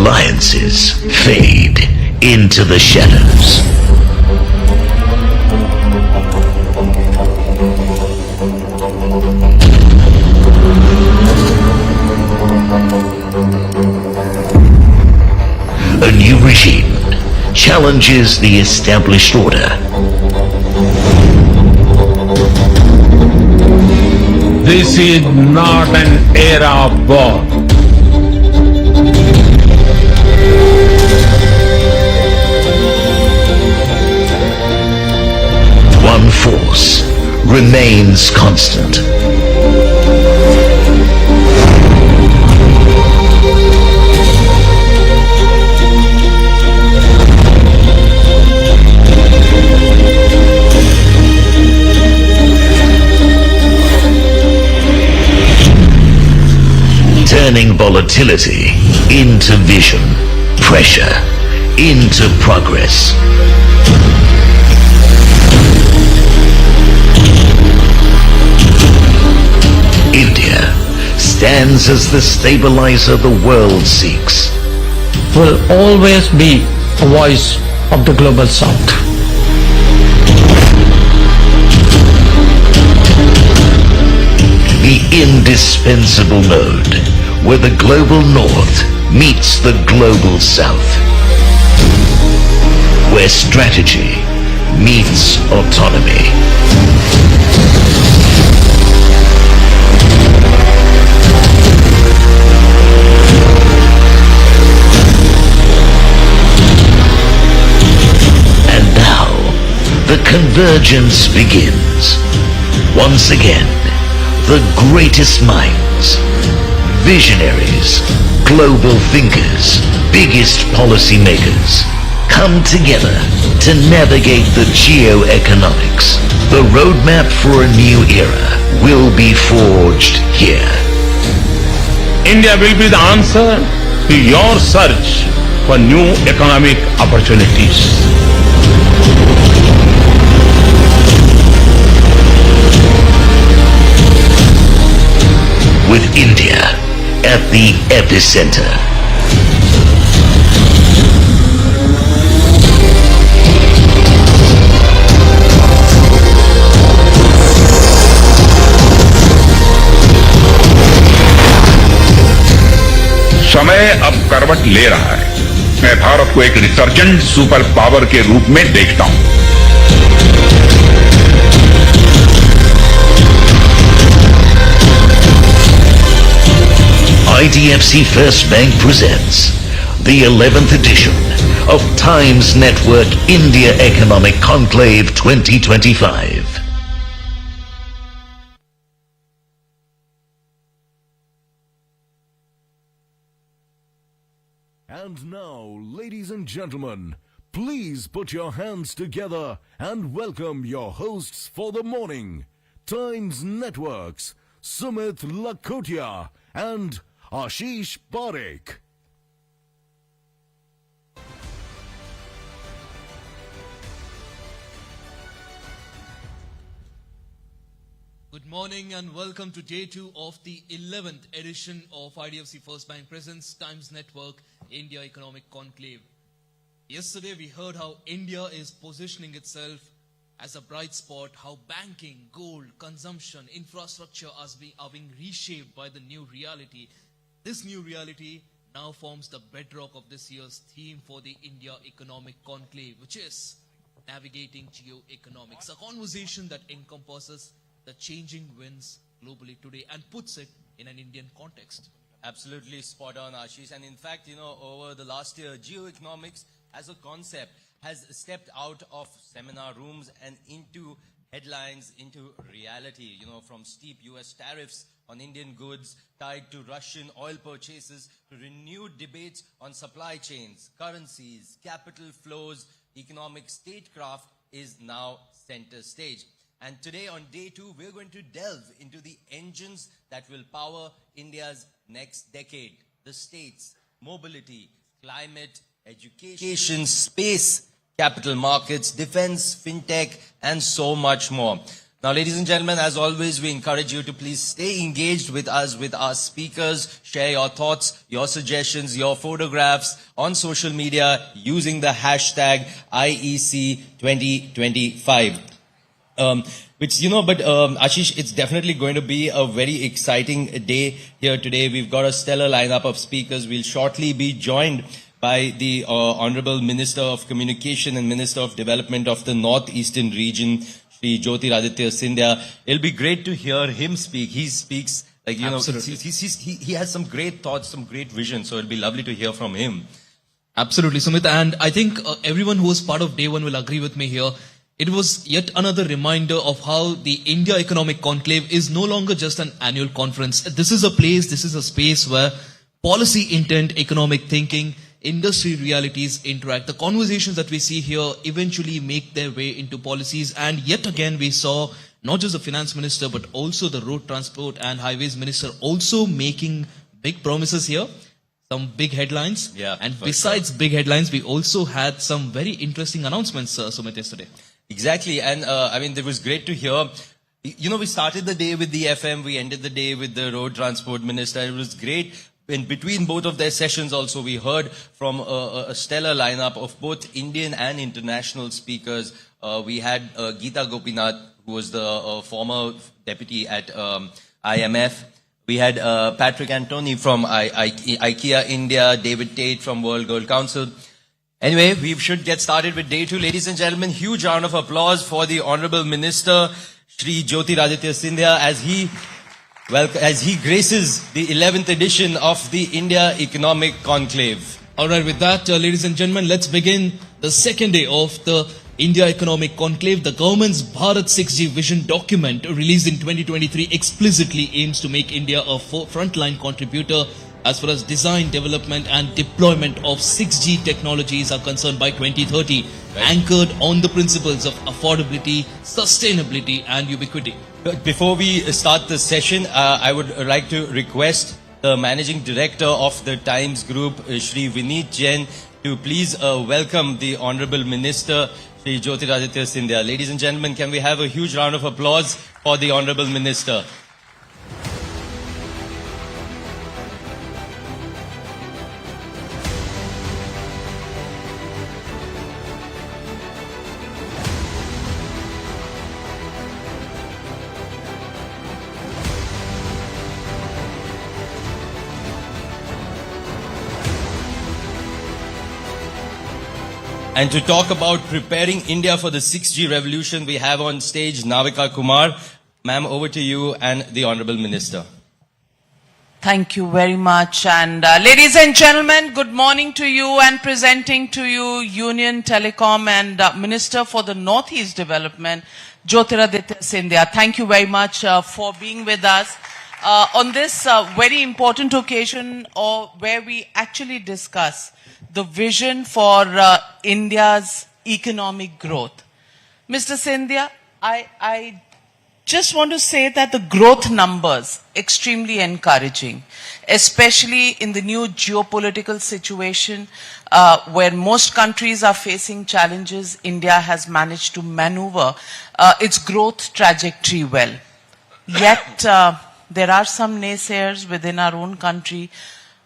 alliances fade into the shadows. A new regime challenges the established order. This is not an era of war. One force remains constant. Turning volatility into vision, pressure into progress. India stands as the stabilizer the world seeks. Will always be a voice of the global south. The indispensable node where the global north meets the global south. Where strategy meets autonomy. And now, the convergence begins. Once again, the greatest minds, visionaries, global thinkers, biggest policymakers come together to navigate the geoeconomics. The roadmap for a new era will be forged here. India will be the answer to your search for new economic opportunities. With India at the epicenter. समय अब करवट ले रहा है। मैं भारत को एक resurgent super power के रूप में देखता हूं। IDFC FIRST Bank presents the 11th edition of Times Network India Economic Conclave 2025. And now, ladies and gentlemen, please put your hands together and welcome your hosts for the morning, Times Networks, Sumit Lakhotia and Ashish Parekh. Good morning and welcome to day 2 of the 11th edition of IDFC FIRST Bank Presents Times Network India Economic Conclave. Yesterday we heard how India is positioning itself as a bright spot, how banking, gold, consumption, infrastructure are being reshaped by the new reality. This new reality now forms the bedrock of this year's theme for the India Economic Conclave, which is Navigating Geoeconomics, a conversation that encompasses the changing winds globally today and puts it in an Indian context. Absolutely spot on, Ashish. And in fact, over the last year, geoeconomics as a concept has stepped out of seminar rooms and into headlines, into reality, from steep US tariffs on Indian goods tied to Russian oil purchases to renewed debates on supply chains, currencies, capital flows, economic statecraft is now center stage. And today on day 2, we're going to delve into the engines that will power India's next decade. The states, mobility, climate, education, space, capital markets, defense, fintech, and so much more. Now, ladies and gentlemen, as always, we encourage you to please stay engaged with us, with our speakers. Share your thoughts, your suggestions, your photographs on social media using the hashtag IEC2025. Ashish, it's definitely going to be a very exciting day here today. We've got a stellar lineup of speakers. We'll shortly be joined by the Honorable Minister of Communication and Minister of Development of the Northeastern region, Shri Jyotiraditya Scindia. It'll be great to hear him speak. He speaks like, you Absolutely. know, he has some great thoughts, some great vision. So it'll be lovely to hear from him. Absolutely, Sumit. And I think everyone who was part of day one will agree with me here. It was yet another reminder of how the India Economic Conclave is no longer just an annual conference. This is a place, this is a space where policy intent, economic thinking, industry realities interact. The conversations that we see here eventually make their way into policies. And yet again, we saw not just the finance minister, but also the road transport and highways minister also making big promises here. Some big headlines. Yeah, and besides big headlines, we also had some very interesting announcements, Sumit, yesterday. Exactly. And it was great to hear. You know, we started the day with the FM. We ended the day with the road transport minister. It was great. In between both of their sessions also, we heard from a stellar lineup of both Indian and international speakers. We had Geeta Gopinath, who was the former deputy at IMF. We had Patrick Antony from IKEA India, David Tate from World Gold Council. Anyway, we should get started with day two. Ladies and gentlemen, huge round of applause for the Honorable Minister, Shri Jyotiraditya Scindia, as he graces the 11th edition of the India Economic Conclave. All right, with that, ladies and gentlemen, let's begin the second day of the India Economic Conclave. The government's Bharat 6G vision document released in 2023 explicitly aims to make India a frontline contributor as far as design, development and deployment of 6G technologies are concerned by 2030, anchored on the principles of affordability, sustainability and ubiquity. Before we start the session, I would like to request the Managing Director of the Times Group, Shri Vineet Jain, to please welcome the Honorable Minister, Shri Jyotiraditya Scindia. Ladies and gentlemen, can we have a huge round of applause for the Honorable Minister? And to talk about preparing India for the 6G revolution, we have on stage Navika Kumar. Ma'am, over to you and the Honorable Minister. Thank you very much. And ladies and gentlemen, good morning to you, and presenting to you Union Telecom and Minister for the Northeast Development, Jyotiraditya Scindia. Thank you very much for being with us on this very important occasion where we actually discuss the vision for India's economic growth. Mr. Scindia, I just want to say that the growth numbers extremely encouraging, especially in the new geopolitical situation where most countries are facing challenges. India has managed to maneuver its growth trajectory well. Yet there are some naysayers within our own country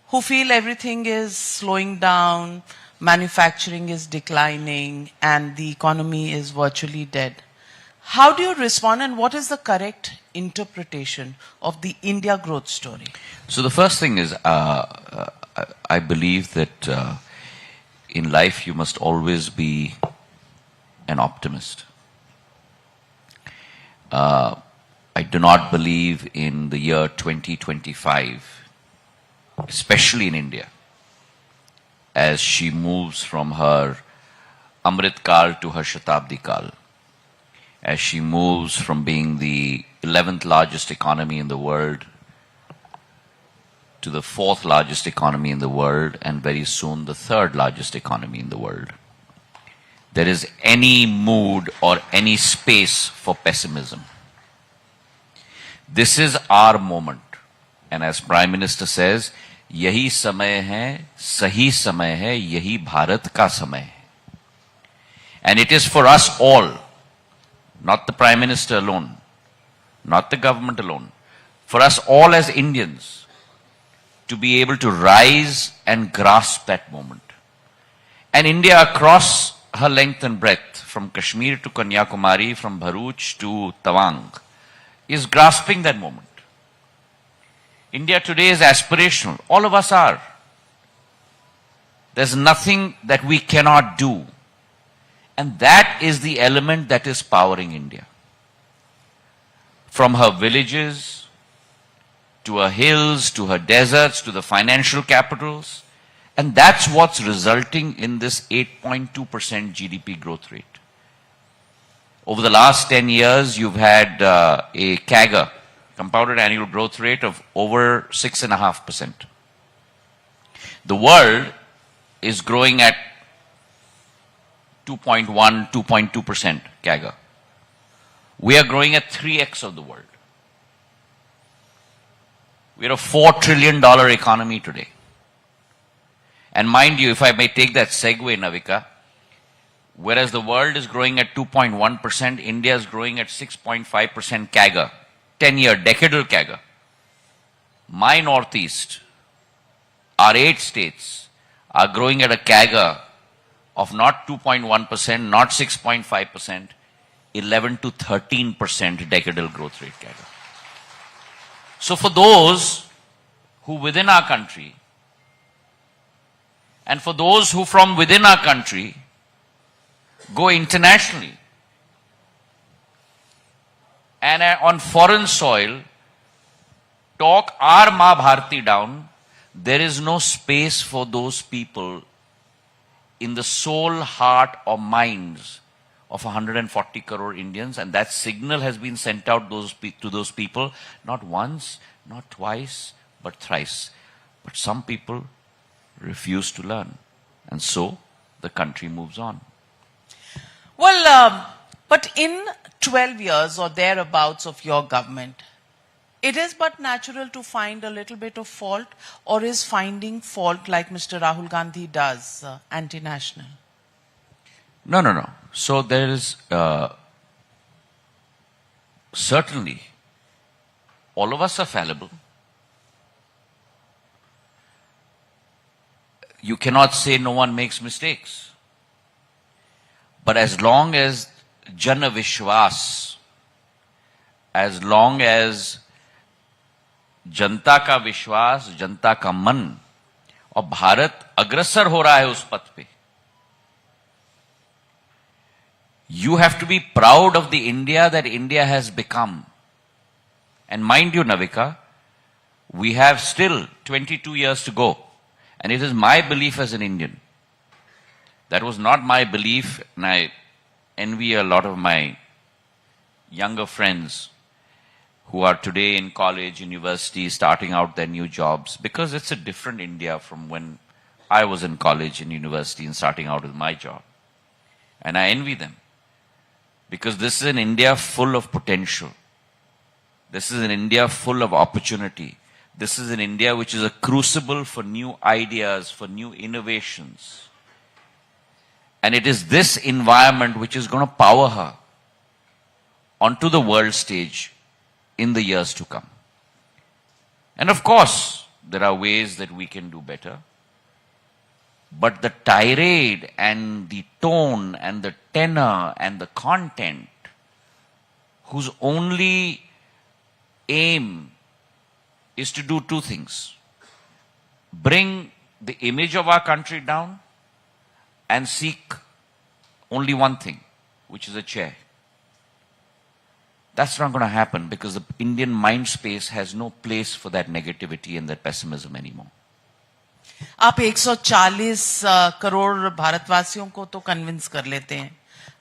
who feel everything is slowing down, manufacturing is declining, and the economy is virtually dead. How do you respond, and what is the correct interpretation of the India growth story? So the first thing is, I believe that in life you must always be an optimist. I do not believe in the year 2025, especially in India, as she moves from her Amrit Kal to her Shatabdi Kal, as she moves from being the 11th largest economy in the world to the 4th largest economy in the world, and very soon the 3rd largest economy in the world. There is any mood or any space for pessimism. This is our moment. And as Prime Minister says, यही समय है, सही समय है, यही भारत का समय है. And it is for us all, not the Prime Minister alone, not the government alone, for us all as Indians to be able to rise and grasp that moment. And India across her length and breadth, from Kashmir to Kanyakumari, from Bharuch to Tawang, is grasping that moment. India today is aspirational. All of us are. There's nothing that we cannot do. And that is the element that is powering India. From her villages, to her hills, to her deserts, to the financial capitals. And that's what's resulting in this 8.2% GDP growth rate. Over the last 10 years, you've had a CAGR, compounded annual growth rate, of over 6.5%. The world is growing at 2.1, 2.2% CAGR. We are growing at 3x of the world. We're a $4 trillion economy today. And mind you, if I may take that segue, Navika, whereas the world is growing at 2.1%, India is growing at 6.5% CAGR, 10-year decadal CAGR. My Northeast, our 8 states, are growing at a CAGR of not 2.1%, not 6.5%, 11 to 13% decadal growth rate CAGR. So for those who within our country, and for those who from within our country go internationally and on foreign soil talk our Ma Bharati down, there is no space for those people in the soul, heart or minds of 140 crore Indians, and that signal has been sent out to those people not once, not twice, but thrice. But some people refuse to learn, and so the country moves on. Well, but in 12 years or thereabouts of your government, it is but natural to find a little bit of fault, or is finding fault like Mr. Rahul Gandhi does anti-national? No. So there is certainly, all of us are fallible. You cannot say no one makes mistakes. But as long as Jana Vishwas, as long as जनता का विश्वास, जनता का मन, और भारत अग्रसर हो रहा है उस पथ पे, you have to be proud of the India that India has become. And mind you, Navika, we have still 22 years to go. And it is my belief as an Indian. That was not my belief, and I envy a lot of my younger friends who are today in college, university, starting out their new jobs, because it's a different India from when I was in college and university and starting out with my job. And I envy them, because this is an India full of potential. This is an India full of opportunity. This is an India which is a crucible for new ideas, for new innovations. And it is this environment which is going to power her onto the world stage in the years to come. And of course, there are ways that we can do better. But the tirade and the tone and the tenor and the content, whose only aim is to do two things: bring the image of our country down and seek only one thing, which is a chair. That's not going to happen, because the Indian mind space has no place for that negativity and that pessimism anymore. आप 140 करोड़ भारतवासियों को तो convince कर लेते हैं,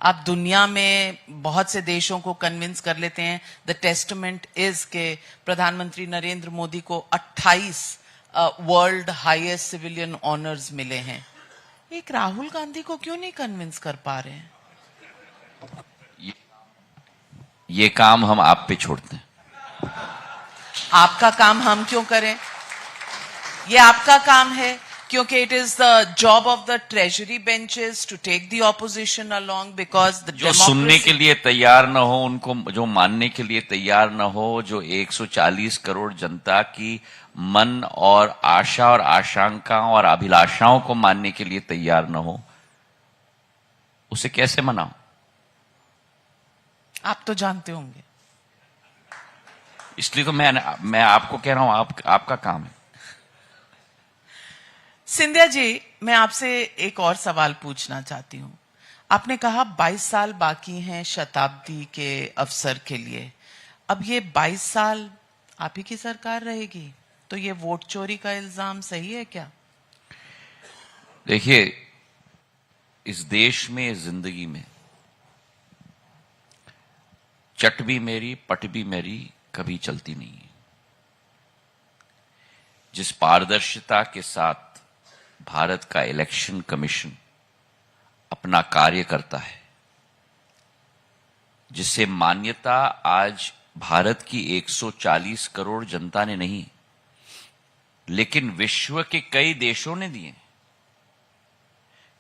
आप दुनिया में बहुत से देशों को कन्विंस कर लेते हैं. द टेस्टमेंट इज के प्रधानमंत्री नरेंद्र मोदी को 28 वर्ल्ड हाईएस्ट सिविलियन ऑनर्स मिले हैं. एक राहुल गांधी को क्यों नहीं कन्विंस कर पा रहे हैं? ये काम हम आप पे छोड़ते हैं. आपका काम हम क्यों करें? ये आपका काम है. क्योंकि it is the job of the treasury benches to take the opposition along because the जो सुनने के लिए तैयार न हो, उनको जो मानने के लिए तैयार न हो, जो 140 करोड़ जनता की मन और आशा और आशंकाओं और अभिलाषाओं को मानने के लिए तैयार न हो, उसे कैसे मनाओ? आप तो जानते होंगे, इसलिए तो मैं आपको कह रहा हूं, आपका काम है। सिंधिया जी, मैं आपसे एक और सवाल पूछना चाहती हूं। आपने कहा 22 साल बाकी हैं शताब्दी के अवसर के लिए। अब ये 22 साल आप ही की सरकार रहेगी, तो ये वोट चोरी का इल्जाम सही है क्या? देखिए, इस देश में, इस जिंदगी में चट भी मेरी पट भी मेरी कभी चलती नहीं है। जिस पारदर्शिता के साथ भारत का इलेक्शन कमीशन अपना कार्य करता है, जिसे मान्यता आज भारत की 140 करोड़ जनता ने नहीं, लेकिन विश्व के कई देशों ने दिए।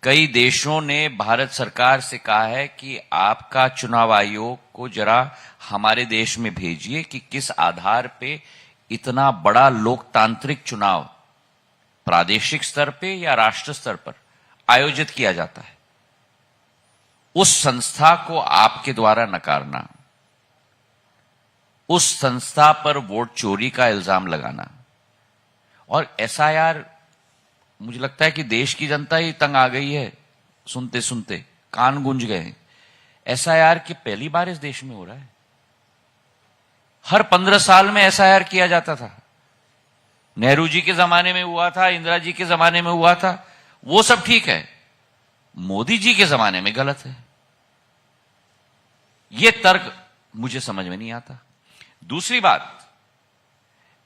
कई देशों ने भारत सरकार से कहा है कि आपका चुनाव आयोग को जरा हमारे देश में भेजिए कि किस आधार पे इतना बड़ा लोकतांत्रिक चुनाव प्रादेशिक स्तर पे या राष्ट्र स्तर पर आयोजित किया जाता है। उस संस्था को आपके द्वारा नकारना, उस संस्था पर वोट चोरी का इल्जाम लगाना, और एसआईआर, मुझे लगता है कि देश की जनता ही तंग आ गई है, सुनते सुनते कान गूंज गए। एसआईआर की पहली बार इस देश में हो रहा है। हर 15 साल में एसआईआर किया जाता था। नेहरू जी के जमाने में हुआ था, इंदिरा जी के जमाने में हुआ था, वो सब ठीक है। मोदी जी के जमाने में गलत है। ये तर्क मुझे समझ में नहीं आता। दूसरी बात,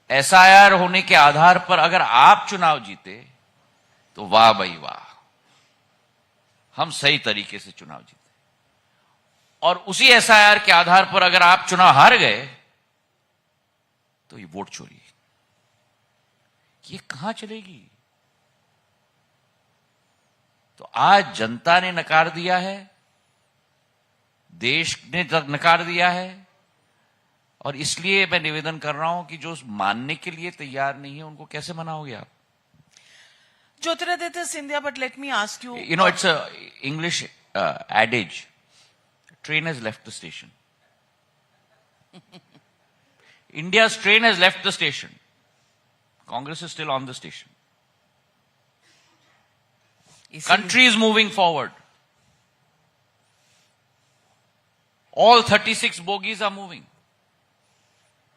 एसआईआर होने के आधार पर अगर आप चुनाव जीते तो वाह भाई वाह, हम सही तरीके से चुनाव जीते, और उसी एसआईआर के आधार पर अगर आप चुनाव हार गए तो ये वोट चोरी है। ये कहां चलेगी? तो आज जनता ने नकार दिया है, देश ने नकार दिया है, और इसलिए मैं निवेदन कर रहा हूं कि जो मानने के लिए तैयार नहीं है उनको कैसे मनाओगे आप? Jyotiraditya Scindia, but let me ask you. You know, it's a English adage. Train has left the station. India's train has left the station. Congress is still on the station. Country is moving forward. All 36 bogies are moving.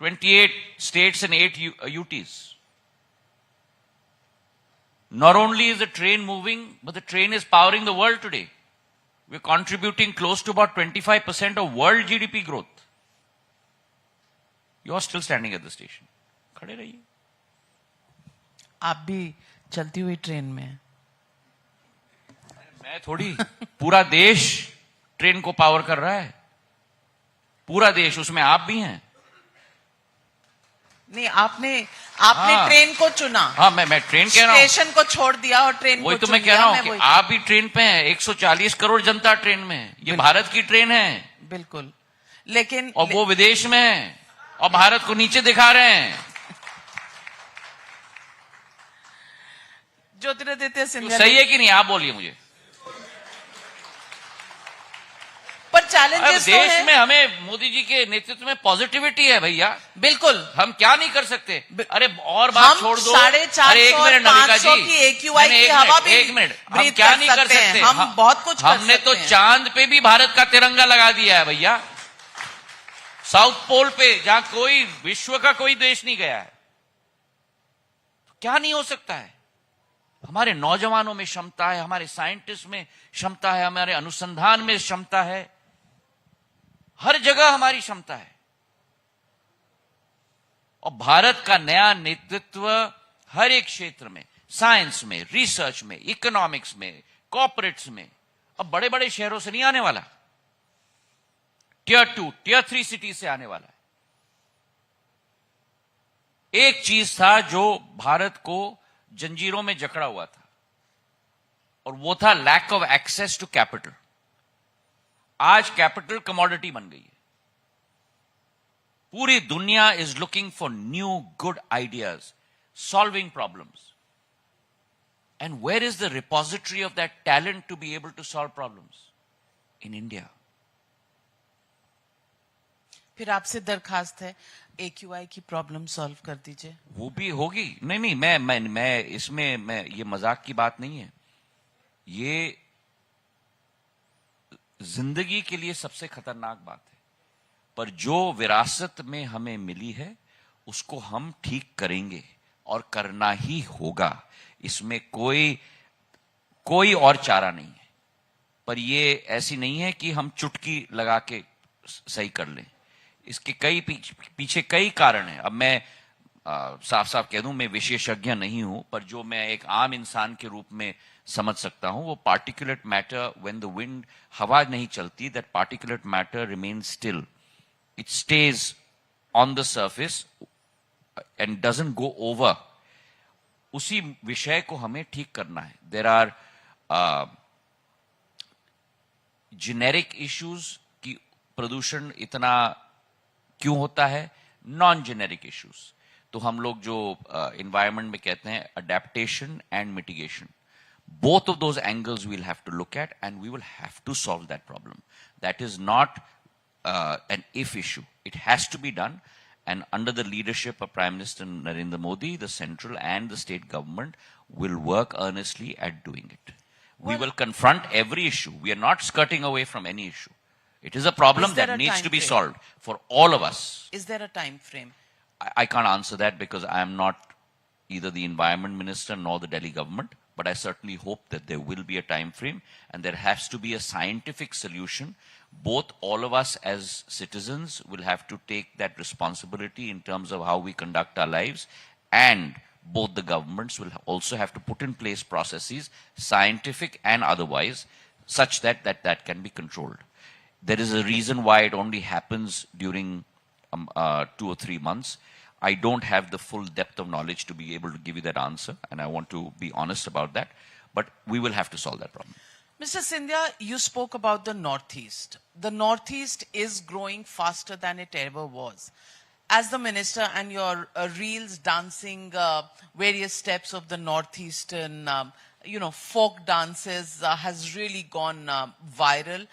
28 states and 8 UTs. Not only is the train moving, but the train is powering the world today. We're contributing close to about 25% of world GDP growth. You are still standing at the station. खड़े रहिए। आप भी चलती हुई train में हैं। मैं थोड़ी, पूरा देश ट्रेन को पावर कर रहा है। पूरा देश, उसमें आप भी हैं। नहीं, आपने ट्रेन को चुना। हाँ, मैं ट्रेन कह रहा हूँ। स्टेशन को छोड़ दिया और ट्रेन वही को तो मैं कह रहा हूँ कि आप भी ट्रेन पे हैं। 140 करोड़ जनता ट्रेन में है। ये भारत की ट्रेन है। बिल्कुल, लेकिन और वो विदेश में है और भारत को नीचे दिखा रहे हैं। ज्योतिरादित्य सिंधिया, सही है कि नहीं? आप बोलिए मुझे। पर चैलेंजेस देश तो में हमें मोदी जी के नेतृत्व में पॉजिटिविटी है भैया। बिल्कुल, हम क्या नहीं कर सकते? अरे और बात छोड़ दो। 450 एक मिनट नविका जी, की AQI की हवा भी एक मिनट, हम क्या नहीं कर सकते? हम बहुत कुछ कर हमने तो चांद पे भी भारत का तिरंगा लगा दिया है भैया, साउथ पोल पे, जहां कोई विश्व का कोई देश नहीं गया है। तो क्या नहीं हो सकता है? हमारे नौजवानों में क्षमता है, हमारे साइंटिस्ट में क्षमता है, हमारे अनुसंधान में क्षमता है, हर जगह हमारी क्षमता है। और भारत का नया नेतृत्व हर एक क्षेत्र में, साइंस में, रिसर्च में, इकोनॉमिक्स में, कॉर्पोरेट्स में, अब बड़े बड़े शहरों से नहीं आने वाला, टियर 2, टियर 3 सिटी से आने वाला है। एक चीज था जो भारत को जंजीरों में जकड़ा हुआ था, और वो था lack of access to capital. आज कैपिटल कमोडिटी बन गई है। पूरी दुनिया is looking for new good ideas, solving problems, and where is the repository of that talent to be able to solve problems? In India. फिर आपसे दरखास्त है, AQI की प्रॉब्लम सॉल्व कर दीजिए। वो भी होगी। नहीं, मैं इसमें ये मजाक की बात नहीं है। ये जिंदगी के लिए सबसे खतरनाक बात है, पर जो विरासत में हमें मिली है उसको हम ठीक करेंगे और करना ही होगा। इसमें कोई और चारा नहीं है। पर ये ऐसी नहीं है कि हम चुटकी लगा के सही कर लें। इसके पीछे कई कारण हैं। अब मैं साफ साफ कह दूं, मैं विशेषज्ञ नहीं हूं, पर जो मैं एक आम इंसान के रूप में समझ सकता हूं, वो particulate matter, when the wind, हवा नहीं चलती, that particulate matter remains still, it stage on the surface and doesn't go over. उसी विषय को हमें ठीक करना है। देयर आर जेनेरिक इश्यूज की प्रदूषण इतना क्यों होता है, नॉन जेनेरिक इश्यूज। तो हम लोग जो एनवायरनमेंट में कहते हैं adaptation and mitigation, both of those angles we'll have to look at, and we will have to solve that problem. That is not an if issue. It has to be done, and under the leadership of Prime Minister Narendra Modi, the central and the state government will work earnestly at doing it. We will confront every issue. We are not skirting away from any issue. It is a problem that needs to be solved for all of us. Is there a time frame? I can't answer that because I am not either the environment minister nor the Delhi government, but I certainly hope that there will be a time frame, and there has to be a scientific solution. Both all of us as citizens will have to take that responsibility in terms of how we conduct our lives, and both the governments will also have to put in place processes, scientific and otherwise, such that that can be controlled. There is a reason why it only happens during 2 or 3 months. I don't have the full depth of knowledge to be able to give you that answer, and I want to be honest about that, but we will have to solve that problem. Mr. Scindia, you spoke about the Northeast. The Northeast is growing faster than it ever was. As the minister, and your reels dancing various steps of the Northeastern, folk dances has really gone viral.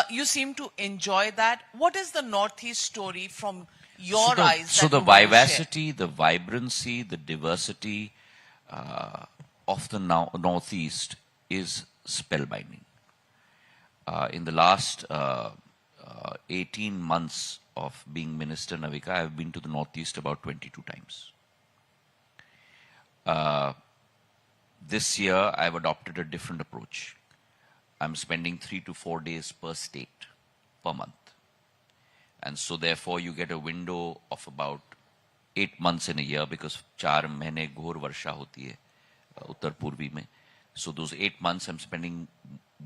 You seem to enjoy that. What is the Northeast story from your eyes? So the vivacity, the vibrancy, the diversity of the Northeast is spellbinding. In the last 18 months of being Minister Navika, I have been to the Northeast about 22 times. This year, I have adopted a different approach. I'm spending 3 to 4 days per state per month. And so therefore you get a window of about 8 months in a year, because 4 mahine ghor varsha hoti hai Uttar Purvi mein. So those 8 months I'm spending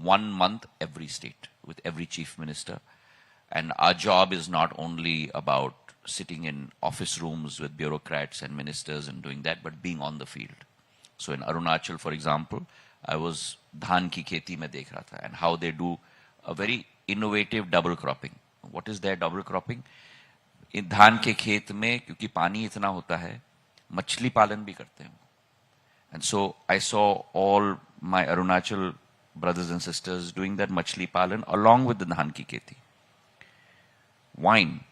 1 month every state with every chief minister. And our job is not only about sitting in office rooms with bureaucrats and ministers and doing that, but being on the field. So in Arunachal, for example, I was dhan ki kheti mein dekh raha tha, and how they do a very innovative double cropping. What is their double cropping? In धान के खेत में क्योंकि पानी इतना होता है, मछली पालन भी करते हैं. And so I saw all my Arunachal brothers and sisters doing that machli palan along with the dhan ki kheti. Wine,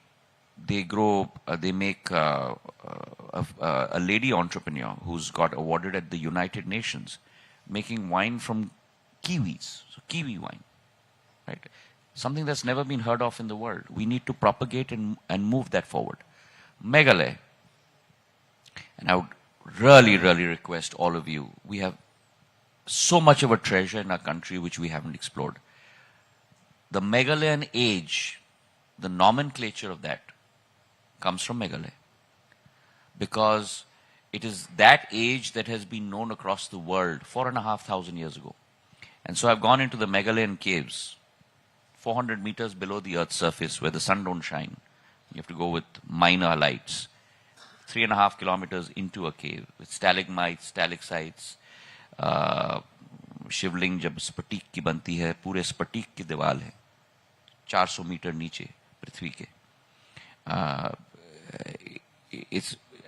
they grow, they make a lady entrepreneur who's got awarded at the United Nations, making wine from kiwis, so kiwi wine, right? Something that's never been heard of in the world. We need to propagate and move that forward. Meghalaya, and I would really, really request all of you, we have so much of a treasure in our country which we haven't explored. The Meghalayan age, the nomenclature of that comes from Meghalaya, because it is that age that has been known across the world 4,500 years ago. And so I've gone into the Meghalayan caves, 400 meters below the Earth's surface, where the sun don't shine. You have to go with minor lights. 3.5 kilometers into a cave with stalagmites, stalactites, शिवलिंग जब स्फटिक की बनती है, पूरे स्फटिक की दीवार है 400 मीटर नीचे पृथ्वी के.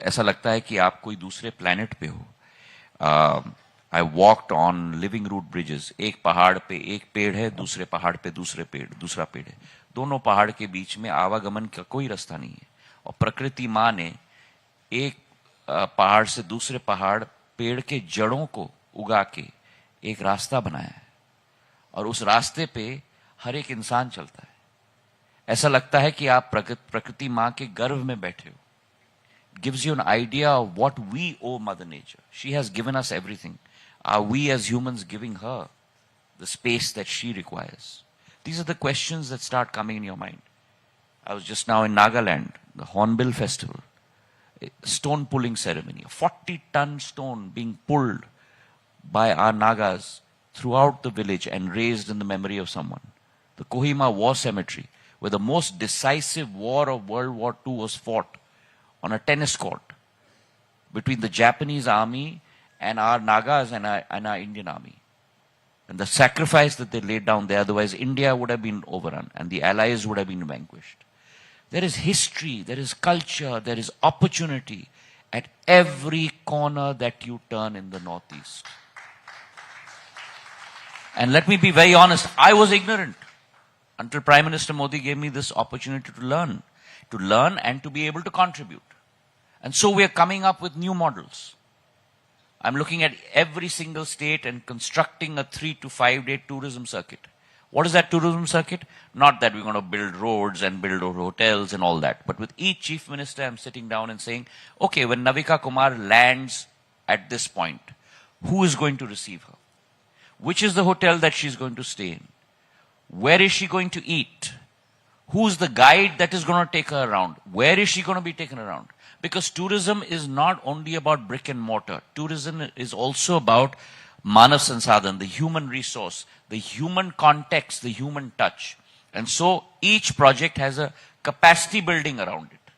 ऐसा लगता है कि आप कोई दूसरे प्लैनेट पे हो. I walked on living root bridges. एक पहाड़ पे एक पेड़ है, दूसरे पहाड़ पे दूसरा पेड़ है. दोनों पहाड़ के बीच में आवागमन का कोई रास्ता नहीं है. और प्रकृति माँ ने एक पहाड़ से दूसरे पहाड़ पेड़ के जड़ों को उगा के एक रास्ता बनाया है. और उस रास्ते पे हर एक इंसान चलता है. ऐसा लगता है कि आप प्रकृति माँ के गर्भ में बैठे हो. Gives you an idea of what we owe Mother Nature. She has given us everything. Are we as humans giving her the space that she requires? These are the questions that start coming in your mind. I was just now in Nagaland, the Hornbill Festival, a stone pulling ceremony, a 40-ton stone being pulled by our Nagas throughout the village and raised in the memory of someone. The Kohima War Cemetery, where the most decisive war of World War II was fought on a tennis court between the Japanese army and our Nagas and our Indian army. And the sacrifice that they laid down there, otherwise India would have been overrun and the allies would have been vanquished. There is history, there is culture, there is opportunity at every corner that you turn in the Northeast. And let me be very honest, I was ignorant until Prime Minister Modi gave me this opportunity to learn and to be able to contribute. And so we are coming up with new models. I'm looking at every single state and constructing a 3 to 5 day tourism circuit. What is that tourism circuit? Not that we're going to build roads and build hotels and all that. But with each chief minister, I'm sitting down and saying, okay, when Navika Kumar lands at this point, who is going to receive her? Which is the hotel that she's going to stay in? Where is she going to eat? Who's the guide that is going to take her around? Where is she going to be taken around? Because tourism is not only about brick and mortar. Tourism is also about Manav Sansadhan, the human resource, the human context, the human touch. And so each project has a capacity building around it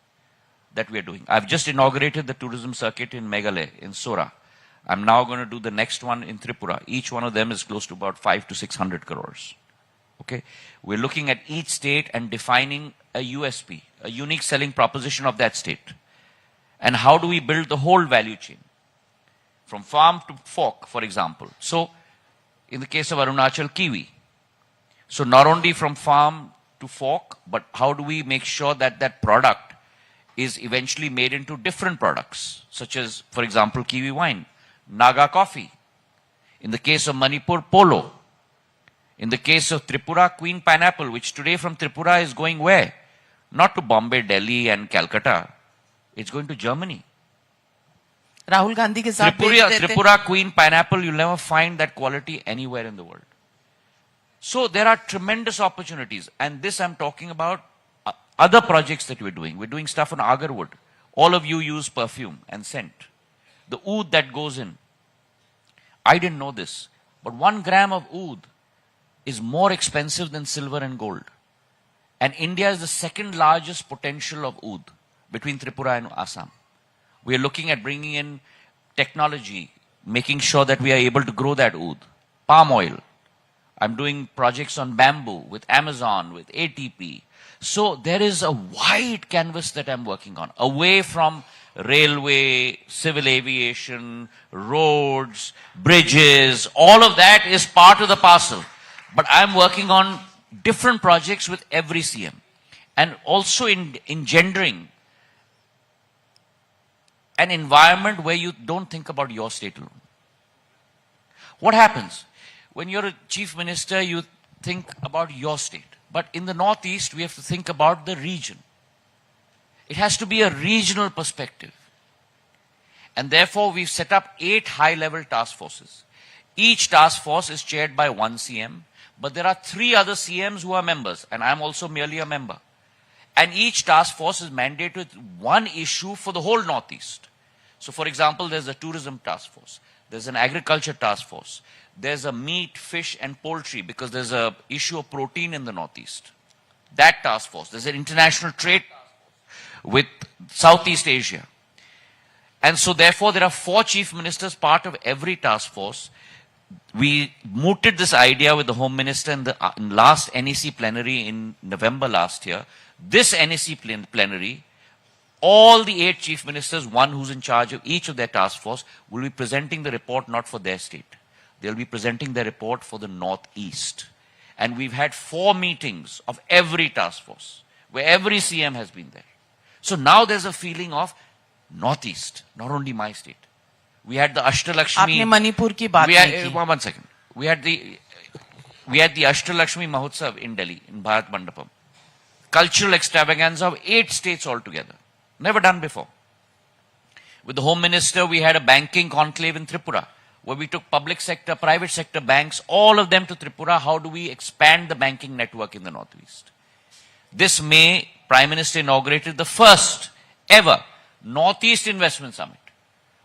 that we are doing. I've just inaugurated the tourism circuit in Meghalaya, in Sora. I'm now going to do the next one in Tripura. Each one of them is close to about 500 to 600 crores. Okay, we're looking at each state and defining a USP, a unique selling proposition of that state. And how do we build the whole value chain? From farm to fork, for example. So, in the case of Arunachal, kiwi. So, not only from farm to fork, but how do we make sure that that product is eventually made into different products, such as, for example, kiwi wine, Naga coffee. In the case of Manipur, polo. In the case of Tripura, Queen pineapple, which today from Tripura is going where? Not to Bombay, Delhi and Calcutta. It's going to Germany. Rahul Gandhi ke saath Tripura Queen pineapple, you'll never find that quality anywhere in the world. So there are tremendous opportunities. And this I'm talking about other projects that we're doing. We're doing stuff on agarwood. All of you use perfume and scent. The oud that goes in. I didn't know this. But 1 gram of oud is more expensive than silver and gold. And India is the second largest potential of oud between Tripura and Assam. We are looking at bringing in technology, making sure that we are able to grow that oud. Palm oil. I'm doing projects on bamboo with Amazon, with ATP. So there is a wide canvas that I'm working on, away from railway, civil aviation, roads, bridges. All of that is part of the parcel. But I'm working on different projects with every CM. And also engendering an environment where you don't think about your state alone. What happens? When you're a chief minister, you think about your state. But in the Northeast, we have to think about the region. It has to be a regional perspective. And therefore, we've set up 8 high-level task forces. Each task force is chaired by 1 CM, but there are 3 other CMs who are members, and I'm also merely a member. And each task force is mandated with one issue for the whole Northeast. So, for example, there's a tourism task force. There's an agriculture task force. There's a meat, fish, and poultry, because there's an issue of protein in the Northeast. That task force. There's an international trade task force with Southeast Asia. And so therefore there are 4 chief ministers part of every task force. We mooted this idea with the Home Minister in the last NEC plenary in November last year. This NEC plenary, all the 8 chief ministers, one who's in charge of each of their task force, will be presenting the report not for their state. They'll be presenting their report for the Northeast. And we've had 4 meetings of every task force, where every CM has been there. So now there's a feeling of Northeast, not only my state. We had the Ashtalakshmi. Aapne Manipur ki baat nahi ki. 1 second. We had the Ashtalakshmi Mahotsav in Delhi, in Bharat Mandapam. Cultural extravaganza of 8 states altogether. Never done before. With the Home Minister, we had a banking conclave in Tripura, where we took public sector, private sector banks, all of them to Tripura. How do we expand the banking network in the Northeast? This May, Prime Minister inaugurated the first ever Northeast Investment Summit.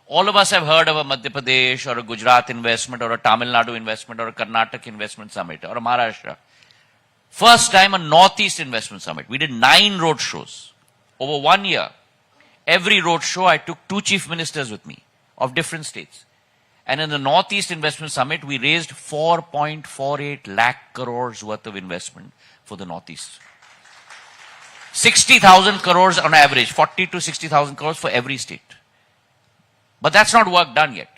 All of us have heard of a Madhya Pradesh or a Gujarat investment or a Tamil Nadu investment or a Karnataka investment summit or a Maharashtra. First time a Northeast Investment Summit. We did 9 road shows over 1 year. Every road show I took 2 chief ministers with me of different states. And in the Northeast Investment Summit, we raised 4.48 lakh crores worth of investment for the Northeast. 60,000 crores on average, 40 to 60,000 crores for every state. But that's not work done yet.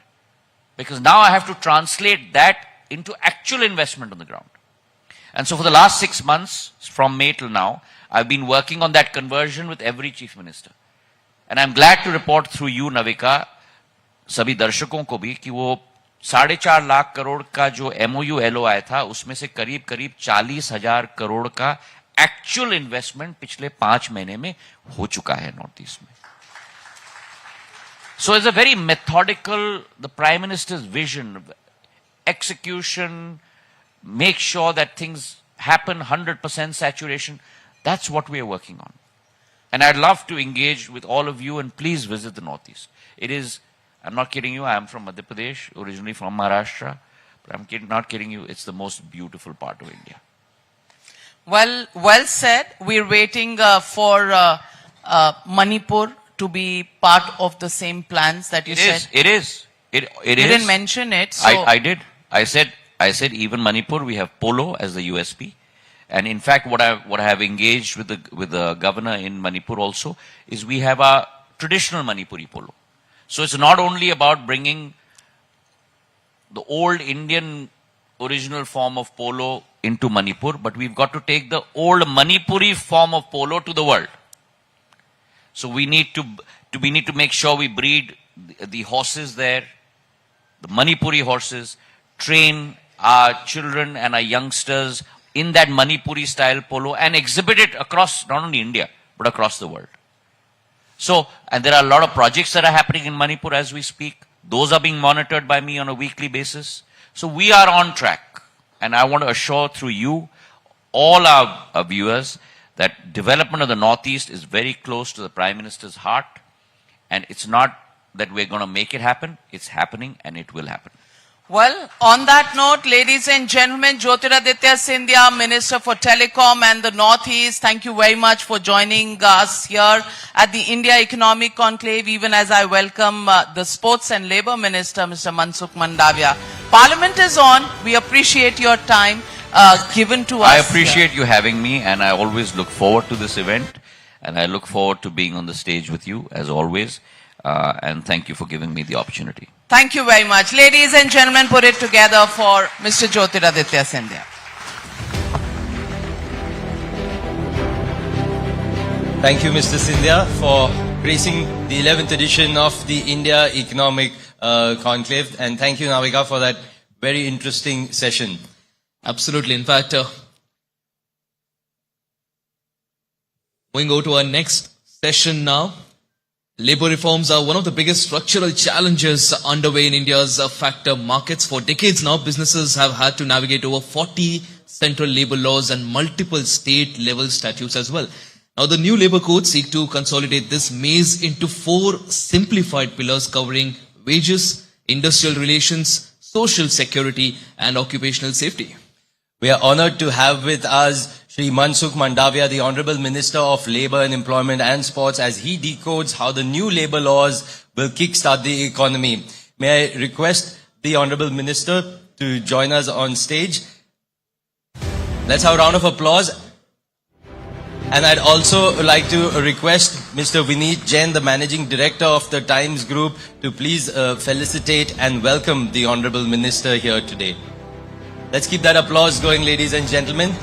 Because now I have to translate that into actual investment on the ground. And so for the last 6 months, from May till now, I've been working on that conversion with every chief minister. And I'm glad to report through you, Navika, सभी दर्शकों को भी कि वो 4.5 लाख करोड़ का जो MOU LOI था उसमें से करीब 40,000 करोड़ का एक्चुअल इन्वेस्टमेंट पिछले 5 महीने में हो चुका है नॉर्थ ईस्ट में. So it's a very methodical, the Prime Minister's vision, execution, make sure that things happen, 100% saturation. That's what we are working on. And I'd love to engage with all of you and please visit the Northeast. It is, I'm not kidding you, I am from Madhya Pradesh, originally from Maharashtra, but I'm not kidding you, it's the most beautiful part of India. Well said. We're waiting for Manipur to be part of the same plans that you said. It is. You didn't mention it. So I did. I said even Manipur, we have polo as the USP. And in fact, what I have engaged with the governor in Manipur also is we have a traditional Manipuri polo. So it's not only about bringing the old Indian original form of polo into Manipur, but we've got to take the old Manipuri form of polo to the world. So we need to make sure we breed the horses there, the Manipuri horses, train our children and our youngsters in that Manipuri style polo and exhibit it across not only India, but across the world. So, and there are a lot of projects that are happening in Manipur as we speak. Those are being monitored by me on a weekly basis. So we are on track. And I want to assure through you, all our viewers, that development of the Northeast is very close to the Prime Minister's heart. And it's not that we're going to make it happen. It's happening and it will happen. Well, on that note, ladies and gentlemen, Jyotiraditya Scindia, Minister for Telecom and the Northeast, thank you very much for joining us here at the India Economic Conclave, even as I welcome the Sports and Labour Minister, Mr. Mansukh Mandavia. Parliament is on. We appreciate your time given to us. I appreciate you having me, and I always look forward to this event, and I look forward to being on the stage with you, as always, and thank you for giving me the opportunity. Thank you very much. Ladies and gentlemen, put it together for Mr. Jyotiraditya Scindia. Thank you, Mr. Scindia, for gracing the 11th edition of the India Economic Conclave. And thank you, Navika, for that very interesting session. Absolutely. In fact, we go to our next session now. Labour reforms are one of the biggest structural challenges underway in India's factor markets. For decades now, businesses have had to navigate over 40 central labour laws and multiple state-level statutes as well. Now, the new labour codes seek to consolidate this maze into 4 simplified pillars covering wages, industrial relations, social security, and occupational safety. We are honored to have with us Shri Mansukh Mandavia, the Honorable Minister of Labour and Employment and Sports, as he decodes how the new labour laws will kickstart the economy. May I request the Honorable Minister to join us on stage. Let's have a round of applause. And I'd also like to request Mr. Vineet Jain, the Managing Director of the Times Group, to please felicitate and welcome the Honorable Minister here today. Let's keep that applause going, ladies and gentlemen.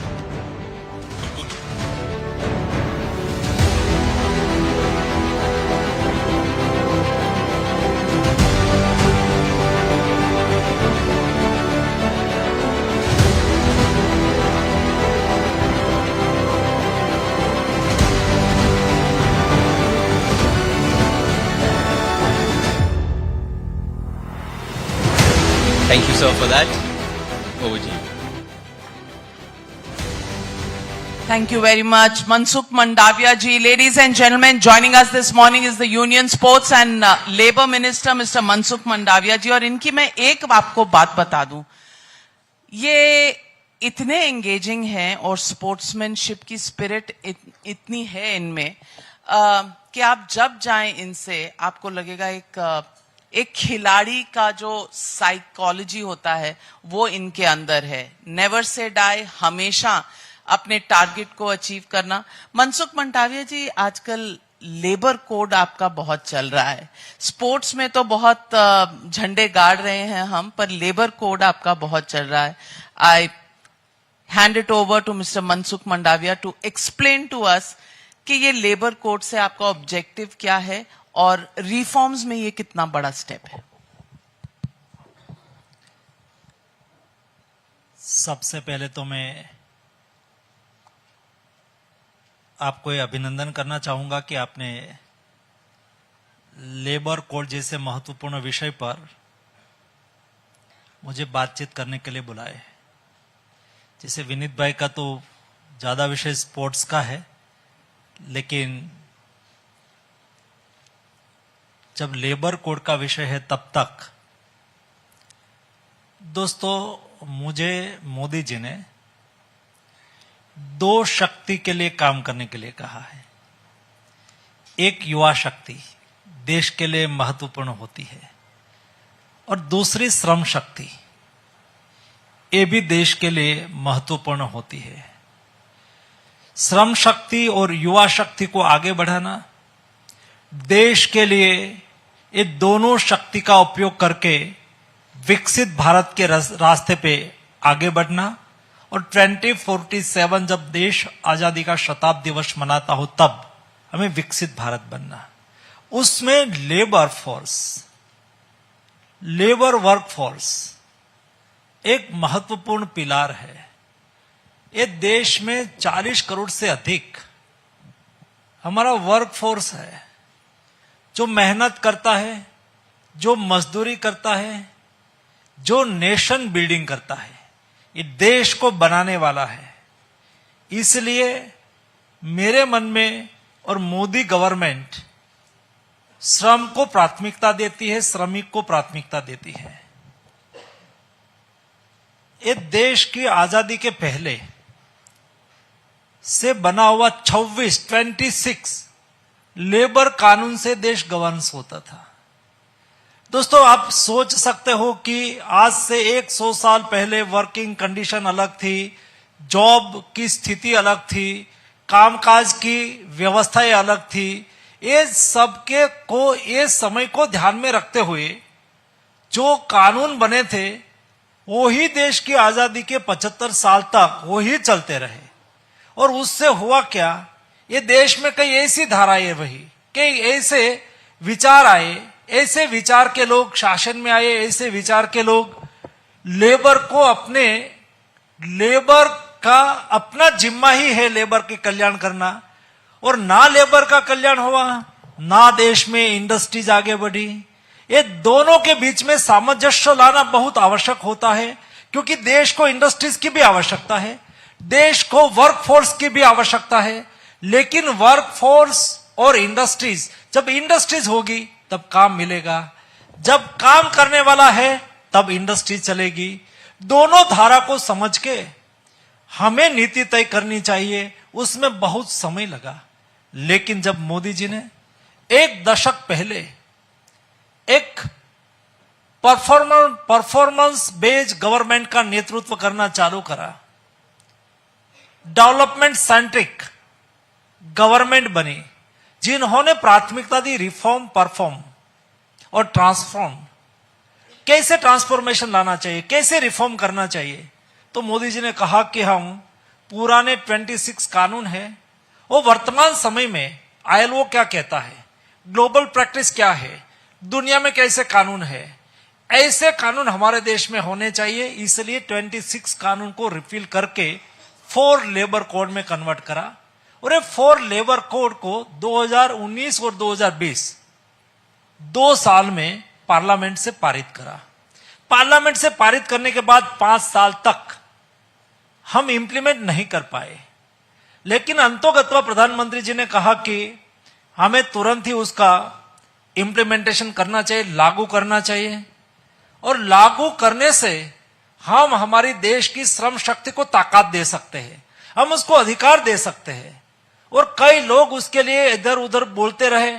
Thank you, sir, for that. Over to you. Thank you very much. Mansukh Mandavia ji. Ladies and gentlemen, joining us this morning is the Union Sports and Labour Minister, Mr. Mansukh Mandavia ji. और इनकी मैं एक आपको बात बता दूं. ये इतने engaging हैं और sportsmanship की spirit इतनी है इनमें कि आप जब जाएं इनसे आपको लगेगा एक खिलाड़ी का जो साइकोलॉजी होता है वो इनके अंदर है. नेवर से डाई, हमेशा अपने टारगेट को अचीव करना. मनसुख मंडाविया जी, आजकल लेबर कोड आपका बहुत चल रहा है. स्पोर्ट्स में तो बहुत झंडे गाड़ रहे हैं हम, पर लेबर कोड आपका बहुत चल रहा है. I hand it over to mister Mansukh Mandaviya to explain to us कि ये लेबर कोड से आपका ऑब्जेक्टिव क्या है और रिफॉर्म्स में ये कितना बड़ा स्टेप है. सबसे पहले तो मैं आपको ये अभिनंदन करना चाहूंगा कि आपने लेबर कोड जैसे महत्वपूर्ण विषय पर मुझे बातचीत करने के लिए बुलाए. जैसे विनीत भाई का तो ज्यादा विषय स्पोर्ट्स का है, लेकिन जब लेबर कोड का विषय है तब तक दोस्तों मुझे मोदी जी ने दो शक्ति के लिए काम करने के लिए कहा है. एक युवा शक्ति देश के लिए महत्वपूर्ण होती है और दूसरी श्रम शक्ति, ये भी देश के लिए महत्वपूर्ण होती है. श्रम शक्ति और युवा शक्ति को आगे बढ़ाना, देश के लिए ये दोनों शक्ति का उपयोग करके विकसित भारत के रास्ते पे आगे बढ़ना, और 2047 जब देश आजादी का शताब्दी वर्ष मनाता हो तब हमें विकसित भारत बनना. उसमें labour force, labour work force एक महत्वपूर्ण पिलार है. ये देश में 40 करोड़ से अधिक हमारा वर्क फोर्स है जो मेहनत करता है, जो मजदूरी करता है, जो नेशन बिल्डिंग करता है, ये देश को बनाने वाला है. इसलिए मेरे मन में और मोदी गवर्नमेंट श्रम को प्राथमिकता देती है, श्रमिक को प्राथमिकता देती है. ये देश की आजादी के पहले से बना हुआ 26 लेबर कानून से देश गवर्नेंस होता था. दोस्तों, आप सोच सकते हो कि आज से 100 साल पहले वर्किंग कंडीशन अलग थी, जॉब की स्थिति अलग थी, कामकाज की व्यवस्थाएं अलग थी. ये सबके को, ये समय को ध्यान में रखते हुए जो कानून बने थे वो ही देश की आजादी के 75 साल तक वो ही चलते रहे. और उससे हुआ क्या, ये देश में कई ऐसी धाराएं रही, कई ऐसे विचार आए, ऐसे विचार के लोग शासन में आए, ऐसे विचार के लोग लेबर को अपने, लेबर का अपना जिम्मा ही है लेबर के कल्याण करना, और ना लेबर का कल्याण हुआ ना देश में इंडस्ट्रीज आगे बढ़ी. ये दोनों के बीच में सामंजस्य लाना बहुत आवश्यक होता है, क्योंकि देश को इंडस्ट्रीज की भी आवश्यकता है, देश को वर्कफोर्स की भी आवश्यकता है. लेकिन वर्कफोर्स और इंडस्ट्रीज, जब इंडस्ट्रीज होगी तब काम मिलेगा, जब काम करने वाला है तब इंडस्ट्री चलेगी. दोनों धारा को समझ के हमें नीति तय करनी चाहिए. उसमें बहुत समय लगा, लेकिन जब मोदी जी ने एक दशक पहले एक परफॉर्मेंस बेस्ड गवर्नमेंट का नेतृत्व करना चालू करा, डेवलपमेंट सेंट्रिक गवर्नमेंट बनी, जिन्होंने प्राथमिकता दी रिफॉर्म, परफॉर्म और ट्रांसफॉर्म। कैसे ट्रांसफॉर्मेशन लाना चाहिए, कैसे रिफॉर्म करना चाहिए, तो मोदी जी ने कहा कि हम पुराने 26 कानून है वो वर्तमान समय में ILO क्या कहता है, ग्लोबल प्रैक्टिस क्या है, दुनिया में कैसे कानून है, ऐसे कानून हमारे देश में होने चाहिए। इसलिए 26 कानून को रिफिल करके 4 लेबर कोड में कन्वर्ट करा और ये 4 लेबर कोड को 2019 और 2020 2 साल में पार्लियामेंट से पारित करा। पार्लियामेंट से पारित करने के बाद 5 साल तक हम इंप्लीमेंट नहीं कर पाए, लेकिन अंतोगत्वा प्रधानमंत्री जी ने कहा कि हमें तुरंत ही उसका इंप्लीमेंटेशन करना चाहिए, लागू करना चाहिए, और लागू करने से हम हमारी देश की श्रम शक्ति को ताकत दे सकते हैं, हम उसको अधिकार दे सकते हैं। और कई लोग उसके लिए इधर उधर बोलते रहे।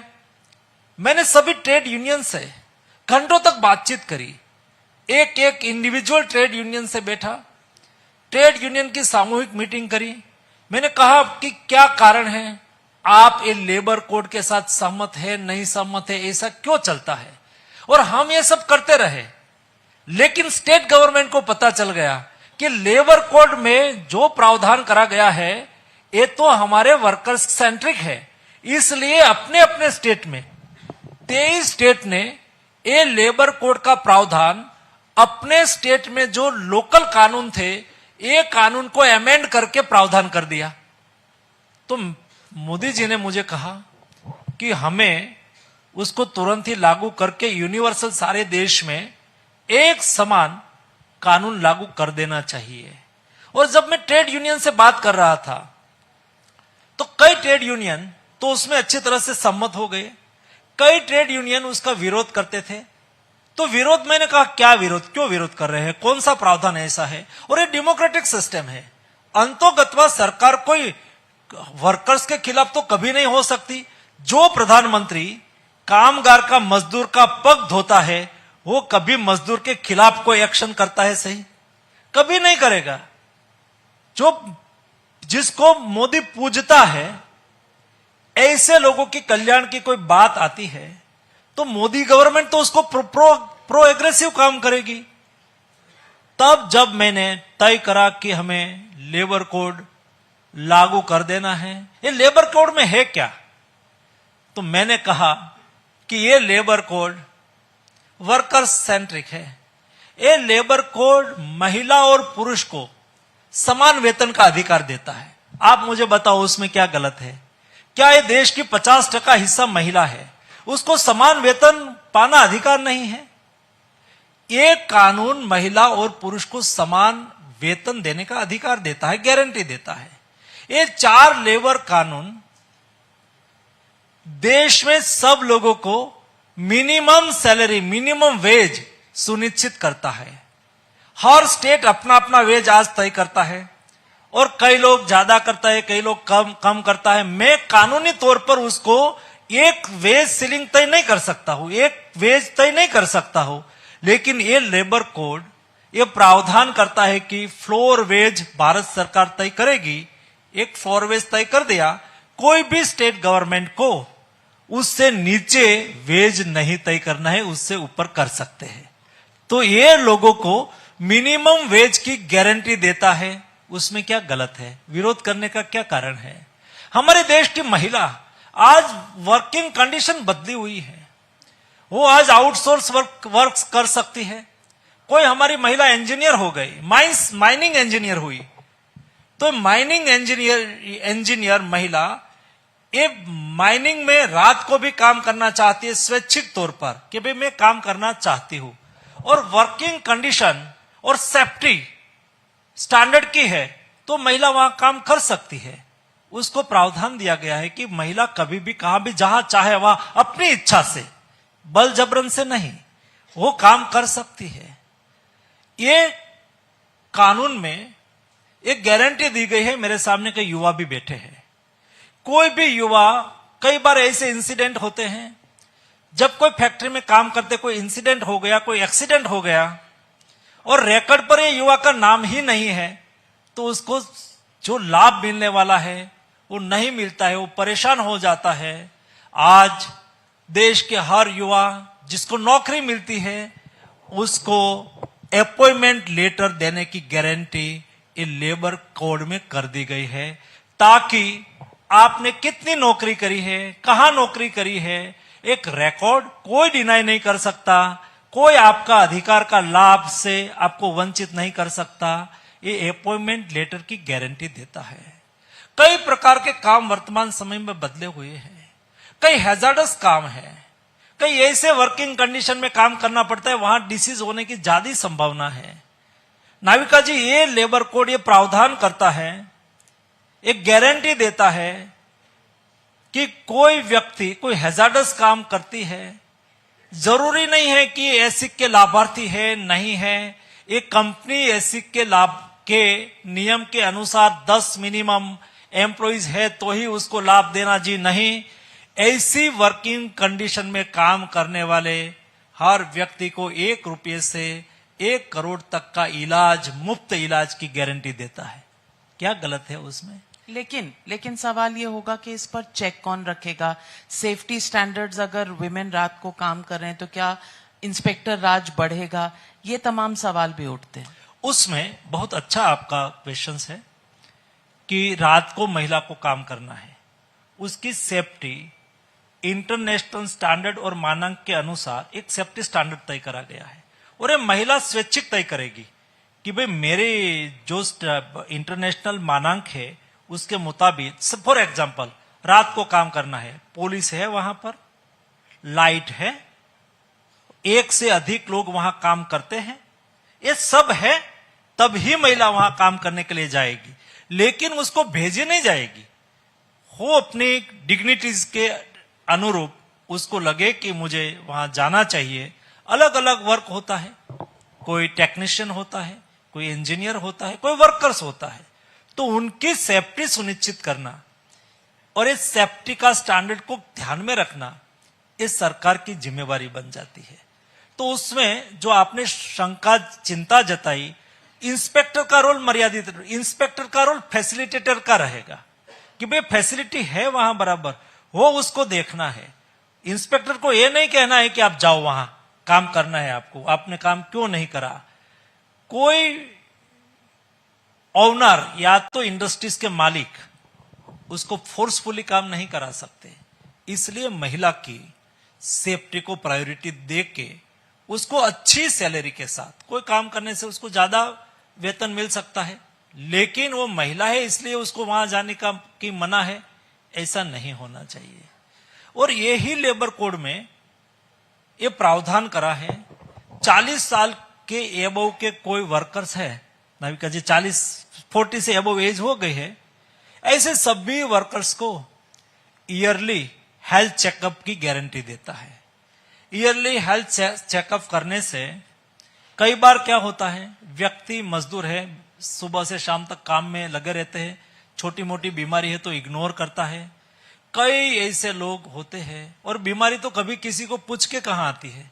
मैंने सभी ट्रेड यूनियन से घंटों तक बातचीत करी, एक एक इंडिविजुअल ट्रेड यूनियन से बैठा, ट्रेड यूनियन की सामूहिक मीटिंग करी। मैंने कहा कि क्या कारण है, आप ये लेबर कोड के साथ सहमत है, नहीं सहमत है, ऐसा क्यों चलता है। और हम ये सब करते रहे, लेकिन स्टेट गवर्नमेंट को पता चल गया कि लेबर कोड में जो प्रावधान करा गया है ये तो हमारे वर्कर्स सेंट्रिक है। इसलिए अपने अपने स्टेट में 23 स्टेट ने ये लेबर कोड का प्रावधान अपने स्टेट में जो लोकल कानून थे ये कानून को अमेंड करके प्रावधान कर दिया। तो मोदी जी ने मुझे कहा कि हमें उसको तुरंत ही लागू करके यूनिवर्सल सारे देश में एक समान कानून लागू कर देना चाहिए। और जब मैं ट्रेड यूनियन से बात कर रहा था तो कई ट्रेड यूनियन तो उसमें अच्छी तरह से सम्मत हो गए, कई ट्रेड यूनियन उसका विरोध करते थे। तो विरोध, मैंने कहा क्या विरोध, क्यों विरोध कर रहे हैं, कौन सा प्रावधान ऐसा है। और ये डेमोक्रेटिक सिस्टम है, अंतोगत्वा सरकार कोई वर्कर्स के खिलाफ तो कभी नहीं हो सकती। जो प्रधानमंत्री कामगार का, मजदूर का पग धोता है वो कभी मजदूर के खिलाफ कोई एक्शन करता है सही, कभी नहीं करेगा। जो जिसको मोदी पूजता है, ऐसे लोगों की कल्याण की कोई बात आती है तो मोदी गवर्नमेंट तो उसको प्रो एग्रेसिव काम करेगी। तब जब मैंने तय करा कि हमें लेबर कोड लागू कर देना है, ये लेबर कोड में है क्या, तो मैंने कहा कि ये लेबर कोड वर्कर्स सेंट्रिक है। ये लेबर कोड महिला और पुरुष को समान वेतन का अधिकार देता है। आप मुझे बताओ उसमें क्या गलत है। क्या ये देश की 50% हिस्सा महिला है, उसको समान वेतन पाना अधिकार नहीं है। ये कानून महिला और पुरुष को समान वेतन देने का अधिकार देता है, गारंटी देता है। ये 4 लेबर कानून देश में सब लोगों को मिनिमम सैलरी, मिनिमम वेज सुनिश्चित करता है। हर स्टेट अपना अपना वेज आज तय करता है और कई लोग ज्यादा करता है, कई लोग कम करता है। मैं कानूनी तौर पर उसको एक वेज सीलिंग तय नहीं कर सकता हूं, एक वेज तय नहीं कर सकता हूं, लेकिन ये लेबर कोड ये प्रावधान करता है कि फ्लोर वेज भारत सरकार तय करेगी। एक फ्लोर वेज तय कर दिया, कोई भी स्टेट गवर्नमेंट को उससे नीचे वेज नहीं तय करना है, उससे ऊपर कर सकते हैं। तो ये लोगों को मिनिमम वेज की गारंटी देता है, उसमें क्या गलत है, विरोध करने का क्या कारण है। हमारे देश की महिला आज वर्किंग कंडीशन बदली हुई है, वो आज आउटसोर्स वर्क कर सकती है। कोई हमारी महिला इंजीनियर हो गई, माइनिंग इंजीनियर हुई, तो माइनिंग इंजीनियर महिला ये माइनिंग में रात को भी काम करना चाहती है स्वैच्छिक तौर पर कि भाई मैं काम करना चाहती हूं, और वर्किंग कंडीशन और सेफ्टी स्टैंडर्ड की है तो महिला वहां काम कर सकती है। उसको प्रावधान दिया गया है कि महिला कभी भी कहां भी जहां चाहे वहां अपनी इच्छा से, बल जबरन से नहीं, वो काम कर सकती है। ये कानून में एक गारंटी दी गई है। मेरे सामने कई युवा भी बैठे हैं, कोई भी युवा, कई बार ऐसे इंसिडेंट होते हैं जब कोई फैक्ट्री में काम करते कोई इंसिडेंट हो गया, कोई एक्सीडेंट हो गया और रिकॉर्ड पर ये युवा का नाम ही नहीं है, तो उसको जो लाभ मिलने वाला है वो नहीं मिलता है, वो परेशान हो जाता है। आज देश के हर युवा जिसको नौकरी मिलती है उसको अपॉइंटमेंट लेटर देने की गारंटी ये लेबर कोड में कर दी गई है, ताकि आपने कितनी नौकरी करी है, कहां नौकरी करी है, एक रिकॉर्ड कोई डिनाई नहीं कर सकता, कोई आपका अधिकार का लाभ से आपको वंचित नहीं कर सकता। ये अपॉइंटमेंट लेटर की गारंटी देता है। कई प्रकार के काम वर्तमान समय में बदले हुए हैं, कई हैजार्डस काम है, कई ऐसे वर्किंग कंडीशन में काम करना पड़ता है वहां डिसीज होने की ज्यादा संभावना है। नाविका जी, ये लेबर कोड ये प्रावधान करता है, एक गारंटी देता है कि कोई व्यक्ति कोई हैजार्डस काम करती है, जरूरी नहीं है कि एसिक के लाभार्थी है, नहीं है, एक कंपनी एसिक के लाभ के नियम के अनुसार 10 मिनिमम एम्प्लॉइज है तो ही उसको लाभ देना, जी नहीं। ऐसी वर्किंग कंडीशन में काम करने वाले हर व्यक्ति को 1 रुपये से 1 करोड़ तक का इलाज, मुफ्त इलाज की गारंटी देता है। क्या गलत है उसमें? लेकिन सवाल ये होगा कि इस पर चेक कौन रखेगा? सेफ्टी स्टैंडर्ड्स, अगर विमेन रात को काम कर रहे हैं तो क्या इंस्पेक्टर राज बढ़ेगा? ये तमाम सवाल भी उठते हैं। उसमें बहुत अच्छा आपका क्वेश्चन है कि रात को महिला को काम करना है, उसकी सेफ्टी इंटरनेशनल स्टैंडर्ड और मानक के अनुसार एक सेफ्टी स्टैंडर्ड तय करा गया है और ये महिला स्वैच्छिक तय करेगी कि भाई मेरे जो इंटरनेशनल मानक है उसके मुताबिक, फॉर एग्जांपल रात को काम करना है, पुलिस है वहां पर, लाइट है, 1 से अधिक लोग वहां काम करते हैं, ये सब है, तब ही महिला वहां काम करने के लिए जाएगी। लेकिन उसको भेजी नहीं जाएगी, वो अपनी डिग्निटीज के अनुरूप उसको लगे कि मुझे वहां जाना चाहिए। अलग अलग वर्क होता है, कोई टेक्नीशियन होता है, कोई इंजीनियर होता है, कोई वर्कर्स होता है, तो उनकी सेफ्टी सुनिश्चित करना और इस सेफ्टी का स्टैंडर्ड को ध्यान में रखना इस सरकार की जिम्मेवारी बन जाती है। तो उसमें जो आपने शंका, चिंता जताई, इंस्पेक्टर का रोल मर्यादित, इंस्पेक्टर का रोल फैसिलिटेटर का रहेगा कि भाई फैसिलिटी है वहां बराबर, वो उसको देखना है। इंस्पेक्टर को ये नहीं कहना है कि आप जाओ वहां काम करना है आपको, आपने काम क्यों नहीं करा। कोई ओनर या तो इंडस्ट्रीज के मालिक उसको फोर्सफुली काम नहीं करा सकते, इसलिए महिला की सेफ्टी को प्रायोरिटी देके उसको अच्छी सैलरी के साथ, कोई काम करने से उसको ज्यादा वेतन मिल सकता है, लेकिन वो महिला है इसलिए उसको वहां जाने का की मना है, ऐसा नहीं होना चाहिए। और यही लेबर कोड में ये प्रावधान करा है, 40 साल के एबव के कोई वर्कर्स है, नाविका जी 40 से एबव एज हो गई है, ऐसे सभी वर्कर्स को ईयरली हेल्थ चेकअप की गारंटी देता है। ईयरली हेल्थ चेकअप करने से कई बार क्या होता है, व्यक्ति मजदूर है, सुबह से शाम तक काम में लगे रहते हैं, छोटी मोटी बीमारी है तो इग्नोर करता है। कई ऐसे लोग होते हैं, और बीमारी तो कभी किसी को पूछ के कहां आती है,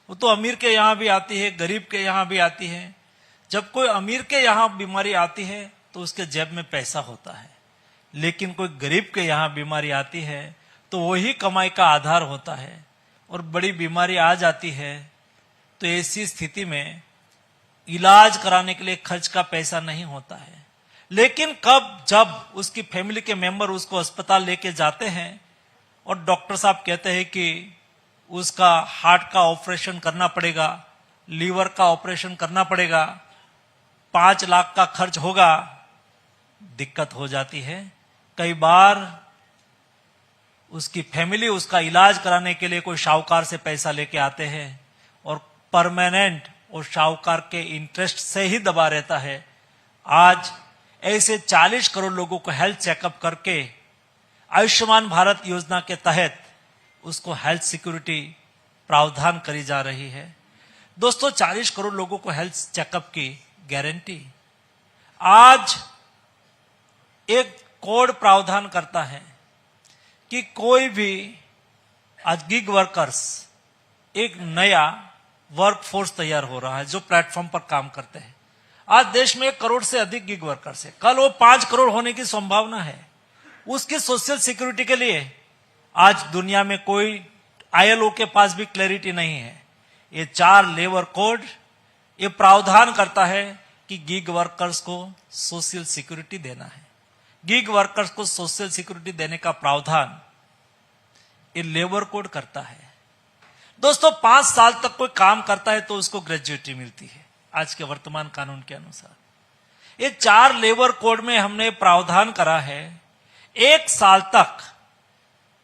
वो तो अमीर के यहां भी आती है, गरीब के यहां भी आती है। जब कोई अमीर के यहां बीमारी आती है तो उसके जेब में पैसा होता है, लेकिन कोई गरीब के यहां बीमारी आती है तो वही कमाई का आधार होता है, और बड़ी बीमारी आ जाती है तो ऐसी स्थिति में इलाज कराने के लिए खर्च का पैसा नहीं होता है। लेकिन जब उसकी फैमिली के मेंबर उसको अस्पताल लेके जाते हैं और डॉक्टर साहब कहते हैं कि उसका हार्ट का ऑपरेशन करना पड़ेगा, लीवर का ऑपरेशन करना पड़ेगा, 5 लाख का खर्च होगा, दिक्कत हो जाती है। कई बार उसकी फैमिली उसका इलाज कराने के लिए कोई शाहूकार से पैसा लेके आते हैं और परमानेंट और शाहूकार के इंटरेस्ट से ही दबा रहता है। आज ऐसे 40 करोड़ लोगों को हेल्थ चेकअप करके आयुष्मान भारत योजना के तहत उसको हेल्थ सिक्योरिटी प्रावधान करी जा रही है। दोस्तों, 40 करोड़ लोगों को हेल्थ चेकअप की गारंटी। आज एक कोड प्रावधान करता है कि कोई भी आज गिग वर्कर्स एक नया वर्कफोर्स तैयार हो रहा है जो प्लेटफॉर्म पर काम करते हैं। आज देश में 1 करोड़ से अधिक गिग वर्कर्स है, कल वो 5 करोड़ होने की संभावना है। उसकी सोशल सिक्योरिटी के लिए आज दुनिया में कोई ILO के पास भी क्लैरिटी नहीं है। ये 4 लेबर कोड ये प्रावधान करता है कि गिग वर्कर्स को सोशल सिक्योरिटी देना है। गिग वर्कर्स को सोशल सिक्योरिटी देने का प्रावधान ये लेबर कोड करता है। दोस्तों 5 साल तक कोई काम करता है तो उसको ग्रेजुएटी मिलती है आज के वर्तमान कानून के अनुसार। ये 4 लेबर कोड में हमने प्रावधान करा है 1 साल तक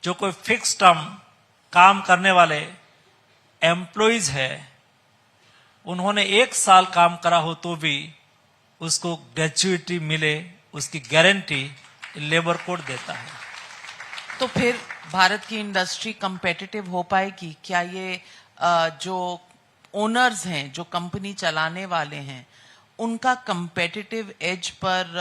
जो कोई फिक्स टर्म काम करने वाले एम्प्लॉइज है उन्होंने 1 साल काम करा हो तो भी उसको ग्रेजुएटी मिले, उसकी गारंटी लेबर कोड देता है। तो फिर भारत की इंडस्ट्री कंपेटिटिव हो पाएगी क्या? ये जो ओनर्स हैं, जो कंपनी चलाने वाले हैं, उनका कंपेटिटिव एज पर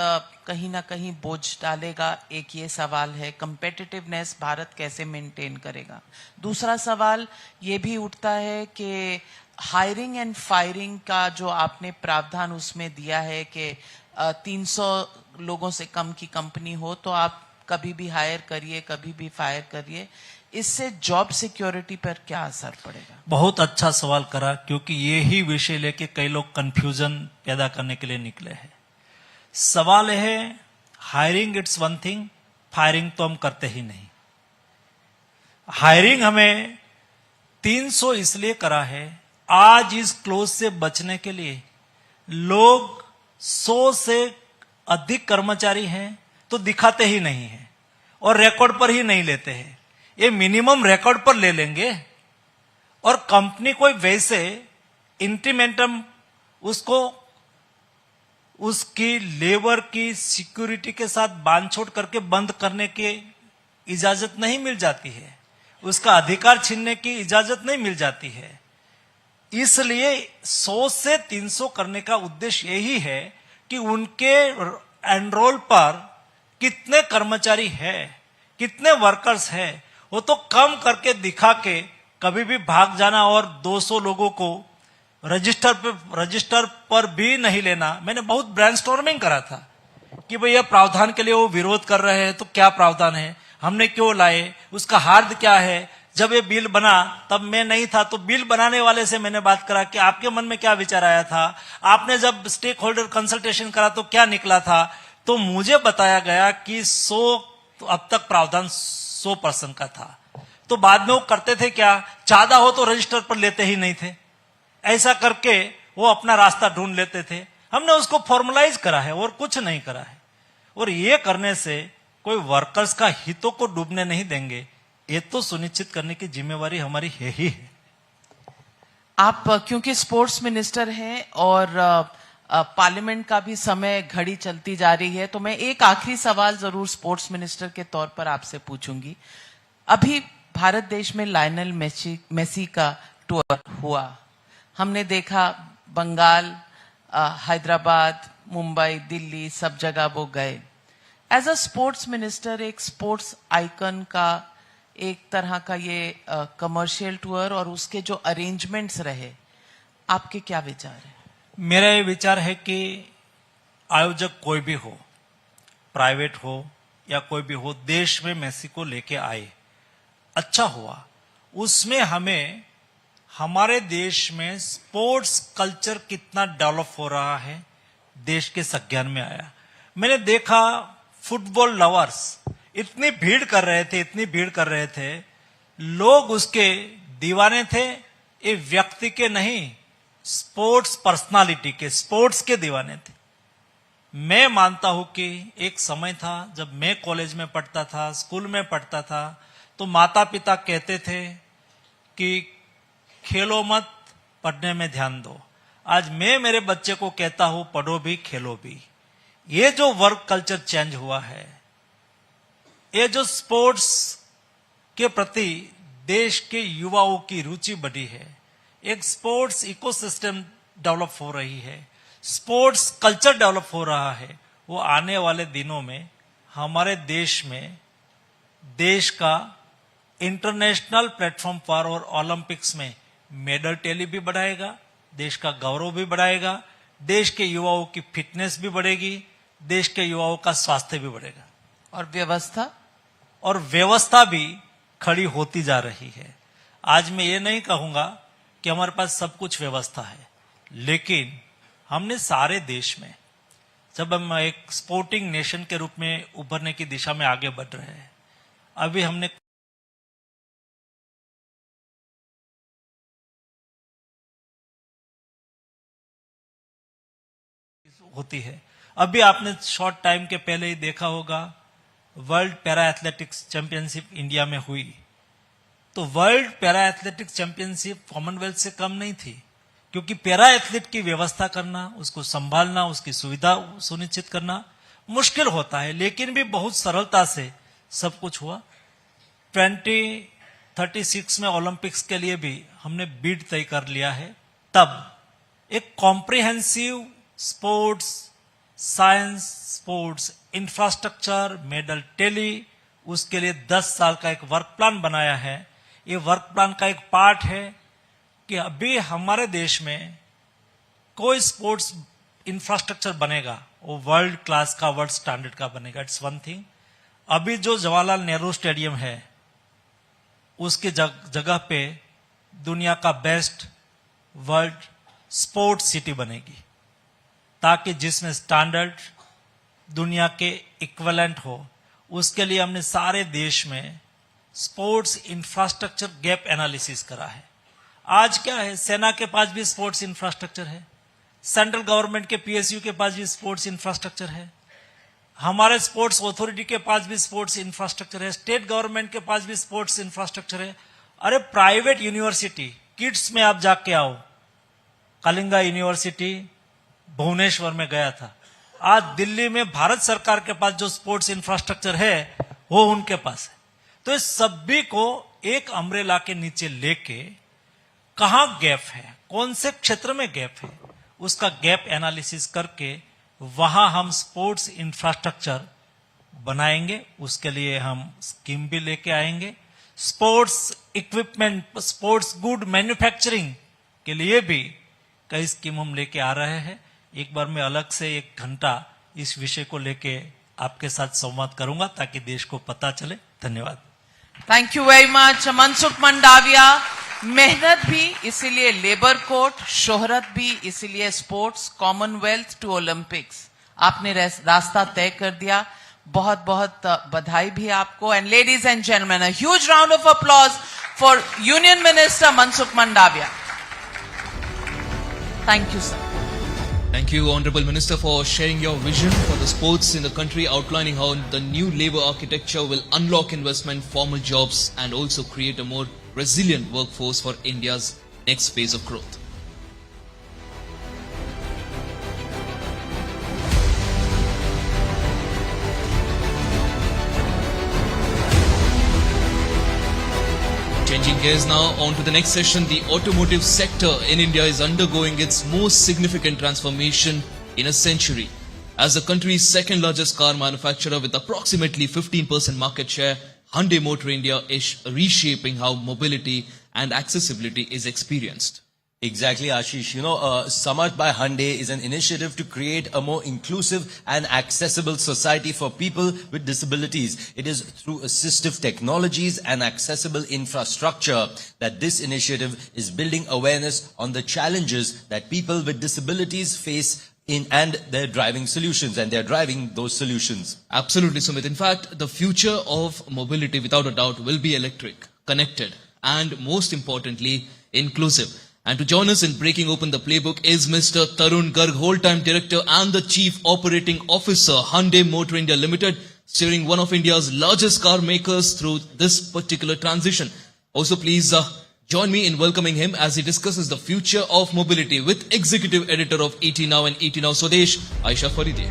कहीं ना कहीं बोझ डालेगा? एक ये सवाल है। कंपेटिटिवनेस भारत कैसे मेंटेन करेगा? दूसरा सवाल ये भी उठता है कि हायरिंग एंड फायरिंग का जो आपने प्रावधान उसमें दिया है कि 300 लोगों से कम की कंपनी हो तो आप कभी भी हायर करिए, कभी भी फायर करिए, इससे जॉब सिक्योरिटी पर क्या असर पड़ेगा? बहुत अच्छा सवाल करा, क्योंकि ये ही विषय लेके कई लोग कंफ्यूजन पैदा करने के लिए निकले हैं। सवाल है hiring it's one thing, firing तो हम करते ही नहीं। हायरिंग हमें 300 इसलिए करा है, आज इस क्लोज से बचने के लिए लोग 100 से अधिक कर्मचारी हैं तो दिखाते ही नहीं है और रिकॉर्ड पर ही नहीं लेते हैं। ये मिनिमम रिकॉर्ड पर ले लेंगे और कंपनी कोई वैसे इंटीमेंटम उसको उसकी लेबर की सिक्योरिटी के साथ बांधछोड़ करके बंद करने की इजाजत नहीं मिल जाती है, उसका अधिकार छीनने की इजाजत नहीं मिल जाती है। इसलिए 100 से 300 करने का उद्देश्य यही है कि उनके एनरोल पर कितने कर्मचारी है, कितने वर्कर्स है, वो तो कम करके दिखा के कभी भी भाग जाना और 200 लोगों को रजिस्टर पर भी नहीं लेना। मैंने बहुत ब्रेनस्टॉर्मिंग करा था कि भाई यह प्रावधान के लिए वो विरोध कर रहे हैं तो क्या प्रावधान है, हमने क्यों लाए, उसका हार्द क्या है। जब ये बिल बना तब मैं नहीं था, तो बिल बनाने वाले से मैंने बात करा कि आपके मन में क्या विचार आया था, आपने जब स्टेक होल्डर कंसल्टेशन करा तो क्या निकला था। तो मुझे बताया गया कि 100 तो अब तक प्रावधान 100% का था। तो बाद में वो करते थे क्या, चाहता हो तो रजिस्टर पर लेते ही नहीं थे, ऐसा करके वो अपना रास्ता ढूंढ लेते थे। हमने उसको फॉर्मलाइज करा है और कुछ नहीं करा है, और ये करने से कोई वर्कर्स का हितों को डूबने नहीं देंगे, ये तो सुनिश्चित करने की जिम्मेवारी हमारी है ही है। आप क्योंकि स्पोर्ट्स मिनिस्टर हैं और पार्लियामेंट का भी समय घड़ी चलती जा रही है, तो मैं एक आखिरी सवाल जरूर स्पोर्ट्स मिनिस्टर के तौर पर आपसे पूछूंगी। अभी भारत देश में लायनल मेसी का टूर हुआ, हमने देखा बंगाल, हैदराबाद, मुंबई, दिल्ली, सब जगह वो गए। एज अ स्पोर्ट्स मिनिस्टर, एक स्पोर्ट्स आइकन का एक तरह का ये कमर्शियल टूर और उसके जो अरेंजमेंट्स रहे, आपके क्या विचार है? मेरा ये विचार है कि आयोजक कोई भी हो, प्राइवेट हो या कोई भी हो, देश में मेसी को लेके आए, अच्छा हुआ। उसमें हमें हमारे देश में स्पोर्ट्स कल्चर कितना डेवलप हो रहा है देश के संज्ञान में आया। मैंने देखा फुटबॉल लवर्स इतनी भीड़ कर रहे थे, लोग उसके दीवाने थे, ये व्यक्ति के नहीं, स्पोर्ट्स पर्सनालिटी के, स्पोर्ट्स के दीवाने थे। मैं मानता हूं कि एक समय था जब मैं कॉलेज में पढ़ता था, स्कूल में पढ़ता था, तो माता पिता कहते थे कि खेलो मत, पढ़ने में ध्यान दो। आज मैं मेरे बच्चे को कहता हूं पढ़ो भी खेलो भी। ये जो वर्क कल्चर चेंज हुआ है, ये जो स्पोर्ट्स के प्रति देश के युवाओं की रुचि बढ़ी है, एक स्पोर्ट्स इकोसिस्टम डेवलप हो रही है, स्पोर्ट्स कल्चर डेवलप हो रहा है, वो आने वाले दिनों में हमारे देश में देश का इंटरनेशनल प्लेटफॉर्म पर और ओलंपिक्स में मेडल टैली भी बढ़ाएगा, देश का गौरव भी बढ़ाएगा, देश के युवाओं की फिटनेस भी बढ़ेगी, देश के युवाओं का स्वास्थ्य भी बढ़ेगा और व्यवस्था भी खड़ी होती जा रही है। आज मैं ये नहीं कहूंगा कि हमारे पास सब कुछ व्यवस्था है, लेकिन हमने सारे देश में, जब हम एक स्पोर्टिंग नेशन के रूप में उभरने की दिशा में आगे बढ़ रहे हैं, अभी हमने होती है। अभी आपने शॉर्ट टाइम के पहले ही देखा होगा, world para athletics championship India में हुई। तो world para athletics championship Commonwealth से कम नहीं थी, क्योंकि पैरा एथलीट की व्यवस्था करना, उसको संभालना, उसकी सुविधा सुनिश्चित करना मुश्किल होता है, लेकिन भी बहुत सरलता से सब कुछ हुआ। 2036 में ओलंपिक्स के लिए भी हमने बिड तय कर लिया है। तब एक comprehensive sports science, sports infrastructure, medal tally, उसके लिए 10 साल का एक वर्क प्लान बनाया है। ये वर्क प्लान का एक पार्ट है कि अभी हमारे देश में कोई स्पोर्ट्स इंफ्रास्ट्रक्चर बनेगा वो वर्ल्ड क्लास का, वर्ल्ड स्टैंडर्ड का बनेगा। It's one thing. अभी जो जवाहरलाल नेहरू स्टेडियम है, उसके जगह पे दुनिया का बेस्ट वर्ल्ड स्पोर्ट्स सिटी बनेगी, ताकि जिसमें स्टैंडर्ड दुनिया के इक्विवेलेंट हो। उसके लिए हमने सारे देश में स्पोर्ट्स इंफ्रास्ट्रक्चर गैप एनालिसिस करा है। आज क्या है, सेना के पास भी स्पोर्ट्स इंफ्रास्ट्रक्चर है, सेंट्रल गवर्नमेंट के पीएसयू के पास भी स्पोर्ट्स इंफ्रास्ट्रक्चर है, हमारे स्पोर्ट्स अथॉरिटी के पास भी स्पोर्ट्स इंफ्रास्ट्रक्चर है, स्टेट गवर्नमेंट के पास भी स्पोर्ट्स इंफ्रास्ट्रक्चर है। अरे प्राइवेट यूनिवर्सिटी किड्स में आप जाके आओ, कलिंगा यूनिवर्सिटी भुवनेश्वर में गया था, आज दिल्ली में भारत सरकार के पास जो स्पोर्ट्स इंफ्रास्ट्रक्चर है वो उनके पास है। तो इस सभी को एक अम्ब्रेला के नीचे लेके कहां गैप है, कौन से क्षेत्र में गैप है, उसका गैप एनालिसिस करके वहां हम स्पोर्ट्स इंफ्रास्ट्रक्चर बनाएंगे। उसके लिए हम स्कीम भी लेके आएंगे। Sports equipment, sports good manufacturing के लिए भी कई स्कीम हम लेके आ रहे हैं। एक बार मैं अलग से 1 घंटा इस विषय को लेके आपके साथ संवाद करूंगा, ताकि देश को पता चले। धन्यवाद। Thank you very much Mansukh Mandaviya. मेहनत भी, इसीलिए लेबर कोड, शोहरत भी, इसीलिए स्पोर्ट्स, कॉमनवेल्थ टू ओलंपिक्स, आपने रास्ता तय कर दिया। बहुत बहुत बधाई भी आपको। And ladies and gentleman, a huge round of applause for union minister Mansukh Mandaviya. Thank you sir. Thank you, Honorable Minister, for sharing your vision for the sports in the country, outlining how the new labor architecture will unlock investment, formal jobs, and also create a more resilient workforce for India's next phase of growth. Changing gears now, on to the next session. The automotive sector in India is undergoing its most significant transformation in a century. As the country's second largest car manufacturer with approximately 15% market share, Hyundai Motor India is reshaping how mobility and accessibility is experienced. Exactly, Ashish. Samarth by Hyundai is an initiative to create a more inclusive and accessible society for people with disabilities. It is through assistive technologies and accessible infrastructure that this initiative is building awareness on the challenges that people with disabilities face and their driving solutions, and they're driving those solutions. Absolutely, Sumit. In fact, the future of mobility, without a doubt, will be electric, connected, and most importantly, inclusive. And to join us in breaking open the playbook is Mr. Tarun Garg, whole-time director and the chief operating officer, Hyundai Motor India Limited, steering one of India's largest car makers through this particular transition. Also, please join me in welcoming him as he discusses the future of mobility with executive editor of ET Now and ET Now Swadesh, Aisha Faridi.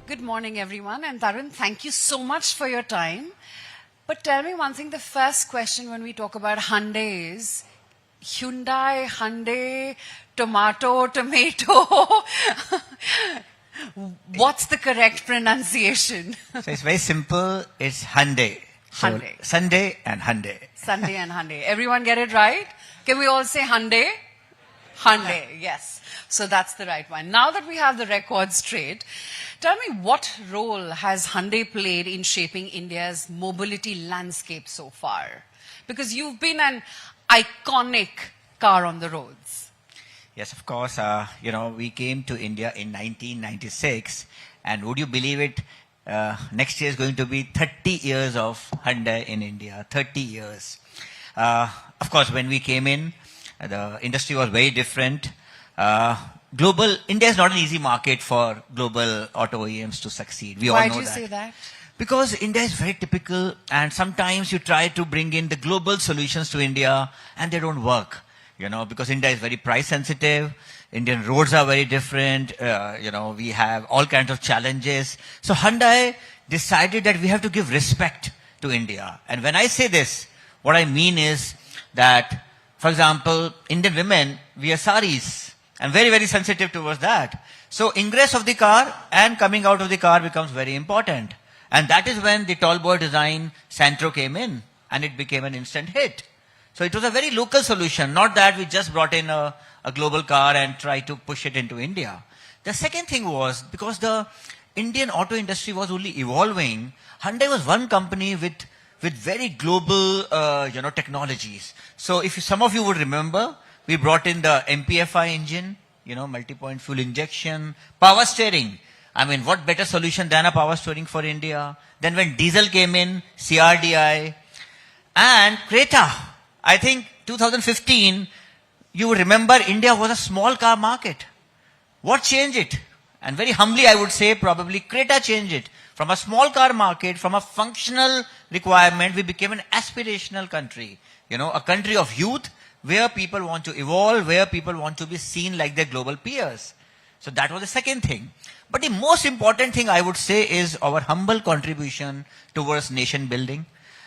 Good morning, everyone. And Tarun, thank you so much for your time. But tell me one thing, the first question when we talk about Hyundai Hyundai, Hyundai, tomato. What's the correct pronunciation? So it's very simple. It's Hyundai. So Hyundai. Sunday and Hyundai. Sunday and Hyundai. Everyone get it right? Can we all say Hyundai? Hyundai, yes. So that's the right one. Now that we have the record straight, tell me, what role has Hyundai played in shaping India's mobility landscape so far? Because you've been an iconic car on the roads. Yes, of course. We came to India in 1996, and would you believe it? Next year is going to be 30 years of Hyundai in India. 30 years. Of course, when we came in, the industry was very different. India is not an easy market for global auto OEMs to succeed. We all know that. Why do you say that? Because India is very typical, and sometimes you try to bring in the global solutions to India, and they don't work. Because India is very price sensitive. Indian roads are very different. We have all kinds of challenges. So Hyundai decided that we have to give respect to India. And when I say this, what I mean is that, for example, Indian women wear saris, and very, very sensitive towards that. So ingress of the car and coming out of the car becomes very important. And that is when the tall boy design Santro came in, and it became an instant hit. So it was a very local solution, not that we just brought in a global car and tried to push it into India. The second thing was, because the Indian auto industry was only evolving, Hyundai was one company with very global, technologies. So if some of you would remember, we brought in the MPFI engine, multi-point fuel injection, power steering. I mean, what better solution than a power steering for India? Then when diesel came in, CRDI, and Creta. I think 2015, you would remember India was a small car market. What changed it? And very humbly, I would say probably Creta changed it. From a small car market, from a functional requirement, we became an aspirational country. A country of youth where people want to evolve, where people want to be seen like their global peers. So that was the second thing. But the most important thing I would say is our humble contribution towards nation building.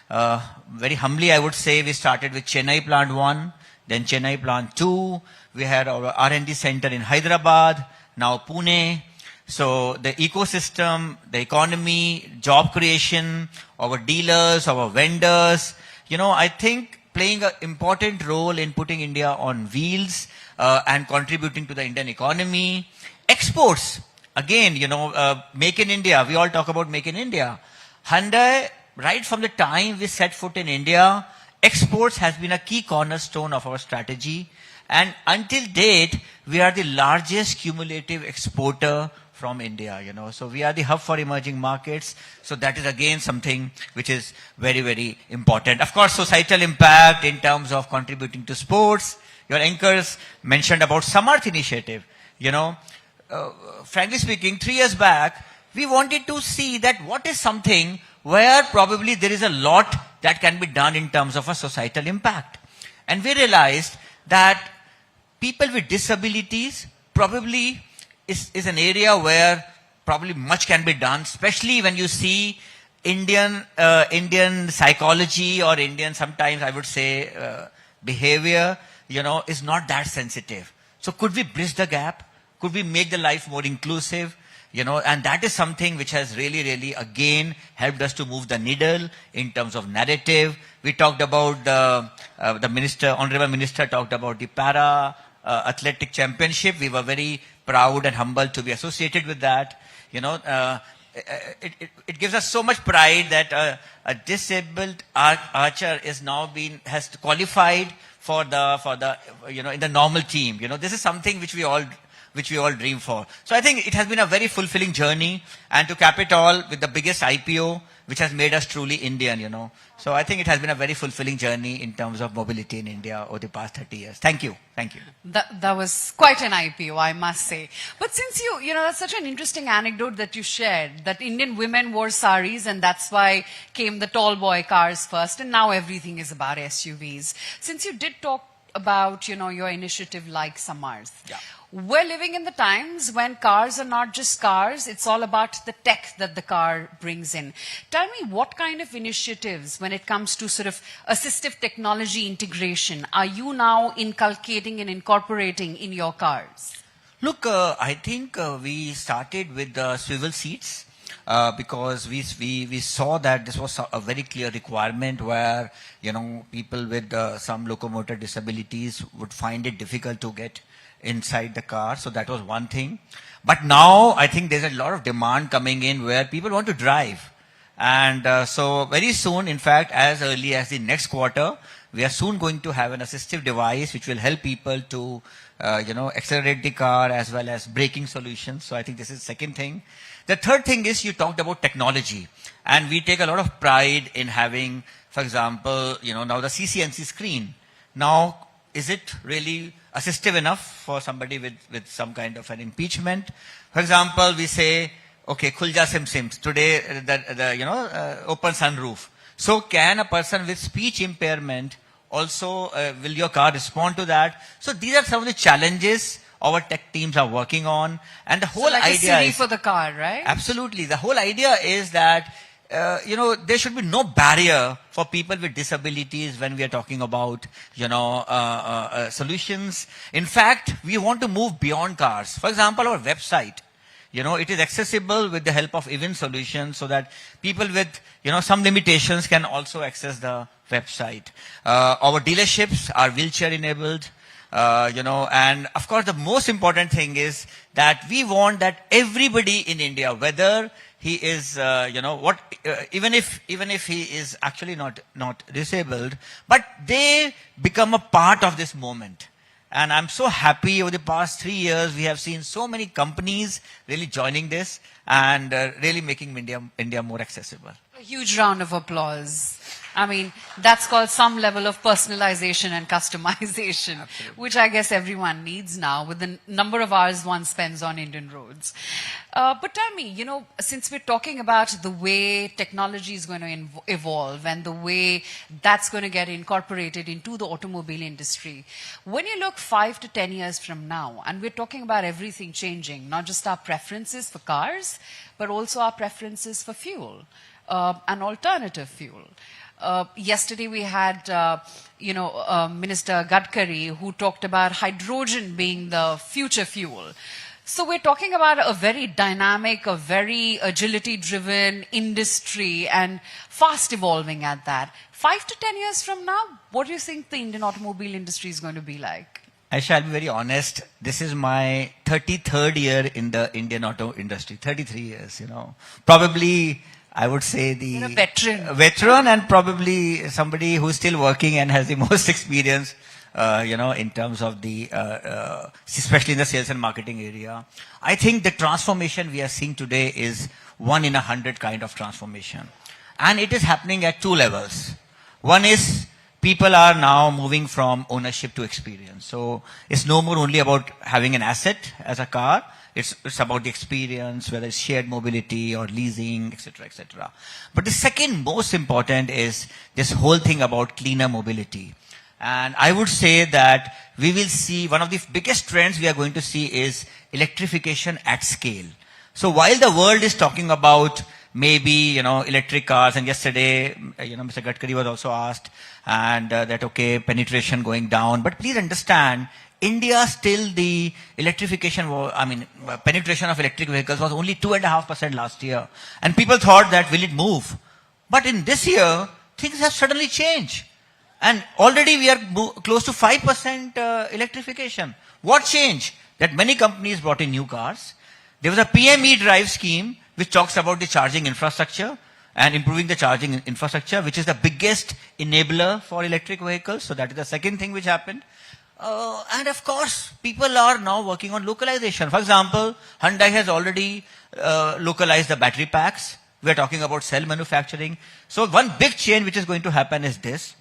Very humbly, I would say we started with Chennai Plant 1, then Chennai Plant 2. We had our R&D center in Hyderabad, now Pune. So the ecosystem, the economy, job creation, our dealers, our vendors, I think playing an important role in putting India on wheels and contributing to the Indian economy. Exports, again, Make in India. We all talk about Make in India. Hyundai, right from the time we set foot in India, exports has been a key cornerstone of our strategy. And until date, we are the largest cumulative exporter from India, So we are the hub for emerging markets. So that is again something which is very, very important. Of course, societal impact in terms of contributing to sports. Your anchors mentioned about Samarth initiative. Frankly speaking, 3 years back, we wanted to see that what is something where probably there is a lot that can be done in terms of a societal impact. And we realized that people with disabilities probably is an area where probably much can be done, especially when you see Indian psychology or Indian, sometimes I would say, behavior, is not that sensitive. So could we bridge the gap? Could we make the life more inclusive? And that is something which has really, really, again, helped us to move the needle in terms of narrative. We talked about Honorable Minister talked about the Para Athletic Championship. We were very proud and humbled to be associated with that. It gives us so much pride that a disabled archer has qualified for the in the normal team. This is something which we all dream for. So I think it has been a very fulfilling journey, and to cap it all with the biggest IPO, which has made us truly Indian, So I think it has been a very fulfilling journey in terms of mobility in India over the past 30 years. Thank you. Thank you. That was quite an IPO, I must say. But since that's such an interesting anecdote that you shared, that Indian women wore saris and that's why came the tall boy cars first, and now everything is about SUVs. Since you did talk about, your initiative like Samarth. Yeah. We're living in the times when cars are not just cars, it's all about the tech that the car brings in. Tell me, what kind of initiatives, when it comes to sort of assistive technology integration, are you now inculcating and incorporating in your cars? Look, I think we started with the swivel seats. Because we saw that this was a very clear requirement where, people with some locomotor disabilities would find it difficult to get inside the car. So that was one thing. But now I think there's a lot of demand coming in where people want to drive. And so very soon, in fact, as early as the next quarter, we are soon going to have an assistive device which will help people to, accelerate the car as well as braking solutions. So I think this is the second thing. The third thing is you talked about technology. And we take a lot of pride in having, for example, now the CCNC screen. Now, is it really assistive enough for somebody with some kind of an impeachment? For example, we say, okay, khulja sim sims. Today, open sunroof. So can a person with speech impairment also, will your car respond to that? So these are some of the challenges our tech teams are working on. And the whole like idea a Siri is, for the car, right? Absolutely. The whole idea is that, there should be no barrier for people with disabilities when we are talking about, solutions. In fact, we want to move beyond cars. For example, our website, it is accessible with the help of event solutions so that people with, some limitations can also access the website. Our dealerships are wheelchair enabled. And of course the most important thing is that we want that everybody in India, whether he is, even if he is actually not disabled, but they become a part of this moment. And I'm so happy over the past 3 years, we have seen so many companies really joining this and really making India more accessible. A huge round of applause. I mean, that's called some level of personalization and customization, Absolutely. which I guess everyone needs now with the number of hours one spends on Indian roads. But tell me, since we're talking about the way technology is going to evolve and the way that's going to get incorporated into the automobile industry, when you look 5 to 10 years from now, and we're talking about everything changing, not just our preferences for cars, but also our preferences for fuel, and alternative fuel. Yesterday we had, Minister Gadkari who talked about hydrogen being the future fuel. So we're talking about a very dynamic, a very agility-driven industry and fast evolving at that. 5 to 10 years from now, what do you think the Indian automobile industry is going to be like? I shall be very honest. This is my 33rd year in the Indian auto industry. 33 years, Probably, I would say You're a veteran. Veteran and probably somebody who's still working and has the most experience, in terms of the, especially in the sales and marketing area. I think the transformation we are seeing today is 1 in 100 kind of transformation. And it is happening at 2 levels. One is people are now moving from ownership to experience. So it's no more only about having an asset as a car. It's about the experience, whether it's shared mobility or leasing, etc., etc. But the second most important is this whole thing about cleaner mobility. And I would say that we will see one of the biggest trends we are going to see is electrification at scale. So while the world is talking about maybe, electric cars, and yesterday, Mr. Gadkari was also asked, and that, okay, penetration going down. But please understand, India still the electrification, penetration of electric vehicles was only 2.5% last year. And people thought that will it move? But in this year, things have suddenly changed. And already we are close to 5% electrification. What changed? That many companies brought in new cars. There was a PME drive scheme which talks about the charging infrastructure and improving the charging infrastructure, which is the biggest enabler for electric vehicles. So that is the second thing which happened. And of course, people are now working on localization. For example, Hyundai has already localized the battery packs. We are talking about cell manufacturing. So one big change which is going to happen is this.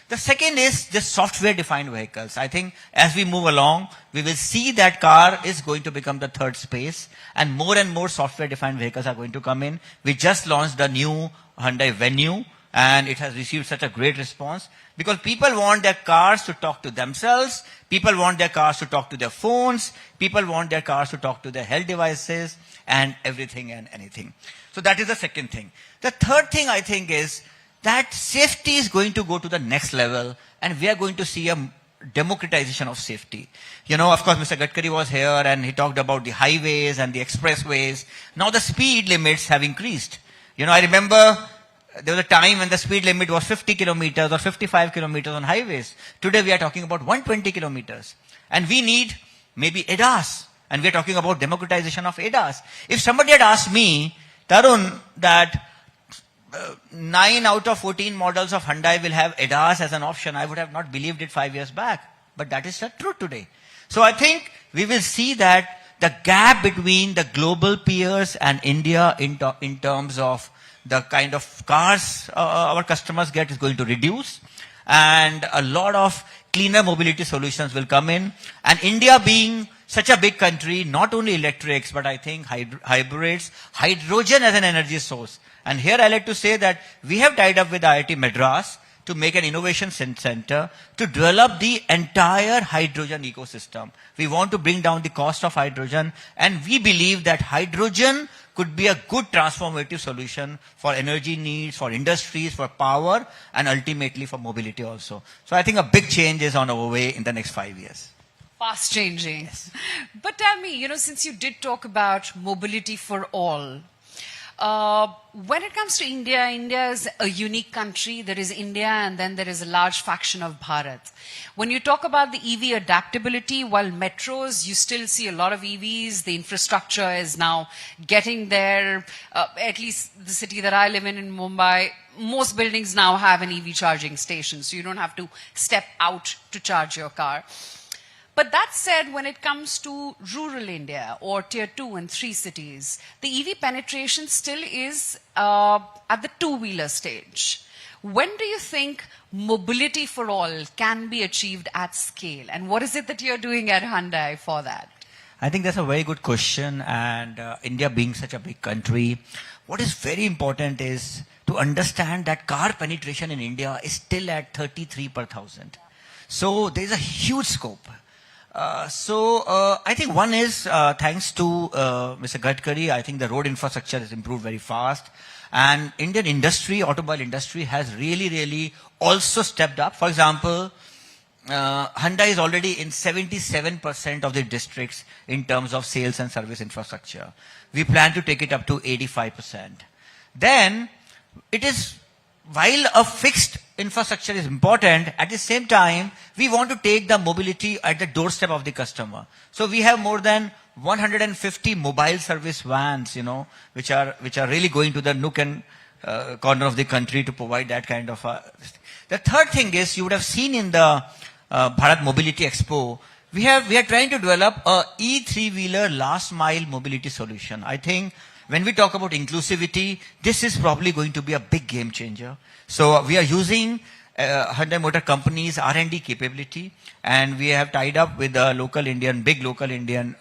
The second is the software-defined vehicles. I think as we move along, we will see that car is going to become the third space, and more software-defined vehicles are going to come in. We just launched the new Hyundai Venue, and it has received such a great response because people want their cars to talk to themselves, people want their cars to talk to their phones, people want their cars to talk to their health devices and everything and anything. So that is the second thing. The third thing I think is that safety is going to go to the next level and we are going to see a democratization of safety. You know, of course, Mr. Gadkari was here and he talked about the highways and the expressways. Now the speed limits have increased. You know, I remember there was a time when the speed limit was 50 kilometers or 55 kilometers on highways. Today we are talking about 120 kilometers. And we need maybe ADAS. And we are talking about democratization of ADAS. If somebody had asked me, Tarun, that 9 out of 14 models of Hyundai will have ADAS as an option, I would have not believed it 5 years back. But that is the truth today. So I think we will see that the gap between the global peers and India in terms of the kind of cars our customers get is going to reduce. And a lot of cleaner mobility solutions will come in. And India being such a big country, not only electrics, but I think hybrids, hydrogen as an energy source. And here I like to say that we have tied up with IIT Madras to make an innovation center to develop the entire hydrogen ecosystem. We want to bring down the cost of hydrogen, and we believe that hydrogen could be a good transformative solution for energy needs, for industries, for power, and ultimately for mobility also. So I think a big change is on our way in the next 5 years. Fast changing. Yes. But tell me, you know, since you did talk about mobility for all, when it comes to India, India is a unique country. There is India and then there is a large faction of Bharat. When you talk about the EV adaptability, while metros, you still see a lot of EVs. The infrastructure is now getting there. At least the city that I live in Mumbai, most buildings now have an EV charging station. So you don't have to step out to charge your car. But that said, when it comes to rural India or tier 2 and 3 cities, the EV penetration still is at the two-wheeler stage. When do you think mobility for all can be achieved at scale? And what is it that you're doing at Hyundai for that? I think that's a very good question. And India being such a big country, what is very important is to understand that car penetration in India is still at 33 per thousand. So there's a huge scope. I think one is thanks to Mr. Gadkari, I think the road infrastructure has improved very fast. And Indian industry, automobile industry has really also stepped up. For example, Hyundai is already in 77% of the districts in terms of sales and service infrastructure. We plan to take it up to 85%. Then it is, while a fixed infrastructure is important, at the same time, we want to take the mobility at the doorstep of the customer. So we have more than 150 mobile service vans, you know, which are really going to the nook and corner of the country to provide that kind of. The third thing is, you would have seen in the Bharat Mobility Expo, we are trying to develop a e-3-wheeler last mile mobility solution. I think when we talk about inclusivity, this is probably going to be a big game changer. So we are using Hyundai Motor Company's R&D capability, and we have tied up with a big local Indian,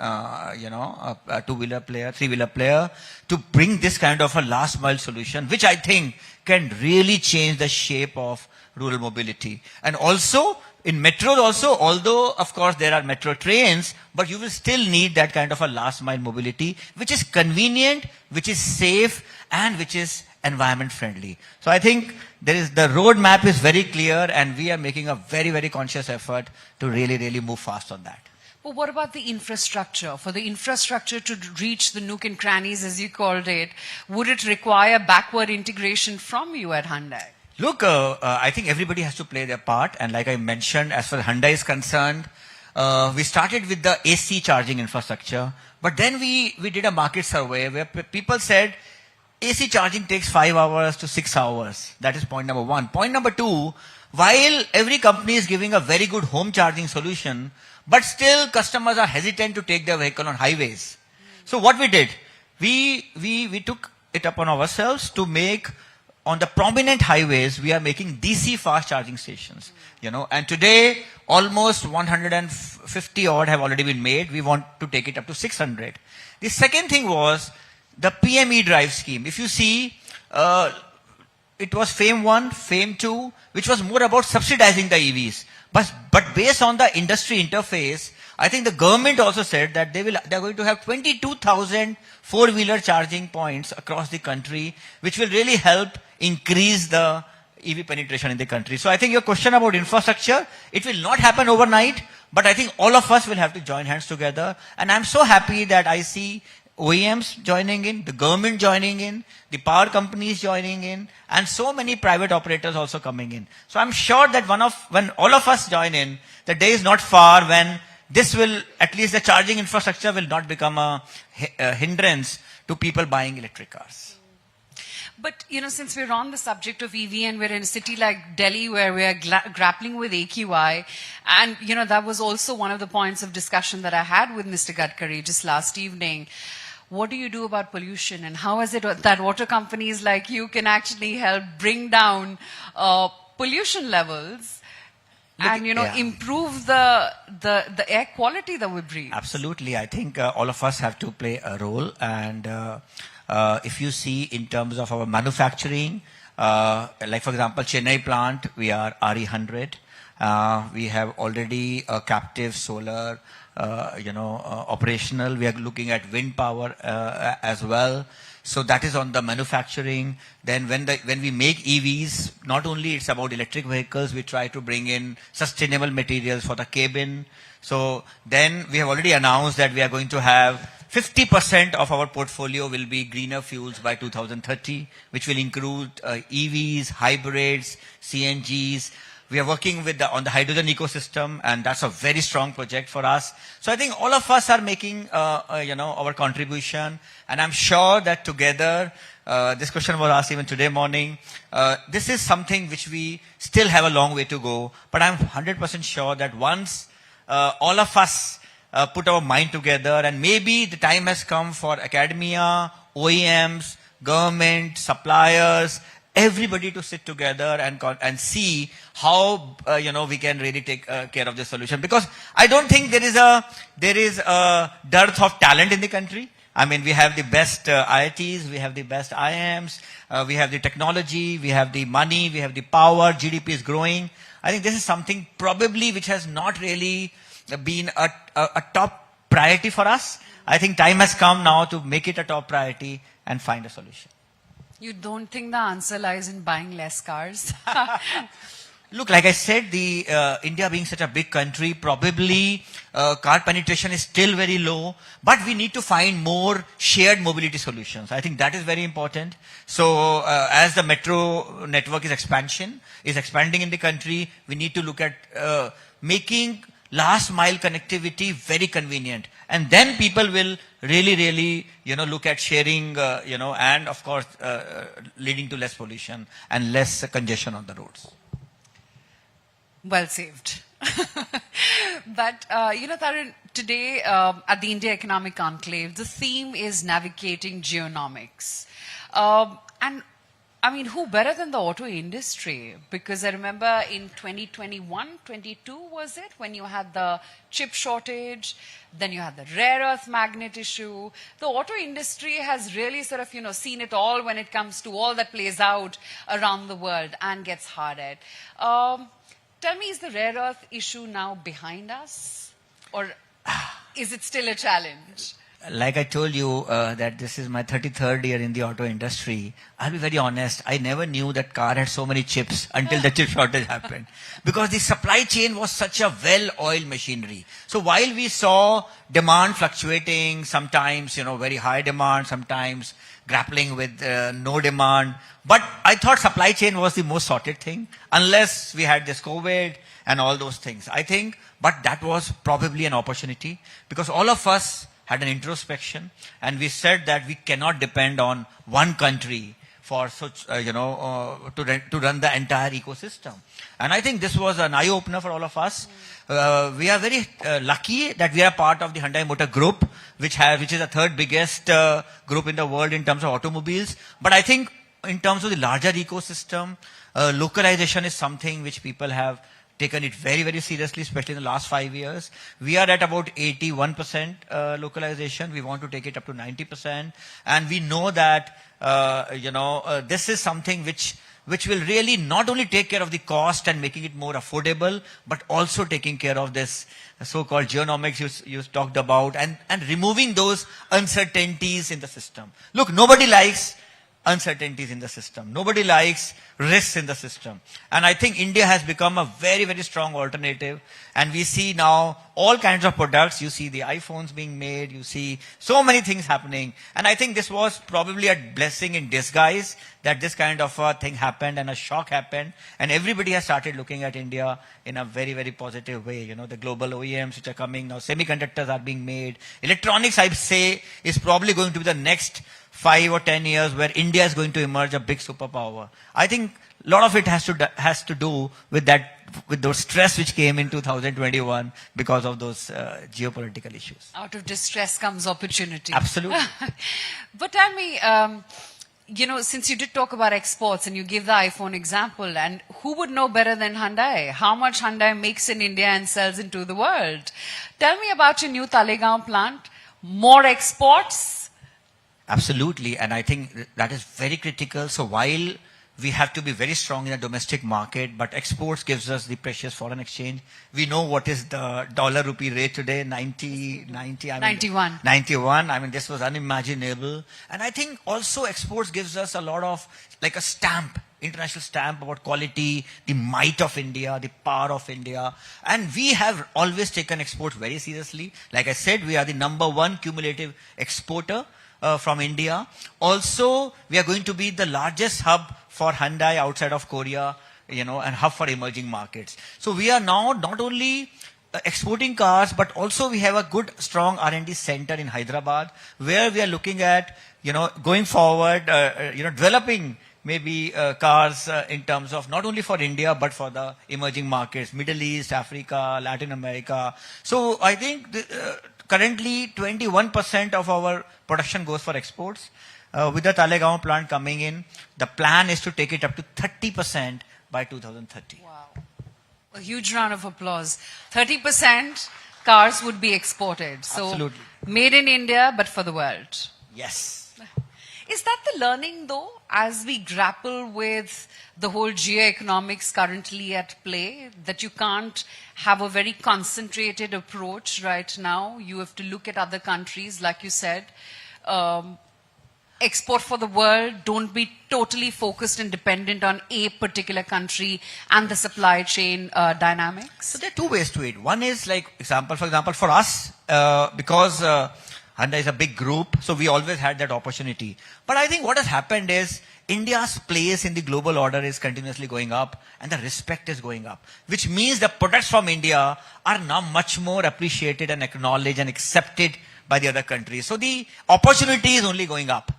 two-wheeler player, three-wheeler player, to bring this kind of a last mile solution, which I think can really change the shape of rural mobility. And also, in metros also, although of course there are metro trains, but you will still need that kind of a last mile mobility, which is convenient, which is safe, and which is environment friendly. So I think the roadmap is very clear, and we are making a very conscious effort to really move fast on that. But what about the infrastructure? For the infrastructure to reach the nook and crannies, as you called it, would it require backward integration from you at Hyundai? Look, I think everybody has to play their part. And like I mentioned, as far as Hyundai is concerned, we started with the AC charging infrastructure. But then we did a market survey where people said AC charging takes 5 hours to 6 hours. That is point number one. Point number two, while every company is giving a very good home charging solution, but still customers are hesitant to take their vehicle on highways. So what we did, we took it upon ourselves to make, on the prominent highways, we are making DC fast charging stations, you know, and today almost 150 odd have already been made. We want to take it up to 600. The second thing was the PME drive scheme. If you see, it was FAME 1, FAME 2, which was more about subsidizing the EVs. But based on the industry interface, I think the government also said that they are going to have 22,000 four-wheeler charging points across the country, which will really help increase the EV penetration in the country. So I think your question about infrastructure, it will not happen overnight, but I think all of us will have to join hands together. And I'm so happy that I see OEMs joining in, the government joining in, the power companies joining in, and so many private operators also coming in. So I'm sure that when all of us join in, the day is not far when this will, at least the charging infrastructure will not become a hindrance to people buying electric cars. But, since we're on the subject of EV and we're in a city like Delhi where we're grappling with AQI, and, that was also one of the points of discussion that I had with Mr. Gadkari just last evening. What do you do about pollution, and how is it that water companies like you can actually help bring down pollution levels and improve the air quality that we breathe? Absolutely. I think all of us have to play a role, and if you see in terms of our manufacturing, like for example Chennai plant, we are RE100. We have already a captive solar operational. We are looking at wind power as well. So that is on the manufacturing. Then when we make EVs, not only it's about electric vehicles, we try to bring in sustainable materials for the cabin. So then we have already announced that we are going to have 50% of our portfolio will be greener fuels by 2030, which will include EVs, hybrids, CNGs. We are working on the hydrogen ecosystem, and that's a very strong project for us. So I think all of us are making, our contribution, and I'm sure that together, this question was asked even today morning, this is something which we still have a long way to go, but I'm 100% sure that once all of us put our mind together, and maybe the time has come for academia, OEMs, government, suppliers, everybody to sit together and see how we can really take care of the solution. Because I don't think there is a dearth of talent in the country. I mean, we have the best IITs, we have the best IIMs, we have the technology, we have the money, we have the power, GDP is growing. I think this is something probably which has not really been a top priority for us. I think time has come now to make it a top priority and find a solution. You don't think the answer lies in buying less cars? Look, like I said, India being such a big country, probably car penetration is still very low, but we need to find more shared mobility solutions. I think that is very important. So as the metro network is expanding in the country, we need to look at making last mile connectivity very convenient. And then people will really, look at sharing, and of course, leading to less pollution and less congestion on the roads. Well saved. But, Tarun, today at the India Economic Conclave, the theme is Navigating Geoeconomics. And I mean, who better than the auto industry? Because I remember in 2021, 22 was it, when you had the chip shortage, then you had the rare earth magnet issue. The auto industry has really sort of, seen it all when it comes to all that plays out around the world and gets hard at. Tell me, is the rare earth issue now behind us? Or is it still a challenge? Like I told you that this is my 33rd year in the auto industry. I'll be very honest, I never knew that car had so many chips until the chip shortage happened. Because the supply chain was such a well-oiled machinery. So while we saw demand fluctuating, sometimes, very high demand, sometimes grappling with no demand. But I thought supply chain was the most sorted thing, unless we had this COVID and all those things. I think, but that was probably an opportunity, because all of us had an introspection, and we said that we cannot depend on one country for such, to run the entire ecosystem. And I think this was an eye-opener for all of us. We are very lucky that we are part of the Hyundai Motor Group, which is the third biggest group in the world in terms of automobiles. But I think in terms of the larger ecosystem, localization is something which people have taken it very, very seriously, especially in the last 5 years. We are at about 81% localization. We want to take it up to 90%. And we know that, this is something which which will really not only take care of the cost and making it more affordable, but also taking care of this so-called geoeconomics you talked about, and removing those uncertainties in the system. Look, nobody likes uncertainties in the system. Nobody likes risks in the system. And I think India has become a very, very strong alternative. And we see now all kinds of products. You see the iPhones being made. You see so many things happening. And I think this was probably a blessing in disguise that this kind of a thing happened and a shock happened. And everybody has started looking at India in a very, very positive way. You know, the global OEMs which are coming now, semiconductors are being made. Electronics, I say, is probably going to be the next 5 or 10 years where India is going to emerge a big superpower. I think a lot of it has to do with those stress which came in 2021 because of those geopolitical issues. Out of distress comes opportunity. Absolutely. But tell me, you know, since you did talk about exports and you give the iPhone example, and who would know better than Hyundai? How much Hyundai makes in India and sells into the world? Tell me about your new Talegaon plant. More exports? Absolutely, and I think that is very critical. So while we have to be very strong in the domestic market, but exports gives us the precious foreign exchange. We know what is the dollar-rupee rate today, 91. 91. I mean, this was unimaginable. And I think also exports gives us a lot of, like a stamp, international stamp about quality, the might of India, the power of India. And we have always taken exports very seriously. Like I said, we are the #1 cumulative exporter from India. Also, we are going to be the largest hub for Hyundai outside of Korea, you know, and hub for emerging markets. So we are now not only exporting cars, but also we have a good, strong R&D center in Hyderabad, where we are looking at, you know, going forward, you know, developing maybe cars in terms of not only for India, but for the emerging markets, Middle East, Africa, Latin America. So I think currently 21% of our production goes for exports. With the Talegaon plant coming in, the plan is to take it up to 30% by 2030. Wow. A huge round of applause. 30% cars would be exported. So Absolutely. Made in India, but for the world. Yes. Is that the learning, though, as we grapple with the whole geoeconomics currently at play, that you can't have a very concentrated approach right now? You have to look at other countries, like you said, export for the world, don't be totally focused and dependent on a particular country and the supply chain dynamics? So there are two ways to it. One is like, for example, for us, because Hyundai is a big group, so we always had that opportunity. But I think what has happened is India's place in the global order is continuously going up and the respect is going up, which means the products from India are now much more appreciated and acknowledged and accepted by the other countries. So the opportunity is only going up.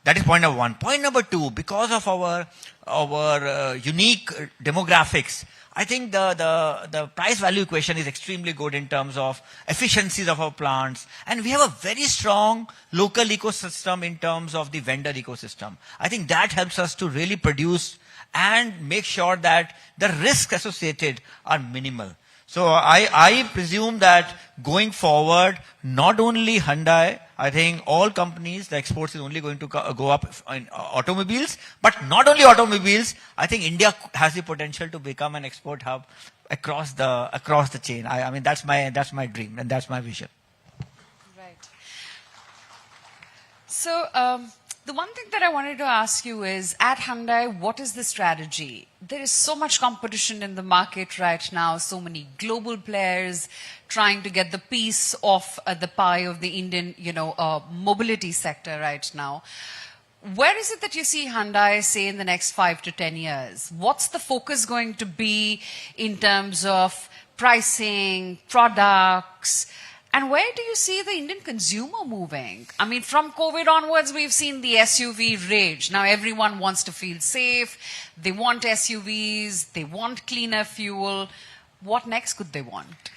That is point number one. Point number two, because of our unique demographics, I think the price value equation is extremely good in terms of efficiencies of our plants. And we have a very strong local ecosystem in terms of the vendor ecosystem. I think that helps us to really produce and make sure that the risks associated are minimal. So I presume that going forward, not only Hyundai, I think all companies, the exports is only going to go up in automobiles, but not only automobiles, I think India has the potential to become an export hub across the chain. I mean, that's my dream and that's my vision. Right. So, the one thing that I wanted to ask you is, at Hyundai, what is the strategy? There is so much competition in the market right now, so many global players trying to get the piece of the pie of the Indian, mobility sector right now. Where is it that you see Hyundai, say, in the next 5 to 10 years? What's the focus going to be in terms of pricing, products? And where do you see the Indian consumer moving? I mean, from COVID onwards, we've seen the SUV rage. Now everyone wants to feel safe. They want SUVs. They want cleaner fuel. What next could they want?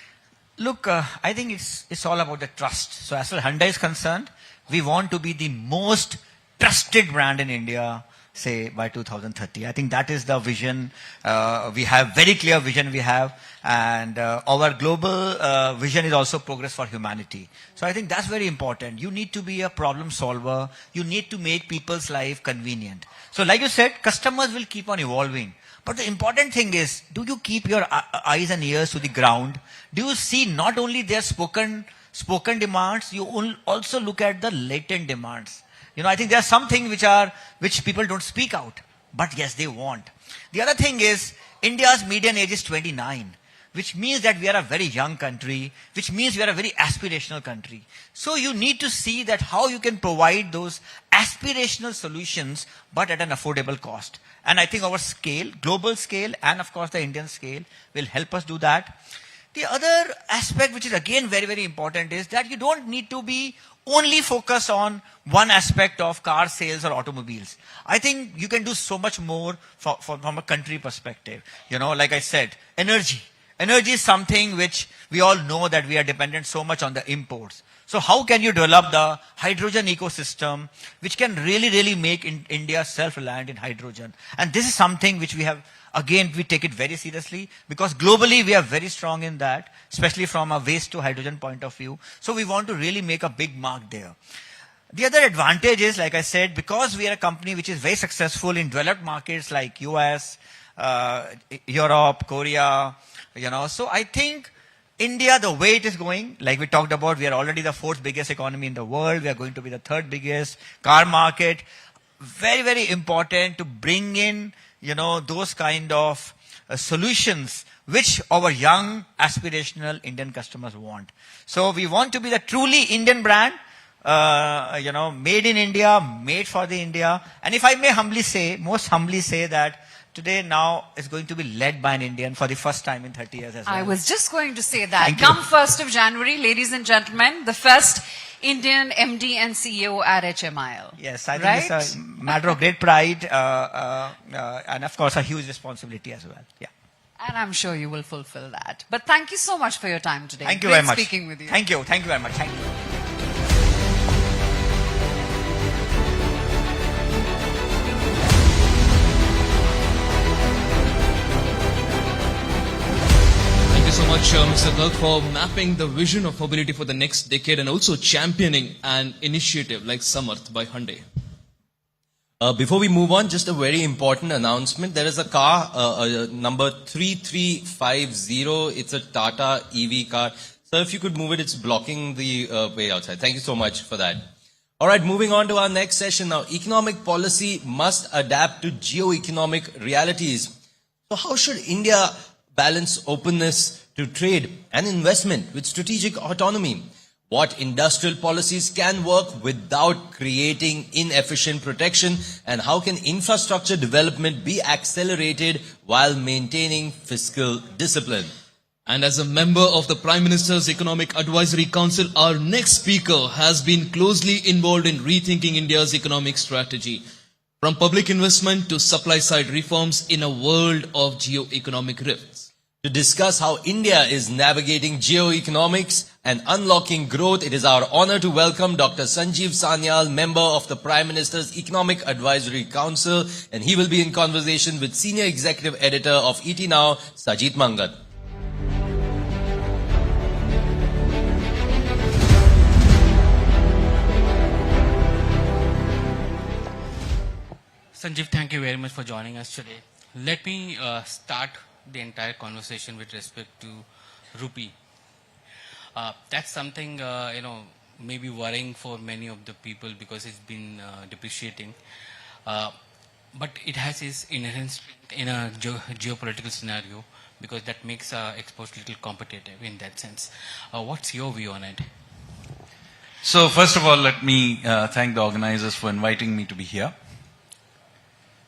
Look, I think it's all about the trust. So as far as Hyundai is concerned, we want to be the most trusted brand in India, say by 2030. I think that is the vision we have, very clear vision we have, and our global vision is also progress for humanity. So I think that's very important. You need to be a problem solver. You need to make people's life convenient. So like you said, customers will keep on evolving. But the important thing is, do you keep your eyes and ears to the ground? Do you see not only their spoken demands, you also look at the latent demands. You know, I think there are some things which people don't speak out, but yes, they want. The other thing is, India's median age is 29, which means that we are a very young country, which means we are a very aspirational country. So you need to see that how you can provide those aspirational solutions, but at an affordable cost. And I think our scale, global scale, and of course the Indian scale will help us do that. The other aspect, which is again very, very important, is that you don't need to be only focused on one aspect of car sales or automobiles. I think you can do so much more from a country perspective. You know, like I said, energy. Energy is something which we all know that we are dependent so much on the imports. So how can you develop the hydrogen ecosystem, which can really, really make India self-reliant in hydrogen? And this is something which we have, again, we take it very seriously, because globally we are very strong in that, especially from a waste to hydrogen point of view. So we want to really make a big mark there. The other advantage is, like I said, because we are a company which is very successful in developed markets like US, Europe, Korea, you know, so I think India, the way it is going, like we talked about, we are already the 4th biggest economy in the world. We are going to be the 3rd biggest car market. Very, very important to bring in, you know, those kind of solutions which our young, aspirational Indian customers want. So we want to be the truly Indian brand, you know, made in India, made for the India. And if I may humbly say, most humbly say that today now is going to be led by an Indian for the first time in 30 years as well. I was just going to say that. Thank you. Come 1st of January, ladies and gentlemen, the first Indian MD and CEO at HMIL. Yes, I think right? it's a matter of great pride and of course a huge responsibility as well. Yeah. And I'm sure you will fulfill that. But thank you so much for your time today. Thank you Great very much. speaking with you. Thank you. Thank you very much. Thank you. So much, Mr. Garg, for mapping the vision of mobility for the next decade and also championing an initiative like Samarth by Hyundai. Before we move on, just a very important announcement. There is a car, number 3350. It's a Tata EV car. So if you could move it, it's blocking the way outside. Thank you so much for that. All right, moving on to our next session now. Economic policy must adapt to geo-economic realities. So how should India balance openness to trade and investment with strategic autonomy? What industrial policies can work without creating inefficient protection, and how can infrastructure development be accelerated while maintaining fiscal discipline? And as a member of the Prime Minister's Economic Advisory Council, our next speaker has been closely involved in rethinking India's economic strategy, from public investment to supply-side reforms in a world of geo-economic rifts. To discuss how India is navigating geoeconomics and unlocking growth, it is our honor to welcome Dr. Sanjeev Sanyal, member of the Prime Minister's Economic Advisory Council, and he will be in conversation with Senior Executive Editor of ET Now, Sajid Mangat. Sanjeev, thank you very much for joining us today. Let me start the entire conversation with respect to rupee. That's something, you know, maybe worrying for many of the people because it's been depreciating. But it has its inherent strength in a geopolitical scenario because that makes exports a little competitive in that sense. What's your view on it? So first of all, let me thank the organizers for inviting me to be here.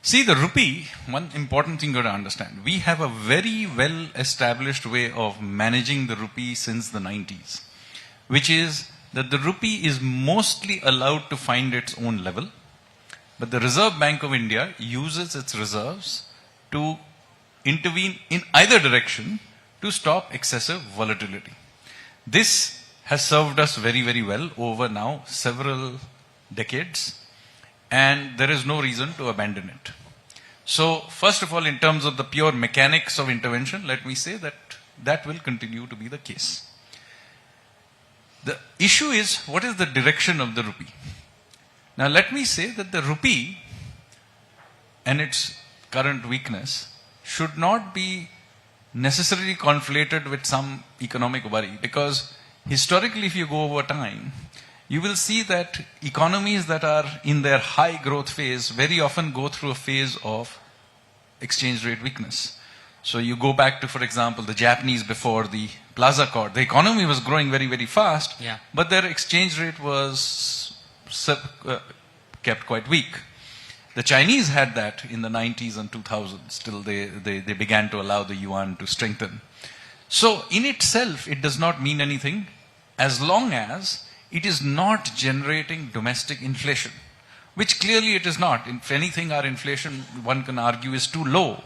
See, the rupee, one important thing you got to understand, we have a very well established way of managing the rupee since the 90s, which is that the rupee is mostly allowed to find its own level, but the Reserve Bank of India uses its reserves to intervene in either direction to stop excessive volatility. This has served us very, very well over now several decades. and there is no reason to abandon it. So, first of all, in terms of the pure mechanics of intervention, let me say that that will continue to be the case. The issue is, what is the direction of the rupee? Now, let me say that the rupee and its current weakness should not be necessarily conflated with some economic worry, because historically, if you go over time, you will see that economies that are in their high growth phase very often go through a phase of exchange rate weakness. So you go back to, for example, the Japanese before the Plaza Accord. The economy was growing very, very fast, but their exchange rate was kept quite weak. The Chinese had that in the 90s and 2000s, till they began to allow the yuan to strengthen. So in itself, it does not mean anything as long as it is not generating domestic inflation, which clearly it is not. If anything, our inflation, one can argue, is too low.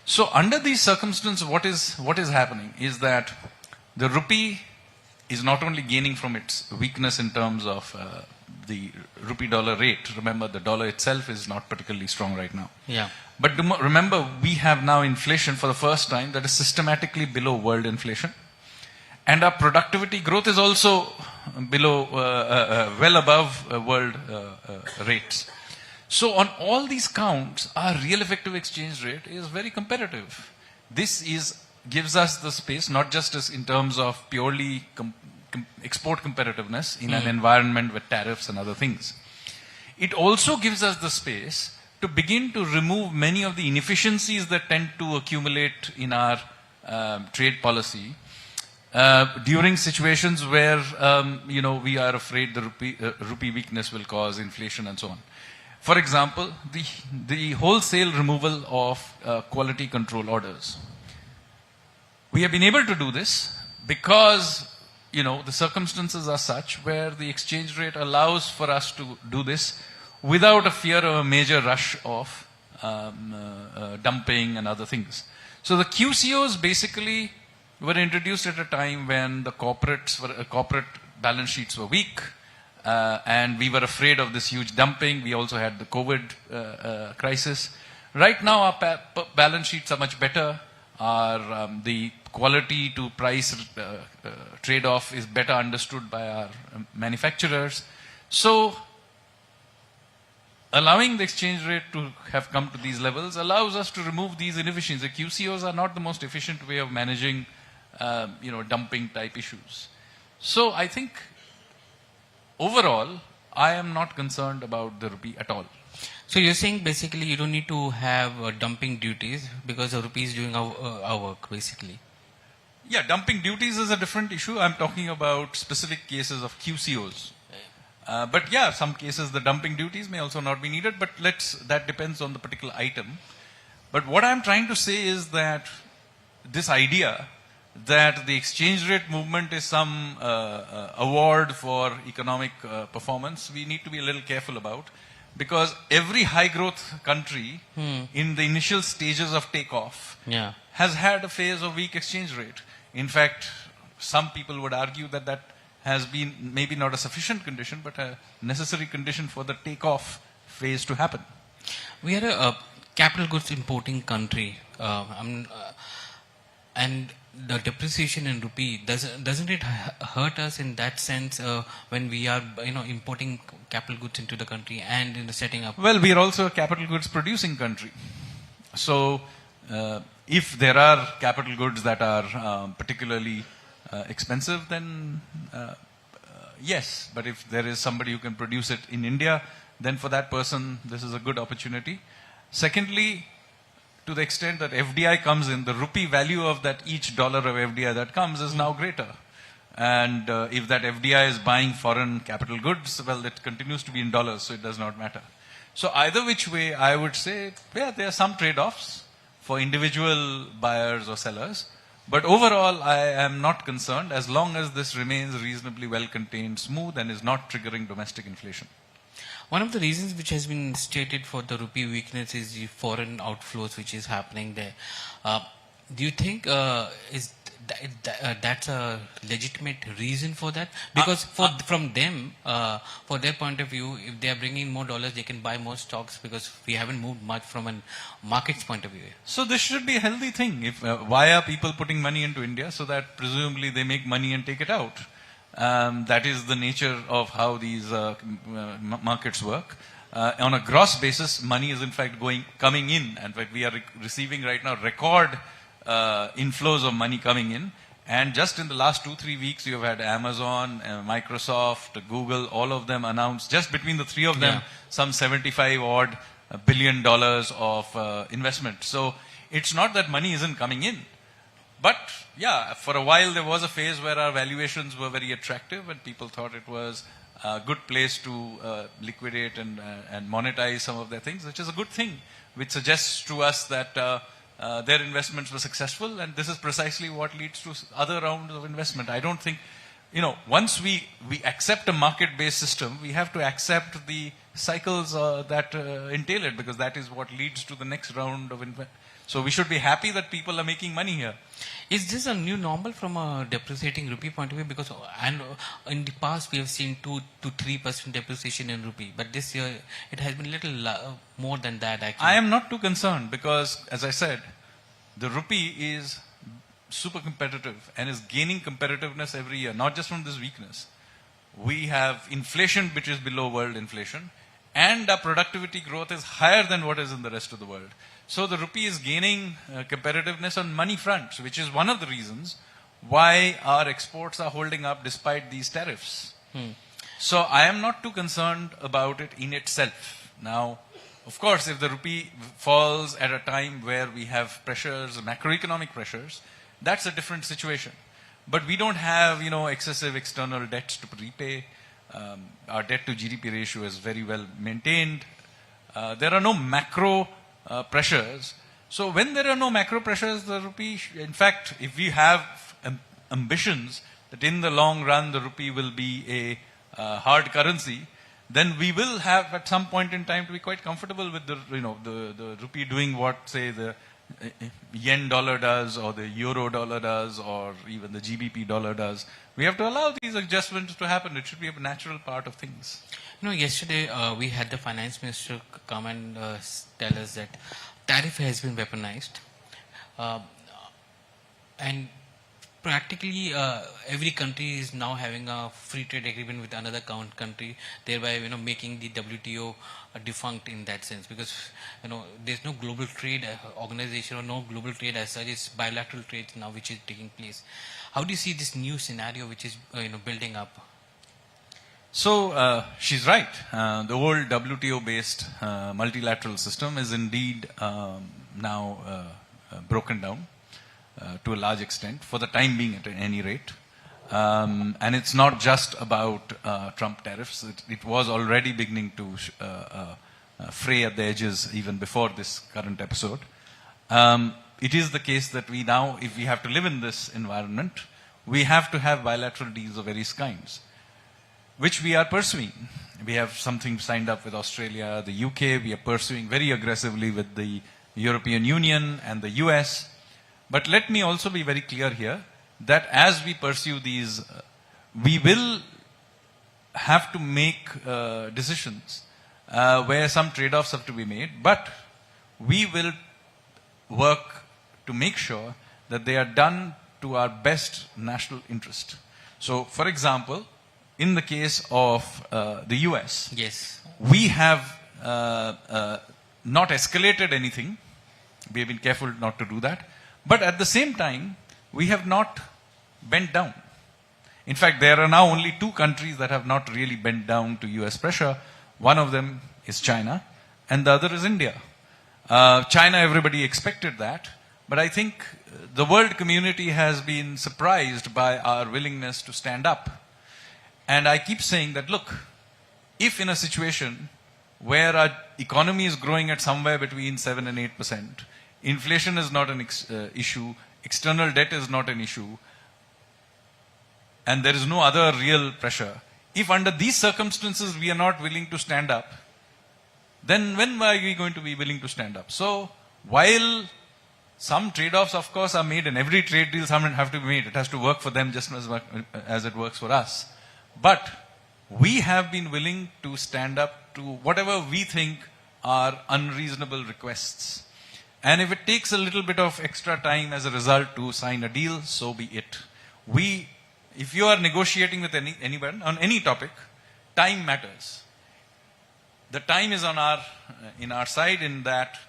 So under these circumstances, what is happening is that the rupee is not only gaining from its weakness in terms of the rupee dollar rate. Remember, the dollar itself is not particularly strong right now. Yeah. But remember, we have now inflation for the first time that is systematically below world inflation. And our productivity growth is also below, well above world rates. So on all these counts, our real effective exchange rate is very competitive. This gives us the space, not just as in terms of purely export competitiveness in an environment with tariffs and other things. It also gives us the space to begin to remove many of the inefficiencies that tend to accumulate in our trade policy during situations where we are afraid the rupee weakness will cause inflation and so on. For example, the wholesale removal of quality control orders. We have been able to do this because the circumstances are such where the exchange rate allows for us to do this without a fear of a major rush of dumping and other things. So the QCOs basically were introduced at a time when the corporate balance sheets were weak, and we were afraid of this huge dumping. We also had the COVID crisis. Right now, our balance sheets are much better. The quality to price trade-off is better understood by our manufacturers. So, allowing the exchange rate to have come to these levels allows us to remove these inefficiencies. The QCOs are not the most efficient way of managing dumping type issues. So I think overall, I am not concerned about the rupee at all. So you're saying basically you don't need to have dumping duties because the rupee is doing our work basically. Yeah, dumping duties is a different issue. I'm talking about specific cases of QCOs. But yeah, some cases the dumping duties may also not be needed, but that depends on the particular item. But what I'm trying to say is that this idea that the exchange rate movement is some award for economic performance, we need to be a little careful about, because every high growth country in the initial stages of takeoff has had a phase of weak exchange rate. In fact, some people would argue that has been maybe not a sufficient condition, but a necessary condition for the takeoff phase to happen. We are a capital goods importing country, and the depreciation in rupee, doesn't it hurt us in that sense when we are importing capital goods into the country and in the setting up? Well, we are also a capital goods producing country. So if there are capital goods that are particularly expensive, then yes. But if there is somebody who can produce it in India, then for that person, this is a good opportunity. Secondly, to the extent that FDI comes in, the rupee value of that each dollar of FDI that comes is now greater. And if that FDI is buying foreign capital goods, well, it continues to be in dollars, so it does not matter. So either which way, I would say, yeah, there are some trade-offs for individual buyers or sellers. But overall, I am not concerned as long as this remains reasonably well contained, smooth, and is not triggering domestic inflation. One of the reasons which has been stated for the rupee weakness is the foreign outflows which is happening there. Do you think that's a legitimate reason for that? Because from them, for their point of view, if they are bringing more dollars, they can buy more stocks because we haven't moved much from a market's point of view. So this should be a healthy thing. If why are people putting money into India? So that presumably they make money and take it out. That is the nature of how these markets work. On a gross basis, money is in fact coming in. In fact, we are receiving right now record inflows of money coming in. And just in the last 2-3 weeks, you have had Amazon, Microsoft, Google, all of them announced, just between the three of them, some 75 odd $1 billion of investment. So it's not that money isn't coming in. But yeah, for a while there was a phase where our valuations were very attractive and people thought it was a good place to liquidate and monetize some of their things, which is a good thing, which suggests to us that their investments were successful, and this is precisely what leads to other rounds of investment. I don't think, once we accept a market-based system, we have to accept the cycles that entail it, because that is what leads to the next round of investment. So we should be happy that people are making money here. Is this a new normal from a depreciating rupee point of view? Because in the past we have seen 2 to 3% depreciation in rupee, but this year it has been little more than that actually. I am not too concerned because, as I said, the rupee is super competitive and is gaining competitiveness every year, not just from this weakness. We have inflation which is below world inflation, and our productivity growth is higher than what is in the rest of the world. So the rupee is gaining competitiveness on money fronts, which is one of the reasons why our exports are holding up despite these tariffs. So I am not too concerned about it in itself. Now, of course, if the rupee falls at a time where we have pressures, macroeconomic pressures, that's a different situation. But we don't have, excessive external debts to repay. Our debt to GDP ratio is very well maintained. There are no macro pressures. So when there are no macro pressures, the rupee, in fact, if we have ambitions that in the long run the rupee will be a hard currency, then we will have at some point in time to be quite comfortable with the rupee doing what, say, the yen dollar does, or the euro dollar does, or even the GBP dollar does. We have to allow these adjustments to happen. It should be a natural part of things. Yesterday we had the finance minister come and tell us that tariff has been weaponized, and practically every country is now having a free trade agreement with another country, thereby making the WTO defunct in that sense, because there's no global trade organization or no global trade as such. It's bilateral trade now which is taking place. How do you see this new scenario which is building up? So she's right. The old WTO-based multilateral system is indeed now broken down to a large extent, for the time being at any rate. And it's not just about Trump tariffs. It was already beginning to fray at the edges even before this current episode. It is the case that we now, if we have to live in this environment, we have to have bilateral deals of various kinds, which we are pursuing. We have something signed up with Australia, the UK. We are pursuing very aggressively with the European Union and the US. But let me also be very clear here that as we pursue these, we will have to make decisions where some trade-offs have to be made, but we will work to make sure that they are done to our best national interest. So, for example, in the case of the US, we have not escalated anything. We have been careful not to do that. But at the same time, we have not bent down. In fact, there are now only 2 countries that have not really bent down to US pressure. One of them is China, and the other is India. China, everybody expected that. But I think the world community has been surprised by our willingness to stand up. And I keep saying that, look, if in a situation where our economy is growing at somewhere between 7 and 8%, inflation is not an issue, external debt is not an issue, and there is no other real pressure, if under these circumstances we are not willing to stand up, then when are we going to be willing to stand up? So, while Some trade-offs, of course, are made, and every trade deal someone have to be made. It has to work for them just as it works for us. But we have been willing to stand up to whatever we think are unreasonable requests. And if it takes a little bit of extra time as a result to sign a deal, so be it. If you are negotiating with anyone on any topic, time matters. The time is in our side, in that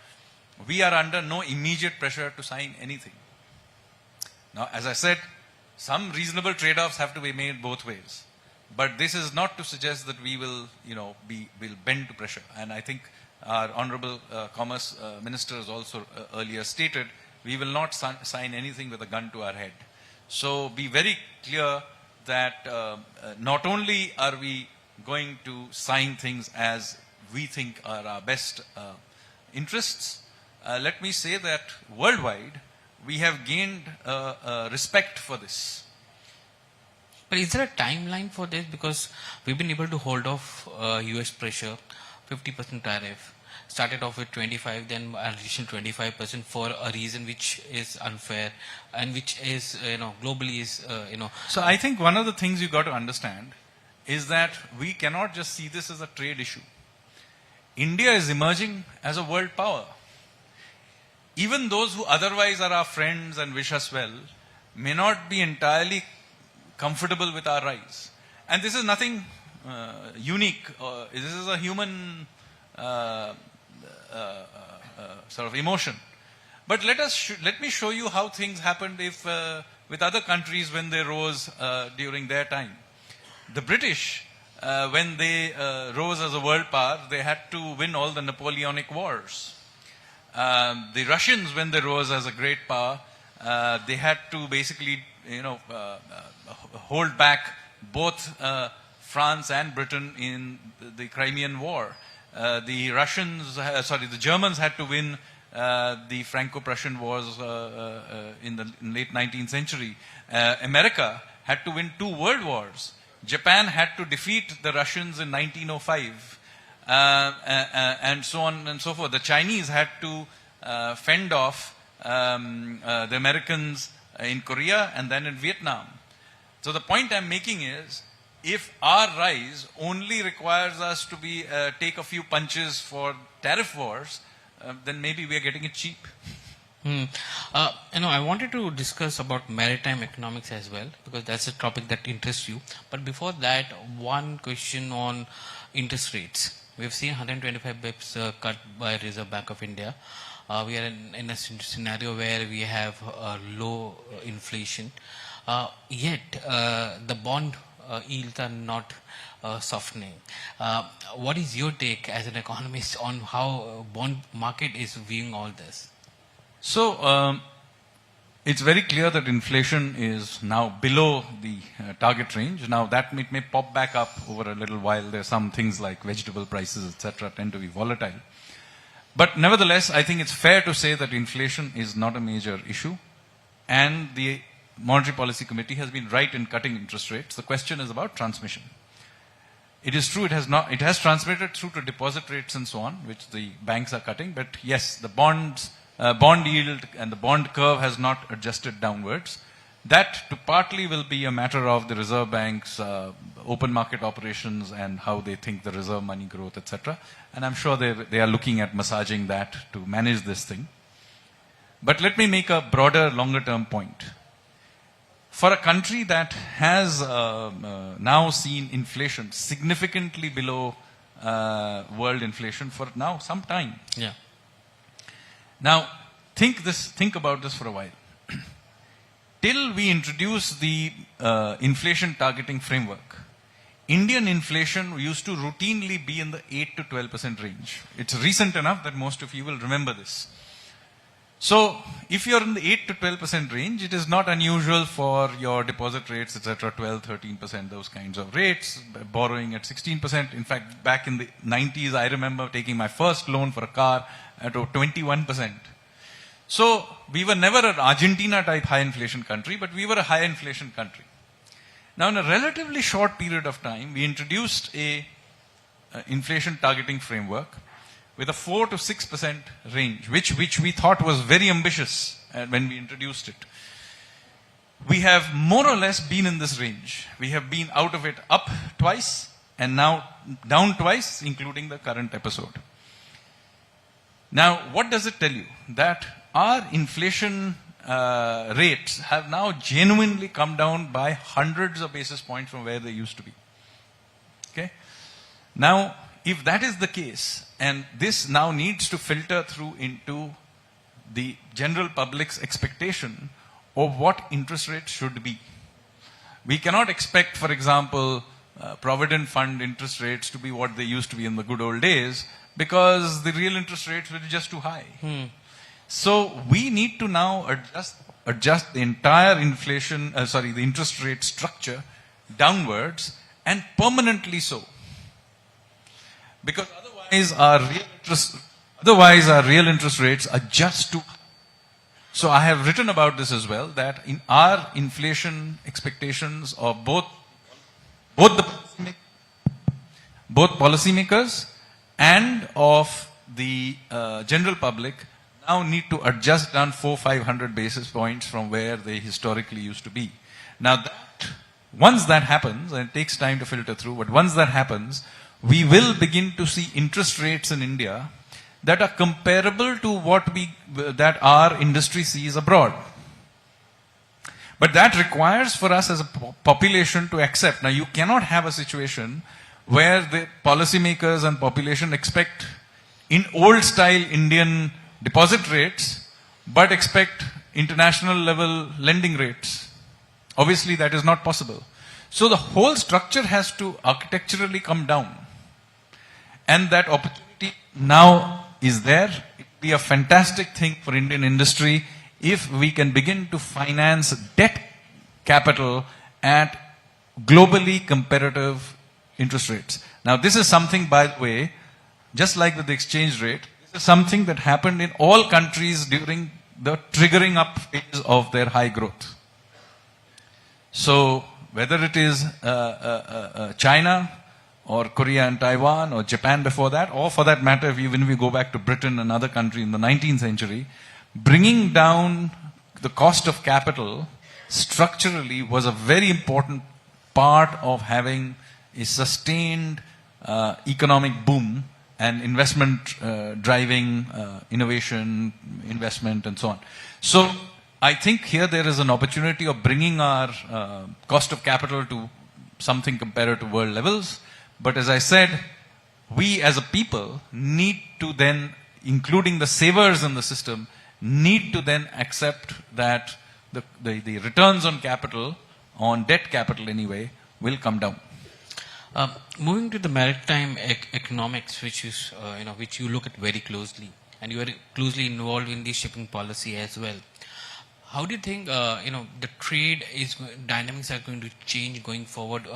we are under no immediate pressure to sign anything. Now, as I said, some reasonable trade-offs have to be made both ways. But this is not to suggest that we will, will bend to pressure. And I think our Honorable Commerce Minister has also earlier stated, we will not sign anything with a gun to our head. So be very clear that not only are we going to sign things as we think are our best interests, let me say that worldwide we have gained respect for this. But is there a timeline for this? Because we've been able to hold off US pressure, 50% tariff, started off with 25, then additional 25% for a reason which is unfair and which is, globally is, So I think one of the things you got to understand is that we cannot just see this as a trade issue. India is emerging as a world power. Even those who otherwise are our friends and wish us well may not be entirely comfortable with our rise. And this is nothing unique. This is a human sort of emotion. But let me show you how things happened with other countries when they rose during their time. The British, when they rose as a world power, they had to win all the Napoleonic wars. The Russians, when they rose as a great power, they had to basically, hold back both France and Britain in the Crimean War. The Germans had to win the Franco-Prussian wars in the late 19th century. America had to win 2 world wars. Japan had to defeat the Russians in 1905. And so on and so forth. The Chinese had to fend off the Americans in Korea and then in Vietnam. So the point I'm making is, if our rise only requires us to take a few punches for tariff wars, then maybe we are getting it cheap. I wanted to discuss about maritime economics as well, because that's a topic that interests you. But before that, one question on interest rates. We've seen 125 bips cut by Reserve Bank of India. We are in a scenario where we have low inflation. Yet the bond yields are not softening. What is your take as an economist on how bond market is viewing all this? So it's very clear that inflation is now below the target range. Now that may pop back up over a little while. There are some things like vegetable prices, etc., tend to be volatile. But nevertheless, I think it's fair to say that inflation is not a major issue, and the Monetary Policy Committee has been right in cutting interest rates. The question is about transmission. It is true it has transmitted through to deposit rates and so on, which the banks are cutting. But yes, the bond yield and the bond curve has not adjusted downwards. That to partly will be a matter of the Reserve Bank's open market operations and how they think the reserve money growth, etc. And I'm sure they are looking at massaging that to manage this thing. But let me make a broader, longer term point. For a country that has now seen inflation significantly below world inflation for now some time. Yeah. Now, think about this for a while. Till we introduce the inflation targeting framework, Indian inflation used to routinely be in the 8 to 12% range. It's recent enough that most of you will remember this. So, if you're in the 8 to 12% range, it is not unusual for your deposit rates, etc., 12, 13%, those kinds of rates, borrowing at 16%. In fact, back in the 90s, I remember taking my first loan for a car at 21%. So, we were never an Argentina-type high inflation country, but we were a high inflation country. Now, in a relatively short period of time, we introduced a inflation targeting framework, with a 4 to 6% range, which we thought was very ambitious when we introduced it. We have more or less been in this range. We have been out of it up twice and now down twice, including the current episode. Now, what does it tell you? That our inflation rates have now genuinely come down by hundreds of basis points from where they used to be. Okay? Now, if that is the case, and this now needs to filter through into the general public's expectation of what interest rates should be. We cannot expect, for example, Provident Fund interest rates to be what they used to be in the good old days, because the real interest rates were just too high. So we need to now adjust the entire the interest rate structure downwards, and permanently so. Because otherwise our real interest rates are just too high. So I have written about this as well, that in our inflation expectations of both policymakers and of the general public now need to adjust down 400-500 basis points from where they historically used to be. Now, once that happens, and it takes time to filter through, but once that happens, we will begin to see interest rates in India that are comparable to that our industry sees abroad. But that requires for us as a population to accept. Now, you cannot have a situation where the policymakers and population expect in old style Indian deposit rates, but expect international level lending rates. Obviously, that is not possible. So the whole structure has to architecturally come down. And that opportunity now is there. It will be a fantastic thing for Indian industry if we can begin to finance debt capital at globally comparative interest rates. Now, this is something, by the way, just like with the exchange rate, this is something that happened in all countries during the triggering up phase of their high growth. So, whether it is China or Korea and Taiwan or Japan before that, or for that matter, when we go back to Britain, another country in the 19th century, bringing down the cost of capital structurally was a very important part of having a sustained economic boom and investment driving innovation, investment, and so on. So I think here there is an opportunity of bringing our cost of capital to something compared to world levels. But as I said, we as a people need to then, including the savers in the system, need to then accept that the returns on capital, on debt capital anyway, will come down. Moving to the maritime economics, which is which you look at very closely, and you are closely involved in the shipping policy as well. How do you think the trade dynamics are going to change going forward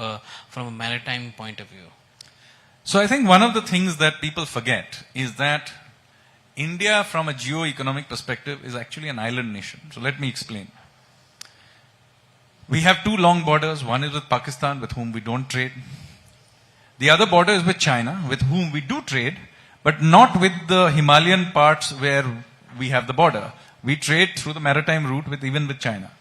from a maritime point of view? So I think one of the things that people forget is that India, from a geo-economic perspective, is actually an island nation. So let me explain. We have two long borders. One is with Pakistan, with whom we don't trade. The other border is with China, with whom we do trade, but not with the Himalayan parts where we have the border. We trade through the maritime route even with China.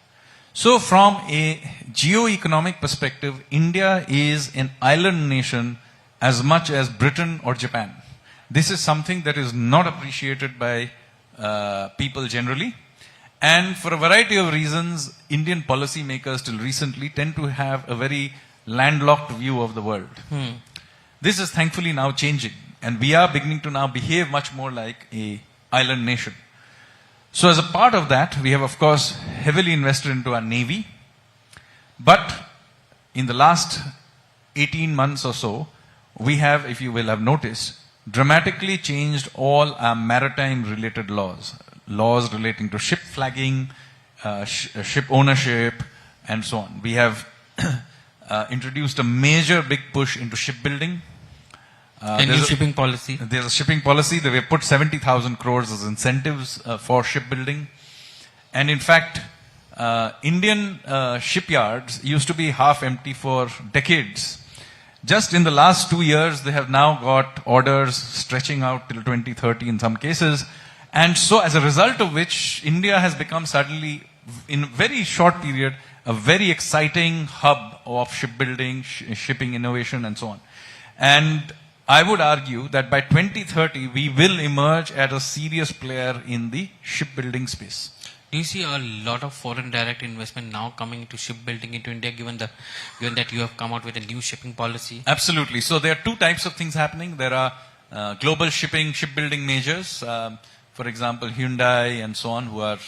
So from a geo-economic perspective, India is an island nation as much as Britain or Japan. This is something that is not appreciated by people generally. And for a variety of reasons, Indian policymakers till recently tend to have a very landlocked view of the world. This is thankfully now changing. And we are beginning to now behave much more like an island nation. So as a part of that, we have of course heavily invested into our Navy. But in the last 18 months or so, we have, if you will have noticed, dramatically changed all our maritime related laws. Laws relating to ship flagging, ship ownership, and so on. We have introduced a major big push into shipbuilding. New shipping policy. There's a shipping policy that we have put 70,000 crores as incentives for shipbuilding. And in fact, Indian shipyards used to be half empty for decades. Just in the last 2 years, they have now got orders stretching out till 2030 in some cases. And so as a result of which, India has become suddenly, in a very short period, a very exciting hub of shipbuilding, shipping innovation and so on. And I would argue that by 2030, we will emerge as a serious player in the shipbuilding space. Do you see a lot of foreign direct investment now coming into shipbuilding into India, given that you have come out with a new shipping policy? Absolutely. So there are two types of things happening. There are global shipbuilding majors, for example, Hyundai and so on, who are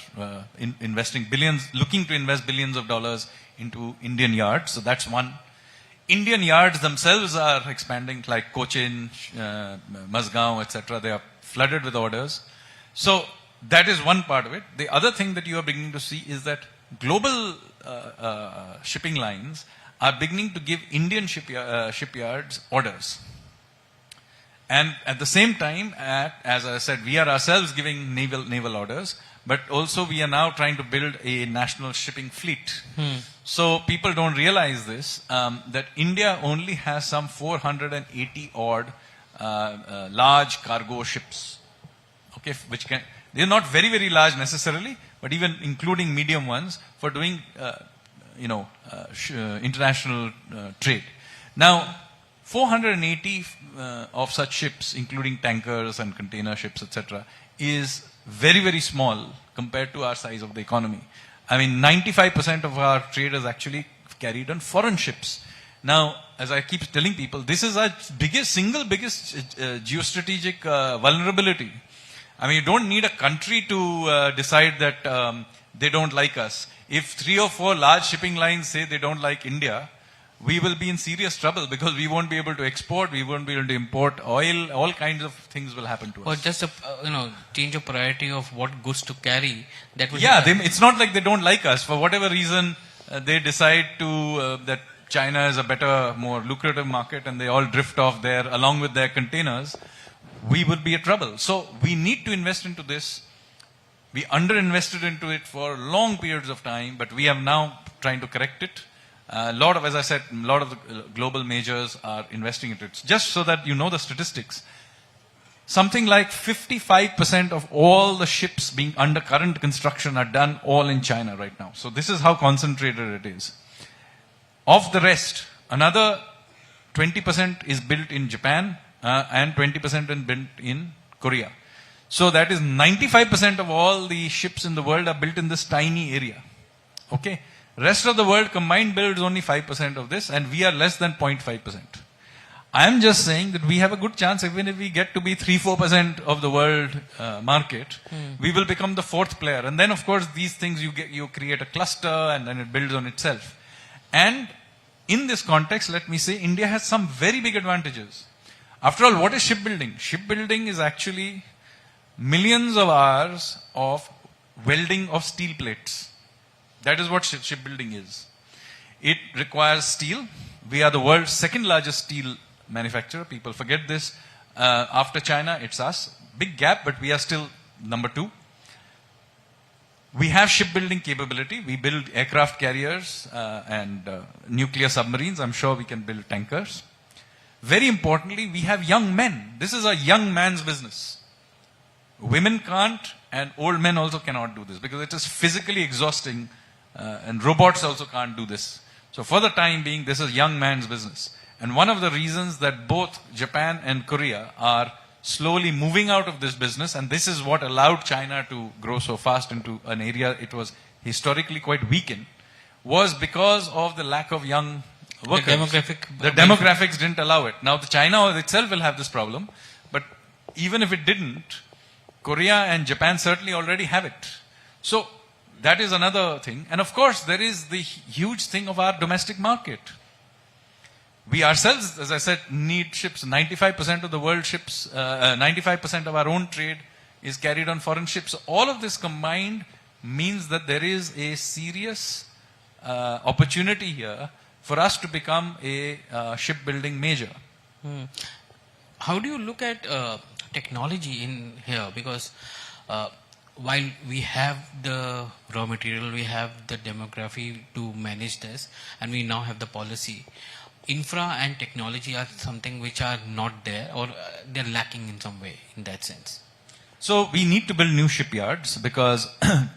investing billions, looking to invest billions of dollars into Indian yards. So that's one. Indian yards themselves are expanding, like Cochin, Mazgaon, etc. They are flooded with orders. So that is one part of it. The other thing that you are beginning to see is that global shipping lines are beginning to give Indian shipyards orders. And at the same time, as I said, we are ourselves giving naval orders, but also we are now trying to build a national shipping fleet. So people don't realize this, that India only has some 480 odd large cargo ships, okay, which can, they're not very, very large necessarily, but even including medium ones for doing, international trade. Now, 480 of such ships, including tankers and container ships, etc., is very, very small compared to our size of the economy. I mean, 95% of our trade is actually carried on foreign ships. Now, as I keep telling people, this is our single biggest geostrategic vulnerability. I mean, you don't need a country to decide that they don't like us. If 3 or 4 large shipping lines say they don't like India, we will be in serious trouble because we won't be able to export, we won't be able to import oil, all kinds of things will happen to us. Or just a change of priority of what goods to carry. That would it's not like they don't like us. For whatever reason, they decide to that China is a better, more lucrative market, and they all drift off there along with their containers. We would be in trouble. So we need to invest into this. We underinvested into it for long periods of time, but we are now trying to correct it. As I said, a lot of the global majors are investing into it. Just so that you know the statistics, something like 55% of all the ships being under current construction are done all in China right now. So this is how concentrated it is. Of the rest, another 20% is built in Japan and 20% is built in Korea. So that is 95% of all the ships in the world are built in this tiny area. Okay. Rest of the world combined builds only 5% of this, and we are less than 0.5%. I am just saying that we have a good chance, even if we get to be 3-4% of the world market, we will become the 4th player. And then, of course, these things you create a cluster, and then it builds on itself. And in this context, let me say, India has some very big advantages. After all, what is shipbuilding? Shipbuilding is actually millions of hours of welding of steel plates. That is what shipbuilding is. It requires steel. We are the world's 2nd largest steel manufacturer. People forget this. After China, it's us. Big gap, but we are still number 2. We have shipbuilding capability. We build aircraft carriers and nuclear submarines. I'm sure we can build tankers. Very importantly, we have young men. This is a young man's business. Women can't, and old men also cannot do this because it is physically exhausting. And robots also can't do this. So for the time being, this is young man's business. And one of the reasons that both Japan and Korea are slowly moving out of this business, and this is what allowed China to grow so fast into an area it was historically quite weak in, was because of the lack of young workers. The demographics didn't allow it. Now, China itself will have this problem, but even if it didn't, Korea and Japan certainly already have it. So that is another thing. And of course, there is the huge thing of our domestic market. We ourselves, as I said, need ships. 95% of the world ships, 95% of our own trade is carried on foreign ships. So all of this combined means that there is a serious opportunity here for us to become a shipbuilding major. How do you look at technology in here? Because while we have the raw material, we have the demography to manage this, and we now have the policy. infra and technology are something which are not there, or they're lacking in some way in that sense? So we need to build new shipyards because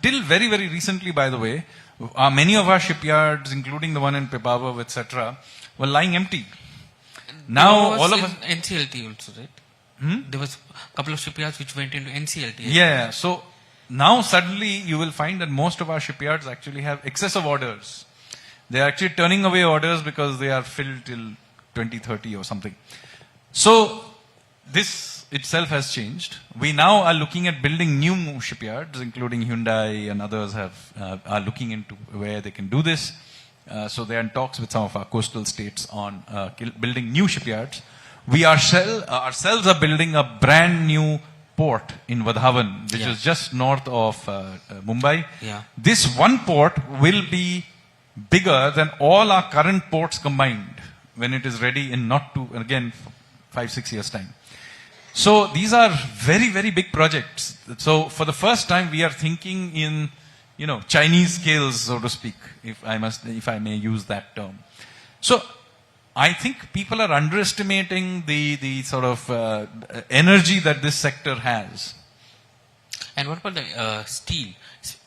till very, very recently, by the way, many of our shipyards, including the one in Pipavav, etc., were lying empty. Now all of us... NCLT also, right? There was a couple of shipyards which went into NCLT. Yeah, so now suddenly you will find that most of our shipyards actually have excessive orders. They are actually turning away orders because they are filled till 2030 or something. So this itself has changed. We now are looking at building new shipyards, including Hyundai and others are looking into where they can do this. So they are in talks with some of our coastal states on building new shipyards. We ourselves are building a brand new port in Vadhavan, which is just north of Mumbai. Yeah. This one port will be bigger than all our current ports combined when it is ready in 5-6 years time. So these are very, very big projects. So for the first time we are thinking in, Chinese scales, so to speak, if I may use that term. So I think people are underestimating the sort of energy that this sector has. And what about the steel?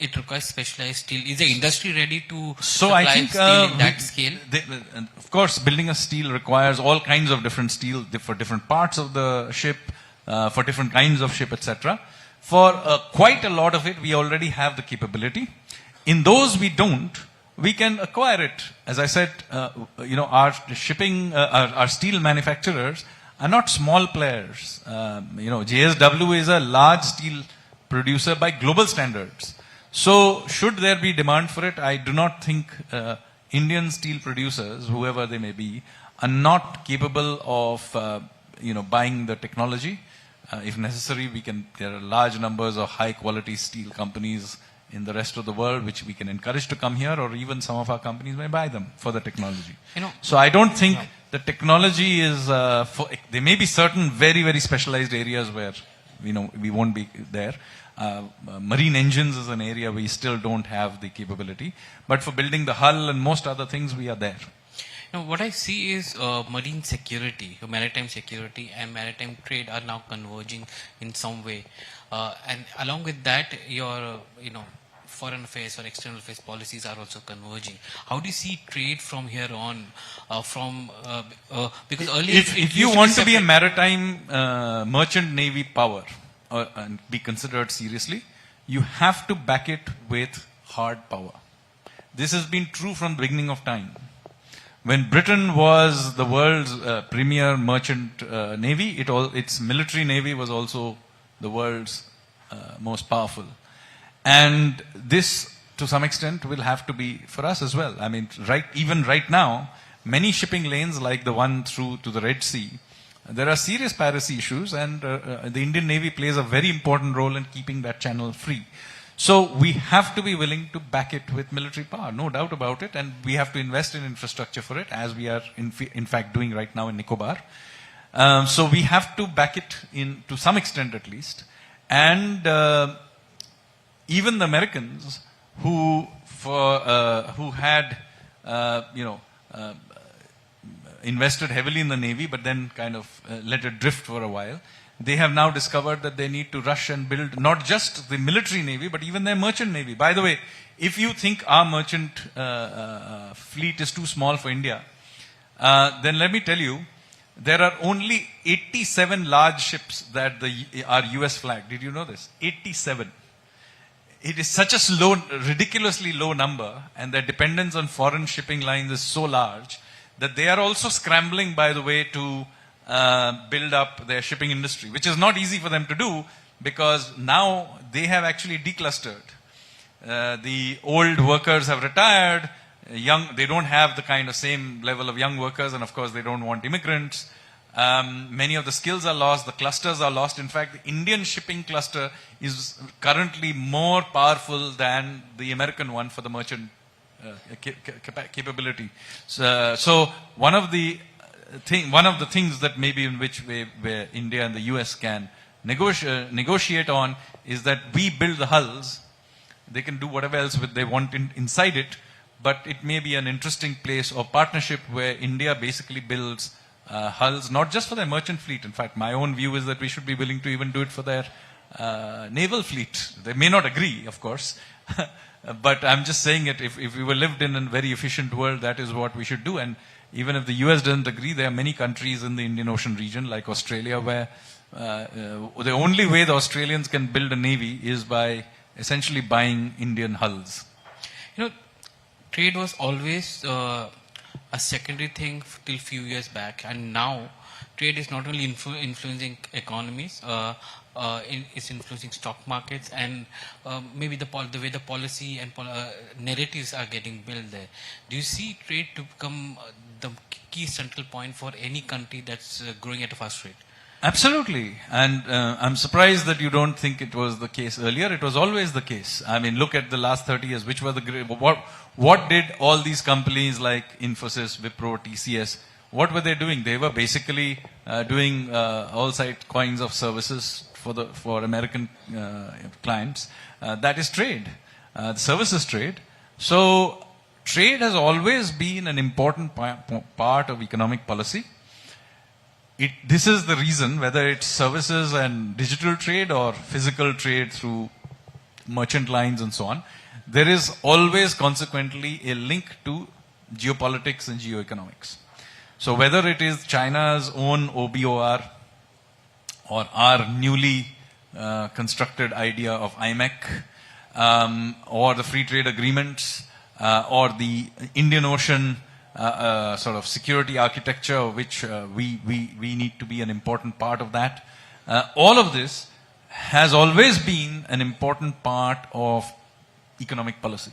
It requires specialized steel. Is the industry ready to supply steel in that scale? Of course, building a steel requires all kinds of different steel for different parts of the ship, for different kinds of ship, etc. For quite a lot of it, we already have the capability. In those we don't, we can acquire it. As I said, our steel manufacturers are not small players. JSW is a large steel producer by global standards. So should there be demand for it, I do not think Indian steel producers, whoever they may be, are not capable of buying the technology. If necessary, there are large numbers of high quality steel companies in the rest of the world which we can encourage to come here, or even some of our companies may buy them for the technology. So I don't think the technology is, there may be certain very, very specialized areas where we won't be there. Marine engines is an area we still don't have the capability, but for building the hull and most other things we are there. What I see is marine security, maritime security and maritime trade are now converging in some way. And along with that, your foreign affairs or external affairs policies are also converging. How do you see trade from here on? Because earlier, if you want to be a maritime merchant navy power and be considered seriously, you have to back it with hard power. This has been true from the beginning of time. When Britain was the world's premier merchant navy, its military navy was also the world's most powerful. And this, to some extent, will have to be for us as well. I mean, even right now, many shipping lanes like the one through to the Red Sea, there are serious piracy issues, and the Indian Navy plays a very important role in keeping that channel free. So we have to be willing to back it with military power, no doubt about it, and we have to invest in infrastructure for it, as we are in fact doing right now in Nicobar. So we have to back it to some extent at least, and even the Americans who had invested heavily in the Navy but then kind of let it drift for a while, they have now discovered that they need to rush and build not just the military navy but even their merchant navy. By the way, if you think our merchant fleet is too small for India, then let me tell you, there are only 87 large ships that are US flagged. Did you know this? 87. It is such a ridiculously low number, and their dependence on foreign shipping lines is so large that they are also scrambling, by the way, to build up their shipping industry, which is not easy for them to do because now they have actually declustered. The old workers have retired, they don't have the kind of same level of young workers, and of course they don't want immigrants. Many of the skills are lost, the clusters are lost. In fact, the Indian shipping cluster is currently more powerful than the American one for the merchant capability. So one of the things that maybe in which way where India and the US can negotiate on is that we build the hulls. They can do whatever else they want inside it, but it may be an interesting place or partnership where India basically builds hulls, not just for their merchant fleet. In fact, my own view is that we should be willing to even do it for their naval fleet. They may not agree, of course, but I'm just saying it, if we were lived in a very efficient world, that is what we should do. And even if the US doesn't agree, there are many countries in the Indian Ocean region, like Australia, where the only way the Australians can build a navy is by essentially buying Indian hulls. You know, trade was always a secondary thing till few years back, and now trade is not only influencing economies, it's influencing stock markets, and maybe the way the policy and narratives are getting built there. Do you see trade to become the key central point for any country that's growing at a fast rate? Absolutely. And I'm surprised that you don't think it was the case earlier. It was always the case. I mean, look at the last 30 years. Which were what did all these companies like Infosys, Wipro, TCS, what were they doing? They were basically doing all kinds of services for American clients. That is trade. The services trade. So trade has always been an important part of economic policy. This is the reason, whether it's services and digital trade or physical trade through merchant lines and so on, there is always consequently a link to geopolitics and geoeconomics. So whether it is China's own OBOR or our newly constructed idea of IMEC, or the free trade agreements, or the Indian Ocean sort of security architecture, which we need to be an important part of that. All of this has always been an important part of economic policy.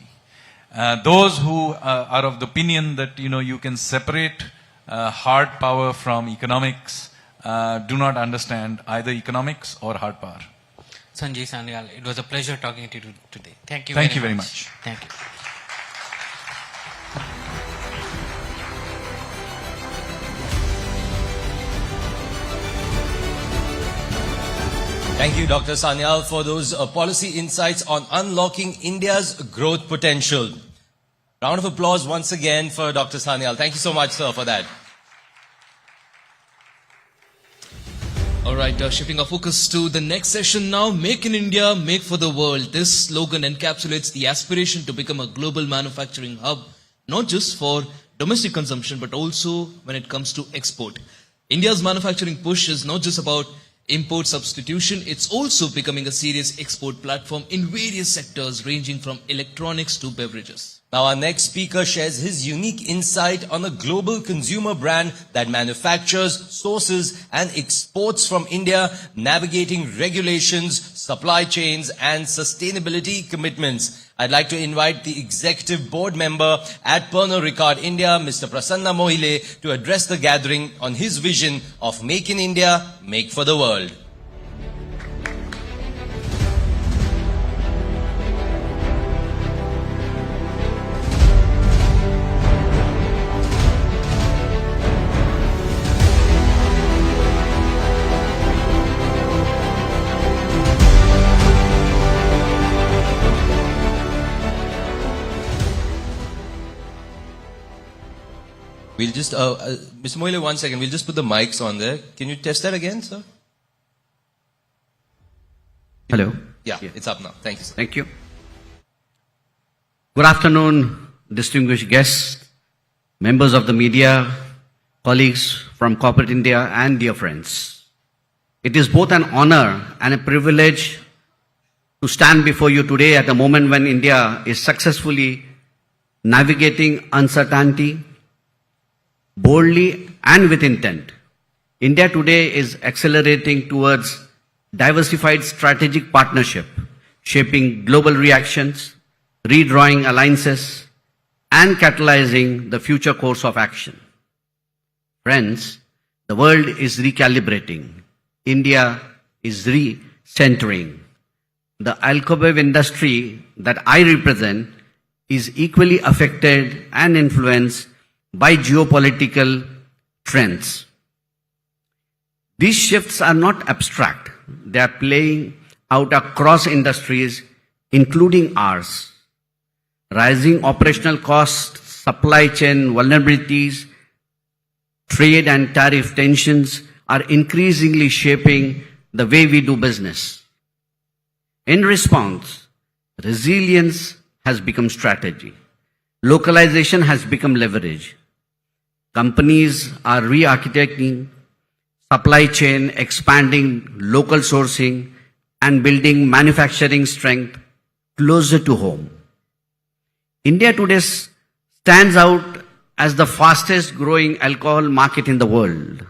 Those who are of the opinion that you can separate hard power from economics do not understand either economics or hard power. Sanjay Sanyal, it was a pleasure talking to you today. Thank you. Thank you very much. Thank you. Thank you, Dr. Sanyal, for those policy insights on unlocking India's growth potential. Round of applause once again for Dr. Sanyal. Thank you so much, sir, for that. All right, shifting our focus to the next session now. Make in India, make for the world. This slogan encapsulates the aspiration to become a global manufacturing hub, not just for domestic consumption, but also when it comes to export. India's manufacturing push is not just about import substitution, it's also becoming a serious export platform in various sectors ranging from electronics to beverages. Now our next speaker shares his unique insight on a global consumer brand that manufactures, sources and exports from India, navigating regulations, supply chains and sustainability commitments. I'd like to invite the executive board member at Pernod Ricard India, Mr. Prasanna Mohile, to address the gathering on his vision of Make in India, Make for the World. We'll just, Mr. Mohile, 1 second. We'll just put the mics on there. Can you test that again, sir? Hello. Yeah, it's up now. Thank you, sir. Thank you. Good afternoon, distinguished guests, members of the media, colleagues from corporate India, and dear friends. It is both an honor and a privilege to stand before you today at a moment when India is successfully navigating uncertainty, boldly and with intent. India today is accelerating towards diversified strategic partnership, shaping global reactions, redrawing alliances, and catalyzing the future course of action. Friends, the world is recalibrating. India is recentering. The alcohol industry that I represent is equally affected and influenced by geopolitical trends. These shifts are not abstract. They are playing out across industries, including ours. rising operational costs, supply chain vulnerabilities, trade and tariff tensions are increasingly shaping the way we do business. In response, resilience has become strategy. Localization has become leverage. Companies are re-architecting supply chain, expanding local sourcing, and building manufacturing strength closer to home. India today stands out as the fastest growing alcohol market in the world,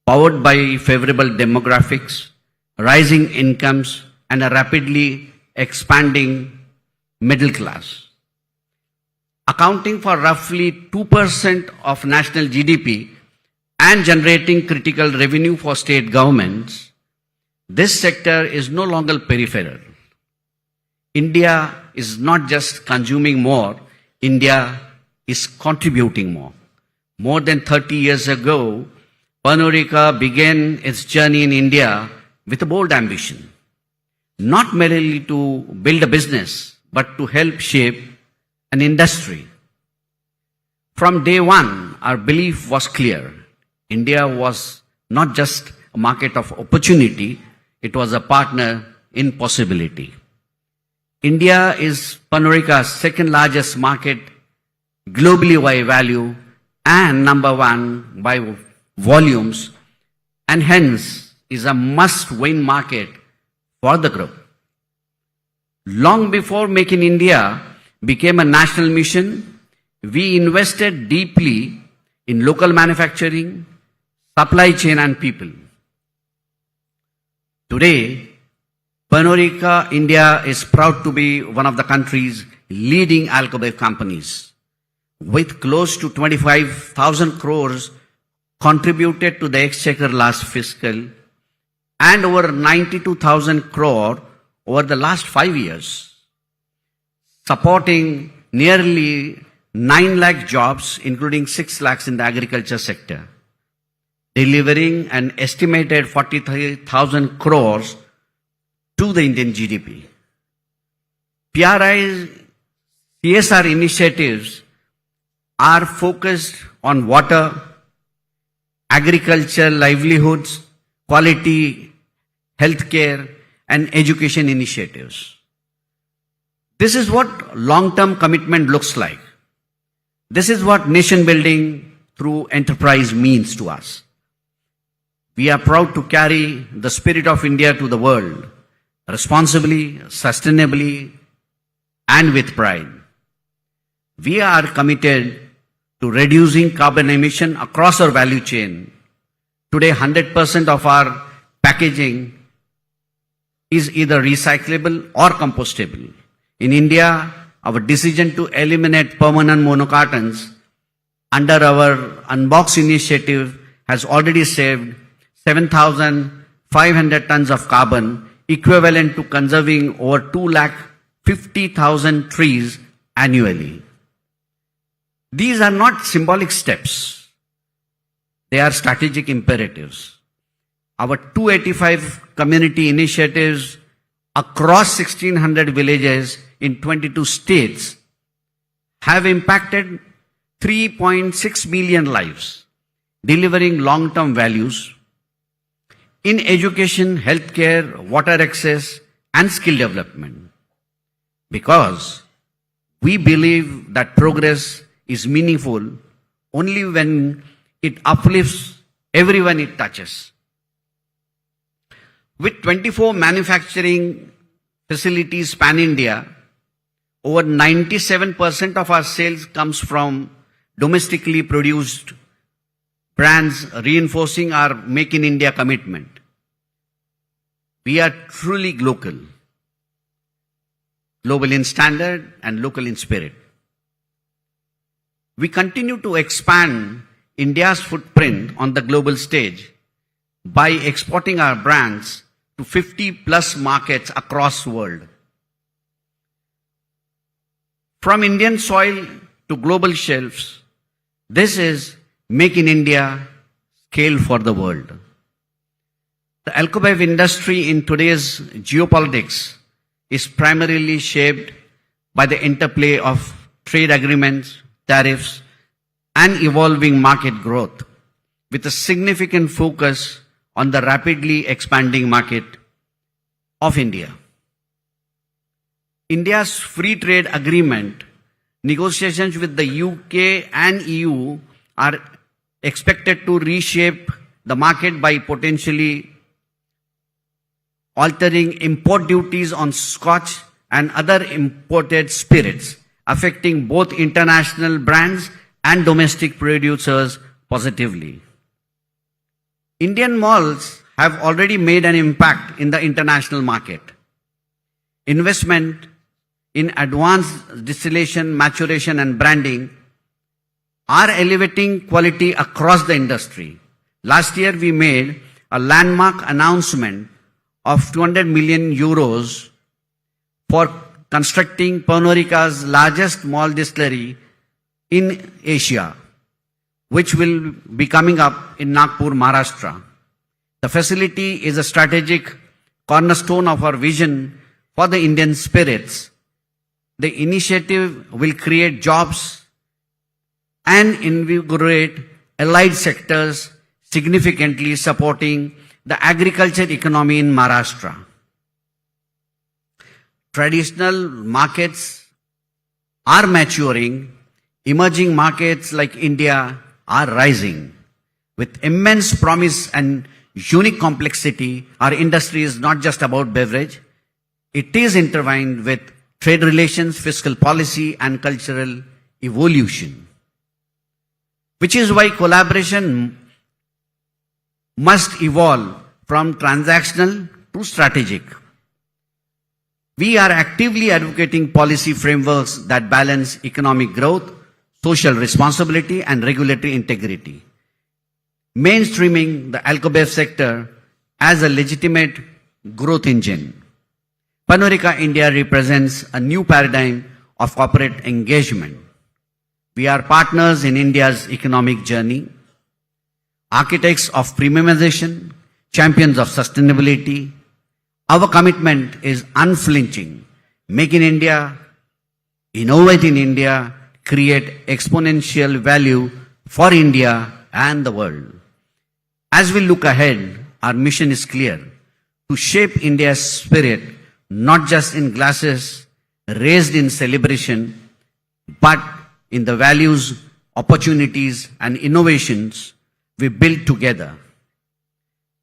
powered by favorable demographics, rising incomes, and a rapidly expanding middle class. Accounting for roughly 2% of national GDP and generating critical revenue for state governments, this sector is no longer peripheral. India is not just consuming more, India is contributing more. More than 30 years ago, Pernod Ricard began its journey in India with a bold ambition, not merely to build a business, but to help shape an industry. From day one, our belief was clear. India was not just a market of opportunity, it was a partner in possibility. India is Pernod Ricard's second largest market globally by value and number one by volumes, and hence is a must-win market for the group. Long before Make in India became a national mission, we invested deeply in local manufacturing, supply chain and people. Today, Pernod Ricard India is proud to be one of the country's leading alcohol companies, with close to 25,000 crores contributed to the exchequer last fiscal and over 92,000 crore over the last 5 years, supporting nearly 9 lakh jobs, including 6 lakhs in the agriculture sector, delivering an estimated 43,000 crores to the Indian GDP. PRI's CSR initiatives are focused on water, agriculture, livelihoods, quality, healthcare, and education initiatives. This is what long-term commitment looks like. This is what nation building through enterprise means to us. We are proud to carry the spirit of India to the world, responsibly, sustainably, and with pride. We are committed to reducing carbon emission across our value chain. Today, 100% of our packaging is either recyclable or compostable. In India, our decision to eliminate permanent monocartons under our Unbox initiative has already saved 7,500 tons of carbon, equivalent to conserving over 250,000 trees annually. These are not symbolic steps. They are strategic imperatives. Our 285 community initiatives across 1,600 villages in 22 states have impacted 3.6 million lives, delivering long-term values in education, healthcare, water access, and skill development. Because we believe that progress is meaningful only when it uplifts everyone it touches. With 24 manufacturing facilities pan-India, over 97% of our sales comes from domestically produced brands, reinforcing our Make in India commitment. We are truly global in standard and local in spirit. We continue to expand India's footprint on the global stage by exporting our brands to 50 plus markets across the world. From Indian soil to global shelves, this is Make in India, scale for the world. The alcohol industry in today's geopolitics is primarily shaped by the interplay of trade agreements, tariffs, and evolving market growth, with a significant focus on the rapidly expanding market of India. India's free trade agreement negotiations with the UK and EU are expected to reshape the market by potentially altering import duties on Scotch and other imported spirits, affecting both international brands and domestic producers positively. Indian malls have already made an impact in the international market. Investment in advanced distillation, maturation, and branding are elevating quality across the industry. Last year, we made a landmark announcement of 200 million euros for constructing Pernod Ricard's largest malt distillery in Asia, which will be coming up in Nagpur, Maharashtra. The facility is a strategic cornerstone of our vision for the Indian spirits. The initiative will create jobs and invigorate allied sectors, significantly supporting the agriculture economy in Maharashtra. Traditional markets are maturing. Emerging markets like India are rising. With immense promise and unique complexity, our industry is not just about beverage. It is intertwined with trade relations, fiscal policy, and cultural evolution. Which is why collaboration must evolve from transactional to strategic. We are actively advocating policy frameworks that balance economic growth, social responsibility, and regulatory integrity, mainstreaming the alcobev sector as a legitimate growth engine. Pernod Ricard India represents a new paradigm of corporate engagement. We are partners in India's economic journey, architects of premiumization, champions of sustainability. Our commitment is unflinching. Make in India, innovate in India, create exponential value for India and the world. As we look ahead, our mission is clear: to shape India's spirit, not just in glasses raised in celebration, but in the values, opportunities, and innovations we build together.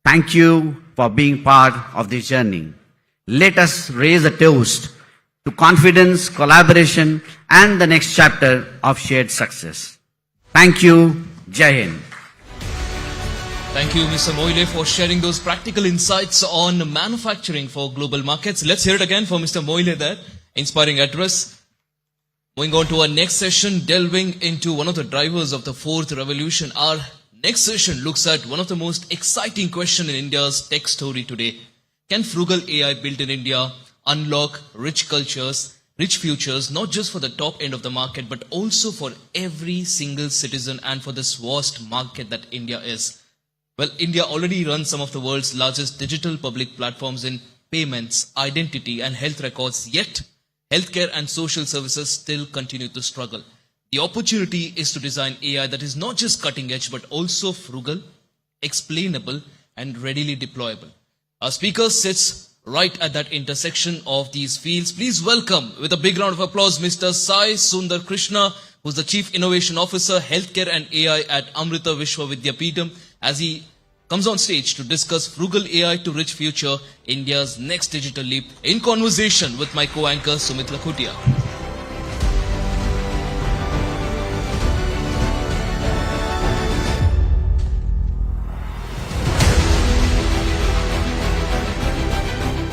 Thank you for being part of this journey. Let us raise a toast to confidence, collaboration, and the next chapter of shared success. Thank you. Jai Hind. Thank you, Mr. Moile, for sharing those practical insights on manufacturing for global markets. Let's hear it again for Mr. Moile there. Inspiring address. Moving on to our next session, delving into one of the drivers of the fourth revolution. Our next session looks at one of the most exciting questions in India's tech story today. Can frugal AI built in India unlock rich cultures, rich futures, not just for the top end of the market, but also for every single citizen and for this vast market that India is? Well, India already runs some of the world's largest digital public platforms in payments, identity, and health records, yet healthcare and social services still continue to struggle. The opportunity is to design AI that is not just cutting edge, but also frugal, explainable, and readily deployable. Our speaker sits right at that intersection of these fields. Please welcome, with a big round of applause, Mr. Sai Sundar Krishna, who's the Chief Innovation Officer, Healthcare and AI at Amrita Vishwa Vidyapeetham, as he comes on stage to discuss Frugal AI to Rich Future, India's next digital leap, in conversation with my co-anchor Sumit Lakhutia.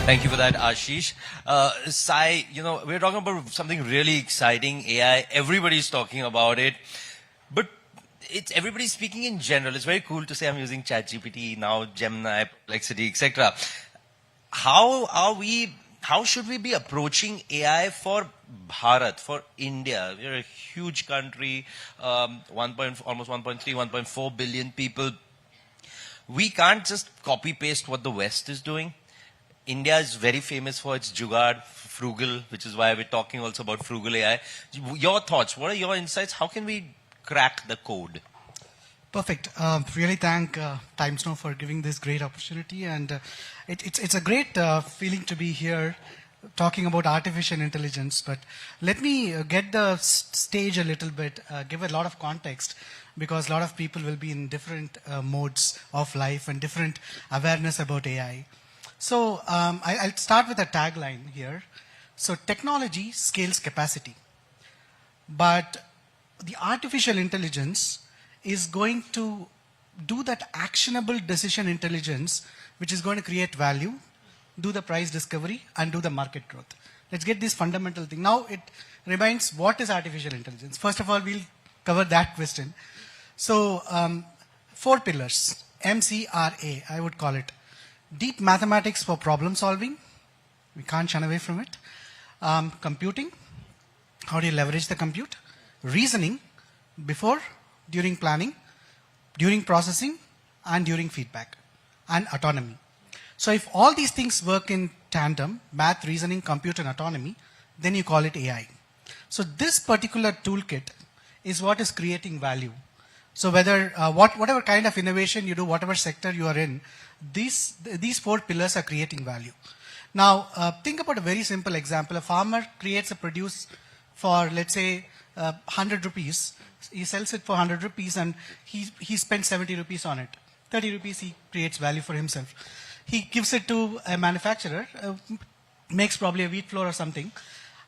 Thank you for that, Ashish. Sai, we're talking about something really exciting, AI. Everybody's talking about it. But everybody's speaking in general. It's very cool to say I'm using ChatGPT, now Gemini, Perplexity, etc. How should we be approaching AI for Bharat, for India? We're a huge country, almost 1.3, 1.4 billion people. We can't just copy paste what the West is doing. India is very famous for its jugaad, frugal, which is why we're talking also about Frugal AI. Your thoughts, what are your insights? How can we crack the code? Perfect. Really thank Times Now for giving this great opportunity, and it's a great feeling to be here talking about artificial intelligence. But let me get the stage a little bit, give a lot of context, because a lot of people will be in different modes of life and different awareness about AI. So I'll start with a tagline here. So technology scales capacity, but the artificial intelligence is going to do that actionable decision intelligence, which is going to create value, do the price discovery, and do the market growth. Let's get this fundamental thing. Now it remains, what is artificial intelligence? First of all, we'll cover that question. So 4 pillars, MCRA, I would call it. Deep mathematics for problem solving. We can't shun away from it. Computing. How do you leverage the compute? Reasoning, before, during planning, during processing, and during feedback, and autonomy. So if all these things work in tandem, math, reasoning, compute, and autonomy, then you call it AI. So this particular toolkit is what is creating value. So whether, whatever kind of innovation you do, whatever sector you are in, these 4 pillars are creating value. Now, think about a very simple example. A farmer creates a produce for, let's say, 100 rupees. He sells it for 100 rupees and he spends 70 rupees on it. 30 rupees he creates value for himself. He gives it to a manufacturer, makes probably a wheat flour or something,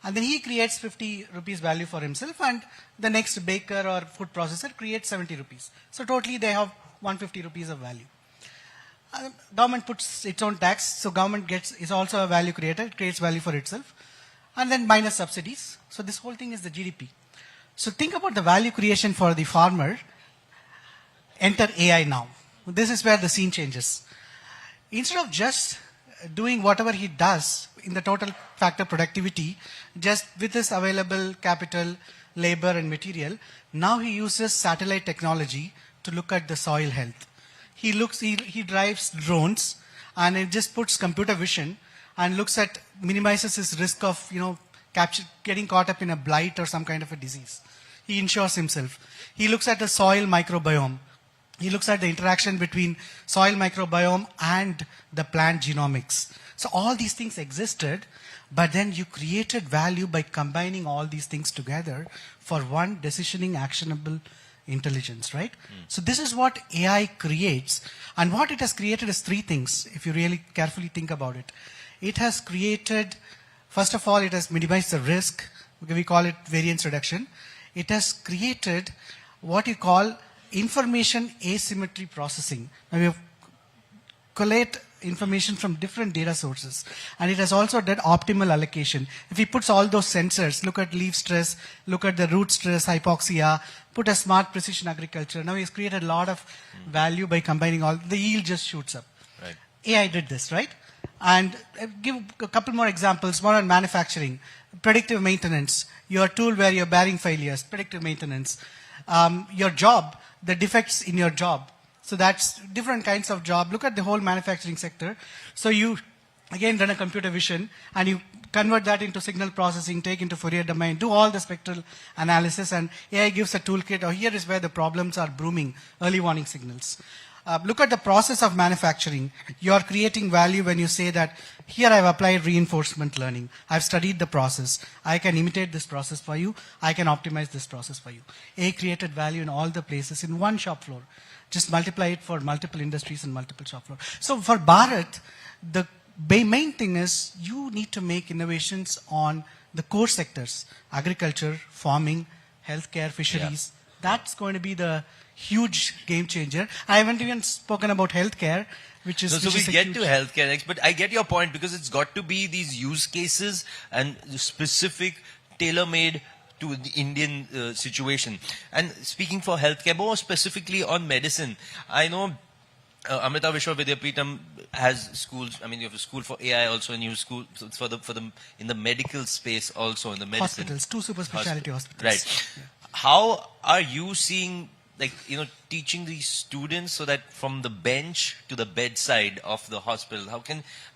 and then he creates 50 rupees value for himself, and the next baker or food processor creates 70 rupees. So totally they have 150 rupees of value. Government puts its own tax, so government is also a value creator, it creates value for itself, and then minus subsidies. So this whole thing is the GDP. So think about the value creation for the farmer. Enter AI now. This is where the scene changes. Instead of just doing whatever he does in the total factor productivity, just with his available capital, labor, and material, now he uses satellite technology to look at the soil health. He drives drones, and it just puts computer vision and minimizes his risk of, getting caught up in a blight or some kind of a disease. He insures himself. He looks at the soil microbiome. He looks at the interaction between soil microbiome and the plant genomics. So all these things existed, but then you created value by combining all these things together for one decisioning actionable intelligence, right? So this is what AI creates. And what it has created is 3 things, if you really carefully think about it. It has created, first of all, it has minimized the risk. We call it variance reduction. It has created what you call information asymmetry processing. Now we have collate information from different data sources, and it has also done optimal allocation. If he puts all those sensors, look at leaf stress, look at the root stress, hypoxia, put a smart precision agriculture. Now he's created a lot of value by combining all. The yield just shoots up. Right. AI did this, right? And give a couple more examples. One on manufacturing, predictive maintenance. Your tool where you're bearing failures, predictive maintenance. Your job, the defects in your job. So that's different kinds of job. Look at the whole manufacturing sector. So you, again, run a computer vision and you convert that into signal processing, take into Fourier domain, do all the spectral analysis, and AI gives a toolkit. Or here is where the problems are brewing, early warning signals. Look at the process of manufacturing. You're creating value when you say that, here I've applied reinforcement learning. I've studied the process. I can imitate this process for you. I can optimize this process for you. AI created value in all the places in one shop floor. Just multiply it for multiple industries and multiple shop floor. So for Bharat, the main thing is you need to make innovations on the core sectors, agriculture, farming, healthcare, fisheries. Yeah. That's going to be the huge game changer. I haven't even spoken about healthcare, which is... So we get to healthcare next, but I get your point, because it's got to be these use cases and specific, tailor-made to the Indian situation. And speaking for healthcare, more specifically on medicine, I know Amrita Vishwa Vidyapeetham has schools. I mean, you have a school for AI also, and you have school for the in the medical space also, in the medicine. Hospitals, 2 super specialty hospitals. Right. Yeah. How are you seeing like, teaching these students so that from the bench to the bedside of the hospital,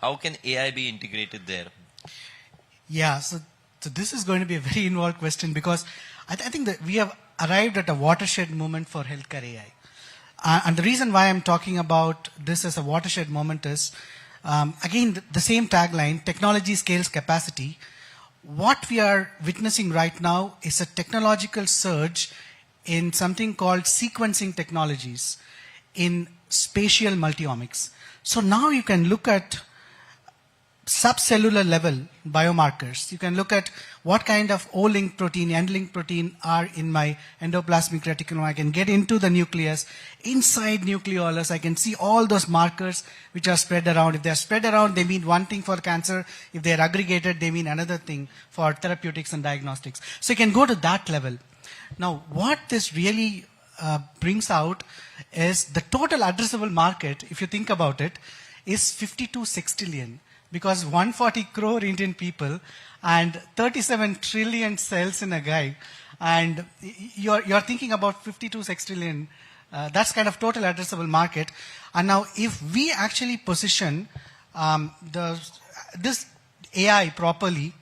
how can AI be integrated there? Yeah, so this is going to be a very involved question, because I think that we have arrived at a watershed moment for healthcare AI. And the reason why I'm talking about this as a watershed moment is, again, the same tagline, technology scales capacity. What we are witnessing right now is a technological surge in something called sequencing technologies in spatial multiomics. So now you can look at subcellular level biomarkers. You can look at what kind of O-link protein, end-link protein are in my endoplasmic reticulum. I can get into the nucleus. Inside nucleolus, I can see all those markers which are spread around. If they are spread around, they mean one thing for cancer. If they are aggregated, they mean another thing for therapeutics and diagnostics. So you can go to that level. Now, what this really brings out is the total addressable market, if you think about it, is 52 sextillion. Because 140 crore Indian people and 37 trillion cells in a guy, and you're thinking about 52 sextillion, that's kind of total addressable market. And now if we actually position this AI properly,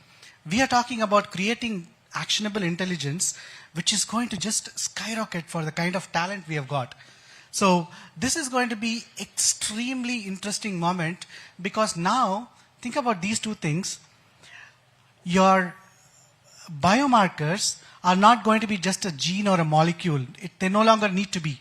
we are talking about creating actionable intelligence, which is going to just skyrocket for the kind of talent we have got. So this is going to be extremely interesting moment, because now think about these two things. Your biomarkers are not going to be just a gene or a molecule. They no longer need to be.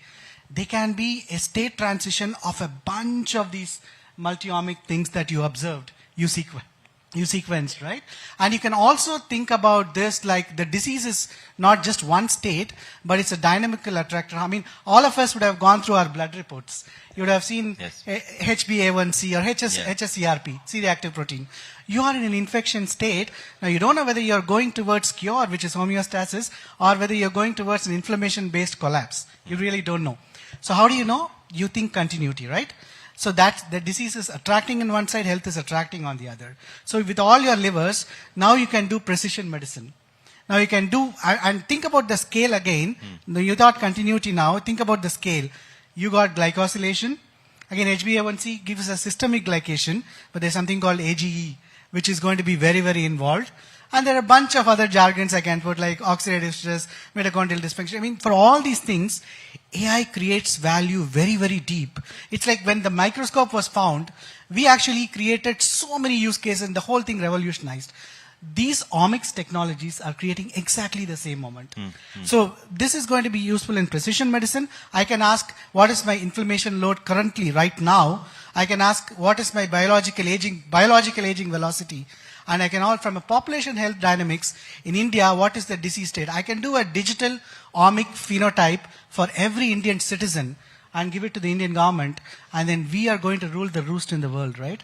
They can be a state transition of a bunch of these multiomic things that you observed, you sequenced, right? And you can also think about this like the disease is not just one state, but it's a dynamical attractor. I mean, all of us would have gone through our blood reports. You would have seen HbA1c or HSCRP, C-reactive protein. You are in an infection state. Now, you don't know whether you're going towards cure, which is homeostasis, or whether you're going towards an inflammation-based collapse. You really don't know. So how do you know? You think continuity, right? So that the disease is attracting on one side, health is attracting on the other. So with all your livers, now you can do precision medicine. Now you can do, and think about the scale again. You thought continuity now, think about the scale. You got glycosylation. Again, HbA1c gives a systemic glycation, but there's something called AGE, which is going to be very, very involved. And there are a bunch of other jargons I can put, like oxidative stress, mitochondrial dysfunction. I mean, for all these things, AI creates value very, very deep. It's like when the microscope was found, we actually created so many use cases and the whole thing revolutionized. These omics technologies are creating exactly the same moment. So this is going to be useful in precision medicine. I can ask, what is my inflammation load currently, right now? I can ask, what is my biological aging velocity? And I can all, from a population health dynamics, in India, what is the disease state? I can do a digital omic phenotype for every Indian citizen and give it to the Indian government, and then we are going to rule the roost in the world, right?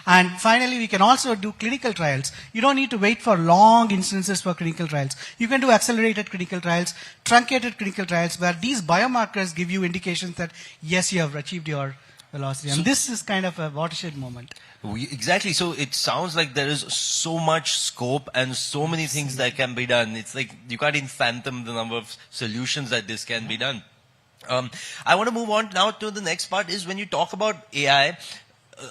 And finally, we can also do clinical trials. You don't need to wait for long instances for clinical trials. You can do accelerated clinical trials, truncated clinical trials, where these biomarkers give you indications that, yes, you have achieved your velocity. And this is kind of a watershed moment. Exactly. So it sounds like there is so much scope and so many things that can be done. It's like you can't even fathom the number of solutions that this can be done. I want to move on now to the next part is when you talk about AI.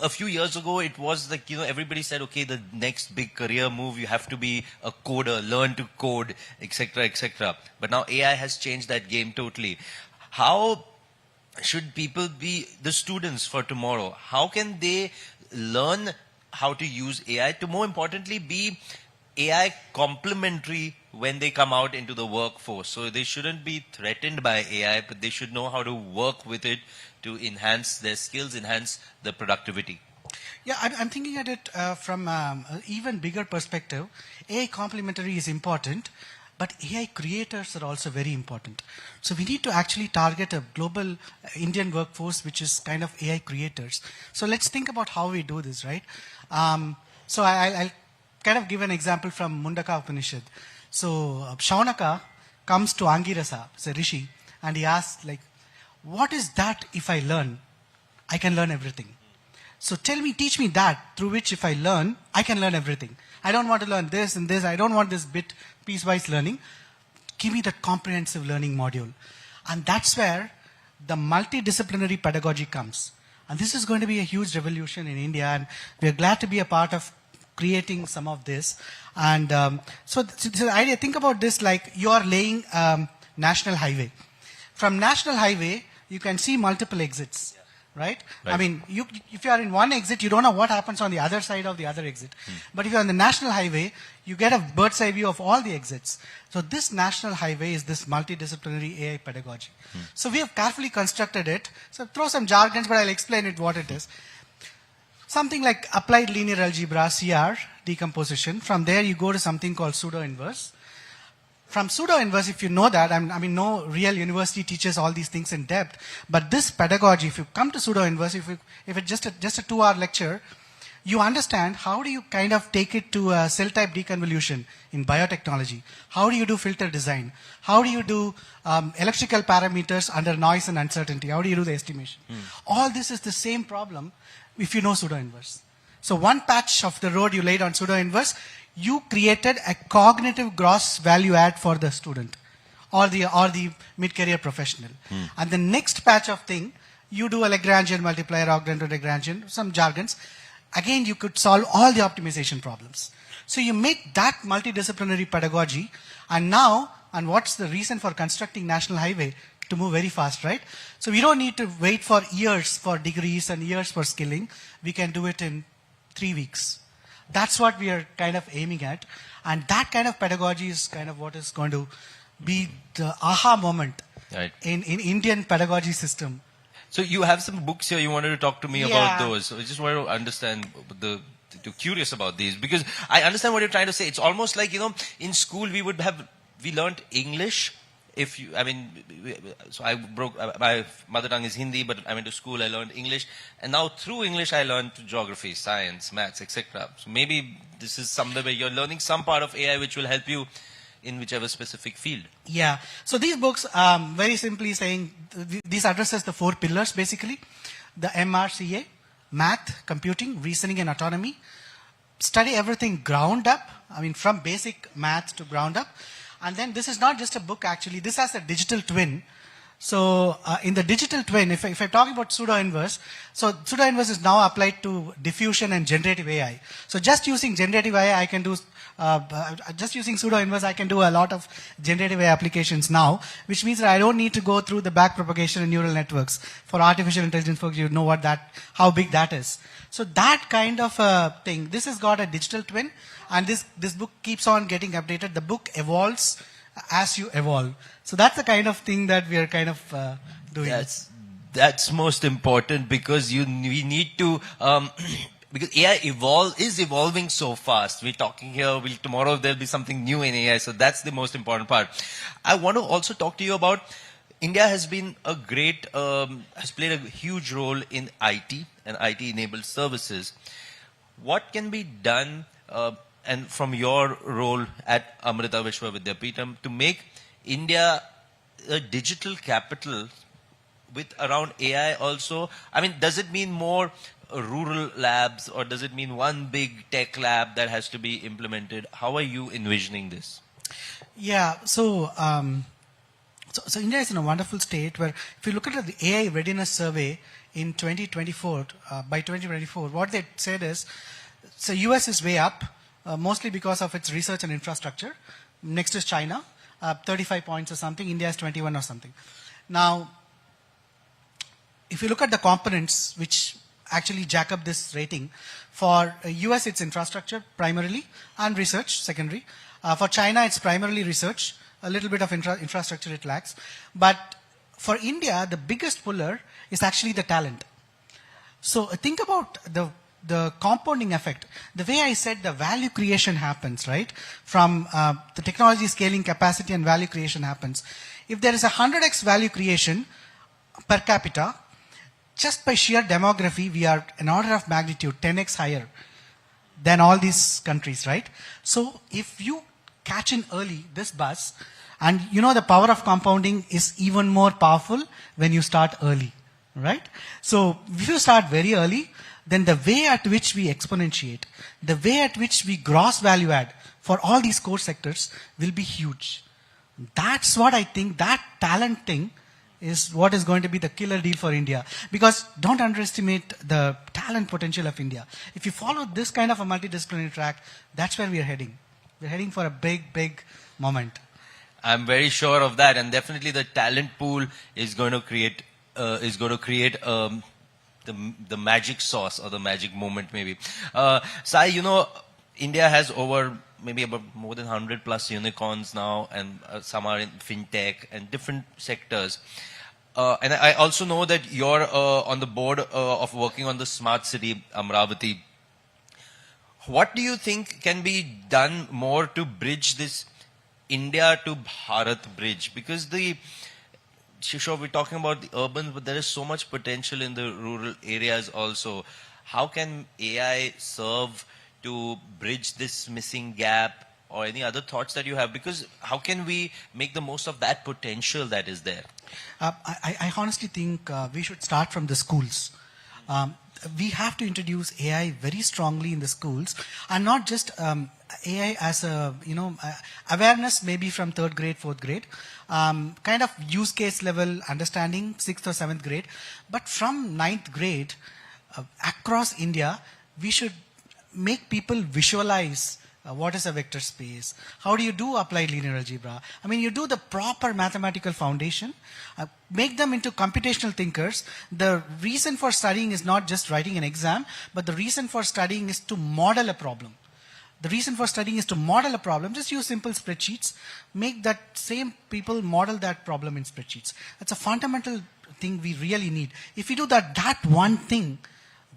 A few years ago, it was like, everybody said, okay, the next big career move, you have to be a coder, learn to code, etc., etc. But now AI has changed that game totally. How should people be the students for tomorrow? How can they learn how to use AI to, more importantly, be AI complementary when they come out into the workforce? So they shouldn't be threatened by AI, but they should know how to work with it to enhance their skills, enhance the productivity. Yeah, I'm thinking at it from an even bigger perspective. AI complementary is important, but AI creators are also very important. So we need to actually target a global Indian workforce which is kind of AI creators. So let's think about how we do this, right? So I'll kind of give an example from Mundaka Upanishad. So Shaunaka comes to Angirasa, it's a rishi, and he asks, like, what is that if I learn? I can learn everything. So teach me that through which if I learn, I can learn everything. I don't want to learn this and this. I don't want this piecewise learning. Give me that comprehensive learning module. And that's where the multidisciplinary pedagogy comes. And this is going to be a huge revolution in India, and we're glad to be a part of creating some of this. And so the idea, think about this like you are laying national highway. From national highway, you can see multiple exits, right? I mean, if you are in one exit, you don't know what happens on the other side of the other exit. But if you're on the national highway, you get a bird's eye view of all the exits. So this national highway is this multidisciplinary AI pedagogy. So we have carefully constructed it. So throw some jargons, but I'll explain it what it is. Something like applied linear algebra, CR, decomposition. From there, you go to something called pseudo-inverse. From pseudo-inverse, if you know that, I mean, no real university teaches all these things in depth, but this pedagogy, if you come to pseudo-inverse, if it's just a 2-hour lecture, you understand how do you kind of take it to a cell-type deconvolution in biotechnology. How do you do filter design? How do you do electrical parameters under noise and uncertainty? How do you do the estimation? All this is the same problem if you know pseudo-inverse. So one patch of the road you laid on pseudo-inverse, you created a cognitive gross value add for the student or the mid-career professional. And the next patch of thing, you do a Lagrangian multiplier, augmented Lagrangian, some jargons. Again, you could solve all the optimization problems. So you make that multidisciplinary pedagogy, and now, and what's the reason for constructing National Highway? To move very fast, right? So we don't need to wait for years for degrees and years for skilling. We can do it in 3 weeks. That's what we are kind of aiming at. And that kind of pedagogy is kind of what is going to be the aha moment in Indian pedagogy system. So you have some books here, you wanted to talk to me about those. So I just wanted to understand curious about these, because I understand what you're trying to say. It's almost like, in school we learned English. So my mother tongue is Hindi, but I went to school, I learned English. And now through English, I learned geography, science, maths, etc. So maybe this is somewhere where you're learning some part of AI which will help you in whichever specific field. Yeah. So these books, very simply saying, these addresses the 4 pillars basically. The MRCA, math, computing, reasoning and autonomy. Study everything ground up, from basic math to ground up. And then this is not just a book actually, this has a digital twin. So in the digital twin, if I'm talking about pseudo-inverse, so pseudo-inverse is now applied to diffusion and generative AI. So just using generative AI, I can do, just using pseudo-inverse, I can do a lot of generative AI applications now, which means that I don't need to go through the back propagation and neural networks. For artificial intelligence folks, you know how big that is. So that kind of thing, this has got a digital twin, and this book keeps on getting updated. The book evolves as you evolve. So that's the kind of thing that we are kind of doing. That's most important, because we need to, because AI is evolving so fast. We're talking here, tomorrow there'll be something new in AI. So that's the most important part. I want to also talk to you about, India has been has played a huge role in IT and IT-enabled services. What can be done, and from your role at Amrita Vishwa Vidyapeetham, to make India a digital capital with around AI also? Does it mean more rural labs, or does it mean one big tech lab that has to be implemented? How are you envisioning this? Yeah, so India is in a wonderful state where, if you look at the AI readiness survey in 2024, by 2024, what they said is, so US is way up, mostly because of its research and infrastructure. Next is China, 35 points or something. India is 21 or something. Now, if you look at the components which actually jack up this rating, for US it's infrastructure primarily and research secondary. For China it's primarily research, a little bit of infrastructure it lacks. But for India, the biggest puller is actually the talent. So think about the compounding effect. The way I said the value creation happens, right? From the technology scaling capacity and value creation happens. If there is a 100x value creation per capita, just by sheer demography, we are an order of magnitude 10x higher than all these countries, right? So if you catch in early this bus, and the power of compounding is even more powerful when you start early, right? So if you start very early, then the way at which we exponentiate, the way at which we gross value add for all these core sectors will be huge. That's what I think, that talent thing is what is going to be the killer deal for India. Because don't underestimate the talent potential of India. If you follow this kind of a multidisciplinary track, that's where we are heading. We're heading for a big, big moment. I'm very sure of that, and definitely the talent pool is going to create the magic sauce or the magic moment, maybe. Sai, you know, India has over maybe about more than 100 plus unicorns now, and some are in fintech and different sectors. And I also know that you're on the board of working on the smart city Amravati. What do you think can be done more to bridge this India to Bharat bridge? Because sure, we're talking about the urban, but there is so much potential in the rural areas also. How can AI serve to bridge this missing gap, or any other thoughts that you have? Because how can we make the most of that potential that is there? I honestly think we should start from the schools. We have to introduce AI very strongly in the schools, and not just AI as a, awareness maybe from 3rd grade, 4th grade, kind of use case level understanding, 6th or 7th grade. But from 9th grade, across India, we should make people visualize what is a vector space. How do you do applied linear algebra? I mean, you do the proper mathematical foundation, make them into computational thinkers. The reason for studying is not just writing an exam, but the reason for studying is to model a problem. The reason for studying is to model a problem. Just use simple spreadsheets. Make that same people model that problem in spreadsheets. That's a fundamental thing we really need. If we do that one thing,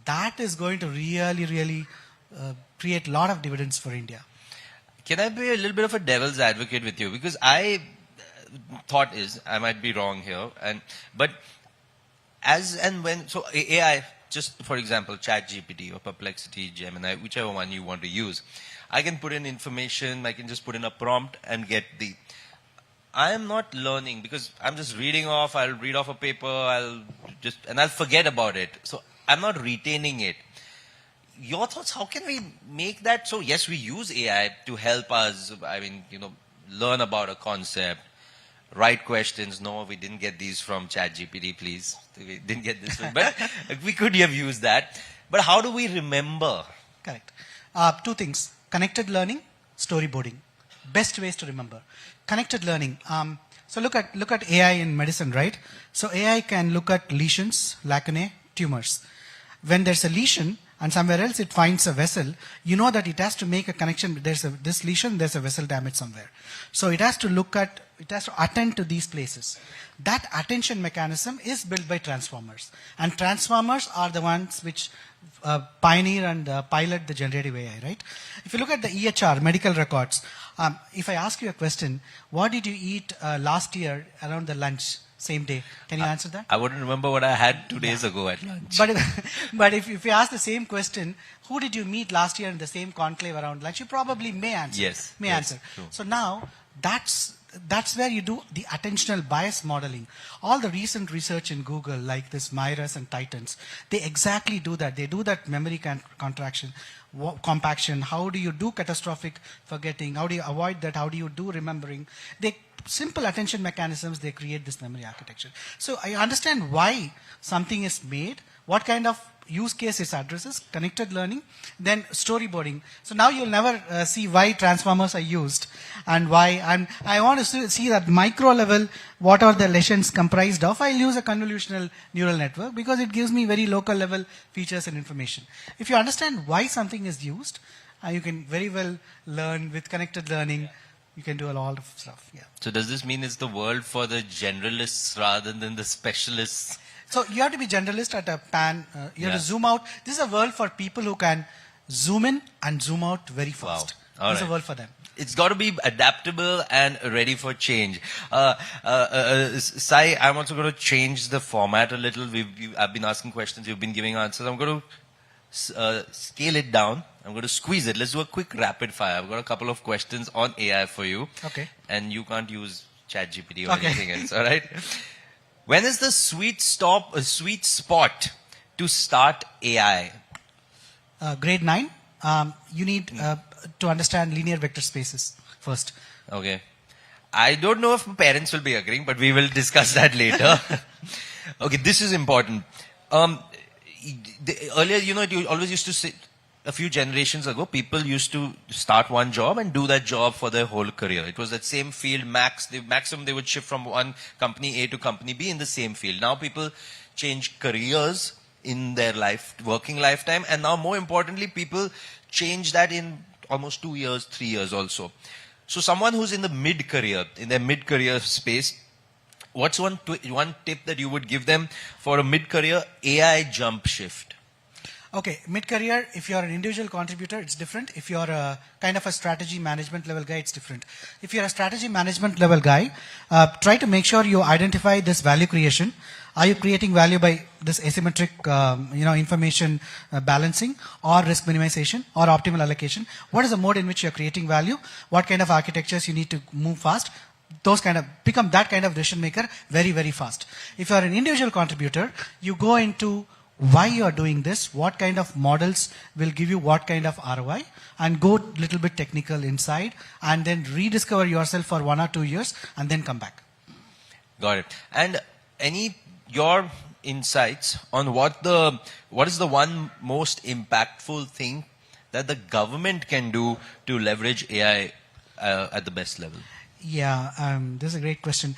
that is going to really create a lot of dividends for India. Can I be a little bit of a devil's advocate with you? Because I thought I might be wrong here, but as and when, so AI, just for example, ChatGPT or Perplexity, Gemini, whichever one you want to use, I can put in information, I can just put in a prompt and get I am not learning because I'm just reading off, I'll read off a paper, I'll forget about it. So I'm not retaining it. Your thoughts, how can we make that? So yes, we use AI to help us, learn about a concept, write questions. No, we didn't get these from ChatGPT, please. We didn't get this one, but we could have used that. But how do we remember? Correct. 2 things, connected learning, storyboarding. Best ways to remember. Connected learning. So look at AI in medicine, right? So AI can look at lesions, lacunae, tumors. When there's a lesion, and somewhere else it finds a vessel, you know that it has to make a connection. There's this lesion, there's a vessel damage somewhere. So it has to attend to these places. That attention mechanism is built by transformers. And transformers are the ones which pioneer and pilot the generative AI, right? If you look at the EHR, medical records, if I ask you a question, what did you eat last year around the lunch? Same day. Can you answer that? I wouldn't remember what I had 2 days ago at lunch. But if you ask the same question, who did you meet last year in the same conclave around lunch? You probably may answer. Yes. Answer. True. So now that's where you do the attentional bias modeling. All the recent research in Google, like this Myras and Titans, they exactly do that. They do that memory compaction. How do you do catastrophic forgetting? How do you avoid that? How do you do remembering? Simple attention mechanisms, they create this memory architecture. So I understand why something is made, what kind of use case it addresses, connected learning, then storyboarding. So now you'll never see why transformers are used and why. I want to see that micro level, what are the lessons comprised of. I'll use a convolutional neural network because it gives me very local level features and information. If you understand why something is used, you can very well learn with connected learning. Yeah. You can do a lot of stuff. Yeah. So does this mean it's the world for the generalists rather than the specialists? So you have to be generalist at a pan. You have to zoom out. This is a world for people who can zoom in and zoom out very fast. Wow. This is a world for them. It's got to be adaptable and ready for change. Sai, I'm also going to change the format a little. I've been asking questions. You've been giving answers. I'm going to scale it down. I'm going to squeeze it. Let's do a quick rapid fire. I've got a couple of questions on AI for you. Okay. And you can't use ChatGPT or anything else, all right? When is the sweet spot to start AI? Grade 9. You need to understand linear vector spaces first. Okay. I don't know if parents will be agreeing, but we will discuss that later. Okay, this is important. Earlier, you always used to say, a few generations ago, people used to start one job and do that job for their whole career. It was that same field, maximum they would shift from one company A to company B in the same field. Now people change careers in their working lifetime, and now more importantly, people change that in almost 2 years, 3 years also. So someone who's in the their mid-career space, what's one tip that you would give them for a mid-career AI jump shift? Okay, mid-career, if you're an individual contributor, it's different. If you're a kind of a strategy management level guy, it's different. If you're a strategy management level guy, try to make sure you identify this value creation. Are you creating value by this asymmetric, information balancing, or risk minimization, or optimal allocation? What is the mode in which you're creating value? What kind of architectures you need to move fast? Become that kind of decision maker very, very fast. If you're an individual contributor, you go into why you are doing this, what kind of models will give you what kind of ROI, and go a little bit technical inside, and then rediscover yourself for 1 or 2 years, and then come back. Got it. And your insights on what is the one most impactful thing that the government can do to leverage AI at the best level? Yeah, this is a great question.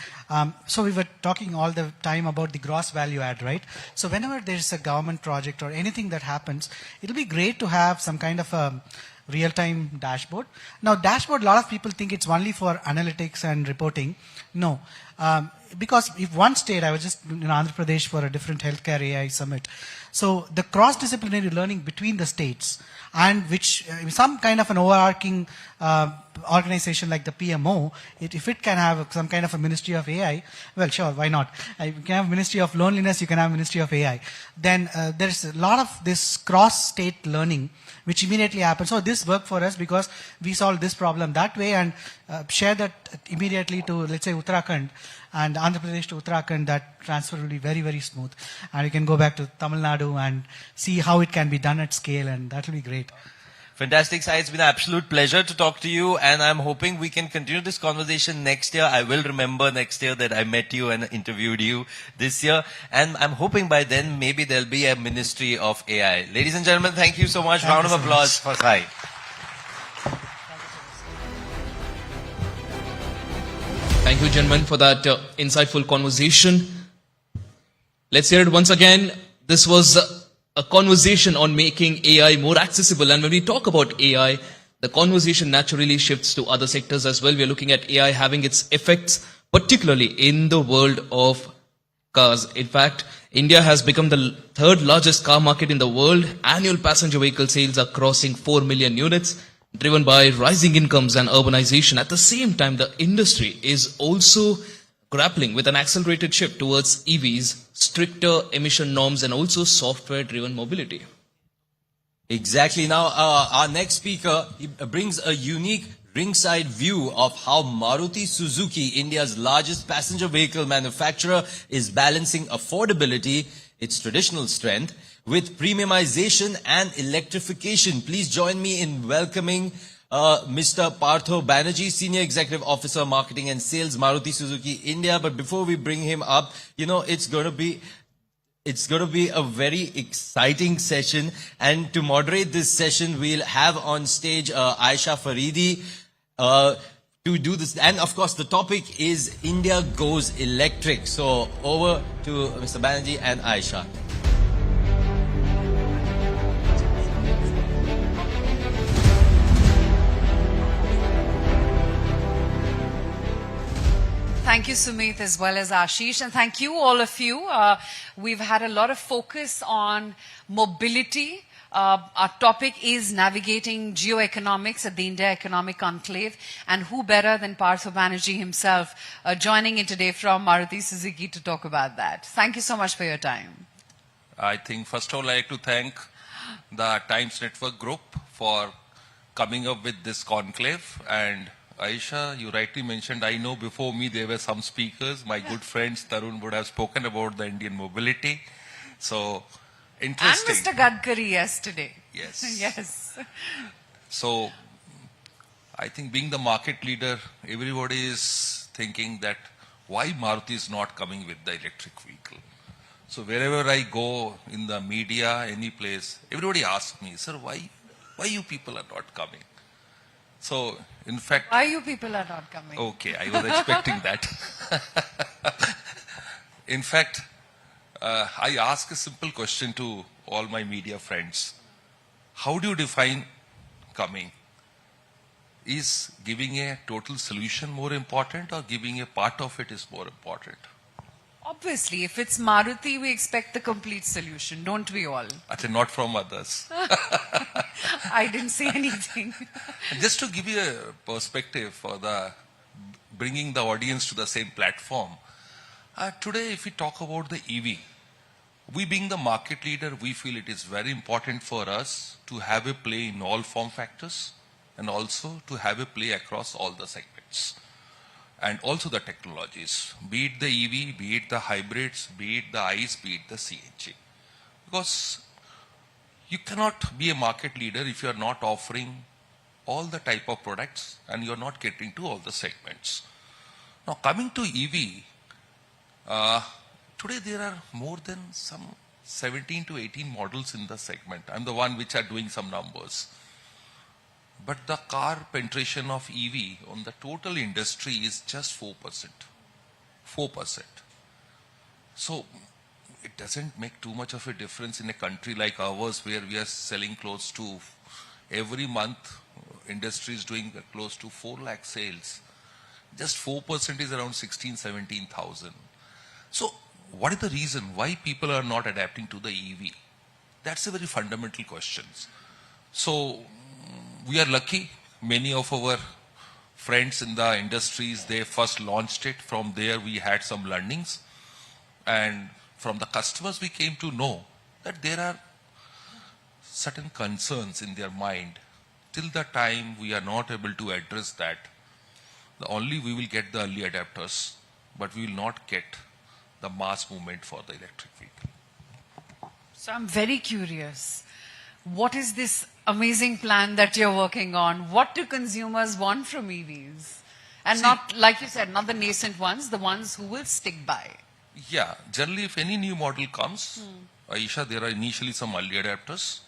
So we were talking all the time about the gross value add, right? So whenever there's a government project or anything that happens, it'll be great to have some kind of a real-time dashboard. Now, dashboard, a lot of people think it's only for analytics and reporting. No, because if one state, I was just in Andhra Pradesh for a different healthcare AI summit. So the cross-disciplinary learning between the states, and which some kind of an overarching organization like the PMO, if it can have some kind of a ministry of AI, well, sure, why not? You can have ministry of loneliness, you can have ministry of AI. Then there's a lot of this cross-state learning which immediately happens. So this worked for us because we solved this problem that way, and share that immediately to, let's say, Uttarakhand, and Andhra Pradesh to Uttarakhand. That transfer will be very, very smooth. And you can go back to Tamil Nadu and see how it can be done at scale, and that will be great. Fantastic, Sai. It's been an absolute pleasure to talk to you, and I'm hoping we can continue this conversation next year. I will remember next year that I met you and interviewed you this year, and I'm hoping by then maybe there'll be a ministry of AI. Ladies and gentlemen, thank you so much. Round of applause for Sai. Thank you, gentlemen, for that insightful conversation. Let's hear it once again. This was a conversation on making AI more accessible. And when we talk about AI, the conversation naturally shifts to other sectors as well. We are looking at AI having its effects, particularly in the world of cars. In fact, India has become the third largest car market in the world. Annual passenger vehicle sales are crossing 4 million units, driven by rising incomes and urbanization. At the same time, the industry is also grappling with an accelerated shift towards EVs, stricter emission norms, and also software-driven mobility. Exactly. Now, our next speaker brings a unique ringside view of how Maruti Suzuki, India's largest passenger vehicle manufacturer, is balancing affordability, its traditional strength, with premiumization and electrification. Please join me in welcoming Mr. Partho Banerjee, Senior Executive Officer, Marketing and Sales, Maruti Suzuki, India. But before we bring him up, it's going to be a very exciting session. And to moderate this session, we'll have on stage Aisha Faridi to do this. And of course, the topic is India Goes Electric. So over to Mr. Banerjee and Aisha. Thank you, Sumit, as well as Ashish, and thank you, all of you. We've had a lot of focus on mobility. Our topic is Navigating Geoeconomics at the India Economic Conclave, and who better than Partho Banerjee himself joining in today from Maruti Suzuki to talk about that. Thank you so much for your time. I think first of all, I'd like to thank the Times Network Group for coming up with this conclave. And Aisha, you rightly mentioned, I know before me there were some speakers. My good friends Tarun would have spoken about the Indian mobility. So, interesting. And Mr. Gadkari yesterday. Yes. Yes. So, I think being the market leader, everybody is thinking that why Maruti is not coming with the electric vehicle. So wherever I go in the media, any place, everybody asks me, sir, why you people are not coming? So in fact... Why you people are not coming? Okay, I was expecting that. In fact, I ask a simple question to all my media friends. How do you define coming? Is giving a total solution more important or giving a part of it is more important? Obviously, if it's Maruti, we expect the complete solution, don't we all? Actually, not from others. I didn't say anything. Just to give you a perspective for the bringing the audience to the same platform, today if we talk about the EV, we being the market leader, we feel it is very important for us to have a play in all form factors and also to have a play across all the segments and also the technologies, be it the EV, be it the hybrids, be it the ICE, be it the CNG. Because you cannot be a market leader if you are not offering all the type of products and you are not getting to all the segments. Now coming to EV, today there are more than some 17 to 18 models in the segment. I'm the one which are doing some numbers. But the car penetration of EV on the total industry is just 4%. 4%. So it doesn't make too much of a difference in a country like ours where we are selling close to, every month industry is doing close to 4 lakh sales. Just 4% is around 16, 17,000. So what is the reason why people are not adapting to the EV? That's a very fundamental question. So we are lucky, many of our friends in the industries, they first launched it. From there we had some learnings. And from the customers we came to know that there are certain concerns in their mind. Till the time we are not able to address that, only we will get the early adapters, but we will not get the mass movement for the electric vehicle. So I'm very curious. What is this amazing plan that you're working on? What do consumers want from EVs? And not, like you said, not the nascent ones, the ones who will stick by. Yeah, generally if any new model comes, Aisha, there are initially some early adapters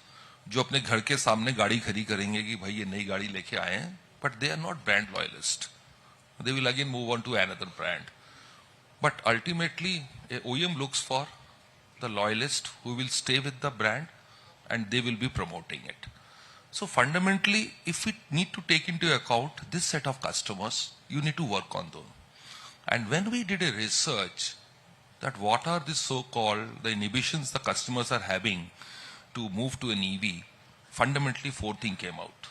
जो अपने घर के सामने गाड़ी खड़ी करेंगे कि भाई ये नई गाड़ी लेके आए हैं, but they are not brand loyalist. They will again move on to another brand. But ultimately, a OEM looks for the loyalist who will stay with the brand and they will be promoting it. So fundamentally, if we need to take into account this set of customers, you need to work on them. And when we did a research that what are the so-called the inhibitions the customers are having to move to an EV, fundamentally 4 things came out.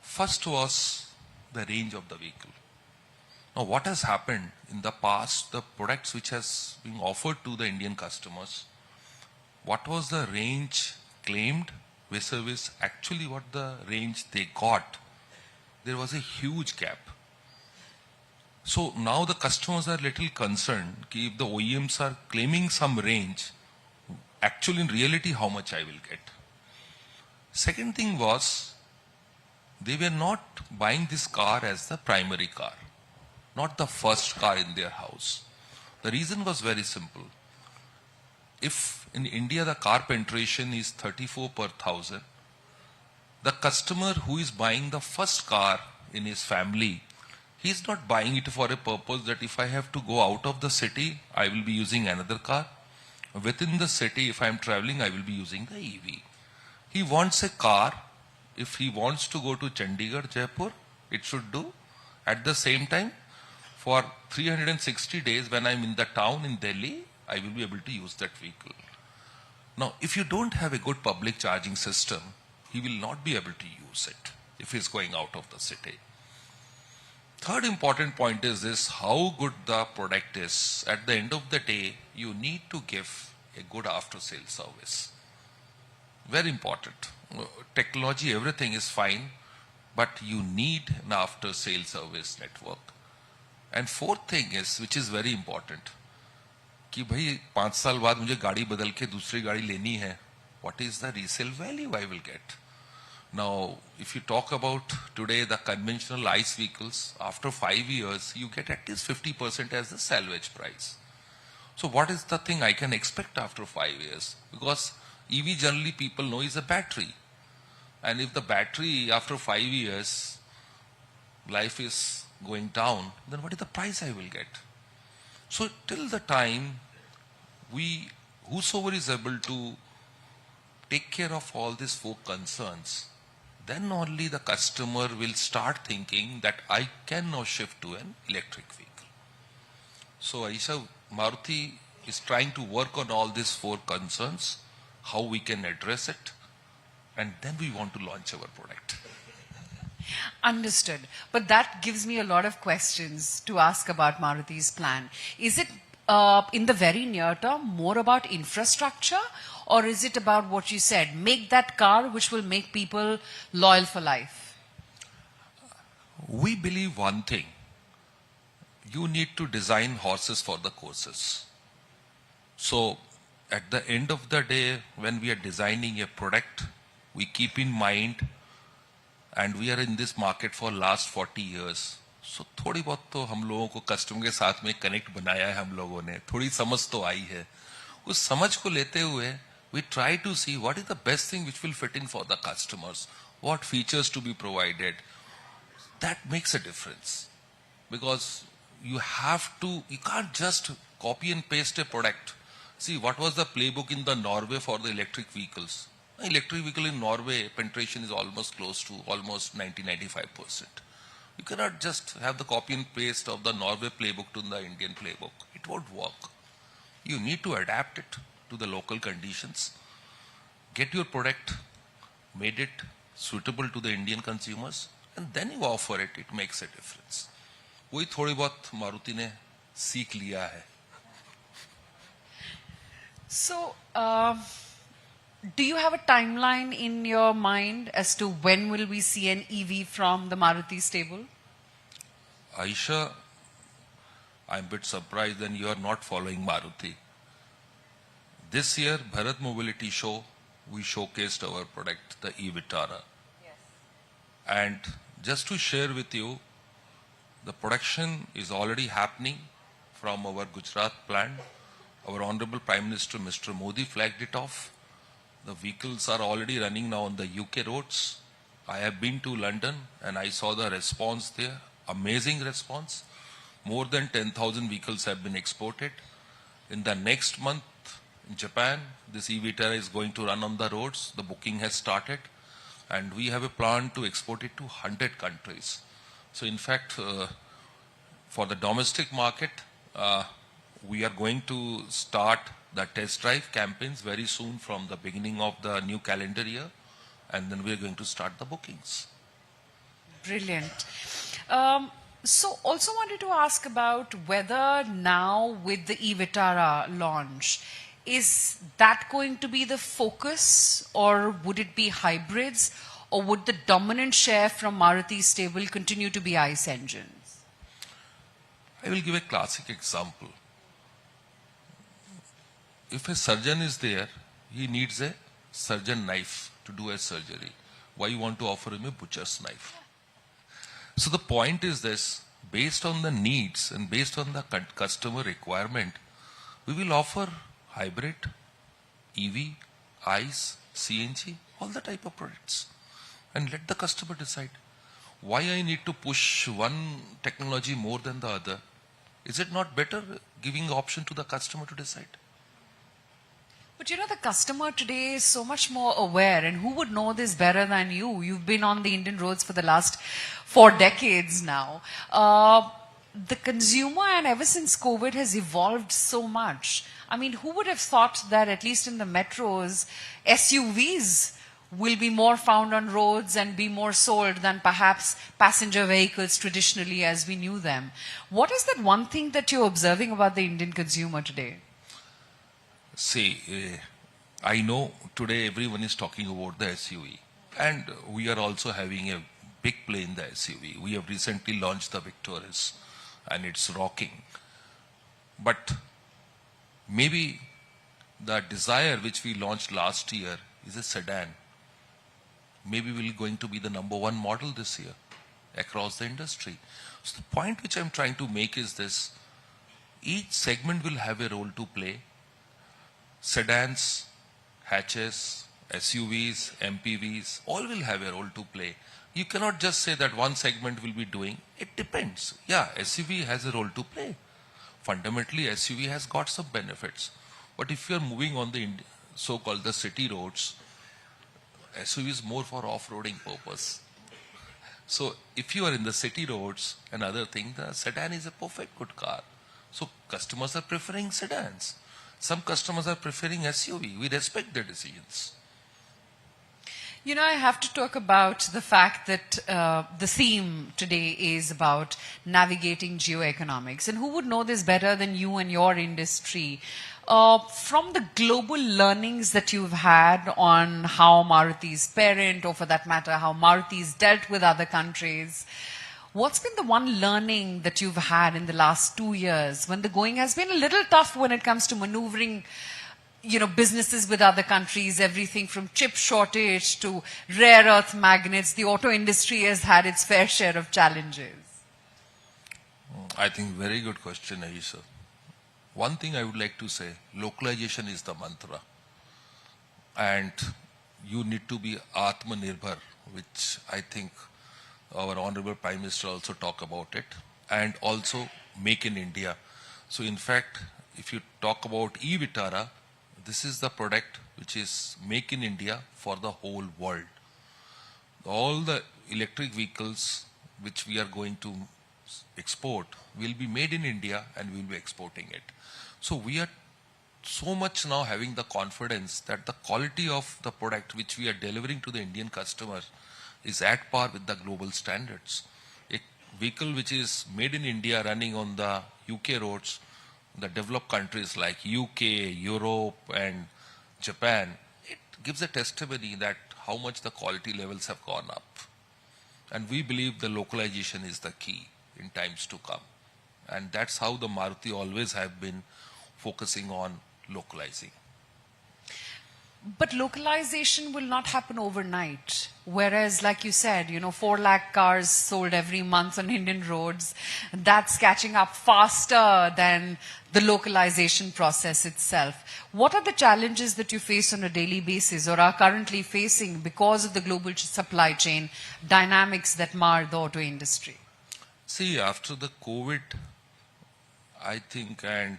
First was the range of the vehicle. Now what has happened in the past, the products which has been offered to the Indian customers, what was the range claimed vis-a-vis actually what the range they got? There was a huge gap. So now the customers are little concerned if the OEMs are claiming some range, actually in reality how much I will get. Second thing was, they were not buying this car as the primary car, not the first car in their house. The reason was very simple. If in India the car penetration is 34 per 1,000, the customer who is buying the first car in his family, he is not buying it for a purpose that if I have to go out of the city, I will be using another car. Within the city, if I am traveling, I will be using the EV. He wants a car. If he wants to go to Chandigarh, Jaipur, it should do. At the same time, for 360 days when I am in the town in Delhi, I will be able to use that vehicle. Now, if you don't have a good public charging system, he will not be able to use it if he is going out of the city. Third important point is this, how good the product is. At the end of the day, you need to give a good after-sale service. Very important. Technology, everything is fine, but you need an after-sale service network. And fourth thing is, which is very important, कि भाई 5 साल बाद मुझे गाड़ी बदल के दूसरी गाड़ी लेनी है, what is the resale value I will get? Now, if you talk about today the conventional ICE vehicles, after 5 years, you get at least 50% as the salvage price. So what is the thing I can expect after 5 years? Because EV generally people know is a battery. And if the battery after 5 years, life is going down, then what is the price I will get? So till the time whosoever is able to take care of all these 4 concerns, then only the customer will start thinking that I can now shift to an electric vehicle. So Aisha, Maruti is trying to work on all these 4 concerns, how we can address it, and then we want to launch our product. Understood. But that gives me a lot of questions to ask about Maruti's plan. Is it in the very near term more about infrastructure, or is it about what you said, make that car which will make people loyal for life? We believe one thing. You need to design horses for the courses. So at the end of the day, when we are designing a product, we keep in mind, and we are in this market for last 40 years. So थोड़ी बहुत तो हम लोगों को customer के साथ में connect बनाया है हम लोगों ने, थोड़ी समझ तो आई है. उस समझ को लेते हुए we try to see what is the best thing which will fit in for the customers, what features to be provided. That makes a difference, because you can't just copy and paste a product. See, what was the playbook in the Norway for the electric vehicles? Electric vehicle in Norway penetration is almost close to almost 90-95%. You cannot just have the copy and paste of the Norway playbook to the Indian playbook. It won't work. You need to adapt it to the local conditions. Get your product, made it suitable to the Indian consumers, and then you offer it. It makes a difference. वही थोड़ी बहुत मारुति ने सीख लिया है. So, do you have a timeline in your mind as to when will we see an EV from the Maruti stable? Aisha, I'm a bit surprised that you are not following Maruti. This year, Bharat Mobility Show, we showcased our product, the e-Vitara. Yes. And just to share with you, the production is already happening from our Gujarat plant. Our Honorable Prime Minister, Mr. Modi, flagged it off. The vehicles are already running now on the UK roads. I have been to London and I saw the response there. Amazing response. More than 10,000 vehicles have been exported. In the next month, in Japan, this e-Vitara is going to run on the roads. The booking has started. And we have a plan to export it to 100 countries. So in fact, for the domestic market, we are going to start the test drive campaigns very soon from the beginning of the new calendar year, and then we are going to start the bookings. Brilliant. So also wanted to ask about whether now with the e-Vitara launch, is that going to be the focus, or would it be hybrids, or would the dominant share from Maruti stable continue to be ICE engines? I will give a classic example. If a surgeon is there, he needs a surgeon knife to do a surgery. Why you want to offer him a butcher's knife? So the point is this, based on the needs and based on the customer requirement, we will offer hybrid, EV, ICE, CNG, all the type of products. And let the customer decide. Why I need to push one technology more than the other? Is it not better giving the option to the customer to decide? But you know, the customer today is so much more aware, and who would know this better than you? You've been on the Indian roads for the last 4 decades now. The consumer, and ever since COVID, has evolved so much. I mean, who would have thought that at least in the metros, SUVs will be more found on roads and be more sold than perhaps passenger vehicles traditionally as we knew them? What is that one thing that you're observing about the Indian consumer today? See, I know today everyone is talking about the SUV, and we are also having a big play in the SUV. We have recently launched the Victoris, and it's rocking. But maybe the Desire which we launched last year is a sedan. maybe we're going to be the #1 model this year across the industry. So the point which I'm trying to make is this: each segment will have a role to play. Sedans, hatches, SUVs, MPVs, all will have a role to play. You cannot just say that one segment will be doing. It depends. Yeah, SUV has a role to play. Fundamentally, SUV has got some benefits. But if you're moving on the so-called the city roads, SUV is more for off-roading purpose. So if you are in the city roads and other things, the sedan is a perfect good car. So customers are preferring sedans. Some customers are preferring SUV. We respect their decisions. You know, I have to talk about the fact that the theme today is about navigating geoeconomics. And who would know this better than you and your industry? From the global learnings that you've had on how Maruti's parent, or for that matter, how Maruti's dealt with other countries, what's been the one learning that you've had in the last 2 years when the going has been a little tough when it comes to maneuvering, you know, businesses with other countries, everything from chip shortage to rare earth magnets? The auto industry has had its fair share of challenges. I think very good question, Aisha. One thing I would like to say, localization is the mantra. And you need to be Atmanirbhar, which I think our Honorable Prime Minister also talk about it, and also make in India. So in fact, if you talk about e-Vitara, this is the product which is make in India for the whole world. All the electric vehicles which we are going to export will be made in India and we will be exporting it. So we are so much now having the confidence that the quality of the product which we are delivering to the Indian customer is at par with the global standards. A vehicle which is made in India running on the UK roads, the developed countries like UK, Europe and Japan, it gives a testimony that how much the quality levels have gone up. And we believe the localization is the key in times to come. And that's how the Maruti always have been focusing on localizing. But localization will not happen overnight. Whereas, like you said, you know, 4 lakh cars sold every month on Indian roads, that's catching up faster than the localization process itself. What are the challenges that you face on a daily basis or are currently facing because of the global supply chain dynamics that mar the auto industry? See, after the COVID, I think, and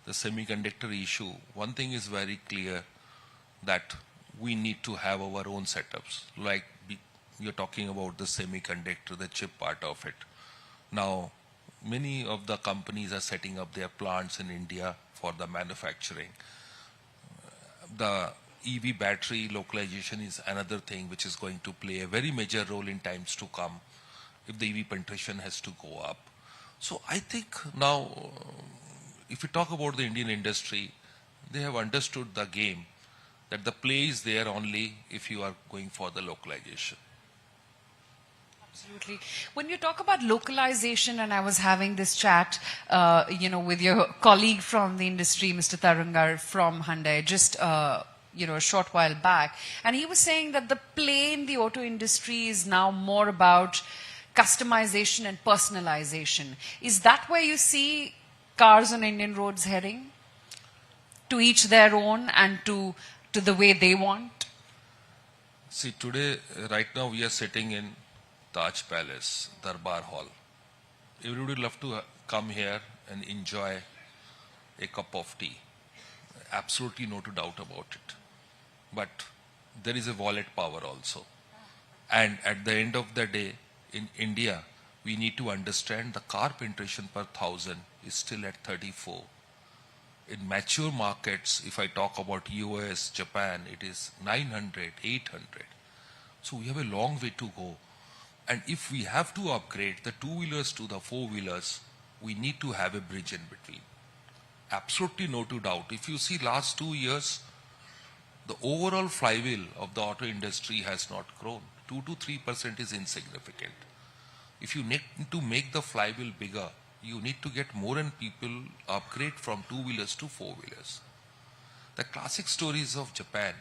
the semiconductor issue, one thing is very clear, that we need to have our own setups. Like you're talking about the semiconductor, the chip part of it. Now, many of the companies are setting up their plants in India for the manufacturing. The EV battery localization is another thing which is going to play a very major role in times to come if the EV penetration has to go up. So I think now, if you talk about the Indian industry, they have understood the game, that the play is there only if you are going for the localization. Absolutely. When you talk about localization, and I was having this chat, you know, with your colleague from the industry, Mr. Tarangar from Hyundai, just, you know, a short while back, and he was saying that the play in the auto industry is now more about customization and personalization. Is that where you see cars on Indian roads heading? To each their own and to the way they want? See, today, right now we are sitting in Taj Palace, Darbar Hall. Everybody would love to come here and enjoy a cup of tea. Absolutely no doubt about it. But there is a wallet power also. And at the end of the day, in India, we need to understand the car penetration per 1,000 is still at 34. In mature markets, if I talk about US, Japan, it is 900, 800. So we have a long way to go. And if we have to upgrade the two-wheelers to the four-wheelers, we need to have a bridge in between. Absolutely no doubt. If you see last 2 years, the overall flywheel of the auto industry has not grown. 2 to 3% is insignificant. If you need to make the flywheel bigger, you need to get more and people upgrade from two-wheelers to four-wheelers. The classic stories of Japan,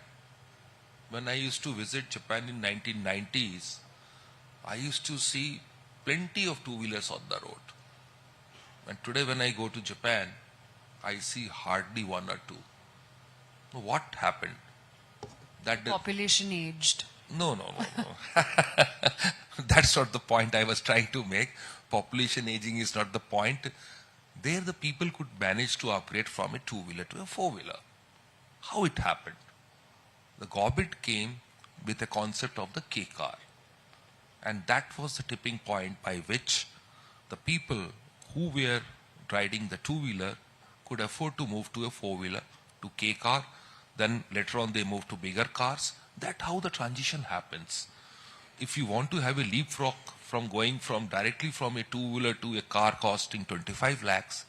when I used to visit Japan in 1990s, I used to see plenty of two-wheelers on the road. And today when I go to Japan, I see hardly one or two. What happened? That Population aged. No. That's not the point I was trying to make. Population aging is not the point. There the people could manage to upgrade from a two-wheeler to a four-wheeler. How it happened? The government came with a concept of the K car. And that was the tipping point by which the people who were riding the two-wheeler could afford to move to a four-wheeler, to K car. Then later on they moved to bigger cars. That's how the transition happens. If you want to have a leapfrog from going from directly from a two-wheeler to a car costing 25 lakhs,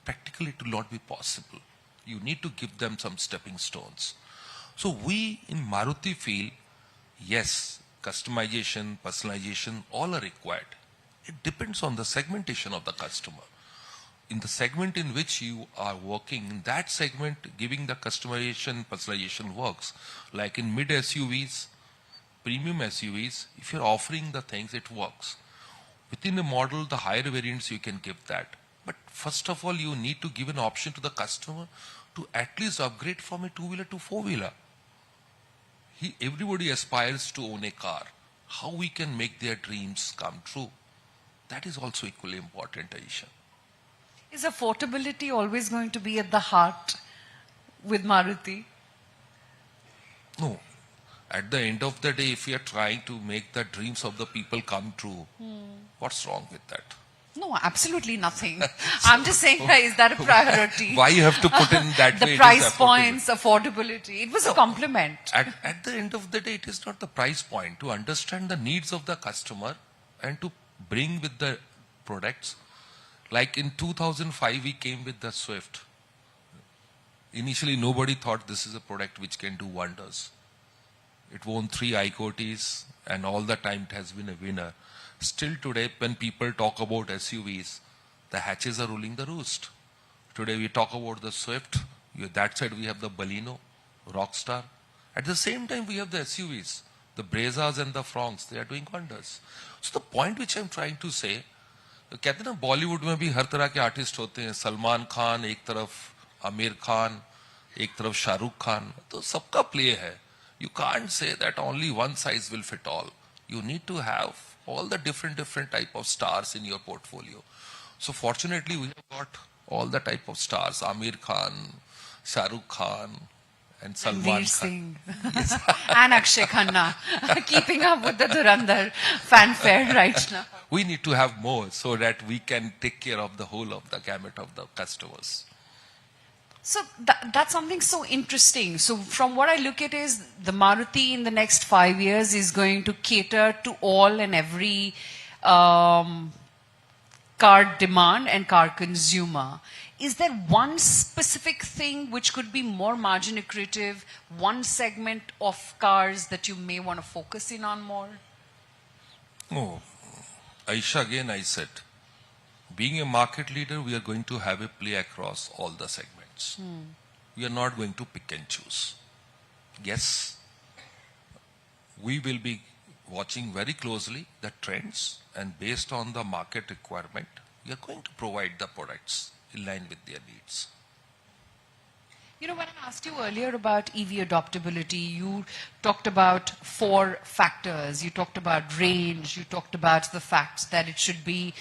practically it will not be possible. You need to give them some stepping stones. So we in Maruti feel, yes, customization, personalization, all are required. It depends on the segmentation of the customer. In the segment in which you are working, in that segment, giving the customization, personalization works. Like in mid SUVs, premium SUVs, if you're offering the things, it works. Within a model, the higher variants, you can give that. But first of all, you need to give an option to the customer to at least upgrade from a two-wheeler to four-wheeler. Everybody aspires to own a car. How we can make their dreams come true? That is also equally important, Aisha. Is affordability always going to be at the heart with Maruti? No. At the end of the day, if we are trying to make the dreams of the people come true, what's wrong with that? No, absolutely nothing. I'm just saying, is that a priority? Why you have to put in that the way? The price points, affordability. It was a compliment. At the end of the day, it is not the price point. To understand the needs of the customer and to bring with the products. Like in 2005, we came with the Swift. Initially, nobody thought this is a product which can do wonders. It won 3 ICOTs and all the time it has been a winner. Still today, when people talk about SUVs, the hatches are ruling the roost. Today we talk about the Swift. That side we have the Baleno, Rockstar. At the same time, we have the SUVs, the Brezas and the Fronks. They are doing wonders. So the point which I'm trying to say, कहते हैं ना बॉलीवुड में भी हर तरह के artist होते हैं. सलमान खान एक तरफ, आमिर खान एक तरफ, शाहरुख खान. तो सबका प्ले है. You can't say that only one size will fit all. You need to have all the different type of stars in your portfolio. So fortunately, we have got all the type of stars: Amir Khan, Shah Rukh Khan, and Salman Khan. Yes. And Akshay Khanna, keeping up with the Dhurandhar fanfare right now. We need to have more so that we can take care of the whole of the gamut of the customers. So that's something so interesting. So from what I look at is the Maruti in the next 5 years is going to cater to all and every car demand and car consumer. Is there one specific thing which could be more margin accretive, one segment of cars that you may want to focus in on more? Oh, Aisha, again I said, being a market leader, we are going to have a play across all the segments. We are not going to pick and choose. Yes, we will be watching very closely the trends, and based on the market requirement, we are going to provide the products in line with their needs. You know, when I asked you earlier about EV adoptability, you talked about 4 factors. You talked about range. You talked about the fact that it should be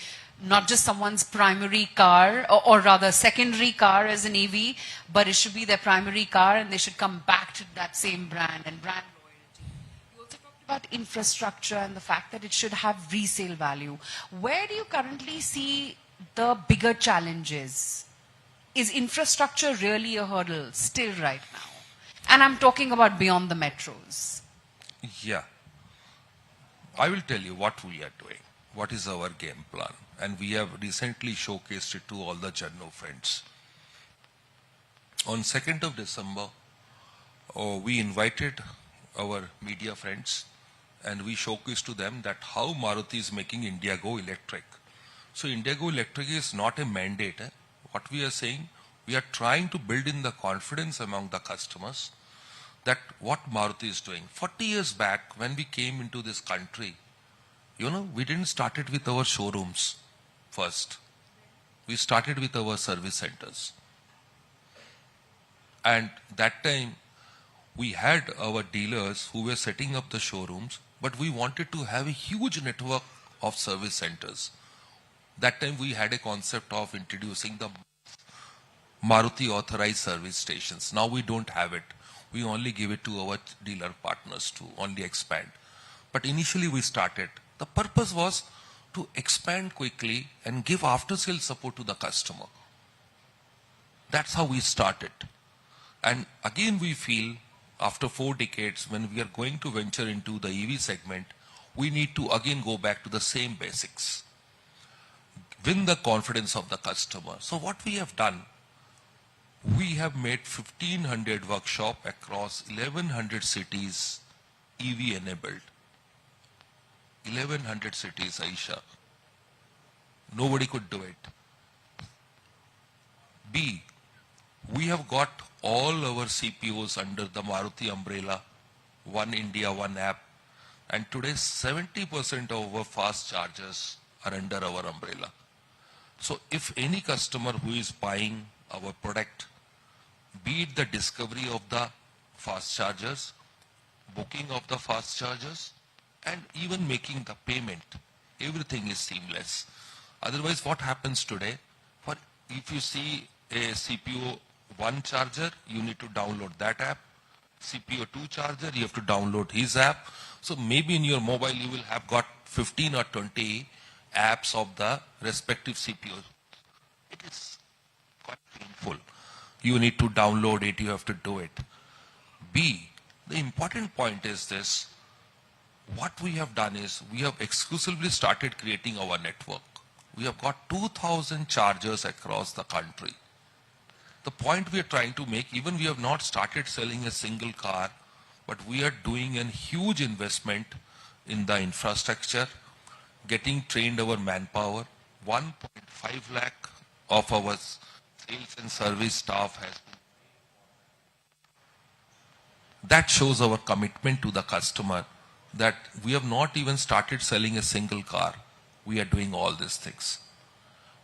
not just someone's primary car, or rather secondary car as an EV, but it should be their primary car and they should come back to that same brand and brand loyalty. You also talked about infrastructure and the fact that it should have resale value. Where do you currently see the bigger challenges? Is infrastructure really a hurdle still right now? And I'm talking about beyond the metros. Yeah. I will tell you what we are doing. What is our game plan? And we have recently showcased it to all the Janno friends. On 2nd of December, we invited our media friends and we showcased to them that how Maruti is making India go electric. So India go electric is not a mandate. What we are saying, we are trying to build in the confidence among the customers that what Maruti is doing. 40 years back, when we came into this country, we didn't start it with our showrooms first. We started with our service centers. And that time, we had our dealers who were setting up the showrooms, but we wanted to have a huge network of service centers. That time we had a concept of introducing the Maruti authorized service stations. Now we don't have it. We only give it to our dealer partners to only expand. But initially we started. The purpose was to expand quickly and give after-sale support to the customer. That's how we started. And again we feel after 4 decades, when we are going to venture into the EV segment, we need to again go back to the same basics. Win the confidence of the customer. So what we have done, we have made 1,500 workshops across 1,100 cities EV enabled. 1,100 cities, Aisha. Nobody could do it. B, we have got all our CPOs under the Maruti umbrella, One India, One App. And today 70% of our fast chargers are under our umbrella. So if any customer who is buying our product, be it the discovery of the fast chargers, booking of the fast chargers, and even making the payment, everything is seamless. Otherwise, what happens today, if you see a CPO 1 charger, you need to download that app. CPO 2 charger, you have to download his app. So maybe in your mobile you will have got 15 or 20 apps of the respective CPOs. It is quite painful. You need to download it, you have to do it. B, the important point is this. What we have done is we have exclusively started creating our network. We have got 2,000 chargers across the country. The point we are trying to make, even we have not started selling a single car, but we are doing a huge investment in the infrastructure, getting trained our manpower. 1.5 lakh of our sales and service staff has been. That shows our commitment to the customer, that we have not even started selling a single car. We are doing all these things.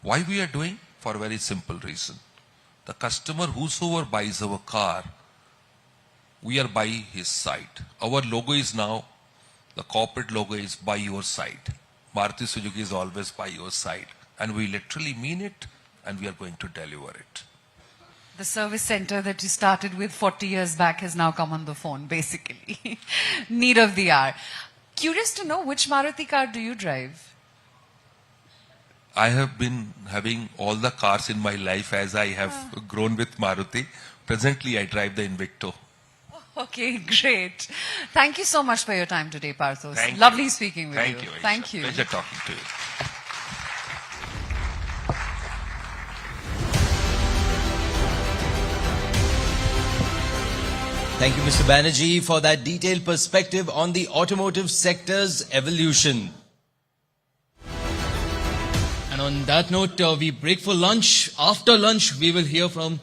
Why we are doing? For a very simple reason. The customer whosoever buys our car, we are by his side. Our logo is now, the corporate logo is by your side. Maruti Suzuki is always by your side. And we literally mean it, and we are going to deliver it. The service center that you started with 40 years back has now come on the phone, basically. Need of the hour. Curious to know, which Maruti car do you drive? I have been having all the cars in my life as I have grown with Maruti. Presently, I drive the Invicto. Okay, great. Thank you so much for your time today, Parthos. Thank Lovely you. speaking with Thank you. Aisha. Thank you. Pleasure talking to you. Thank you, Mr. Banerjee, for that detailed perspective on the automotive sector's evolution. And on that note, we break for lunch. After lunch, we will hear from...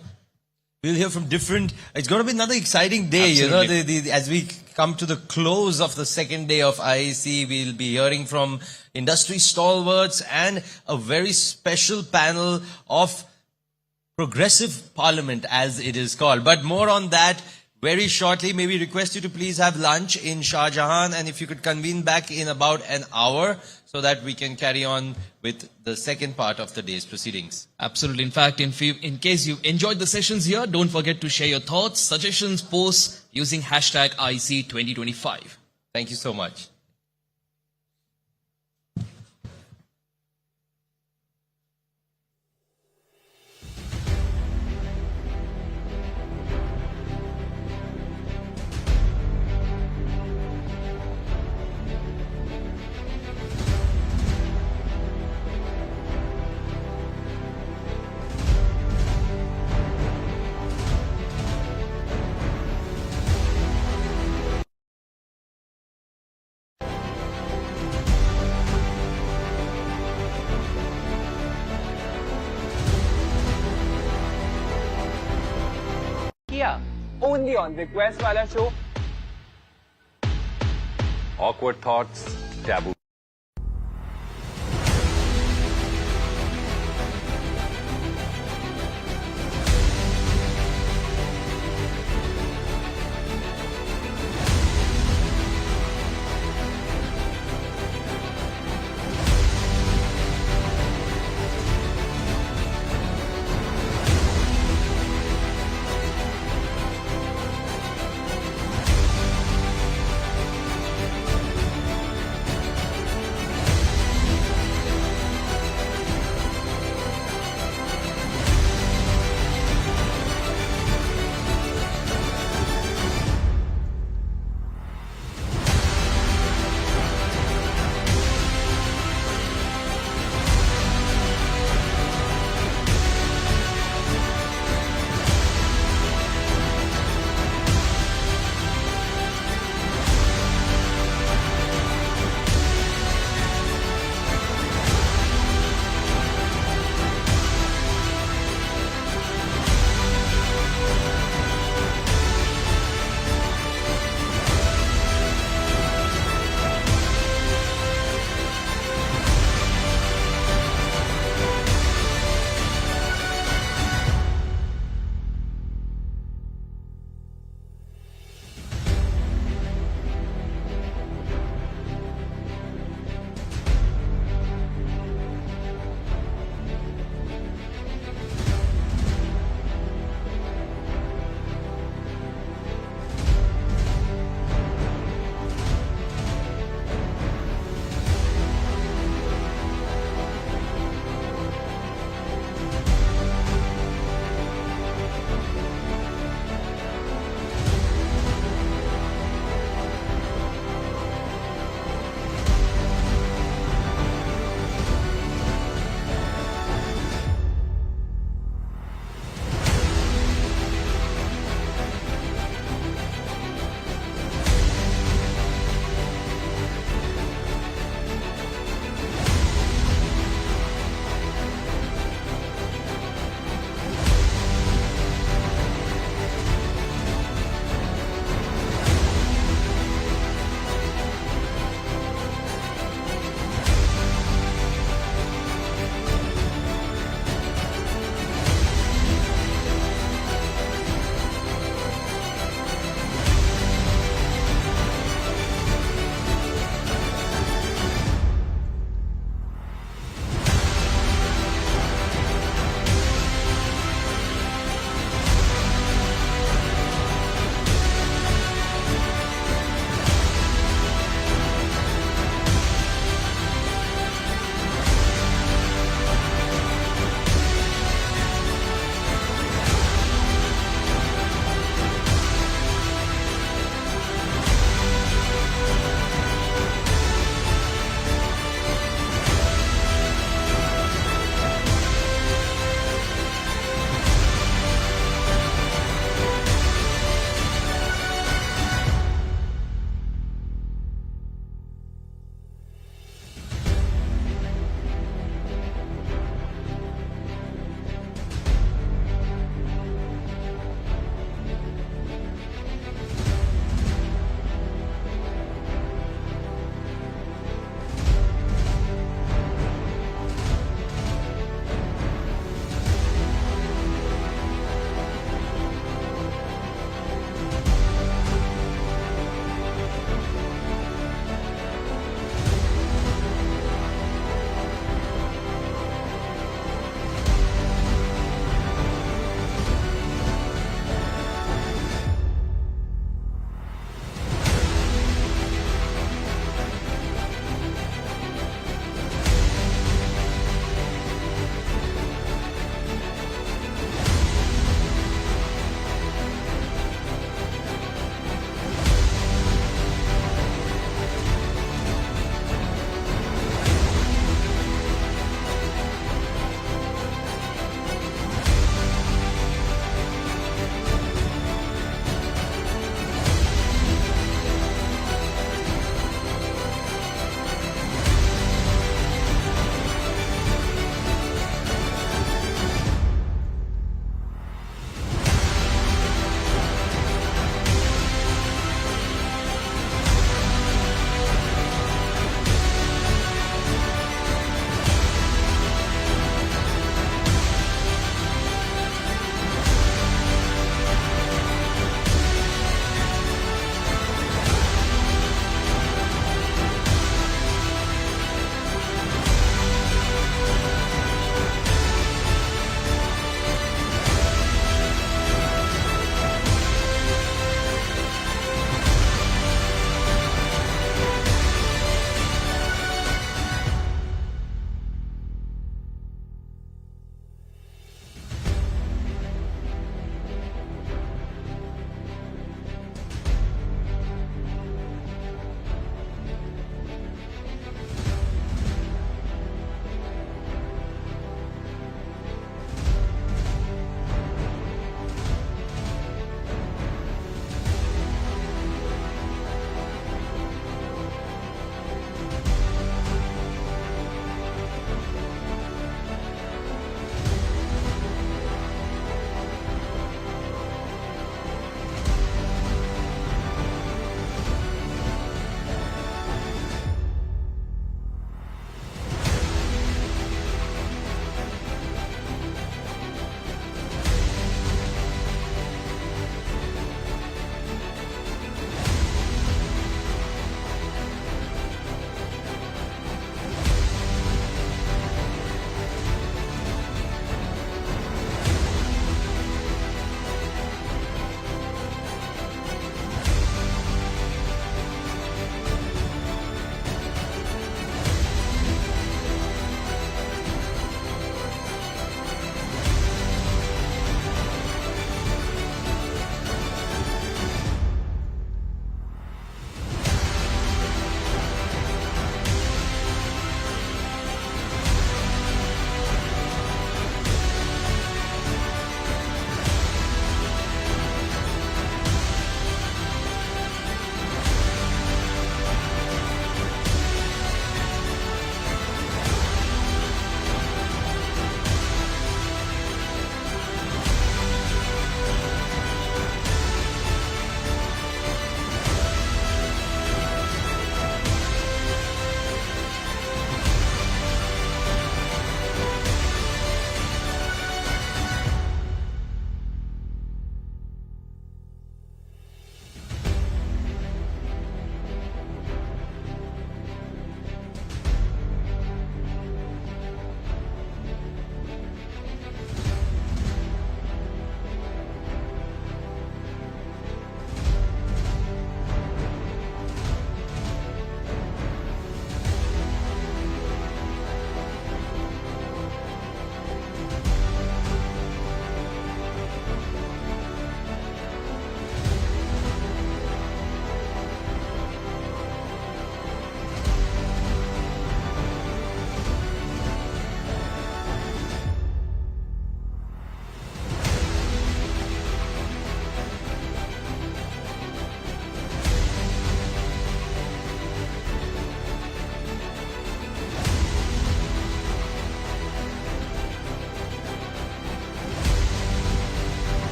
We'll hear from different... It's going to be another exciting day, Absolutely. as we come to the close of the second day of IEC, we'll be hearing from industry stalwarts and a very special panel of progressive parliament, as it is called. But more on that very shortly. May we request you to please have lunch in Shah Jahan, and if you could convene back in about an hour so that we can carry on with the second part of the day's proceedings. Absolutely. In fact, in case you enjoyed the sessions here, don't forget to share your thoughts, suggestions, posts using hashtag IC2025. Thank you so much. only on Request Wala Show. Awkward thoughts, taboo.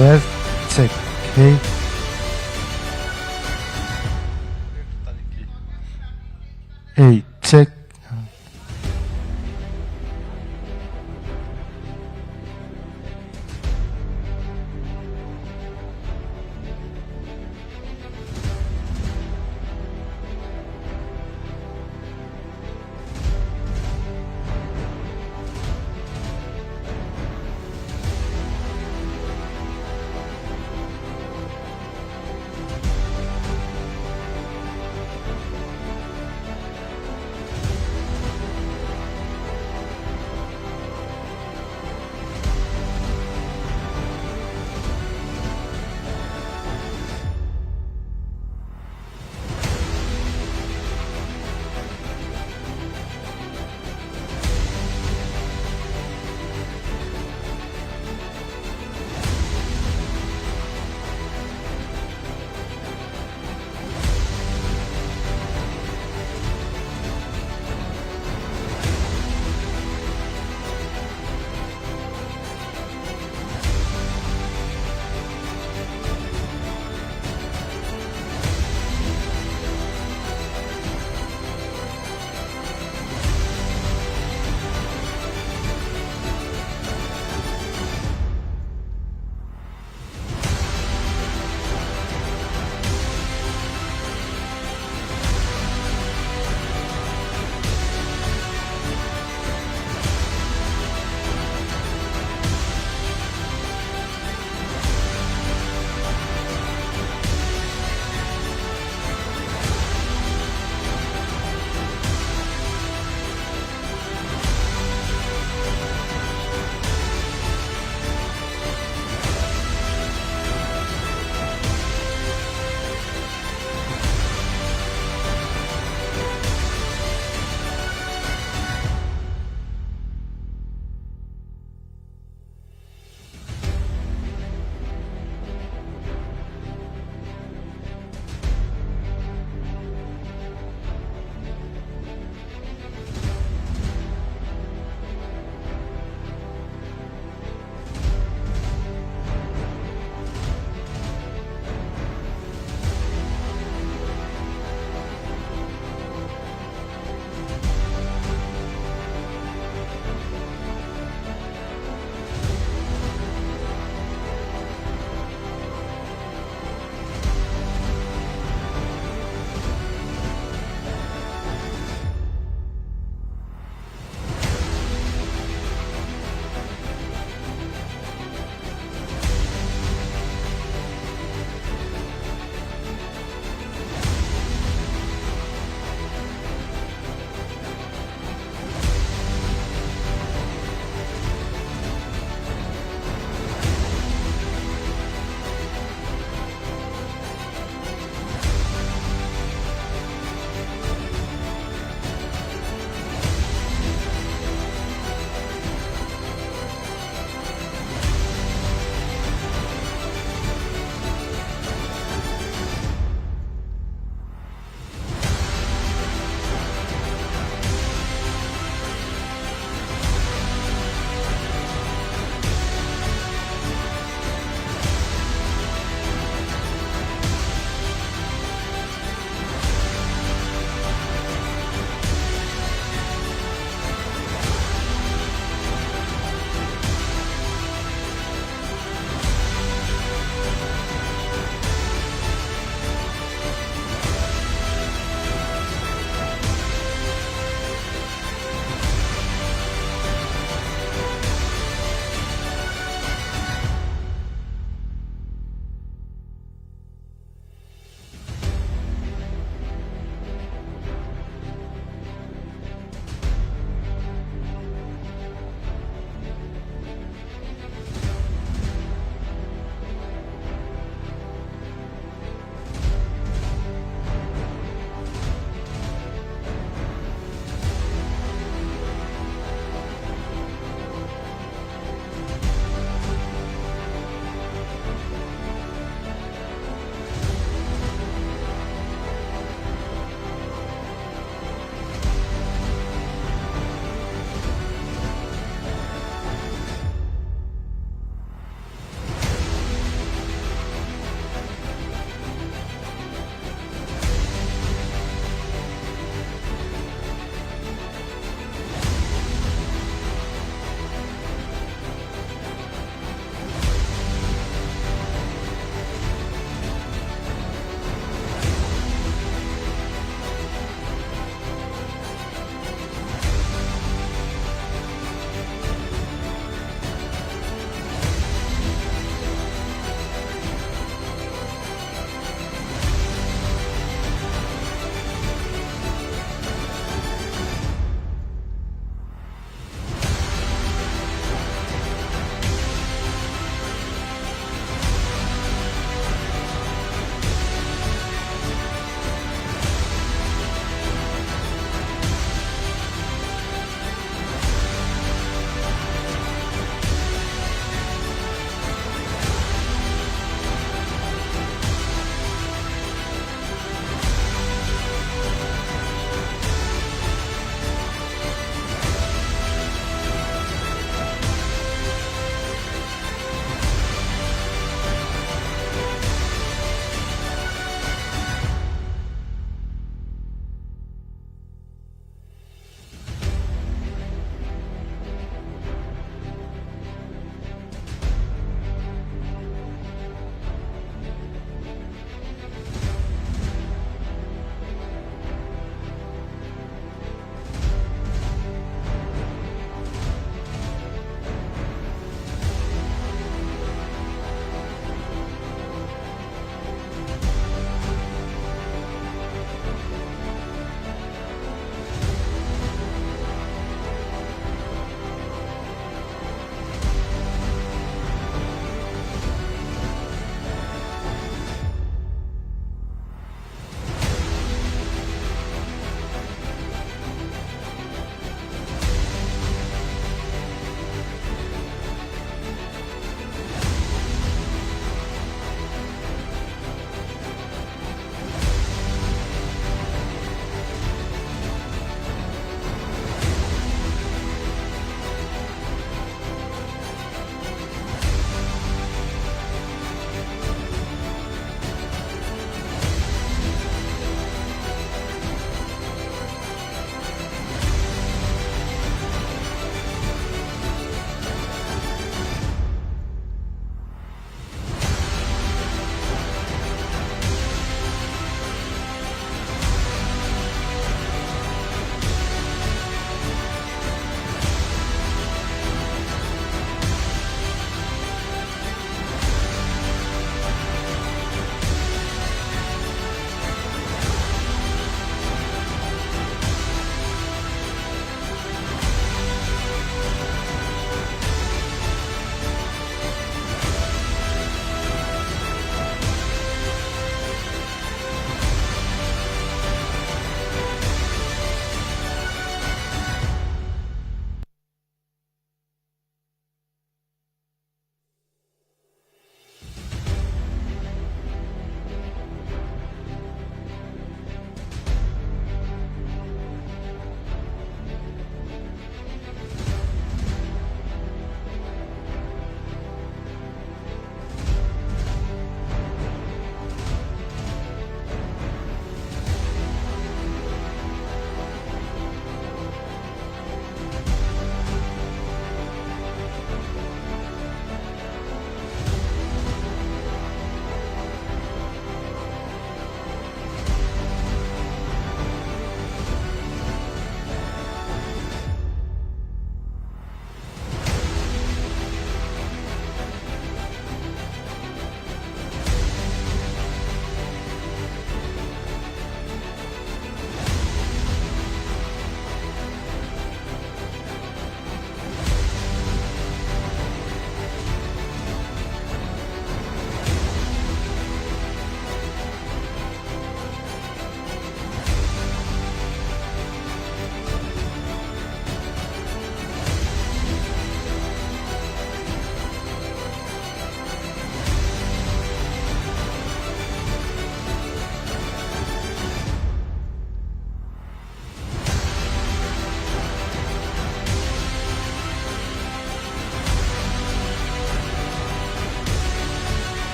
Yes, check. Hey. Hey, check.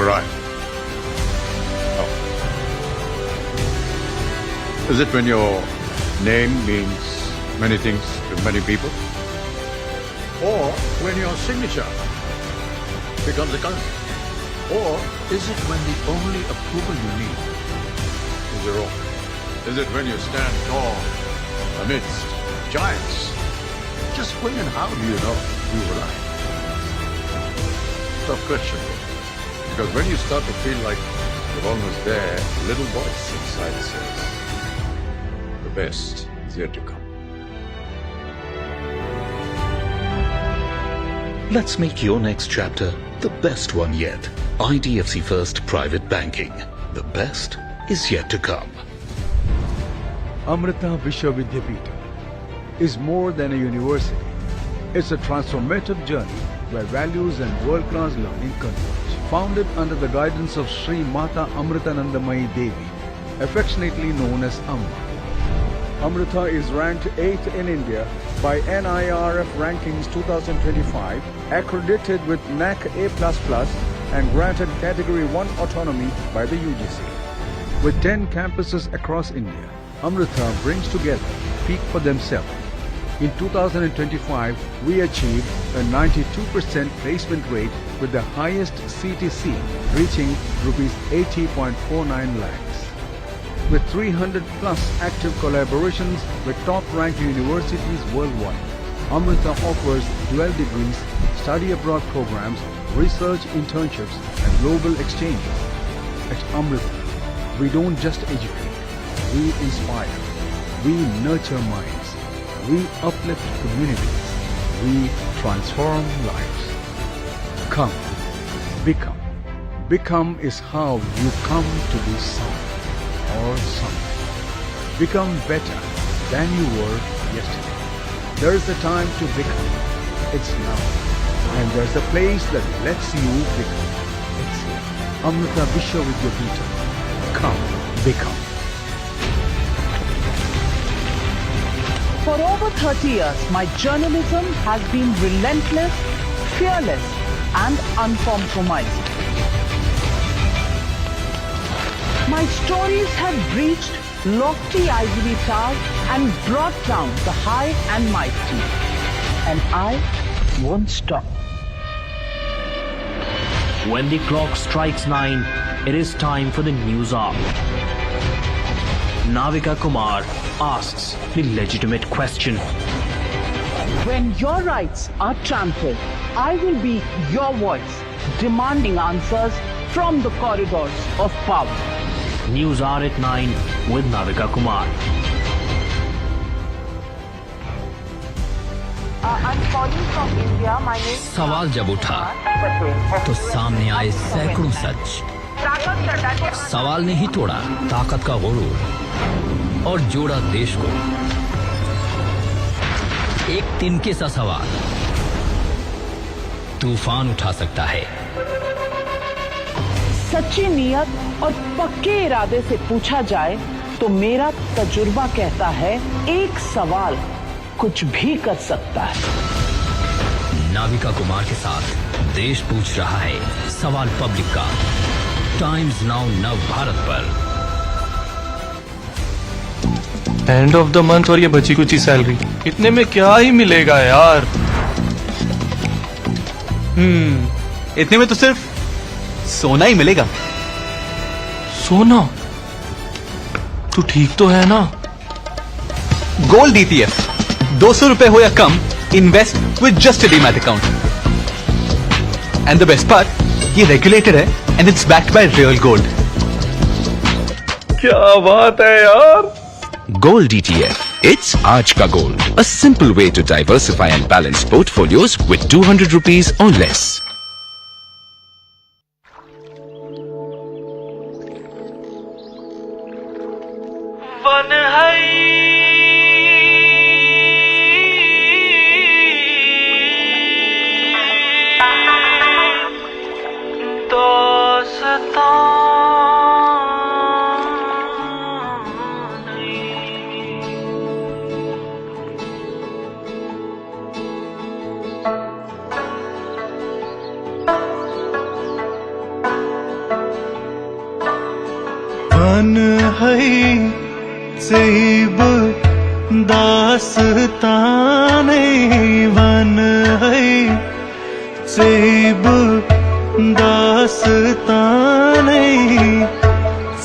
override? No. Is it when your name means many things to many people? Or when your signature becomes a currency? Or is it when the only approval you need is your own? Is it when you stand tall amidst giants? Just when and how do you know you were right? Tough question. Because when you start to feel like you're almost there, a little voice inside says, the best is yet to come. Let's make your next chapter the best one yet. IDFC FIRST Private Banking. The best is yet to come. Amrita Vishwavidyapita is more than a university. It's a transformative journey where values and world-class learning converge. Founded under the guidance of Sri Mata Amritanandamayi Devi, affectionately known as Amma. Amrita is ranked 8th in India by NIRF Rankings 2025, accredited with NAC A++, and granted Category 1 autonomy by the UGC. With 10 campuses across India, Amrita brings together peak for themselves. In 2025, we achieved a 92% placement rate with the highest CTC reaching Rs 80.49 lakhs. With 300 plus active collaborations with top-ranked universities worldwide, Amrita offers 12 degrees, study abroad programs, research internships, and global exchanges. At Amrita, we don't just educate, we inspire, we nurture minds. We uplift communities. We transform lives. Come, become. Become is how you come to be some or something. Become better than you were yesterday. There's a time to become. It's now. And there's a place that lets you become. It's here. Amrita Vishwavidyapita. Come, become. For over 30 years, my journalism has been relentless, fearless, and uncompromising. My stories have breached lofty ivory towers and brought down the high and mighty. And I won't stop. When the clock strikes 9, it is time for the news hour. Navika Kumar asks the legitimate question. When your rights are trampled, I will be your voice, demanding answers from the corridors of power. News Hour at 9 with Navika Kumar. I'm calling from India. My name is सवाल जब उठा तो सामने आए सैकड़ों सच. सवाल ने ही तोड़ा ताकत का गुरूर और जोड़ा देश को. एक तिनके सा सवाल तूफान उठा सकता है. सच्ची नियत और पक्के इरादे से पूछा जाए तो मेरा तजुर्बा कहता है एक सवाल कुछ भी कर सकता है. नाविका कुमार के साथ देश पूछ रहा है सवाल पब्लिक का. टाइम्स नाउ नव भारत पर. एंड ऑफ द मंथ और ये बची कुची सैलरी, इतने में क्या ही मिलेगा यार. इतने में तो सिर्फ सोना ही मिलेगा. सोना? तू ठीक तो है ना? गोल्ड ETF 200 रुपए हो या कम, invest with just a demat account. And the best part, ये रेगुलेटेड है and it's backed by real gold. क्या बात है यार. Gold ETF. It's Aaj Ka Gold. A simple way to diversify and balance portfolios with 200 rupees or less. One है सेब Dastane one है सेब दास्ताने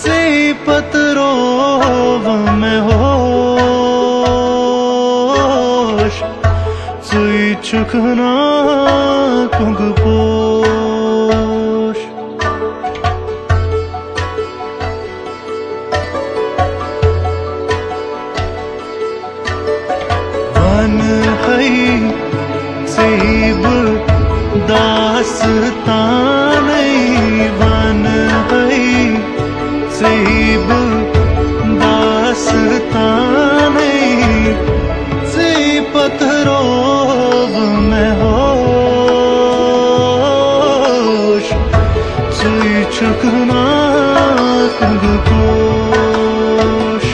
से पत्रोव में होश सुई चुकना कुंग पोश वन है सेब दास्ताने वन है सेब दास्ताने से पत्रोव में होश सुई चुकना कुंग पोश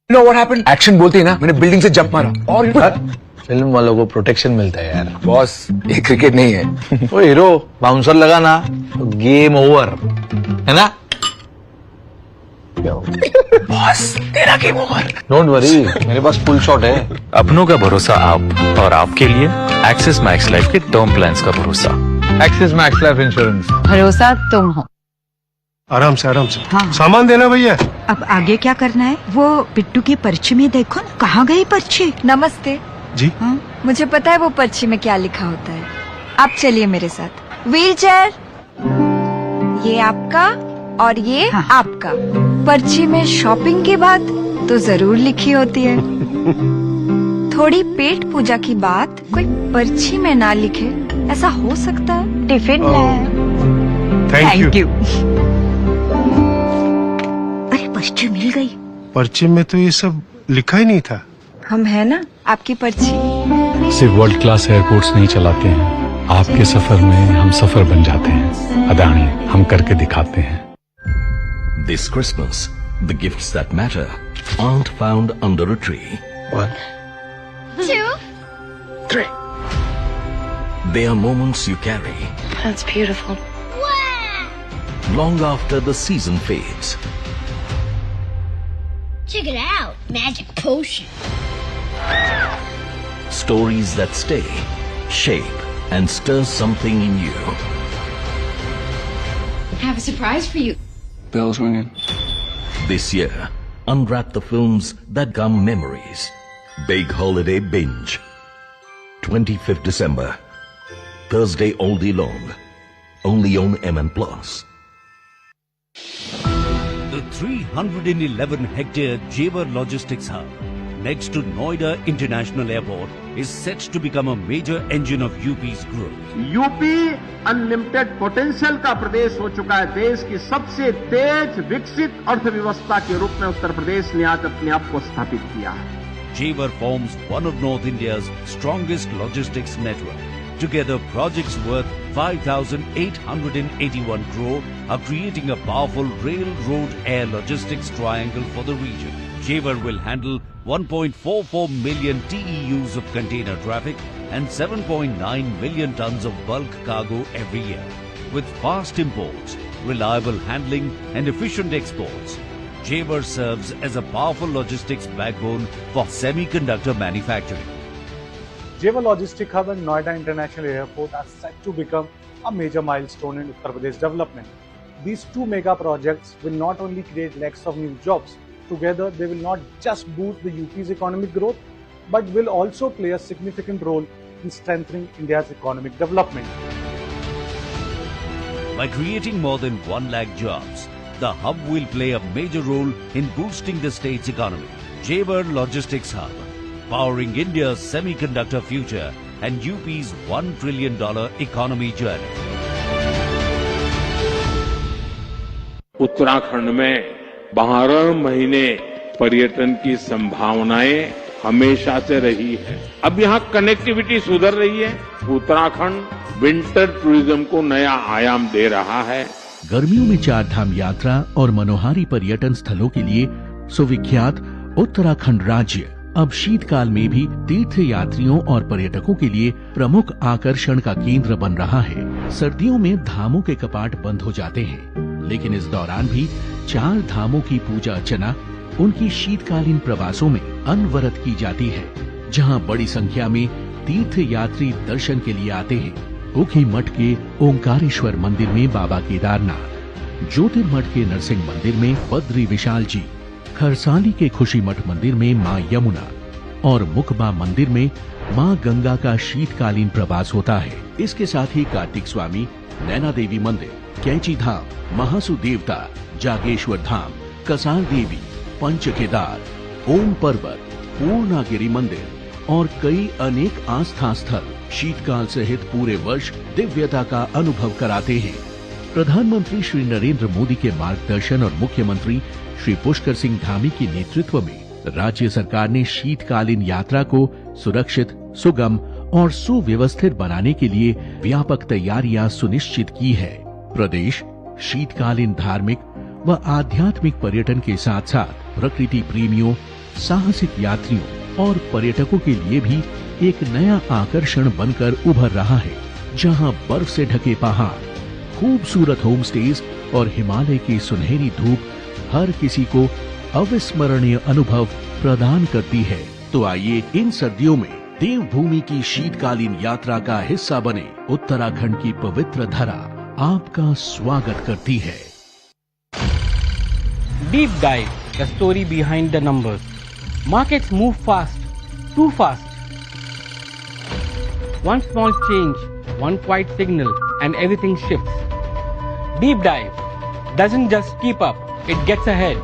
You know what happened? Action बोलते ही ना मैंने बिल्डिंग से जंप मारा और फिल्म वालों को प्रोटेक्शन मिलता है यार। बॉस ये क्रिकेट नहीं है। वो हीरो बाउंसर लगा ना तो गेम ओवर है ना। बॉस तेरा गेम ओवर। डोंट वरी मेरे पास फुल शॉट है। अपनों का भरोसा आप और आपके लिए एक्सिस मैक्स लाइफ के टर्म प्लान्स का भरोसा। Axis max life insurance. भरोसा तुम हो। आराम से आराम से। हाँ। सामान देना भैया। अब आगे क्या करना है? वो बिट्टू की पर्ची में देखो ना, कहाँ गई पर्ची? नमस्ते जी। हाँ? मुझे पता है वो पर्ची में क्या लिखा होता है। आप चलिए मेरे साथ। व्हील चेयर, ये आपका और ये हाँ। आपका। पर्ची में शॉपिंग की बात तो जरूर लिखी होती है। थोड़ी पेट पूजा की बात कोई पर्ची में ना लिखे, ऐसा हो सकता है? Tiffin thank you. अरे पर्ची मिल गई। पर्ची में तो ये सब लिखा ही नहीं था। हम है ना आपकी पर्ची। सिर्फ वर्ल्ड क्लास एयरपोर्ट्स नहीं चलाते हैं, आपके सफर में हम सफर बन जाते हैं। अदानी हम करके दिखाते हैं। This Christmas, the gifts that matter aren't found under a tree. 1, 2, 3. They are moments you carry That's beautiful. long after the season fades. Check it out, magic potion. Stories that stay, shape, and stir something in you. I have a surprise for you. Bell's ringing. This year, unwrap the films that gum memories. Big Holiday Binge. 25th December. Thursday all day long. Only on MN Plus. The 311-hectare Jewar Logistics Hub, next to Noida International Airport, is set to become a major engine of UP's growth. UP unlimited potential का प्रदेश हो चुका है। देश की सबसे तेज विकसित अर्थव्यवस्था के रूप में उत्तर प्रदेश ने आज अपने आप को स्थापित किया है। Jewar forms one of North India's strongest logistics network. Together, projects worth 5,881 crore are creating a powerful rail-road-air logistics triangle for the region. Jewar will handle 1.44 million TEUs of container traffic and 7.9 million tons of bulk cargo every year. With fast imports, reliable handling and efficient exports, Jewar serves as a powerful logistics backbone for semiconductor manufacturing. Jewar Logistic Hub and Noida International Airport are set to become a major milestone in Uttar Pradesh development. These two mega projects will not only create lakhs of new jobs, together they will not just boost the UP's economic growth, but will also play a significant role in strengthening India's economic development. By creating more than 1 lakh jobs, the hub will play a major role in boosting the state's economy. Jewar Logistics Hub, powering India's semiconductor future and UP's $1 trillion economy journey. Uttarakhand में 12 महीने पर्यटन की संभावनाएं हमेशा से रही है। अब यहाँ कनेक्टिविटी सुधर रही है। उत्तराखंड विंटर टूरिज्म को नया आयाम दे रहा है। गर्मियों में 4 धाम यात्रा और मनोहारी पर्यटन स्थलों के लिए सुविख्यात उत्तराखंड राज्य अब शीतकाल में भी तीर्थ यात्रियों और पर्यटकों के लिए प्रमुख आकर्षण का केंद्र बन रहा है। सर्दियों में धामों के कपाट बंद हो जाते हैं, लेकिन इस दौरान भी 4 धामों की पूजा अर्चना उनकी शीतकालीन प्रवासों में अनवरत की जाती है, जहां बड़ी संख्या में तीर्थ यात्री दर्शन के लिए आते हैं। ऊखी मठ के ओंकारेश्वर मंदिर में बाबा केदारनाथ, ज्योतिर्मठ के नरसिंह मंदिर में बद्री विशाल जी, खरसाली के खुशी मठ मंदिर में मां यमुना और मुकबा मंदिर में मां गंगा का शीतकालीन प्रवास होता है। इसके साथ ही कार्तिक स्वामी, नैना देवी मंदिर, कैची धाम, महासु देवता, जागेश्वर धाम, कसाल देवी, पंच केदार, ओम पर्वत, पूर्णागिरी मंदिर और कई अनेक आस्था स्थल शीतकाल सहित पूरे वर्ष दिव्यता का अनुभव कराते हैं। प्रधानमंत्री श्री नरेंद्र मोदी के मार्गदर्शन और मुख्यमंत्री श्री पुष्कर सिंह धामी के नेतृत्व में राज्य सरकार ने शीतकालीन यात्रा को सुरक्षित, सुगम और सुव्यवस्थित बनाने के लिए व्यापक तैयारियां सुनिश्चित की है। प्रदेश शीतकालीन धार्मिक व आध्यात्मिक पर्यटन के साथ साथ प्रकृति प्रेमियों, साहसिक यात्रियों और पर्यटकों के लिए भी एक नया आकर्षण बनकर उभर रहा है, जहां बर्फ से ढके पहाड़, खूबसूरत होम स्टेज और हिमालय की सुनहरी धूप हर किसी को अविस्मरणीय अनुभव प्रदान करती है। तो आइए इन सर्दियों में देवभूमि की शीतकालीन यात्रा का हिस्सा बने। उत्तराखंड की पवित्र धरा आपका स्वागत करती है। Deep dive, the story behind the numbers. Markets move fast, too fast. One small change, one quiet signal, and everything shifts. Deep dive doesn't just keep up, it gets ahead.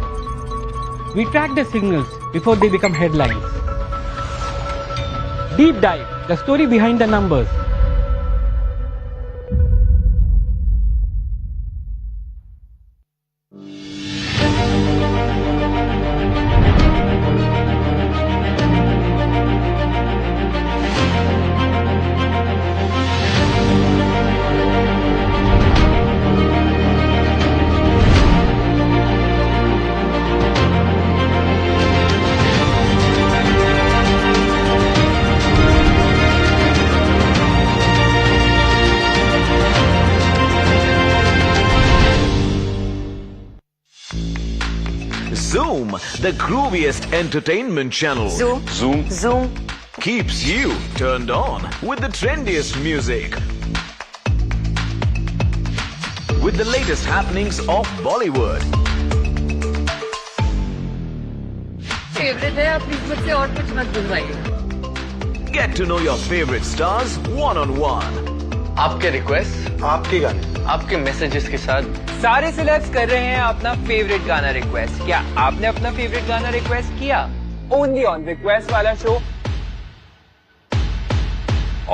We track the signals before they become headlines. Deep dive, the story behind the numbers. Zoom, the grooviest entertainment channel. Zoom keeps you turned on with the trendiest music. With the latest happenings of Bollywood. Favourite है, आप please मुझसे और कुछ मत बुलवाइए। Get to know your favorite stars one-on-one. आपके request, आपके गाने, आपके मैसेजेस के साथ सारे सिलेक्ट कर रहे हैं अपना फेवरेट गाना रिक्वेस्ट। क्या आपने अपना फेवरेट गाना रिक्वेस्ट किया? ओनली ऑन रिक्वेस्ट वाला show.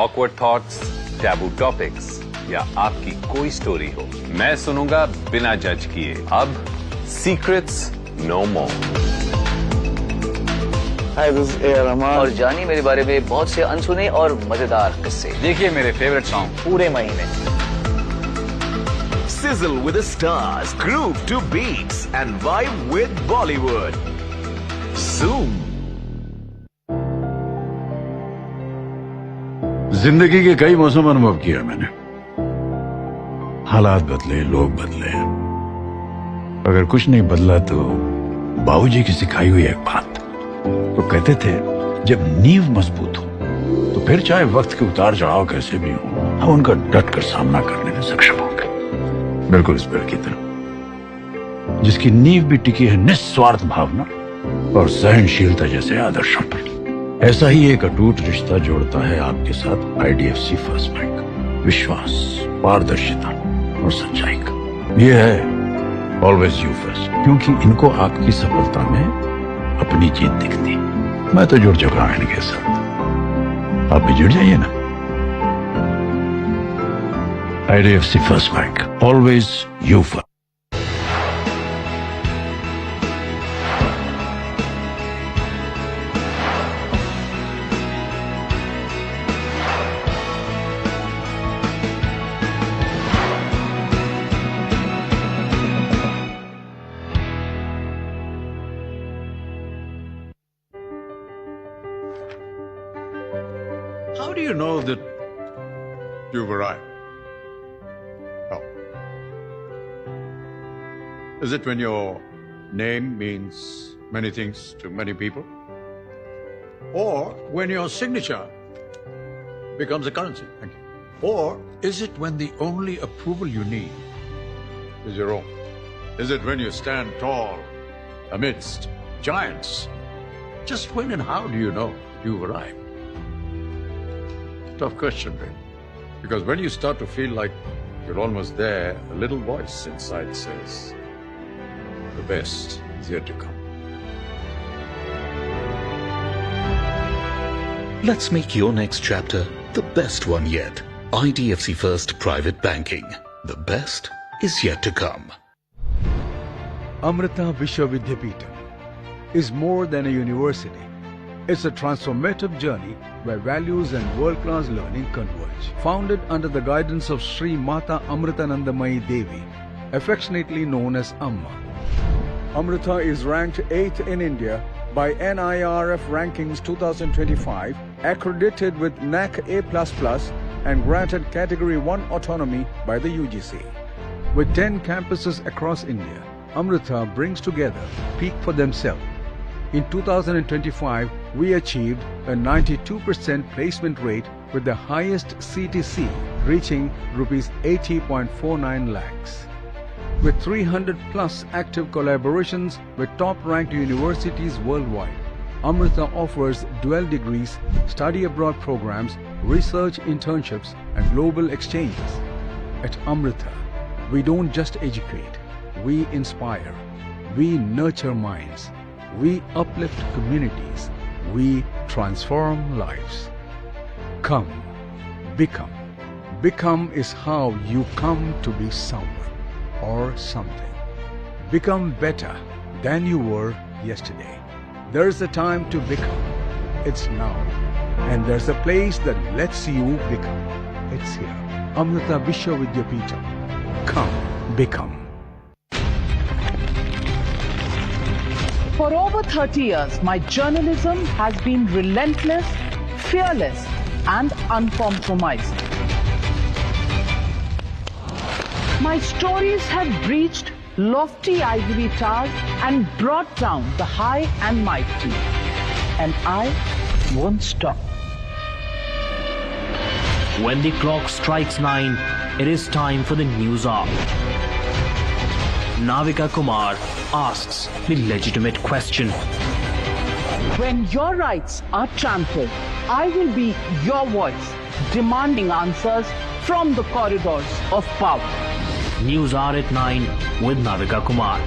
Awkward thoughts, taboo topics या आपकी कोई स्टोरी हो, मैं सुनूंगा बिना जज किए। अब secrets no more. Hi, this is A Rahman और जानी मेरे बारे में बहुत से अनसुने और मजेदार किस्से। देखिए मेरे फेवरेट सॉन्ग पूरे महीने। Sizzle with the stars, groove to beats and vibe with Bollywood. Zoom. जिंदगी के कई मौसम अनुभव किया मैंने। हालात बदले, लोग बदले, अगर कुछ नहीं बदला तो बाबूजी की सिखाई हुई एक बात तो कहते थे, जब नींव मजबूत हो तो फिर चाहे वक्त के उतार चढ़ाव कैसे भी हो, हम उनका डट कर सामना करने में सक्षम होंगे। बिल्कुल इस पेड़ की तरह। जिसकी नींव भी टिकी है निस्वार्थ भावना और सहनशीलता जैसे आदर्शों पर। ऐसा ही एक अटूट रिश्ता जोड़ता है आपके साथ IDFC फर्स्ट बैंक। विश्वास, पारदर्शिता और सच्चाई का। ये है ऑलवेज यू फर्स्ट, क्योंकि इनको आपकी सफलता में अपनी जीत दिखती। मैं तो जुड़ चुका हूं इनके साथ, आप भी जुड़ जाइए ना। IDFC first bank, always you first. How do you know that you've arrived? How? Is it when your name means many things to many people? Or when your signature becomes a currency? Thank you. Or is it when the only approval you need is your own? Is it when you stand tall amidst giants? Just when and how do you know you've arrived? Tough question, really. Because when you start to feel like you're almost there, a little voice inside says, the best is yet to come. Let's make your next chapter the best one yet. IDFC FIRST Private Banking. The best is yet to come. Amrita Vishwavidyapita is more than a university. It's a transformative journey where values and world-class learning converge. Founded under the guidance of Sri Mata Amritanandamayi Devi, affectionately known as Amma. Amrita is ranked 8th in India by NIRF Rankings 2025, accredited with NAC A++ and granted Category 1 autonomy by the UGC. With 10 campuses across India, Amrita brings together peak for themselves. In 2025, we achieved a 92% placement rate with the highest CTC reaching Rs 80.49 lakhs. With 300 plus active collaborations with top-ranked universities worldwide, Amrita offers dual degrees, study abroad programs, research internships and global exchanges. At Amrita, we don't just educate, we inspire, we nurture minds. We uplift communities. We transform lives. Come, become. Become is how you come to be someone or something. Become better than you were yesterday. There's a time to become. It's now. And there's a place that lets you become. It's here. Amrita Vishwavidyapita. Come, become. For over 30 years, my journalism has been relentless, fearless, and uncompromising. My stories have breached lofty ivory towers and brought down the high and mighty. And I won't stop. When the clock strikes 9, it is time for the news hour. Navika Kumar asks the legitimate question. When your rights are trampled, I will be your voice, demanding answers from the corridors of power. News hour at 9 with Navika Kumar.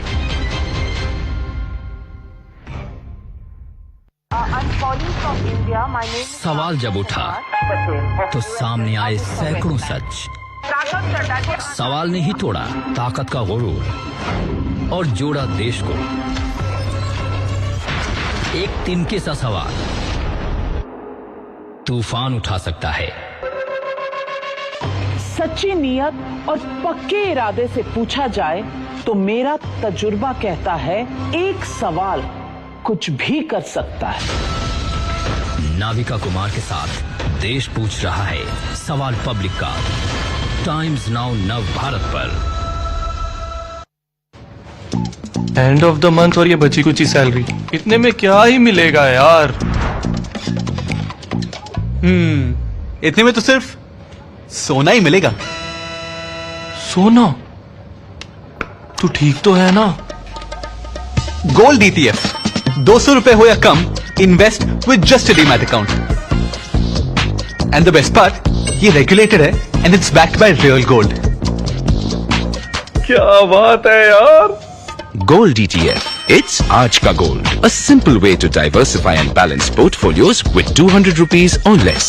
I'm calling from India. My name is सवाल जब उठा तो सामने आए सैकड़ों सच। सवाल ने ही तोड़ा ताकत का गुरूर और जोड़ा देश को। एक तिनके सा सवाल तूफान उठा सकता है। सच्ची नियत और पक्के इरादे से पूछा जाए तो मेरा तजुर्बा कहता है एक सवाल कुछ भी कर सकता है। नाविका कुमार के साथ देश पूछ रहा है सवाल पब्लिक का। टाइम्स नाउ नव भारत पर। एंड ऑफ द मंथ और ये बची कुची सैलरी, इतने में क्या ही मिलेगा यार। इतने में तो सिर्फ सोना ही मिलेगा। सोना? तू ठीक तो है ना? गोल्ड ETF, 200 रुपए हो या कम, invest with just a demat account. And the best part, ये रेगुलेटेड है and it's backed by real gold. क्या बात है यार. Gold ETF. It's Aaj Ka Gold. A simple way to diversify and balance portfolios with 200 rupees or less.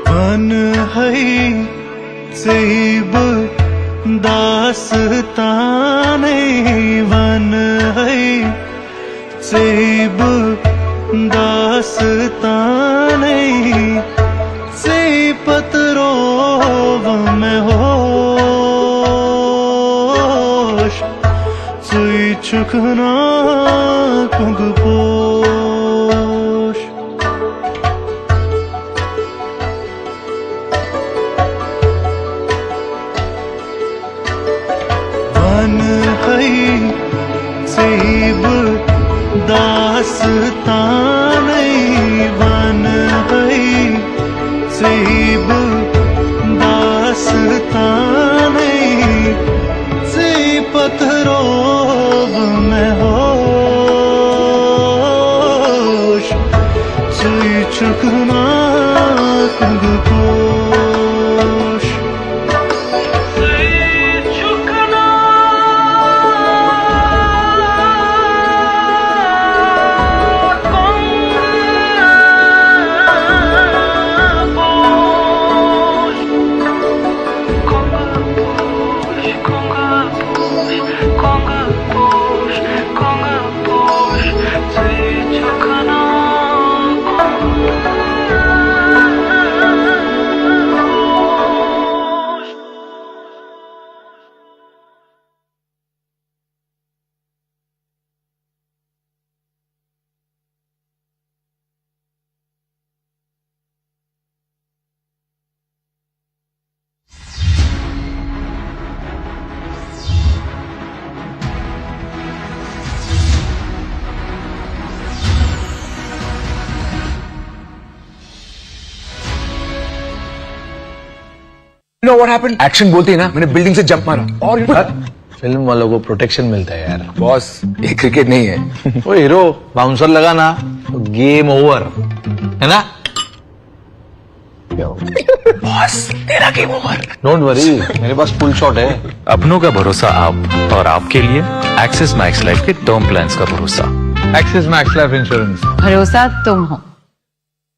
One है सेब Dastane, one है सेब दास्ताने, से पत्रों में होश, सुई चुकना कुंगपोश. वन है सेब दास्ताने, वन है सेब दास्ताने, से पत्थरों में होश, सुई चुकना कुंगपोश. You know what happened? Action बोलते ही ना मैंने बिल्डिंग से जंप मारा और फिल्म वालों को प्रोटेक्शन मिलता है यार. बॉस ये क्रिकेट नहीं है. वो हीरो बाउंसर लगा ना तो गेम ओवर है ना. बॉस तेरा गेम ओवर. डोंट वरी, मेरे पास फुल शॉट है. अपनों का भरोसा आप और आपके लिए एक्सिस मैक्स लाइफ के टर्म प्लान्स का भरोसा. Axis max life insurance. भरोसा तुम हो.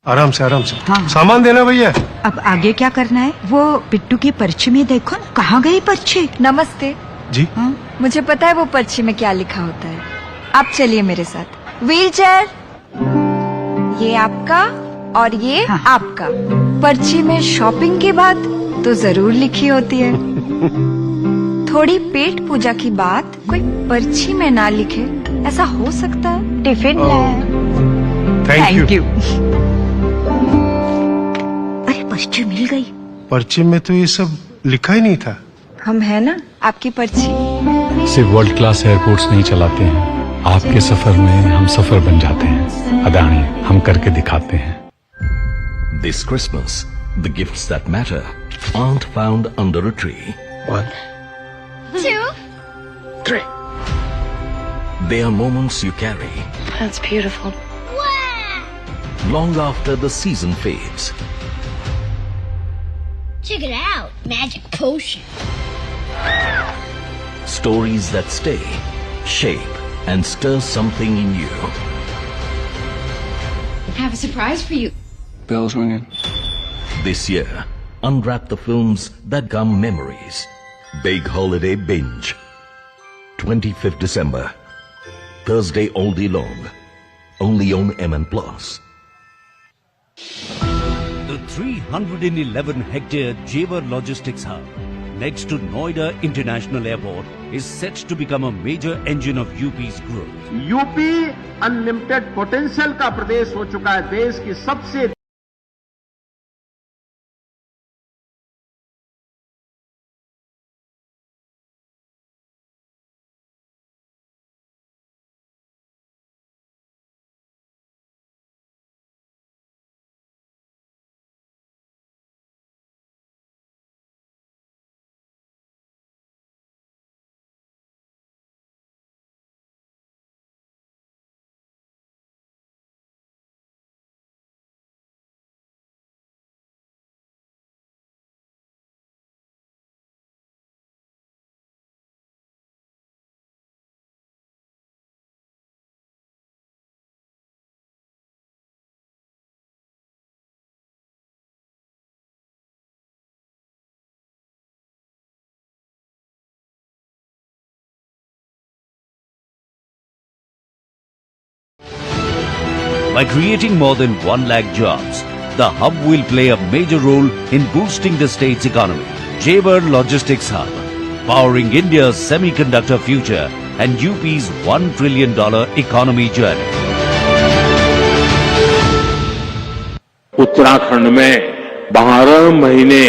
आराम से आराम से. हाँ. सामान देना भैया. अब आगे क्या करना है? वो पिट्टू की पर्ची में देखो ना, कहाँ गई पर्ची? नमस्ते जी. हाँ? मुझे पता है वो पर्ची में क्या लिखा होता है. आप चलिए मेरे साथ. व्हील चेयर, ये आपका और ये आपका. पर्ची में शॉपिंग की बात तो जरूर लिखी होती है. थोड़ी पेट पूजा की बात कोई पर्ची में ना लिखे, ऐसा हो सकता है? टिफिन लाया. Thank you. अरे पर्ची मिल गई. पर्ची में तो ये सब लिखा ही नहीं था. हम है ना आपकी पर्ची. सिर्फ वर्ल्ड क्लास एयरपोर्ट्स नहीं चलाते हैं, आपके सफर में हम सफर बन जाते हैं. अदानी हम करके दिखाते हैं. This Christmas, the gifts that matter aren't found under a tree. 1, 2, 3. They are moments you carry That's beautiful. long after the season fades. Check it out. Magic potion. Stories that stay, shape, and stir something in you. I have a surprise for you. Bells ringing. This year, unwrap the films that gum memories. Big Holiday Binge. 25th December. Thursday all day long. Only on MN Plus. The 311-hectare Jaywar Logistics Hub, next to Noida International Airport, is set to become a major engine of UP's growth. UP unlimited potential का प्रदेश हो चुका है, देश की सबसे By creating more than 1 lakh jobs, the hub will play a major role in boosting the state's economy. Jewar Logistics Hub, powering India's semiconductor future and UP's $1 trillion economy journey. Uttarakhand में 12 महीने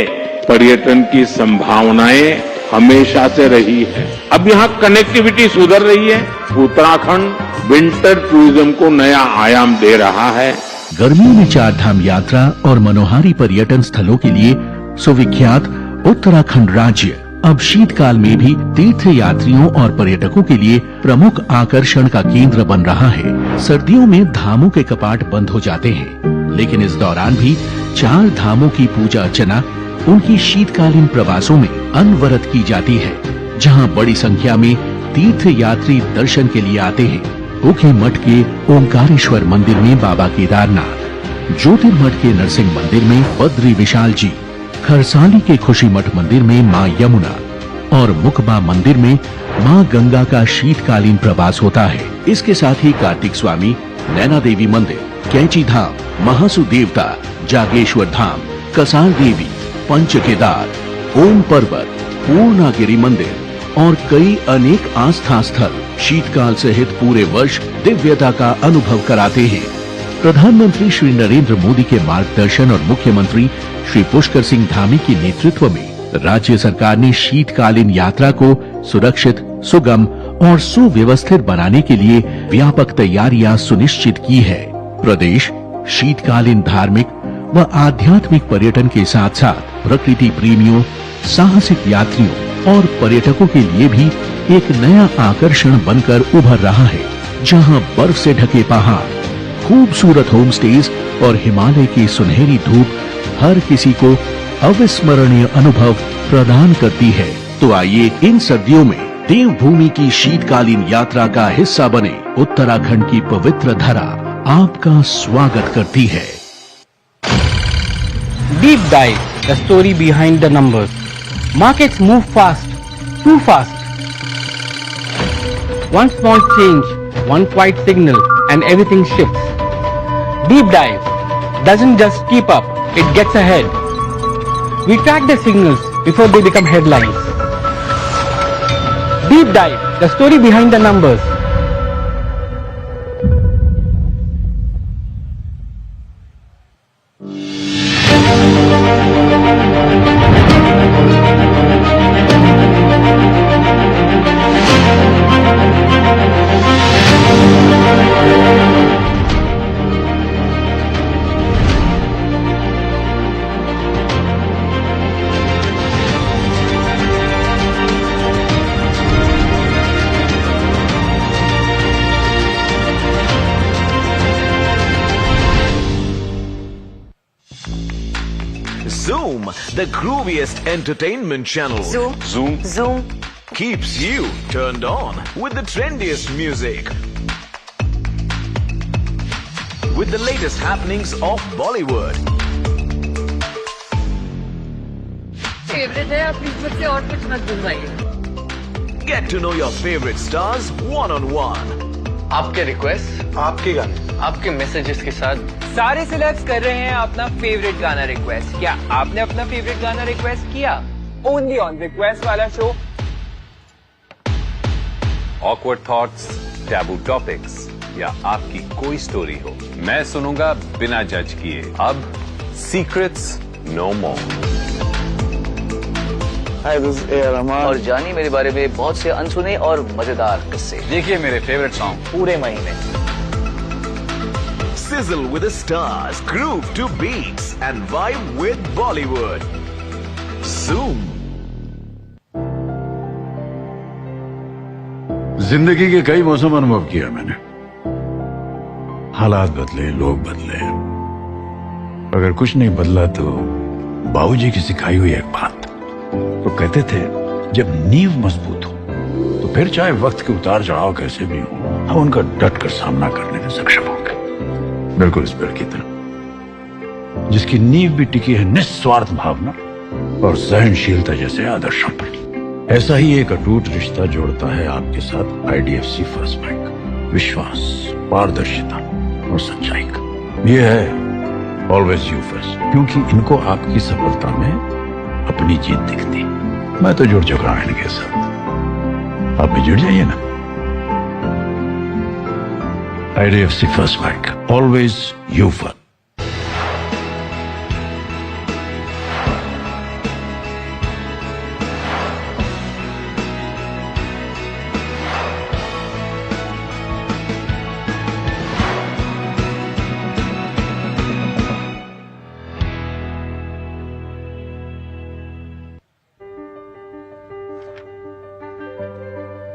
पर्यटन की संभावनाएं हमेशा से रही है। अब यहाँ कनेक्टिविटी सुधर रही है। उत्तराखंड विंटर टूरिज्म को नया आयाम दे रहा है। गर्मियों में 4 धाम यात्रा और मनोहारी पर्यटन स्थलों के लिए सुविख्यात उत्तराखंड राज्य अब शीतकाल में भी तीर्थ यात्रियों और पर्यटकों के लिए प्रमुख आकर्षण का केंद्र बन रहा है। सर्दियों में धामों के कपाट बंद हो जाते हैं, लेकिन इस दौरान भी 4 धामों की पूजा अर्चना उनकी शीतकालीन प्रवासों में अनवरत की जाती है, जहां बड़ी संख्या में तीर्थ यात्री दर्शन के लिए आते हैं। ऊखी मठ के ओंकारेश्वर मंदिर में बाबा केदारनाथ, ज्योतिर्मठ के नरसिंह मंदिर में बद्री विशाल जी, खरसाली के खुशी मठ मंदिर में मां यमुना और मुकबा मंदिर में मां गंगा का शीतकालीन प्रवास होता है। इसके साथ ही कार्तिक स्वामी, नैना देवी मंदिर, कैची धाम, महासु देवता, जागेश्वर धाम, कसार देवी, पंच केदार, ओम पर्वत, पूर्णागिरी मंदिर और कई अनेक आस्था स्थल शीतकाल सहित पूरे वर्ष दिव्यता का अनुभव कराते हैं। प्रधानमंत्री श्री नरेंद्र मोदी के मार्गदर्शन और मुख्यमंत्री श्री पुष्कर सिंह धामी के नेतृत्व में राज्य सरकार ने शीतकालीन यात्रा को सुरक्षित, सुगम और सुव्यवस्थित बनाने के लिए व्यापक तैयारियां सुनिश्चित की है। प्रदेश शीतकालीन धार्मिक व आध्यात्मिक पर्यटन के साथ साथ प्रकृति प्रेमियों, साहसिक यात्रियों और पर्यटकों के लिए भी एक नया आकर्षण बनकर उभर रहा है, जहां बर्फ से ढके पहाड़, खूबसूरत होम स्टेज और हिमालय की सुनहरी धूप हर किसी को अविस्मरणीय अनुभव प्रदान करती है। तो आइए इन सर्दियों में देवभूमि की शीतकालीन यात्रा का हिस्सा बने। उत्तराखंड की पवित्र धरा आपका स्वागत करती है। Deep dive, the story behind the numbers. Markets move fast, too fast. One small change, one quiet signal, and everything shifts. Deep dive doesn't just keep up, it gets ahead. We track the signals before they become headlines. Deep dive, the story behind the numbers. Zoom, the grooviest entertainment channel. Zoom keeps you turned on with the trendiest music. With the latest happenings of Bollywood. Favourite है, आप इस वक्त और कुछ मत बुलवाइए। Get to know your favorite stars one-on-one. आपके request, आपके गाने, आपके मैसेजेस के साथ सारे सिलेक्ट कर रहे हैं अपना फेवरेट गाना रिक्वेस्ट। क्या आपने अपना फेवरेट गाना रिक्वेस्ट किया? only on Request वाला show. Awkward thoughts, taboo topics या आपकी कोई स्टोरी हो, मैं सुनूंगा बिना जज किए. अब secrets no more. Hi, this is A Rahman. और जानिए मेरे बारे में बहुत से अनसुने और मजेदार किस्से. देखिए मेरे फेवरेट सॉन्ग पूरे महीने. Sizzle with the stars, groove to beats, and vibe with Bollywood. Zoom. जिंदगी के कई मौसम अनुभव किया मैंने. हालात बदले, लोग बदले, अगर कुछ नहीं बदला तो बाबूजी की सिखाई हुई एक बात. तो कहते थे जब नींव मजबूत हो तो फिर चाहे वक्त के उतार चढ़ाव कैसे भी हो, हम उनका डट कर सामना करने में सक्षम होंगे. बिल्कुल इस पेड़ की तरह जिसकी नींव भी टिकी है निस्वार्थ भावना और सहनशीलता जैसे आदर्शों पर. ऐसा ही एक अटूट रिश्ता जोड़ता है आपके साथ IDFC फर्स्ट बैंक. विश्वास, पारदर्शिता और सच्चाई का. ये है ऑलवेज यू फर्स्ट, क्योंकि इनको आपकी सफलता में अपनी जीत दिखती. मैं तो जुड़ चुका हूं इनके साथ, आप भी जुड़ जाइए ना. IDFC first bank, always you first.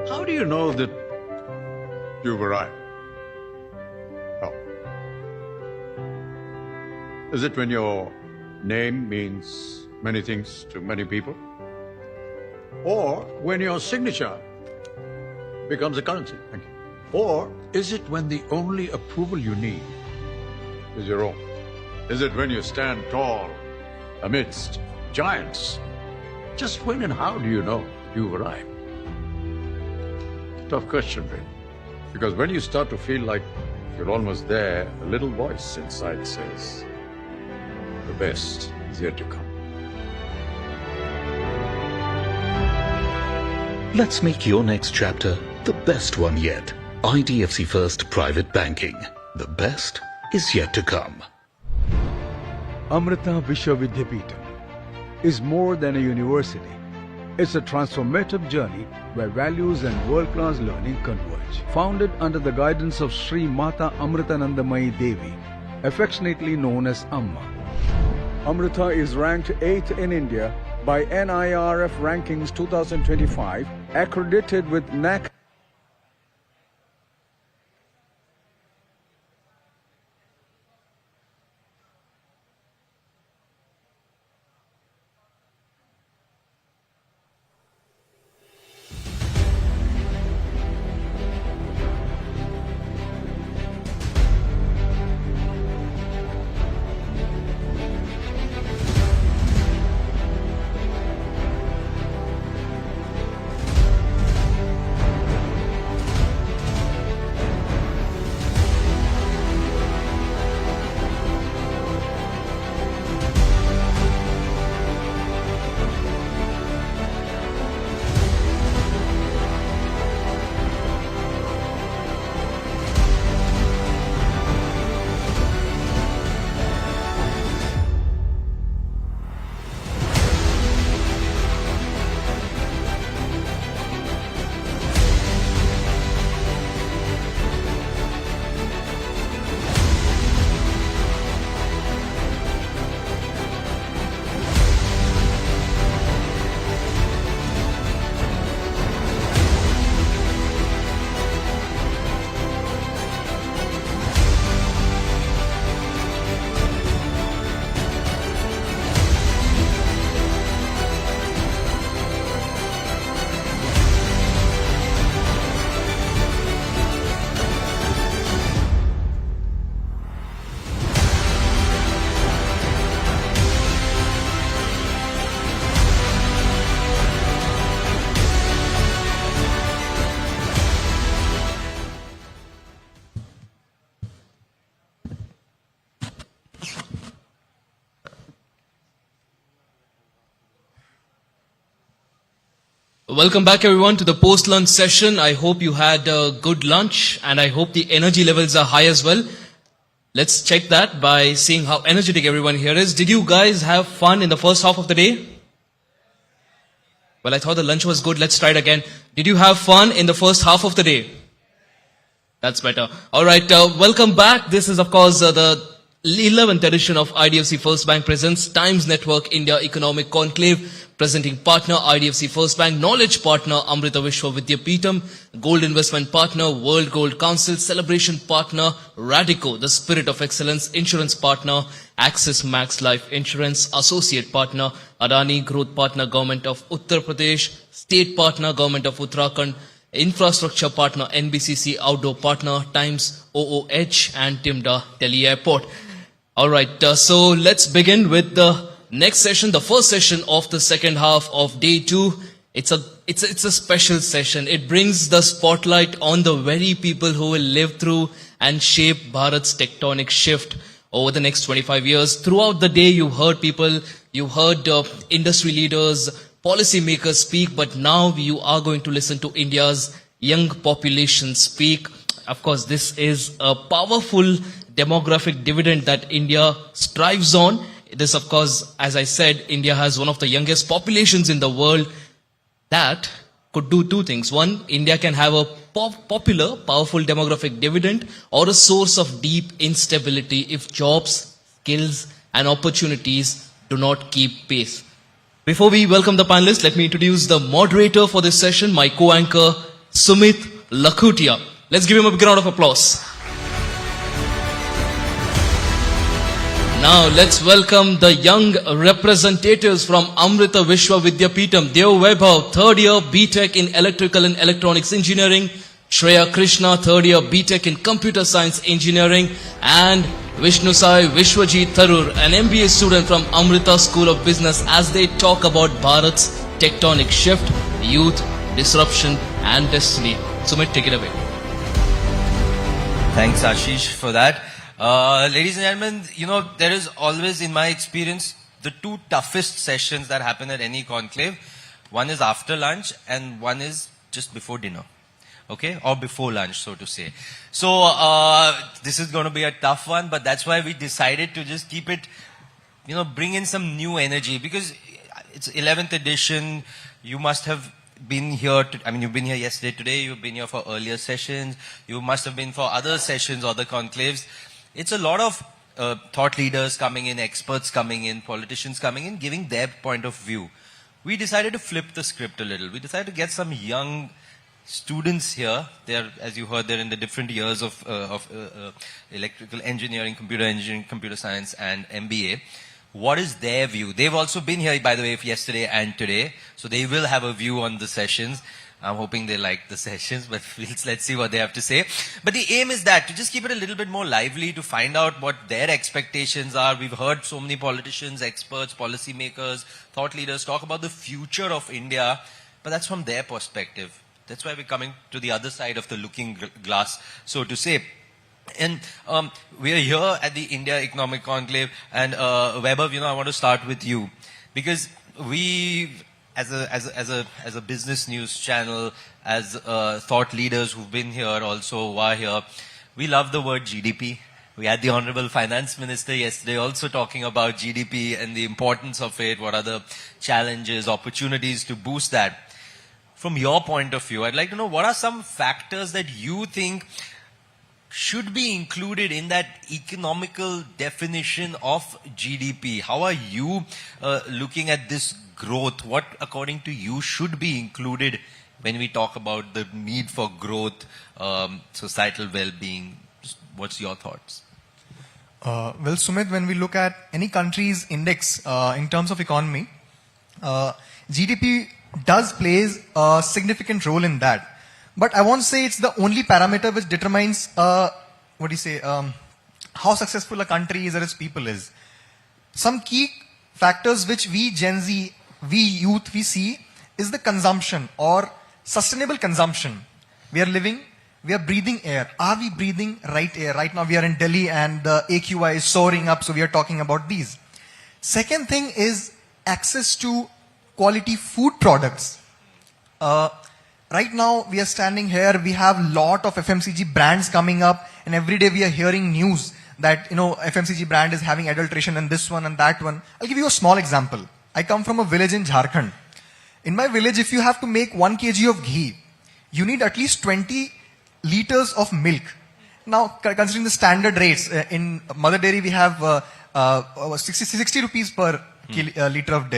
How do you know that you've arrived? How? Is it when your name means many things to many people? Or when your signature becomes a currency? Thank you. Or is it when the only approval you need is your own? Is it when you stand tall amidst giants? Just when and how do you know you've arrived? Tough question, really. Because when you start to feel like you're almost there, a little voice inside says, the best is yet to come. Let's make your next chapter the best one yet. IDFC FIRST Private Banking. The best is yet to come. Amrita Vishwavidyapitham is more than a university. It's a transformative journey where values and world-class learning converge. Founded under the guidance of Sri Mata Amritanandamayi Devi, affectionately known as Amma. Amrita is ranked 8th in India by NIRF Rankings 2025, accredited with NAC. Welcome back everyone to the post-lunch session. I hope you had a good lunch and I hope the energy levels are high as well. Let's check that by seeing how energetic everyone here is. Did you guys have fun in the first half of the day? Well, I thought the lunch was good. Let's try it again. Did you have fun in the first half of the day? That's better. Alright, welcome back. This is of course the 11th edition of IDFC FIRST Bank presents Times Network India Economic Conclave. Presenting partner IDFC FIRST Bank, knowledge partner Amrita Vishwa Vidyapeetham, gold investment partner World Gold Council, celebration partner Radico, the spirit of excellence, insurance partner Axis Max Life Insurance, associate partner Adani, growth partner Government of Uttar Pradesh, state partner Government of Uttarakhand, infrastructure partner NBCC, outdoor partner Times OOH and Timda Delhi Airport. Alright, so let's begin with the next session, the first session of the second half of day 2. It's a special session. It brings the spotlight on the very people who will live through and shape Bharat's tectonic shift over the next 25 years. Throughout the day, you heard people, you heard industry leaders, policymakers speak, but now you are going to listen to India's young population speak. Of course, this is a powerful demographic dividend that India strives on. This, of course, as I said, India has one of the youngest populations in the world that could do two things. One, India can have a popular, powerful demographic dividend or a source of deep instability if jobs, skills and opportunities do not keep pace. Before we welcome the panelists, let me introduce the moderator for this session, my co-anchor, Sumit Lakhutia. Let's give him a big round of applause. Now let's welcome the young representatives from Amrita Vishwa Vidyapeetham. Dev Vaibhav, third year BTech in Electrical and Electronics Engineering. Shreya Krishna, third year BTech in Computer Science Engineering. And Vishnusai Vishwajit Tharur, an MBA student from Amrita School of Business, as they talk about Bharat's tectonic shift, youth, disruption and destiny. Sumit, take it away. Thanks Ashish for that. Ladies and gentlemen, you know, there is always, in my experience, the two toughest sessions that happen at any conclave. One is after lunch and one is just before dinner. Okay? Or before lunch, so to say. So, this is going to be a tough one, but that's why we decided to just keep it, you know, bring in some new energy, because it's 11th edition. You must have been here, you've been here yesterday, today, you've been here for earlier sessions. You must have been for other sessions, other conclaves. It's a lot of thought leaders coming in, experts coming in, politicians coming in, giving their point of view. We decided to flip the script a little. We decided to get some young students here. They're, as you heard, they're in the different years of electrical engineering, computer science, and MBA. What is their view? They've also been here, by the way, yesterday and today. So they will have a view on the sessions. I'm hoping they like the sessions, but let's see what they have to say. But the aim is that, to just keep it a little bit more lively, to find out what their expectations are. We've heard so many politicians, experts, policymakers, thought leaders talk about the future of India, but that's from their perspective. That's why we're coming to the other side of the looking glass, so to say. And we are here at the India Economic Conclave, and Vaibhav, you know, I want to start with you, because we, as a business news channel, as thought leaders who've been here also, who are here, we love the word GDP. We had the Honorable Finance Minister yesterday also talking about GDP and the importance of it, what are the challenges, opportunities to boost that. From your point of view, I'd like to know, what are some factors that you think should be included in that economical definition of GDP? How are you looking at this growth? What, according to you, should be included when we talk about the need for growth, societal well-being? What's your thoughts? Well, Sumit, when we look at any country's index in terms of economy, GDP does plays a significant role in that. But I won't say it's the only parameter which determines, how successful a country is or its people is. Some key factors which we Gen Z, we youth, we see is the consumption or sustainable consumption. We are living, we are breathing air. Are we breathing right air? Right now we are in Delhi and the AQI is soaring up, so we are talking about these. Second thing is access to quality food products. Right now, we are standing here, we have lot of FMCG brands coming up, and every day we are hearing news that, FMCG brand is having adulteration and this one and that one. I'll give you a small example. I come from a village in Jharkhand. In my village, if you have to make 1 kg of ghee, you need at least 20 liters of milk. Now, considering the standard rates, in Mother Dairy we have 60 rupees per liter of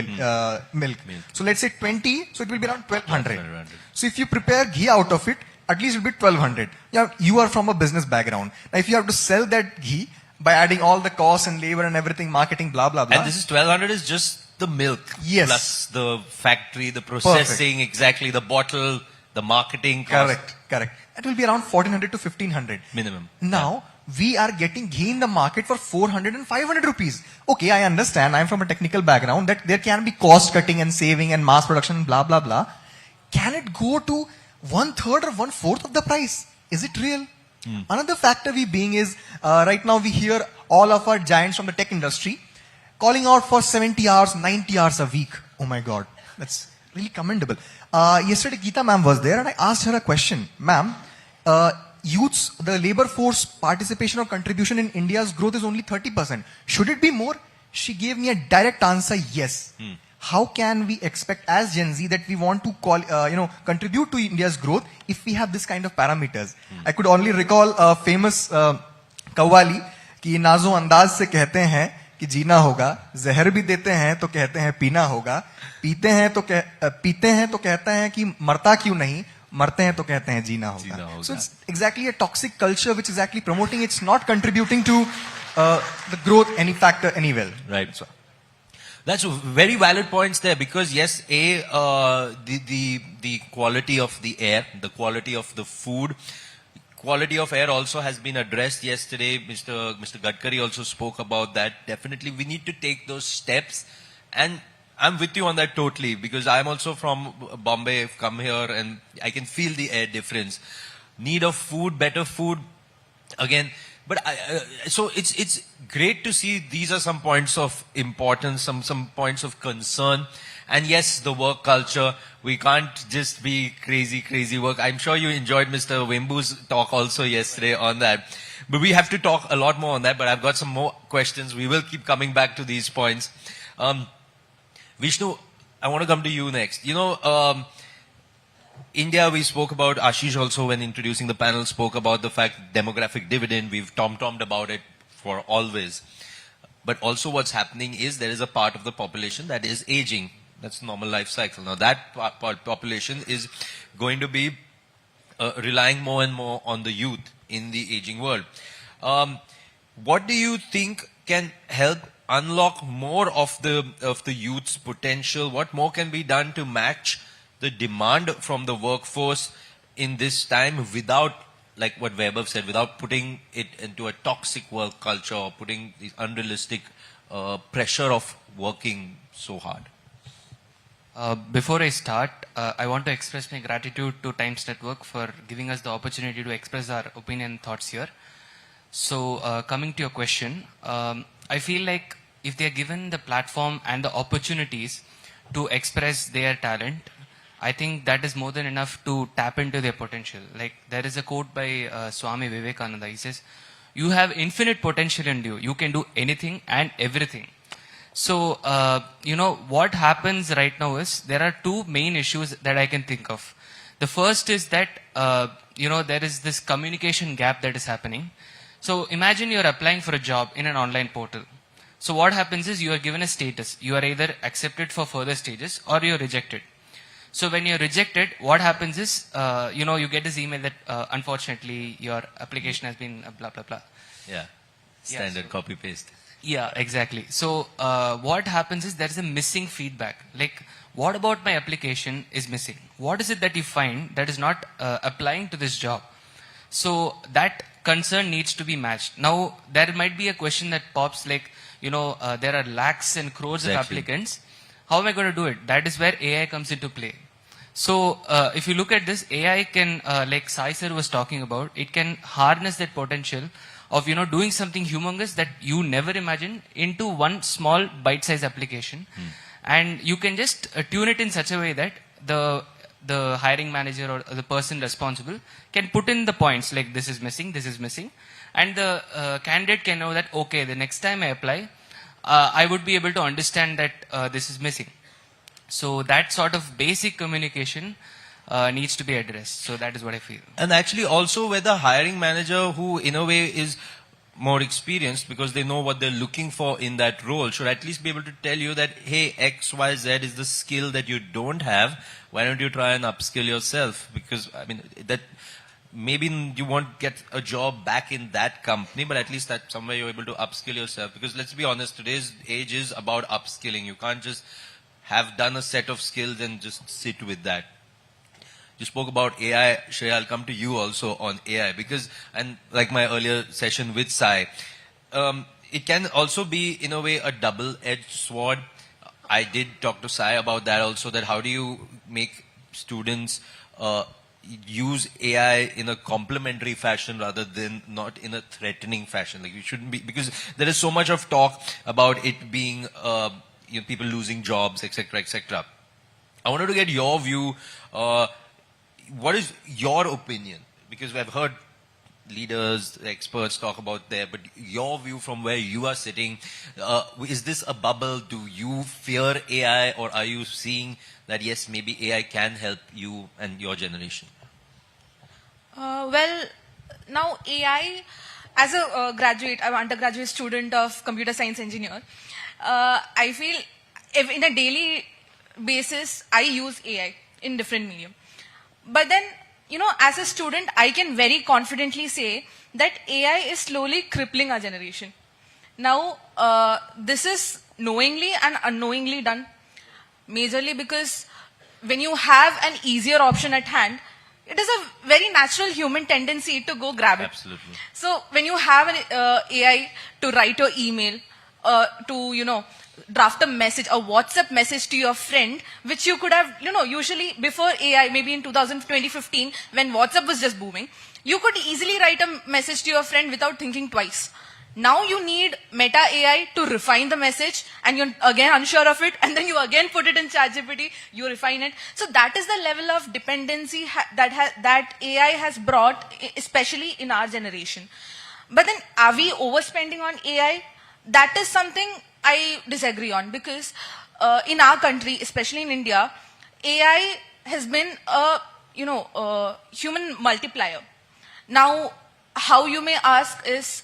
milk. So let's say 20, so it will be around 1200. So if you prepare ghee out of it, at least it will be 1200. Yeah, you are from a business background. Now if you have to sell that ghee by adding all the costs and labor and everything, marketing, blah, blah, blah. And this is 1200 is just the milk. Yes. Plus the factory, the processing, exactly, the bottle, the marketing cost. Correct. It will be around 1400 to 1500. Minimum. Now, we are getting ghee in the market for 400 and 500 rupees. Okay, I understand. I'm from a technical background that there can be cost cutting and saving and mass production, blah, blah, blah. Can it go to 1/3 or 1/4 of the price? Is it real? Another factor is, right now we hear all of our giants from the tech industry calling out for 70 hours, 90 hours a week. Oh my God, that's really commendable. Yesterday, Geeta ma'am was there and I asked her a question. Ma'am, youths, the labor force participation or contribution in India's growth is only 30%. Should it be more? She gave me a direct answer, yes. How can we expect as Gen Z that we want to contribute to India's growth if we have this kind of parameters? I could only recall a famous qawwali कि नाजो अंदाज से कहते हैं कि जीना होगा, जहर भी देते हैं तो कहते हैं पीना होगा, पीते हैं तो कहते हैं कि मरता क्यों नहीं, मरते हैं तो कहते हैं जीना होगा. So it's exactly a toxic culture which is actually promoting, it's not contributing to the growth any factor anywhere. Right. So that's very valid points there, because yes, the quality of the air, the quality of the food, quality of air also has been addressed yesterday. Mr. Gadkari also spoke about that. Definitely we need to take those steps, and I'm with you on that totally, because I'm also from Bombay, I've come here and I can feel the air difference. Need of food, better food, again. But so it's great to see these are some points of importance, some points of concern. And yes, the work culture, we can't just be crazy work. I'm sure you enjoyed Mr. Wembu's talk also yesterday on that. But we have to talk a lot more on that, but I've got some more questions. We will keep coming back to these points. Vishnu, I want to come to you next. India, we spoke about, Ashish also when introducing the panel spoke about the fact demographic dividend, we've tom-tommed about it for always. But also what's happening is there is a part of the population that is aging. That's normal life cycle. Now that population is going to be relying more and more on the youth in the aging world. What do you think can help unlock more of the youth's potential? What more can be done to match the demand from the workforce in this time without, like what Weber said, without putting it into a toxic work culture or putting the unrealistic pressure of working so hard? Before I start, I want to express my gratitude to Times Network for giving us the opportunity to express our opinion and thoughts here. So coming to your question, I feel like if they are given the platform and the opportunities to express their talent, I think that is more than enough to tap into their potential. Like there is a quote by Swami Vivekananda. He says, "You have infinite potential in you. You can do anything and everything." So, what happens right now is there are two main issues that I can think of. The first is that, there is this communication gap that is happening. So imagine you're applying for a job in an online portal. So what happens is you are given a status. You are either accepted for further stages or you're rejected. So when you're rejected, what happens is, you get this email that, unfortunately, your application has been blah, blah, blah. Yeah. Standard copy paste. Yeah, exactly. So what happens is there is a missing feedback. Like, what about my application is missing? What is it that you find that is not applying to this job? So that concern needs to be matched. Now, there might be a question that pops like, there are lakhs and crores of applicants. How am I going to do it? That is where AI comes into play. So if you look at this, AI can, like Sai sir was talking about, it can harness that potential of, doing something humongous that you never imagined into one small bite-sized application. And you can just tune it in such a way that the the hiring manager or the person responsible can put in the points like this is missing, and the candidate can know that, okay, the next time I apply, I would be able to understand that this is missing. So that sort of basic communication needs to be addressed. So that is what I feel. And actually also where the hiring manager, who in a way is more experienced because they know what they're looking for in that role, should at least be able to tell you that, hey, X, Y, Z is the skill that you don't have. Why don't you try and upskill yourself? Because, I mean, that maybe you won't get a job back in that company, but at least that somewhere you're able to upskill yourself. Because let's be honest, today's age is about upskilling. You can't just have done a set of skills and just sit with that. You spoke about AI, Shreya, I'll come to you also on AI because, and like my earlier session with Sai, it can also be in a way a double-edged sword. I did talk to Sai about that also, that how do you make students use AI in a complementary fashion rather than not in a threatening fashion. Like you shouldn't be, because there is so much of talk about it being, you know, people losing jobs, etc., etc. I wanted to get your view. What is your opinion? Because we've heard leaders, experts talk about there, but your view from where you are sitting, is this a bubble? Do you fear AI, or are you seeing that yes, maybe AI can help you and your generation? Well, now AI, as a graduate, I'm an undergraduate student of computer science engineer, I feel if in a daily basis, I use AI in different medium. But then, you know, as a student, I can very confidently say that AI is slowly crippling our generation. Now, this is knowingly and unknowingly done, majorly because when you have an easier option at hand, it is a very natural human tendency to go grab it. Absolutely. So, when you have an AI to write your email, to, you know, draft a message, a WhatsApp message to your friend, which you could have, you know, usually before AI, maybe in 2015, when WhatsApp was just booming, you could easily write a message to your friend without thinking twice. Now you need Meta AI to refine the message, and you're again unsure of it, and then you again put it in ChatGPT, you refine it. So that is the level of dependency that AI has brought, especially in our generation. But then, are we overspending on AI? That is something I disagree on, because in our country, especially in India, AI has been a, you know, human multiplier. Now, how you may ask is,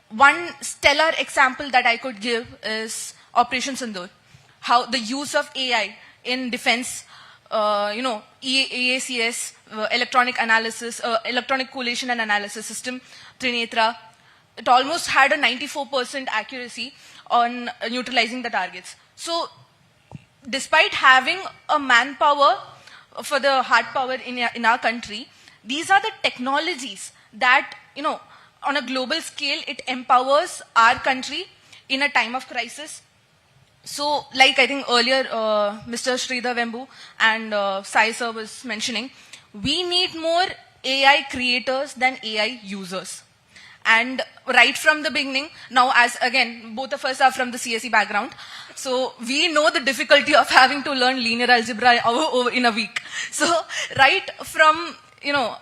one stellar example that I could give is Operation Sindoor. How the use of AI in defense, you know, EACS, electronic analysis, electronic collation and analysis system, Trinetra, it almost had a 94% accuracy on neutralizing the targets. So, despite having a manpower for the hard power in our country, these are the technologies that, you know, on a global scale, it empowers our country in a time of crisis. So, like I think earlier, Mr. Sridhar Vembu and Sai sir was mentioning, we need more AI creators than AI users. And right from the beginning, now as again, both of us are from the CSE background, so we know the difficulty of having to learn linear algebra in a week. So right from, you know,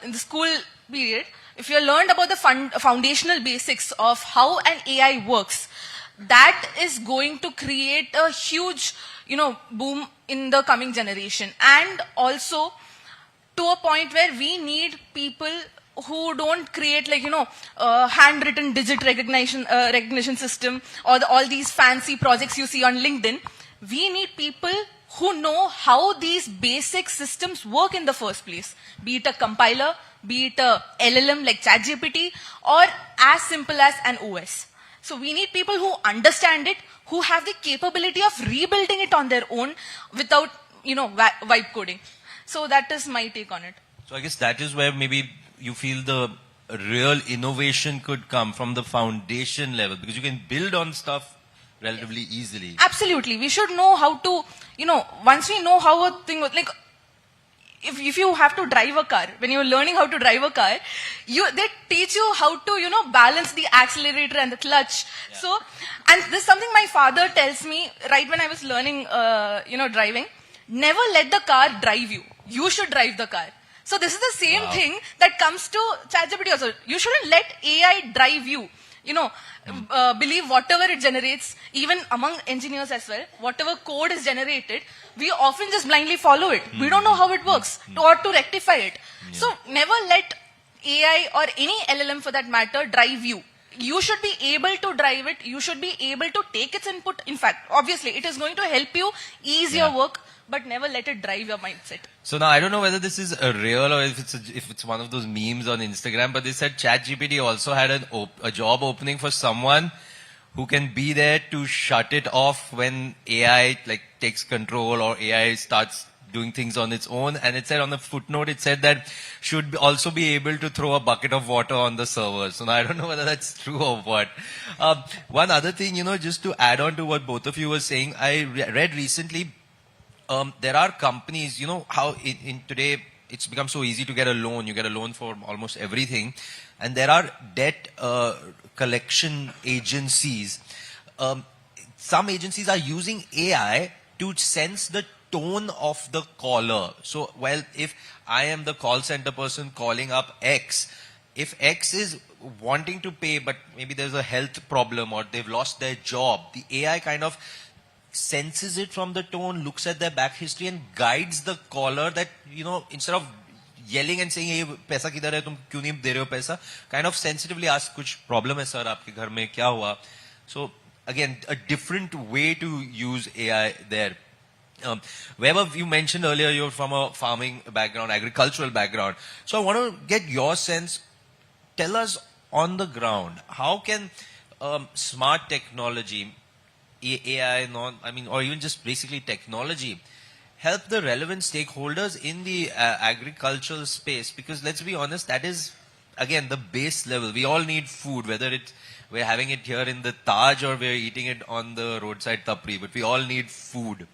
in the school period, if you learned about the foundational basics of how an AI works, that is going to create a huge, you know, boom in the coming generation. And also to a point where we need people who don't create, like, you know, handwritten digit recognition system or all these fancy projects you see on LinkedIn. We need people who know how these basic systems work in the first place, be it a compiler, be it a LLM like ChatGPT, or as simple as an OS. So we need people who understand it, who have the capability of rebuilding it on their own without, you know, vibe coding. So that is my take on it. So I guess that is where maybe you feel the real innovation could come from the foundation level, because you can build on stuff relatively easily. Absolutely. We should know how to, you know, once we know how a thing, like, if you have to drive a car, when you're learning how to drive a car, they teach you how to, you know, balance the accelerator and the clutch. Yeah. So, and this is something my father tells me right when I was learning, you know, driving. Never let the car drive you. You should drive the car. So this is the same thing that comes to ChatGPT also. You shouldn't let AI drive you. You know, believe whatever it generates, even among engineers as well, whatever code is generated, we often just blindly follow it. We don't know how it works or to rectify it. So never let AI or any LLM for that matter drive you. You should be able to drive it. You should be able to take its input. In fact, obviously, it is going to help you ease your work, but never let it drive your mindset. So now I don't know whether this is a real or if it's one of those memes on Instagram, but they said ChatGPT also had a job opening for someone who can be there to shut it off when AI like takes control or AI starts doing things on its own. And it said on the footnote, it said that should also be able to throw a bucket of water on the server. So now I don't know whether that's true or what. One other thing, just to add on to what both of you were saying, I read recently, there are companies, how in today it's become so easy to get a loan. You get a loan for almost everything. And there are debt collection agencies. Some agencies are using AI to sense the tone of the caller. So, well, if I am the call center person calling up X, if X is wanting to pay, but maybe there's a health problem or they've lost their job, the AI kind of senses it from the tone, looks at their back history and guides the caller that, instead of yelling and saying, hey, paisa kidhar hai, tum kyun nahi de rahe ho paisa, kind of sensitively ask, kuch problem hai sir, aapke ghar mein kya hua? So, again, a different way to use AI there. Weber, you mentioned earlier you're from a farming background, agricultural background. So I want to get your sense. Tell us on the ground, how can smart technology, AI, or even just basically technology, help the relevant stakeholders in the agricultural space? Because let's be honest, that is, again, the base level. We all need food, whether we're having it here in the Taj or we're eating it on the roadside tapri, but we all need food.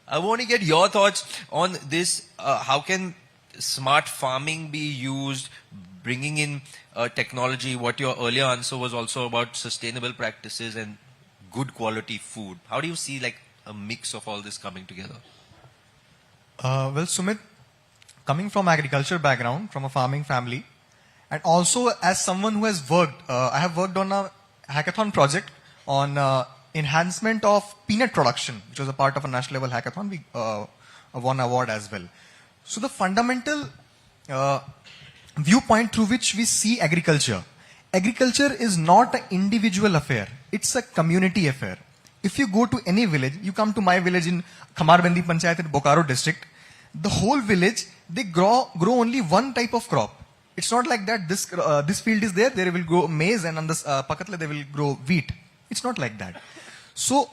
I want to get your thoughts on this. How can smart farming be used, bringing in technology? What your earlier answer was also about sustainable practices and good quality food. How do you see like a mix of all this coming together? Well, Sumit, coming from agriculture background, from a farming family, and also as someone who has worked, I have worked on a hackathon project on enhancement of peanut production, which was a part of a national level hackathon. We won an award as well. So the fundamental viewpoint through which we see agriculture is not an individual affair. It's a community affair. If you go to any village, you come to my village in Khamarbandi Panchayat in Bokaro district, the whole village, they grow only one type of crop. It's not like that this field is there, they will grow maize, and on this Pakatla they will grow wheat. It's not like that. So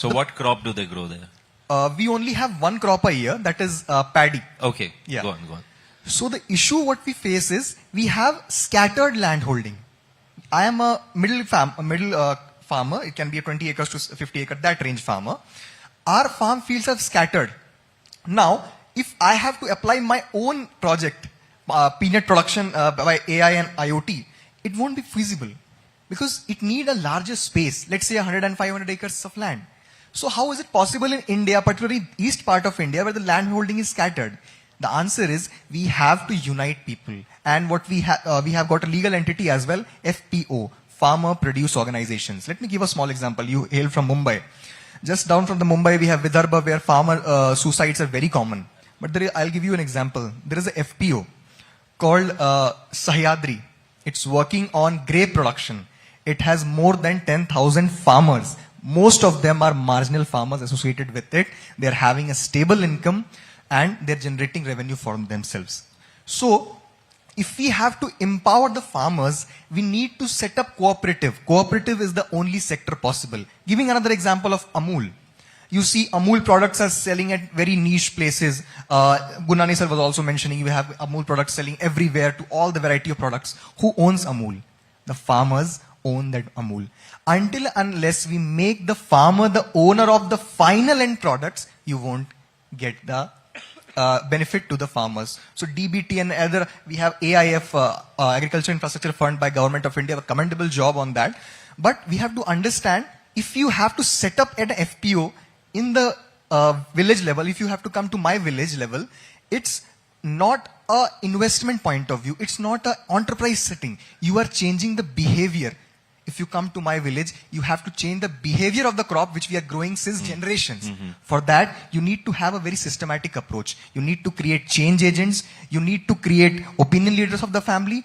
what crop do they grow there? We only have one crop a year, that is paddy. Okay, yeah. Go on. So the issue what we face is, we have scattered land holding. I am a middle farmer, it can be a 20 acres to 50 acre, that range farmer. Our farm fields are scattered. Now, if I have to apply my own project, peanut production by AI and IoT, it won't be feasible. Because it needs a larger space, let's say 100 and 500 acres of land. So how is it possible in India, particularly east part of India, where the land holding is scattered? The answer is, we have to unite people. And what we have got a legal entity as well, FPO, Farmer Produce Organizations. Let me give a small example. You hail from Mumbai. Just down from the Mumbai, we have Vidarbha, where farmer suicides are very common. But I'll give you an example. There is a FPO called Sahyadri. It's working on grape production. It has more than 10,000 farmers. Most of them are marginal farmers associated with it. They're having a stable income and they're generating revenue for themselves. So, if we have to empower the farmers, we need to set up cooperative. Cooperative is the only sector possible. Giving another example of Amul. You see Amul products are selling at very niche places. Gunani sir was also mentioning we have Amul products selling everywhere to all the variety of products. Who owns Amul? The farmers own that Amul. Until unless we make the farmer the owner of the final end products, you won't get the benefit to the farmers. So DBT and other, we have AIF, Agriculture Infrastructure Fund by Government of India, a commendable job on that. But we have to understand, if you have to set up an FPO in the village level, if you have to come to my village level, it's not a investment point of view. It's not an enterprise setting. You are changing the behavior. If you come to my village, you have to change the behavior of the crop which we are growing since generations. For that, you need to have a very systematic approach. You need to create change agents. You need to create opinion leaders of the family,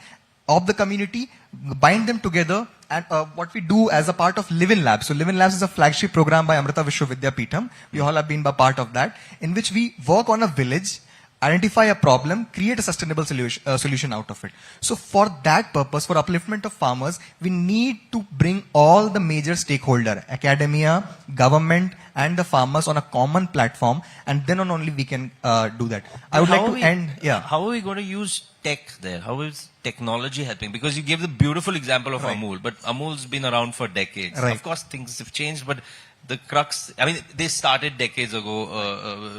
of the community, bind them together. And what we do as a part of Live-in Labs. So Live-in Labs is a flagship program by Amrita Vishwa Vidyapeetham. We all have been a part of that, in which we work on a village, identify a problem, create a sustainable solution out of it. So for that purpose, for upliftment of farmers, we need to bring all the major stakeholders, academia, government, and the farmers on a common platform, and then only we can do that. I would like to end. Yeah. How are we going to use tech there? How is technology helping? Because you gave the beautiful example of Amul, but Amul's been around for decades. Right. Of course, things have changed, but the crux, I mean, they started decades ago.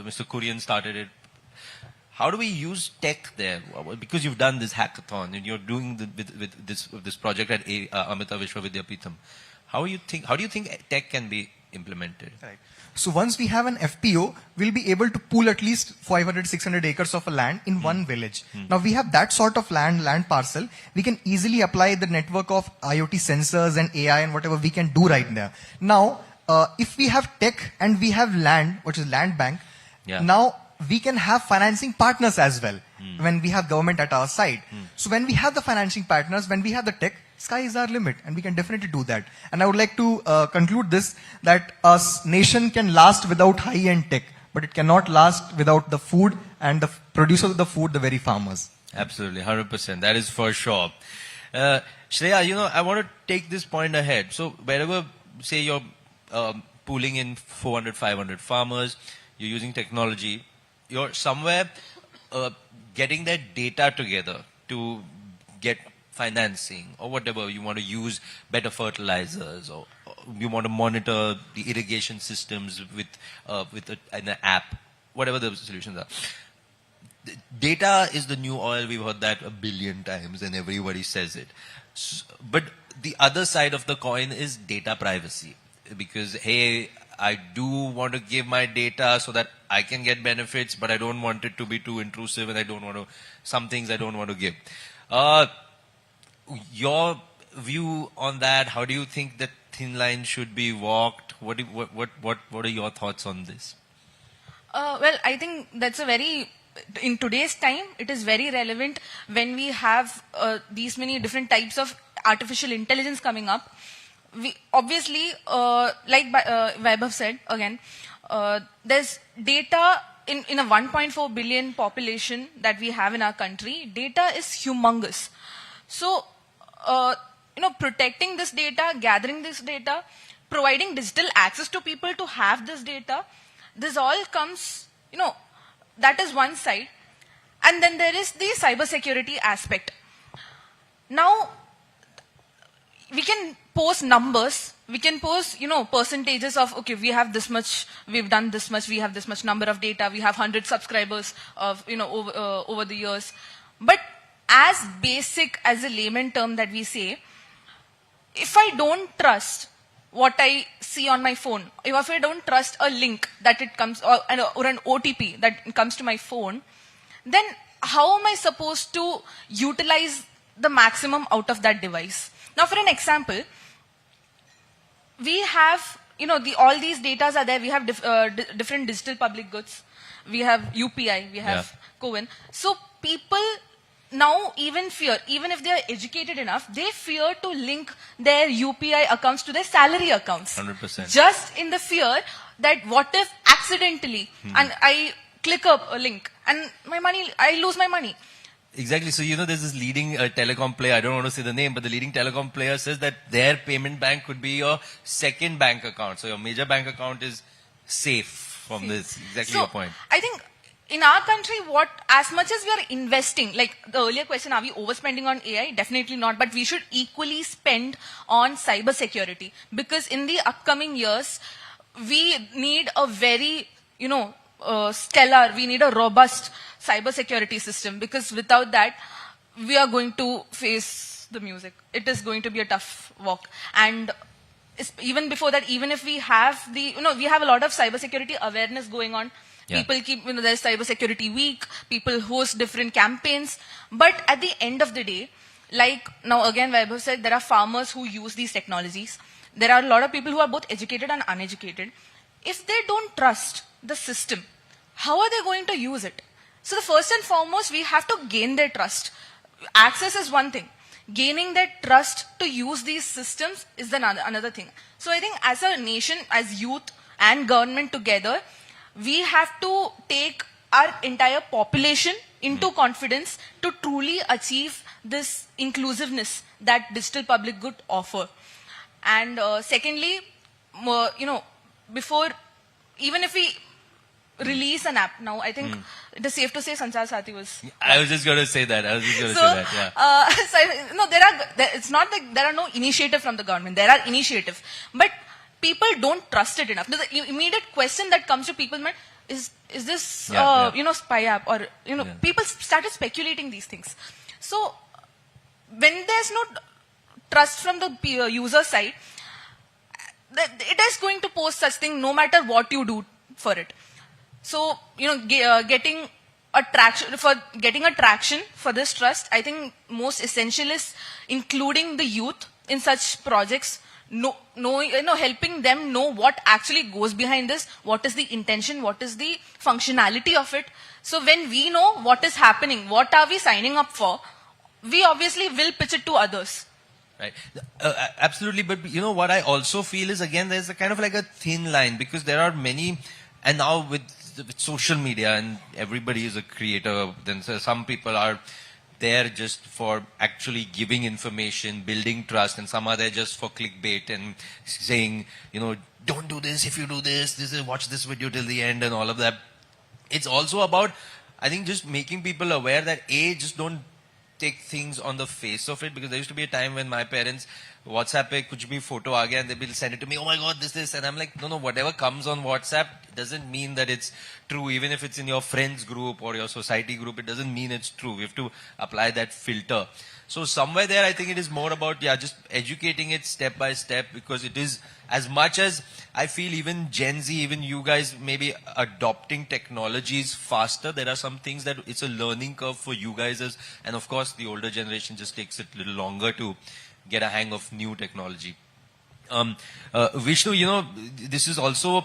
Mr. Kurian started it. How do we use tech there? Because you've done this hackathon and you're doing with this project at Amrita Vishwa Vidyapeetham. How do you think tech can be implemented? Right. So once we have an FPO, we'll be able to pool at least 500, 600 acres of a land in one village. Now we have that sort of land parcel. We can easily apply the network of IoT sensors and AI and whatever we can do right there. Now, if we have tech and we have land, which is land bank, now we can have financing partners as well when we have government at our side. So when we have the financing partners, when we have the tech, sky is our limit, and we can definitely do that. And I would like to conclude this, that a nation can last without high-end tech, but it cannot last without the food and the producers of the food, the very farmers. Absolutely, 100%. That is for sure. Shreya, I want to take this point ahead. So wherever, say you're pooling in 400, 500 farmers, you're using technology, you're somewhere getting that data together to get financing or whatever. You want to use better fertilizers, or you want to monitor the irrigation systems with an app, whatever the solutions are. Data is the new oil. We've heard that 1 billion times and everybody says it. But the other side of the coin is data privacy. Because, hey, I do want to give my data so that I can get benefits, but I don't want it to be too intrusive, and I don't want to, some things I don't want to give. Your view on that, how do you think that thin line should be walked? What are your thoughts on this? Well, I think that's in today's time, it is very relevant when we have these many different types of artificial intelligence coming up. We obviously, like Vaibhav said again, there's data in a 1.4 billion population that we have in our country. Data is humongous. So, protecting this data, gathering this data, providing digital access to people to have this data, this all comes, that is one side. And then there is the cybersecurity aspect. Now, we can post numbers, we can post, percentages of, okay, we have this much, we've done this much, we have this much number of data, we have 100 subscribers of, over the years. But as basic as a layman term that we say, if I don't trust what I see on my phone, if I don't trust a link that it comes, or an OTP that comes to my phone, then how am I supposed to utilize the maximum out of that device? Now, for an example, we have, all these datas are there. We have different digital public goods. We have UPI, we have CoWIN. So people now even fear, even if they are educated enough, they fear to link their UPI accounts to their salary accounts. 100%. Just in the fear that what if accidentally, and I click a link and I lose my money. Exactly. So, there's this leading telecom player, I don't want to say the name, but the leading telecom player says that their payment bank could be your second bank account. So your major bank account is safe from this. Exactly your point. I think in our country, as much as we are investing, like the earlier question, are we overspending on AI? Definitely not, but we should equally spend on cyber security, because in the upcoming years, we need a very, stellar, we need a robust cybersecurity system, because without that, we are going to face the music. It is going to be a tough walk. And even before that, even if we have we have a lot of cybersecurity awareness going on. Yeah. People keep, there's Cybersecurity Week, people host different campaigns. But at the end of the day, like now again, Vaibhav said, there are farmers who use these technologies. There are a lot of people who are both educated and uneducated. If they don't trust the system, how are they going to use it? So the first and foremost, we have to gain their trust. Access is one thing. Gaining their trust to use these systems is another thing. So I think as a nation, as youth and government together, we have to take our entire population into confidence to truly achieve this inclusiveness that digital public good offer. And secondly, before, even if we release an app now, I think it is safe to say Sanchar Sathi was. I was just going to say that. It's not that there are no initiative from the government. There are initiatives, but people don't trust it enough. The immediate question that comes to people's mind is this spy app, or people started speculating these things. So when there's no trust from the user side, it is going to pose such thing no matter what you do for it. So getting attraction for this trust, I think most essential is including the youth in such projects. Helping them know what actually goes behind this, what is the intention, what is the functionality of it. So when we know what is happening, what are we signing up for, we obviously will pitch it to others. Right. Absolutely. But what I also feel is, again, there's a kind of like a thin line, because there are many, and now with social media and everybody is a creator, then some people are there just for actually giving information, building trust, and some are there just for clickbait and saying, don't do this, if you do this, watch this video till the end and all of that. It's also about, I think, just making people aware that just don't take things on the face of it, because there used to be a time when my parents WhatsApp pe kuch bhi photo aa gaya and they will send it to me, oh my god, this, and I'm like, no, whatever comes on WhatsApp doesn't mean that it's true. Even if it's in your friends group or your society group, it doesn't mean it's true. We have to apply that filter. So somewhere there, I think it is more about, just educating it step by step, because it is, as much as I feel even Gen Z, even you guys may be adopting technologies faster, there are some things that it's a learning curve for you guys, and of course the older generation just takes it a little longer to get a hang of new technology. Vishnu, this is also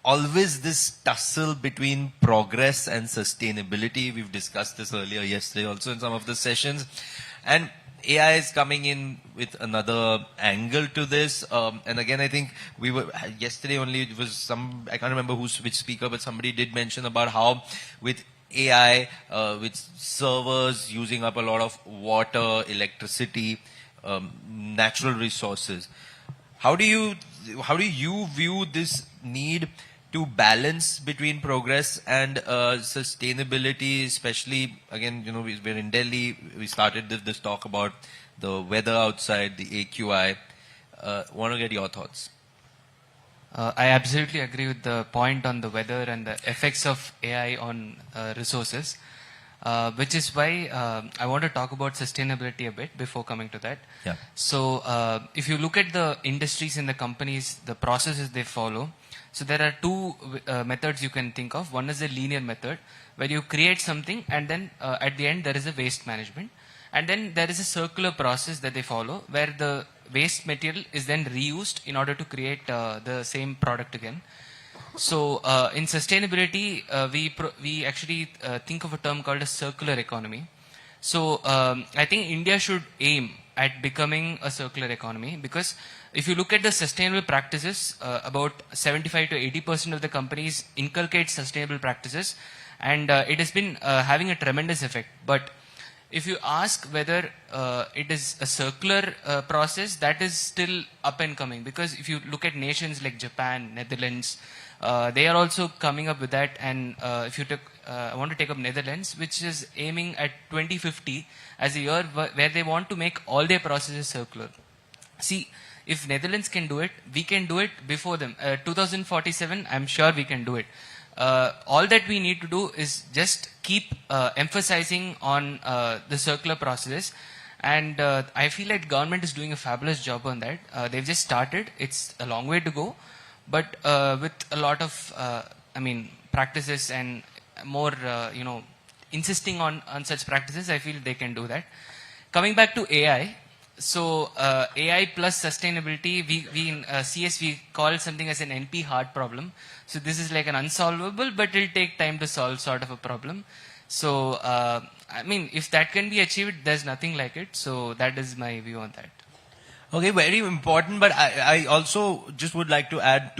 always this tussle between progress and sustainability. We've discussed this earlier yesterday also in some of the sessions. And AI is coming in with another angle to this. And again, I think we were, yesterday only, it was I can't remember which speaker, but somebody did mention about how with AI, with servers using up a lot of water, electricity, natural resources. How do you view this need to balance between progress and sustainability, especially, again, we're in Delhi, we started this talk about the weather outside, the AQI. Want to get your thoughts? I absolutely agree with the point on the weather and the effects of AI on resources, which is why I want to talk about sustainability a bit before coming to that. Yeah. So if you look at the industries and the companies, the processes they follow, so there are two methods you can think of. One is the linear method, where you create something and then at the end there is a waste management. And then there is a circular process that they follow, where the waste material is then reused in order to create the same product again. So in sustainability, we actually think of a term called a circular economy. So I think India should aim at becoming a circular economy, because if you look at the sustainable practices, about 75 to 80% of the companies inculcate sustainable practices, and it has been having a tremendous effect. But if you ask whether it is a circular process, that is still up and coming, because if you look at nations like Japan, Netherlands, they are also coming up with that. And if you took, I want to take up Netherlands, which is aiming at 2050 as a year where they want to make all their processes circular. See, if Netherlands can do it, we can do it before them. 2047, I'm sure we can do it. All that we need to do is just keep emphasizing on the circular processes. And I feel like government is doing a fabulous job on that. They've just started. It's a long way to go. But with a lot of, practices and more, insisting on such practices, I feel they can do that. Coming back to AI, so AI plus sustainability, we in CS, we call something as an NP hard problem. So this is like an unsolvable, but it'll take time to solve sort of a problem. So, if that can be achieved, there's nothing like it. So that is my view on that. Okay, very important, but I also just would like to add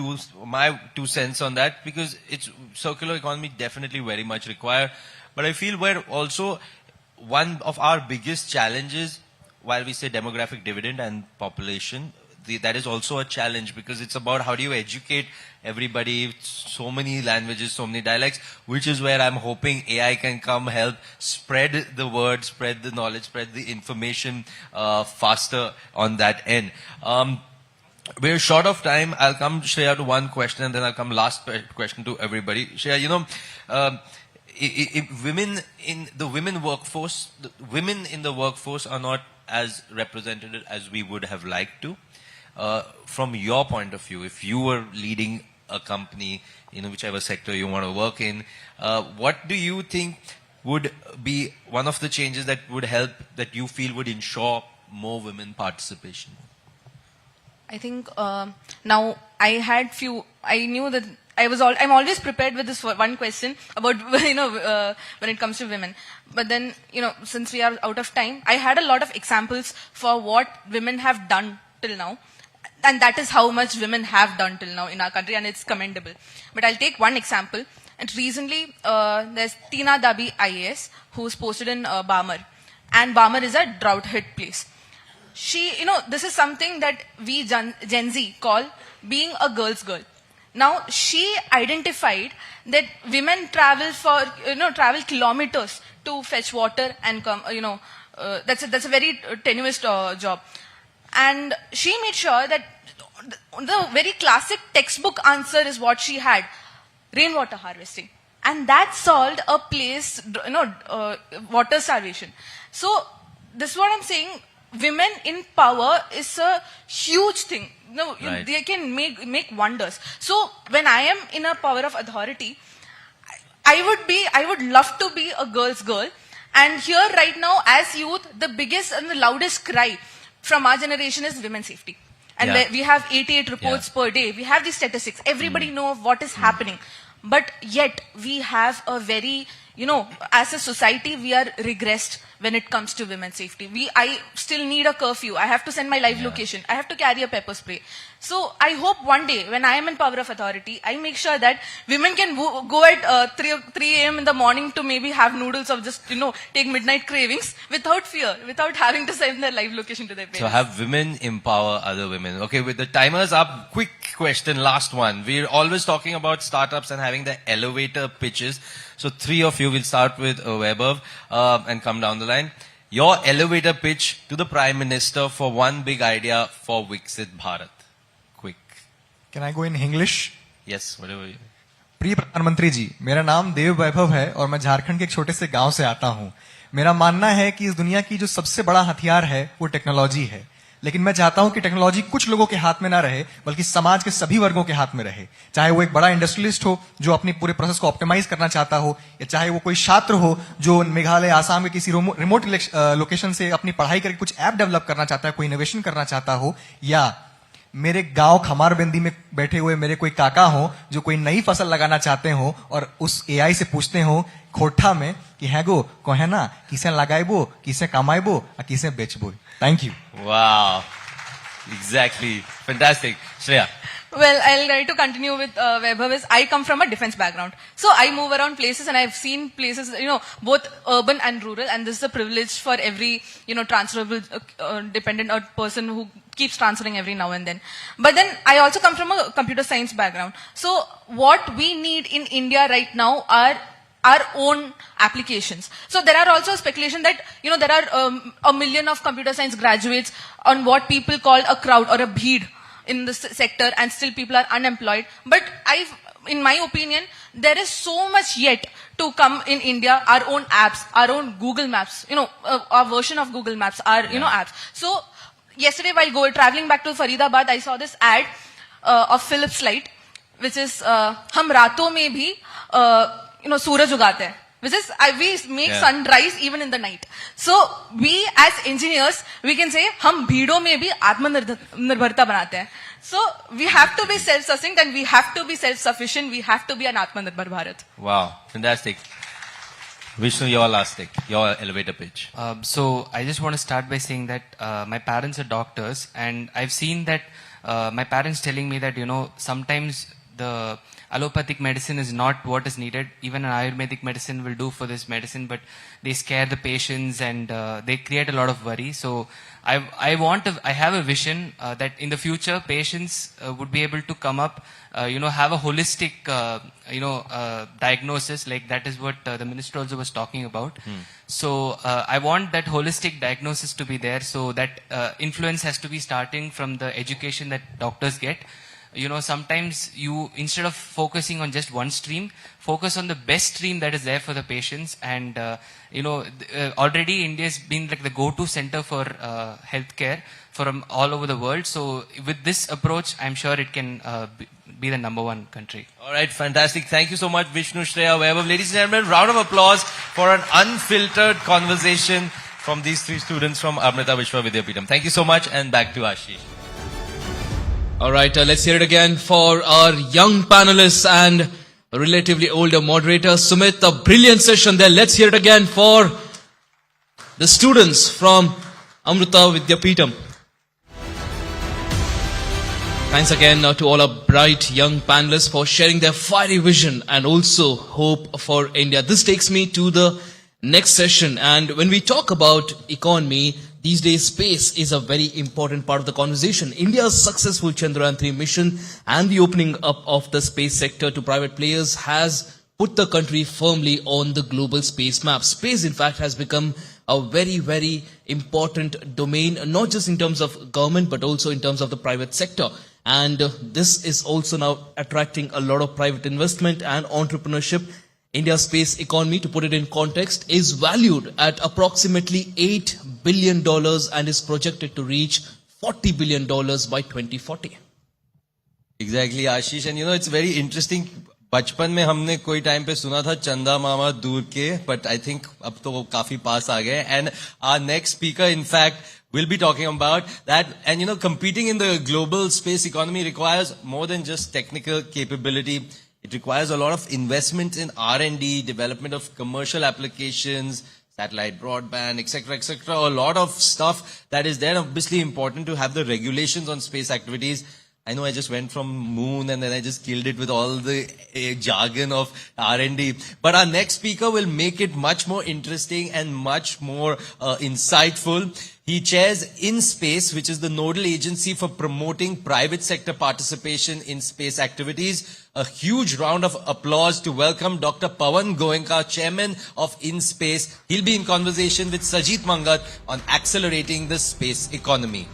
my 2 cents on that, because it's circular economy definitely very much required. But I feel we're also one of our biggest challenges, while we say demographic dividend and population, that is also a challenge, because it's about how do you educate everybody, so many languages, so many dialects, which is where I'm hoping AI can come help spread the word, spread the knowledge, spread the information faster on that end. We're short of time. I'll come, Shreya, to one question, and then I'll come last question to everybody. Shreya, women in the women in the workforce are not as represented as we would have liked to. From your point of view, if you were leading a company in whichever sector you want to work in, what do you think would be one of the changes that would help, that you feel would ensure more women participation? I think now I knew that I'm always prepared with this one question about, when it comes to women. But then, since we are out of time, I had a lot of examples for what women have done till now. And that is how much women have done till now in our country, and it's commendable. But I'll take one example. And recently, there's Tina Dabi IAS, who's posted in Barmer. And Barmer is a drought-hit place. She, this is something that we Gen Z call being a girl's girl. Now, she identified that women travel travel kilometers to fetch water and come, that's a very tenuous job. And she made sure that the very classic textbook answer is what she had: rainwater harvesting. And that solved a place, water starvation. So, this is what I'm saying. Women in power is a huge thing. Right. They can make wonders. So, when I am in a power of authority, I would love to be a girl's girl. And here right now, as youth, the biggest and the loudest cry from our generation is women's safety. And we have 88 reports per day. We have these statistics. Everybody knows what is happening. But yet, we have a very, as a society, we are regressed when it comes to women's safety. I still need a curfew. I have to send my live location. I have to carry a pepper spray. So I hope one day, when I am in power of authority, I make sure that women can go at 3 a.m. in the morning to maybe have noodles, or just, take midnight cravings without fear, without having to send their live location to their parents. So have women empower other women. Okay, with the timers up, quick question, last one. We're always talking about startups and having the elevator pitches. So 3 of you will start with Vaibhav and come down the line. Your elevator pitch to the Prime Minister for one big idea for Viksit Bharat. Quick. Can I go in English? Yes, whatever you. प्रिय प्रधानमंत्री जी, मेरा नाम देव वैभव है और मैं झारखंड के एक छोटे से गांव से आता हूं। मेरा मानना है कि इस दुनिया की जो सबसे बड़ा हथियार है वो टेक्नोलॉजी है, लेकिन मैं चाहता हूं कि टेक्नोलॉजी कुछ लोगों के हाथ में ना रहे, बल्कि समाज के सभी वर्गों के हाथ में रहे। चाहे वो एक बड़ा इंडस्ट्रियलिस्ट हो जो अपनी पूरे प्रोसेस को ऑप्टिमाइज करना चाहता हो, या चाहे वो कोई छात्र हो जो मेघालय, आसाम के किसी रिमोट लोकेशन से अपनी पढ़ाई करके कुछ ऐप डेवलप करना चाहता है, कोई इनोवेशन करना चाहता हो, या मेरे गांव खमारबंदी में बैठे हुए मेरे कोई काका हो जो कोई नई फसल लगाना चाहते हो और उस एआई से पूछते हो खोठा में कि है गो को है ना, किसे लगाइबो, किसे कमाइबो और किसे बेचबो। Thank you. Wow, exactly, fantastic. Shreya. Well, I'll try to continue with Vaibhav. I come from a defense background. So I move around places and I've seen places, both urban and rural, and this is a privilege for every, transferable dependent or person who keeps transferring every now and then. But then I also come from a computer science background. So what we need in India right now are our own applications. So there are also speculation that, there are 1 million of computer science graduates on what people call a crowd or a bheed in this sector, and still people are unemployed. But in my opinion, there is so much yet to come in India, our own apps, our own Google Maps, our version of Google Maps, our, apps. So, yesterday while traveling back to Faridabad, I saw this ad of Philips Light, which is, हम रातों में भी, सूरज उगाते हैं. Which is, we make sunrise even in the night. So, we as engineers, we can say, हम भीड़ों में भी आत्मनिर्भरता बनाते हैं. So, we have to be self-sustained and we have to be self-sufficient. We have to be an Atmanirbhar Bharat. Wow, fantastic. Vishnu, your last take, your elevator pitch. So, I just want to start by saying that my parents are doctors, and I've seen that my parents telling me that, sometimes the allopathic medicine is not what is needed. Even an Ayurvedic medicine will do for this medicine, but they scare the patients and they create a lot of worry. So I have a vision that in the future patients would be able to come up, have a holistic, diagnosis. Like that is what the minister also was talking about. So I want that holistic diagnosis to be there. So that influence has to be starting from the education that doctors get. Sometimes you, instead of focusing on just one stream, focus on the best stream that is there for the patients. And, already India has been like the go-to center for healthcare from all over the world. So with this approach, I'm sure it can be the #1 country. All right, fantastic. Thank you so much, Vishnu, Shreya, Vaibhav. Ladies and gentlemen, round of applause for an unfiltered conversation from these three students from Amrita Vishwa Vidyapeetham. Thank you so much, and back to Ashish. All right, let's hear it again for our young panelists and relatively older moderator, Sumit. A brilliant session there. Let's hear it again for the students from Amrita Vidyapeetham. Thanks again to all our bright young panelists for sharing their fiery vision and also hope for India. This takes me to the next session. And when we talk about economy, these days, space is a very important part of the conversation. India's successful Chandrayaan-3 mission and the opening up of the space sector to private players has put the country firmly on the global space map. Space, in fact, has become a very, very important domain, not just in terms of government, but also in terms of the private sector. And this is also now attracting a lot of private investment and entrepreneurship. India's space economy, to put it in context, is valued at approximately $8 billion and is projected to reach $40 billion by 2040. Exactly, Ashish. And it's very interesting. बचपन में हमने कोई time पे सुना था चंदा मामा दूर के, but I think अब तो वो काफी पास आ गए. And our next speaker, in fact, will be talking about that. And competing in the global space economy requires more than just technical capability. It requires a lot of investment in R&D, development of commercial applications, satellite broadband, etc., etc. A lot of stuff that is there. Obviously important to have the regulations on space activities. I know I just went from moon and then I just killed it with all the jargon of R&D. But our next speaker will make it much more interesting and much more insightful. He chairs InSpace, which is the nodal agency for promoting private sector participation in space activities. A huge round of applause to welcome Dr. Pawan Goenka, chairman of InSpace. He'll be in conversation with Sajit Mangat on accelerating the space economy.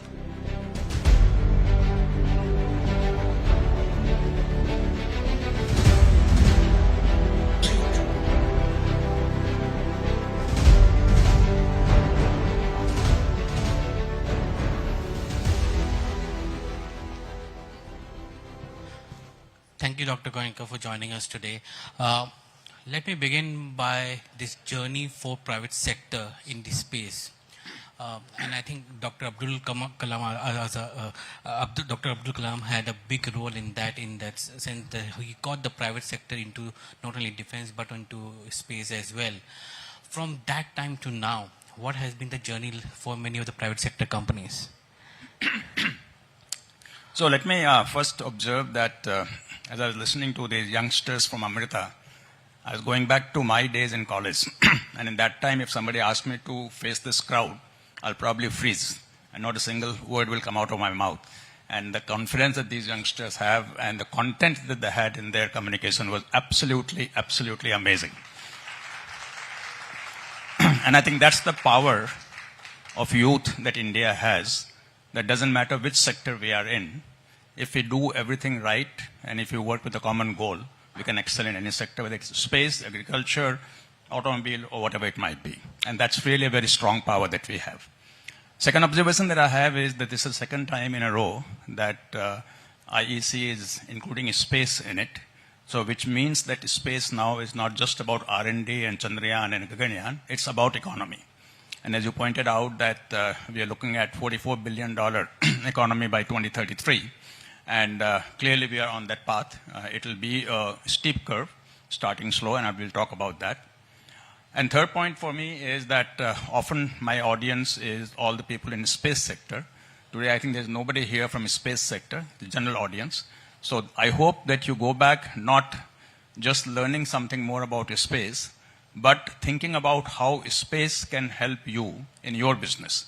Thank you, Dr. Goenka, for joining us today. Let me begin by this journey for private sector in this space. And I think Dr. Abdul Kalam had a big role in that sense that he got the private sector into not only defense but into space as well. From that time to now, what has been the journey for many of the private sector companies? So let me first observe that as I was listening to these youngsters from Amrita, I was going back to my days in college. And in that time, if somebody asked me to face this crowd, I'll probably freeze and not a single word will come out of my mouth. And the confidence that these youngsters have and the content that they had in their communication was absolutely, absolutely amazing. And I think that's the power of youth that India has. That doesn't matter which sector we are in. If we do everything right and if we work with a common goal, we can excel in any sector, whether it's space, agriculture, automobile, or whatever it might be. And that's really a very strong power that we have. Second observation that I have is that this is the second time in a row that IEC is including space in it. So which means that space now is not just about R&D and Chandrayaan and Gaganyaan, it's about economy. And as you pointed out that we are looking at $44 billion economy by 2033. And clearly we are on that path. It will be a steep curve, starting slow, and I will talk about that. And third point for me is that often my audience is all the people in the space sector. Today I think there's nobody here from the space sector, the general audience. So I hope that you go back not just learning something more about space, but thinking about how space can help you in your business.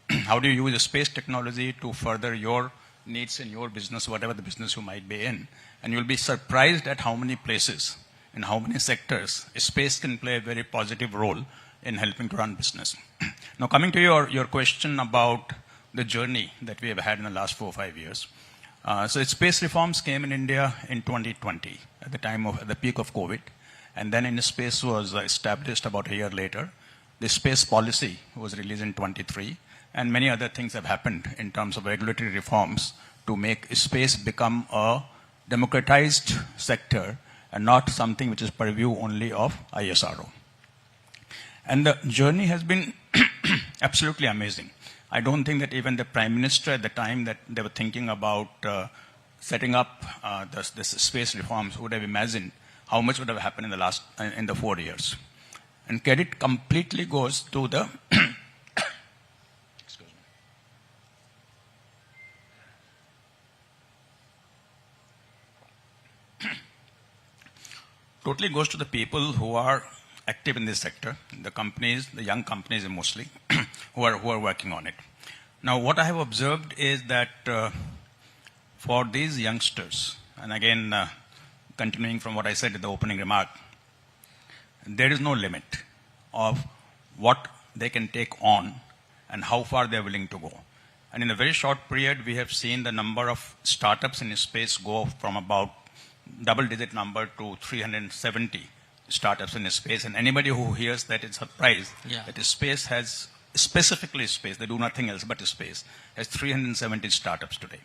How do you use space technology to further your needs in your business, whatever the business you might be in. And you'll be surprised at how many places, in how many sectors, space can play a very positive role in helping to run business. Now coming to your question about the journey that we have had in the last 4 or 5 years. So space reforms came in India in 2020 at the time of the peak of COVID. And then in space was established about a year later. The space policy was released in 23. And many other things have happened in terms of regulatory reforms to make space become a democratized sector and not something which is purview only of ISRO. And the journey has been absolutely amazing. I don't think that even the Prime Minister at the time that they were thinking about setting up this space reforms would have imagined how much would have happened in the 4 years. And credit completely goes to the totally goes to the people who are active in this sector, the companies, the young companies mostly, who are working on it. Now, what I have observed is that for these youngsters, and again, continuing from what I said in the opening remark, there is no limit of what they can take on and how far they're willing to go. And in a very short period, we have seen the number of startups in space go from about double-digit number to 370 startups in space. And anybody who hears that is surprised that space has, specifically space, they do nothing else but space, has 370 startups today.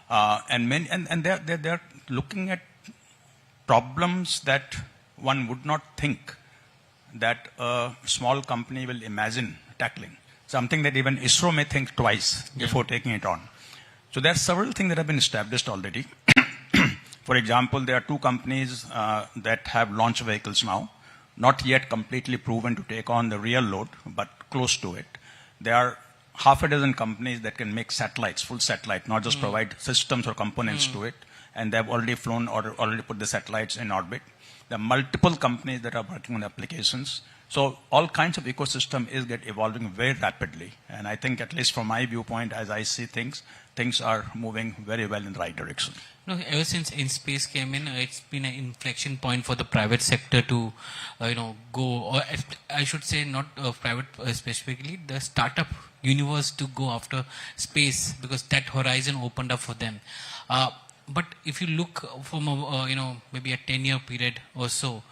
And they're looking at problems that one would not think that a small company will imagine tackling. Something that even ISRO may think twice before taking it on. So there are several things that have been established already. For example, there are 2 companies that have launch vehicles now, not yet completely proven to take on the real load, but close to it. There are half a dozen companies that can make satellites, full satellite, not just provide systems or components to it. And they have already flown or already put the satellites in orbit. There are multiple companies that are working on applications. So all kinds of ecosystem is evolving very rapidly. And I think, at least from my viewpoint, as I see things are moving very well in the right direction. No, ever since InSpace came in, it's been an inflection point for the private sector to, go, or I should say not private specifically, the startup universe to go after space, because that horizon opened up for them. But if you look from maybe a 10-year period or so,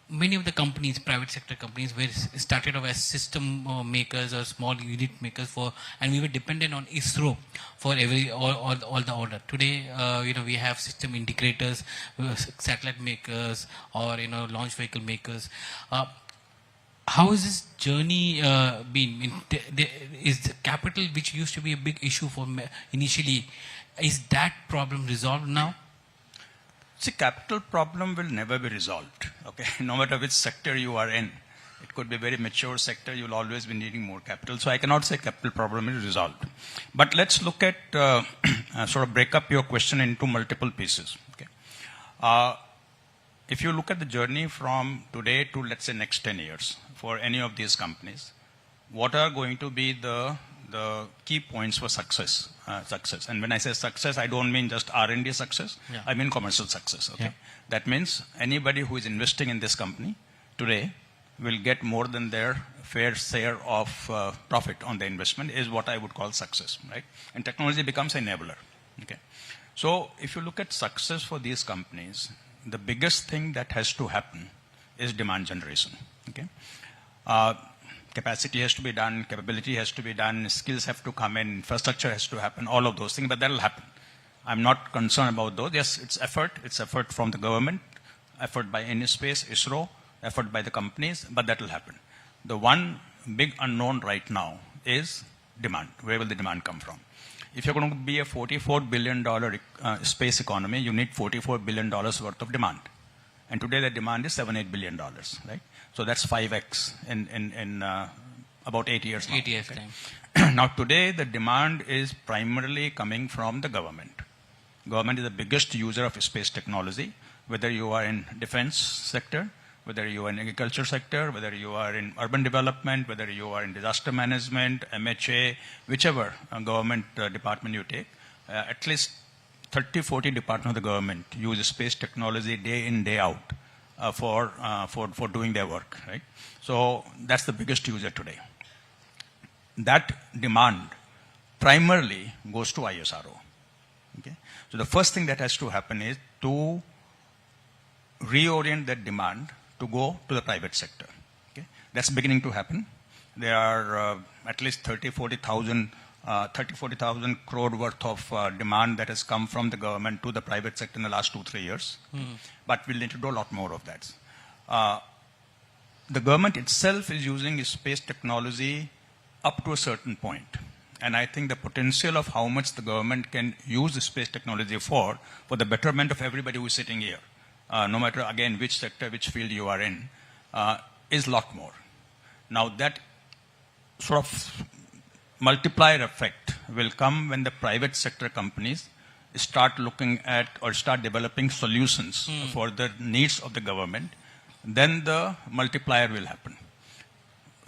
many of the companies, private sector companies, were started off as system makers or small unit makers and we were dependent on ISRO for all the order. Today, we have system integrators, satellite makers, or launch vehicle makers. How has this journey been? Is the capital, which used to be a big issue for initially, is that problem resolved now? See, capital problem will never be resolved, okay? No matter which sector you are in. It could be a very mature sector, you'll always be needing more capital. So I cannot say capital problem is resolved. But let's look at, sort of break up your question into multiple pieces, okay? If you look at the journey from today to, let's say, next 10 years for any of these companies, what are going to be the key points for success? And when I say success, I don't mean just R&D success. I mean commercial success. Okay, that means anybody who is investing in this company today will get more than their fair share of profit on the investment is what I would call success, right? And technology becomes an enabler. Okay, so if you look at success for these companies, the biggest thing that has to happen is demand generation. Okay, capacity has to be done, capability has to be done, skills have to come in, infrastructure has to happen, all of those things, but that will happen. I'm not concerned about those. Yes, it's effort from the government, effort by InSpace, ISRO, effort by the companies, but that will happen. The one big unknown right now is demand. Where will the demand come from? If you're going to be a $44 billion space economy, you need $44 billion worth of demand. And today the demand is $7-8 billion, right? So that's 5x in about 8 years now. 8 years okay? time. Now today the demand is primarily coming from the government. Government is the biggest user of space technology, whether you are in defense sector, whether you are in agriculture sector, whether you are in urban development, whether you are in disaster management, MHA, whichever government department you take, at least 30-40 departments of the government use space technology day in, day out for doing their work, right? So that's the biggest user today. That demand primarily goes to ISRO. Okay? So the first thing that has to happen is to reorient that demand to go to the private sector. Okay? That's beginning to happen. There are at least 40,000 crore worth of demand that has come from the government to the private sector in the last 2-3 years. But we'll need to do a lot more of that. The government itself is using space technology up to a certain point. And I think the potential of how much the government can use space technology for the betterment of everybody who is sitting here, no matter, again, which sector, which field you are in, is a lot more. Now, that sort of multiplier effect will come when the private sector companies start looking at or start developing solutions for the needs of the government. Then the multiplier will happen.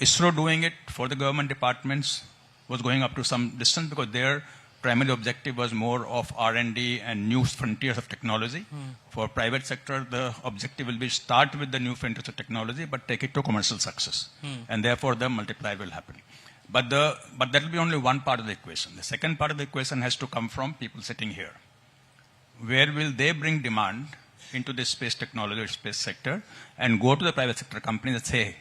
ISRO doing it for the government departments was going up to some distance because their primary objective was more of R&D and new frontiers of technology. For private sector, the objective will be start with the new frontiers of technology, but take it to commercial success. And therefore, the multiplier will happen. But that will be only one part of the equation. The second part of the equation has to come from people sitting here. Where will they bring demand into the space technology or space sector and go to the private sector companies and say, hey,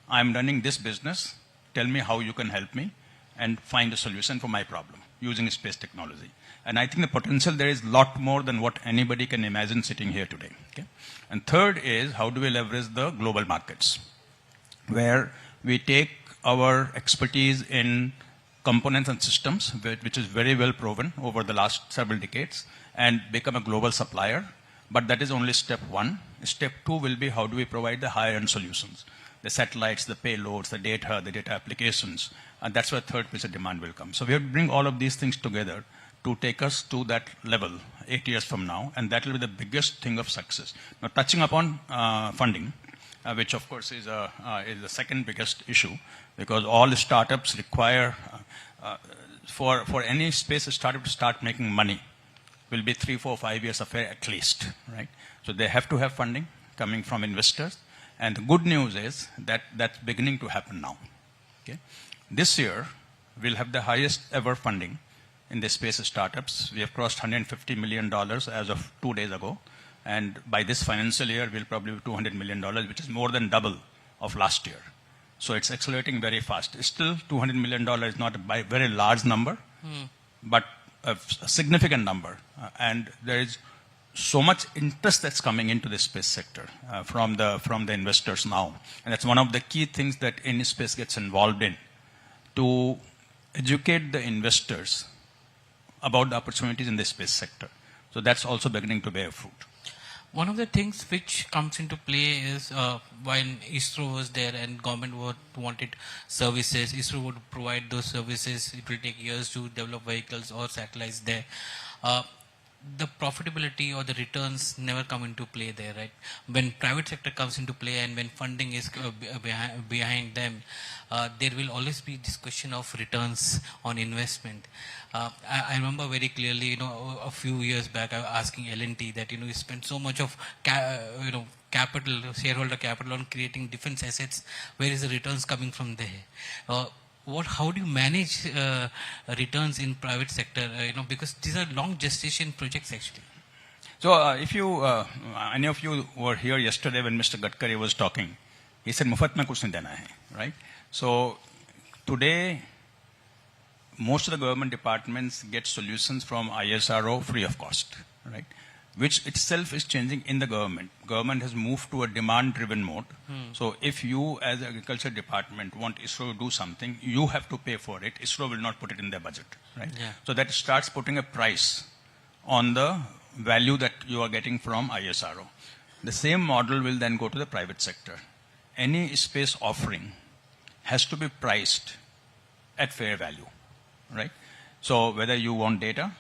I'm running this business, tell me how you can help me and find a solution for my problem using space technology. And I think the potential there is a lot more than what anybody can imagine sitting here today. Okay? And third is, how do we leverage the global markets, where we take our expertise in components and systems, which is very well proven over the last several decades, and become a global supplier. But that is only step one. Step two will be, how do we provide the higher-end solutions, the satellites, the payloads, the data applications. And that's where third piece of demand will come. So we have to bring all of these things together to take us to that level 8 years from now, and that will be the biggest thing of success. Now, touching upon funding, which of course is the second biggest issue, because all startups require, for any space startup to start making money, will be 3, 4, 5 years affair at least, right? So they have to have funding coming from investors. And the good news is that that's beginning to happen now. Okay? This year, we'll have the highest ever funding in the space startups. We have crossed $150 million as of 2 days ago. And by this financial year, we'll probably have $200 million, which is more than double of last year. So it's accelerating very fast. Still, $200 million is not a very large number, but a significant number. And there is so much interest that's coming into the space sector from the investors now. And that's one of the key things that InSpace gets involved in, to educate the investors about the opportunities in the space sector. So that's also beginning to bear fruit. One of the things which comes into play is when ISRO was there and government wanted services, ISRO would provide those services. It will take years to develop vehicles or satellites there. The profitability or the returns never come into play there, right? When private sector comes into play and when funding is behind them, there will always be discussion of returns on investment. I remember very clearly, a few years back, I was asking L&T that, you spent so much of, capital, shareholder capital on creating defense assets. Where is the returns coming from there? How do you manage returns in private sector? Because these are long gestation projects actually. So if you, any of you were here yesterday when Mr. Gadkari was talking, he said, "Mufat mein kuch nahi dena hai," right? So today, most of the government departments get solutions from ISRO free of cost, right? Which itself is changing in the government. Government has moved to a demand-driven mode. So if you, as the agriculture department, want ISRO to do something, you have to pay for it. ISRO will not put it in their budget, right? Yeah. So that starts putting a price on the value that you are getting from ISRO. The same model will then go to the private sector. Any space offering has to be priced at fair value, right? So whether you want data,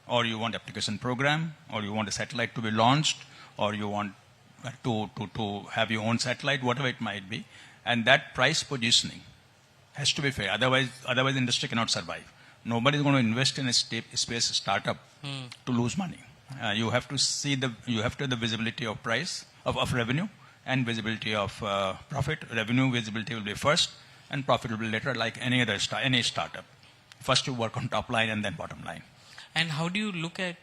or you want application program, or you want a satellite to be launched, or you want to have your own satellite, whatever it might be, and that price positioning has to be fair. Otherwise the industry cannot survive. Nobody is going to invest in a space startup to lose money. You have to see you have to have the visibility of price, of revenue, and visibility of profit. Revenue visibility will be first, and profit will be later, like any startup. First you work on top line and then bottom line. And how do you look at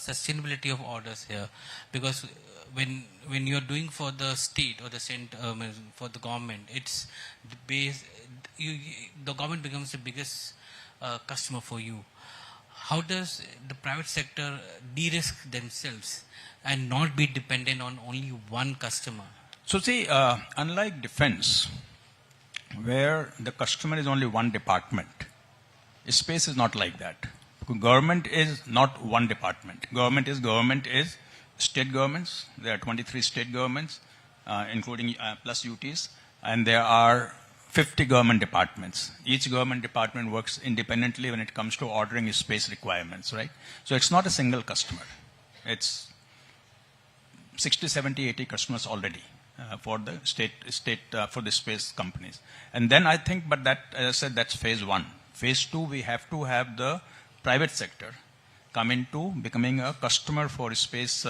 sustainability of orders here? Because when you're doing for the state or the for the government, it's the base. The government becomes the biggest customer for you. How does the private sector de-risk themselves and not be dependent on only one customer? So see, unlike defense, where the customer is only one department, space is not like that. Government is not one department. Government is state governments. There are 23 state governments, including plus UTs, and there are 50 government departments. Each government department works independently when it comes to ordering space requirements, right? So it's not a single customer. It's 60, 70, 80 customers already for the state for the space companies. And then I think, but that, as I said, that's phase one. Phase two, we have to have the private sector come into becoming a customer for space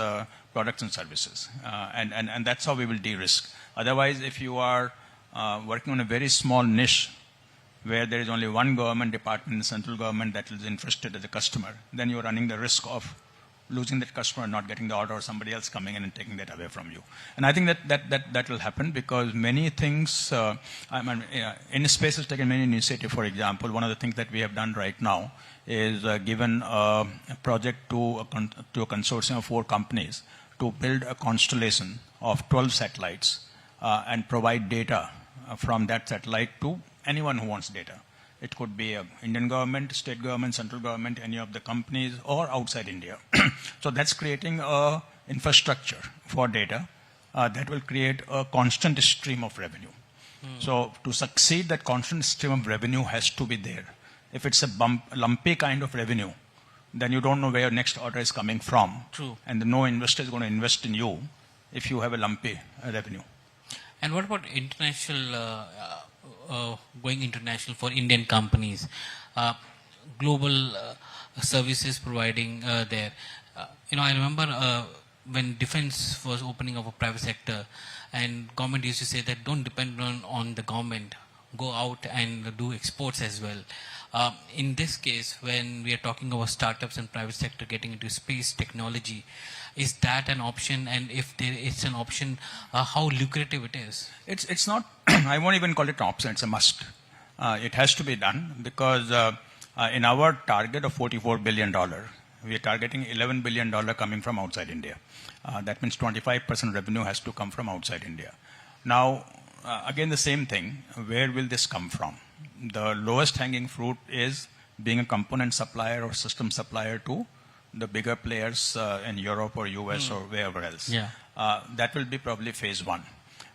products and services. And that's how we will de-risk. Otherwise, if you are working on a very small niche where there is only one government department, the central government, that is interested as a customer, then you're running the risk of losing that customer, not getting the order, or somebody else coming in and taking that away from you. And I think that will happen because many things, in space has taken many initiatives. For example, one of the things that we have done right now is given a project to a consortium of 4 companies to build a constellation of 12 satellites and provide data from that satellite to anyone who wants data. It could be Indian government, state government, central government, any of the companies, or outside India. So that's creating a infrastructure for data that will create a constant stream of revenue. So to succeed, that constant stream of revenue has to be there. If it's a lumpy kind of revenue, then you don't know where your next order is coming from. True. And no investor is going to invest in you if you have a lumpy revenue. And what about international, going international for Indian companies? Global services providing there. I remember when defense was opening up a private sector, and government used to say that don't depend on the government, go out and do exports as well. In this case, when we are talking about startups and private sector getting into space technology, is that an option? And if there is an option, how lucrative it is? It's not, I won't even call it an option, it's a must. It has to be done because in our target of $44 billion, we are targeting $11 billion coming from outside India. That means 25% revenue has to come from outside India. Now, again, the same thing, where will this come from? The lowest hanging fruit is being a component supplier or system supplier to the bigger players in Europe or US or wherever else. Yeah. That will be probably phase one.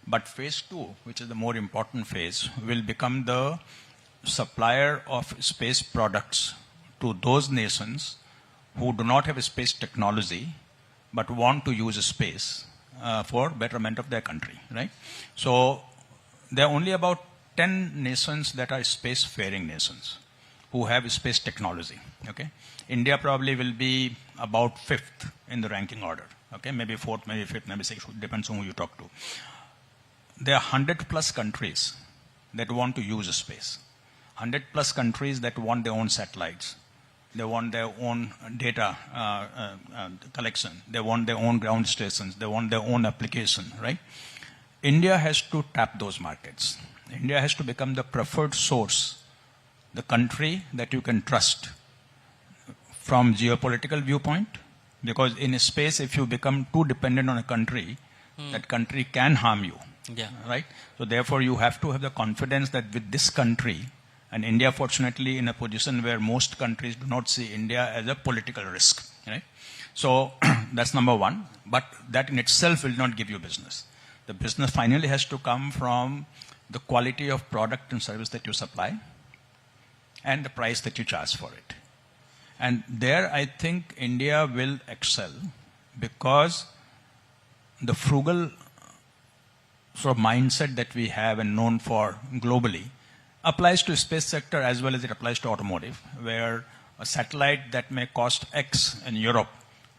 But phase two, which is the more important phase, will become the supplier of space products to those nations who do not have a space technology but want to use a space for betterment of their country, right? So there are only about 10 nations that are space-faring nations who have space technology, okay? India probably will be about 5th in the ranking order, okay? Maybe 4th, maybe 5th, maybe 6th, depends on who you talk to. There are 100 plus countries that want to use a space. 100 plus countries that want their own satellites. They want their own data collection. They want their own ground stations. They want their own application, right? India has to tap those markets. India has to become the preferred source, the country that you can trust from geopolitical viewpoint, because in a space, if you become too dependent on a country, that country can harm you, right? So therefore, you have to have the confidence that with this country, and India, fortunately, in a position where most countries do not see India as a political risk, right? So that's number one. But that in itself will not give you business. The business finally has to come from the quality of product and service that you supply and the price that you charge for it. And there, I think India will excel because the frugal sort of mindset that we have and known for globally applies to space sector as well as it applies to automotive, where a satellite that may cost X in Europe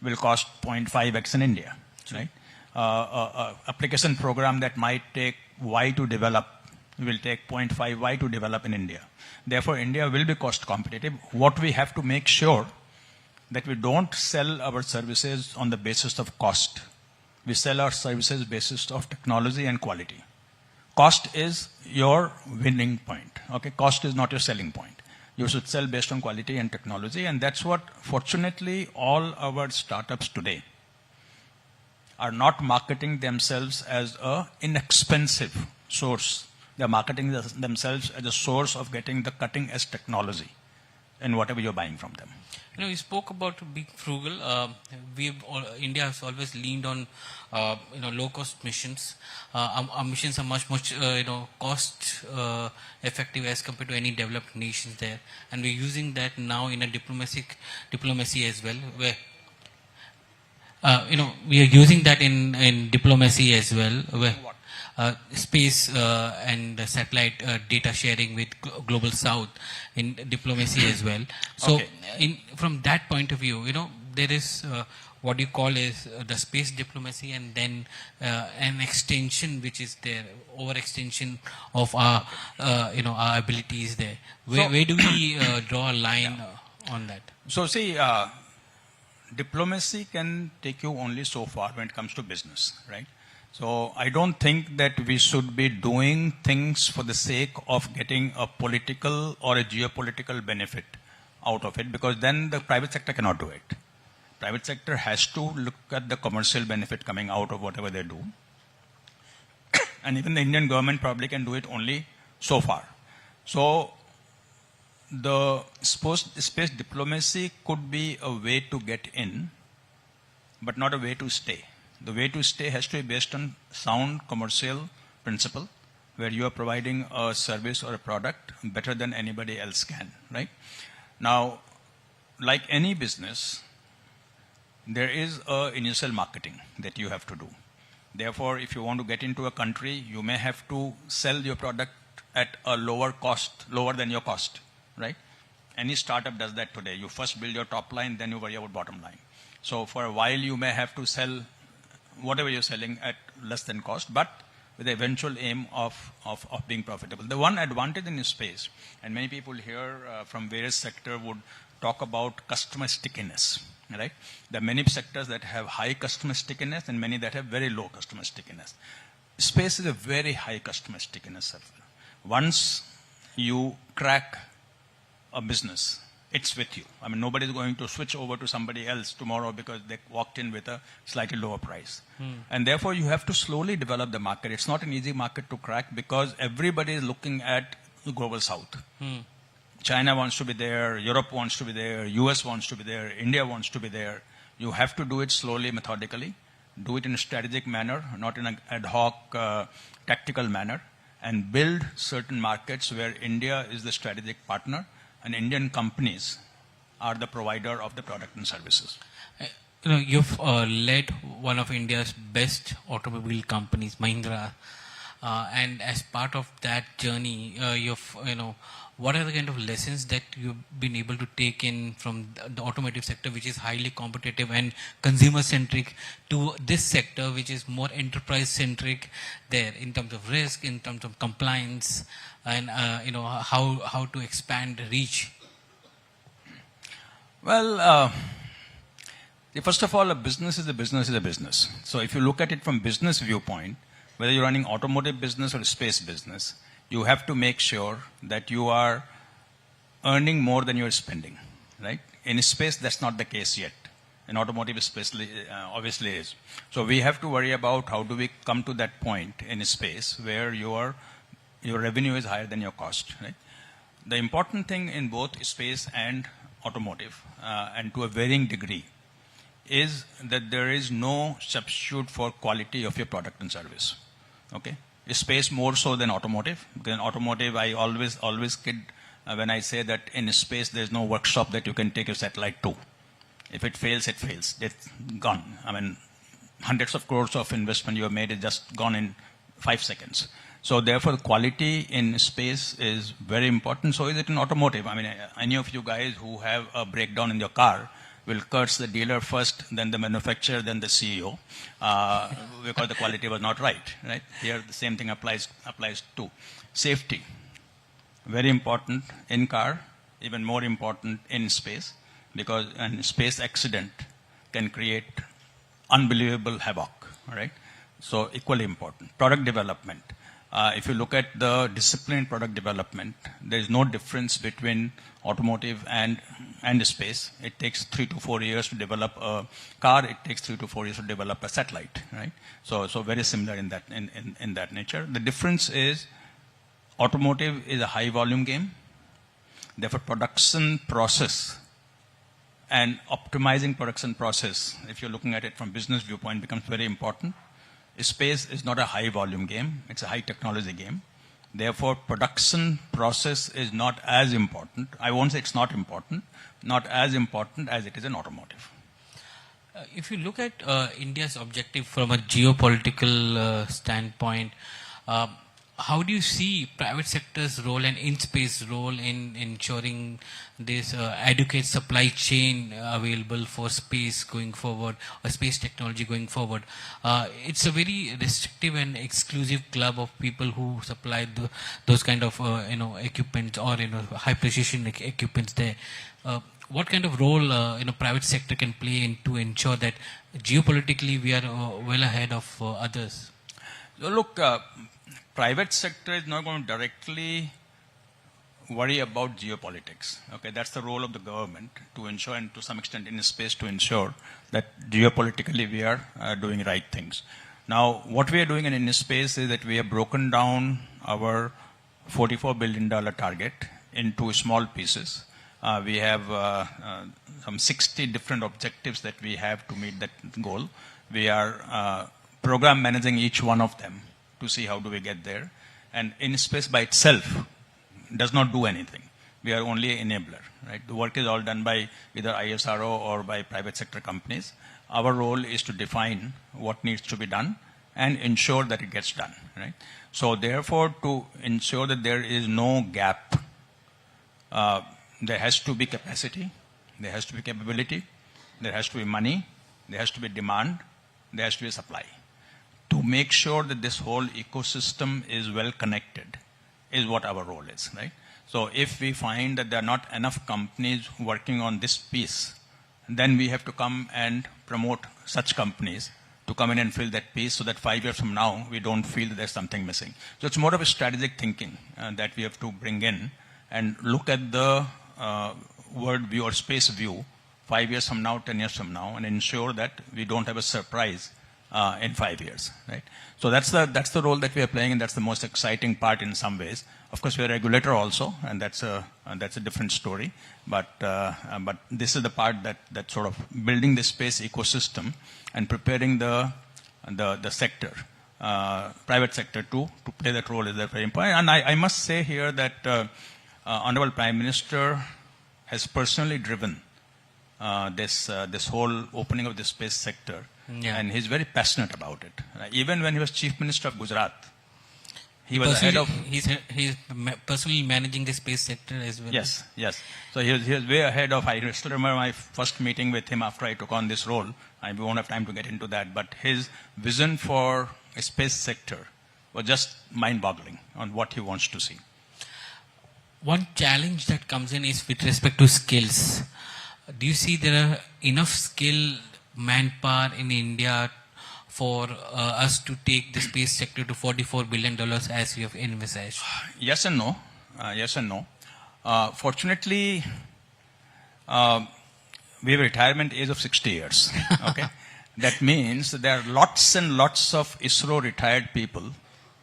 will cost 0.5X in India, right? Application program that might take Y to develop will take 0.5Y to develop in India. Therefore, India will be cost competitive. What we have to make sure that we don't sell our services on the basis of cost. We sell our services basis of technology and quality. Cost is your winning point. Okay, cost is not your selling point. You should sell based on quality and technology, and that's what, fortunately, all our startups today are not marketing themselves as an inexpensive source. They're marketing themselves as a source of getting the cutting-edge technology in whatever you're buying from them. You know, you spoke about being frugal. India has always leaned on, low-cost missions. Our missions are much, cost effective as compared to any developed nations there, and we're using that now in a diplomacy as well, where we are using that in diplomacy as well, where space and satellite data sharing with global south in diplomacy as well. So from that point of view, there is what you call is the space diplomacy, and then an extension which is there, overextension of our our abilities there. Where do we draw a line on that? So see, diplomacy can take you only so far when it comes to business, right? So I don't think that we should be doing things for the sake of getting a political or a geopolitical benefit out of it, because then the private sector cannot do it. Private sector has to look at the commercial benefit coming out of whatever they do. And even the Indian government probably can do it only so far. So the space diplomacy could be a way to get in, but not a way to stay. The way to stay has to be based on sound commercial principle, where you are providing a service or a product better than anybody else can, right? Now, like any business, there is an initial marketing that you have to do. Therefore, if you want to get into a country, you may have to sell your product at a lower cost, lower than your cost, right? Any startup does that today. You first build your top line, then you worry about bottom line. So for a while, you may have to sell whatever you're selling at less than cost, but with the eventual aim of being profitable. The one advantage in this space, and many people here from various sectors would talk about customer stickiness, right? There are many sectors that have high customer stickiness and many that have very low customer stickiness. Space is a very high customer stickiness sector. Once you crack a business, it's with you. I mean, nobody's going to switch over to somebody else tomorrow because they walked in with a slightly lower price. And therefore, you have to slowly develop the market. It's not an easy market to crack because everybody is looking at the global south. China wants to be there, Europe wants to be there, US wants to be there, India wants to be there. You have to do it slowly, methodically. Do it in a strategic manner, not in an ad hoc, tactical manner, and build certain markets where India is the strategic partner and Indian companies are the provider of the product and services. You've led one of India's best automobile companies, Mahindra, and as part of that journey, what are the kind of lessons that you've been able to take in from the automotive sector, which is highly competitive and consumer-centric, to this sector, which is more enterprise-centric there in terms of risk, in terms of compliance, and how to expand reach? Well, first of all, a business is a business is a business. So if you look at it from business viewpoint, whether you're running automotive business or space business, you have to make sure that you are earning more than you're spending, right? In space, that's not the case yet. In automotive, especially, obviously is. So we have to worry about how do we come to that point in space where your revenue is higher than your cost, right? The important thing in both space and automotive, and to a varying degree, is that there is no substitute for quality of your product and service. Okay? Space more so than automotive. Because in automotive, I always kid when I say that in space there's no workshop that you can take your satellite to. If it fails, it fails. It's gone. I mean, hundreds of crores of investment you have made is just gone in 5 seconds. So therefore, quality in space is very important. So is it in automotive. I mean, any of you guys who have a breakdown in your car will curse the dealer first, then the manufacturer, then the CEO, because the quality was not right. Right? Here, the same thing applies to safety. Very important in car, even more important in space, because a space accident can create unbelievable havoc. Right? So equally important. Product development. If you look at the discipline product development, there is no difference between automotive and space. It takes 3 to 4 years to develop a car. It takes 3 to 4 years to develop a satellite, right? So very similar in that nature. The difference is automotive is a high volume game. Therefore, production process and optimizing production process, if you're looking at it from business viewpoint, becomes very important. Space is not a high volume game. It's a high technology game. Therefore, production process is not as important. I won't say it's not important, not as important as it is in automotive. If you look at India's objective from a geopolitical standpoint, how do you see private sector's role and in-space role in ensuring this adequate supply chain available for space going forward, or space technology going forward? It's a very restrictive and exclusive club of people who supply those kind of equipment or high precision equipments there. What kind of role private sector can play in to ensure that geopolitically we are well ahead of others? So look, private sector is not going to directly worry about geopolitics. Okay, that's the role of the government to ensure, and to some extent in space, to ensure that geopolitically we are doing right things. Now, what we are doing in space is that we have broken down our $44 billion target into small pieces. We have some 60 different objectives that we have to meet that goal. We are program managing each one of them to see how do we get there. And in space by itself does not do anything. We are only an enabler, right? The work is all done by either ISRO or by private sector companies. Our role is to define what needs to be done and ensure that it gets done, right? So therefore, to ensure that there is no gap, there has to be capacity, there has to be capability, there has to be money, there has to be demand, there has to be supply. To make sure that this whole ecosystem is well connected is what our role is, right? So if we find that there are not enough companies working on this piece, then we have to come and promote such companies to come in and fill that piece so that 5 years from now, we don't feel that there's something missing. So it's more of a strategic thinking that we have to bring in and look at the world view or space view 5 years from now, 10 years from now, and ensure that we don't have a surprise in 5 years, right? So that's the role that we are playing, and that's the most exciting part in some ways. Of course, we are a regulator also, and that's a different story. But this is the part that sort of building the space ecosystem and preparing the sector, private sector to play that role is very important. And I must say here that Honorable Prime Minister has personally driven this whole opening of the space sector. Yeah. And he's very passionate about it. Even when he was Chief Minister of Gujarat, he was ahead of... He's personally managing the space sector as well. Yes, yes. So he was way ahead of... I still remember my first meeting with him after I took on this role. We won't have time to get into that. But his vision for a space sector was just mind-boggling on what he wants to see. One challenge that comes in is with respect to skills. Do you see there are enough skilled manpower in India for us to take the space sector to $44 billion as we have envisaged? Yes and no. Yes and no. Fortunately, we have a retirement age of 60 years. Okay, that means there are lots and lots of ISRO retired people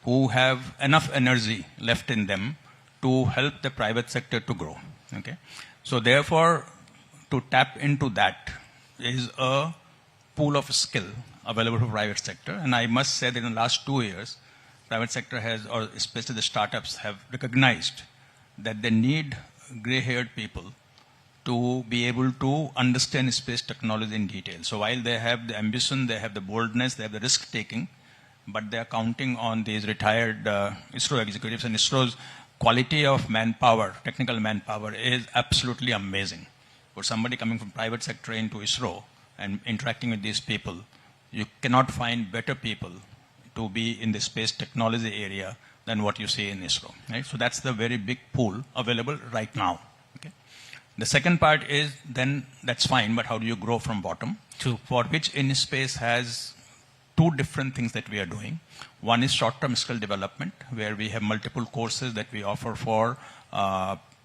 who have enough energy left in them to help the private sector to grow. Okay, so therefore, to tap into that is a pool of skill available for private sector. And I must say that in the last 2 years, private sector has, or especially the startups, have recognized that they need gray-haired people to be able to understand space technology in detail. So while they have the ambition, they have the boldness, they have the risk-taking, but they are counting on these retired ISRO executives, and ISRO's quality of manpower, technical manpower, is absolutely amazing. For somebody coming from private sector into ISRO and interacting with these people, you cannot find better people to be in the space technology area than what you see in ISRO. Right? So that's the very big pool available right now. Okay? The second part is then that's fine, but how do you grow from bottom? True. For which InSpace has two different things that we are doing. One is short-term skill development, where we have multiple courses that we offer for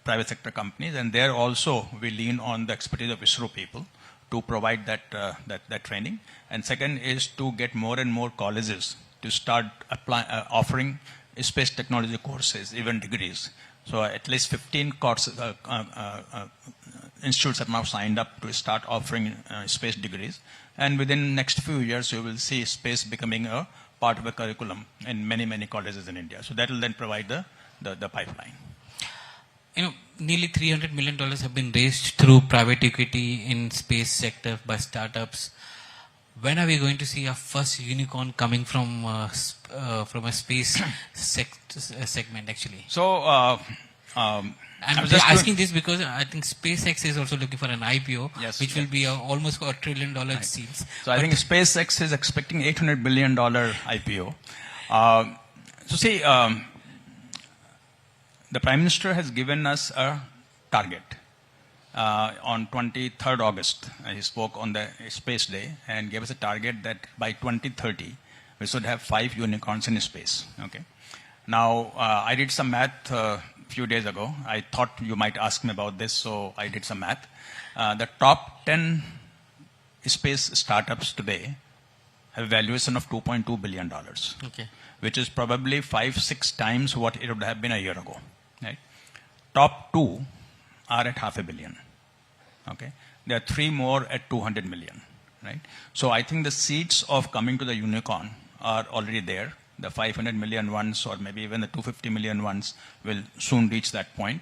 private sector companies, and there also we lean on the expertise of ISRO people to provide that training. And second is to get more and more colleges to start offering space technology courses, even degrees. So at least 15 courses, institutes have now signed up to start offering space degrees. And within next few years, you will see space becoming a part of a curriculum in many, many colleges in India. So that will then provide the pipeline. You know, nearly $300 million have been raised through private equity in space sector by startups. When are we going to see our first unicorn coming from a space segment, actually? So, I'm just asking this because I think SpaceX is also looking for an IPO, yes, which will be almost $1 trillion, it seems. So I think SpaceX is expecting $800 billion IPO. So see, the Prime Minister has given us a target. On 23rd August, he spoke on the Space Day and gave us a target that by 2030, we should have 5 unicorns in space. Okay. Now, I did some math a few days ago. I thought you might ask me about this, so I did some math. The top 10 space startups today have a valuation of $2.2 billion, okay, which is probably 5-6 times what it would have been a year ago. Right? Top 2 are at $500 million. Okay, there are 3 more at 200 million. Right? So I think the seeds of coming to the unicorn are already there. The 500 million ones, or maybe even the 250 million ones, will soon reach that point.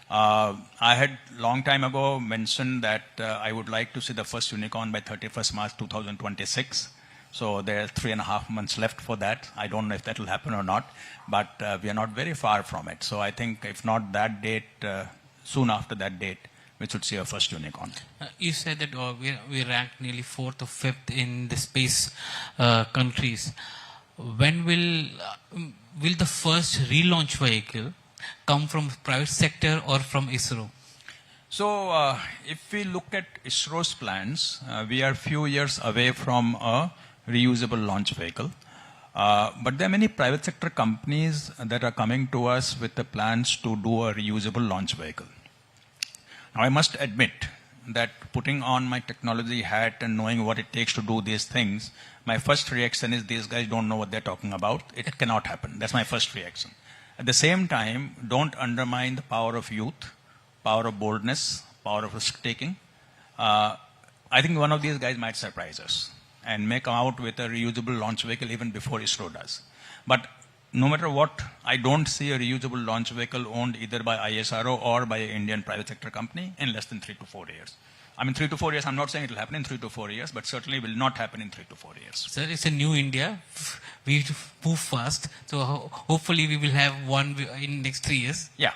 I had long time ago mentioned that I would like to see the first unicorn by 31st March 2026. So there are 3.5 months left for that. I don't know if that will happen or not, but we are not very far from it. So I think if not that date, soon after that date, we should see our first unicorn. You said that we ranked nearly 4th or 5th in the space countries. When will the first relaunch vehicle come from private sector or from ISRO? So if we look at ISRO's plans, we are few years away from a reusable launch vehicle. But there are many private sector companies that are coming to us with the plans to do a reusable launch vehicle. Now, I must admit that putting on my technology hat and knowing what it takes to do these things, my first reaction is these guys don't know what they're talking about. It cannot happen. That's my first reaction. At the same time, don't undermine the power of youth, power of boldness, power of risk-taking. I think one of these guys might surprise us and may come out with a reusable launch vehicle even before ISRO does. But no matter what, I don't see a reusable launch vehicle owned either by ISRO or by an Indian private sector company in less than 3 to 4 years. I mean, 3 to 4 years, I'm not saying it will happen in 3 to 4 years, but certainly will not happen in 3 to 4 years. Sir, it's a new India. We need to move fast. So hopefully we will have one in next 3 years. Yeah.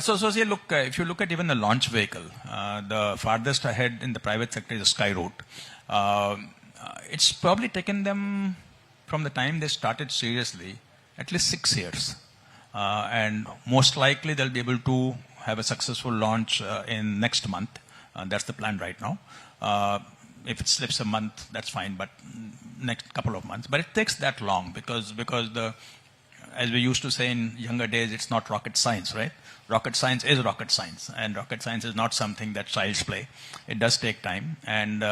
So see, look, if you look at even the launch vehicle, the farthest ahead in the private sector is Skyroot. It's probably taken them from the time they started seriously at least 6 years. And most likely they'll be able to have a successful launch in next month That's the plan right now. If it slips a month, that's fine, but next couple of months. But it takes that long because as we used to say in younger days, it's not rocket science, right? Rocket science is rocket science, and rocket science is not something that child's play. It does take time, and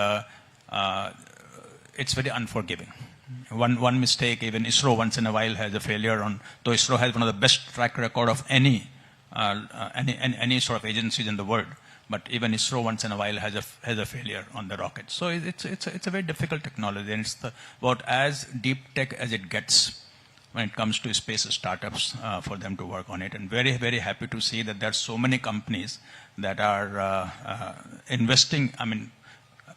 it's very unforgiving. One mistake, even ISRO once in a while has a failure on, though ISRO has one of the best track record of any sort of agencies in the world. But even ISRO once in a while has a failure on the rocket. So it's a very difficult technology, and it's about as deep tech as it gets when it comes to space startups for them to work on it. And very, very happy to see that there are so many companies that are investing,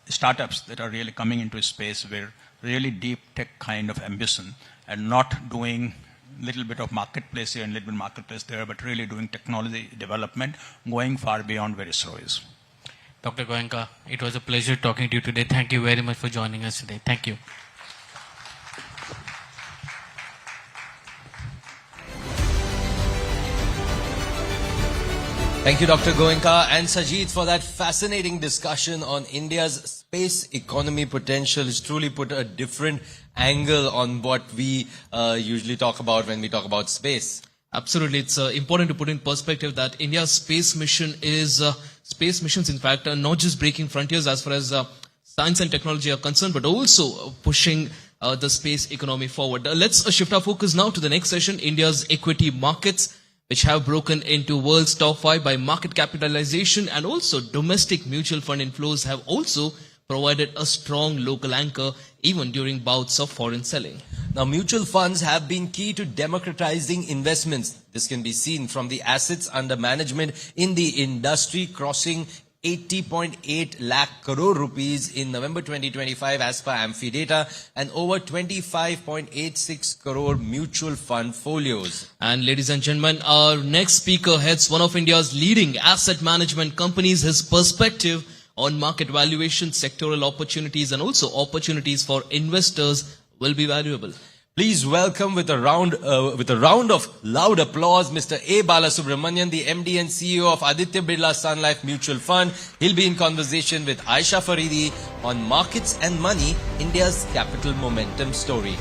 startups that are really coming into space where really deep tech kind of ambition and not doing little bit of marketplace here and little bit marketplace there, but really doing technology development, going far beyond where ISRO is. Dr. Goenka, it was a pleasure talking to you today. Thank you very much for joining us today. Thank you. Thank you, Dr. Goenka and Sajid, for that fascinating discussion on India's space economy potential. It's truly put a different angle on what we usually talk about when we talk about space. Absolutely. It's important to put in perspective that India's space mission is, space missions in fact are not just breaking frontiers as far as science and technology are concerned, but also pushing the space economy forward. Let's shift our focus now to the next session, India's equity markets, which have broken into world's top 5 by market capitalization, and also domestic mutual fund inflows have also provided a strong local anchor even during bouts of foreign selling. Now, mutual funds have been key to democratizing investments. This can be seen from the assets under management in the industry crossing 80.8 lakh crore rupees in November 2025 as per AMFI data, and over 25.86 crore mutual fund folios. And ladies and gentlemen, our next speaker heads one of India's leading asset management companies. His perspective on market valuation, sectoral opportunities, and also opportunities for investors will be valuable. Please welcome with a round of loud applause, Mr. A. Balasubramanian, the MD and CEO of Aditya Birla Sun Life Mutual Fund. He'll be in conversation with Aisha Faridi on markets and money, India's capital momentum story.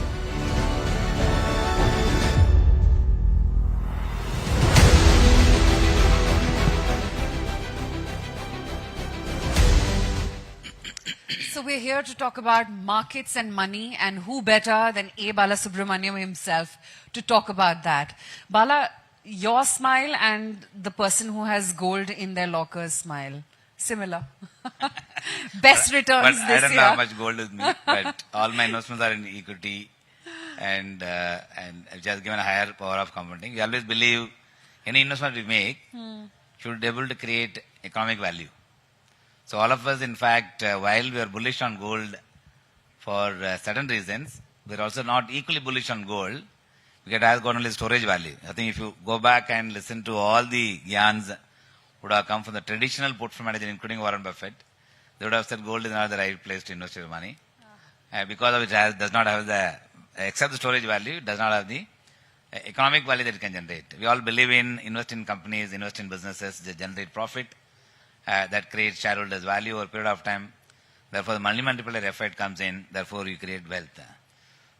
So we're here to talk about markets and money, and who better than A. Balasubramanian himself to talk about that. Bala, your smile and the person who has gold in their lockers smile. Similar. Best returns this year. I don't know how much gold is me, but all my investments are in equity and I've just given a higher power of compounding. We always believe any investment we make should be able to create economic value. So all of us, in fact, while we are bullish on gold for certain reasons, we are also not equally bullish on gold because it has got only storage value. I think if you go back and listen to all the gyans would have come from the traditional portfolio manager, including Warren Buffett, they would have said gold is not the right place to invest your money because of it does not have the, except the storage value, it does not have the economic value that it can generate. We all believe in invest in companies, invest in businesses that generate profit. That creates shareholders' value over a period of time. Therefore, the money multiplier effect comes in. Therefore, you create wealth.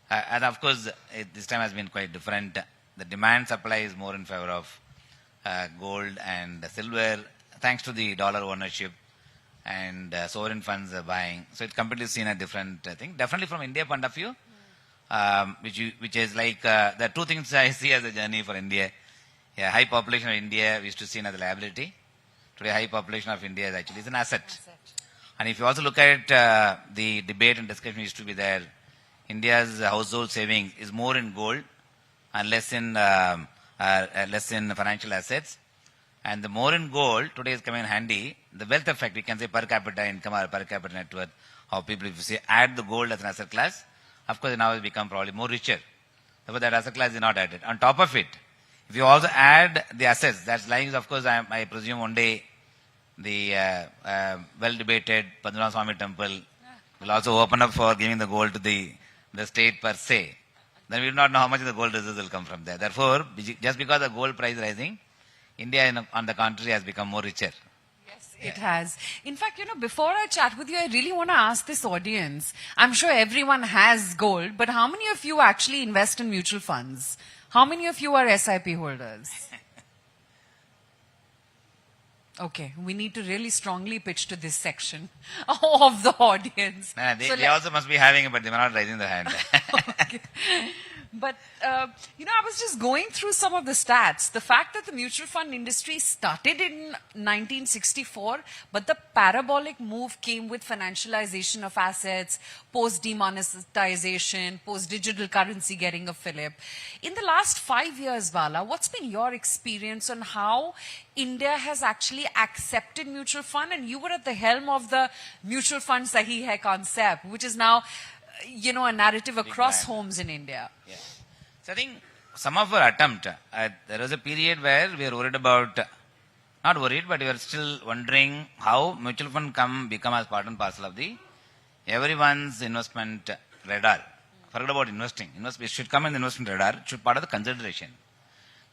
And of course, this time has been quite different. The demand supply is more in favor of gold and silver, thanks to the dollar ownership and sovereign funds buying. So it's completely seen a different thing. Definitely from India point of view, which is like there are two things I see as a journey for India. Yeah, high population of India we used to see as a liability. Today, high population of India is actually an asset. And if you also look at the debate and discussion used to be there, India's household saving is more in gold and less in financial assets. And the more in gold today is coming in handy. The wealth effect, we can say per capita income or per capita net worth, how people, if you say add the gold as an asset class, of course now it's become probably more richer. Therefore, that asset class is not added. On top of it, if you also add the assets, that's lying, of course, I presume one day the well-debated Padmanabha Swami temple will also open up for giving the gold to the state per se. Then we do not know how much of the gold reserves will come from there. Therefore, just because the gold price is rising, India on the contrary has become more richer. Yes, It has. In fact, before I chat with you, I really want to ask this audience. I'm sure everyone has gold, but how many of you actually invest in mutual funds? How many of you are SIP holders? Okay, we need to really strongly pitch to this section of the audience. They also must be having it, but they're not raising their hand. Okay. But, I was just going through some of the stats. The fact that the mutual fund industry started in 1964, but the parabolic move came with financialization of assets, post-demonetization, post-digital currency getting a fillip. In the last 5 years, Bala, what's been your experience on how India has actually accepted mutual fund? And you were at the helm of the mutual fund Sahi Hai concept, which is now a narrative across homes in India. Yeah. So I think some of our attempt, there was a period where we were worried about, not worried, but we were still wondering how mutual fund become as part and parcel of the everyone's investment radar. Forget about investing. It should come in the investment radar. It should be part of the consideration.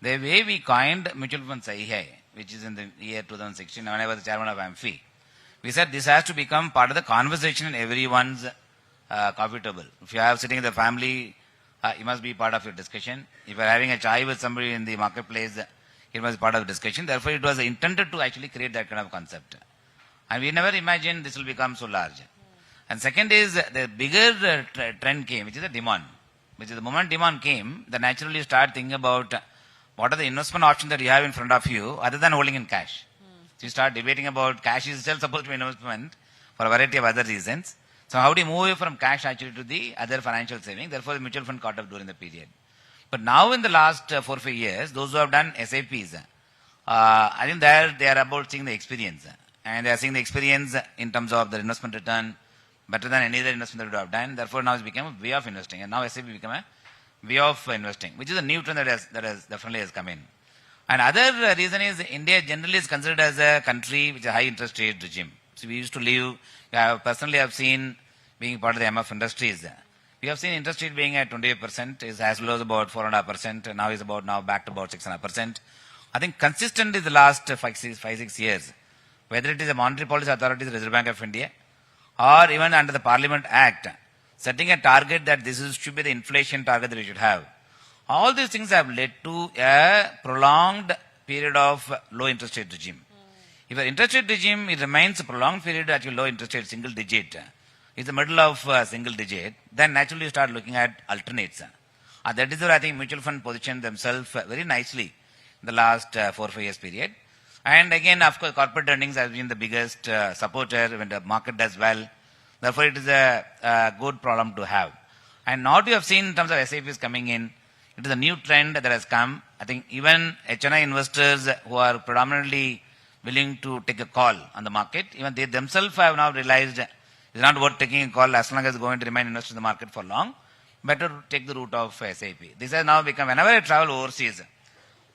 The way we coined mutual fund Sahi Hai, which is in the year 2016, when I was the chairman of AMFI, we said this has to become part of the conversation in everyone's coffee table. If you have sitting in the family, it must be part of your discussion. If you are having a chai with somebody in the marketplace, it must be part of the discussion. Therefore, it was intended to actually create that kind of concept. And we never imagined this will become so large. And second is the bigger trend came, which is the demand. Which is the moment demand came, then naturally you start thinking about what are the investment options that you have in front of you other than holding in cash. So you start debating about cash is itself supposed to be investment for a variety of other reasons. So how do you move away from cash actually to the other financial saving? Therefore, the mutual fund caught up during the period. But now in the last 4 or 5 years, those who have done SIPs, I think they are about seeing the experience. And they are seeing the experience in terms of the investment return better than any other investment that you have done. Therefore, now it's become a way of investing. And now SIP become a way of investing, which is a new trend that has definitely has come in. And other reason is India generally is considered as a country which is a high interest rate regime. So we used to live, personally I've seen being part of the MF industries. We have seen interest rate being at 28%, is as low as about 4.5%, and now is about back to about 6.5%. I think consistently the last 5-6 years, whether it is a monetary policy authority, the Reserve Bank of India, or even under the Parliament Act, setting a target that should be the inflation target that we should have. All these things have led to a prolonged period of low interest rate regime. If an interest rate regime, it remains a prolonged period at low interest rate, single digit, is the middle of single digit, then naturally you start looking at alternates. That is where I think mutual fund position themselves very nicely in the last 4 or 5 years period. And again, of course, corporate earnings has been the biggest supporter when the market does well. Therefore, it is a good problem to have. And now we have seen in terms of SIPs coming in, it is a new trend that has come. I think even HNI investors who are predominantly willing to take a call on the market, even they themselves have now realized it's not worth taking a call as long as it's going to remain invested in the market for long. Better to take the route of SIP. This has now become, whenever I travel overseas,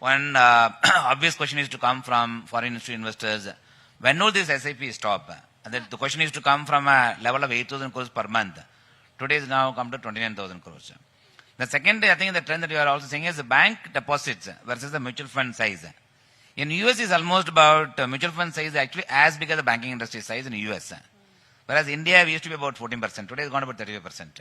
one obvious question is to come from foreign industry investors, when will this SIP stop? And the question is to come from a level of 8,000 crores per month. Today is now come to 29,000 crores. The second, I think the trend that you are also seeing is the bank deposits versus the mutual fund size. In US is almost about mutual fund size actually as big as the banking industry size in US. Whereas India, we used to be about 14%. Today it's gone about 35%.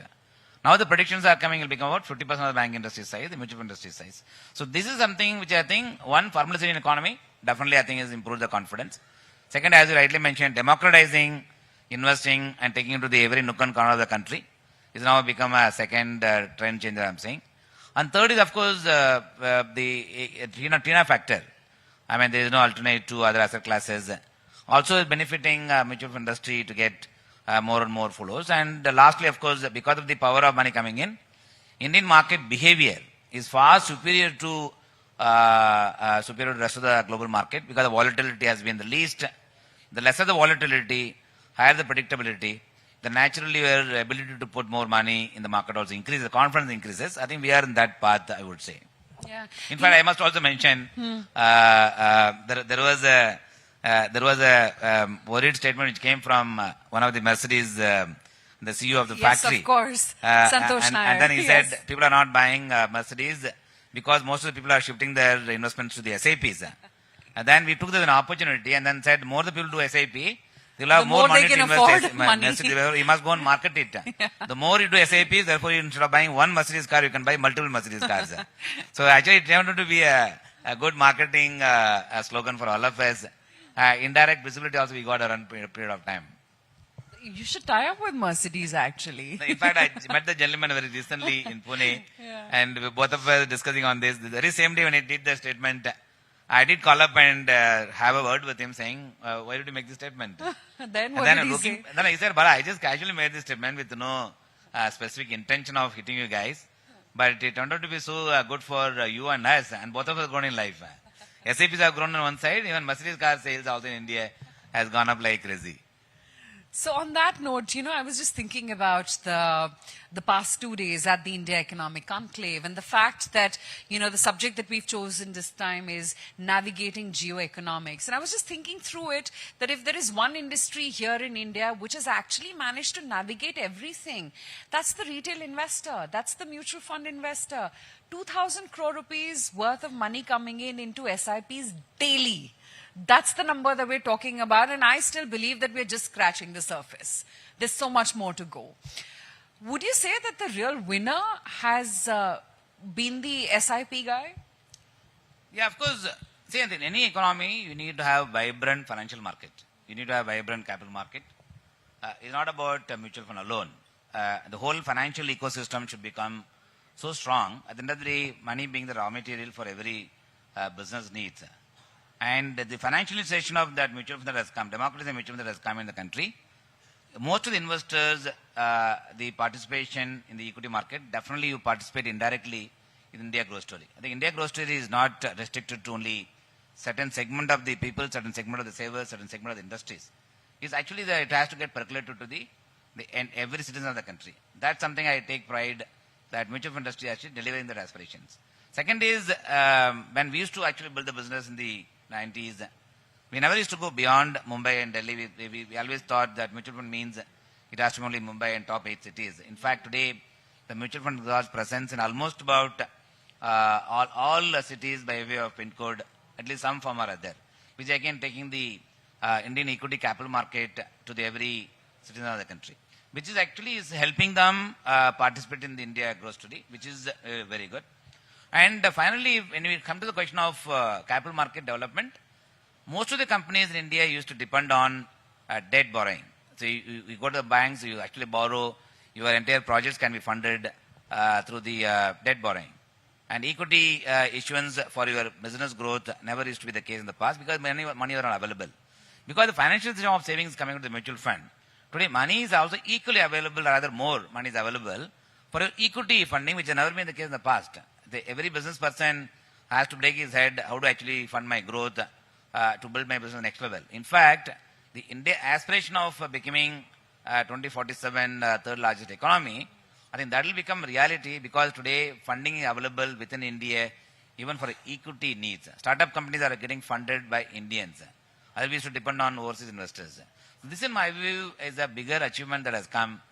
Now the predictions are coming, it will become about 50% of the banking industry size, the mutual fund industry size. So this is something which I think, one, formalization in economy, definitely I think has improved the confidence. Second, as you rightly mentioned, democratizing investing and taking it to the every nook and corner of the country is now become a second trend change that I'm saying. And third is, of course, the TINA factor. I mean, there is no alternate to other asset classes. Also is benefiting mutual fund industry to get more and more flows. And lastly, of course, because of the power of money coming in, Indian market behavior is far superior to the rest of the global market because the volatility has been the least. The lesser the volatility, higher the predictability, the naturally your ability to put more money in the market also increases, the confidence increases. I think we are in that path, I would say. Yeah. In fact, I must also mention there was a worried statement which came from one of the Mercedes, the CEO of the factory. Yes, of course. Santosh Nair. And then he said people are not buying Mercedes because most of the people are shifting their investments to the SIPs. And then we took this as an opportunity and then said more the people do SIP, they'll have The more more money they to can invest. afford money. You must go and market it. The more you do SIPs, therefore instead of buying one Mercedes car, you can buy multiple Mercedes cars. So actually it turned out to be a good marketing slogan for all of us. Indirect visibility also we got around a period of time. You should tie up with Mercedes, actually. In fact, I met the gentleman very recently in Pune, and we both of us discussing on this. The very same day when he did the statement, I did call up and have a word with him saying, why did you make this statement? Then what did he say? Then I said, Bharat, I just casually made this statement with no specific intention of hitting you guys, but it turned out to be so good for you and us, and both of us grown in life. SAPs have grown on one side, even Mercedes car sales also in India has gone up like crazy. So on that note, I was just thinking about the past 2 days at the India Economic Conclave and the fact that, the subject that we've chosen this time is navigating geoeconomics. And I was just thinking through it that if there is one industry here in India which has actually managed to navigate everything, that's the retail investor, that's the mutual fund investor. 2,000 crore rupees worth of money coming into SIPs daily. That's the number that we're talking about, and I still believe that we're just scratching the surface. There's so much more to go. Would you say that the real winner has been the SIP guy? Yeah, of course. See, in any economy, you need to have vibrant financial market. You need to have vibrant capital market. It's not about mutual fund alone. The whole financial ecosystem should become so strong. At the end of the day, money being the raw material for every business needs. And the financialization of that mutual fund that has come, democratization mutual fund that has come in the country, most of the investors, the participation in the equity market, definitely you participate indirectly in India growth story. I think India growth story is not restricted to only certain segment of the people, certain segment of the savers, certain segment of the industries. It's actually that it has to get percolated to the every citizen of the country. That's something I take pride that mutual fund industry actually delivering their aspirations. Second is when we used to actually build the business in the 90s, we never used to go beyond Mumbai and Delhi. We always thought that mutual fund means it has to be only Mumbai and top 8 cities. In fact, today, the mutual fund has presence in almost about all cities by way of PIN code, at least some form or other, which again taking the Indian equity capital market to the every citizen of the country, which is actually helping them participate in the India growth story, which is very good. And finally, when we come to the question of capital market development, most of the companies in India used to depend on debt borrowing. So you go to the banks, you actually borrow, your entire projects can be funded through the debt borrowing. And equity issuance for your business growth never used to be the case in the past because money were not available. Because the financial system of savings coming to the mutual fund, today money is also equally available, rather more money is available for your equity funding, which has never been the case in the past. Every business person has to break his head how to actually fund my growth to build my business next level. In fact, the India aspiration of becoming 2047 third largest economy, I think that will become reality because today funding is available within India even for equity needs. Startup companies are getting funded by Indians. Otherwise, we used to depend on overseas investors. So this, in my view, is a bigger achievement that has come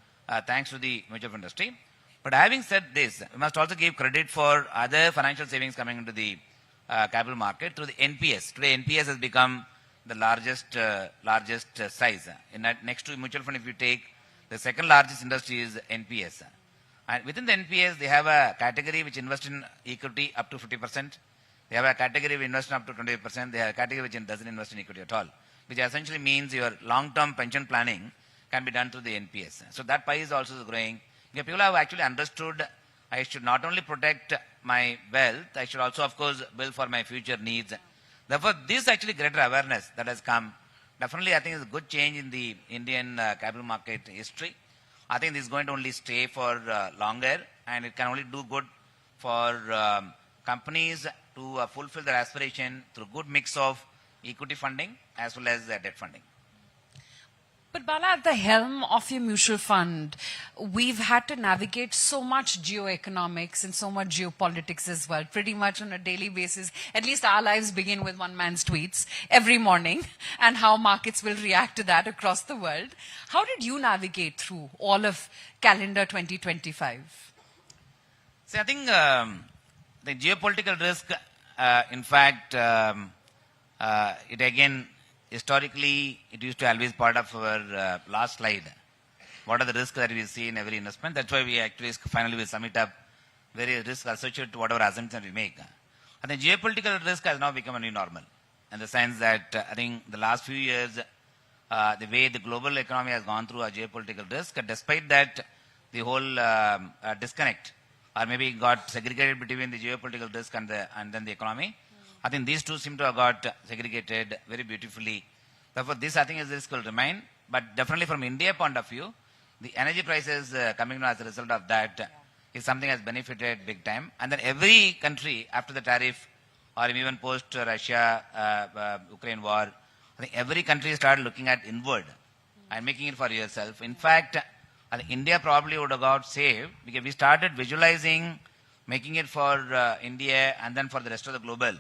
thanks to the mutual fund industry. But having said this, we must also give credit for other financial savings coming into the capital market through the NPS. Today, NPS has become the largest size. Next to mutual fund, if you take the second largest industry is NPS. And within the NPS, they have a category which invests in equity up to 50%. They have a category which invests in up to 28%. They have a category which doesn't invest in equity at all, which essentially means your long-term pension planning can be done through the NPS. So that pie is also growing. People have actually understood I should not only protect my wealth, I should also, of course, build for my future needs. Therefore, this actually greater awareness that has come, definitely I think is a good change in the Indian capital market history. I think this is going to only stay for longer, and it can only do good for companies to fulfill their aspiration through good mix of equity funding as well as debt funding. But Bala, at the helm of your mutual fund, we've had to navigate so much geoeconomics and so much geopolitics as well, pretty much on a daily basis. At least our lives begin with one man's tweets every morning and how markets will react to that across the world. How did you navigate through all of calendar 2025? See, I think the geopolitical risk, in fact, it again, historically, it used to always part of our last slide. What are the risks that we see in every investment? That's why we actually finally will sum it up various risks associated to whatever assumptions we make. I think geopolitical risk has now become a new normal in the sense that I think the last few years, the way the global economy has gone through a geopolitical risk, despite that the whole disconnect or maybe got segregated between the geopolitical risk and then the economy. I think these two seem to have got segregated very beautifully. Therefore, this I think is risk will remain, but definitely from India point of view, the energy prices coming as a result of that is something has benefited big time. And then every country after the tariff or even post Russia, Ukraine war, I think every country started looking at inward and making it for yourself. In fact, I think India probably would have got saved because we started visualizing making it for India and then for the rest of the global.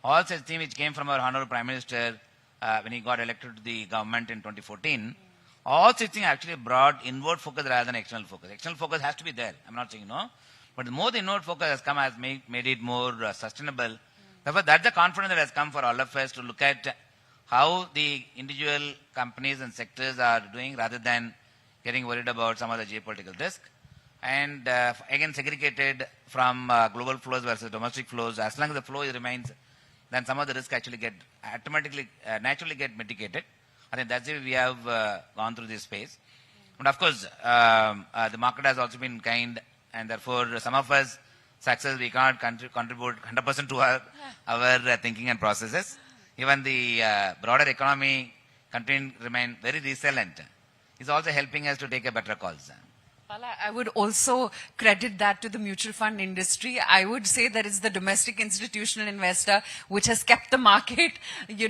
All such things which came from our Honorable Prime Minister when he got elected to the government in 2014, all such things actually brought inward focus rather than external focus. External focus has to be there. I'm not saying no. But the more the inward focus has come, has made it more sustainable. Therefore, that's the confidence that has come for all of us to look at how the individual companies and sectors are doing rather than getting worried about some of the geopolitical risk. And again, segregated from global flows versus domestic flows. As long as the flow remains, then some of the risk actually get automatically, naturally get mitigated. I think that's the way we have gone through this space. And of course, the market has also been kind, and therefore some of us success we can't contribute 100% to our thinking and processes. Even the broader economy continuing remain very resilient. It's also helping us to take a better calls. Bala, I would also credit that to the mutual fund industry. I would say that it's the domestic institutional investor which has kept the market,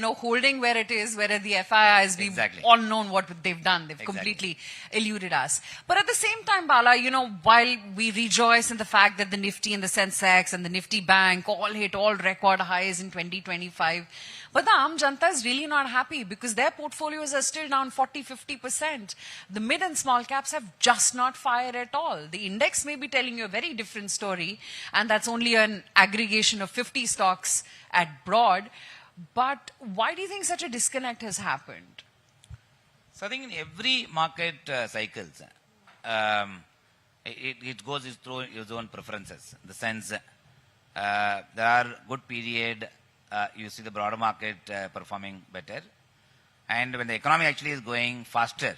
holding where it is, whereas the FIIs, we've all known what they've done. They've completely eluded us. But at the same time, Bala, while we rejoice in the fact that the Nifty and the Sensex and the Nifty Bank all hit all record highs in 2025, but the Aam Janta is really not happy because their portfolios are still down 40-50%. The mid and small caps have just not fired at all. The index may be telling you a very different story, and that's only an aggregation of 50 stocks at broad. But why do you think such a disconnect has happened? So I think in every market cycles, it goes through its own preferences. In the sense, there are good period, you see the broader market performing better. And when the economy actually is going faster,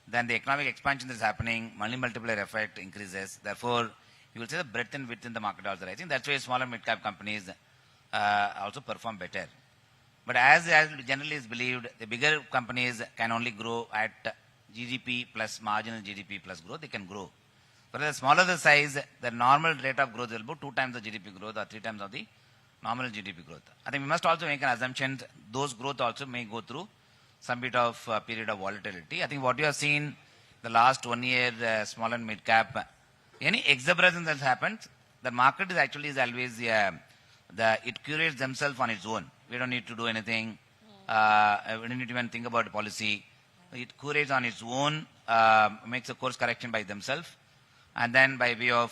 then the economic expansion that is happening, money multiplier effect increases. Therefore, you will see the breadth and width in the market also rising. That's why smaller mid-cap companies also perform better. But as generally is believed, the bigger companies can only grow at GDP plus marginal GDP plus growth. They can grow. But the smaller the size, the normal rate of growth is about 2 times the GDP growth or 3 times of the nominal GDP growth. I think we must also make an assumption those growth also may go through some bit of period of volatility. I think what you have seen the last 1 year, small and mid cap, any exuberance that happened, the market is actually is always it curates themselves on its own. We don't need to do anything. We don't need to even think about policy. It curates on its own, makes a course correction by themselves, and then by way of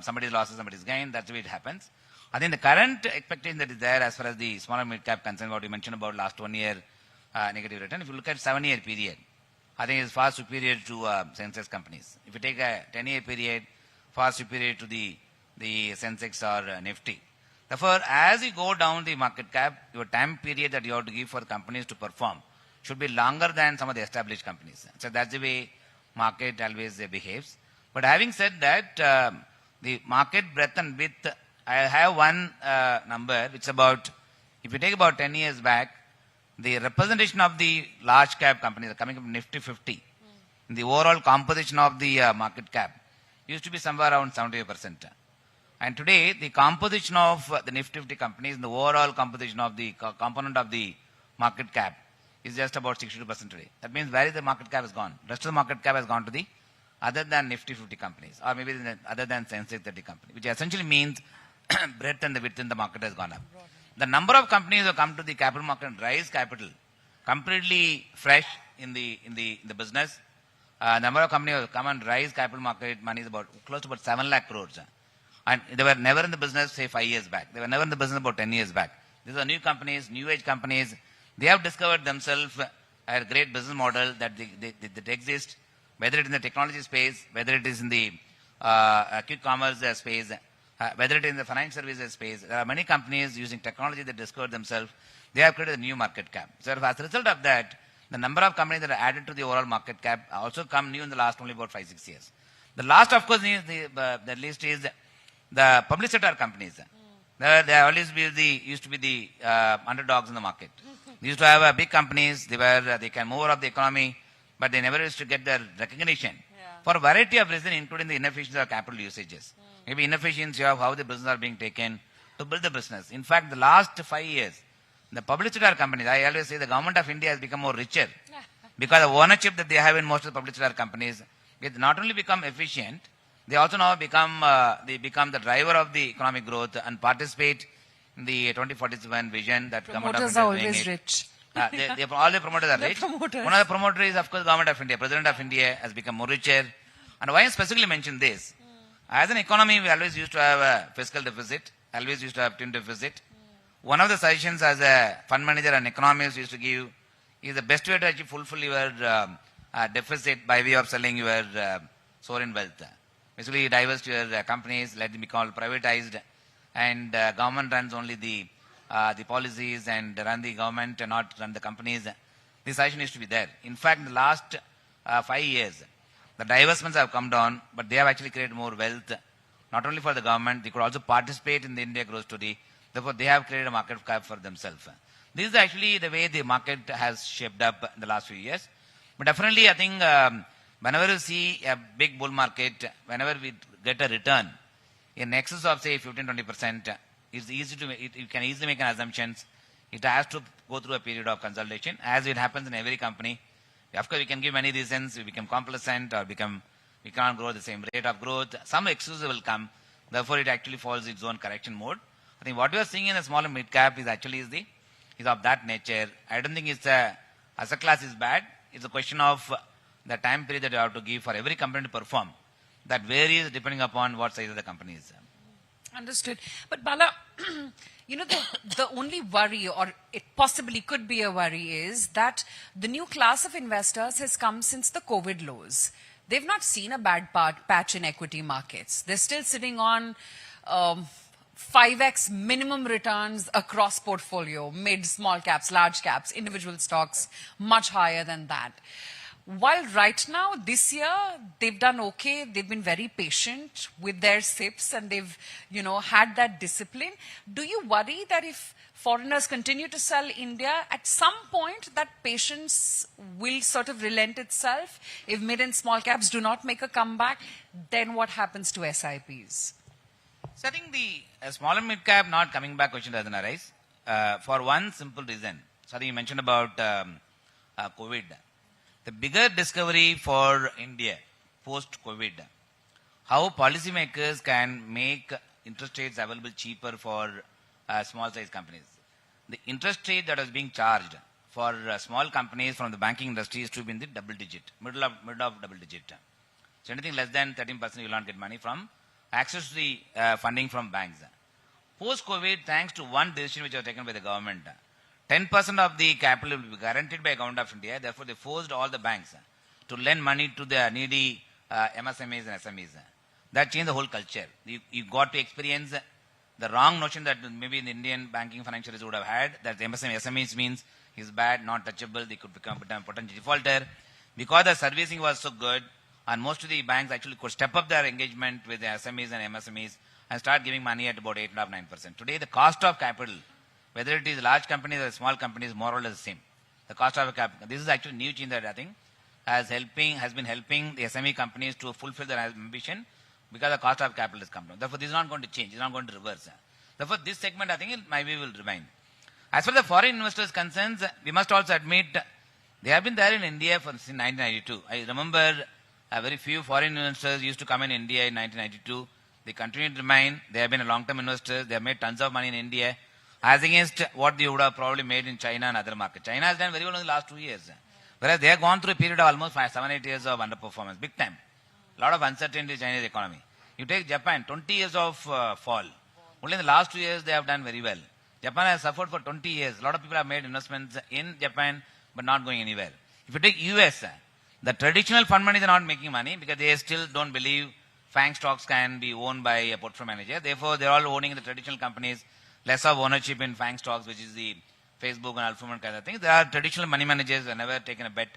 somebody's losses, somebody's gain. That's the way it happens. I think the current expectation that is there as far as the smaller mid-cap concern, what you mentioned about last 1 year negative return, if you look at 7-year period, I think it's far superior to Sensex companies. If you take a 10-year period, far superior to the Sensex or Nifty. Therefore, as you go down the market cap, your time period that you have to give for the companies to perform should be longer than some of the established companies. So that's the way market always behaves. But having said that, the market breadth and width, I have one number, which is about, if you take about 10 years back, the representation of the large cap companies coming from Nifty 50, in the overall composition of the market cap, used to be somewhere around 75%. And today, the composition of the Nifty 50 companies, the overall composition of the component of the market cap is just about 62% today. That means where is the market cap has gone? Rest of the market cap has gone to the other than Nifty 50 companies, or maybe other than Sensex 30 company, which essentially means breadth and the width in the market has gone up. The number of companies who come to the capital market and raise capital completely fresh in the business. Number of companies who come and raise capital market money is about close to about 7 lakh crores. And they were never in the business, say 5 years back. They were never in the business about 10 years back. These are new companies, new age companies. They have discovered themselves a great business model that that exists, whether it is in the technology space, whether it is in the quick commerce space, whether it is in the financial services space. There are many companies using technology that discovered themselves. They have created a new market cap. So as a result of that, the number of companies that are added to the overall market cap also come new in the last only about 5-6 years. The last, of course, the list is the public sector companies. They always used to be the underdogs in the market. They used to have big companies. They can move up the economy, but they never used to get their recognition for a variety of reasons, including the inefficiency of capital usages. Maybe inefficiency of how the business are being taken to build the business. In fact, the last 5 years, the public sector companies, I always say the government of India has become more richer because of ownership that they have in most of the public sector companies. It not only become efficient, they also now become the driver of the economic growth and participate in the 2047 vision that government of India is are always rich. All the promoters are rich. One of the promoters is, of course, government of India. President of India has become more richer. And why I specifically mention this? As an economy, we always used to have a fiscal deficit, always used to have twin deficit. One of the suggestions as a fund manager and economist used to give is the best way to actually fulfill your deficit by way of selling your sovereign wealth. Basically, divest your companies, let them be called privatized, and government runs only the policies and run the government and not run the companies. This suggestion used to be there. In fact, in the last 5 years, the divestments have come down, but they have actually created more wealth, not only for the government, they could also participate in the India growth story. Therefore, they have created a market cap for themselves. This is actually the way the market has shaped up in the last few years. But definitely, I think whenever you see a big bull market, whenever we get a return in excess of, say, 15-20%, it's easy to you can easily make an assumption. It has to go through a period of consolidation, as it happens in every company. Of course, we can give many reasons. We become complacent or we can't grow the same rate of growth. Some excuses will come. Therefore, it actually falls its own correction mode. I think what we are seeing in a small and mid cap is actually is of that nature. I don't think it's as a class is bad. It's a question of the time period that you have to give for every company to perform. That varies depending upon what size of the company is. Understood. But Bala, the only worry, or it possibly could be a worry, is that the new class of investors has come since the COVID lows. They've not seen a bad patch in equity markets. They're still sitting on 5x minimum returns across portfolio, mid, small caps, large caps, individual stocks, much higher than that. While right now, this year, they've done okay. They've been very patient with their SIPs and they've, had that discipline. Do you worry that if foreigners continue to sell India, at some point that patience will sort of relent itself? If mid and small caps do not make a comeback, then what happens to SIPs? So I think the small and mid cap not coming back question doesn't arise for one simple reason. So I think you mentioned about COVID. The bigger discovery for India post-COVID, how policymakers can make interest rates available cheaper for small size companies. The interest rate that was being charged for small companies from the banking industry is to be in the double digit, middle of double digit. So anything less than 13% you will not get money from, access to the funding from banks. Post-COVID, thanks to one decision which was taken by the government, 10% of the capital will be guaranteed by the government of India. Therefore, they forced all the banks to lend money to the needy MSMEs and SMEs. That changed the whole culture. You got to experience the wrong notion that maybe the Indian banking financial would have had, that the SMEs means is bad, not touchable, they could become a potential defaulter. Because the servicing was so good, and most of the banks actually could step up their engagement with the SMEs and MSMEs and start giving money at about 8.5-9%. Today, the cost of capital, whether it is large companies or small companies, more or less the same. The cost of capital. This is actually new change that I think has been helping the SME companies to fulfill their ambition because the cost of capital has come down. Therefore, this is not going to change. It's not going to reverse. Therefore, this segment, I think, it maybe will remain. As far as the foreign investors concerns, we must also admit they have been there in India since 1992. I remember very few foreign investors used to come in India in 1992. They continue to remain. They have been long-term investors. They have made tons of money in India, as against what they would have probably made in China and other markets. China has done very well in the last 2 years, whereas they have gone through a period of almost 7-8 years of underperformance, big time. A lot of uncertainty in Chinese economy. You take Japan, 20 years of fall. Only in the last 2 years they have done very well. Japan has suffered for 20 years. A lot of people have made investments in Japan, but not going anywhere. If you take US, the traditional fund managers are not making money because they still don't believe FANG stocks can be owned by a portfolio manager. Therefore, they're all owning the traditional companies, less of ownership in FANG stocks, which is the Facebook and Alphabet kind of thing. There are traditional money managers who have never taken a bet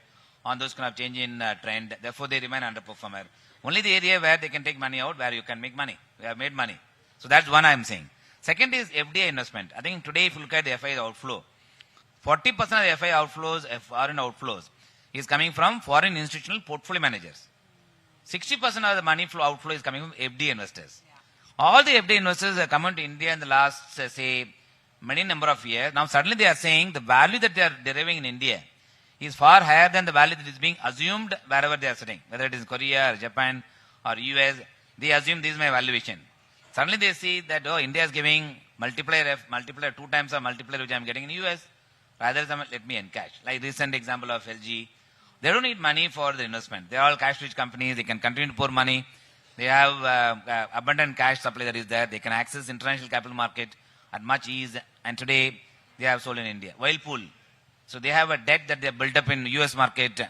on those kind of change in trend. Therefore, they remain underperformer. Only the area where they can take money out, where you can make money. They have made money. So that's one I'm saying. Second is FDI investment. I think today if you look at the FI outflow, 40% of the FI outflows, foreign outflows, is coming from foreign institutional portfolio managers. 60% of the money flow outflow is coming from FDI investors. All the FDI investors have come into India in the last, say, many number of years. Now suddenly they are saying the value that they are deriving in India is far higher than the value that is being assumed wherever they are sitting, whether it is Korea or Japan or US. They assume this is my valuation. Suddenly they see that, oh, India is giving multiplier 2 times the multiplier which I am getting in US. Rather than let me encash. Like recent example of LG. They don't need money for the investment. They are all cash-rich companies. They can continue to pour money. They have abundant cash supply that is there. They can access international capital market at much ease. And today, they have sold in India. Whirlpool. So they have a debt that they have built up in US market.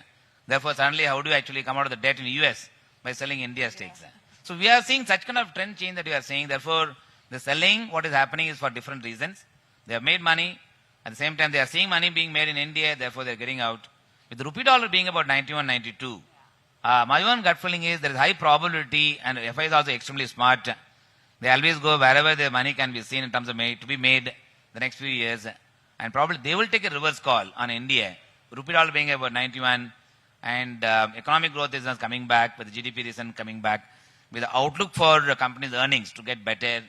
Therefore, suddenly, how do you actually come out of the debt in US? By selling India stakes. So we are seeing such kind of trend change that we are saying. Therefore, the selling, what is happening is for different reasons. They have made money. At the same time, they are seeing money being made in India. Therefore, they are getting out. With the rupee dollar being about 91, 92, my own gut feeling is there is high probability, and FI is also extremely smart. They always go wherever their money can be seen in terms of to be made the next few years, and probably they will take a reverse call on India. Rupee dollar being about 91, and economic growth is not coming back, with the GDP recent coming back, with the outlook for companies' earnings to get better,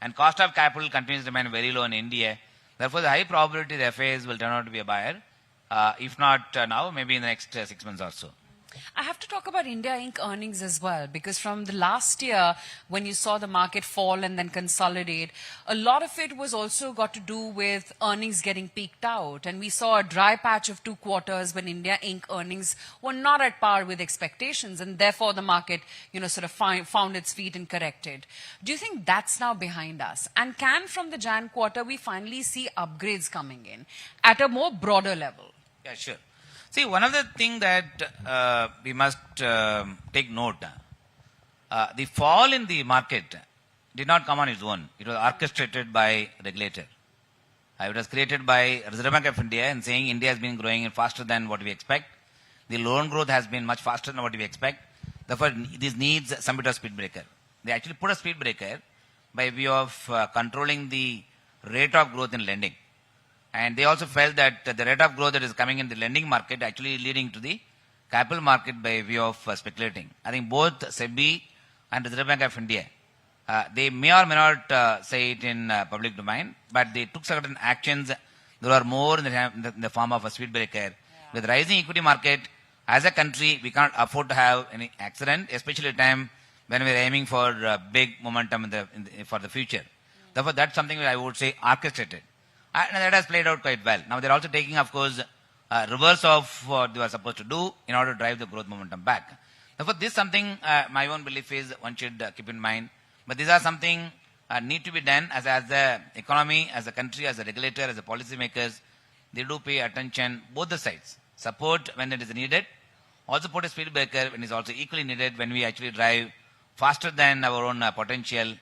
and cost of capital continues to remain very low in India. Therefore, the high probability the FIs will turn out to be a buyer. If not now, maybe in the next 6 months or so. I have to talk about India Inc. earnings as well, because from the last year, when you saw the market fall and then consolidate, a lot of it was also got to do with earnings getting peaked out. And we saw a dry patch of 2 quarters when India Inc. earnings were not at par with expectations, and therefore the market, sort of found its feet and corrected. Do you think that's now behind us? And can from the Jan quarter we finally see upgrades coming in at a more broader level? Yeah, sure. See, one of the things that we must take note, the fall in the market did not come on its own. It was orchestrated by regulator. It was created by Reserve Bank of India and saying India has been growing faster than what we expect. The loan growth has been much faster than what we expect. Therefore, this needs some bit of speed breaker. They actually put a speed breaker by view of controlling the rate of growth in lending. And they also felt that the rate of growth that is coming in the lending market actually leading to the capital market by view of speculating. I think both SEBI and Reserve Bank of India, they may or may not say it in public domain, but they took certain actions that were more in the form of a speed breaker. Yeah. With rising equity market, as a country, we can't afford to have any accident, especially at a time when we are aiming for big momentum for the future. Therefore, that's something I would say orchestrated. And that has played out quite well. Now, they're also taking, of course, reverse of what they were supposed to do in order to drive the growth momentum back. Therefore, this is something, my own belief is one should keep in mind. But these are something need to be done as the economy, as a country, as a regulator, as a policymakers. They do pay attention, both the sides. Support when it is needed. Also put a speed breaker when it is also equally needed when we actually drive faster than our own potential.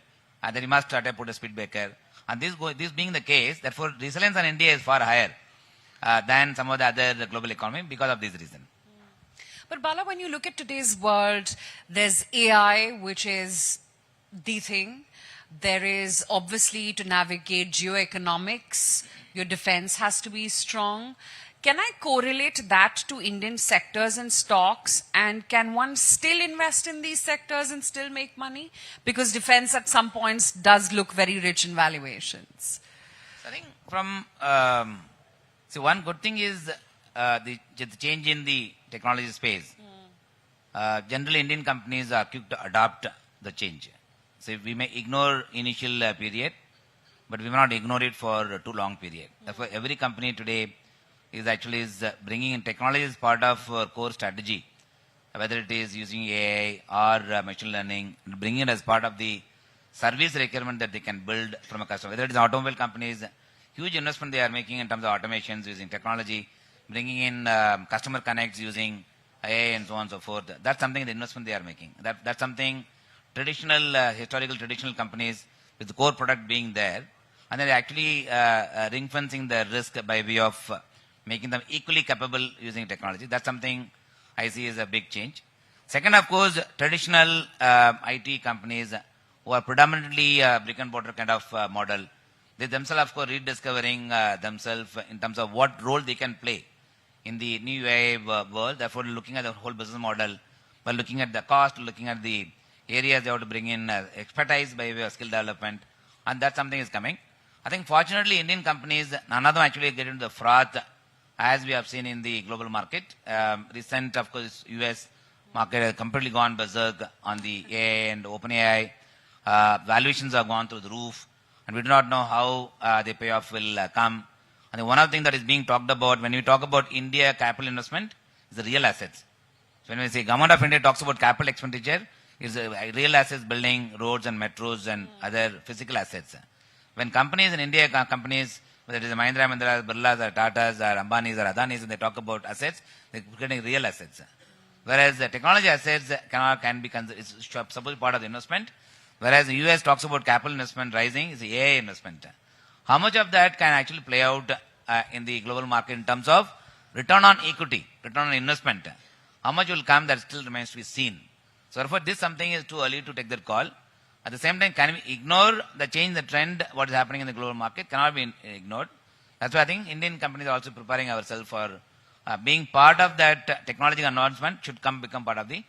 And then we must try to put a speed breaker. And this being the case, therefore, resilience on India is far higher than some of the other global economy because of this reason. But Bala, when you look at today's world, there's AI, which is the thing. There is obviously to navigate geoeconomics, your defense has to be strong. Can I correlate that to Indian sectors and stocks? And can one still invest in these sectors and still make money? Because defense at some points does look very rich in valuations. I think from, one good thing is the change in the technology space. Generally, Indian companies are quick to adopt the change. So we may ignore initial period, but we may not ignore it for too long period. Therefore, every company today is bringing in technology as part of our core strategy, whether it is using AI or machine learning, bringing it as part of the service requirement that they can build from a customer. Whether it is automobile companies, huge investment they are making in terms of automations using technology, bringing in customer connects using AI and so on and so forth. That's something, the investment they are making. That's something traditional, historical traditional companies with the core product being there, and they're actually ring-fencing the risk by way of making them equally capable using technology. That's something I see as a big change. Second, of course, traditional IT companies who are predominantly brick and mortar kind of model, they themselves, of course, rediscovering themselves in terms of what role they can play in the new AI world. Therefore, looking at the whole business model, by looking at the cost, looking at the areas they have to bring in expertise by way of skill development, and that something is coming. I think fortunately Indian companies, none of them actually get into the froth as we have seen in the global market. Recent, of course, US market has completely gone berserk on the AI and OpenAI. Valuations have gone through the roof, and we do not know how the payoff will come. And one of the things that is being talked about when we talk about India capital investment is the real assets. So when we say Government of India talks about capital expenditure, is real assets, building roads and metros and other physical assets. When companies in India, companies, whether it is Mahindra, Birlas, or Tatas, or Ambanis, or Adanis, and they talk about assets, they're getting real assets. Whereas the technology assets can be supposed to be part of the investment. Whereas the US talks about capital investment rising, is the AI investment. How much of that can actually play out in the global market in terms of return on equity, return on investment? How much will come, that still remains to be seen. So therefore, this something is too early to take that call. At the same time, can we ignore the change, the trend, what is happening in the global market? Cannot be ignored. That's why I think Indian companies are also preparing ourselves for being part of that technological advancement should become part of the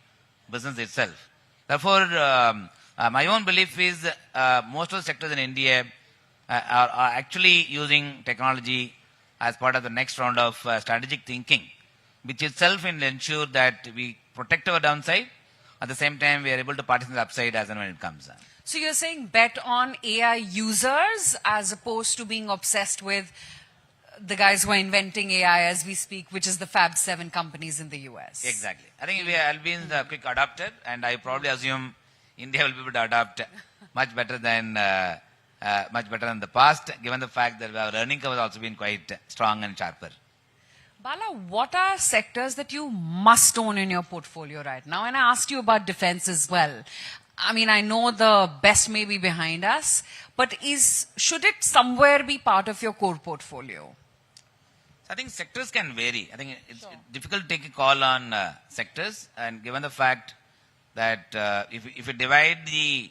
business itself. Therefore, my own belief is most of the sectors in India are actually using technology as part of the next round of strategic thinking, which itself will ensure that we protect our downside. At the same time, we are able to participate in the upside as and when it comes. So you're saying bet on AI users as opposed to being obsessed with the guys who are inventing AI as we speak, which is the Fab 7 companies in the US. Exactly. I think we have been the quick adopter, and I probably assume India will be able to adopt much better than the past, given the fact that our learning curve has also been quite strong and sharper. Bala, what are sectors that you must own in your portfolio right now? And I asked you about defense as well. I mean, I know the best may be behind us, but should it somewhere be part of your core portfolio? I think sectors can vary. I think it's difficult to take a call on sectors, and given the fact that if you divide the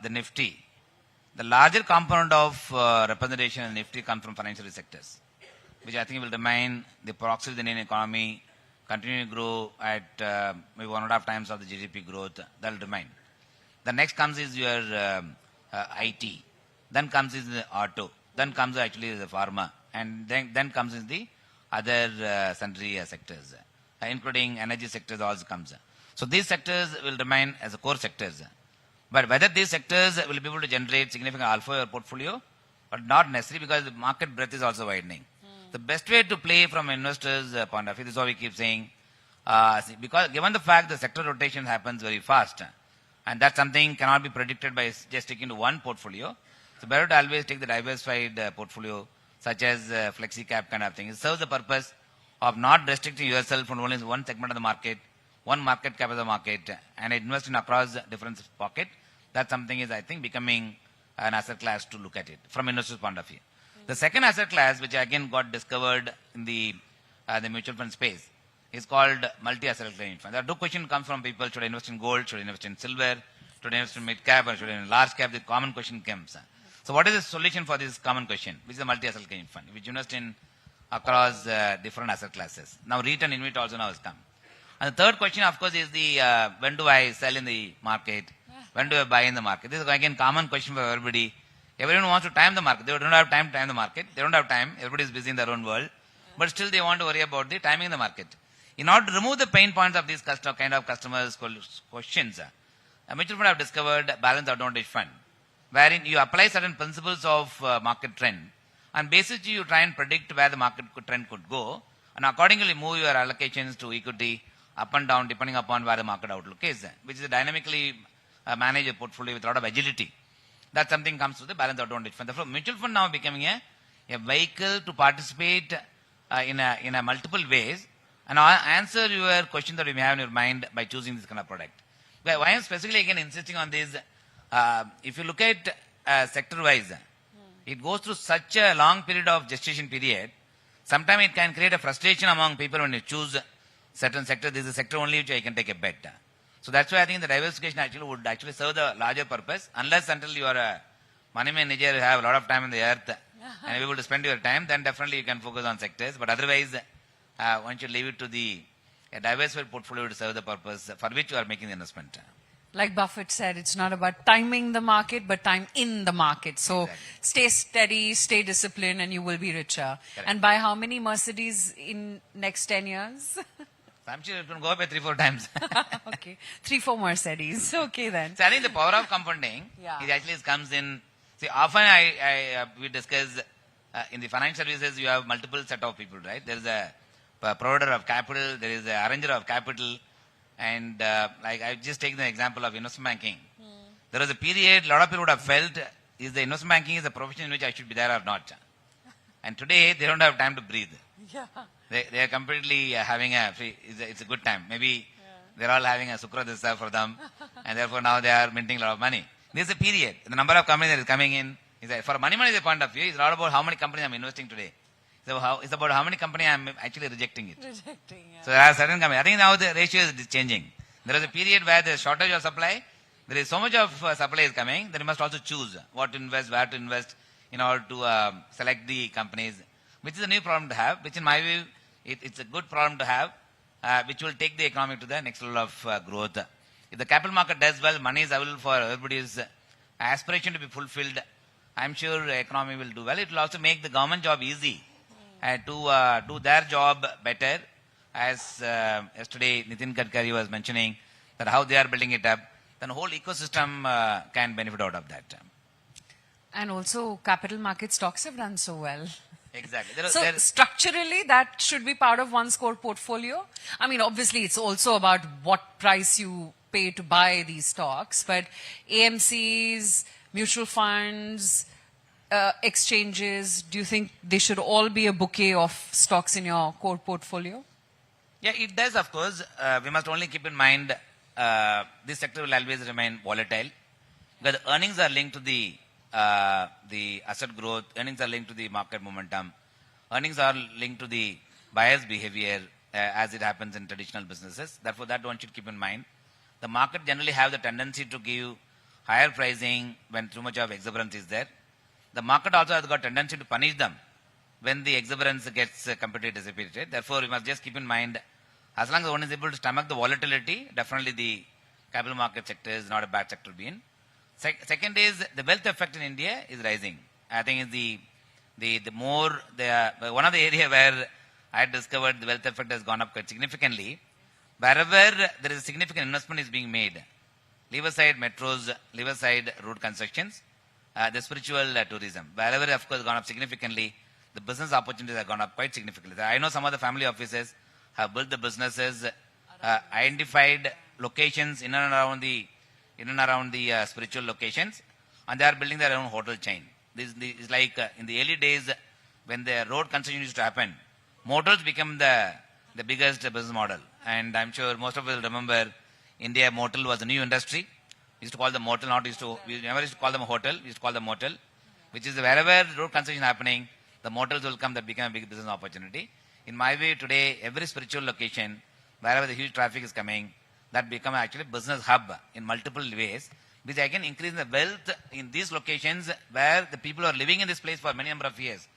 Nifty, the larger component of representation in Nifty comes from financial sectors, which I think will remain the proxy of the Indian economy, continue to grow at maybe 1.5 times of the GDP growth. That will remain. The next comes is your IT, then comes is the auto, then comes actually the pharma, and then comes is the other sundry sectors, including energy sectors also comes. So these sectors will remain as the core sectors. But whether these sectors will be able to generate significant alpha in your portfolio, but not necessarily, because the market breadth is also widening. The best way to play from investors' point of view, this is what we keep saying, because given the fact the sector rotation happens very fast, and that's something cannot be predicted by just sticking to one portfolio. So better to always take the diversified portfolio, such as flexi cap kind of thing. It serves the purpose of not restricting yourself from only one segment of the market, one market cap of the market, and invest in across different pocket. That's something is, I think, becoming an asset class to look at it from investors' point of view. The second asset class, which again got discovered in the mutual fund space, is called multi-asset class fund. There are two questions come from people: should I invest in gold? Should I invest in silver? Should I invest in mid cap? Or should I invest in large cap? The common question comes. So what is the solution for this common question, which is a multi-asset class fund, which invest in across different asset classes? Now REIT and InvIT also now has come. And the third question, of course, is the when do I sell in the market? When do I buy in the market? This is again common question for everybody. Everyone wants to time the market. They don't have time to time the market. They don't have time. Everybody is busy in their own world. But still they want to worry about the timing in the market. In order to remove the pain points of these kind of customers' questions, a mutual fund have discovered balanced advantage fund, wherein you apply certain principles of market trend, and basically you try and predict where the market trend could go, and accordingly move your allocations to equity up and down depending upon where the market outlook is, which is a dynamically manage a portfolio with a lot of agility. That something comes to the balance advantage fund. Therefore, mutual fund now becoming a a vehicle to participate in a multiple ways and answer your question that you may have in your mind by choosing this kind of product. Why I am specifically again insisting on this, if you look at sector-wise, it goes through such a long period of gestation period. Sometimes it can create a frustration among people when you choose certain sector. This is a sector only which I can take a bet. So that's why I think the diversification actually would actually serve the larger purpose. Unless until you are a money manager, you have a lot of time on the earth and able to spend your time, then definitely you can focus on sectors. But otherwise, one should leave it to a diversified portfolio to serve the purpose for which you are making the investment. Like Buffett said, it's not about timing the market, but time in the market. So stay steady, stay disciplined, and you will be richer. Correct. And buy how many Mercedes in next 10 years? I'm sure it can go up by 3-4 times. Okay, 3-4 Mercedes. Okay then. So I think the power of compounding, it actually comes in. See, often we discuss in the financial services, you have multiple set of people, right? There is a provider of capital, there is a arranger of capital, and like I just take the example of investment banking. There was a period, a lot of people would have felt, is the investment banking is a profession in which I should be there or not? And today, they don't have time to breathe. Yeah. They are completely having a free, it's a good time. Maybe they're all having a sukradasa for them, and therefore now they are minting a lot of money. This is a period. The number of companies that is coming in, for money manager point of view, it's not about how many companies I'm investing today. So it's about how many companies I'm actually rejecting it. So there are certain companies. I think now the ratio is changing. There is a period where there is shortage of supply. There is so much of supply is coming that you must also choose what to invest, where to invest in order to select the companies, which is a new problem to have, which in my view, it's a good problem to have, which will take the economy to the next level of growth. If the capital market does well, money is available for everybody's aspiration to be fulfilled, I'm sure the economy will do well. It will also make the government job easy to do their job better. As yesterday Nitin Gadkari was mentioning, that how they are building it up, then the whole ecosystem can benefit out of that. And also capital market stocks have done so well. Exactly. So structurally, that should be part of one's core portfolio. I mean, obviously, it's also about what price you pay to buy these stocks, but AMCs, mutual funds, exchanges, do you think they should all be a bouquet of stocks in your core portfolio? Yeah, it does, of course. We must only keep in mind this sector will always remain volatile because earnings are linked to the asset growth, earnings are linked to the market momentum, earnings are linked to the buyer's behavior as it happens in traditional businesses. Therefore, that one should keep in mind. The market generally have the tendency to give higher pricing when too much of exuberance is there. The market also has got tendency to punish them when the exuberance gets completely dissipated. Therefore, we must just keep in mind, as long as one is able to stomach the volatility, definitely the capital market sector is not a bad sector to be in. Second is the wealth effect in India is rising. I think one of the area where I discovered the wealth effect has gone up quite significantly. Wherever there is a significant investment is being made, leave aside metros, leave aside road constructions, the spiritual tourism, wherever of course gone up significantly, the business opportunities have gone up quite significantly. I know some of the family offices have built the businesses, identified locations in and around the spiritual locations, and they are building their own hotel chain. This is like in the early days when the road construction used to happen, motels became the biggest business model. And I'm sure most of us will remember India motel was a new industry. We used to call them motel, we never used to call them a hotel, we used to call them motel, which is wherever road construction is happening, the motels will come, that become a big business opportunity. In my view today, every spiritual location, wherever the huge traffic is coming, that become actually business hub in multiple ways, which I can increase the wealth in these locations where the people are living in this place for many number of years.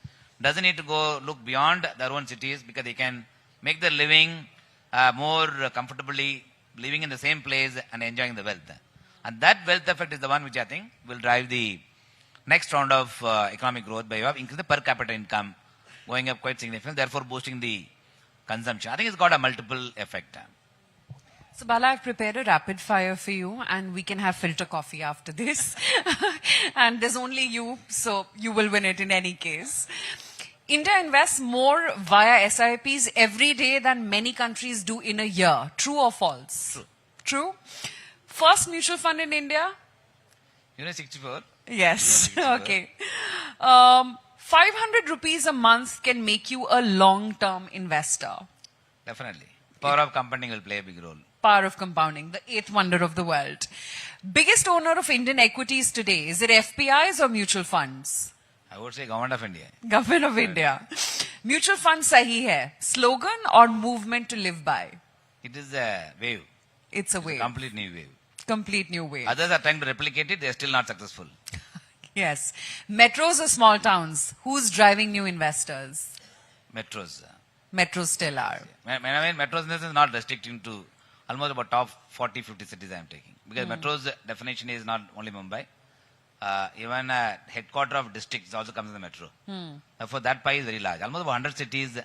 Doesn't need to go look beyond their own cities because they can make their living more comfortably, living in the same place and enjoying the wealth. And that wealth effect is the one which I think will drive the next round of economic growth by increasing the per capita income going up quite significantly, therefore boosting the consumption. I think it's got a multiple effect. So Bala, I've prepared a rapid fire for you and we can have filter coffee after this. And there's only you, so you will win it in any case. India invests more via SIPs every day than many countries do in a year. True or false? True. True? First mutual fund in India? 64. Yes. 64. Okay. 500 rupees a month can make you a long-term investor. Definitely. Power of compounding will play a big role. Power of compounding, the eighth wonder of the world. Biggest owner of Indian equities today, is it FPIs or mutual funds? I would say Government of India. Government of India. Mutual fund sahi hai. Slogan or movement to live by? It is a wave. It's a wave. A complete new wave. Complete new wave. Others are trying to replicate it, they are still not successful. Yes. Metros or small towns? Who's driving new investors? Metros. Metros still are. I mean, metros is not restricting to almost about top 40, 50 cities I am taking. Because metros definition is not only Mumbai. Even headquarter of districts also comes in the metro. Therefore, that pie is very large. Almost about 100 cities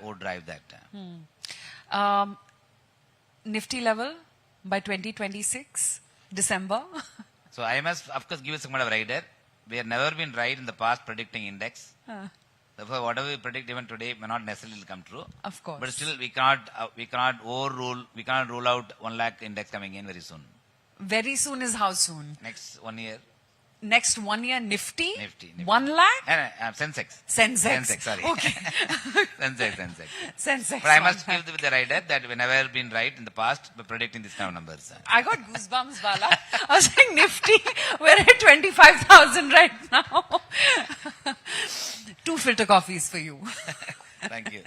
would drive that. Nifty level by 2026, December? So I must, of course, give you some kind of rider. We have never been right in the past predicting index. Therefore, whatever we predict even today may not necessarily come true. Of course. But still, we cannot overrule, we cannot rule out 1 lakh index coming in very soon. Very soon is how soon? Next 1 year. Next 1 year, Nifty? Nifty. 1 lakh? Sensex. Sensex. Sorry. Okay. Sensex. But I must give the rider that we never been right in the past by predicting this kind of numbers. I got goosebumps, Bala. I was saying Nifty, we're at 25,000 right now. 2 filter coffees for you. Thank you.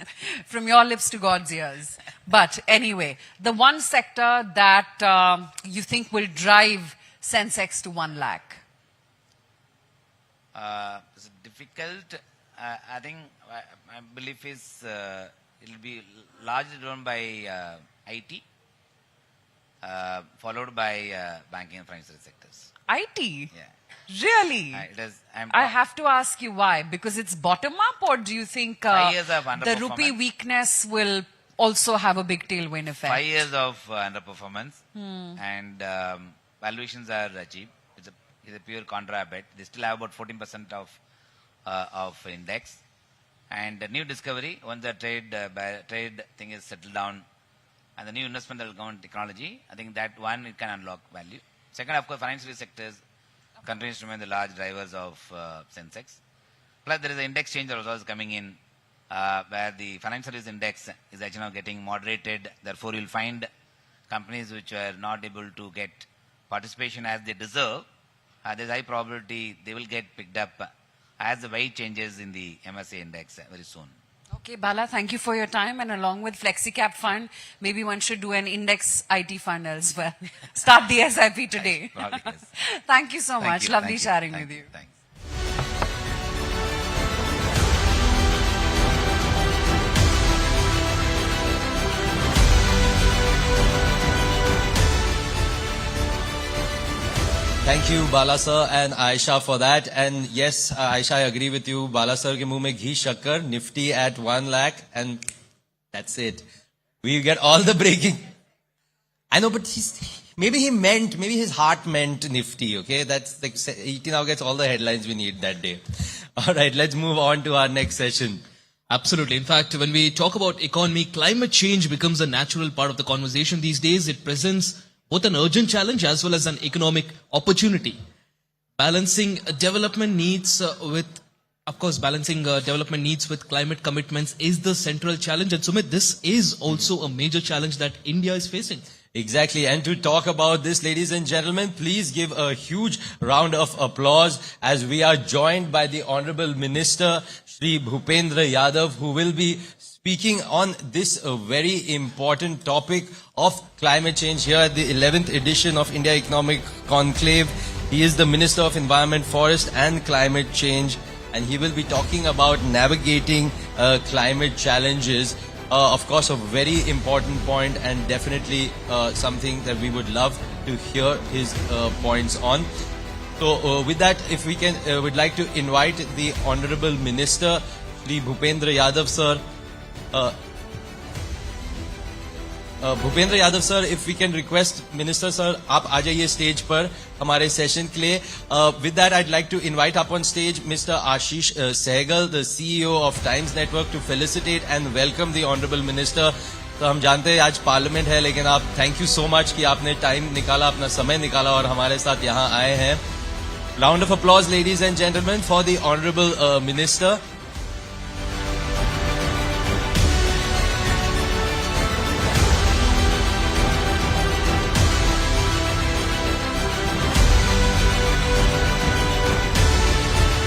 From your lips to God's ears. But anyway, the one sector that you think will drive Sensex to 1 lakh? It's difficult. I think my belief is it will be largely driven by IT, followed by banking and financial sectors. IT? Yeah. Really? It is. I have to ask you why. Because it's bottom up, or do you think the rupee weakness will also have a big tailwind effect? 5 years of underperformance and valuations are cheap. It's a pure contra bet. They still have about 14% of index. And the new discovery, once the trade thing is settled down and the new investment that will go in technology, I think that one, it can unlock value. Second, of course, financial sectors continues to remain the large drivers of Sensex. Plus, there is an index change that was also coming in where the financial services index is actually now getting moderated. Therefore, you'll find companies which were not able to get participation as they deserve. There's high probability they will get picked up as the weight changes in the MSA index very soon. Okay, Bala, thank you for your time. And along with FlexiCap Fund, maybe one should do an index IT fund as well. Start the SIP today. Yes. Thank you so much. Lovely sharing Thank with you. Thanks. Thank you, Bala sir and Aisha for that. And yes, Aisha, I agree with you. Bala sir ke muh mein ghee shakkar, Nifty at 1 lakh, and that's it. We get all the breaking. I know, but maybe his heart meant Nifty, okay? That's like, he now gets all the headlines we need that day. All right, let's move on to our next session. Absolutely. In fact, when we talk about economy, climate change becomes a natural part of the conversation these days. It presents both an urgent challenge as well as an economic opportunity. Balancing development needs with climate commitments is the central challenge. And Sumit, this is also a major challenge that India is facing. Exactly. And to talk about this, ladies and gentlemen, please give a huge round of applause as we are joined by the Honorable Minister, Shri Bhupendra Yadav, who will be speaking on this very important topic of climate change here at the 11th edition of India Economic Conclave. He is the Minister of Environment, Forest and Climate Change, and he will be talking about navigating climate challenges. Of course, a very important point and definitely something that we would love to hear his points on. So with that, if we can, we'd like to invite the Honorable Minister, Shri Bhupendra Yadav sir. Bhupendra Yadav sir, if we can request Minister sir, आप आ जाइए stage पर हमारे session के लिए. With that, I'd like to invite up on stage Mr. Ashish Sehgal, the CEO of Times Network, to felicitate and welcome the Honorable Minister. तो हम जानते हैं आज पार्लियामेंट है, लेकिन आप थैंक यू सो मच कि आपने टाइम निकाला, अपना समय निकाला और हमारे साथ यहाँ आए हैं. Round of applause, ladies and gentlemen, for the Honorable Minister.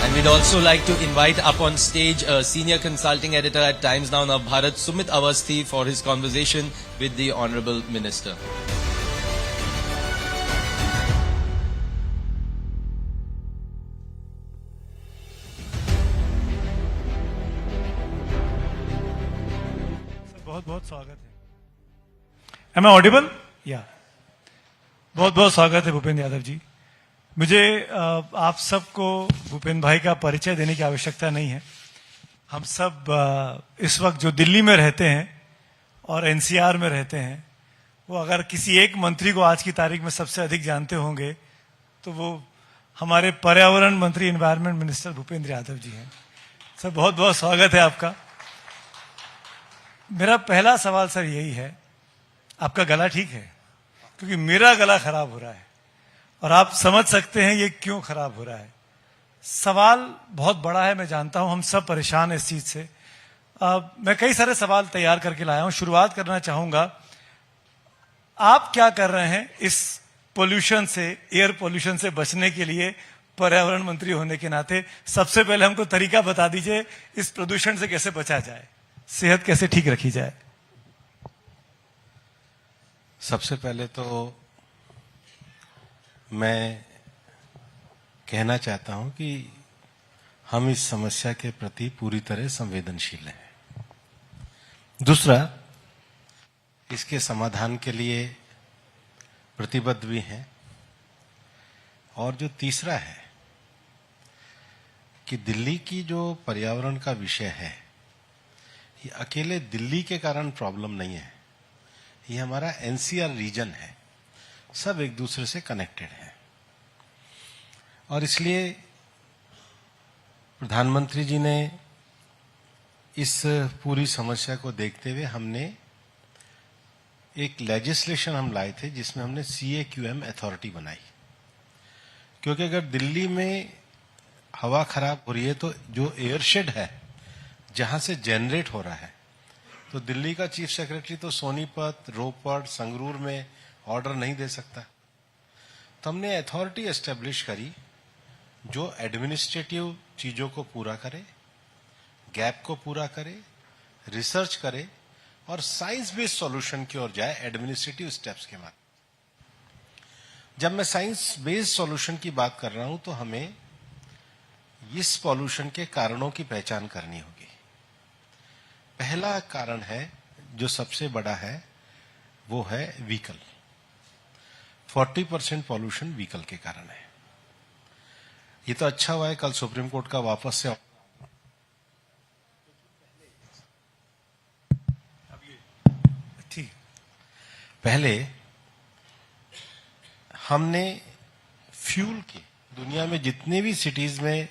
And we'd also like to invite up on stage Senior Consulting Editor at Times Now Bharat, Sumit Awasthi, for his conversation with the Honorable Minister. बहुत बहुत स्वागत है। Am I audible? Yeah. बहुत बहुत स्वागत है भूपेंद्र यादव जी। मुझे आप सबको भूपेंद्र भाई का परिचय देने की आवश्यकता नहीं है। हम सब इस वक्त जो दिल्ली में रहते हैं और एनसीआर में रहते हैं, वो अगर किसी एक मंत्री को आज की तारीख में सबसे अधिक जानते होंगे तो वो हमारे पर्यावरण मंत्री, एनवायरमेंट मिनिस्टर भूपेंद्र यादव जी हैं। सर बहुत बहुत स्वागत है आपका। मेरा पहला सवाल सर यही है, आपका गला ठीक है? क्योंकि मेरा गला खराब हो रहा है और आप समझ सकते हैं ये क्यों खराब हो रहा है। सवाल बहुत बड़ा है, मैं जानता हूं, हम सब परेशान हैं इस चीज से। मैं कई सारे सवाल तैयार करके लाया हूं। शुरुआत करना चाहूंगा, आप क्या कर रहे हैं इस पोल्यूशन से, एयर पोल्यूशन से बचने के लिए पर्यावरण मंत्री होने के नाते? सबसे पहले हमको तरीका बता दीजिए, इस प्रदूषण से कैसे बचा जाए, सेहत कैसे ठीक रखी जाए। सबसे पहले तो मैं कहना चाहता हूं कि हम इस समस्या के प्रति पूरी तरह संवेदनशील हैं। दूसरा, इसके समाधान के लिए प्रतिबद्ध भी हैं। और जो तीसरा है कि दिल्ली की जो पर्यावरण का विषय है, ये अकेले दिल्ली के कारण प्रॉब्लम नहीं है, ये हमारा एनसीआर रीजन है, सब एक दूसरे से कनेक्टेड है। और इसलिए प्रधानमंत्री जी ने इस पूरी समस्या को देखते हुए हमने एक लेजिस्लेशन हम लाए थे जिसमें हमने CAQM अथॉरिटी बनाई। क्योंकि अगर दिल्ली में हवा खराब हो रही है तो जो एयरशेड है जहां से जनरेट हो रहा है, तो दिल्ली का चीफ सेक्रेटरी तो सोनीपत, रोपड़, संगरूर में ऑर्डर नहीं दे सकता। तो हमने अथॉरिटी एस्टेब्लिश करी जो एडमिनिस्ट्रेटिव चीजों को पूरा करे, गैप को पूरा करे, रिसर्च करे और साइंस बेस्ड सॉल्यूशन की ओर जाए एडमिनिस्ट्रेटिव स्टेप्स के बाद। जब मैं साइंस बेस्ड सॉल्यूशन की बात कर रहा हूं तो हमें इस पॉल्यूशन के कारणों की पहचान करनी होगी। पहला कारण है जो सबसे बड़ा है, वो है व्हीकल। 40% पॉल्यूशन व्हीकल के कारण है। ये तो अच्छा हुआ है कल सुप्रीम कोर्ट का वापस से ठीक। पहले हमने फ्यूल की, दुनिया में जितने भी सिटीज में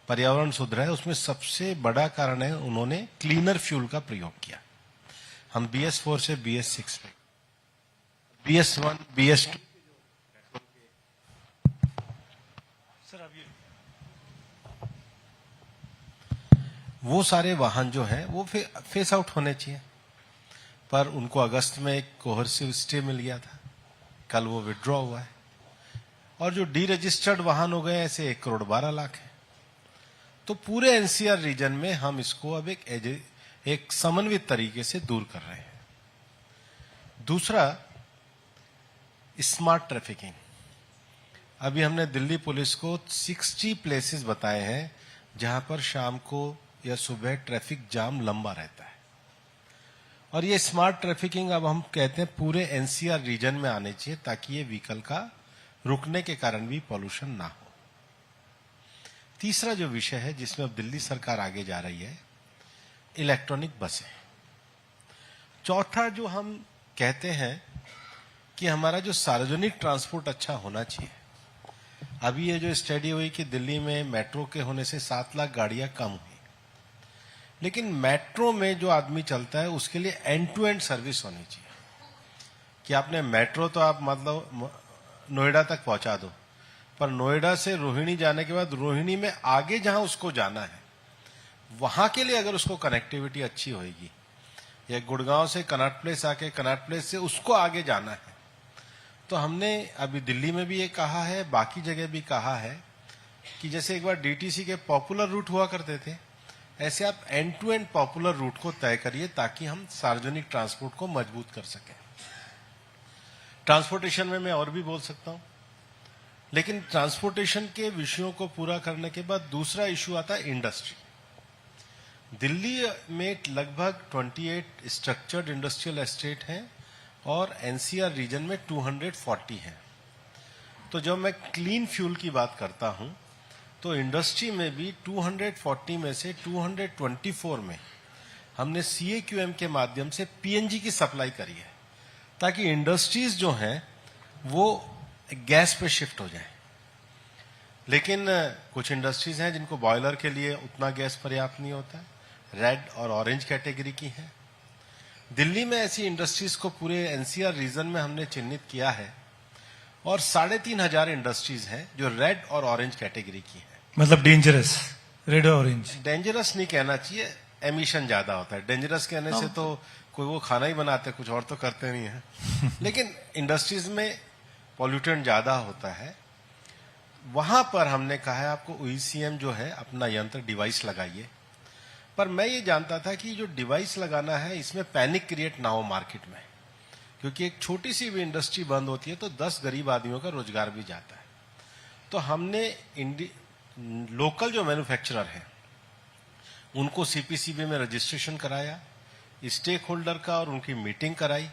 पर्यावरण सुधरा है उसमें सबसे बड़ा कारण है उन्होंने क्लीनर फ्यूल का प्रयोग किया। हम BS4 से BS6 पे, BS1, BS2 वो सारे वाहन जो हैं वो फेस आउट होने चाहिए, पर उनको अगस्त में एक कोहर्सिव स्टे मिल गया था, कल वो विड्रॉ हुआ है। और जो डी रजिस्टर्ड वाहन हो गए ऐसे 1,12,00,000 है। तो पूरे एनसीआर रीजन में हम इसको अब एक समन्वित तरीके से दूर कर रहे हैं। दूसरा, स्मार्ट ट्रैफिकिंग। अभी हमने दिल्ली पुलिस को 60 प्लेसेस बताए हैं जहां पर शाम को या सुबह ट्रैफिक जाम लंबा रहता है। और ये स्मार्ट ट्रैफिकिंग अब हम कहते हैं पूरे एनसीआर रीजन में आने चाहिए ताकि ये व्हीकल का रुकने के कारण भी पॉल्यूशन ना हो। तीसरा जो विषय है जिसमें अब दिल्ली सरकार आगे जा रही है, इलेक्ट्रॉनिक बसें। चौथा जो हम कहते हैं कि हमारा जो सार्वजनिक ट्रांसपोर्ट अच्छा होना चाहिए। अभी ये जो स्टडी हुई कि दिल्ली में मेट्रो के होने से 7 लाख गाड़ियां कम हुई, लेकिन मेट्रो में जो आदमी चलता है उसके लिए एंड टू एंड सर्विस होनी चाहिए। कि आपने मेट्रो तो आप मतलब नोएडा तक पहुंचा दो, पर नोएडा से रोहिणी जाने के बाद रोहिणी में आगे जहां उसको जाना है वहां के लिए अगर उसको कनेक्टिविटी अच्छी होगी, या गुड़गांव से कनॉट प्लेस आके कनॉट प्लेस से उसको आगे जाना है, तो हमने अभी दिल्ली में भी ये कहा है, बाकी जगह भी कहा है कि जैसे एक बार डीटीसी के पॉपुलर रूट हुआ करते थे, ऐसे आप end to end popular route को तय करिए ताकि हम सार्वजनिक ट्रांसपोर्ट को मजबूत कर सकें। ट्रांसपोर्टेशन में मैं और भी बोल सकता हूं, लेकिन ट्रांसपोर्टेशन के विषयों को पूरा करने के बाद दूसरा इश्यू आता है इंडस्ट्री। दिल्ली में लगभग 28 स्ट्रक्चर्ड इंडस्ट्रियल एस्टेट हैं और एनसीआर रीजन में 240 हैं। तो जब मैं क्लीन फ्यूल की बात करता हूं तो इंडस्ट्री में भी 240 में से 224 में हमने CAQM के माध्यम से पीएनजी की सप्लाई करी है ताकि इंडस्ट्रीज जो हैं वो गैस पे शिफ्ट हो जाए। लेकिन कुछ इंडस्ट्रीज हैं जिनको बॉयलर के लिए उतना गैस पर्याप्त नहीं होता है, रेड और ऑरेंज कैटेगरी की हैं। दिल्ली में ऐसी इंडस्ट्रीज को पूरे एनसीआर रीजन में हमने चिन्हित किया है और 3,500 इंडस्ट्रीज हैं जो रेड और ऑरेंज कैटेगरी की हैं। मतलब डेंजरस, रेड और ऑरेंज। डेंजरस नहीं कहना चाहिए, एमिशन ज्यादा होता है। डेंजरस कहने से तो कोई वो खाना ही बनाते, कुछ और तो करते नहीं है। लेकिन इंडस्ट्रीज में पॉल्यूटेंट ज्यादा होता है, वहां पर हमने कहा है आपको OECM जो है अपना यंत्र डिवाइस लगाइए। पर मैं ये जानता था कि जो डिवाइस लगाना है इसमें पैनिक क्रिएट ना हो मार्केट में, क्योंकि एक छोटी सी भी इंडस्ट्री बंद होती है तो 10 गरीब आदमियों का रोजगार भी जाता है। तो हमने लोकल जो मैन्युफैक्चरर हैं उनको CPCB में रजिस्ट्रेशन कराया, स्टेक होल्डर का और उनकी मीटिंग कराई।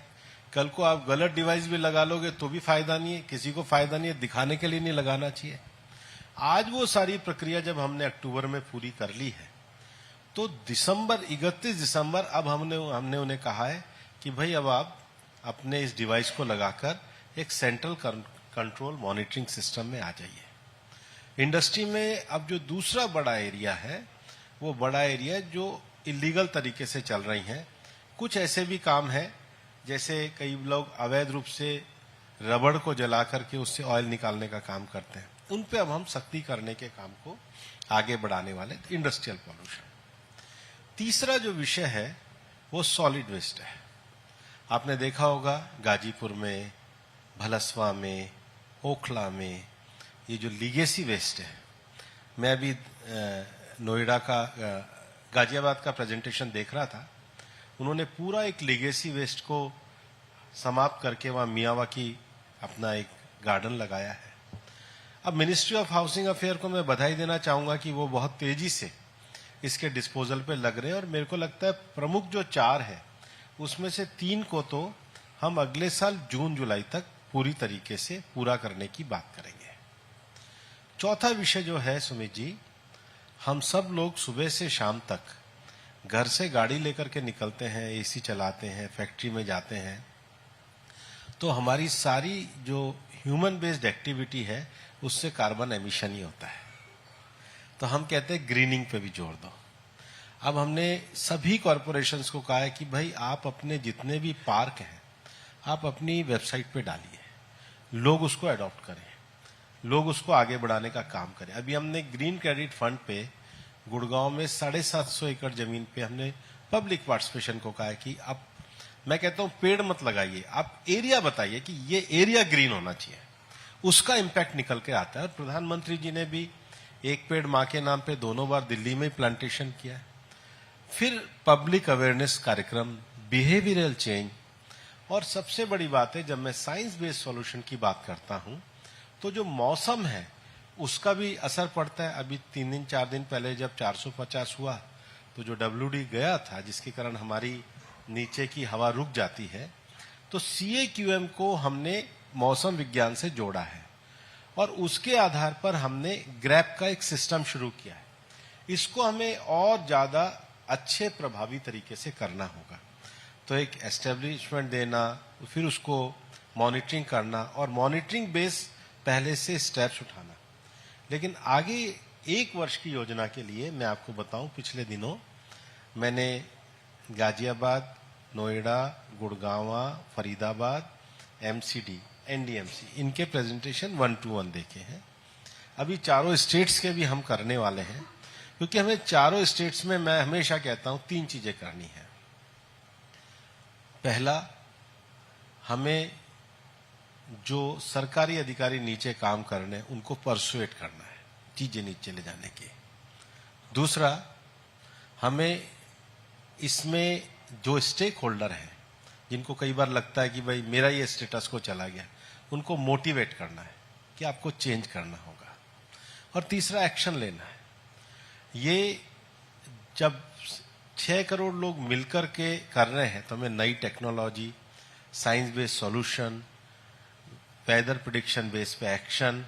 कल को आप गलत डिवाइस भी लगा लोगे तो भी फायदा नहीं है, किसी को फायदा नहीं है, दिखाने के लिए नहीं लगाना चाहिए। आज वो सारी प्रक्रिया जब हमने अक्टूबर में पूरी कर ली है तो 31 दिसंबर अब हमने उन्हें कहा है कि भाई अब आप अपने इस डिवाइस को लगाकर एक सेंट्रल कंट्रोल मॉनिटरिंग सिस्टम में आ जाइए। इंडस्ट्री में अब जो दूसरा बड़ा एरिया है वो बड़ा एरिया जो इलीगल तरीके से चल रही हैं। कुछ ऐसे भी काम है जैसे कई लोग अवैध रूप से रबड़ को जला करके उससे ऑयल निकालने का काम करते हैं, उन पे अब हम सख्ती करने के काम को आगे बढ़ाने वाले। Industrial pollution. तीसरा जो विषय है वो सॉलिड वेस्ट है। आपने देखा होगा गाजीपुर में, भलसवा में, ओखला में ये जो लीगेसी वेस्ट है। मैं अभी नोएडा का गाजियाबाद का प्रेजेंटेशन देख रहा था, उन्होंने पूरा एक लीगेसी वेस्ट को समाप्त करके वहां मियावाकी अपना एक गार्डन लगाया है। अब मिनिस्ट्री ऑफ हाउसिंग अफेयर को मैं बधाई देना चाहूंगा कि वो बहुत तेजी से इसके डिस्पोजल पे लग रहे हैं और मेरे को लगता है प्रमुख जो 4 है उसमें से 3 को तो हम अगले साल जून जुलाई तक पूरी तरीके से पूरा करने की बात करेंगे। चौथा विषय जो है सुमित जी, हम सब लोग सुबह से शाम तक घर से गाड़ी लेकर के निकलते हैं, एसी चलाते हैं, फैक्ट्री में जाते हैं, तो हमारी सारी जो ह्यूमन बेस्ड एक्टिविटी है उससे कार्बन एमिशन ही होता है। तो हम कहते हैं ग्रीनिंग पे भी जोर दो। अब हमने सभी कॉरपोरेशंस को कहा है कि भाई आप अपने जितने भी पार्क हैं आप अपनी वेबसाइट पे डालिए, लोग उसको अडॉप्ट करें, लोग उसको आगे बढ़ाने का काम करें। अभी हमने ग्रीन क्रेडिट फंड पे गुड़गांव में 750 एकड़ जमीन पे हमने पब्लिक पार्टिसिपेशन को कहा है कि आप, मैं कहता हूं पेड़ मत लगाइए, आप एरिया बताइए कि ये एरिया ग्रीन होना चाहिए, उसका इंपैक्ट निकल के आता है। और प्रधानमंत्री जी ने भी एक पेड़ मां के नाम पे 2 बार दिल्ली में प्लांटेशन किया है। फिर पब्लिक अवेयरनेस कार्यक्रम, बिहेवियरल चेंज, और सबसे बड़ी बात है जब मैं साइंस बेस्ड सॉल्यूशन की बात करता हूं तो जो मौसम है उसका भी असर पड़ता है। अभी 3-4 दिन पहले जब 450 हुआ तो जो WD गया था जिसके कारण हमारी नीचे की हवा रुक जाती है, तो CAQM को हमने मौसम विज्ञान से जोड़ा है और उसके आधार पर हमने ग्रैप का एक सिस्टम शुरू किया है। इसको हमें और ज्यादा अच्छे प्रभावी तरीके से करना होगा। तो एक एस्टेब्लिशमेंट देना, फिर उसको मॉनिटरिंग करना और मॉनिटरिंग बेस पहले से स्टेप्स उठाना। लेकिन आगे 1 वर्ष की योजना के लिए मैं आपको बताऊं, पिछले दिनों मैंने गाजियाबाद, नोएडा, गुड़गांवा, फरीदाबाद, MCD, NDMC इनके प्रेजेंटेशन 1-to-1 देखे हैं। अभी चारों स्टेट्स के भी हम करने वाले हैं, क्योंकि हमें चारों स्टेट्स में, मैं हमेशा कहता हूं, 3 चीजें करनी है। पहला, हमें जो सरकारी अधिकारी नीचे काम कर रहे हैं उनको परसुएट करना है चीजें नीचे ले जाने की। दूसरा, हमें इसमें जो स्टेक होल्डर हैं, जिनको कई बार लगता है कि भाई मेरा ये स्टेटस को चला गया, उनको मोटिवेट करना है कि आपको चेंज करना होगा। और तीसरा, एक्शन लेना है। ये जब 6 करोड़ लोग मिलकर के कर रहे हैं तो हमें नई technology, science based solution, weather prediction base पे एक्शन,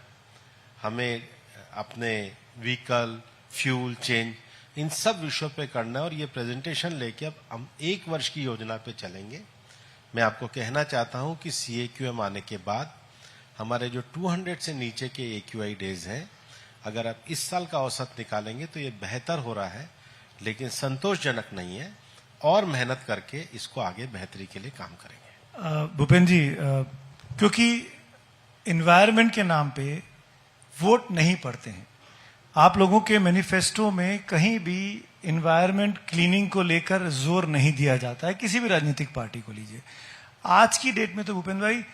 हमें अपने व्हीकल, फ्यूल चेंज, इन सब विषयों पे करना है। और ये प्रेजेंटेशन लेके अब हम 1 वर्ष की योजना पे चलेंगे। मैं आपको कहना चाहता हूं कि CAQM आने के बाद हमारे जो 200 से नीचे के AQI डेज हैं, अगर आप इस साल का औसत निकालेंगे तो ये बेहतर हो रहा है, लेकिन संतोषजनक नहीं है। और मेहनत करके इसको आगे बेहतरी के लिए काम करेंगे। भूपेन जी, क्योंकि एनवायरनमेंट के नाम पे वोट नहीं पड़ते हैं, आप लोगों के मैनिफेस्टो में कहीं भी एनवायरनमेंट क्लीनिंग को लेकर जोर नहीं दिया जाता है, किसी भी राजनीतिक पार्टी को लीजिए। आज की डेट में तो भूपेन भाई,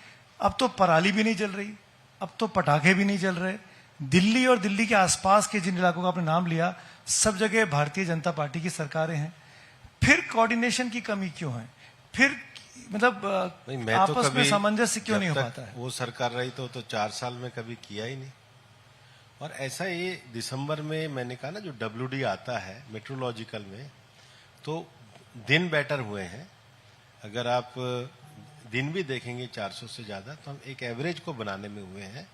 अब तो पराली भी नहीं जल रही, अब तो पटाखे भी नहीं जल रहे। दिल्ली और दिल्ली के आसपास के जिन इलाकों का आपने नाम लिया, सब जगह भारतीय जनता पार्टी की सरकारें हैं। फिर कोऑर्डिनेशन की कमी क्यों है? फिर मतलब आपस में सामंजस्य क्यों नहीं हो पाता है? वो सरकार रही तो 4 साल में कभी किया ही नहीं। और ऐसा ये दिसंबर में मैंने कहा ना, जो WD आता है मेट्रोलॉजिकल में, तो दिन बेटर हुए हैं। अगर आप दिन भी देखेंगे 400 से ज्यादा, तो हम एक एवरेज को बनाने में हुए हैं।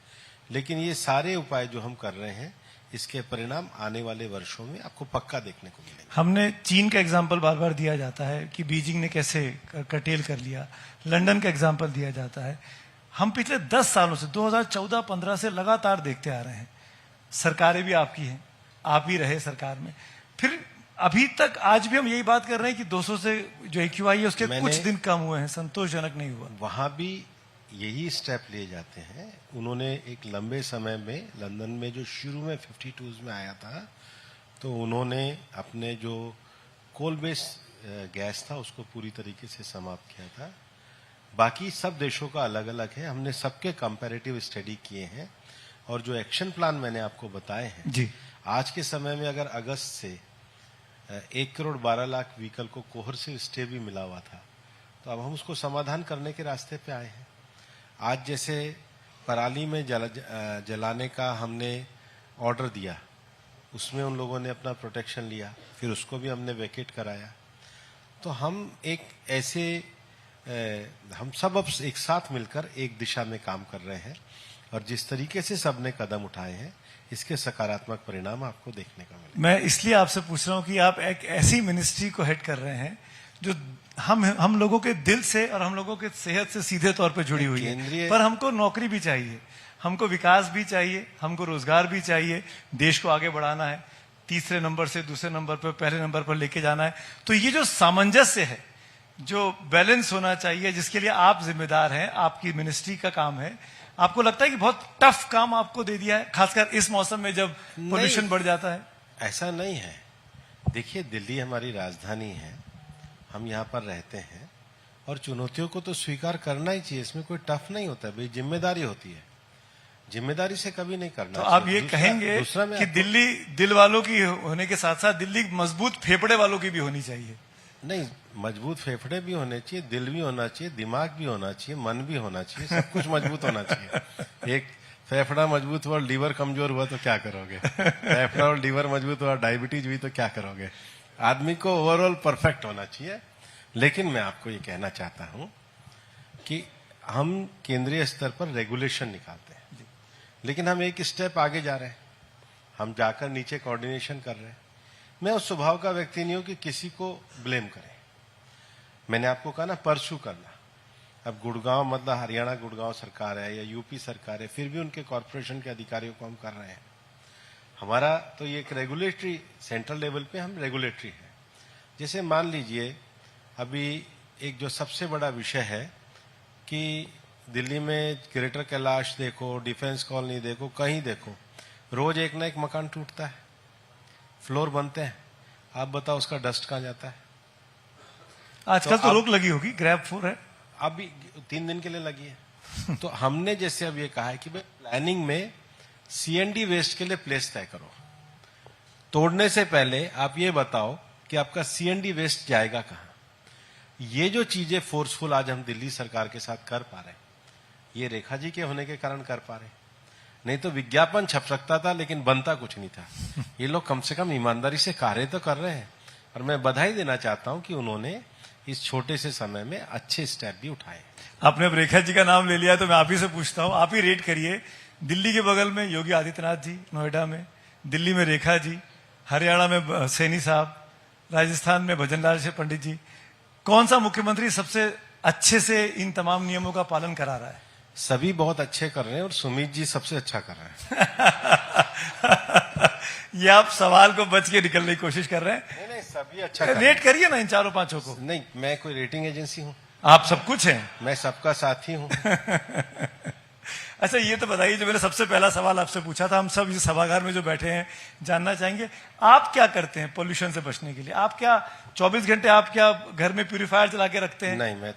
लेकिन ये सारे उपाय जो हम कर रहे हैं, इसके परिणाम आने वाले वर्षों में आपको पक्का देखने को मिलेंगे। हमने चीन का एग्जाम्पल बार बार दिया जाता है कि बीजिंग ने कैसे कर्टेल कर लिया, लंदन का एग्जाम्पल दिया जाता है। हम पिछले 10 सालों से 2014-15 से लगातार देखते आ रहे हैं, सरकारें भी आपकी हैं, आप ही रहे सरकार में, फिर अभी तक आज भी हम यही बात कर रहे हैं कि 200 से जो AQI है उसके कुछ दिन कम हुए हैं, संतोषजनक नहीं हुआ। वहां भी यही स्टेप लिए जाते हैं। उन्होंने एक लंबे समय में लंदन में जो शुरू में 52 में आया था, तो उन्होंने अपने जो कोल बेस्ड गैस था उसको पूरी तरीके से समाप्त किया था। बाकी सब देशों का अलग अलग है, हमने सबके कंपैरेटिव स्टडी किए हैं। और जो एक्शन प्लान मैंने आपको बताए हैं जी, आज के समय में अगर अगस्त से 1 करोड़ 12 लाख व्हीकल को कोहर्सिव स्टे भी मिला हुआ था, तो अब हम उसको समाधान करने के रास्ते पे आए हैं। आज जैसे पराली में जलाने का हमने ऑर्डर दिया, उसमें उन लोगों ने अपना प्रोटेक्शन लिया, फिर उसको भी हमने वैकेट कराया। तो हम एक ऐसे हम सब अब एक साथ मिलकर एक दिशा में काम कर रहे हैं। और जिस तरीके से सबने कदम उठाए हैं, इसके सकारात्मक परिणाम आपको देखने को मिले। मैं इसलिए आपसे पूछ रहा हूं कि आप एक ऐसी मिनिस्ट्री को हेड कर रहे हैं जो हम लोगों के दिल से और हम लोगों के सेहत से सीधे तौर पे जुड़ी हुई है। पर हमको नौकरी भी चाहिए, हमको विकास भी चाहिए, हमको रोजगार भी चाहिए, देश को आगे बढ़ाना है, तीसरे नंबर से दूसरे नंबर पर, पहले नंबर पर लेके जाना है। तो ये जो सामंजस्य है, जो बैलेंस होना चाहिए, जिसके लिए आप जिम्मेदार हैं, आपकी मिनिस्ट्री का काम है, आपको लगता है कि बहुत टफ काम आपको दे दिया है, खासकर इस मौसम में जब पोल्यूशन बढ़ जाता है? ऐसा नहीं है। देखिए, दिल्ली हमारी राजधानी है, हम यहाँ पर रहते हैं, और चुनौतियों को तो स्वीकार करना ही चाहिए। इसमें कोई टफ नहीं होता है भाई, जिम्मेदारी होती है, जिम्मेदारी से कभी नहीं करना। तो आप ये कहेंगे कि दिल्ली दिल वालों की होने के साथ साथ दिल्ली मजबूत फेफड़े वालों की भी होनी चाहिए? नहीं, मजबूत फेफड़े भी होने चाहिए, दिल भी होना चाहिए, दिमाग भी होना चाहिए, मन भी होना चाहिए, सब कुछ मजबूत होना चाहिए। एक फेफड़ा मजबूत हुआ, लीवर कमजोर हुआ तो क्या करोगे? फेफड़ा और लीवर मजबूत हुआ, डायबिटीज हुई तो क्या करोगे? आदमी को ओवरऑल परफेक्ट होना चाहिए। लेकिन मैं आपको ये कहना चाहता हूं कि हम केंद्रीय स्तर पर रेगुलेशन निकालते हैं, लेकिन हम एक स्टेप आगे जा रहे हैं, हम जाकर नीचे कोऑर्डिनेशन कर रहे हैं। मैं उस स्वभाव का व्यक्ति नहीं हूं कि किसी को ब्लेम करें। मैंने आपको कहा ना, परसू करना। अब गुड़गांव, मतलब हरियाणा गुड़गांव सरकार है या यूपी सरकार है, फिर भी उनके कॉरपोरेशन के अधिकारियों को हम कर रहे हैं। हमारा तो ये एक रेगुलेटरी, सेंट्रल लेवल पे हम रेगुलेटरी है। जैसे मान लीजिए, अभी एक जो सबसे बड़ा विषय है कि दिल्ली में ग्रेटर कैलाश देखो, डिफेंस कॉलोनी देखो, कहीं देखो, रोज एक ना एक मकान टूटता है, फ्लोर बनते हैं, आप बताओ उसका डस्ट कहाँ जाता है? आजकल तो रोक लगी होगी, ग्रैब 4 है, अभी 3 दिन के लिए लगी है। तो हमने जैसे अब ये कहा है कि भाई प्लानिंग में सीएनडी वेस्ट के लिए प्लेस तय करो। तोड़ने से पहले आप ये बताओ कि आपका सीएनडी वेस्ट जाएगा कहाँ। ये जो चीजें फोर्सफुल आज हम दिल्ली सरकार के साथ कर पा रहे हैं, ये रेखा जी के होने के कारण कर पा रहे हैं। नहीं तो विज्ञापन छप सकता था लेकिन बनता कुछ नहीं था। ये लोग कम से कम ईमानदारी से कार्य तो कर रहे हैं, और मैं बधाई देना चाहता हूं कि उन्होंने इस छोटे से समय में अच्छे स्टेप भी उठाए। आपने अब रेखा जी का नाम ले लिया तो मैं आप ही से पूछता हूं, आप ही रेट करिए। दिल्ली के बगल में योगी आदित्यनाथ जी, नोएडा में, दिल्ली में रेखा जी, हरियाणा में सैनी साहब, राजस्थान में भजनलाल से पंडित जी, कौन सा मुख्यमंत्री सबसे अच्छे से इन तमाम नियमों का पालन करा रहा है? सभी बहुत अच्छे कर रहे हैं और सुमित जी सबसे अच्छा कर रहे हैं। ये आप सवाल को बच के निकलने की कोशिश कर रहे हैं। नहीं, सभी अच्छा कर रेट करिए ना इन चारों पांचों को। नहीं, मैं कोई रेटिंग एजेंसी हूँ? आप सब कुछ हैं। मैं सबका साथी हूँ। अच्छा, ये तो बताइए, जो मैंने सबसे पहला सवाल आपसे पूछा था, हम सब इस सभागार में जो बैठे हैं जानना चाहेंगे, आप क्या करते हैं पोल्यूशन से बचने के लिए? आप क्या 24 घंटे आप क्या घर में प्यूरिफायर चला के रखते हैं? नहीं, मैं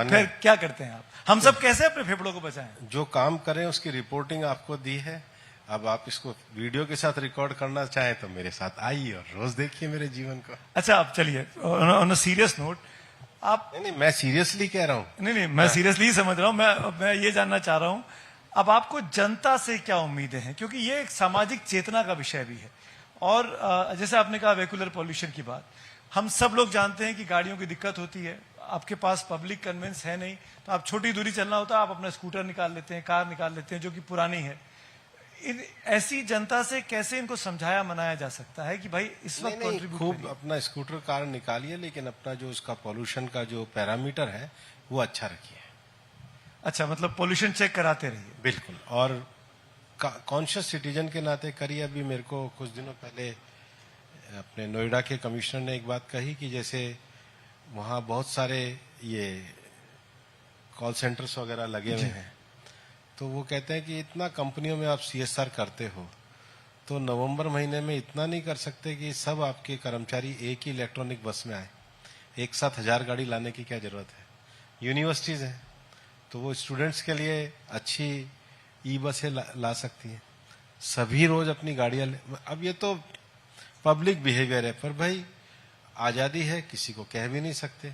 फिर क्या करते हैं आप? हम सब कैसे अपने फेफड़ों को बचाएं? जो काम करें उसकी रिपोर्टिंग आपको दी है। अब आप इसको वीडियो के साथ रिकॉर्ड करना चाहें तो मेरे साथ आइए और रोज देखिए मेरे जीवन को। अच्छा, अब चलिए ऑन अ सीरियस नोट, आप नहीं, मैं सीरियसली कह रहा हूँ। नहीं, मैं सीरियसली ही समझ रहा हूँ। मैं ये जानना चाह रहा हूँ, अब आपको जनता से क्या उम्मीदें हैं? क्योंकि ये एक सामाजिक चेतना का विषय भी है। और जैसे आपने कहा वेहिकुलर पॉल्यूशन की बात, हम सब लोग जानते हैं कि गाड़ियों की दिक्कत होती है। आपके पास पब्लिक कन्वेंस है नहीं, तो आप छोटी दूरी चलना होता है, आप अपना स्कूटर निकाल लेते हैं, कार निकाल लेते हैं, जो कि पुरानी है। ऐसी जनता से कैसे इनको समझाया मनाया जा सकता है कि भाई इस वक्त कंट्रीब्यूट खूब अपना स्कूटर कार निकालिए, लेकिन अपना जो उसका पॉल्यूशन का जो पैरामीटर है वो अच्छा रखिए। अच्छा, मतलब पोल्यूशन चेक कराते रहिए। बिल्कुल, और कॉन्शियस सिटीजन के नाते करिए। अभी मेरे को कुछ दिनों पहले अपने नोएडा के कमिश्नर ने एक बात कही कि जैसे वहाँ बहुत सारे ये कॉल सेंटर्स वगैरह लगे हुए हैं, तो वो कहते हैं कि इतना कंपनियों में आप सीएसआर करते हो, तो नवंबर महीने में इतना नहीं कर सकते कि सब आपके कर्मचारी एक ही इलेक्ट्रॉनिक बस में आए? एक साथ 1000 गाड़ी लाने की क्या जरूरत है? यूनिवर्सिटीज हैं तो वो स्टूडेंट्स के लिए अच्छी ई बसें ला सकती हैं। सभी रोज अपनी गाड़ियां अब ये तो पब्लिक बिहेवियर है, पर भाई आजादी है, किसी को कह भी नहीं सकते।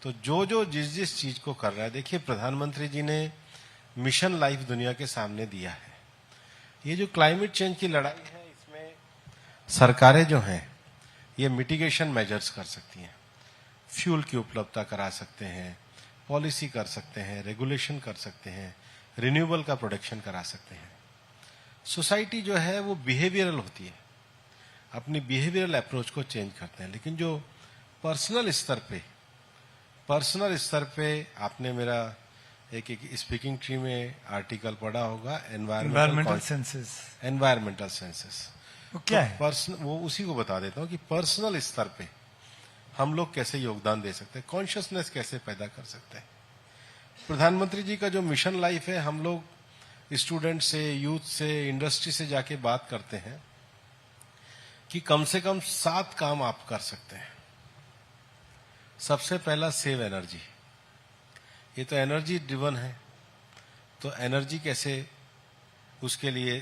तो जो जिस चीज को कर रहा है, देखिए प्रधानमंत्री जी ने मिशन लाइफ दुनिया के सामने दिया है। ये जो क्लाइमेट चेंज की लड़ाई है, इसमें सरकारें जो हैं ये मिटिगेशन मेजर्स कर सकती हैं, फ्यूल की उपलब्धता करा सकते हैं, पॉलिसी कर सकते हैं, रेगुलेशन कर सकते हैं, रिन्यूएबल का प्रोडक्शन करा सकते हैं। सोसाइटी जो है वो बिहेवियरल होती है, अपनी बिहेवियरल अप्रोच को चेंज करते हैं। लेकिन जो पर्सनल स्तर पे आपने मेरा एक स्पीकिंग ट्री में आर्टिकल पढ़ा होगा, एनवायरमेंटल सेंसेस। वो क्या है? वो उसी को बता देता हूँ कि पर्सनल स्तर पे हम लोग कैसे योगदान दे सकते हैं, कॉन्शियसनेस कैसे पैदा कर सकते हैं। प्रधानमंत्री जी का जो मिशन लाइफ है, हम लोग स्टूडेंट से, यूथ से, इंडस्ट्री से जाके बात करते हैं कि कम से कम 7 काम आप कर सकते हैं। सबसे पहला, सेव एनर्जी। ये तो एनर्जी ड्रिवन है, तो एनर्जी कैसे, उसके लिए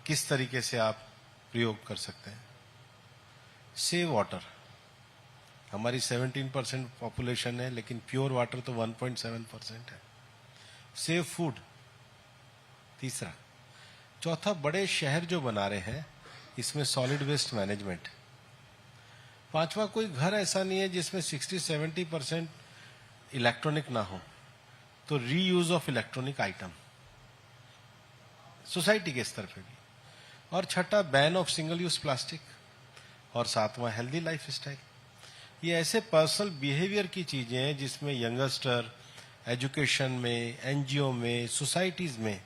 किस तरीके से आप प्रयोग कर सकते हैं। Save water. हमारी 17% पॉपुलेशन है, लेकिन प्योर वाटर तो 1.7% है। सेव फूड तीसरा। चौथा, बड़े शहर जो बना रहे हैं इसमें सॉलिड वेस्ट मैनेजमेंट। पांचवा, कोई घर ऐसा नहीं है जिसमें 60-70% इलेक्ट्रॉनिक ना हो, तो reuse of electronic item society के स्तर पे भी। और छठा, ban of single use plastic. और सातवां, हेल्दी लाइफ स्टाइल। ये ऐसे पर्सनल बिहेवियर की चीजें हैं जिसमें यंगस्टर, एजुकेशन में, एनजीओ में, सोसाइटीज में,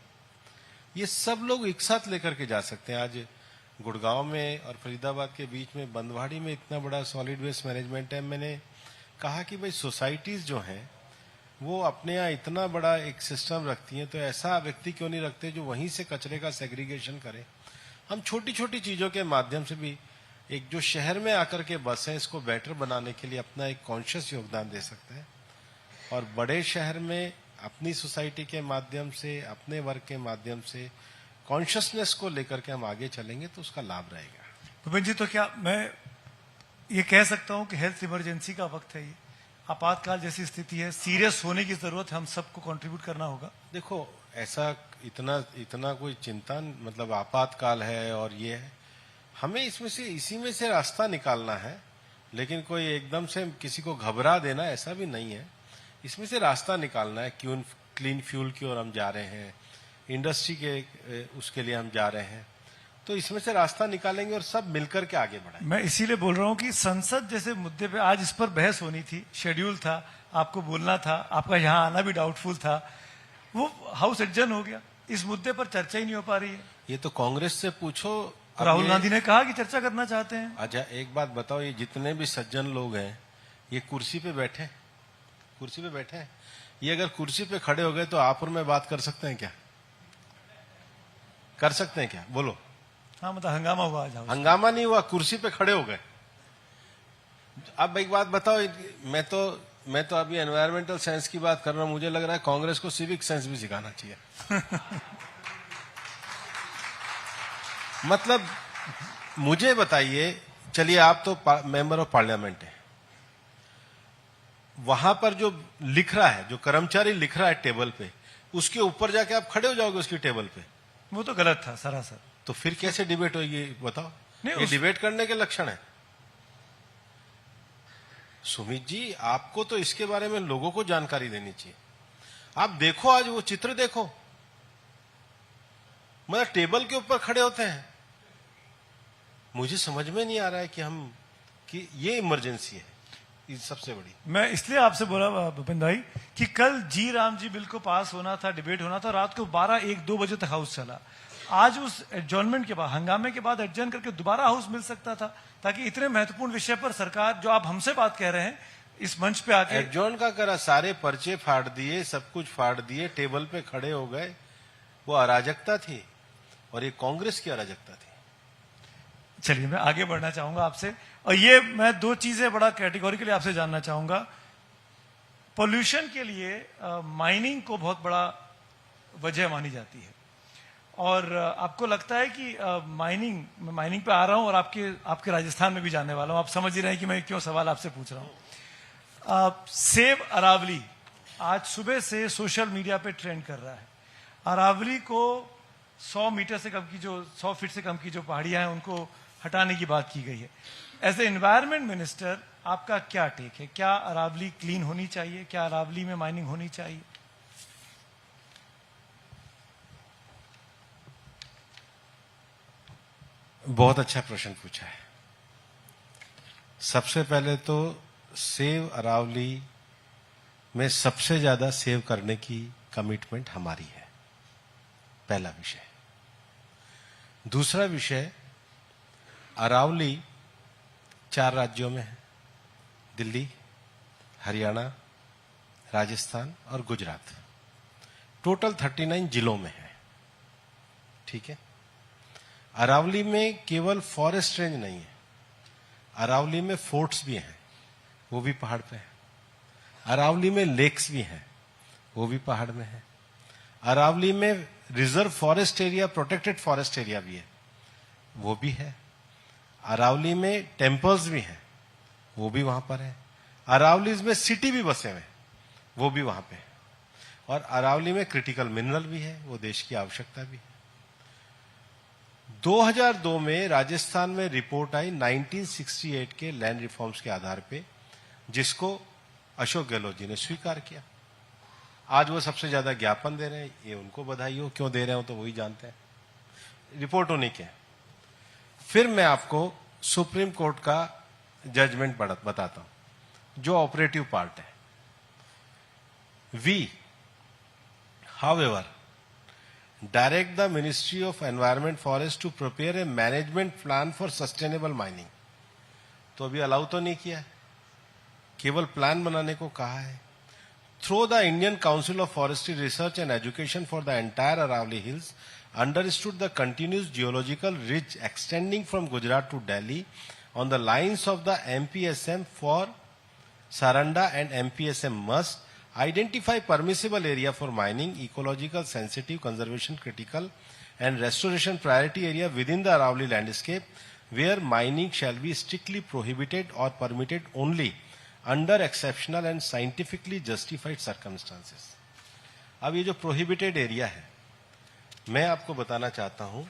ये सब लोग एक साथ लेकर के जा सकते हैं। आज गुड़गांव में और फरीदाबाद के बीच में बंदवाड़ी में इतना बड़ा सॉलिड वेस्ट मैनेजमेंट है। मैंने कहा कि भाई सोसाइटीज जो हैं वो अपने यहाँ इतना बड़ा एक सिस्टम रखती हैं, तो ऐसा व्यक्ति क्यों नहीं रखते जो वहीं से कचरे का सेग्रीगेशन करे। हम छोटी छोटी चीजों के माध्यम से भी एक जो शहर में आकर के बस है, इसको बेटर बनाने के लिए अपना एक कॉन्शियस योगदान दे सकते हैं, और बड़े शहर में अपनी सोसाइटी के माध्यम से, अपने वर्क के माध्यम से कॉन्शियसनेस को लेकर के हम आगे चलेंगे तो उसका लाभ रहेगा। भूपेन जी, तो क्या मैं ये कह सकता हूं कि हेल्थ इमरजेंसी का वक्त है, ये आपातकाल जैसी स्थिति है, सीरियस होने की जरूरत है, हम सबको कंट्रीब्यूट करना होगा? देखो, ऐसा इतना कोई चिंता, मतलब आपातकाल है और ये है, हमें इसी में से रास्ता निकालना है, लेकिन कोई एकदम से किसी को घबरा देना ऐसा भी नहीं है। इसमें से रास्ता निकालना है। क्लीन फ्यूल की ओर हम जा रहे हैं, इंडस्ट्री के उसके लिए हम जा रहे हैं, तो इसमें से रास्ता निकालेंगे और सब मिलकर के आगे बढ़ाएंगे। मैं इसीलिए बोल रहा हूं कि संसद जैसे मुद्दे पे आज इस पर बहस होनी थी, शेड्यूल था, आपको बोलना था, आपका यहाँ आना भी डाउटफुल था, वो हाउस एडजर्न हो गया, इस मुद्दे पर चर्चा ही नहीं हो पा रही है। ये तो कांग्रेस से पूछो। राहुल गांधी ने कहा कि चर्चा करना चाहते हैं। अच्छा, एक बात बताओ, ये जितने भी सज्जन लोग हैं, ये कुर्सी पे बैठे हैं, ये अगर कुर्सी पे खड़े हो गए तो आप और मैं बात कर सकते हैं क्या? कर सकते हैं क्या? बोलो। हाँ, मतलब हंगामा हुआ आज। हंगामा नहीं हुआ, कुर्सी पे खड़े हो गए। अब एक बात बताओ, मैं तो अभी एनवायरमेंटल साइंस की बात कर रहा हूं, मुझे लग रहा है कांग्रेस को सिविक साइंस भी सिखाना चाहिए। मतलब मुझे बताइए, चलिए आप तो मेंबर ऑफ पार्लियामेंट है, वहां पर जो लिख रहा है, जो कर्मचारी लिख रहा है टेबल पे, उसके ऊपर जाके आप खड़े हो जाओगे उसकी टेबल पे? वो तो गलत था सरासर। तो फिर कैसे डिबेट होगी बताओ? ये डिबेट करने के लक्षण है। सुमित जी, आपको तो इसके बारे में लोगों को जानकारी देनी चाहिए। आप देखो, आज वो चित्र देखो, मतलब टेबल के ऊपर खड़े होते हैं। मुझे समझ में नहीं आ रहा है कि ये इमरजेंसी है सबसे बड़ी। मैं इसलिए आपसे बोला भूपेन भाई कि कल जी राम जी बिल को पास होना था, डिबेट होना था, रात को 12, 1, 2 बजे तक हाउस चला। आज उस एडजॉर्नमेंट के बाद, हंगामे के बाद एडजॉर्न करके दोबारा हाउस मिल सकता था, ताकि इतने महत्वपूर्ण विषय पर सरकार, जो आप हमसे बात कह रहे हैं, इस मंच पे आके एडजॉर्न का करा, सारे पर्चे फाड़ दिए, सब कुछ फाड़ दिए, टेबल पे खड़े हो गए। वो अराजकता थी, और ये कांग्रेस की अराजकता थी। चलिए, मैं आगे बढ़ना चाहूंगा आपसे, और ये मैं 2 चीजें बड़ा कैटेगोरिकली आपसे जानना चाहूंगा। पोल्यूशन के लिए माइनिंग को बहुत बड़ा वजह मानी जाती है, और आपको लगता है कि माइनिंग पे आ रहा हूं, और आपके राजस्थान में भी जाने वाला हूं, आप समझ ही रहे हैं कि मैं क्यों सवाल आपसे पूछ रहा हूं। सेव अरावली आज सुबह से सोशल मीडिया पे ट्रेंड कर रहा है। अरावली को 100 मीटर से कम की, जो 100 फीट से कम की जो पहाड़ियां हैं, उनको हटाने की बात की गई है। एज ए एनवायरमेंट मिनिस्टर, आपका क्या टेक है? क्या अरावली क्लीन होनी चाहिए? क्या अरावली में माइनिंग होनी चाहिए? बहुत अच्छा प्रश्न पूछा है। सबसे पहले तो सेव अरावली में सबसे ज्यादा सेव करने की कमिटमेंट हमारी है, पहला विषय। दूसरा विषय, अरावली 4 राज्यों में है, दिल्ली, हरियाणा, राजस्थान और गुजरात। टोटल 39 जिलों में है, ठीक है। अरावली में केवल फॉरेस्ट रेंज नहीं है, अरावली में फोर्ट्स भी हैं, वो भी पहाड़ पे है। अरावली में लेक्स भी हैं, वो भी पहाड़ में है। अरावली में reserve forest area, protected forest area भी है, वो भी है। अरावली में टेम्पल्स भी हैं, वो भी वहां पर है। अरावली में सिटी भी बसे हुए, वो भी वहां पे है। और अरावली में क्रिटिकल मिनरल भी है, वो देश की आवश्यकता भी है। 2002 में राजस्थान में रिपोर्ट आई 1968 के लैंड रिफॉर्म्स के आधार पे, जिसको अशोक गहलोत जी ने स्वीकार किया। आज वो सबसे ज्यादा ज्ञापन दे रहे हैं, ये उनको बधाई हो, क्यों दे रहे हो तो वही जानते हैं, रिपोर्ट उन्हीं के। फिर मैं आपको सुप्रीम कोर्ट का जजमेंट बताता हूं, जो ऑपरेटिव पार्ट है। We however direct the Ministry of Environment Forest to prepare a management plan for sustainable mining। तो अभी अलाउ तो नहीं किया है, केवल प्लान बनाने को कहा है। through the Indian Council of Forestry Research and Education for the entire Aravalli Hills, understood the continuous geological ridge extending from Gujarat to Delhi on the lines of the MPSM for Saranda and MPSM must identify permissible area for mining, ecological sensitive, conservation critical and restoration priority area within the Aravalli landscape where mining shall be strictly prohibited or permitted only under exceptional and scientifically justified circumstances. अब ये जो prohibited area है, मैं आपको बताना चाहता हूं,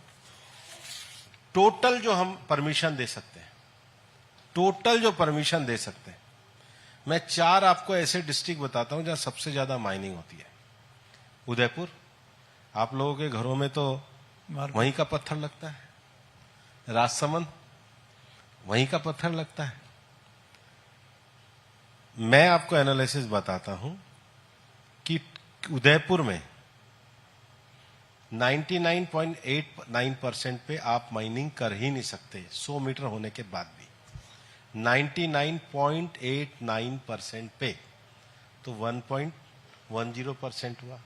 total जो हम परमिशन दे सकते हैं, टोटल जो परमिशन दे सकते हैं, मैं 4 आपको ऐसे डिस्ट्रिक्ट बताता हूं जहां सबसे ज्यादा माइनिंग होती है. उदयपुर, आप लोगों के घरों में तो वहीं का पत्थर लगता है. राजसमंद, वहीं का पत्थर लगता है. मैं आपको एनालिसिस बताता हूं कि उदयपुर में 99.89% पे आप माइनिंग कर ही नहीं सकते 100 मीटर होने के बाद भी. 99.89% पे तो 1.10% हुआ.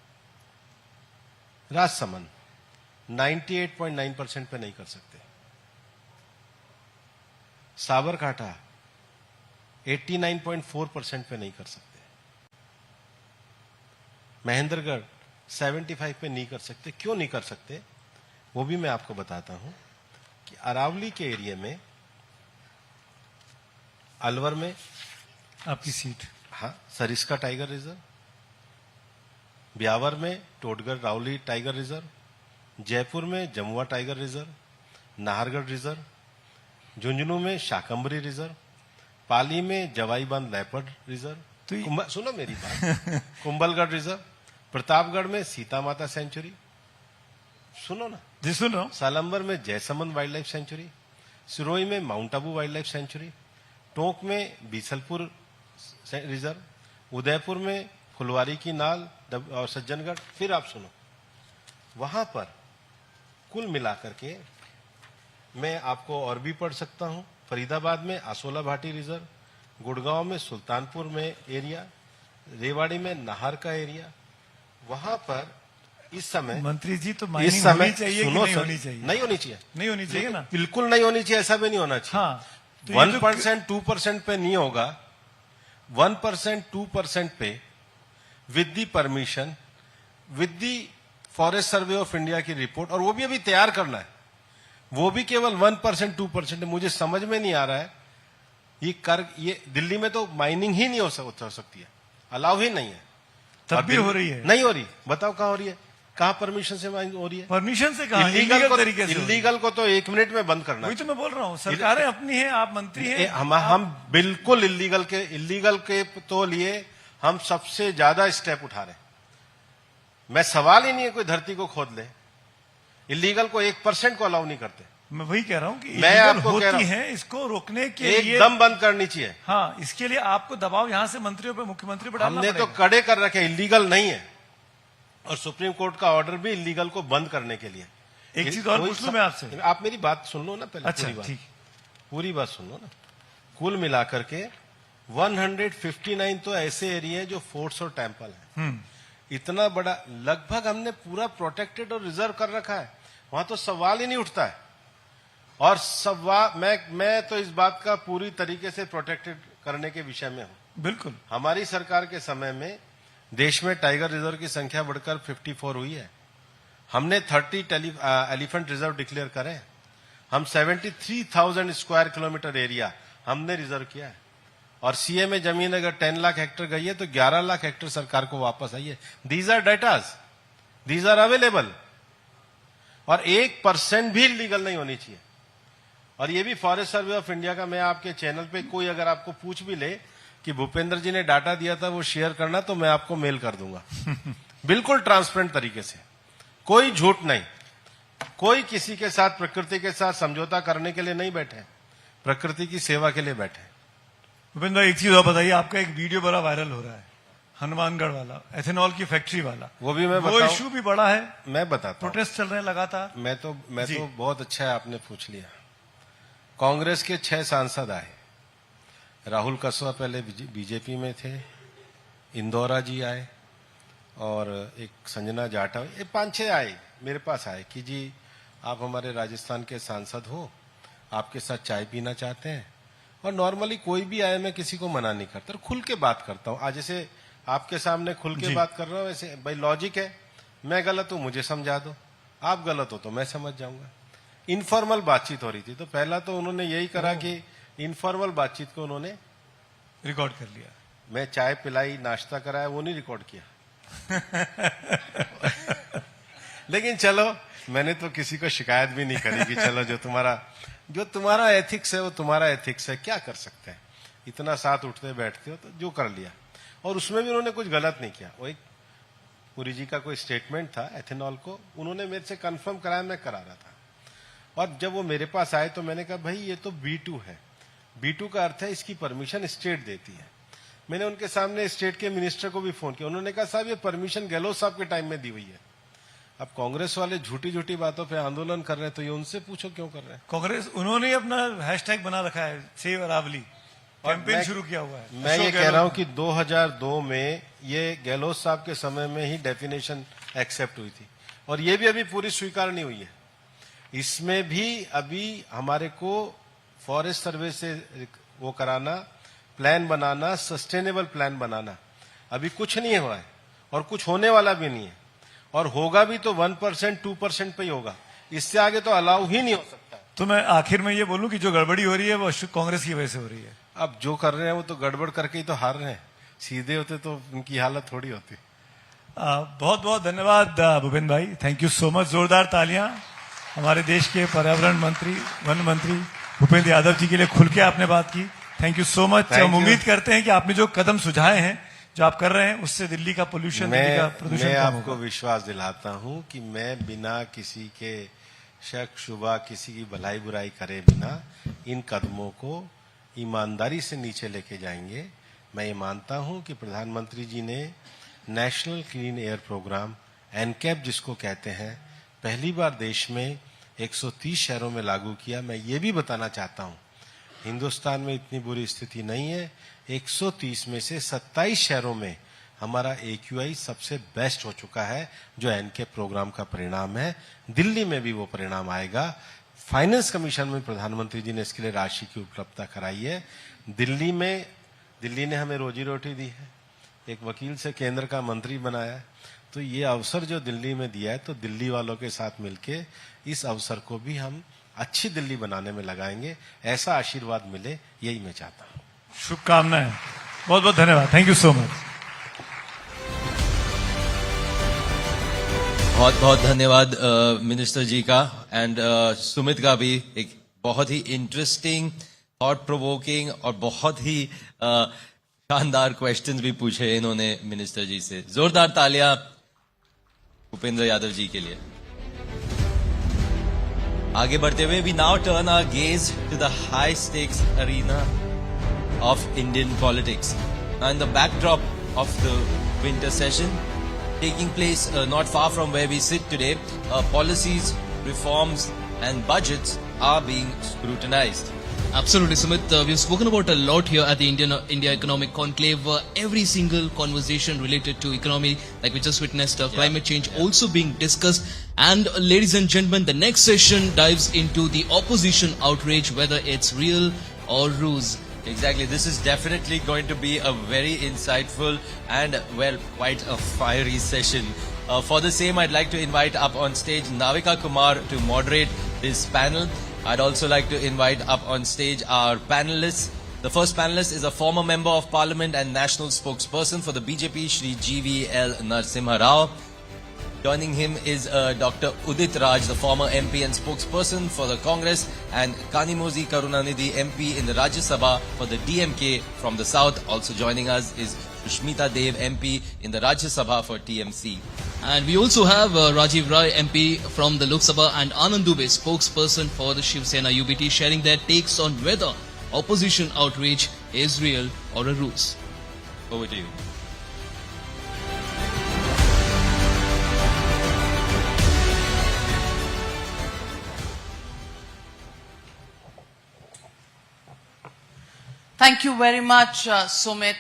राजसमंद 98.9% पे नहीं कर सकते. साबरकांठा 89.4% पे नहीं कर सकते. महेंद्रगढ़ 75 पे नहीं कर सकते. क्यों नहीं कर सकते वो भी मैं आपको बताता हूं कि अरावली के एरिया में, अलवर में आपकी सीट, हाँ, सरिस्का टाइगर रिजर्व, ब्यावर में टोटगढ़ रावली टाइगर रिजर्व, जयपुर में Jamua tiger reserve, Nahargarh reserve, Jhunjhunu में शाकंबरी रिजर्व, पाली में जवाईबांध लेपर्ड रिजर्व, सुनो मेरी बात, कुंभलगढ़ रिजर्व, प्रतापगढ़ में सीता माता सेंचुरी, सुनो ना जी, सुनो, सालंबर में Jaisamand wildlife sanctuary, Sirohi में Mount Abu wildlife sanctuary, Tonk में बीसलपुर रिजर्व, उदयपुर में फुलवारी की नाल और सज्जनगढ़. फिर आप सुनो, वहां पर कुल मिलाकर के मैं आपको और भी पढ़ सकता हूं. फरीदाबाद में आसोला भाटी रिजर्व, गुड़गांव में सुल्तानपुर में एरिया, रेवाड़ी में नाहर का एरिया. वहां पर इस समय मंत्री जी तो माइनिंग होनी चाहिए कि नहीं होनी चाहिए? नहीं होनी चाहिए. नहीं होनी चाहिए ना, बिल्कुल नहीं होनी चाहिए. ऐसा भी नहीं होना चाहिए. हाँ, तो 1% 2% पे नहीं होगा. 1% 2% पे with the permission, with the forest survey of India की रिपोर्ट, और वो भी अभी तैयार करना है. वो भी केवल 1% 2%. मुझे समझ में नहीं आ रहा है ये दिल्ली में तो माइनिंग ही नहीं हो सकती है, अलाउ ही नहीं है. तब भी हो रही है. नहीं हो रही. बताओ कहां हो रही है? कहां परमिशन से माइनिंग हो रही है? परमिशन से कहां? इलीगल को तो 1 मिनट में बंद करना. वही तो मैं बोल रहा हूं, सरकारें अपनी है, आप मंत्री हैं. हम बिल्कुल इलीगल के तो लिए हम सबसे ज्यादा स्टेप उठा रहे हैं. मैं सवाल ही नहीं है कोई धरती को खोद ले. इलीगल को 1% को अलाउ नहीं करते. मैं वही कह रहा हूं कि मैं आपको कह रहा हूं, है, इसको रोकने के लिए एकदम बंद करनी चाहिए. हाँ, इसके लिए आपको दबाव यहां से मंत्रियों पे, मुख्यमंत्री पे डालना हमने तो कड़े कर रखे. इलीगल नहीं है, और सुप्रीम कोर्ट का ऑर्डर भी इलीगल को बंद करने के लिए. एक चीज और पूछ लूं मैं आपसे, आप मेरी बात सुन लो ना पहले. अच्छा, पूरी बात सुन लो ना. कुल मिलाकर के 159 तो ऐसे एरिया जो फोर्ट्स और टेम्पल है. इतना बड़ा, लगभग हमने पूरा प्रोटेक्टेड और रिजर्व कर रखा है. वहां तो सवाल ही नहीं उठता है. और मैं तो इस बात का पूरी तरीके से प्रोटेक्टेड करने के विषय में हूं. बिल्कुल. हमारी सरकार के समय में देश में टाइगर रिजर्व की संख्या बढ़कर 54 हुई है. हमने 30 एलिफेंट रिजर्व डिक्लेयर करे. हम 73,000 स्क्वायर किलोमीटर एरिया हमने रिजर्व किया है. और सीए में जमीन अगर 10 लाख हेक्टर गई है तो 11 लाख हेक्टर सरकार को वापस आई है. These are datas, these are available. और 1% भी लीगल नहीं होनी चाहिए. और ये भी फॉरेस्ट सर्वे ऑफ इंडिया का, मैं आपके चैनल पे कोई अगर आपको पूछ भी ले कि भूपेंद्र जी ने डाटा दिया था वो शेयर करना, तो मैं आपको मेल कर दूंगा. बिल्कुल ट्रांसपेरेंट तरीके से, कोई झूठ नहीं. कोई किसी के साथ, प्रकृति के साथ समझौता करने के लिए नहीं बैठे, प्रकृति की सेवा के लिए बैठे. भूपेंद्र, एक चीज और बताइए, आपका एक वीडियो बड़ा वायरल हो रहा है, हनुमानगढ़ वाला, एथेनॉल की फैक्ट्री वाला. वो भी मैं वो इशू भी बड़ा है. मैं बताता हूं. प्रोटेस्ट चल रहे हैं लगातार. मैं तो बहुत अच्छा है आपने पूछ लिया. कांग्रेस के 6 सांसद आए. राहुल कसवा पहले बीजेपी में थे, इंदौरा जी आए और एक संजना जाटा, ये 5-6 आए मेरे पास आए कि जी आप हमारे राजस्थान के सांसद हो, आपके साथ चाय पीना चाहते हैं। और नॉर्मली कोई भी आए मैं किसी को मना नहीं करता, खुल के बात करता हूँ। आज जैसे आपके सामने खुल के बात कर रहा हूँ, वैसे भाई लॉजिक है, मैं गलत हूँ मुझे समझा दो, आप गलत हो तो मैं समझ जाऊंगा। इनफॉर्मल बातचीत हो रही थी, तो पहला तो उन्होंने यही करा कि इनफॉर्मल बातचीत को उन्होंने रिकॉर्ड कर लिया। मैं चाय पिलाई, नाश्ता कराया, वो नहीं रिकॉर्ड किया। लेकिन चलो, मैंने तो किसी को शिकायत भी नहीं करी कि चलो जो तुम्हारा एथिक्स है वो तुम्हारा एथिक्स है, क्या कर सकते हैं, इतना साथ उठते बैठते हो तो जो कर लिया। और उसमें भी उन्होंने कुछ गलत नहीं किया। वो एक पुरी जी का कोई स्टेटमेंट था एथेनॉल को, उन्होंने मेरे से कंफर्म कराया, मैं करा रहा था। और जब वो मेरे पास आए तो मैंने कहा भाई ये तो B2 है, B2 का अर्थ है इसकी परमिशन स्टेट देती है। मैंने उनके सामने स्टेट के मिनिस्टर को भी फोन किया, उन्होंने कहा साहब ये परमिशन गहलोत साहब के टाइम में दी हुई है। अब कांग्रेस वाले झूठी झूठी बातों पे आंदोलन कर रहे हैं तो ये उनसे पूछो क्यों कर रहे हैं। कांग्रेस उन्होंने अपना हैशटैग बना रखा है, सेव अरावली कैंपेन शुरू किया हुआ है। मैं ये कह रहा हूं कि 2002 में ये गहलोत साहब के समय में ही डेफिनेशन एक्सेप्ट हुई थी और ये भी अभी पूरी स्वीकार नहीं हुई है। इसमें भी अभी हमारे को फॉरेस्ट सर्वे से वो कराना, प्लान बनाना, सस्टेनेबल प्लान बनाना, अभी कुछ नहीं हुआ है और कुछ होने वाला भी नहीं है। और होगा भी तो 1%, 2% पे ही होगा, इससे आगे तो अलाउ ही नहीं हो सकता। तो मैं आखिर में ये बोलूं कि जो गड़बड़ी हो रही है वो कांग्रेस की वजह से हो रही है। अब जो कर रहे हैं वो तो गड़बड़ करके ही तो हार रहे हैं, सीधे होते तो उनकी हालत थोड़ी होती। बहुत बहुत धन्यवाद भूपेंद्र भाई, थैंक यू सो मच। जोरदार तालियां हमारे देश के पर्यावरण मंत्री, वन मंत्री भूपेंद्र यादव जी के लिए। खुल के आपने बात की, थैंक यू सो मच। हम उम्मीद करते हैं कि आपने जो कदम सुझाए हैं, जो आप कर रहे हैं, उससे दिल्ली का पोल्यूशन, दिल्ली का प्रदूषण मैं आपको विश्वास दिलाता हूं कि मैं बिना किसी के शक शुबा, किसी की भलाई बुराई करे बिना इन कदमों को ईमानदारी से नीचे लेके जाएंगे। मैं ये मानता हूं कि प्रधानमंत्री जी ने national clean air programme NCAP जिसको कहते हैं, पहली बार देश में 130 शहरों में लागू किया। मैं ये भी बताना चाहता हूं हिंदुस्तान में इतनी बुरी स्थिति नहीं है, 130 में से 27 शहरों में हमारा AQI सबसे बेस्ट हो चुका है, जो एनकैप प्रोग्राम का परिणाम है। दिल्ली में भी वो परिणाम आएगा। फाइनेंस कमीशन में प्रधानमंत्री जी ने इसके लिए राशि की उपलब्धता कराई है। दिल्ली ने हमें रोजी रोटी दी है, एक वकील से केंद्र का मंत्री बनाया है। तो ये अवसर जो दिल्ली में दिया है, तो दिल्ली वालों के साथ मिलके इस अवसर को भी हम अच्छी दिल्ली बनाने में लगाएंगे। ऐसा आशीर्वाद मिले, यही मैं चाहता हूँ। शुभकामनाएं, बहुत बहुत धन्यवाद, थैंक यू सो मच। बहुत बहुत धन्यवाद मिनिस्टर जी का, एंड सुमित का भी। एक बहुत ही इंटरेस्टिंग, थॉट प्रोवोकिंग और बहुत ही शानदार क्वेश्चंस भी पूछे इन्होंने मिनिस्टर जी से। जोरदार तालियां भूपेंद्र यादव जी के लिए। आगे बढ़ते हुए, we now turn our gaze to the high stakes arena of Indian politics and the backdrop of the winter session taking place not far from where we sit today. Policies, reforms and budgets are being scrutinized. Absolutely, Sumit. We've spoken about a lot here at the India Economic Conclave. Every single conversation related to economy, like we just witnessed, climate change also being discussed. And ladies and gentlemen, the next session dives into the opposition outrage, whether it's real or ruse. Exactly. This is definitely going to be a very insightful and, well, quite a fiery session. For the same, I'd like to invite up on stage Navika Kumar to moderate this panel. I'd also like to invite up on stage our panelists. The first panelist is a former member of Parliament and national spokesperson for the BJP, Shri GVL Narasimha Rao. Joining him is Dr. Udit Raj, the former MP and spokesperson for the Congress, and Kanimozi Karunanidhi, MP in the Rajya Sabha for the DMK from the South. Also joining us is Sushmita Dev, MP in the Rajya Sabha for TMC. And we also have Rajiv Rai, MP from the Lok Sabha, and Anand Dubey, spokesperson for the Shiv Sena UBT, sharing their takes on whether opposition outrage is real or a ruse. Over to you. Thank you very much, Sumit.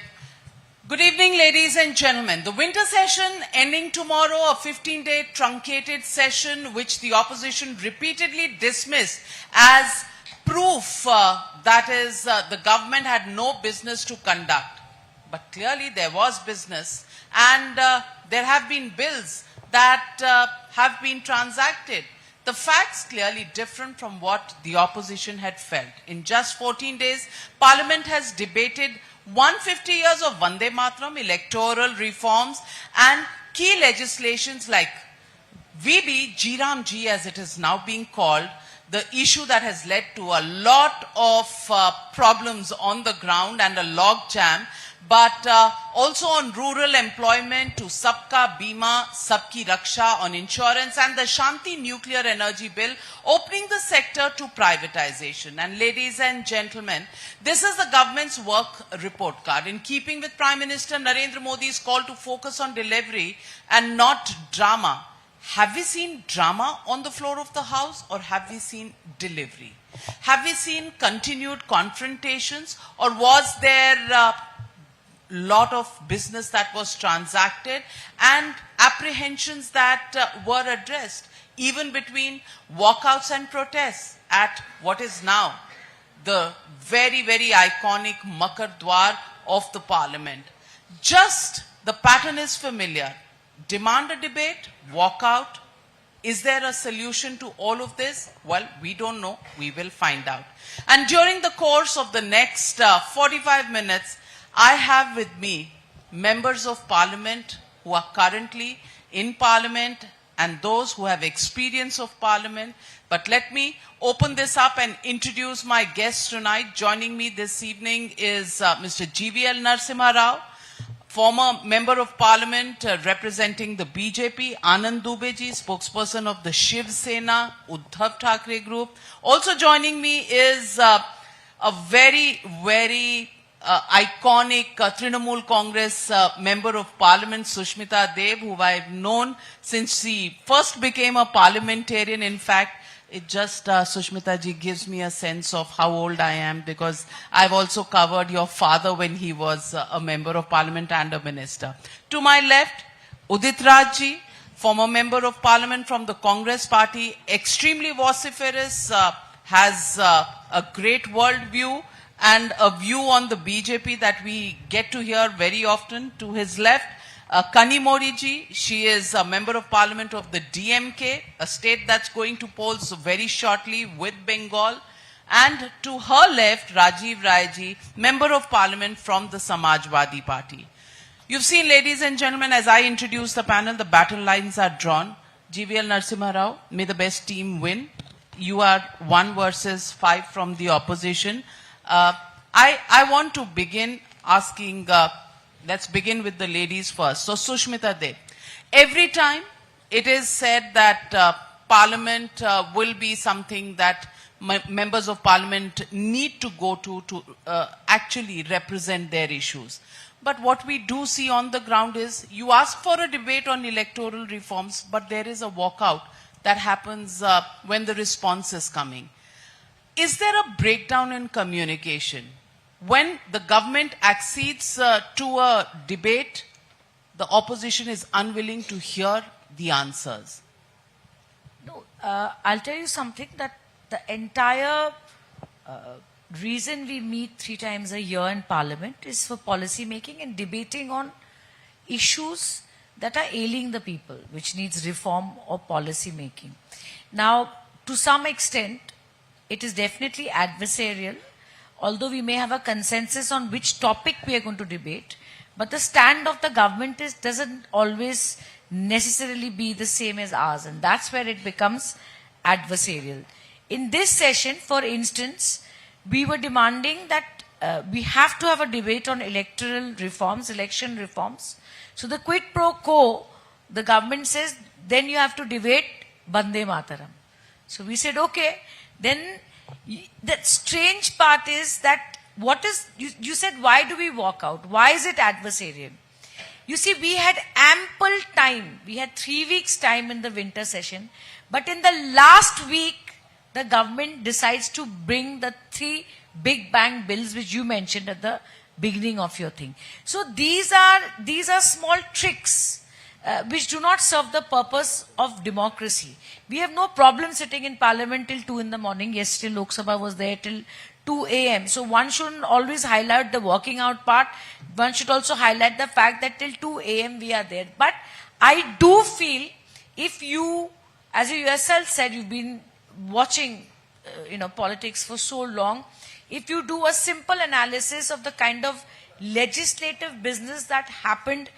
Good evening, ladies and gentlemen. The winter session ending tomorrow, a 15-day truncated session which the opposition repeatedly dismissed as proof that is the government had no business to conduct. But clearly there was business, and there have been bills that have been transacted. The facts clearly different from what the opposition had felt. In just 14 days, Parliament has debated 150 years of Vande Mataram, electoral reforms, and key legislations like VB, G as it is now being called, the issue that has led to a lot of problems on the ground and a log jam, but also on rural employment, to Sabka Bima, Sabki Raksha on insurance, and the Shanti nuclear energy bill opening the sector to privatization. And ladies and gentlemen, this is the government's work report card, in keeping with Prime Minister Narendra Modi's call to focus on delivery and not drama. Have we seen drama on the floor of the House, or have we seen delivery? Have we seen continued confrontations, or was there lot of business that was transacted and apprehensions that were addressed, even between walkouts and protests at what is now the very, very iconic Makar Dwar of the Parliament? Just the pattern is familiar. Demand a debate, walk out. Is there a solution to all of this? Well, we don't know. We will find out. And during the course of the next 45 minutes, I have with me members of Parliament who are currently in Parliament and those who have experience of Parliament. But let me open this up and introduce my guests tonight. Joining me this evening is Mr. GVL Narasimha Rao, former Member of Parliament representing the BJP, Anand Dubeji, spokesperson of the Shiv Sena, Uddhav Thackeray group. Also joining me is a very, very iconic Trinamool Congress Member of Parliament, Sushmita Dev, who I've known since she first became a parliamentarian. In fact, it just, Sushmita ji, gives me a sense of how old I am, because I've also covered your father when he was a Member of Parliament and a Minister. To my left, Udit Raj ji, former Member of Parliament from the Congress Party, extremely vociferous, has a great world view and a view on the BJP that we get to hear very often. To his left, Kani Modi ji, she is a Member of Parliament of the DMK, a state that's going to polls very shortly with Bengal. And to her left, Rajiv Rai ji, Member of Parliament from the Samajwadi Party. You've seen, ladies and gentlemen, as I introduce the panel, the battle lines are drawn. GVL Narasimha Rao, may the best team win. You are 1 versus 5 from the opposition. I want to begin asking, let's begin with the ladies first. So Sushmita Dev, every time it is said that Parliament will be something that members of Parliament need to go to actually represent their issues. But what we do see on the ground is, you ask for a debate on electoral reforms, but there is a walkout that happens when the response is coming. Is there a breakdown in communication? When the government accedes to a debate, the opposition is unwilling to hear the answers. No, I'll tell you something, that the entire reason we meet 3 times a year in Parliament is for policy making and debating on issues that are ailing the people, which needs reform or policy making. Now, to some extent, it is definitely adversarial, although we may have a consensus on which topic we are going to debate, but the stand of the government doesn't always necessarily be the same as ours, and that's where it becomes adversarial. In this session, for instance, we were demanding that we have to have a debate on electoral reforms, election reforms. So the quid pro quo, the government says, then you have to debate Vande Mataram. So we said, okay. Then the strange part is that you said, why do we walk out? Why is it adversarial? You see, we had ample time. We had 3 weeks time in the winter session. But in the last week, the government decides to bring the 3 big bang bills which you mentioned at the beginning of your thing. So these are small tricks which do not serve the purpose of democracy. We have no problem sitting in parliament till 2 in the morning. Yesterday Lok Sabha was there till 2 a.m. So one shouldn't always highlight the working out part. One should also highlight the fact that till 2 a.m. we are there. But I do feel if you, as you yourself said, you've been watching politics for so long, if you do a simple analysis of the kind of legislative business that happened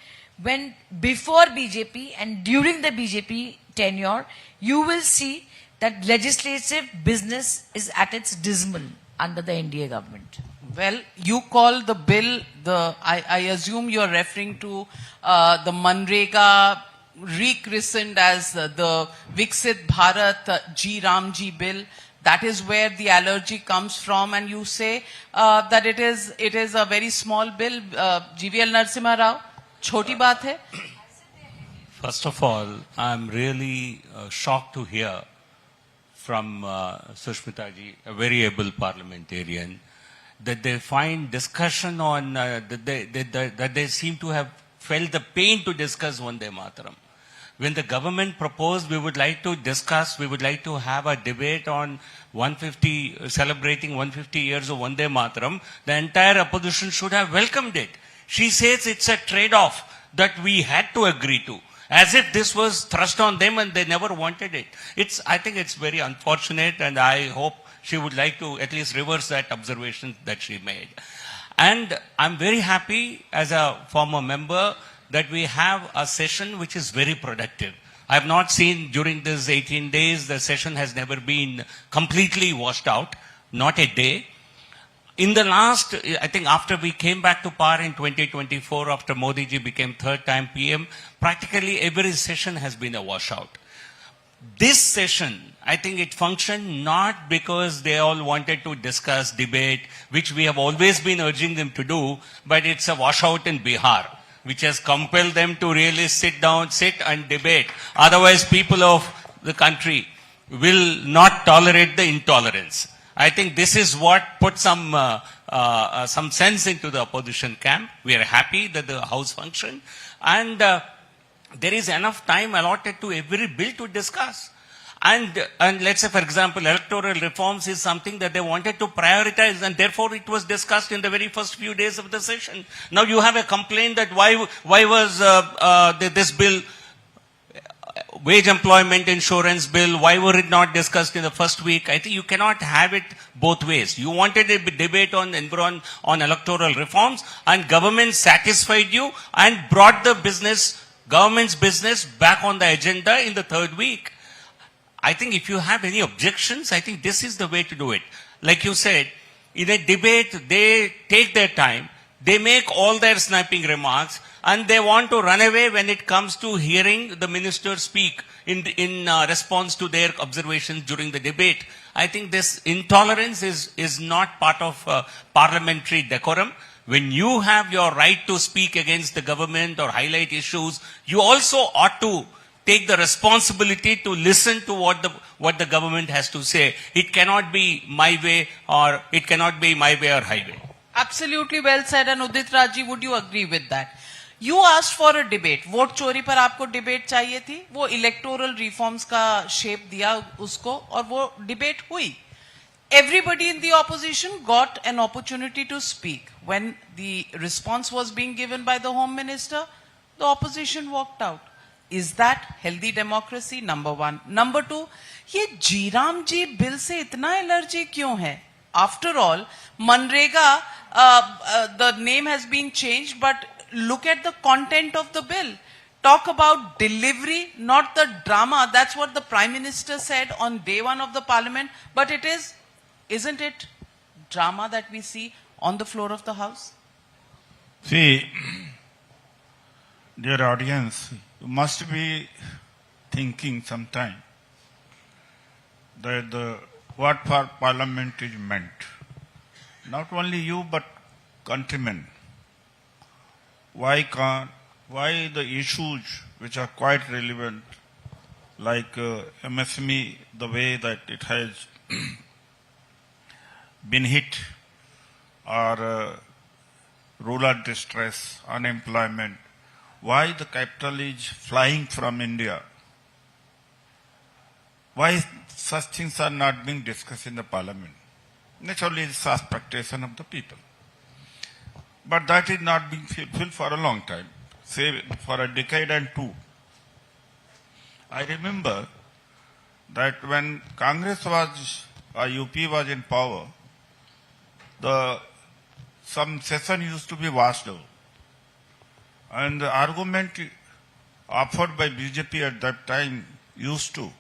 when before BJP and during the BJP tenure, you will see that legislative business is at its dismal under the NDA government. Well, you call the bill, I assume you're referring to the Manrega rechristened as the Viksit Bharat G Ramji bill. That is where the allergy comes from, and you say that it is a very small bill. GVL Narasimha Rao, choti baat hai. First of all, I'm really shocked to hear from Sushmita ji, a very able parliamentarian, that they find discussion on, that they seem to have felt the pain to discuss Vande Mataram. When the government proposed, we would like to discuss, we would like to have a debate on celebrating 150 years of Vande Mataram, the entire opposition should have welcomed it. She says it's a trade-off that we had to agree to, as if this was thrust on them and they never wanted it. I think it's very unfortunate, and I hope she would like to at least reverse that observation that she made. And I'm very happy as a former member that we have a session which is very productive. I have not seen during this 18 days, the session has never been completely washed out, not a day. In the last, I think after we came back to power in 2024, after Modi ji became third time PM, practically every session has been a washout. This session, I think it functioned not because they all wanted to discuss, debate, which we have always been urging them to do, but it's a washout in Bihar, which has compelled them to really sit and debate. Otherwise, people of the country will not tolerate the intolerance. I think this is what put some sense into the opposition camp. We are happy that the House functioned. And there is enough time allotted to every bill to discuss. And let's say, for example, electoral reforms is something that they wanted to prioritize, and therefore it was discussed in the very first few days of the session. Now you have a complaint that why was this bill, wage employment insurance bill, why were it not discussed in the first week? I think you cannot have it both ways. You wanted a debate on electoral reforms, and government satisfied you and brought the government's business back on the agenda in the third week. I think if you have any objections, I think this is the way to do it. Like you said, in a debate, they take their time, they make all their sniping remarks, and they want to run away when it comes to hearing the minister speak in response to their observations during the debate. I think this intolerance is not part of parliamentary decorum. When you have your right to speak against the government or highlight issues, you also ought to take the responsibility to listen to what the government has to say. It cannot be my way or highway. Absolutely well said. And Udit Raji, would you agree with that? You asked for a debate. Vote चोरी पर आपको debate चाहिए थी. वो electoral reforms का shape दिया उसको और वो debate हुई. Everybody in the opposition got an opportunity to speak. When the response was being given by the Home Minister, the opposition walked out. Is that healthy democracy? Number one. Number two, ये जीराम जी bill से इतना allergy क्यों है? After all, Manrega, the name has been changed, but look at the content of the bill. Talk about delivery, not the drama. That's what the Prime Minister said on day one of the Parliament. But isn't it drama that we see on the floor of the House? See, dear audience, you must be thinking sometime that what Parliament is meant. Not only you, but countrymen. Why the issues which are quite relevant, like MSME, the way that it has been hit, or rural distress, unemployment, why the capital is flying from India? Why such things are not being discussed in the parliament? Naturally, it's expectation of the people. But that is not being fulfilled for a long time, say for a decade and two. I remember that when Congress was, UP was in power, some session used to be washed out. And the argument offered by BJP at that time used to,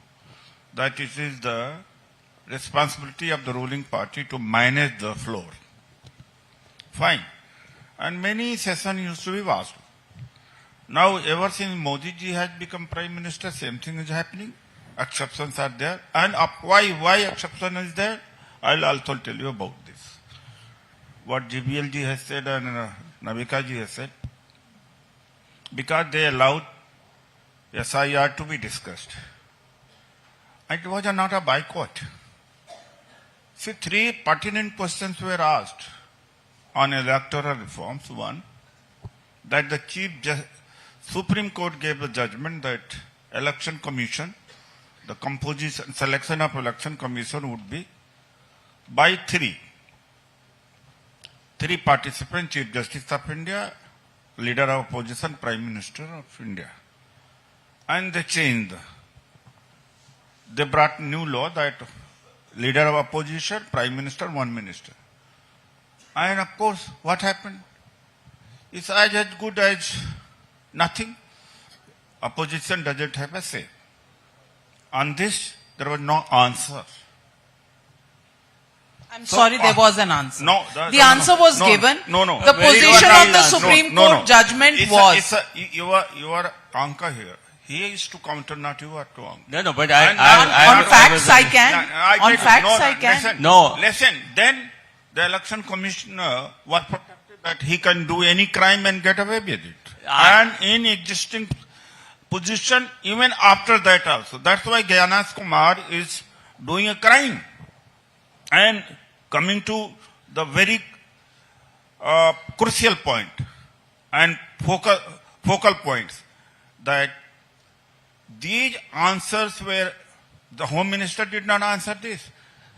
that it is the responsibility of the ruling party to manage the floor. Fine. And many sessions used to be washed. Now, ever since Modi ji has become Prime Minister, same thing is happening. Exceptions are there. And why exception is there? I'll also tell you about this. What GBL ji has said and Navika ji has said. Because they allowed SIR to be discussed. It was not a boycott. See, 3 pertinent questions were asked on electoral reforms. One, that the Supreme Court gave the judgment that election commission, the composition, selection of election commission would be by 3 participants: Chief Justice of India, Leader of Opposition, Prime Minister of India. And they changed. They brought new law that Leader of Opposition, Prime Minister, 1 minister. And of course, what happened? It's as good as nothing. Opposition doesn't have a say. On this, there was no answer. I'm sorry, there was an answer. No, the answer was given. No. The position of the Supreme Court judgment was. You are anchor here. He is to counter, not you are to anchor. No, but on facts I can. On facts I can. Listen, then the election commissioner was protected that he can do any crime and get away with it. And in existing position, even after that also. That's why Gyanas Kumar is doing a crime. And coming to the very crucial point and focal points, that these answers were, the Home Minister did not answer this.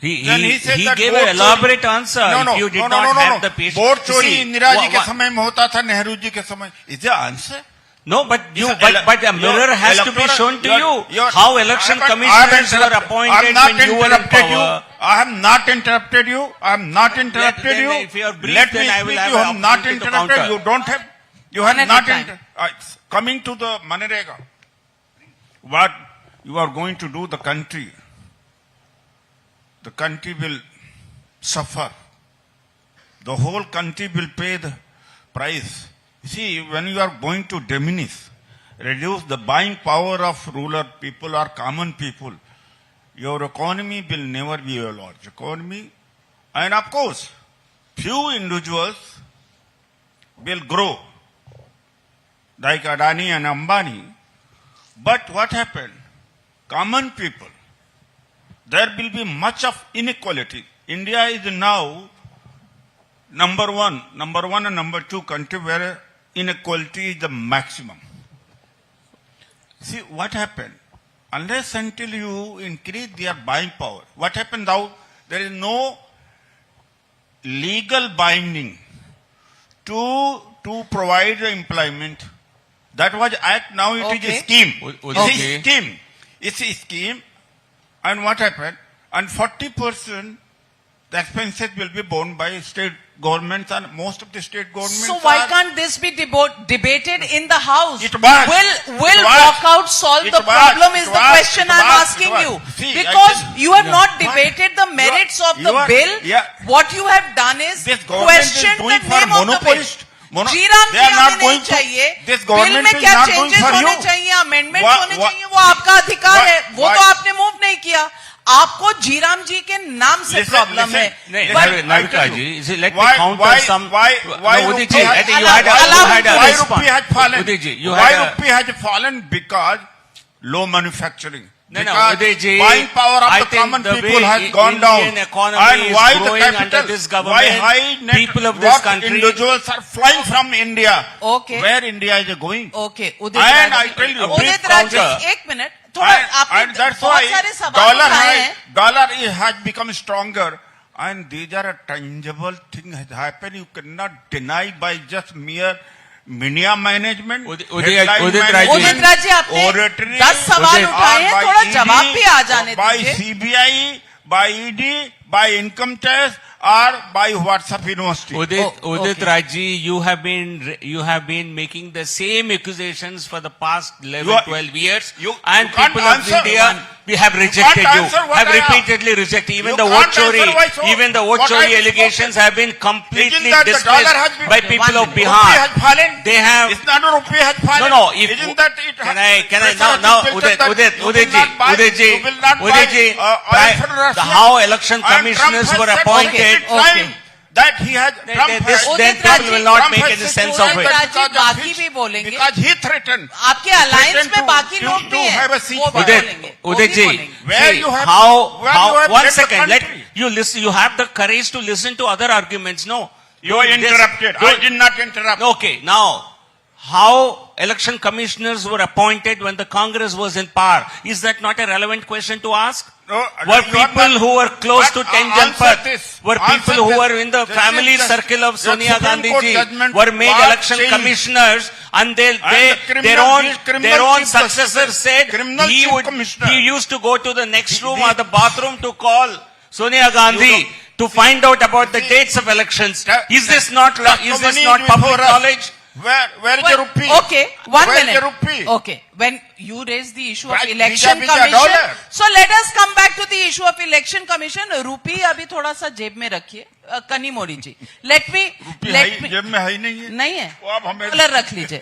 He gave an elaborate answer. If you did not have the patience. Board chori Indira ji ke samay mein hota tha, Nehru ji ke samay. Is the answer? No, but a mirror has to be shown to you. How election commissioners were appointed when you were in power. I have not interrupted you. I have not interrupted you. If you are brief, let me then I speak. will You have have not interrupted. You don't have. You have not. Coming to the Manrega, what you are going to do, the country will suffer. The whole country will pay the price. See, when you are going to diminish, reduce the buying power of rural people or common people, your economy will never be a large economy. And of course, few individuals will grow, like Adani and Ambani. But what happened? Common people, there will be much of inequality. India is now number one and number 2 country where inequality is the maximum. See what happened? Unless until you increase their buying power, what happened now? There is no legal binding to provide the employment. That was act, now it is a scheme. It's a scheme. And what happened? And 40% the expenses will be borne by state governments, and most of the state governments. So why can't this be debated in the House? It was. Will walkout solve the problem is the question I'm asking you. See, because you have not debated the merits of the bill. What you have done is questioned the name of the bill. जीराम जी हमें नहीं चाहिए, bill में क्या changes होने चाहिए, amendment होने चाहिए, वो आपका अधिकार है, वो तो आपने मूव नहीं किया. आपको जीराम जी के नाम से प्रॉब्लम है. Navika ji, let me counter some. Why rupee has fallen? Why rupee has fallen? Because low manufacturing. Because Udayji, buying power of I the think common the people way has gone down. Indian economy And is why the growing under capital, this why government, high net people of this worth country- individuals are flying from India. Okay. Where India is going. Okay. And I tell you, brief Udit Raj ji, counter. एक minute थोड़ा And आपने that's बहुत why सारे सवाल उठाए हैं dollar has become stronger. And these are a tangible things that happen. You cannot deny by just mere media management. Udit Raj ji, आपने 10 सवाल उठाए हैं, थोड़ा जवाब भी आ जाने by दीजिए। CBI, by ED, by income tax, or by WhatsApp University. Udit Rajji, you have been making the same accusations for the past 11-12 years, and you can't people of answer India, one. we have rejected can't you, answer what have I have. repeatedly rejected. Even You the can't vote chori, answer why so. even the vote What I chori have allegations have been completely Isn't that the dollar dismissed has been by people of Rupee Bihar. has fallen. They have. It's not a rupee has fallen. No, if, Isn't that it? can I Pressure now, has been built that Uditji, you will not buy oil from Russia. how election And Trump commissioners has were said appointed. time that he has, Trump has, then people will not make any sense of it. बाकी भी बोलेंगे because he threatened. आपके alliance में बाकी लोग भी हैं वो भी बोलेंगे Uditji, Where you have, one second, let you listen, you have the courage to listen to other arguments, no? You interrupted. I did not interrupt. Okay, now, how election commissioners were appointed when the Congress was in power, is that not a relevant question to ask? No, Were people who were close to Tenjanpat, were people who were in the family circle of Sonia Gandhi ji, were made election commissioners, and their own successor said he used to go to the next room or the bathroom to call Sonia Gandhi to find out about the dates of elections. Is this not public knowledge? Where is the rupee? Okay, one Where is minute. the rupee? Okay, when you raise the issue of Right, election vis-a-vis commission, dollar. so let us come back to the issue of election commission. Rupee अभी थोड़ा सा जेब में रखिए, कनी मोरी जी. Let me. जेब में है ही नहीं है. नहीं है. वो आप हमें डॉलर रख लीजिए.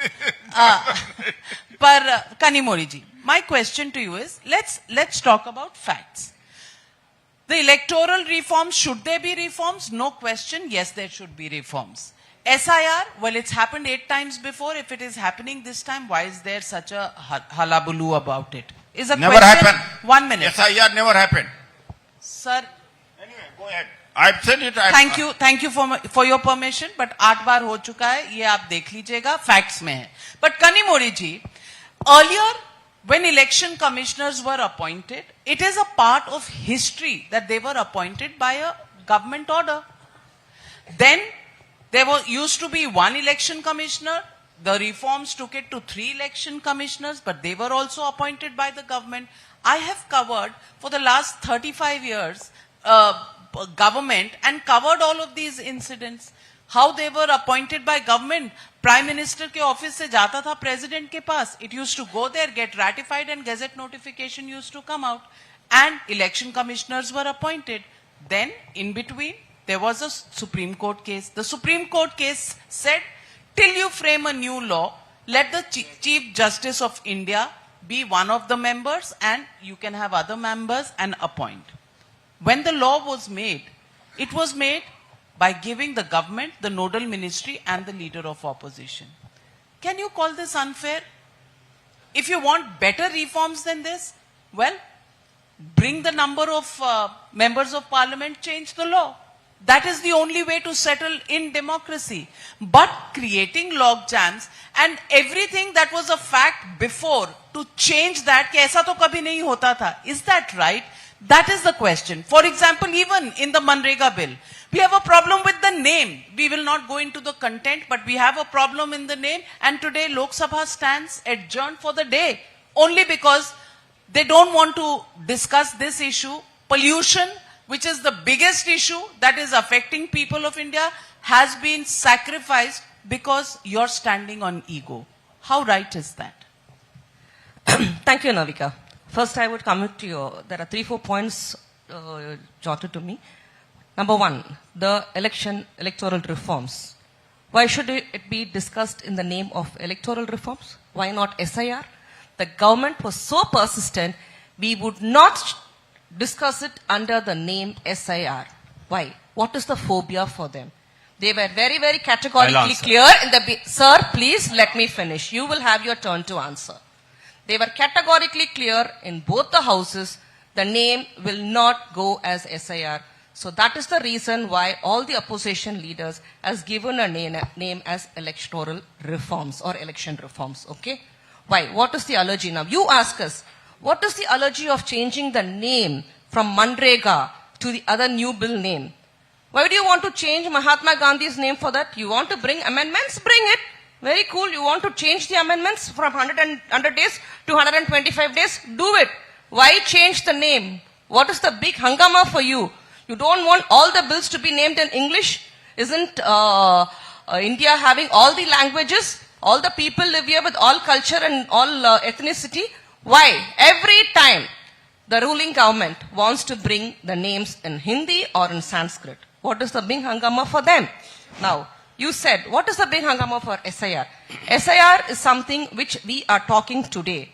पर कनी मोरी जी, my question to you is, let's talk about facts. The electoral reforms, should there be reforms? No question. Yes, there should be reforms. SIR, well, it's happened 8 times before. If it is happening this time, why is there such a hullabaloo about it? Is a Never question. happened. 1 minute. SIR never happened. Sir. Anyway, go ahead. I've said it. Thank you for your permission. But 8 बार हो चुका है. ये आप देख लीजिएगा. Facts में है. But Kanimori ji, earlier when election commissioners were appointed, it is a part of history that they were appointed by a government order. Then there used to be 1 election commissioner. The reforms took it to 3 election commissioners, but they were also appointed by the government. I have covered for the last 35 years government and covered all of these incidents. How they were appointed by government. Prime Minister के office से जाता था President के पास. It used to go there, get ratified, and Gazette notification used to come out. And election commissioners were appointed. Then, in between, there was a Supreme Court case. The Supreme Court case said, till you frame a new law, let the Chief Justice of India be one of the members, and you can have other members and appoint. When the law was made, it was made by giving the government, the nodal ministry, and the leader of opposition. Can you call this unfair? If you want better reforms than this, well, bring the number of members of parliament, change the law. That is the only way to settle in democracy. But creating log jams and everything that was a fact before, to change that, कि ऐसा तो कभी नहीं होता था. Is that right? That is the question. For example, even in the Manrega bill, we have a problem with the name. We will not go into the content, but we have a problem in the name. And today Lok Sabha stands adjourned for the day only because they don't want to discuss this issue. Pollution, which is the biggest issue that is affecting people of India, has been sacrificed because you're standing on ego. How right is that? Thank you, Navika. First, I would come to you. There are 3-4 points jotted to me. Number 1, the electoral reforms. Why should it be discussed in the name of electoral reforms? Why not SIR? The government was so persistent, we would not discuss it under the name SIR. Why? What is the phobia for them? They were very, very categorically clear in the... Sir, please let me finish. You will have your turn to answer. They were categorically clear in both the houses. The name will not go as SIR. So that is the reason why all the opposition leaders has given a name as electoral reforms or election reforms. Okay? Why? What is the allergy now? You ask us, what is the allergy of changing the name from Manrega to the other new bill name? Why do you want to change Mahatma Gandhi's name for that? You want to bring amendments? Bring it. Very cool. You want to change the amendments from 100 days to 125 days? Do it. Why change the name? What is the big hangama for you? You don't want all the bills to be named in English? Isn't India having all the languages? All the people live here with all culture and all ethnicity? Why? Every time the ruling government wants to bring the names in Hindi or in Sanskrit. What is the big hangama for them? Now, you said, what is the big hangama for SIR? SIR is something which we are talking today.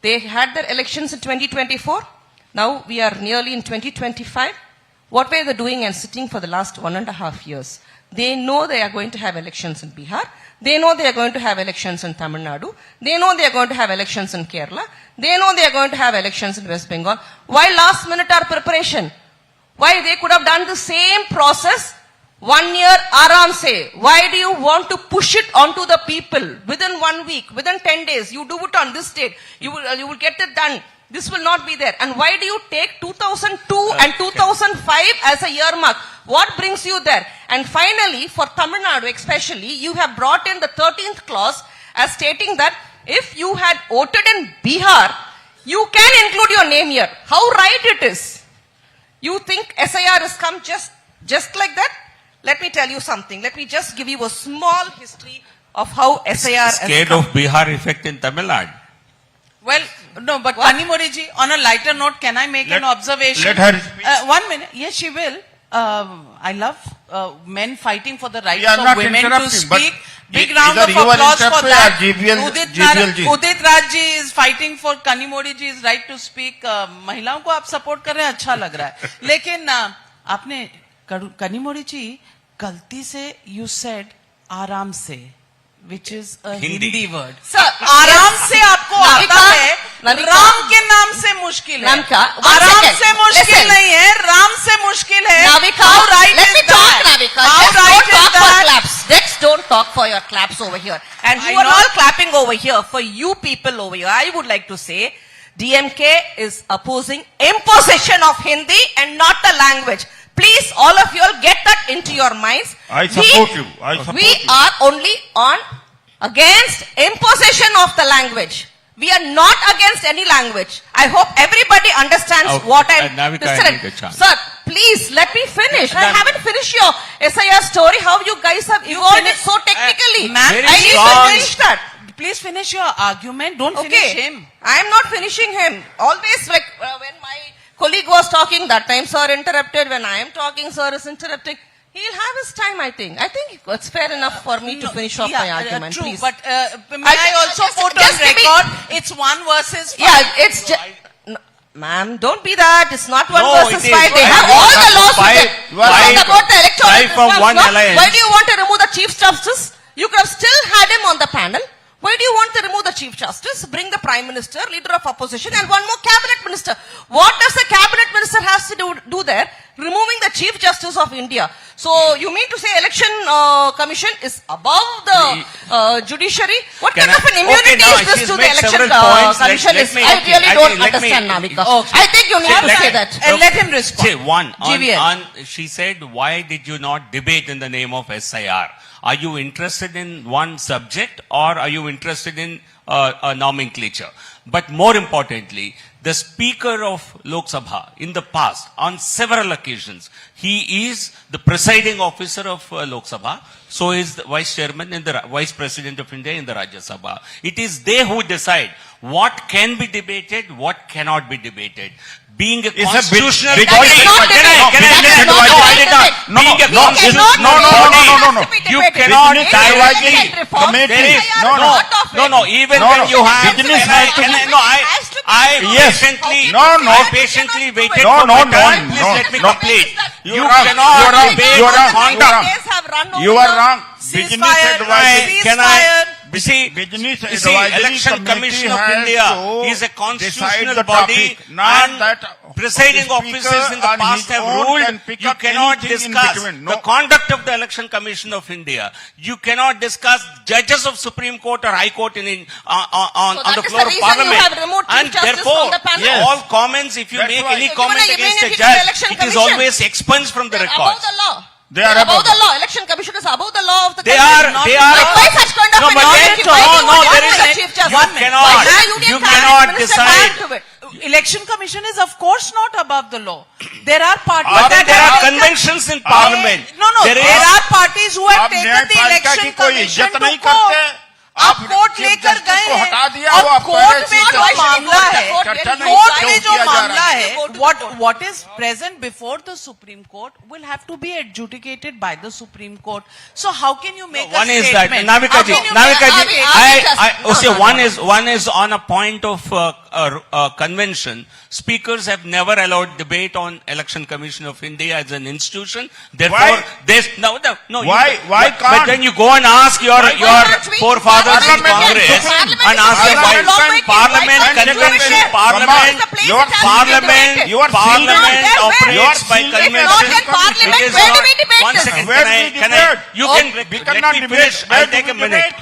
They had their elections in 2024. Now we are nearly in 2025. What were they doing and sitting for the last 1.5 years? They know they are going to have elections in Bihar. They know they are going to have elections in Tamil Nadu. They know they are going to have elections in Kerala. They know they are going to have elections in West Bengal. Why last minute our preparation? Why they could have done the same process 1 year aram se. Why do you want to push it onto the people within 1 week, within 10 days? You do it on this date. You will get it done. This will not be there. And why do you take 2002 and 2005 as a year mark? What brings you there? And finally, for Tamil Nadu especially, you have brought in the 13th clause as stating that if you had voted in Bihar, you can include your name here. How right it is? You think SIR has come just like that? Let me tell you something. Let me just give you a small history of how SIR has come. Scared of Bihar effect in Tamil Nadu? Well, no, but Kanimori ji, on a lighter note, can I make an observation? Let her speak. 1 minute. Yes, she will. I love men fighting for the rights not of women to interrupting, but speak. Big round of either you are applause for interrupting that. or GBL ji. Udit Raj ji is fighting for Kanimori ji's right to speak. महिलाओं को आप support कर रहे हैं, अच्छा लग रहा है. लेकिन आपने Kanimori ji गलती से you said आराम से, which is a Hindi word. Sir, आराम से आपको आता है, राम के नाम से मुश्किल है. आराम से मुश्किल नहीं है, राम से मुश्किल है. How right let me is talk, that? Navika. How right is Don't talk for that? claps. Let's don't talk for your claps over here. And I you are know. all clapping over here. For you people over here, I would like to say, DMK is opposing imposition of Hindi and not the language. Please, all of you all get that into your minds. I support you. We are only against imposition of the language. We are not against any language. I hope everybody understands what I'm saying. Sir, please let me finish. I haven't finished your SIR story. How you guys have evolved it so technically. Ma'am, I need to finish that. Please finish your argument. Don't finish him. I am not finishing him. Always like when my colleague was talking, that time sir interrupted. When I am talking, sir is interrupting. He'll have his time, I think. I think it's fair enough for me to finish off my argument, true, please. but may I also put on record, it's 1 versus 5. Yeah, it's just... Ma'am, don't be that. It's not 1 versus 5. They I have think all the laws. About the electoral five from reforms, one no? alliance. Why do you want to remove the Chief Justice? You could have still had him on the panel. Why do you want to remove the Chief Justice, bring the Prime Minister, Leader of Opposition, and one more Cabinet Minister? What does the Cabinet Minister has to do there? Removing the Chief Justice of India. So, you mean to say Election Commission is above the judiciary? What kind of an immunity is this to the Election Commission? I really don't understand, Navika. I think you need to say that. Let him respond. Say one. She said, why did you not debate in the name of SIR? Are you interested in one subject or are you interested in a nomenclature? But more importantly, the Speaker of Lok Sabha in the past, on several occasions, he is the presiding officer of Lok Sabha. So is the Vice Chairman and the Vice President of India in the Rajya Sabha. It is they who decide what can be debated, what cannot be debated. Being a constitutional body, you cannot directly. No. Even when you have, I patiently waited for my turn. Please let me complete. You cannot debate on conduct. You are wrong. Business advice. Election Commission of India is a constitutional body, and presiding officers in the past have ruled you cannot discuss the conduct of the Election Commission of India. You cannot discuss judges of Supreme Court or High Court on the floor of Parliament. And therefore, all comments, if you make any comment against a judge, it is always expunged from the records. They are above the law. Election Commission is above the law of the They country. are. Why such kind of You cannot decide. Election Commission is of course not above the law. There are parties there are conventions in Parliament. There are parties who have taken the Election Commission to court. आप court लेकर गए हैं और court में जो मामला है what is present before the Supreme Court will have to be adjudicated by the Supreme Court. So how can you make one a is statement? that Navikaji, one is on a point of convention. Speakers have never allowed debate on Election Commission of India as an institution. Therefore, why can't? But then you go and ask your forefathers in Congress and ask them why Parliament convention, Parliament operates by convention. One second, you can let me finish. I'll take a minute.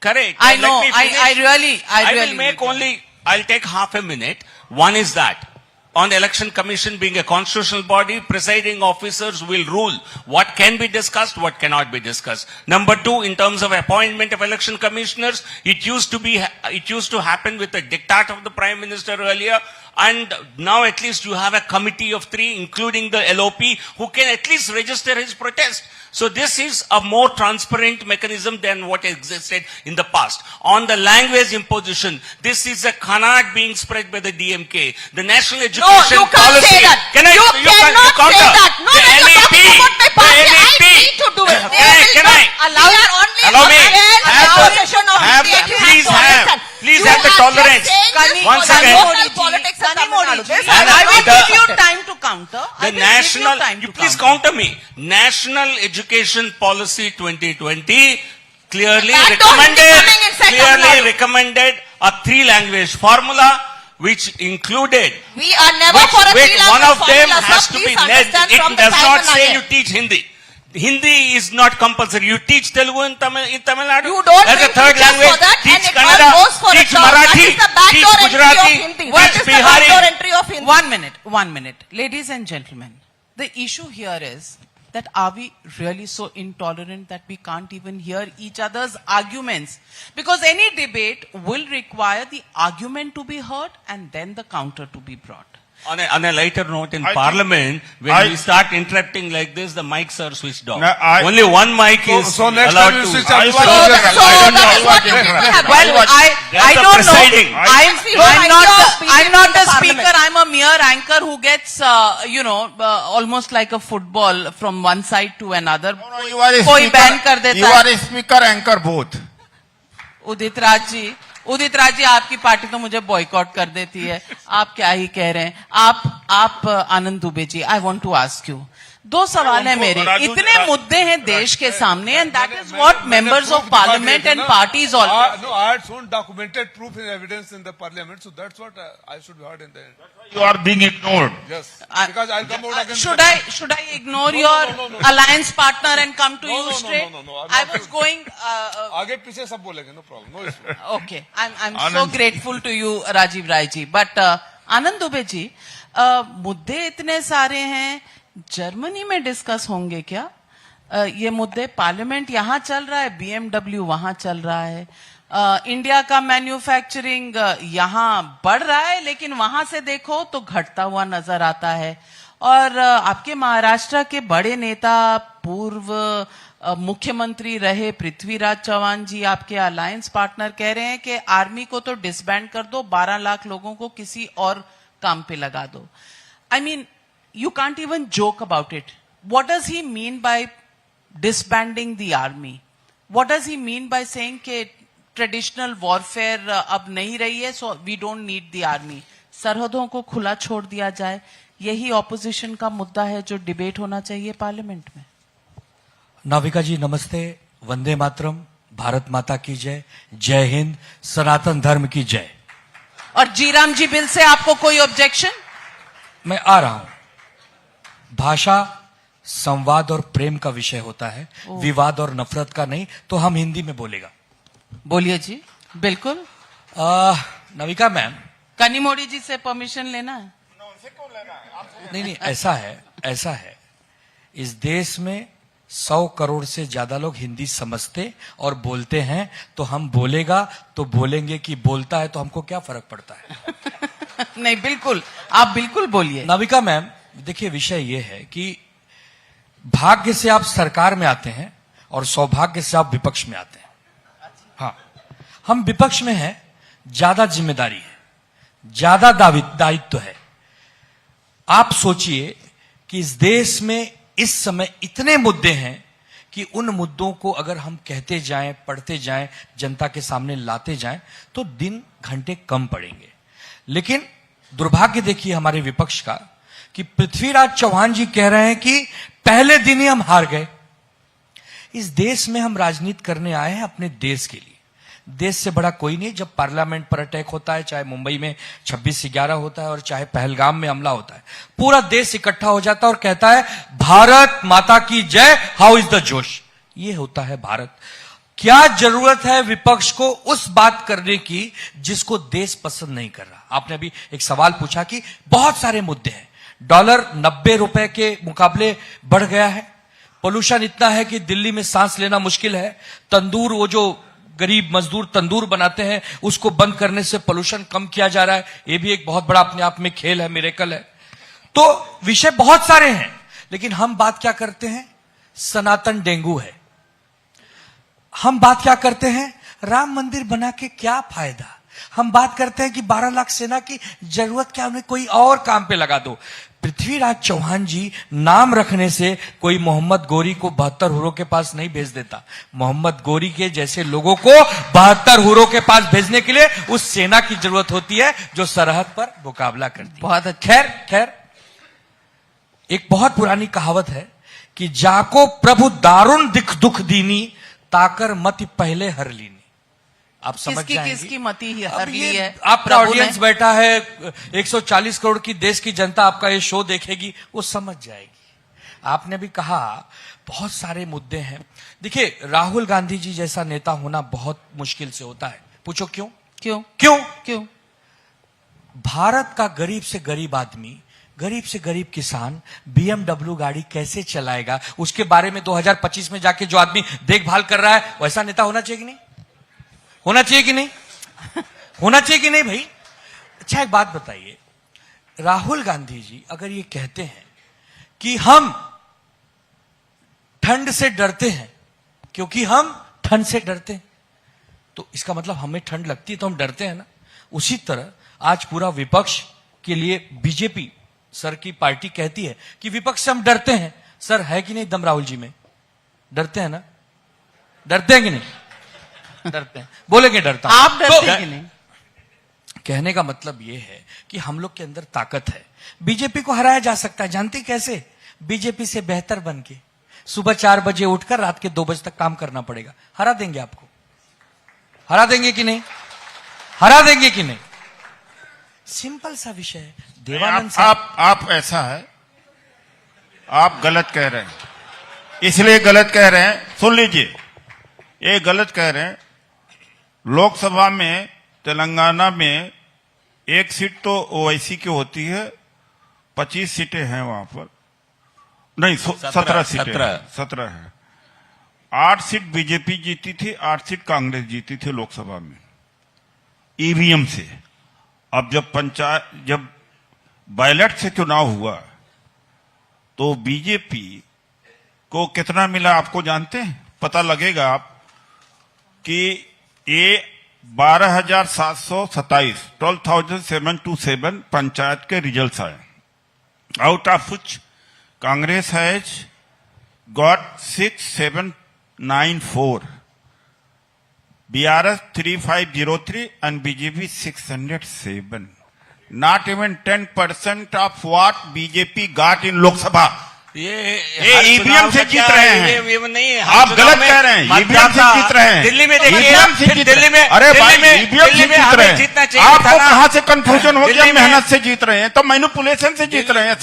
Correct. I know. I really I'll take half a minute. One is that on the Election Commission being a constitutional body, presiding officers will rule what can be discussed, what cannot be discussed. Number two, in terms of appointment of election commissioners, it used to happen with the diktat of the Prime Minister earlier, and now at least you have a committee of 3, including the LOP, who can at least register his protest. So this is a more transparent mechanism than what existed in the past. On the language imposition, this is a canard being spread by the DMK. The national education policy. No, you can't say that. You cannot say that. No, the NEP. I need to do it. Allow me. Please have the tolerance. Once again. I will give you time to counter. Please counter me. National Education Policy 2020 clearly recommended a 3-language formula, which included we are never for a 3-language one of them formula, has to be it does not say you teach Hindi. Hindi is not compulsory. You teach Telugu in Tamil Nadu. You don't as a third language. for that, Teach and Kannada. goes for Teach a job. Marathi. That is the backdoor Teach Gujarati. entry of Hindi. Teach What is the Bihari. backdoor entry of Hindi? 1 minute. Ladies and gentlemen, the issue here is that are we really so intolerant that we can't even hear each other's arguments? Because any debate will require the argument to be heard and then the counter to be brought. On a lighter note, in Parliament, when we start interrupting like this, the mics are switched off. Only one mic is allowed to. I don't know. I'm not a speaker. I'm a mere anchor who gets, almost like a football from one side to another. You are a speaker, anchor both. उदित राज जी, आपकी party तो मुझे boycott कर देती है. आप क्या ही कह रहे हैं. आप Anand Dubey ji, I want to ask you. 2 सवाल है मेरे. इतने मुद्दे हैं देश के सामने, and that is what members of parliament and parties all. No, I had shown documented proof and evidence in the parliament, so that's what I should be heard in the end. You are being ignored. Yes, because I'll come out against. Should I ignore your alliance partner and come to you straight? No. I was going. आगे पीछे सब बोलेंगे, no problem, no issue. Okay, I'm so grateful to you, Rajiv Rai ji. But Anand Dubey ji, मुद्दे इतने सारे हैं. Germany में discuss होंगे क्या? ये मुद्दे पार्लियामेंट यहाँ चल रहा है, BMW वहां चल रहा है. इंडिया का मैन्युफैक्चरिंग यहाँ बढ़ रहा है, लेकिन वहां से देखो तो घटता हुआ नजर आता है. और आपके महाराष्ट्र के बड़े नेता, पूर्व मुख्यमंत्री रहे पृथ्वीराज चौहान जी, आपके अलायंस पार्टनर कह रहे हैं कि आर्मी को तो डिसबैंड कर दो, 12 लाख लोगों को किसी और काम पे लगा दो. I mean, you can't even joke about it. What does he mean by disbanding the army? What does he mean by saying कि traditional warfare अब नहीं रही है, so we don't need the army? सरहदों को खुला छोड़ दिया जाए, यही ऑपोजिशन का मुद्दा है जो डिबेट होना चाहिए पार्लियामेंट में. नाविका जी नमस्ते, वंदे मातरम, भारत माता की जय, जय हिंद, सनातन धर्म की जय। और जीराम जी बिल से आपको कोई ऑब्जेक्शन? मैं आ रहा हूं। भाषा संवाद और प्रेम का विषय होता है, विवाद और नफरत का नहीं, तो हम हिंदी में बोलेगा। बोलिए जी। बिल्कुल। नविका मैम, कनी मोड़ी जी से परमिशन लेना है? नहीं, ऐसा है इस देश में 100 करोड़ से ज्यादा लोग हिंदी समझते और बोलते हैं, तो हम बोलेगा तो बोलेंगे कि बोलता है, तो हमको क्या फर्क पड़ता है? नहीं, बिल्कुल, आप बिल्कुल बोलिए। नविका मैम, देखिए विषय ये है कि भाग्य से आप सरकार में आते हैं और सौभाग्य से आप विपक्ष में आते हैं। हाँ, हम विपक्ष में हैं, ज्यादा जिम्मेदारी है, ज्यादा दायित्व है। आप सोचिए कि इस देश में इस समय इतने मुद्दे हैं कि उन मुद्दों को अगर हम कहते जाएं, पढ़ते जाएं, जनता के सामने लाते जाएं, तो दिन घंटे कम पड़ेंगे। लेकिन दुर्भाग्य देखिए हमारे विपक्ष का कि पृथ्वीराज चौहान जी कह रहे हैं कि पहले दिन ही हम हार गए। इस देश में हम राजनीति करने आए हैं अपने देश के लिए। देश से बड़ा कोई नहीं। जब पार्लियामेंट पर अटैक होता है, चाहे मुंबई में 26/11 होता है और चाहे पहलगाम में हमला होता है, पूरा देश इकट्ठा हो जाता है और कहता है भारत माता की जय, हाउ इज द जोश। ये होता है भारत। क्या जरूरत है विपक्ष को उस बात करने की जिसको देश पसंद नहीं कर रहा? आपने अभी एक सवाल पूछा कि बहुत सारे मुद्दे हैं। डॉलर 90 रुपए के मुकाबले बढ़ गया है। पोल्यूशन इतना है कि दिल्ली में सांस लेना मुश्किल है। तंदूर, वो जो गरीब मजदूर तंदूर बनाते हैं, उसको बंद करने से पोल्यूशन कम किया जा रहा है। ये भी एक बहुत बड़ा अपने आप में खेल है, मिरेकल है। तो विषय बहुत सारे हैं, लेकिन हम बात क्या करते हैं? सनातन डेंगू है। हम बात क्या करते हैं? राम मंदिर बना के क्या फायदा? हम बात करते हैं कि 12 लाख सेना की जरूरत क्या, उन्हें कोई और काम पे लगा दो। पृथ्वीराज चौहान जी नाम रखने से कोई मोहम्मद गोरी को 72 हुरों के पास नहीं भेज देता। मोहम्मद गोरी के जैसे लोगों को 72 हुरों के पास भेजने के लिए उस सेना की जरूरत होती है जो सरहद पर मुकाबला करती है। बहुत अच्छा। खैर, एक बहुत पुरानी कहावत है कि जाको प्रभु दारुण दुख दीनी, ताकर मति पहले हर लीनी। आप समझ जाएंगे किसकी मति हर ली है? आपका ऑडियंस बैठा है, 140 करोड़ की देश की जनता आपका ये शो देखेगी, वो समझ जाएगी। आपने भी कहा बहुत सारे मुद्दे हैं। देखिए, राहुल गांधी जी जैसा नेता होना बहुत मुश्किल से होता है। पूछो क्यों? भारत का गरीब से गरीब आदमी, गरीब से गरीब किसान BMW गाड़ी कैसे चलाएगा? उसके बारे में 2025 में जाके जो आदमी देखभाल कर रहा है, वैसा नेता होना चाहिए कि नहीं? होना चाहिए कि नहीं? होना चाहिए कि नहीं भाई? अच्छा, एक बात बताइए, राहुल गांधी जी अगर ये कहते हैं कि हम ठंड से डरते हैं क्योंकि हम ठंड से डरते हैं, तो इसका मतलब हमें ठंड लगती है तो हम डरते हैं ना। उसी तरह आज पूरा विपक्ष के लिए बीजेपी सर की पार्टी कहती है कि विपक्ष से हम डरते हैं। सर, है कि नहीं दम राहुल जी में? डरते हैं ना? डरते हैं कि नहीं? डरते हैं। बोलेंगे डरता हूं। आप डरते हैं कि नहीं? कहने का मतलब यह है कि हम लोग के अंदर ताकत है। बीजेपी को हराया जा सकता है। जानते कैसे? बीजेपी से बेहतर बन के सुबह 4 बजे उठकर रात के 2 बजे तक काम करना पड़ेगा। हरा देंगे आपको। हरा देंगे कि नहीं? हरा देंगे कि नहीं? सिंपल सा विषय है। देवानंद आप ऐसा है, आप गलत कह रहे हैं, इसलिए गलत कह रहे हैं। सुन लीजिए, ये गलत कह रहे हैं। लोकसभा में तेलंगाना में 1 सीट तो ओवैसी की होती है, 25 सीटें हैं वहां पर, नहीं 17 सीटें, 17 है। 8 सीट बीजेपी जीती थी, 8 सीट कांग्रेस जीती थी लोकसभा में ईवीएम से। अब जब बैलेट से चुनाव हुआ तो बीजेपी को कितना मिला आपको जानते हैं? पता लगेगा आप कि ये 12,727 12,727 पंचायत के रिजल्ट्स आए, out of which Congress has got 6,794, BRS 3,503 and BJP 607. Not even 10% of what BJP got in Lok Sabha. ये ईवीएम से जीत रहे हैं। ये नहीं, आप गलत कह रहे हैं, ईवीएम से जीत रहे हैं। दिल्ली में देखिए, ईवीएम से जीत दिल्ली में, अरे भाई दिल्ली में ईवीएम से जीत रहे हैं। आपको कहां से कंफ्यूजन हो गया? मेहनत से जीत रहे हैं तो मैनिपुलेशन से जीत रहे हैं।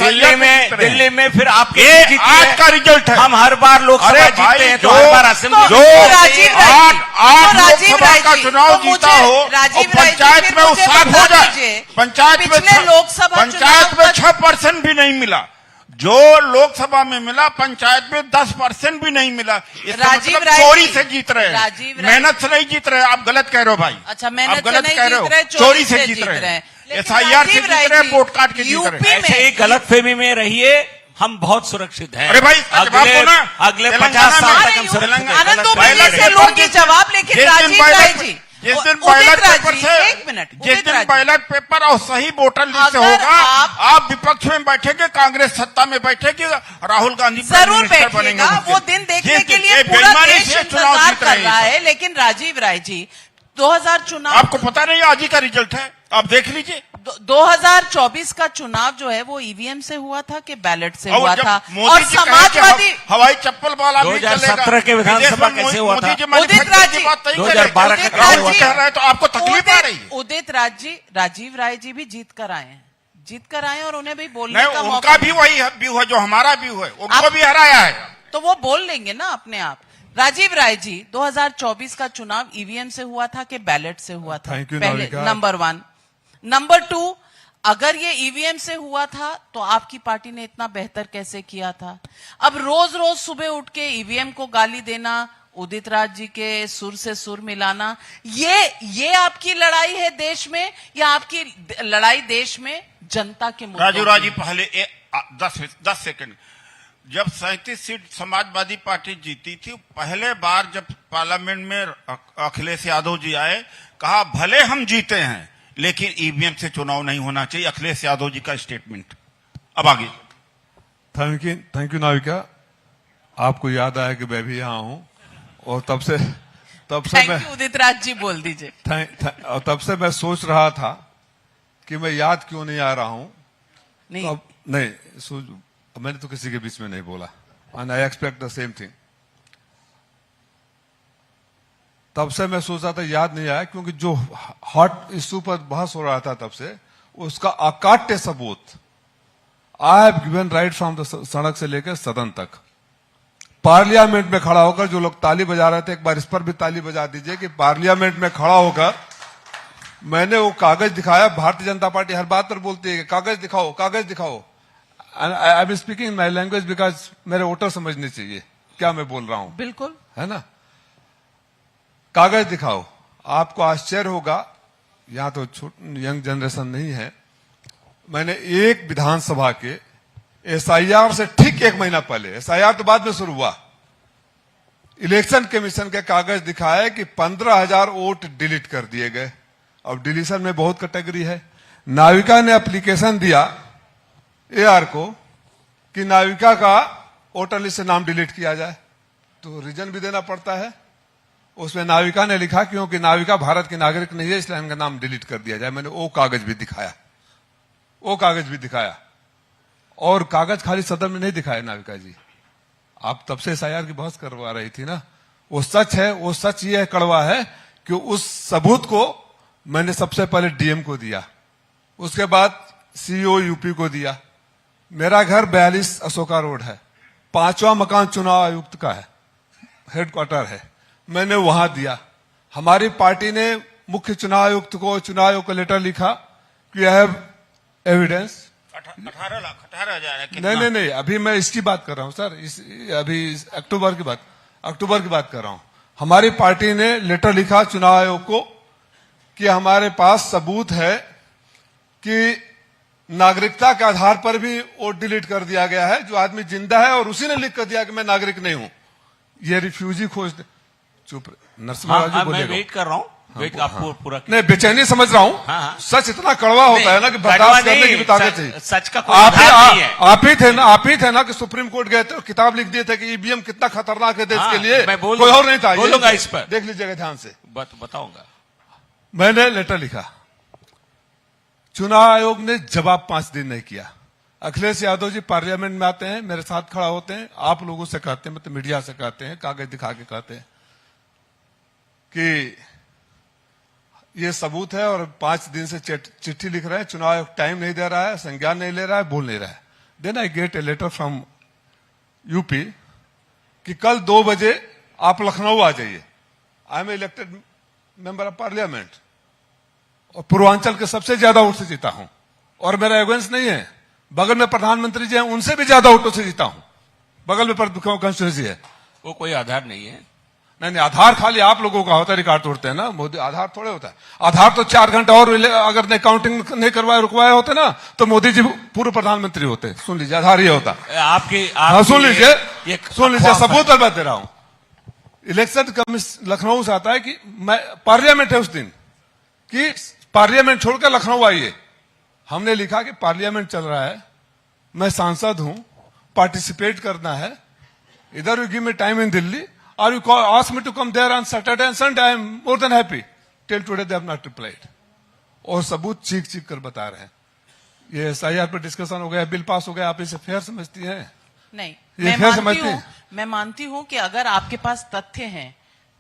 दिल्ली में फिर आपके आज का रिजल्ट है। हम हर बार लोकसभा जीतते हैं तो हर बार असेंबली जो 8 लोकसभा का चुनाव जीता हो और पंचायत में वो 7 हो जाए, पंचायत में 6% भी नहीं मिला। जो लोकसभा में मिला पंचायत में 10% भी नहीं मिला। राजीव मतलब चोरी से जीत रहे हैं, मेहनत से नहीं जीत रहे। आप गलत कह रहे हो भाई। अच्छा, मेहनत आप गलत से कह नहीं रहे हो, जीत रहे, चोरी से जीत रहे हैं, SIR से जीत रहे हैं, वोट काट के जीत रहे हैं। ऐसे ही गलतफहमी में रहिए, हम बहुत सुरक्षित हैं। अरे भाई अगले 50 साल तक हम सुरक्षित हैं। लोग जवाब, लेकिन राजीव राय जी जिस दिन बैलेट पेपर से, जिस दिन बैलेट पेपर और सही वोटर लिस्ट से होगा, आप विपक्ष में बैठेंगे, कांग्रेस सत्ता में बैठेगी, राहुल गांधी जरूर बैठेगा। वो दिन देखने के लिए पूरा देश इंतजार कर रहा है। लेकिन राजीव राय जी, 2000 चुनाव, आपको पता नहीं आज ही का रिजल्ट है, आप देख लीजिए। 2024 का चुनाव जो है वो ईवीएम से हुआ था कि बैलेट से हुआ था? और समाजवादी हवाई चप्पल वाला 2017 के विधानसभा कैसे हुआ था? उदित राज जी, 2012 का राहुल कह रहे हैं तो आपको तकलीफ आ रही है? उदित राज जी, राजीव राय जी भी जीत कर आए हैं, जीत कर आए और उन्हें भी बोलने का मौका। उनका भी वही व्यू है जो हमारा व्यू है, उनको भी हराया है, तो वो बोल लेंगे ना अपने आप। राजीव राय जी, 2024 का चुनाव ईवीएम से हुआ था कि बैलेट से हुआ था? पहले नंबर 1। नंबर 2, अगर ये ईवीएम से हुआ था तो आपकी पार्टी ने इतना बेहतर कैसे किया था? अब रोज रोज सुबह उठ के ईवीएम को गाली देना, उदित राज जी के सुर से सुर मिलाना, ये आपकी लड़ाई है देश में, या आपकी लड़ाई देश में जनता के मुद्दों? राजू राजी, पहले 10 सेकंड। जब 37 सीट समाजवादी पार्टी जीती थी, पहले बार जब पार्लियामेंट में अखिलेश यादव जी आए, कहा भले हम जीते हैं लेकिन ईवीएम से चुनाव नहीं होना चाहिए। अखिलेश यादव जी का स्टेटमेंट। अब आगे। Thank you Navika. आपको याद आया कि मैं भी यहाँ हूँ और तब से मैं उदित राज जी बोल दीजिए। और तब से मैं सोच रहा था कि मैं याद क्यों नहीं आ रहा हूँ। मैंने तो किसी के बीच में नहीं बोला, and I expect the same thing. तब से मैं सोच रहा था याद नहीं आया, क्योंकि जो हॉट इश्यू पर बहस हो रहा था तब से, उसका अकाट्य सबूत I have given right from the सड़क से लेकर सदन तक। पार्लियामेंट में खड़ा होकर जो लोग ताली बजा रहे थे, एक बार इस पर भी ताली बजा दीजिए कि पार्लियामेंट में खड़ा होकर मैंने वो कागज दिखाया। भारतीय जनता पार्टी हर बात पर बोलती है कि कागज दिखाओ, कागज दिखाओ। I am speaking my language because मेरे वोटर समझने चाहिए क्या मैं बोल रहा हूं। बिल्कुल, है ना। कागज दिखाओ। आपको आश्चर्य होगा, यहां तो यंग जनरेशन नहीं है, मैंने एक विधानसभा के SIR से ठीक 1 महीना पहले, SIR तो बाद में शुरू हुआ, इलेक्शन कमीशन के कागज दिखाए कि 15,000 वोट डिलीट कर दिए गए। अब डिलीशन में बहुत कैटेगरी है। नाविका ने एप्लीकेशन दिया AR को कि नाविका का वोटर लिस्ट से नाम डिलीट किया जाए, तो रीजन भी देना पड़ता है। उसमें नाविका ने लिखा क्योंकि नाविका भारत की नागरिक नहीं है इसलिए इनका नाम डिलीट कर दिया जाए। मैंने वो कागज भी दिखाया, वो कागज भी दिखाया। और कागज खाली सदन में नहीं दिखाया नाविका जी, आप तब से SIR की बहस करवा रही थी ना। वो सच है, वो सच ये कड़वा है कि उस सबूत को मैंने सबसे पहले DM को दिया, उसके बाद CEO UP को दिया। मेरा घर 42 अशोका रोड है, 5वां मकान चुनाव आयुक्त का है, हेडक्वार्टर है, मैंने वहां दिया। हमारी पार्टी ने मुख्य चुनाव आयुक्त को, चुनाव आयोग को लेटर लिखा कि आई हैव एविडेंस। 18,000 नहीं, अभी मैं इसकी बात कर रहा हूं सर, अभी अक्टूबर की बात कर रहा हूं। हमारी पार्टी ने लेटर लिखा चुनाव आयोग को कि हमारे पास सबूत है कि नागरिकता के आधार पर भी वोट डिलीट कर दिया गया है, जो आदमी जिंदा है और उसी ने लिख कर दिया कि मैं नागरिक नहीं हूं। ये रिफ्यूजी खोज। चुप नरसिम्हा राजू बोलेगा। मैं वेट कर रहा हूं, वेट आपको पूरा नहीं, बेचैनी समझ रहा हूं। सच इतना कड़वा होता है ना कि बर्दाश्त करने की भी ताकत चाहिए। सच का कोई आधार नहीं है। आप ही थे ना कि सुप्रीम कोर्ट गए थे और किताब लिख दिए थे कि ईवीएम कितना खतरनाक है देश के लिए। कोई और नहीं था, बोलूंगा इस पर, देख लीजिएगा ध्यान से, बताऊंगा। मैंने लेटर लिखा, चुनाव आयोग ने जवाब 5 दिन नहीं किया। अखिलेश यादव जी पार्लियामेंट में आते हैं, मेरे साथ खड़ा होते हैं, आप लोगों से कहते हैं, मतलब मीडिया से कहते हैं, कागज दिखा के कहते हैं कि ये सबूत है और 5 दिन से चिट्ठी लिख रहे हैं, चुनाव टाइम नहीं दे रहा है, संज्ञान नहीं ले रहा है, बोल नहीं रहा है. Then I get a letter from UP कि कल 2 बजे आप लखनऊ आ जाइए. I am elected member of parliament और पूर्वांचल के सबसे ज्यादा वोट से जीता हूं और मेरा एगेंस्ट नहीं है. बगल में प्रधानमंत्री जी हैं, उनसे भी ज्यादा वोटों से जीता हूं. बगल में कंस्टिट्यूंसी है. वो कोई आधार नहीं है. नहीं, आधार खाली आप लोगों का होता है, रिकॉर्ड तोड़ते हैं ना. मोदी आधार थोड़े होता है. आधार तो 4 घंटे और अगर नहीं काउंटिंग नहीं करवाए रुकवाए होते ना तो मोदी जी पूर्व प्रधानमंत्री होते. सुन लीजिए, आधार ये होता. सुन लीजिए, सबूत पर बात दे रहा हूं. इलेक्शन कमीशन लखनऊ से आता है कि मैं पार्लियामेंट है उस दिन कि पार्लियामेंट छोड़कर लखनऊ आइए. हमने लिखा कि पार्लियामेंट चल रहा है, मैं सांसद हूं, पार्टिसिपेट करना है. इधर you give me time in Delhi or you ask me to come there on Saturday and Sunday, I am more than happy. Till today they have not replied. और सबूत चीख कर बता रहे हैं. ये SIR पर डिस्कशन हो गया, बिल पास हो गया, आप इसे फेयर समझती हैं? नहीं, मैं मानती हूँ कि अगर आपके पास तथ्य हैं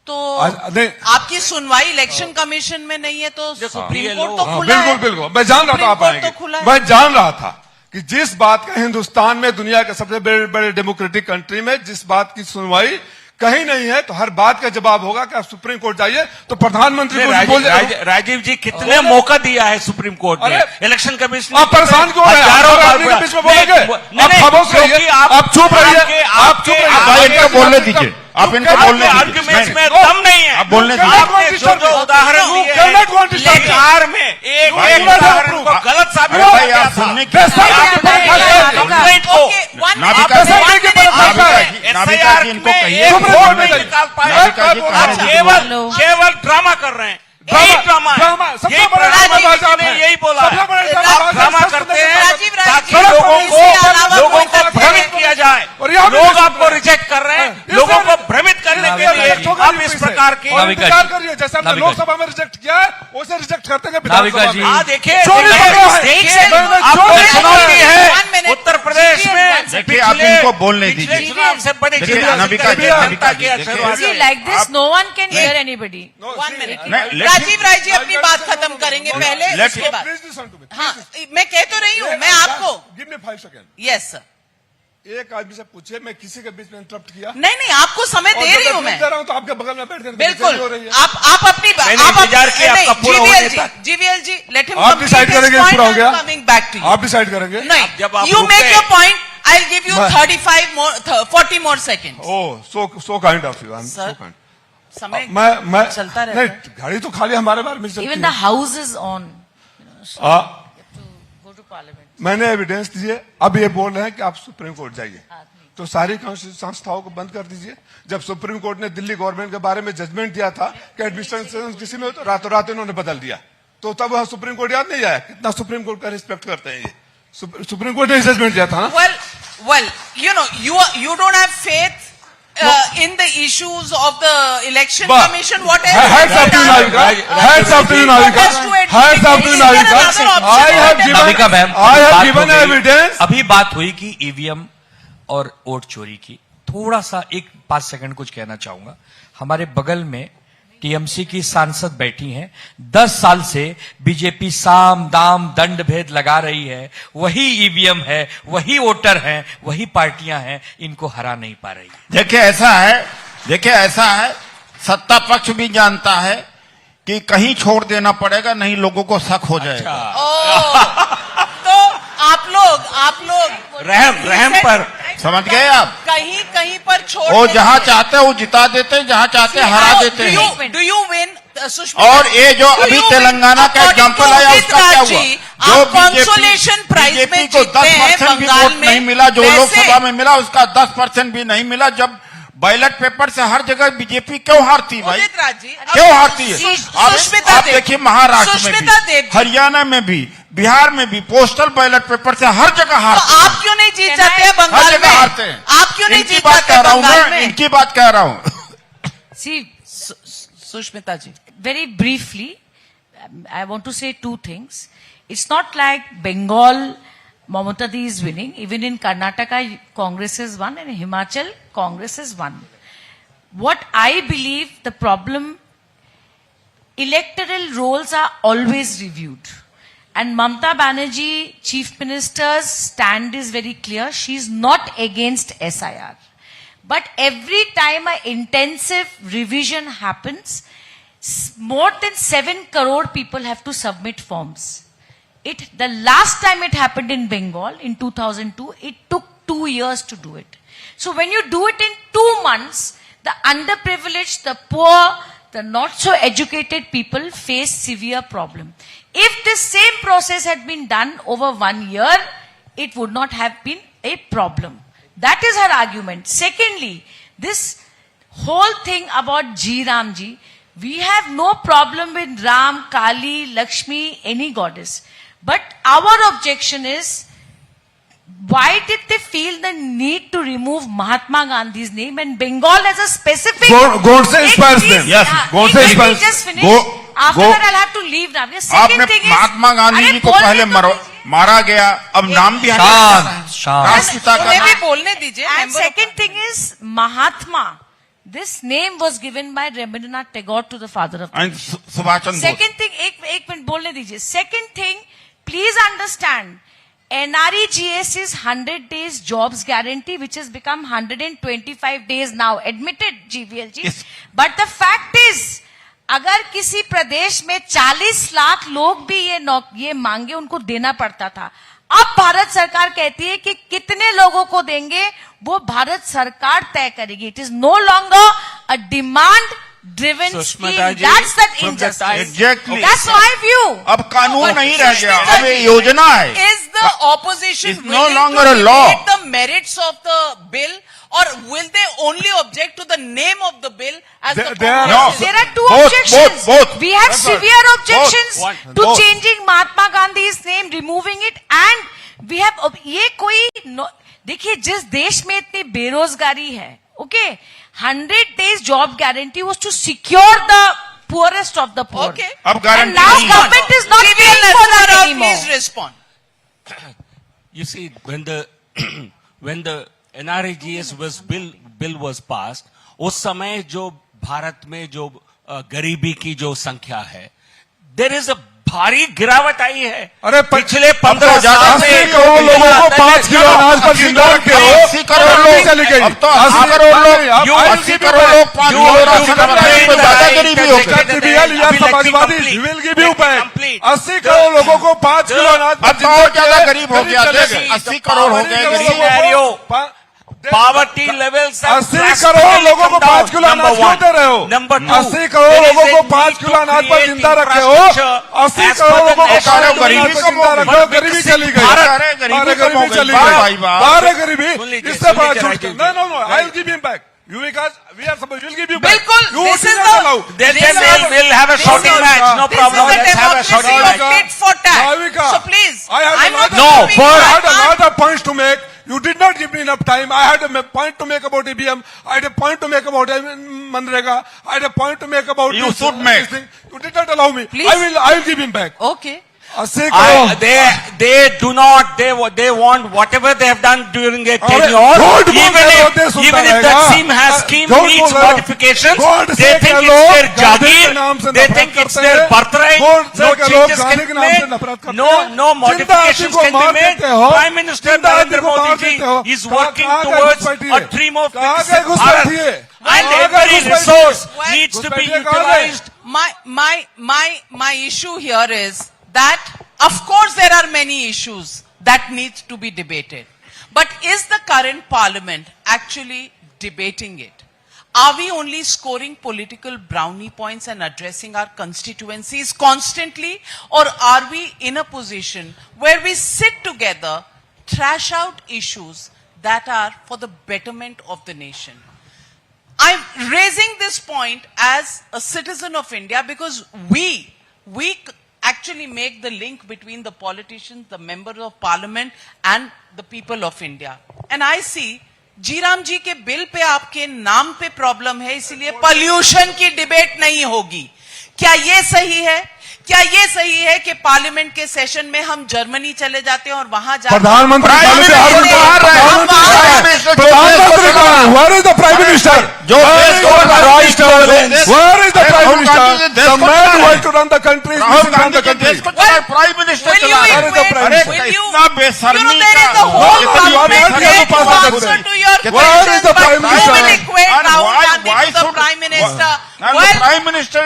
तो आपकी सुनवाई इलेक्शन कमीशन में नहीं है तो सुप्रीम कोर्ट तो खुला है. बिल्कुल, मैं जान रहा था आप आएंगे. मैं जान रहा था कि जिस बात का हिंदुस्तान में दुनिया के सबसे बड़े डेमोक्रेटिक कंट्री में जिस बात की सुनवाई कहीं नहीं है तो हर बात का जवाब होगा कि आप सुप्रीम कोर्ट जाइए. तो प्रधानमंत्री को राजीव जी कितने मौका दिया है सुप्रीम कोर्ट ने. इलेक्शन कमीशन आप परेशान क्यों हैं? के बीच में बोलेंगे? आप खामोश रहिए, आप चुप रहिए, आप चुप रहिए. इनको बोलने दीजिए, आप इनको बोलने आर्गुमेंट्स में दम नहीं है. आप बोलने दीजिए. आपने जो उदाहरण दिए बिहार में एक उदाहरण को गलत साबित किया. आप सुनने की कंप्लेंट को नाविका जी इनको कहिए, केवल ड्रामा कर रहे हैं. यही ड्रामा है. यही बोला है. ड्रामा करते हैं ताकि लोगों को भ्रमित किया जाए. लोग आपको रिजेक्ट कर रहे हैं. लोगों को भ्रमित करने के लिए आप इस प्रकार की विचार करिए. जैसे हमने लोकसभा में रिजेक्ट किया है वैसे रिजेक्ट करते हैं. देखिए आपको चुनौती है उत्तर प्रदेश में. देखिए, आप इनको बोलने दीजिए. चुनाव से बड़े नाविका जी, like this no one can hear anybody. 1 minute. Rajiv Rai ji अपनी बात खत्म करेंगे पहले, उसके बाद. हाँ, मैं कह तो रही हूँ, मैं आपको. Give me 5 second. Yes sir. एक आदमी से पूछिए, मैं किसी के बीच में इंटरप्ट किया? नहीं, आपको समय दे रही हूँ मैं. दे रहा हूँ तो आपके बगल में बैठ कर बिल्कुल आप अपनी इंतजार किया आपका पूरा हो गया. जीवीएल जी, लेट हिम आप डिसाइड करेंगे. पूरा हो गया, कमिंग बैक टू यू. आप डिसाइड करेंगे. नहीं, you make your point. I'll give you 35 more, 40 more seconds. Oh, so kind of you. I'm so kind. समय मैं चलता रहता है. घड़ी तो खाली हमारे बारे में चलती है. Even the house is on. Go to parliament. मैंने एविडेंस दिए. अब ये बोल रहे हैं कि आप सुप्रीम कोर्ट जाइए. तो सारी संस्थाओं को बंद कर दीजिए. जब सुप्रीम कोर्ट ने दिल्ली गवर्नमेंट के बारे में जजमेंट दिया था कि एडमिनिस्ट्रेशन किसी में तो रातों रात इन्होंने बदल दिया. तो तब वहां सुप्रीम कोर्ट याद नहीं आया. कितना सुप्रीम कोर्ट का रिस्पेक्ट करते हैं ये. सुप्रीम कोर्ट ने जजमेंट दिया था ना. Well, you don't have faith in the issues of the election commission. What else? Heads up to Navika. Heads up to Navika. Heads up to Navika. I have given evidence. अभी बात हुई कि EVM और vote चोरी की. थोड़ा सा 5 second कुछ कहना चाहूंगा. हमारे बगल में टीएमसी की सांसद बैठी हैं. 10 साल से बीजेपी साम दाम दंड भेद लगा रही है. वही ईवीएम है, वही वोटर हैं, वही पार्टियां हैं. इनको हरा नहीं पा रही. देखिए ऐसा है, सत्ता पक्ष भी जानता है कि कहीं छोड़ देना पड़ेगा, नहीं लोगों को शक हो जाएगा. तो आप लोग रहम पर समझ गए आप. कहीं पर छोड़. वो जहां चाहते हैं वो जिता देते हैं, जहां चाहते हैं हरा देते हैं. Do you win? और ये जो अभी तेलंगाना का एग्जाम्पल आया उसका क्या हुआ? जो बीजेपी को 10% भी वोट नहीं मिला, जो लोकसभा में मिला उसका 10% भी नहीं मिला. जब बैलेट पेपर से हर जगह बीजेपी क्यों हारती भाई? क्यों हारती है? आप देखिए महाराष्ट्र में भी, हरियाणा में भी, बिहार में भी पोस्टल बैलेट पेपर से हर जगह हारते हैं. आप क्यों नहीं जीत जाते हैं बंगाल में? हर जगह हारते हैं. आप क्यों नहीं जीत बात कह रहा हूँ मैं, इनकी बात कह रहा हूँ. सुष्मिता जी, very briefly, I want to say 2 things. It's not like Bengal Mamata is winning. Even in Karnataka, Congress has won, and in Himachal, Congress has won. What I believe the problem, electoral roles are always reviewed. And Mamata Banerjee, Chief Minister's stand is very clear. She is not against SIR. But every time an intensive revision happens, more than 7 crore people have to submit forms. The last time it happened in Bengal in 2002, it took 2 years to do it. So when you do it in 2 months, the underprivileged, the poor, the not so educated people face severe problem. If this same process had been done over 1 year, it would not have been a problem. That is her argument. Secondly, this whole thing about G Ramji, we have no problem with Ram, Kali, Lakshmi, any goddess. But our objection is, why did they feel the need to remove Mahatma Gandhi's name, and Bengal has a specific... Godse inspires them. Yes, Godse inspires. Just finish. After that I'll have to leave now. The second thing is... Mahatma Gandhi ji को पहले मारा गया, अब नाम भी राष्ट्रपिता का बोलने दीजिए. And second thing is, Mahatma. This name was given by Rabindranath Tagore to the father of the nation. Subhash Chandra Bose. Second thing, एक मिनट बोलने दीजिए. Second thing, please understand, NREGS is 100 days jobs guarantee, which has become 125 days now. Admitted, GVLG. Yes. But the fact is, अगर किसी प्रदेश में 40 लाख लोग भी ये मांगे, उनको देना पड़ता था. अब भारत सरकार कहती है कि कितने लोगों को देंगे, वो भारत सरकार तय करेगी. It is no longer a demand driven scheme. That's the injustice. Exactly. That's my view. अब कानून नहीं रह गया, अब ये योजना है. Is the opposition It's no willing longer to a law. debate the merits of the bill, or will they only object to the name of the bill as the There are two objections. Both. We have severe objections to changing Mahatma Gandhi's name, removing it, and we have ये कोई देखिए, जिस देश में इतनी बेरोजगारी है, okay, 100 days job guarantee was to secure the poorest of the poor. Okay. अब guarantee and now government is not paying for that anymore. Please respond. You see, when the NREGS bill was passed, उस समय जो भारत में जो गरीबी की जो संख्या है, there is a भारी गिरावट आई है. अरे पिछले 15 साल से करोड़ लोगों को 5 किलो अनाज पर जिंदा रखे हो. 80 करोड़ लोग चली गई. अब तो 80 करोड़ लोग 80 करोड़ लोग 5 किलो राशन में ज्यादा गरीबी हो गई. Samajwadi will give you back. 80 crore लोगों को 5 किलो अनाज पर अब तो और ज्यादा गरीब हो गया. 80 करोड़ हो गए गरीब. Poverty levels 80 करोड़ लोगों को 5 किलो अनाज क्यों दे रहे हो? 80 करोड़ लोगों को 5 किलो अनाज पर जिंदा रखे हो. 80 करोड़ लोगों को गरीबी जिंदा रखे हो. गरीबी चली गई. गरीबी चली गई. बाहर गरीबी. इससे बड़ा झूठ. No. I will give him back. You because we are supposed to give you back. बिल्कुल. You did not allow. Then we'll have a shouting match. No problem. Let's have a shouting match. Tit for tat. So please, I had a lot of points to make. You did not give me enough time. I had a point to make about EBM. I had a point to make about Manrega. I had a point to make about you should make. You did not allow me. Please. I will give him back. Okay. They do not. They want whatever they have done during a tenure. Even if that scheme needs modifications, they think it's their jagir. They think it's their birthright. No changes can be made. No modifications can be made. Prime Minister Narendra Modi is working towards a dream of Viksit Bharat. And every resource needs to be utilized. My issue here is that, of course, there are many issues that need to be debated. But is the current parliament actually debating it? Are we only scoring political brownie points and addressing our constituencies constantly? Or are we in a position where we sit together, thrash out issues that are for the betterment of the nation? I'm raising this point as a citizen of India because we actually make the link between the politicians, the members of parliament and the people of India. And I see, जी राम जी के bill pay आपके नाम पे problem है, इसलिए pollution की debate नहीं होगी. क्या ये सही है? क्या ये सही है कि पार्लियामेंट के सेशन में हम जर्मनी चले जाते हैं और वहां जाकर प्रधानमंत्री Where is the Prime Minister? Where is the Prime Minister? The man who has to run the country is missing from the country. Prime Minister will you Where is the Prime Minister? will you there is the whole government there to answer to your Where is the Prime questions, but you will Minister? equate And Rahul why- Gandhi why to the should- Prime Minister. And Well, the Prime Minister,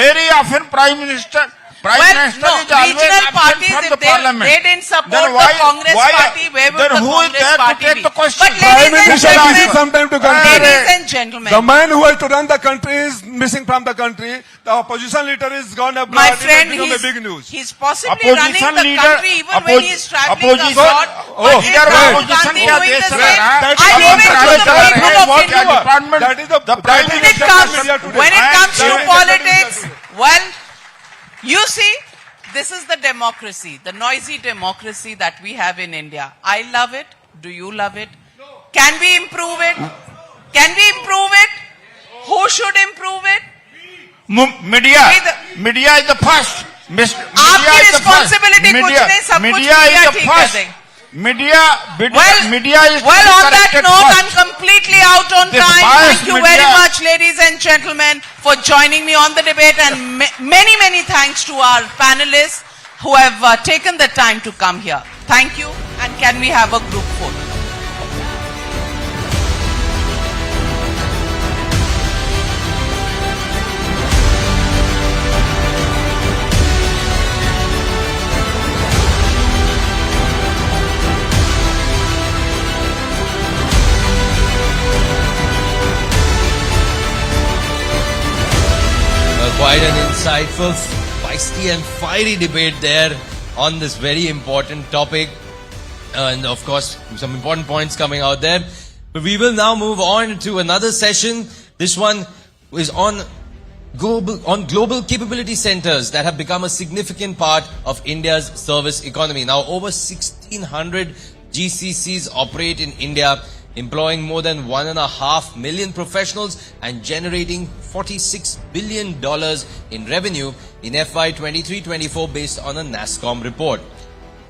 very often Prime Minister is no, always regional absent parties, from if the they Parliament. didn't support Then the Congress party, where would then the who is Congress there to party take be? the question? But Prime ladies and Minister is missing gentlemen, sometime to country. ladies and gentlemen, The man who has to run the country is missing from the country. The opposition leader is gone abroad. my It has friend, become a big news. he's possibly Opposition running the leader- country even when he's traveling opposition- abroad. Oh, But is leader of Rahul opposition Gandhi क्या doing देश the चला same? रहा है? I leave it to the people of What India. you are. That is the Prime When it Minister comes, of India today. when it comes to That is the politics, well, you see, this is the democracy, the noisy democracy that we have in India. I love it. Do you love it? Can we improve it? Can we improve it? Who should improve it? Media is the first. आपकी responsibility कुछ नहीं, सब कुछ media media is the ठीक कर first. देंगे. Media is Well, on that corrected note, first. I'm completely out on This time. biased Thank you very media- much, ladies and gentlemen, for joining me on the debate, and many, many thanks to our panelists who have taken the time to come here. Thank you, and can we have a group photo? Quite an insightful, feisty and fiery debate there on this very important topic. And of course, some important points coming out there. But we will now move on to another session. This one is on global capability centers that have become a significant part of India's service economy. Now, over 1,600 GCCs operate in India, employing more than 1.5 million professionals and generating $46 billion in revenue in FY 23-24 based on a NASSCOM report.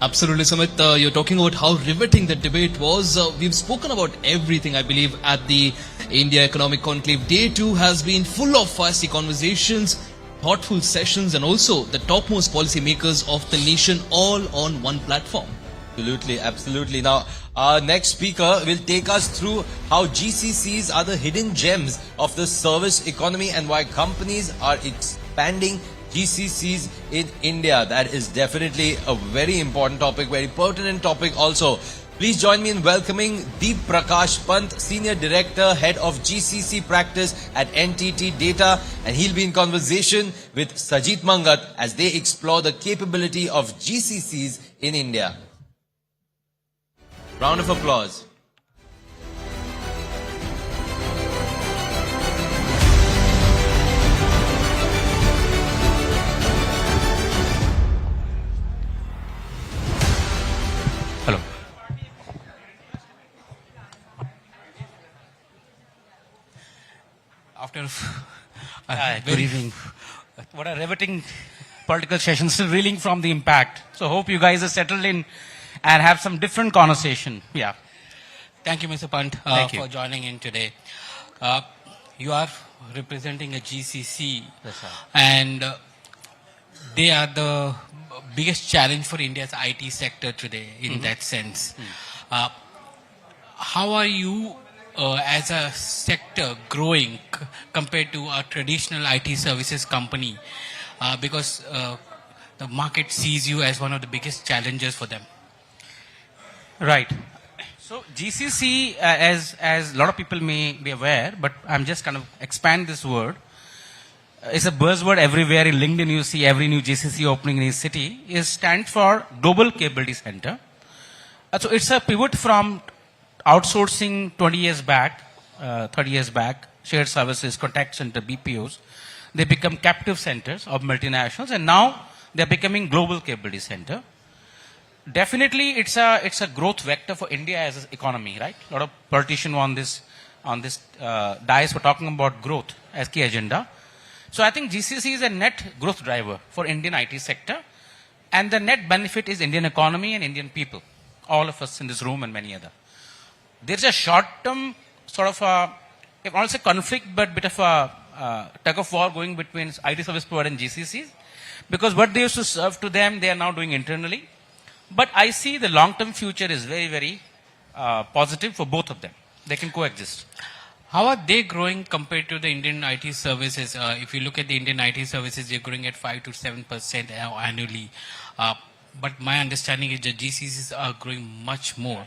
Absolutely, Sumit. You're talking about how riveting the debate was. We've spoken about everything, I believe, at the India Economic Conclave. Day 2 has been full of feisty conversations, thoughtful sessions, and also the topmost policymakers of the nation all on one platform. Absolutely, absolutely. Now, our next speaker will take us through how GCCs are the hidden gems of the service economy and why companies are expanding GCCs in India. That is definitely a very important topic, very pertinent topic also. Please join me in welcoming Deep Prakash Pant, Senior Director, Head of GCC Practice at NTT Data, and he'll be in conversation with Sajit Mangat as they explore the capability of GCCs in India. Round of applause. Hello. After good evening. What a riveting political session, still reeling from the impact. So hope you guys are settled in and have some different conversation. Yeah. Thank you, Mr. Pant, for joining in today. You are representing a GCC, and they are the biggest challenge for India's IT sector today in that sense. How are you as a sector growing compared to a traditional IT services company? Because the market sees you as one of the biggest challenges for them. Right. So GCC, as a lot of people may be aware, but I'm just kind of expand this word. It's a buzzword everywhere. In LinkedIn, you see every new GCC opening in a city. It stands for Global Capability Center. So it's a pivot from outsourcing 20 years back, 30 years back, shared services, contact center, BPOs. They become captive centers of multinationals, and now they're becoming global capability center. Definitely, it's a growth vector for India as an economy, right? A lot of politicians on this dais were talking about growth as key agenda. So I think GCC is a net growth driver for Indian IT sector, and the net benefit is Indian economy and Indian people, all of us in this room and many other. There's a short-term sort of a, if not say conflict, but bit of a tug of war going between IT service provider and GCCs, because what they used to serve to them, they are now doing internally. But I see the long-term future is very, very positive for both of them. They can coexist. How are they growing compared to the Indian IT services? If you look at the Indian IT services, they're growing at 5 to 7% annually. But my understanding is that GCCs are growing much more.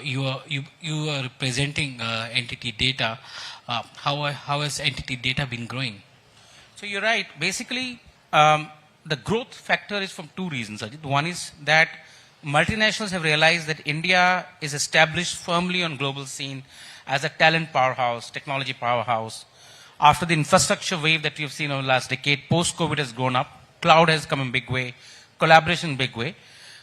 You are representing entity data. How has entity data been growing? So you're right. Basically, the growth factor is from two reasons, Ajit. One is that multinationals have realized that India is established firmly on global scene as a talent powerhouse, technology powerhouse. After the infrastructure wave that we've seen over the last decade, post-COVID has grown up, cloud has come in big way, collaboration in big way.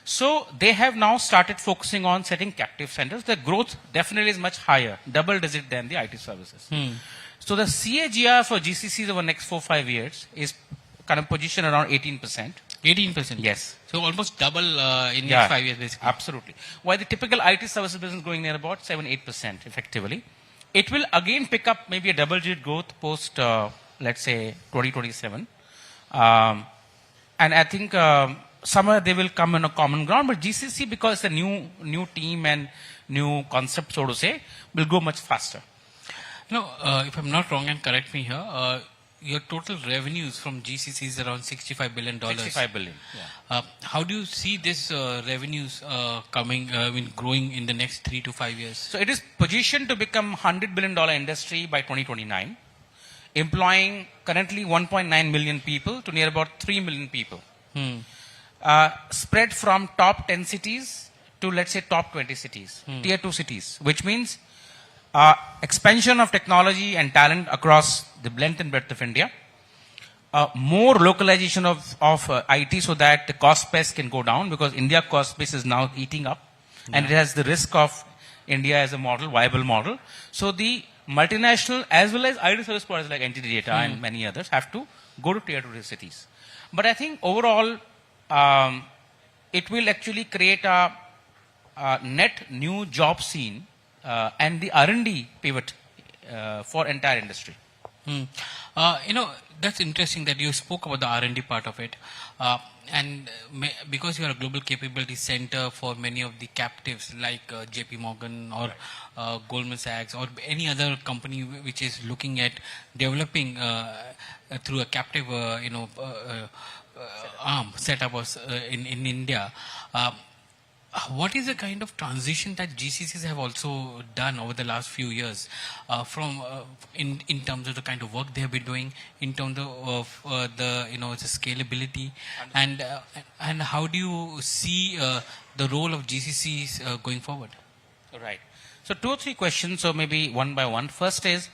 So they have now started focusing on setting captive centers. The growth definitely is much higher, double digit than the IT services. So the CAGR for GCCs over the next 4-5 years is kind of positioned around 18%. 18%? Yes. So almost double in next 5 years basically. Absolutely. While the typical IT services business growing near about 7-8% effectively. It will again pick up maybe a double-digit growth post, let's say, 2027. And I think somewhere they will come in a common ground, but GCC, because it's a new team and new concept, so to say, will go much faster. No, if I'm not wrong, and correct me here, your total revenues from GCC is around $65 billion. 65 billion. Yeah. How do you see this revenues growing in the next 3 to 5 years? So it is positioned to become $100 billion industry by 2029, employing currently 1.9 million people to near about 3 million people. Spread from top 10 cities to, let's say, top 20 cities, tier 2 cities, which means expansion of technology and talent across the length and breadth of India, more localization of IT so that the cost base can go down, because India cost base is now eating up, and it has the risk of India as a model, viable model. So the multinational as well as IT service providers like entity data and many others have to go to tier 2 cities. But I think overall it will actually create a net new job scene and the R&D pivot for entire industry. That's interesting that you spoke about the R&D part of it. Because you are a global capability center for many of the captives like JP Morgan or Goldman Sachs or any other company which is looking at developing through a captive arm setup in India. What is the kind of transition that GCCs have also done over the last few years from in terms of the kind of work they have been doing, in terms of the scalability, and how do you see the role of GCCs going forward? Right. So 2 or 3 questions, so maybe one by one. First is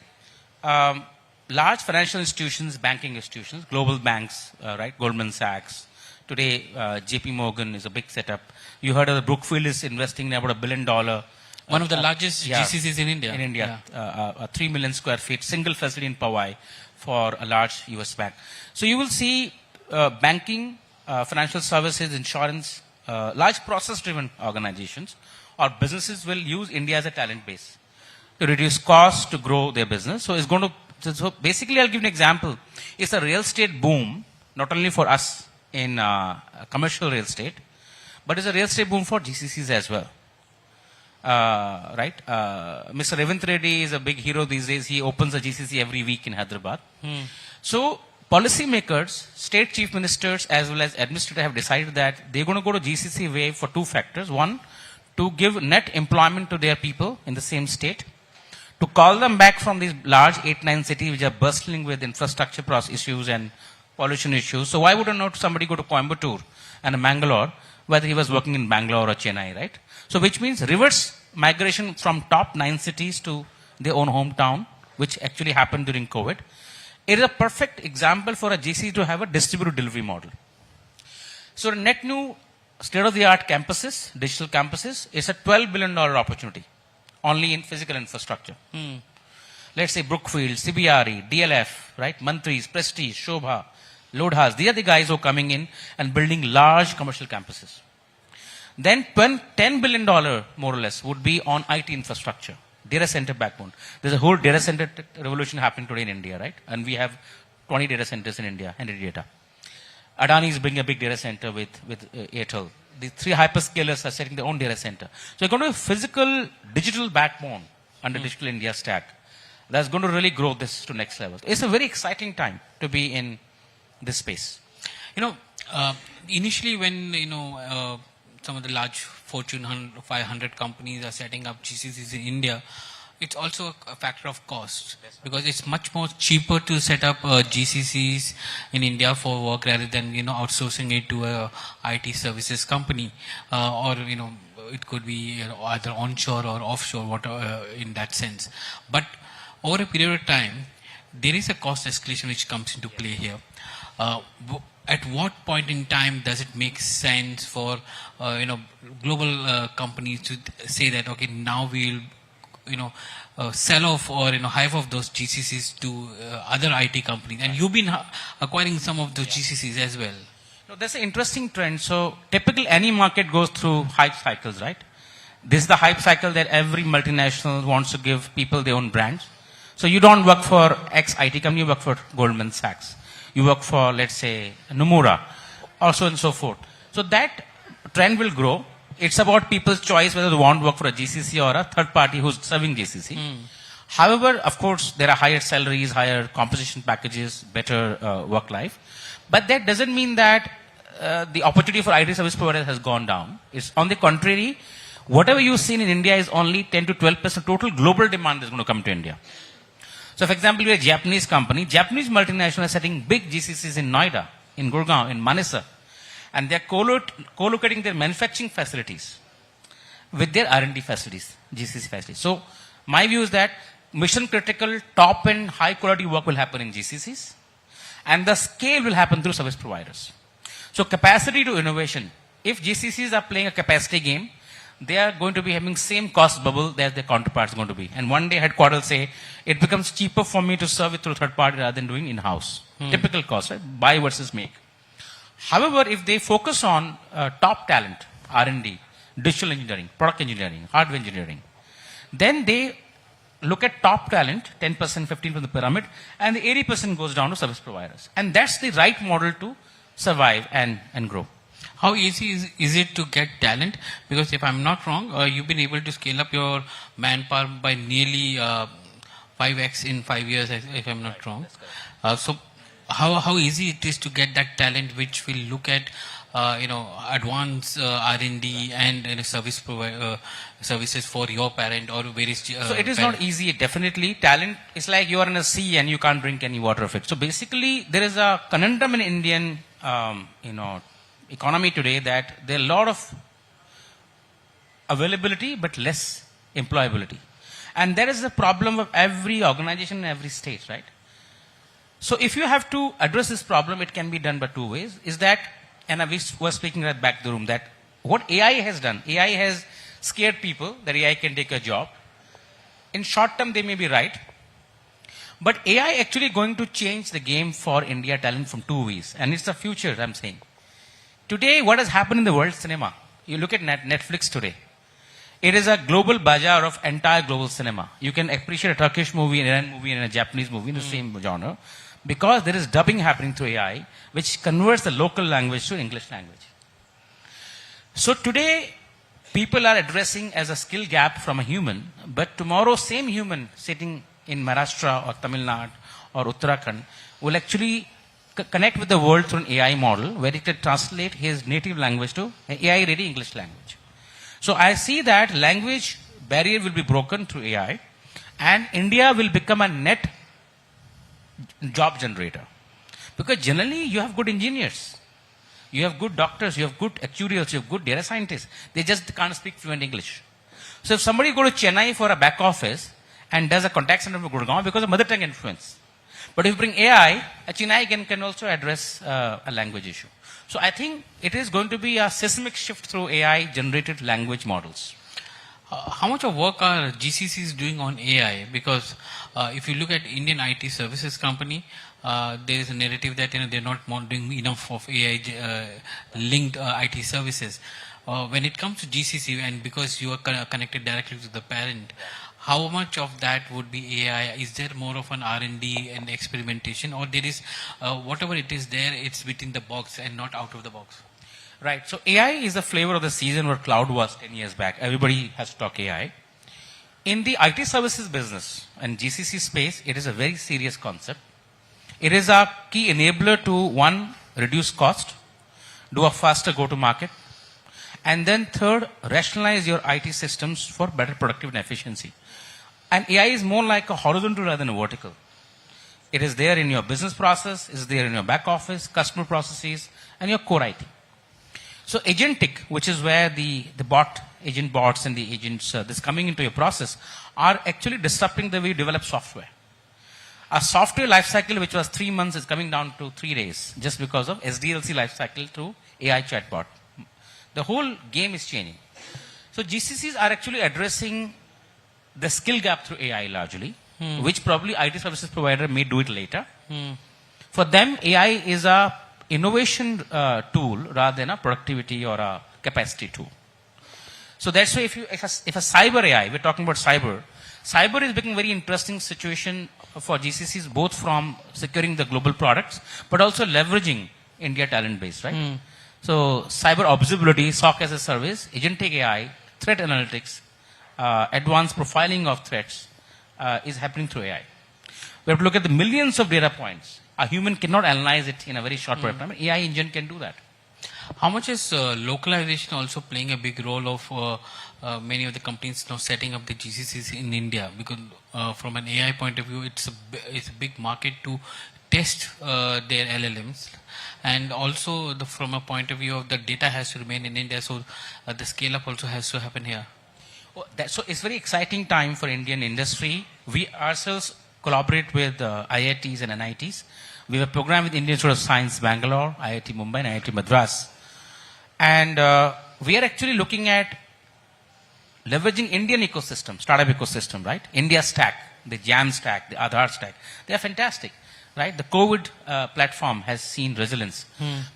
large financial institutions, banking institutions, global banks, right? Goldman Sachs. Today, JP Morgan is a big setup. You heard of Brookfield is investing in about $1 billion. One of the largest GCCs in India. In India, 3 million square feet, single facility in Powai for a large US bank. So you will see banking, financial services, insurance, large process-driven organizations or businesses will use India as a talent base to reduce costs, to grow their business. So it's going to, so basically I'll give you an example. It's a real estate boom, not only for us in commercial real estate, but it's a real estate boom for GCCs as well. Right? Mr. Revant Reddy is a big hero these days. He opens a GCC every week in Hyderabad. So policymakers, state chief ministers, as well as administrators have decided that they're going to go to GCC wave for 2 factors. One, to give net employment to their people in the same state, to call them back from these large 8-9 cities which are bustling with infrastructure issues and pollution issues. So why would not somebody go to Coimbatore and Mangalore, whether he was working in Bangalore or Chennai, right? So which means reverse migration from top 9 cities to their own hometown, which actually happened during COVID. It is a perfect example for a GCC to have a distributed delivery model. So the net new state-of-the-art campuses, digital campuses, is a $12 billion opportunity, only in physical infrastructure. let's say Brookfield, CBRE, DLF, right? Mantris, Prestige, Shobha, Lodhas. These are the guys who are coming in and building large commercial campuses. Then $10 billion, more or less, would be on IT infrastructure, data center backbone. There's a whole data center revolution happening today in India, right? And we have 20 data centers in India, and data. Adani is bringing a big data center with Airtel. The 3 hyperscalers are setting their own data center. So you're going to have a physical, digital backbone under Digital India stack. That's going to really grow this to next level. It's a very exciting time to be in this space. Initially when, some of the large Fortune 500 companies are setting up GCCs in India, it's also a factor of cost, because it's much more cheaper to set up GCCs in India for work rather than outsourcing it to a IT services company, or it could be either onshore or offshore, whatever in that sense. But over a period of time, there is a cost escalation which comes into play here. At what point in time does it make sense for global companies to say that, okay, now we'll sell off or hive off those GCCs to other IT companies? And you've been acquiring some of those GCCs as well. No, that's an interesting trend. So typically any market goes through hype cycles, right? This is the hype cycle that every multinational wants to give people their own brands. So you don't work for X IT company, you work for Goldman Sachs. You work for, let's say, Nomura, also and so forth. So that trend will grow. It's about people's choice whether they want to work for a GCC or a third party who's serving GCC. However, of course, there are higher salaries, higher compensation packages, better work life. But that doesn't mean that the opportunity for IT service providers has gone down. It's on the contrary, whatever you've seen in India is only 10 to 12% total global demand is going to come to India. So, for example, we're a Japanese company. Japanese multinational are setting big GCCs in Noida, in Gurgaon, in Manisa. And they're co-locating their manufacturing facilities with their R&D facilities, GCC facilities. So, my view is that mission critical, top and high quality work will happen in GCCs. And the scale will happen through service providers. So, capacity to innovation. If GCCs are playing a capacity game, they are going to be having same cost bubble that their counterparts are going to be. And one day headquarters say, it becomes cheaper for me to serve it through third party rather than doing in-house. Typical cost, right? Buy versus make. However, if they focus on top talent, R&D, digital engineering, product engineering, hardware engineering, then they look at top talent, 10%, 15% of the pyramid, and the 80% goes down to service providers. And that's the right model to survive and grow. How easy is it to get talent? Because if I'm not wrong, you've been able to scale up your manpower by nearly 5x in 5 years, if I'm not wrong. So how easy it is to get that talent which will look at advanced R&D and services for your parent or various so it is not easy, definitely. Talent is like you are in a sea and you can't drink any water of it. So basically there is a conundrum in Indian economy today that there are a lot of availability but less employability. And that is the problem of every organization in every state, right? So if you have to address this problem, it can be done by 2 ways. Is that, and we were speaking right back in the room, that what AI has done, AI has scared people that AI can take a job. In short term, they may be right. But AI actually going to change the game for India talent from 2 ways. And it's the future, I'm saying. Today, what has happened in the world cinema? You look at Netflix today. It is a global bazaar of entire global cinema. You can appreciate a Turkish movie, an Indian movie, and a Japanese movie in the same genre. Because there is dubbing happening through AI, which converts the local language to English language. So today, people are addressing as a skill gap from a human, but tomorrow, same human sitting in Maharashtra or Tamil Nadu or Uttarakhand will actually connect with the world through an AI model where it can translate his native language to an AI-ready English language. So I see that language barrier will be broken through AI, and India will become a net job generator. Because generally you have good engineers, you have good doctors, you have good actuaries, you have good data scientists. They just can't speak fluent English. So if somebody go to Chennai for a back office and does a contact center for Gurgaon because of mother tongue influence. But if you bring AI, a Chennai can also address a language issue. So I think it is going to be a seismic shift through AI generated language models. How much of work are GCCs doing on AI? Because if you look at Indian IT services company, there is a narrative that they're not doing enough of AI linked IT services. When it comes to GCC, and because you are connected directly to the parent, how much of that would be AI? Is there more of an R&D and experimentation, or there is whatever it is there, it's within the box and not out of the box? Right. So AI is the flavor of the season where cloud was 10 years back. Everybody has to talk AI. In the IT services business and GCC space, it is a very serious concept. It is a key enabler to, one, reduce cost, do a faster go-to-market, and then third, rationalize your IT systems for better productivity and efficiency. And AI is more like a horizontal rather than a vertical. It is there in your business process, it is there in your back office, customer processes, and your core IT. So agentic, which is where the agent bots and the agents that's coming into your process, are actually disrupting the way you develop software. A software lifecycle which was 3 months is coming down to 3 days just because of SDLC lifecycle through AI chatbot. The whole game is changing. So GCCs are actually addressing the skill gap through AI largely, which probably IT services provider may do it later. For them, AI is a innovation tool rather than a productivity or a capacity tool. So that's why if a cyber AI, we're talking about cyber is becoming a very interesting situation for GCCs, both from securing the global products, but also leveraging India talent base, right? So cyber observability, SOC as a service, agentic AI, threat analytics, advanced profiling of threats is happening through AI. We have to look at the millions of data points. A human cannot analyze it in a very short period of time. AI engine can do that. How much is localization also playing a big role of many of the companies now setting up the GCCs in India? Because from an AI point of view, it's a big market to test their LLMs. And also from a point of view of the data has to remain in India, so the scale up also has to happen here. So it's very exciting time for Indian industry. We ourselves collaborate with IITs and NITs. We have a program with Indian Institute of Science, Bangalore, IIT Mumbai, and IIT Madras. And we are actually looking at leveraging Indian ecosystem, startup ecosystem, right? India stack, the JAM stack, the Aadhaar stack. They are fantastic, right? The COVID platform has seen resilience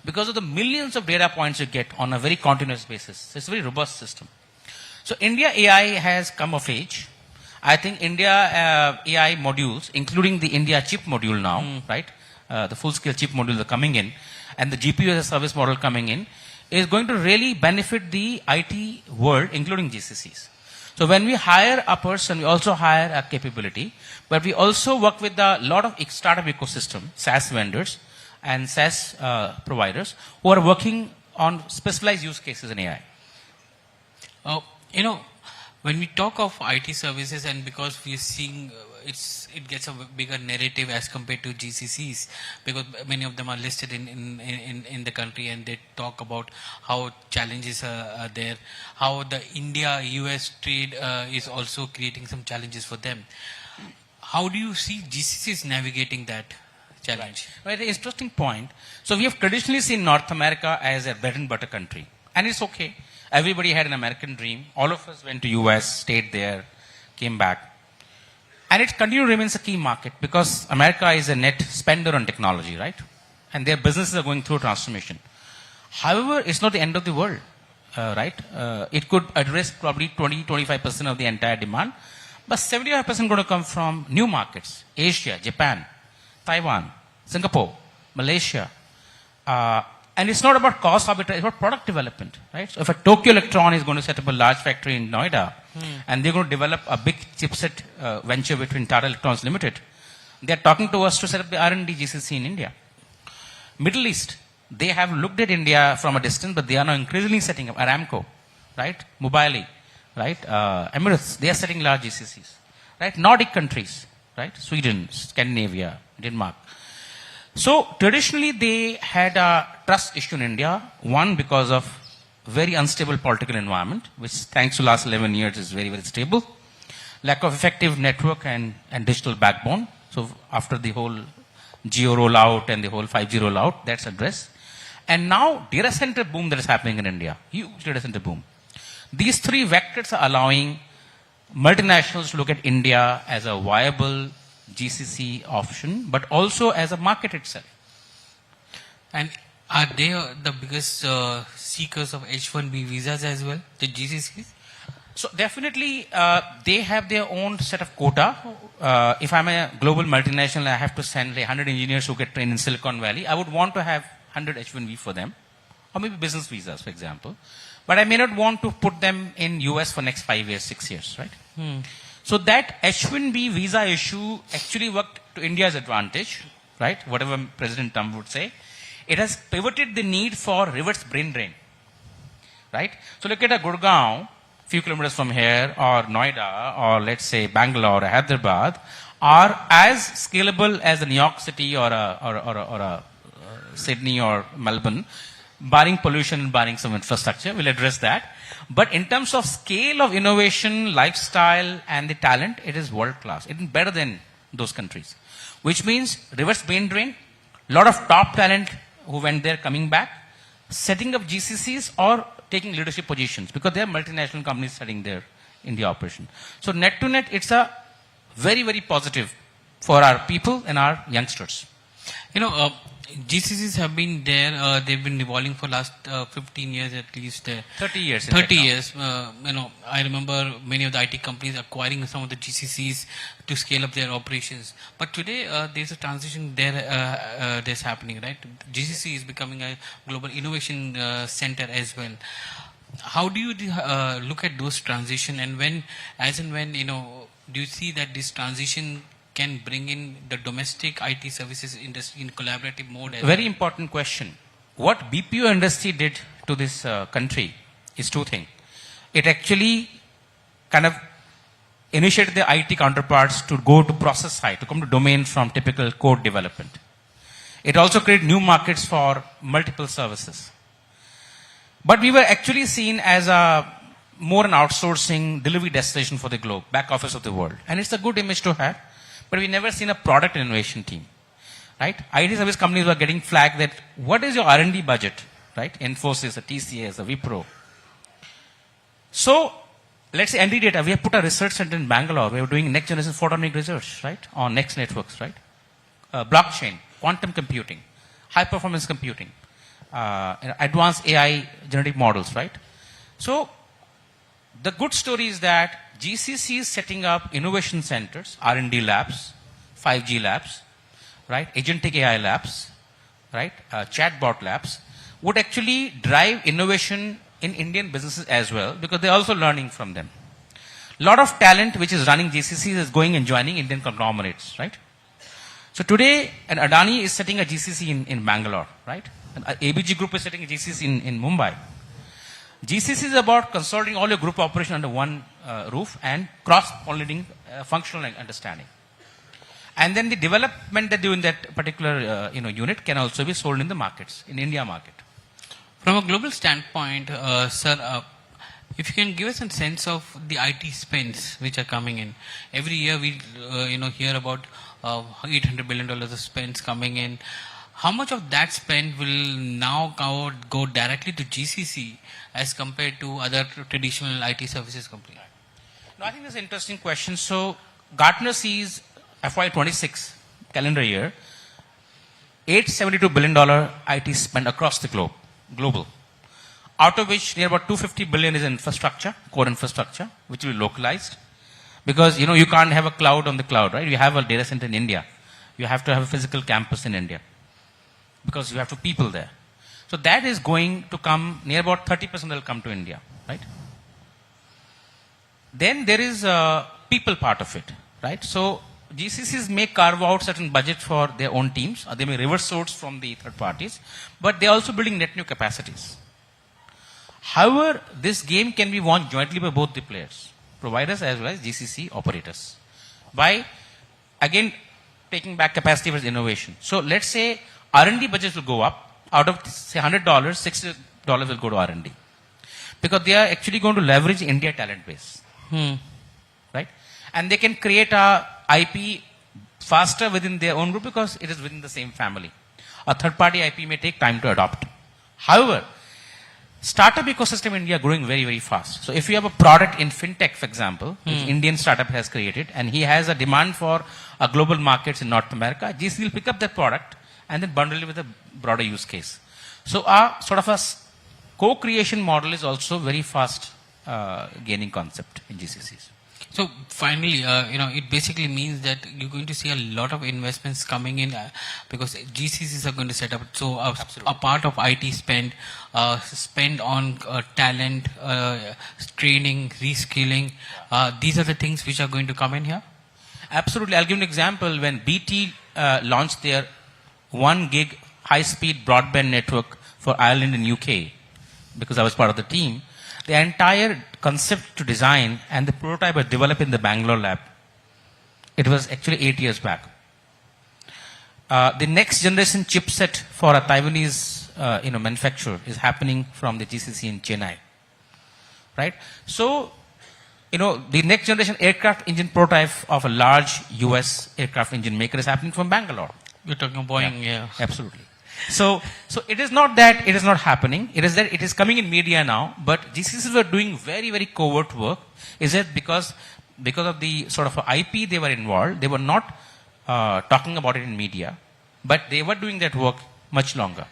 because of the millions of data points you get on a very continuous basis. So it's a very robust system. So India AI has come of age. I think India AI modules, including the India chip module now, right? The full-scale chip modules are coming in, and the GPU as a service model coming in, is going to really benefit the IT world, including GCCs. So when we hire a person, we also hire a capability, but we also work with a lot of startup ecosystem, SaaS vendors and SaaS providers who are working on specialized use cases in AI. You know, when we talk of IT services, and because we're seeing it gets a bigger narrative as compared to GCCs, because many of them are listed in the country, and they talk about how challenges are there, how the India-US trade is also creating some challenges for them. How do you see GCCs navigating that challenge? Right, an interesting point. So we have traditionally seen North America as a bread and butter country, and it's okay. Everybody had an American dream. All of us went to US, stayed there, came back. And it continues to remain a key market because America is a net spender on technology, right? And their businesses are going through transformation. However, it's not the end of the world, right? It could address probably 20-25% of the entire demand, but 75% going to come from new markets: Asia, Japan, Taiwan, Singapore, Malaysia. And it's not about cost arbitrage, it's about product development, right? So if a Tokyo Electron is going to set up a large factory in Noida, and they're going to develop a big chipset venture between Tata Electronics Limited, they're talking to us to set up the R&D GCC in India. Middle East, they have looked at India from a distance, but they are now increasingly setting up Aramco, right? Mobile, right? Emirates, they are setting large GCCs, right? Nordic countries, right? Sweden, Scandinavia, Denmark. So traditionally they had a trust issue in India, one because of very unstable political environment, which thanks to last 11 years is very, very stable. Lack of effective network and digital backbone. So after the whole Geo rollout and the whole 5G rollout, that's addressed. And now data center boom that is happening in India, huge data center boom. These three vectors are allowing multinationals to look at India as a viable GCC option, but also as a market itself. And are they the biggest seekers of H-1B visas as well, the GCCs? So definitely, they have their own set of quota. If I'm a global multinational, I have to send 100 engineers who get trained in Silicon Valley. I would want to have 100 H-1B for them, or maybe business visas, for example. But I may not want to put them in US for next 5 years, 6 years, right? So that H-1B visa issue actually worked to India's advantage, right? Whatever President Trump would say. It has pivoted the need for reverse brain drain, right? So look at a Gurgaon, few kilometers from here, or Noida, or let's say Bangalore or Hyderabad, are as scalable as a New York City or a Sydney or Melbourne, barring pollution and barring some infrastructure. We'll address that. But in terms of scale of innovation, lifestyle, and the talent, it is world class. It is better than those countries. Which means reverse brain drain, lot of top talent who went there coming back, setting up GCCs or taking leadership positions, because there are multinational companies setting their India operation. So net to net, it's a very, very positive for our people and our youngsters. You know, GCCs have been there, they've been evolving for last 15 years at least. 30 years. 30 years. You know, I remember many of the IT companies acquiring some of the GCCs to scale up their operations. But today, there's a transition there that's happening, right? GCC is becoming a global innovation center as well. How do you look at those transition, and when, as and when, you know, do you see that this transition can bring in the domestic IT services industry in collaborative mode? Very important question. What BPO industry did to this country is two things. It actually kind of initiated the IT counterparts to go to process side, to come to domain from typical code development. It also created new markets for multiple services. But we were actually seen as more an outsourcing delivery destination for the globe, back office of the world. And it's a good image to have. But we never seen a product innovation team, right? IT service companies were getting flagged that what is your R&D budget, right? Infosys, a TCS, a Wipro. So let's say ND Data, we have put a research center in Bangalore. We are doing next generation photonic research, right? On next networks, right? Blockchain, quantum computing, high performance computing, advanced AI generative models, right? So the good story is that GCC is setting up innovation centers, R&D labs, 5G labs, right? Agentic AI labs, right? Chatbot labs would actually drive innovation in Indian businesses as well, because they're also learning from them. Lot of talent which is running GCCs is going and joining Indian conglomerates, right? So today, an Adani is setting a GCC in Bangalore, right? An ABG Group is setting a GCC in Mumbai. GCC is about consolidating all your group operation under one roof and cross-pollinating functional understanding. And then the development that they do in that particular unit can also be sold in the markets, in India market. From a global standpoint, sir, if you can give us a sense of the IT spends which are coming in. Every year we hear about $800 billion of spends coming in. How much of that spend will now go directly to GCC as compared to other traditional IT services companies? No, I think that's an interesting question. So Gartner sees FY26 calendar year, $872 billion IT spend across the globe, global. Out of which near about $250 billion is infrastructure, core infrastructure, which will be localized. Because, you can't have a cloud on the cloud, right? You have a data center in India. You have to have a physical campus in India, because you have to people there. So that is going to come, near about 30% will come to India, right? Then there is a people part of it, right? So GCCs may carve out certain budget for their own teams, or they may reverse source from the third parties, but they're also building net new capacities. However, this game can be won jointly by both the players, providers as well as GCC operators, by, again, taking back capacity versus innovation. So let's say R&D budgets will go up. Out of, say, $100, $60 will go to R&D. Because they are actually going to leverage India talent base. Right? And they can create a IP faster within their own group because it is within the same family. A third-party IP may take time to adopt. However, startup ecosystem in India growing very, very fast. So if you have a product in Fintech, for example, which Indian startup has created, and he has a demand for global markets in North America, GC will pick up that product and then bundle it with a broader use case. So our sort of a co-creation model is also very fast gaining concept in GCCs. So finally, it basically means that you're going to see a lot of investments coming in because GCCs are going to set up. So a part of IT spend on talent, training, reskilling. These are the things which are going to come in here. Absolutely. I'll give an example. When BT launched their 1 gig high-speed broadband network for Ireland and UK, because I was part of the team, the entire concept to design and the prototype was developed in the Bangalore lab. It was actually 8 years back. The next generation chipset for a Taiwanese manufacturer is happening from the GCC in Chennai. Right? So, the next generation aircraft engine prototype of a large US aircraft engine maker is happening from Bangalore. You're talking about Boeing, yeah. Absolutely. So it is not that it is not happening. It is that it is coming in media now. But GCCs were doing very, very covert work. Is it because of the sort of IP they were involved, they were not talking about it in media, but they were doing that work much longer.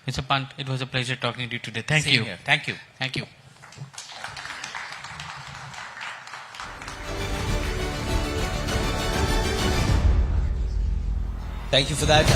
Mr. Pant, it was a pleasure talking to you today. Thank Same you. Here. Thank you. Thank you. Thank you for that,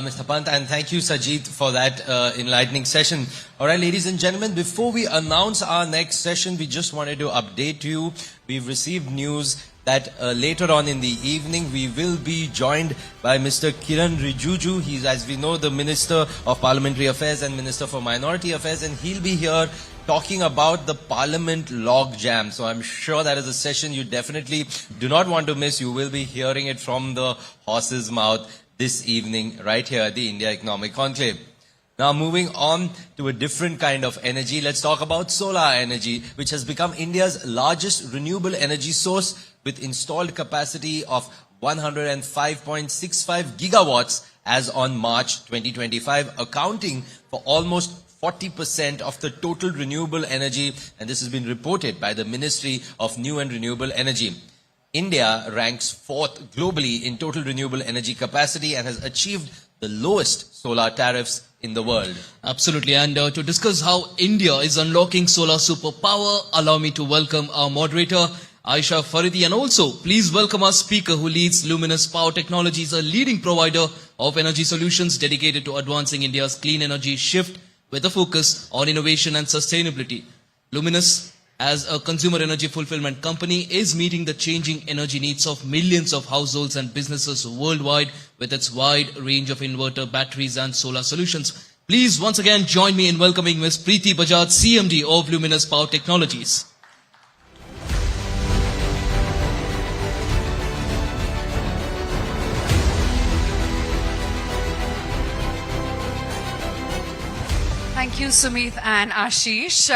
Mr. Pant, and thank you, Sajid, for that enlightening session. All right, ladies and gentlemen, before we announce our next session, we just wanted to update you. We've received news that later on in the evening, we will be joined by Mr. Kiran Rijiju. He's, as we know, the Minister of Parliamentary Affairs and Minister for Minority Affairs, and he'll be here talking about the Parliament log jam. So I'm sure that is a session you definitely do not want to miss. You will be hearing it from the horse's mouth this evening right here at the India Economic Conclave. Now moving on to a different kind of energy, let's talk about solar energy, which has become India's largest renewable energy source with installed capacity of 105.65 gigawatts as on March 2025, accounting for almost 40% of the total renewable energy, and this has been reported by the Ministry of New and Renewable Energy. India ranks 4th globally in total renewable energy capacity and has achieved the lowest solar tariffs in the world. Absolutely. And to discuss how India is unlocking solar superpower, allow me to welcome our moderator, Aisha Faridi, and also please welcome our speaker who leads Luminous Power Technologies, a leading provider of energy solutions dedicated to advancing India's clean energy shift with a focus on innovation and sustainability. Luminous, as a consumer energy fulfillment company, is meeting the changing energy needs of millions of households and businesses worldwide with its wide range of inverter, batteries and solar solutions. Please once again join me in welcoming Ms. Preeti Bajaj, CMD of Luminous Power Technologies. Thank you, Sumit and Ashish.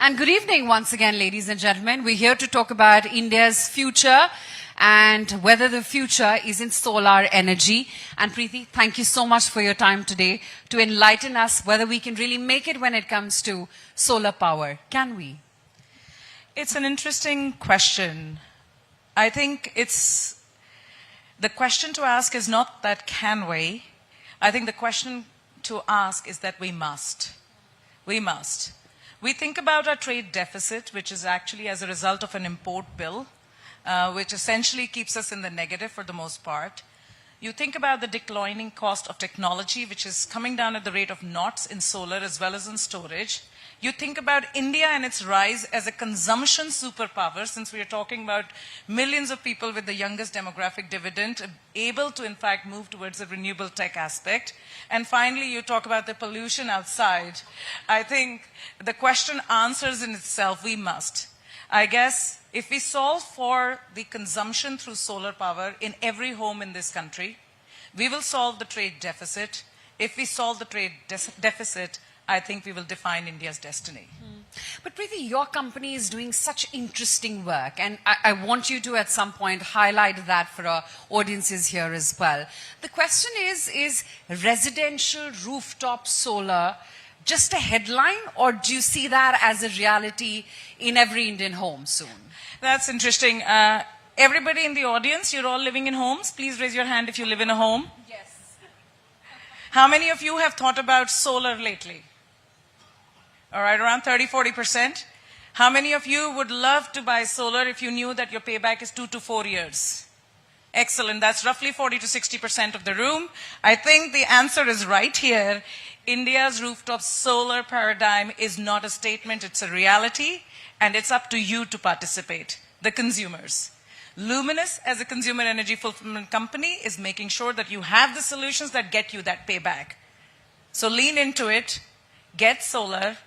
And good evening once again, ladies and gentlemen. We're here to talk about India's future and whether the future is in solar energy. And Preeti, thank you so much for your time today to enlighten us whether we can really make it when it comes to solar power. Can we? It's an interesting question. I think the question to ask is not that can we. I think the question to ask is that we must. We must. We think about our trade deficit, which is actually as a result of an import bill, which essentially keeps us in the negative for the most part. You think about the declining cost of technology, which is coming down at the rate of knots in solar as well as in storage. You think about India and its rise as a consumption superpower, since we are talking about millions of people with the youngest demographic dividend, able to in fact move towards a renewable tech aspect. And finally, you talk about the pollution outside. I think the question answers in itself, we must. I guess if we solve for the consumption through solar power in every home in this country, we will solve the trade deficit. If we solve the trade deficit, I think we will define India's destiny. But Preeti, your company is doing such interesting work, and I want you to at some point highlight that for our audiences here as well. The question is residential rooftop solar just a headline, or do you see that as a reality in every Indian home soon? That's interesting. Everybody in the audience, you're all living in homes. Please raise your hand if you live in a home. Yes. How many of you have thought about solar lately? All right, around 30-40%. How many of you would love to buy solar if you knew that your payback is 2 to 4 years? Excellent. That's roughly 40 to 60% of the room. I think the answer is right here. India's rooftop solar paradigm is not a statement, it's a reality, and it's up to you to participate, the consumers. Luminous, as a consumer energy fulfillment company, is making sure that you have the solutions that get you that payback. So lean into it, get solar,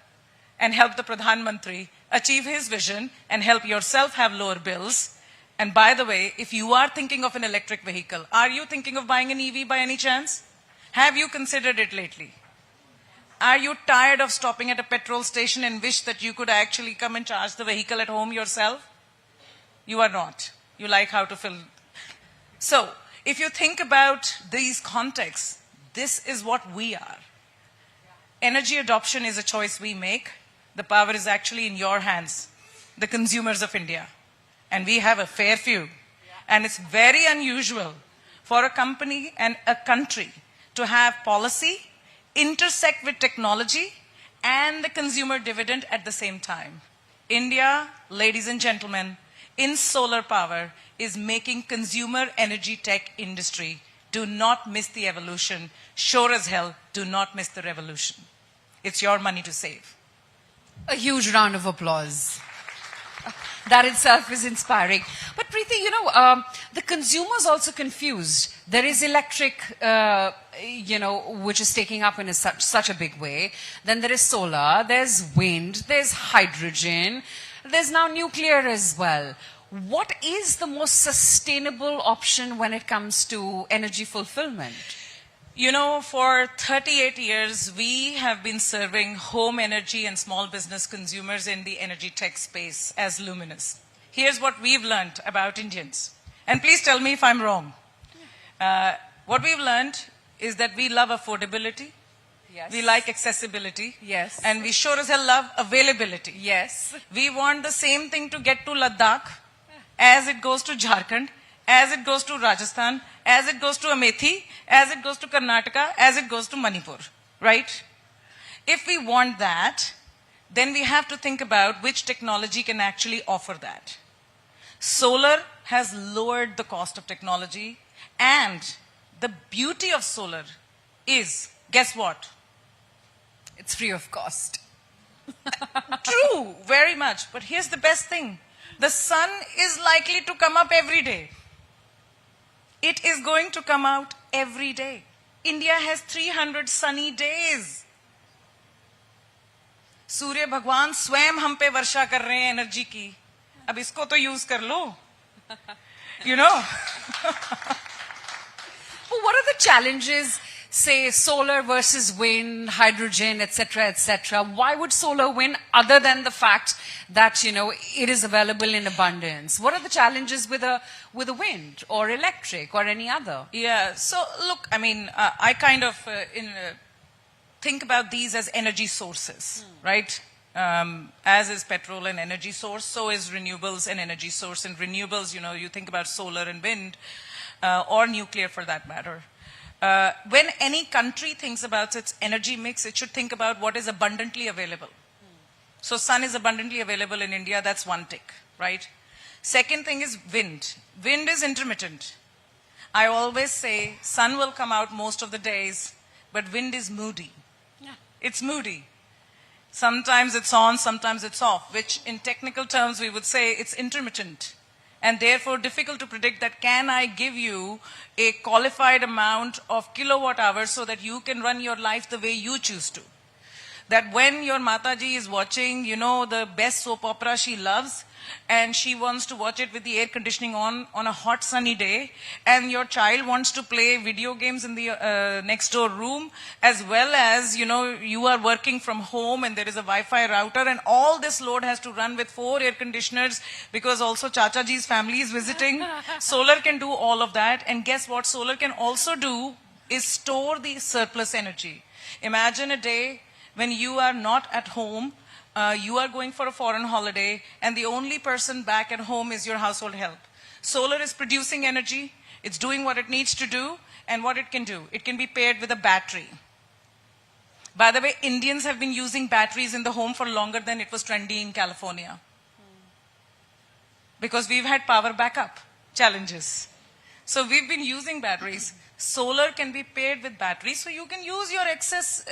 and help the Pradhan Mantri achieve his vision and help yourself have lower bills. And by the way, if you are thinking of an electric vehicle, are you thinking of buying an EV by any chance? Have you considered it lately? Are you tired of stopping at a petrol station and wish that you could actually come and charge the vehicle at home yourself? You are not. You like how to fill. So, if you think about these contexts, this is what we are. Energy adoption is a choice we make. The power is actually in your hands, the consumers of India. And we have a fair few. And it's very unusual for a company and a country to have policy intersect with technology and the consumer dividend at the same time. India, ladies and gentlemen, in solar power is making consumer energy tech industry. Do not miss the evolution. Sure as hell, do not miss the revolution. It's your money to save. A huge round of applause. That itself is inspiring. But Preeti, you know, the consumer's also confused. There is electric, which is taking up in such a big way. Then there is solar, there's wind, there's hydrogen, there's now nuclear as well. What is the most sustainable option when it comes to energy fulfillment? You know, for 38 years, we have been serving home energy and small business consumers in the energy tech space as Luminous. Here's what we've learned about Indians. And please tell me if I'm wrong. What we've learned is that we love affordability. Yes. We like accessibility. Yes. And we sure as hell love availability. Yes. We want the same thing to get to Ladakh as it goes to Jharkhand, as it goes to Rajasthan, as it goes to Amethi, as it goes to Karnataka, as it goes to Manipur, right? If we want that, then we have to think about which technology can actually offer that. Solar has lowered the cost of technology, and the beauty of solar is, guess what? It's free of cost. True, very much. But here's the best thing. The sun is likely to come up every day. It is going to come out every day. India has 300 sunny days. सूर्य भगवान स्वयं हम पे वर्षा कर रहे हैं energy की. अब इसको तो यूज कर लो. You know. But what are the challenges, say solar versus wind, hydrogen, etc.? Why would solar win other than the fact that, it is available in abundance? What are the challenges with a wind or electric or any other? Yeah, so look, I mean, I kind of think about these as energy sources, right? As is petrol an energy source, so is renewables an energy source. And renewables, you think about solar and wind, or nuclear for that matter. When any country thinks about its energy mix, it should think about what is abundantly available. So sun is abundantly available in India, that's one tick, right? Second thing is wind. Wind is intermittent. I always say sun will come out most of the days, but wind is moody. Yeah. It's moody. Sometimes it's on, sometimes it's off, which in technical terms we would say it's intermittent. And therefore difficult to predict that can I give you a qualified amount of kilowatt hours so that you can run your life the way you choose to. That when your Mataji is watching, the best soap opera she loves, and she wants to watch it with the air conditioning on a hot sunny day, and your child wants to play video games in the next door room, as well as, you are working from home and there is a Wi-Fi router, and all this load has to run with 4 air conditioners because also Chacha Ji's family is visiting. Solar can do all of that, and guess what solar can also do is store the surplus energy. Imagine a day when you are not at home, you are going for a foreign holiday, and the only person back at home is your household help. Solar is producing energy, it's doing what it needs to do, and what it can do. It can be paired with a battery. By the way, Indians have been using batteries in the home for longer than it was trendy in California. Because we've had power backup challenges. So we've been using batteries. Solar can be paired with batteries, so you can use your excess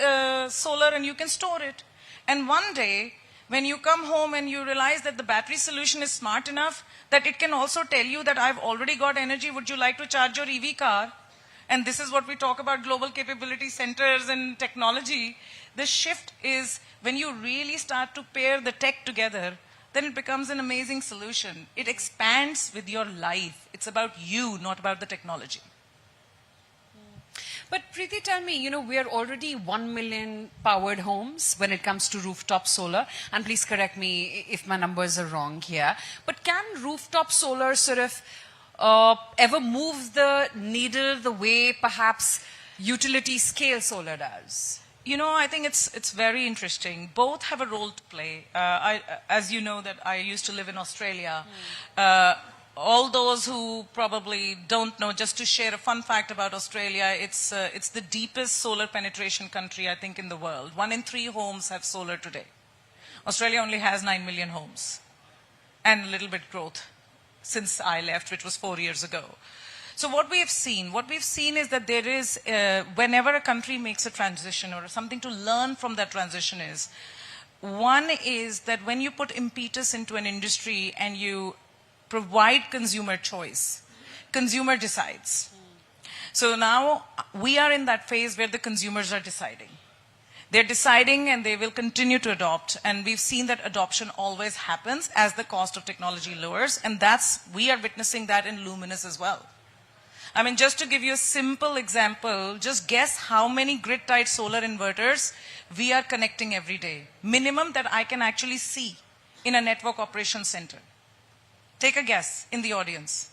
solar and you can store it. And one day, when you come home and you realize that the battery solution is smart enough that it can also tell you that I've already got energy, would you like to charge your EV car? And this is what we talk about global capability centers and technology. The shift is when you really start to pair the tech together, then it becomes an amazing solution. It expands with your life. It's about you, not about the technology. But Preeti, tell me, we are already 1 million powered homes when it comes to rooftop solar. And please correct me if my numbers are wrong here. But can rooftop solar sort of ever move the needle the way perhaps utility scale solar does? I think it's very interesting. Both have a role to play. As you know, that I used to live in Australia. All those who probably don't know, just to share a fun fact about Australia, it's the deepest solar penetration country, I think, in the world. 1 in 3 homes have solar today. Australia only has 9 million homes and a little bit growth since I left, which was 4 years ago. So what we've seen is that there is, whenever a country makes a transition or something to learn from that transition is, one is that when you put impetus into an industry and you provide consumer choice, consumer decides. So now we are in that phase where the consumers are deciding. They're deciding and they will continue to adopt. And we've seen that adoption always happens as the cost of technology lowers. And we are witnessing that in Luminous as well. I mean, just to give you a simple example, just guess how many grid-tied solar inverters we are connecting every day. Minimum that I can actually see in a network operations center. Take a guess in the audience.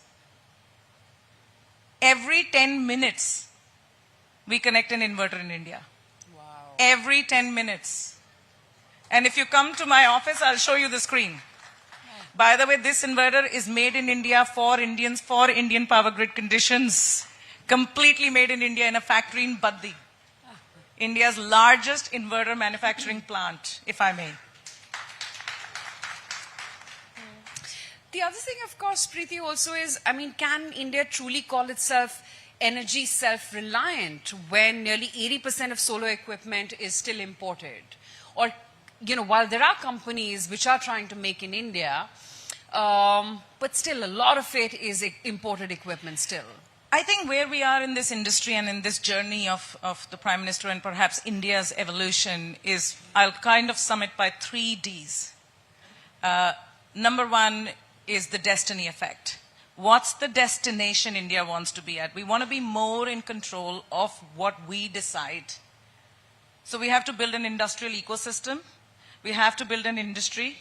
Every 10 minutes, we connect an inverter in India. Wow. Every 10 minutes. And if you come to my office, I'll show you the screen. By the way, this inverter is made in India for Indians, for Indian power grid conditions. Completely made in India in a factory in Baddi. India's largest inverter manufacturing plant, if I may. The other thing, of course, Preeti, also is, can India truly call itself energy self-reliant when nearly 80% of solar equipment is still imported? Or, while there are companies which are trying to make in India, but still a lot of it is imported equipment still. I think where we are in this industry and in this journey of the Prime Minister and perhaps India's evolution is, I'll kind of sum it by 3 Ds. Number 1 is the destiny effect. What's the destination India wants to be at? We want to be more in control of what we decide. So we have to build an industrial ecosystem. We have to build an industry.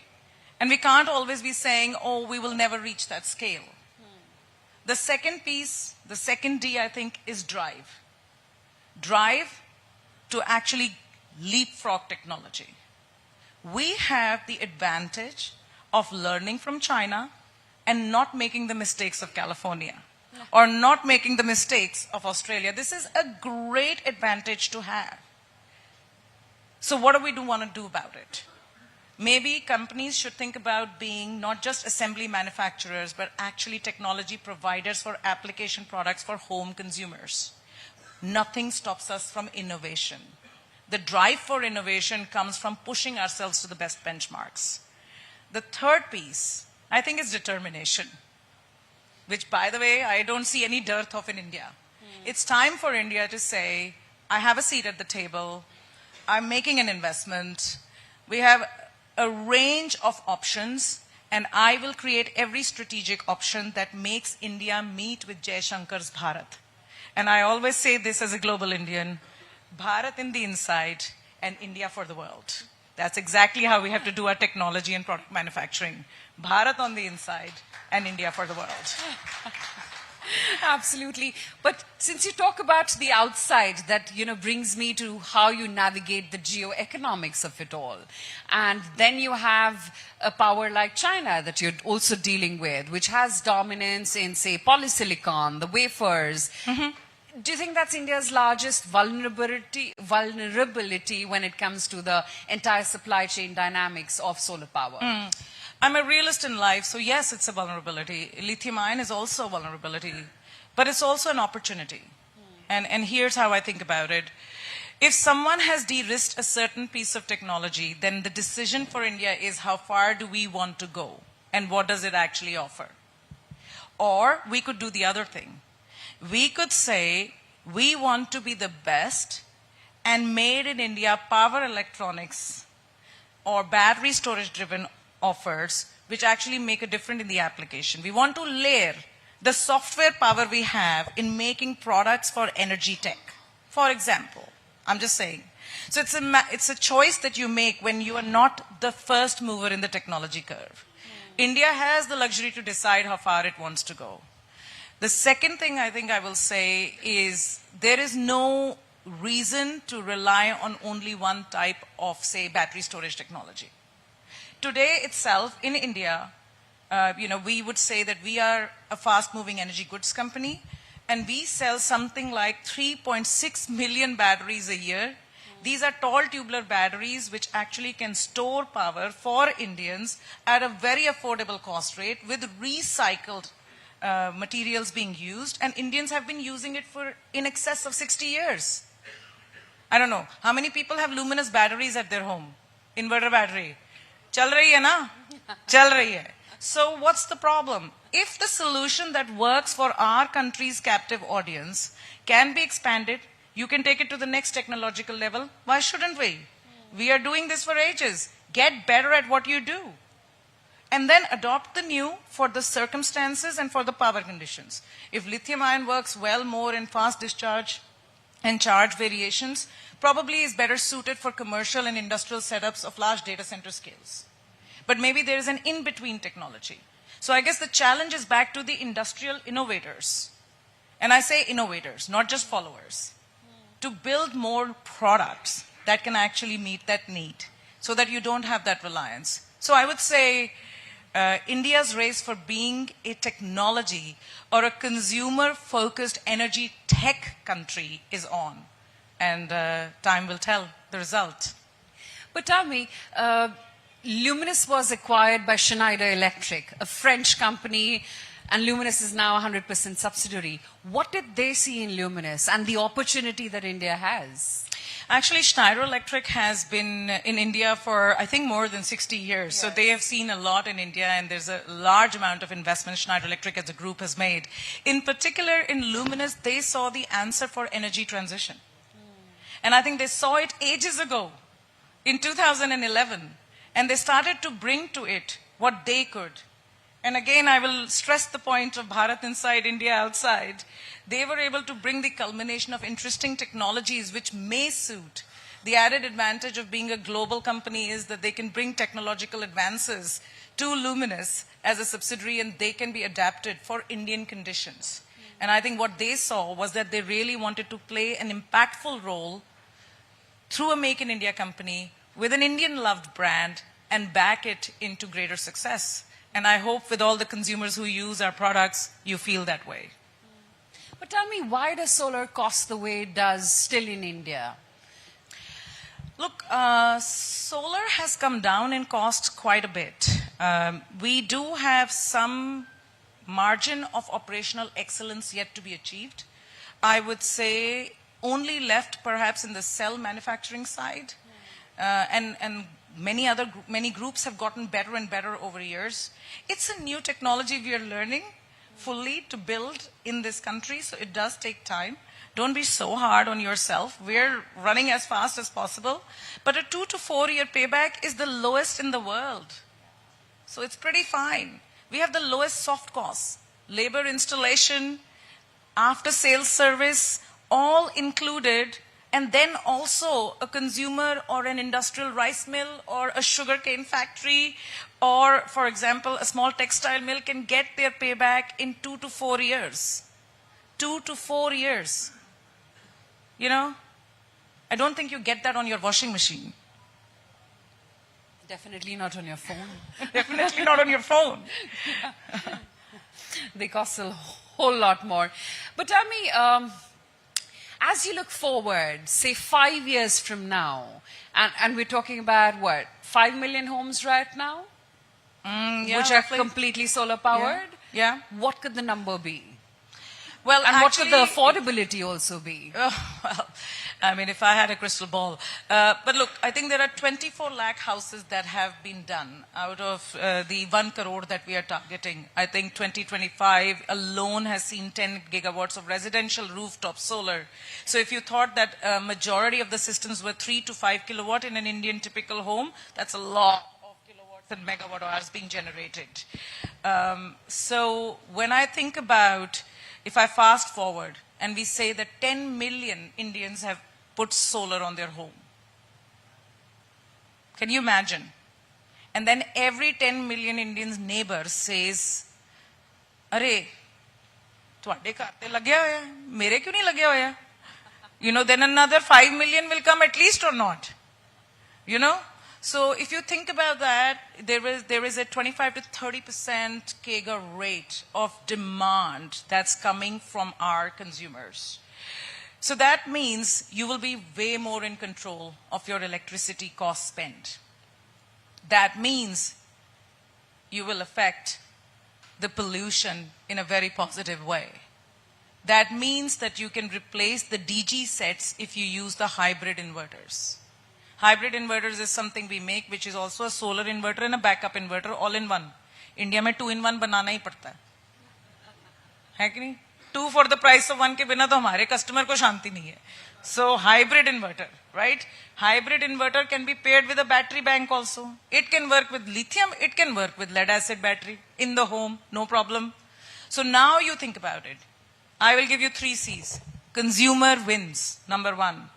And we can't always be saying, oh, we will never reach that scale. The second piece, the second D, I think, is drive. Drive to actually leapfrog technology. We have the advantage of learning from China and not making the mistakes of California or not making the mistakes of Australia. This is a great advantage to have. So what do we want to do about it? Maybe companies should think about being not just assembly manufacturers, but actually technology providers for application products for home consumers. Nothing stops us from innovation. The drive for innovation comes from pushing ourselves to the best benchmarks. The third piece, I think, is determination, which, by the way, I don't see any dearth of in India. It's time for India to say, I have a seat at the table, I'm making an investment, we have a range of options, and I will create every strategic option that makes India meet with Jai Shankar's Bharat. And I always say this as a global Indian, Bharat in the inside and India for the world. That's exactly how we have to do our technology and product manufacturing. Bharat on the inside and India for the world. Absolutely. But since you talk about the outside, that, brings me to how you navigate the geoeconomics of it all. And then you have a power like China that you're also dealing with, which has dominance in, say, polysilicon, the wafers. Do you think that's India's largest vulnerability when it comes to the entire supply chain dynamics of solar power? I'm a realist in life, so yes, it's a vulnerability. Lithium ion is also a vulnerability, but it's also an opportunity. And here's how I think about it. If someone has de-risked a certain piece of technology, then the decision for India is how far do we want to go and what does it actually offer? Or we could do the other thing. We could say we want to be the best and made in India power electronics or battery storage driven offers which actually make a difference in the application. We want to layer the software power we have in making products for energy tech. For example, I'm just saying. So it's a choice that you make when you are not the first mover in the technology curve. India has the luxury to decide how far it wants to go. The second thing I think I will say is there is no reason to rely on only one type of, say, battery storage technology. Today itself, in India, we would say that we are a fast-moving energy goods company, and we sell something like 3.6 million batteries a year. These are tall tubular batteries which actually can store power for Indians at a very affordable cost rate with recycled materials being used, and Indians have been using it for in excess of 60 years. I don't know, how many people have luminous batteries at their home? Inverter battery. Chal rahi hai na? Chal rahi hai. So what's the problem? If the solution that works for our country's captive audience can be expanded, you can take it to the next technological level, why shouldn't we? We are doing this for ages. Get better at what you do. And then adopt the new for the circumstances and for the power conditions. If lithium ion works well more in fast discharge and charge variations, probably is better suited for commercial and industrial setups of large data center scales. But maybe there is an in-between technology. So I guess the challenge is back to the industrial innovators. And I say innovators, not just followers. To build more products that can actually meet that need so that you don't have that reliance. So I would say India's race for being a technology or a consumer-focused energy tech country is on. And time will tell the result. But tell me, Luminous was acquired by Schneider Electric, a French company, and Luminous is now 100% subsidiary. What did they see in Luminous and the opportunity that India has? Actually, Schneider Electric has been in India for, I think, more than 60 years. Yes. So they have seen a lot in India, and there's a large amount of investment Schneider Electric as a group has made. In particular, in Luminous, they saw the answer for energy transition. And I think they saw it ages ago, in 2011. And they started to bring to it what they could. And again, I will stress the point of Bharat inside, India outside. They were able to bring the culmination of interesting technologies which may suit. The added advantage of being a global company is that they can bring technological advances to Luminous as a subsidiary, and they can be adapted for Indian conditions. And I think what they saw was that they really wanted to play an impactful role through a Make in India company with an Indian-loved brand and back it into greater success. And I hope with all the consumers who use our products, you feel that way. But tell me, why does solar cost the way it does still in India? Look, solar has come down in cost quite a bit. We do have some margin of operational excellence yet to be achieved. I would say only left perhaps in the cell manufacturing side. And many groups have gotten better and better over years. It's a new technology we are learning fully to build in this country, so it does take time. Don't be so hard on yourself. We're running as fast as possible. But a 2 to 4 year payback is the lowest in the world. So it's pretty fine. We have the lowest soft costs. Labor installation, after sales service, all included. And then also a consumer or an industrial rice mill or a sugarcane factory or, for example, a small textile mill can get their payback in 2 to 4 years. 2 to 4 years. You know, I don't think you get that on your washing machine. Definitely not on your phone. Definitely not on your phone. They cost a whole lot more. But tell me, as you look forward, say 5 years from now, and we're talking about what, 5 million homes right now? Yeah, which are roughly. completely solar powered? Yeah. What could the number be? Well, And what could the actually- affordability also be? Well, I mean, if I had a crystal ball. But look, I think there are 24 lakh houses that have been done out of the 1 crore that we are targeting. I think 2025 alone has seen 10 gigawatts of residential rooftop solar. So if you thought that a majority of the systems were 3 to 5 kilowatt in an Indian typical home, that's a lot of kilowatts and megawatt hours being generated. So when I think about, if I fast forward and we say that 10 million Indians have put solar on their home. Can you imagine? And then every 10 million Indians' neighbor says, "Arey, ਤੁਹਾਡੇ ਘਰ ਤੇ ਲੱਗਿਆ ਹੋਇਆ, ਮੇਰੇ ਕਿਉਂ ਨਹੀਂ ਲੱਗਿਆ ਹੋਇਆ?" You know, then another 5 million will come at least or not. You know? So if you think about that, there is a 25 to 30% CAGR rate of demand that's coming from our consumers. So that means you will be way more in control of your electricity cost spend. That means you will affect the pollution in a very positive way. That means that you can replace the DG sets if you use the hybrid inverters. Hybrid inverters is something we make which is also a solar inverter and a backup inverter all in one. India में 2-in-1 बनाना ही पड़ता है कि नहीं? 2 for the price of 1 के बिना तो हमारे customer को शांति नहीं है. So hybrid inverter, right? Hybrid inverter can be paired with a battery bank also. It can work with lithium, it can work with lead acid battery in the home, no problem. So now you think about it. I will give you 3 C's. Consumer wins, number 1.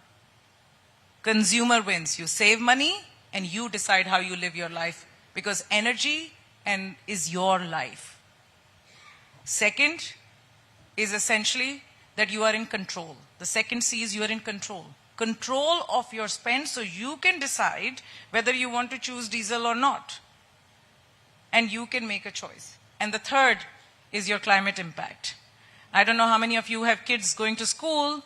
Consumer wins. You save money and you decide how you live your life because energy is your life. Second is essentially that you are in control. The second C is you are in control. Control of your spend so you can decide whether you want to choose diesel or not. And you can make a choice. And the third is your climate impact. I don't know how many of you have kids going to school.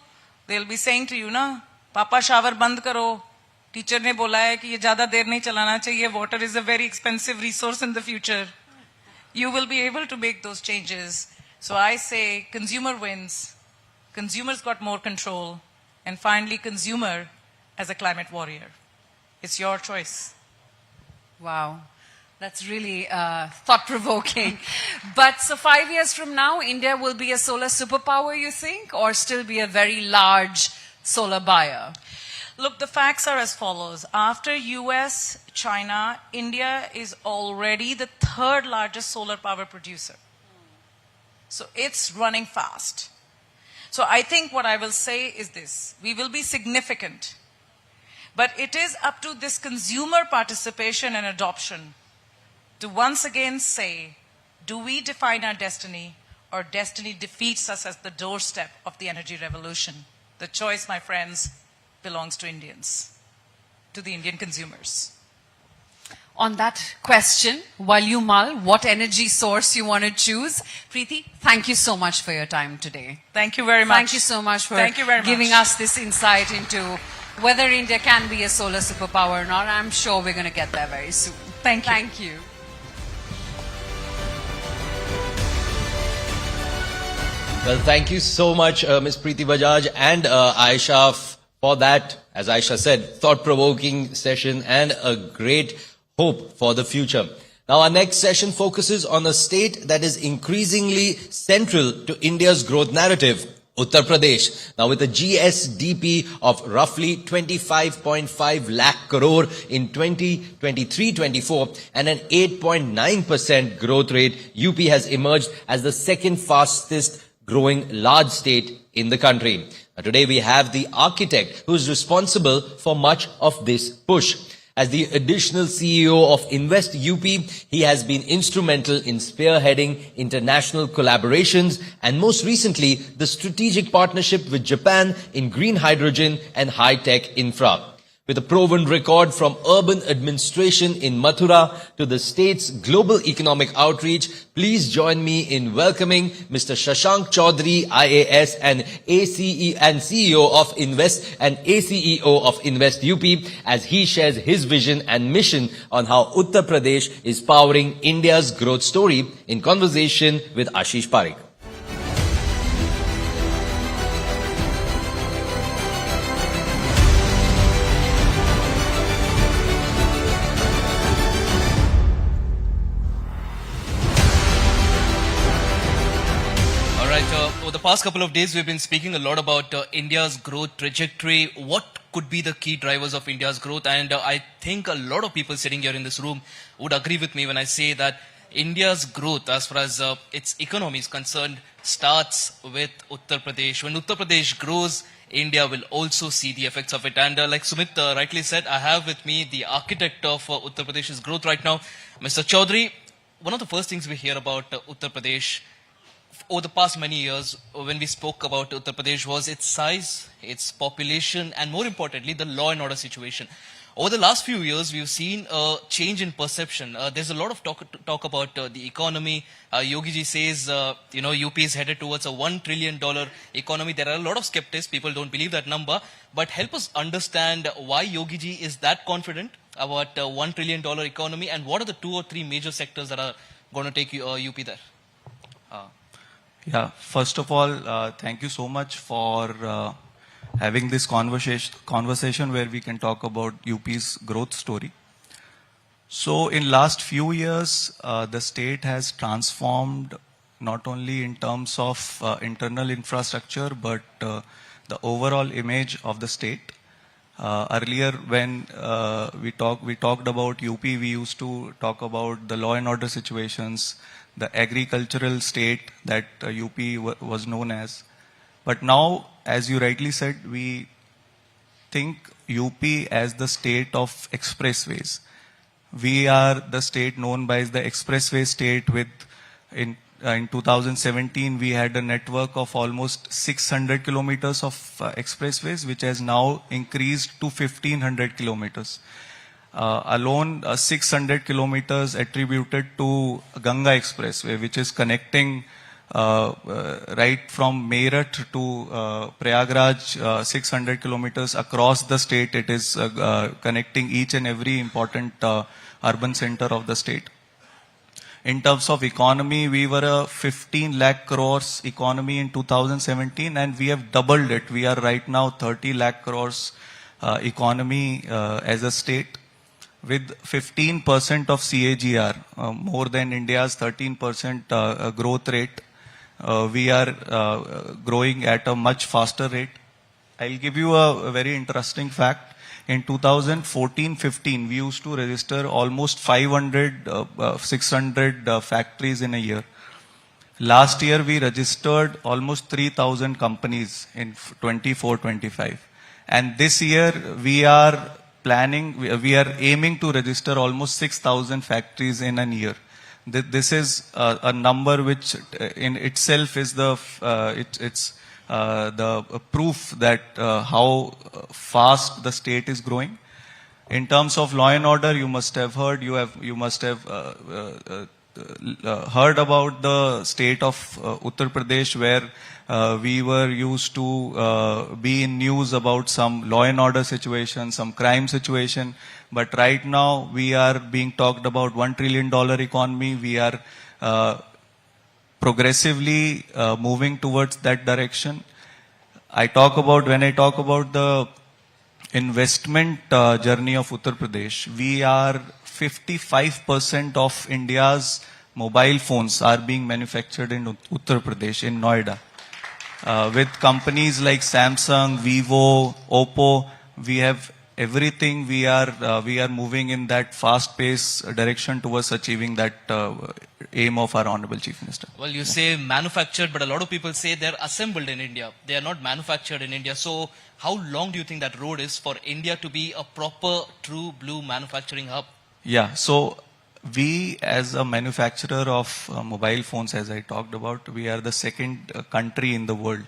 They'll be saying to you, na, Papa shower band karo. Teacher ne bola hai ki ye zyada der nahi chalana chahiye. Water is a very expensive resource in the future. You will be able to make those changes. So I say consumer wins. Consumers got more control. And finally consumer as a climate warrior. It's your choice. Wow. That's really thought-provoking. But so 5 years from now, India will be a solar superpower, you think, or still be a very large solar buyer? Look, the facts are as follows. After US, China, India is already the 3rd largest solar power producer. So it's running fast. So I think what I will say is this. We will be significant. But it is up to this consumer participation and adoption to once again say, do we define our destiny or destiny defeats us at the doorstep of the energy revolution? The choice, my friends, belongs to Indians, to the Indian consumers. On that question, while you mull what energy source you want to choose, Preeti, thank you so much for your time today. Thank you very much. Thank you so much for Thank you very giving much. us this insight into whether India can be a solar superpower or not. I'm sure we're going to get there very soon. Thank you. Thank you. Well, thank you so much, Ms. Preeti Bajaj and Aisha for that, as Aisha said, thought-provoking session and a great hope for the future. Now, our next session focuses on a state that is increasingly central to India's growth narrative, Uttar Pradesh. Now, with a GSDP of roughly 25.5 lakh crore in 2023-24 and an 8.9% growth rate, UP has emerged as the second fastest growing large state in the country. Now, today we have the architect who is responsible for much of this push. As the additional CEO of Invest UP, he has been instrumental in spearheading international collaborations and most recently, the strategic partnership with Japan in green hydrogen and high-tech infra. With a proven record from urban administration in Mathura to the state's global economic outreach, please join me in welcoming Mr. Shashank Chaudhary, IAS and ACE and CEO of Invest and ACEO of Invest UP as he shares his vision and mission on how Uttar Pradesh is powering India's growth story in conversation with Ashish Parekh. Over the past couple of days, we've been speaking a lot about India's growth trajectory. What could be the key drivers of India's growth? And I think a lot of people sitting here in this room would agree with me when I say that India's growth, as far as its economy is concerned, starts with Uttar Pradesh. When Uttar Pradesh grows, India will also see the effects of it. And like Sumit rightly said, I have with me the architect of Uttar Pradesh's growth right now, Mr. Chaudhary. One of the first things we hear about Uttar Pradesh over the past many years, when we spoke about Uttar Pradesh, was its size, its population, and more importantly, the law and order situation. Over the last few years, we've seen a change in perception. There's a lot of talk about the economy. Yogi ji says, UP is headed towards a $1 trillion economy. There are a lot of skeptics. People don't believe that number. But help us understand why Yogi ji is that confident about $1 trillion economy, and what are the 2 or 3 major sectors that are going to take UP there? Yeah, first of all, thank you so much for having this conversation where we can talk about UP's growth story. So in last few years, the state has transformed not only in terms of internal infrastructure, but the overall image of the state. Earlier when we talked about UP, we used to talk about the law and order situations, the agricultural state that UP was known as. But now, as you rightly said, we think UP as the state of expressways. We are the state known by the expressway state with, in 2017, we had a network of almost 600 kilometers of expressways, which has now increased to 1500 kilometers. Alone 600 kilometers attributed to Ganga Expressway, which is connecting right from Meerut to Prayagraj, 600 kilometers across the state. It is connecting each and every important urban center of the state. In terms of economy, we were a 15 lakh crores economy in 2017, and we have doubled it. We are right now 30 lakh crores economy as a state, with 15% of CAGR, more than India's 13% growth rate. We are growing at a much faster rate. I'll give you a very interesting fact. In 2014-15, we used to register almost 500, 600 factories in a year. Last year, we registered almost 3,000 companies in 24-25. And this year, we are aiming to register almost 6,000 factories in a year. This is a number which in itself is the proof that how fast the state is growing. In terms of law and order, you must have heard, you must have heard about the state of Uttar Pradesh, where we were used to be in news about some law and order situation, some crime situation. But right now we are being talked about $1 trillion economy. We are progressively moving towards that direction. When I talk about the investment journey of Uttar Pradesh, we are 55% of India's mobile phones are being manufactured in Uttar Pradesh, in Noida. With companies like Samsung, Vivo, Oppo, we have everything we are moving in that fast-paced direction towards achieving that aim of our Honorable Chief Minister. Well, you say manufactured, but a lot of people say they're assembled in India. They are not manufactured in India. So how long do you think that road is for India to be a proper, true blue manufacturing hub? Yeah, so we as a manufacturer of mobile phones, as I talked about, we are the second country in the world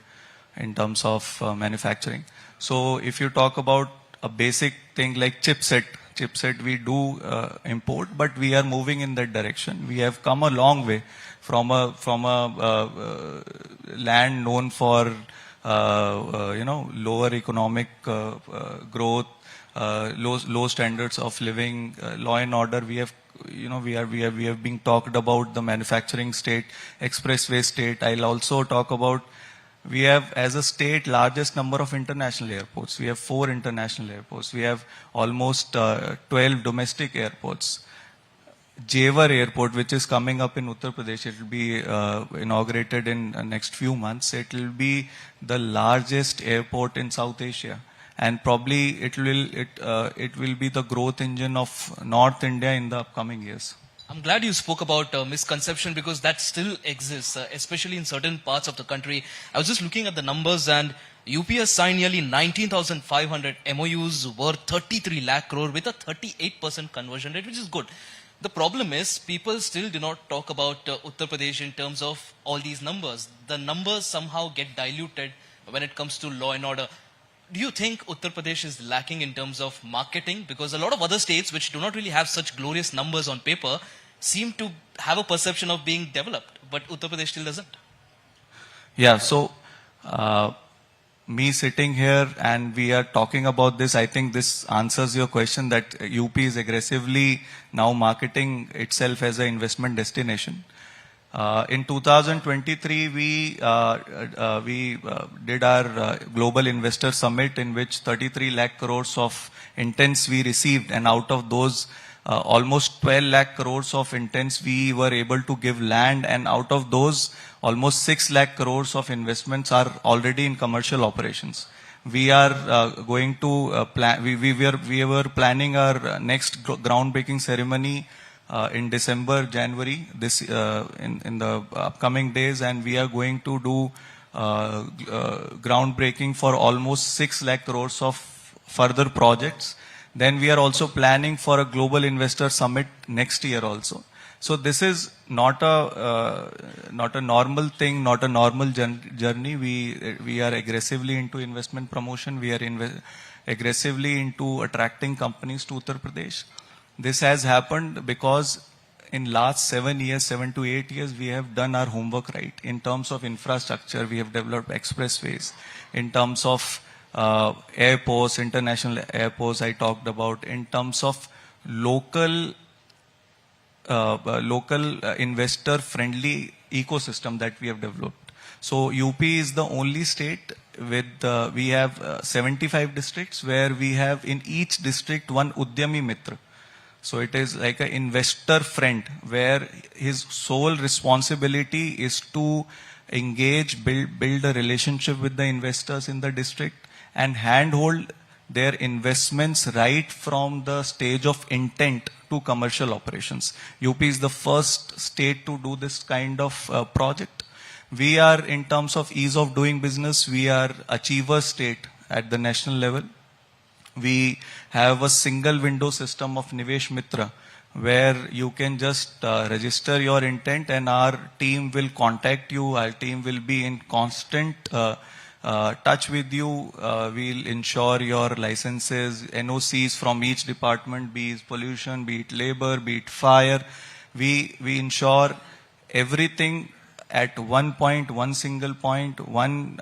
in terms of manufacturing. So if you talk about a basic thing like chipset we do import, but we are moving in that direction. We have come a long way from a land known for lower economic growth, low standards of living, law and order. We have been talked about the manufacturing state, expressway state. I'll also talk about, we have as a state largest number of international airports. We have 4 international airports. We have almost 12 domestic airports. Jewar Airport, which is coming up in Uttar Pradesh, it will be inaugurated in next few months. It will be the largest airport in South Asia, and probably it will be the growth engine of North India in the upcoming years. I'm glad you spoke about misconception, because that still exists, especially in certain parts of the country. I was just looking at the numbers, and UP has signed nearly 19,500 MOUs worth 33 lakh crore with a 38% conversion rate, which is good. The problem is people still do not talk about Uttar Pradesh in terms of all these numbers. The numbers somehow get diluted when it comes to law and order. Do you think Uttar Pradesh is lacking in terms of marketing? Because a lot of other states which do not really have such glorious numbers on paper seem to have a perception of being developed, but Uttar Pradesh still doesn't. Yeah, so me sitting here and we are talking about this, I think this answers your question that UP is aggressively now marketing itself as an investment destination. In 2023, we did our Global Investor Summit, in which 33 lakh crores of intents we received, and out of those, almost 12 lakh crores of intents we were able to give land, and out of those, almost 6 lakh crores of investments are already in commercial operations. We are going to we were planning our next groundbreaking ceremony in December, January, this in the upcoming days, and we are going to do groundbreaking for almost 6 lakh crores of further projects. Then we are also planning for a global investor summit next year also. So this is not a normal thing, not a normal journey. We are aggressively into investment promotion. We are aggressively into attracting companies to Uttar Pradesh. This has happened because in last 7 to 8 years, we have done our homework right. In terms of infrastructure, we have developed expressways. In terms of airports, international airports, I talked about. In terms of local investor-friendly ecosystem that we have developed. So UP is the only state with, we have 75 districts where we have in each district one Udyami Mitra. So it is like an investor friend where his sole responsibility is to engage, build a relationship with the investors in the district and handhold their investments right from the stage of intent to commercial operations. UP is the first state to do this kind of project. We are, in terms of ease of doing business, we are achiever state at the national level. We have a single window system of Nivesh Mitra, where you can just register your intent and our team will contact you. Our team will be in constant touch with you. We'll ensure your licenses, NOCs from each department, be it pollution, be it labor, be it fire. We ensure everything at one point, one single point, one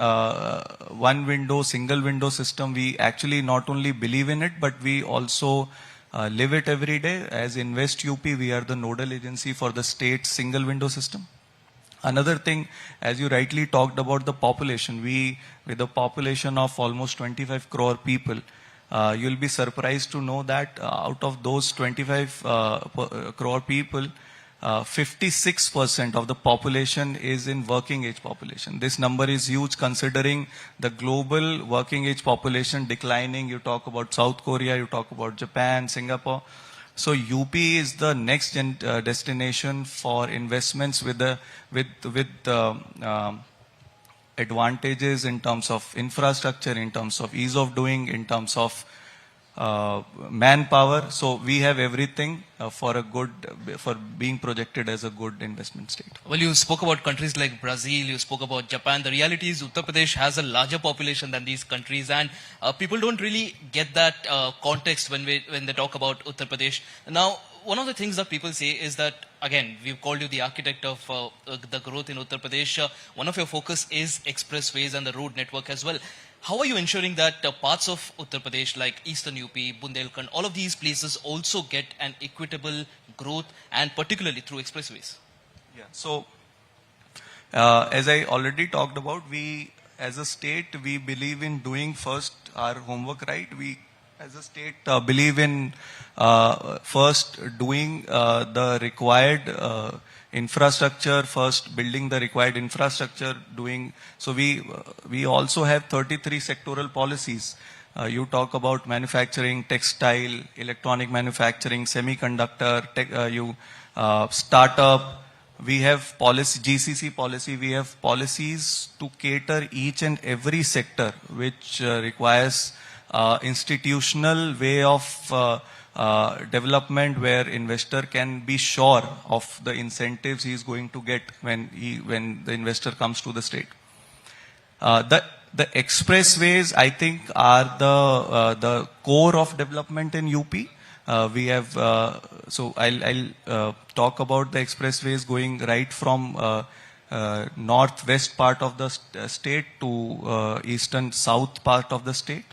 window, single window system. We actually not only believe in it, but we also live it every day. As Invest UP, we are the nodal agency for the state single window system. Another thing, as you rightly talked about the population, with a population of almost 25 crore people, you'll be surprised to know that out of those 25 crore people, 56% of the population is in working age population. This number is huge considering the global working age population declining. You talk about South Korea, you talk about Japan, Singapore. So UP is the next destination for investments with advantages in terms of infrastructure, in terms of ease of doing, in terms of manpower. So we have everything for being projected as a good investment state. Well, you spoke about countries like Brazil, you spoke about Japan. The reality is Uttar Pradesh has a larger population than these countries, and people don't really get that context when they talk about Uttar Pradesh. Now, one of the things that people say is that, again, we've called you the architect of the growth in Uttar Pradesh. One of your focus is expressways and the road network as well. How are you ensuring that parts of Uttar Pradesh like Eastern UP, Bundelkhand, all of these places also get an equitable growth, and particularly through expressways? Yeah. So, as I already talked about, we as a state, we believe in doing first our homework right. We as a state believe in first doing the required infrastructure, first building the required infrastructure, so we also have 33 sectoral policies. You talk about manufacturing, textile, electronic manufacturing, semiconductor, startup. We have policy, GCC policy, we have policies to cater each and every sector which requires institutional way of development where investor can be sure of the incentives he is going to get when the investor comes to the state. The expressways, I think, are the core of development in UP. We have so I'll talk about the expressways going right from northwest part of the state to eastern south part of the state.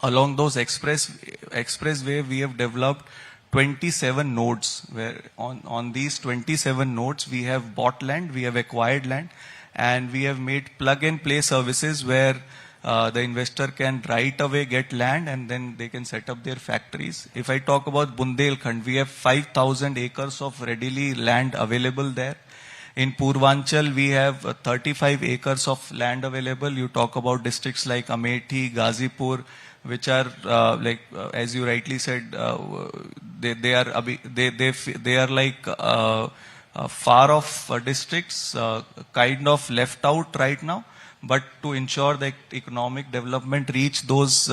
Along those expressway, we have developed 27 nodes, where on these 27 nodes, we have bought land, we have acquired land, and we have made plug-and-play services where the investor can right away get land and then they can set up their factories. If I talk about Bundelkhand, we have 5,000 acres of readily land available there. In Purvanchal, we have 35 acres of land available. You talk about districts like Amethi, Ghazipur, which are as you rightly said, they are like far off districts, kind of left out right now. But to ensure that economic development reach those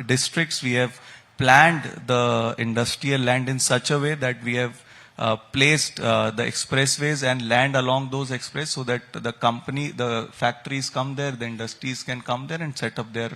districts, we have planned the industrial land in such a way that we have placed the expressways and land along those express so that the factories come there, the industries can come there and set up their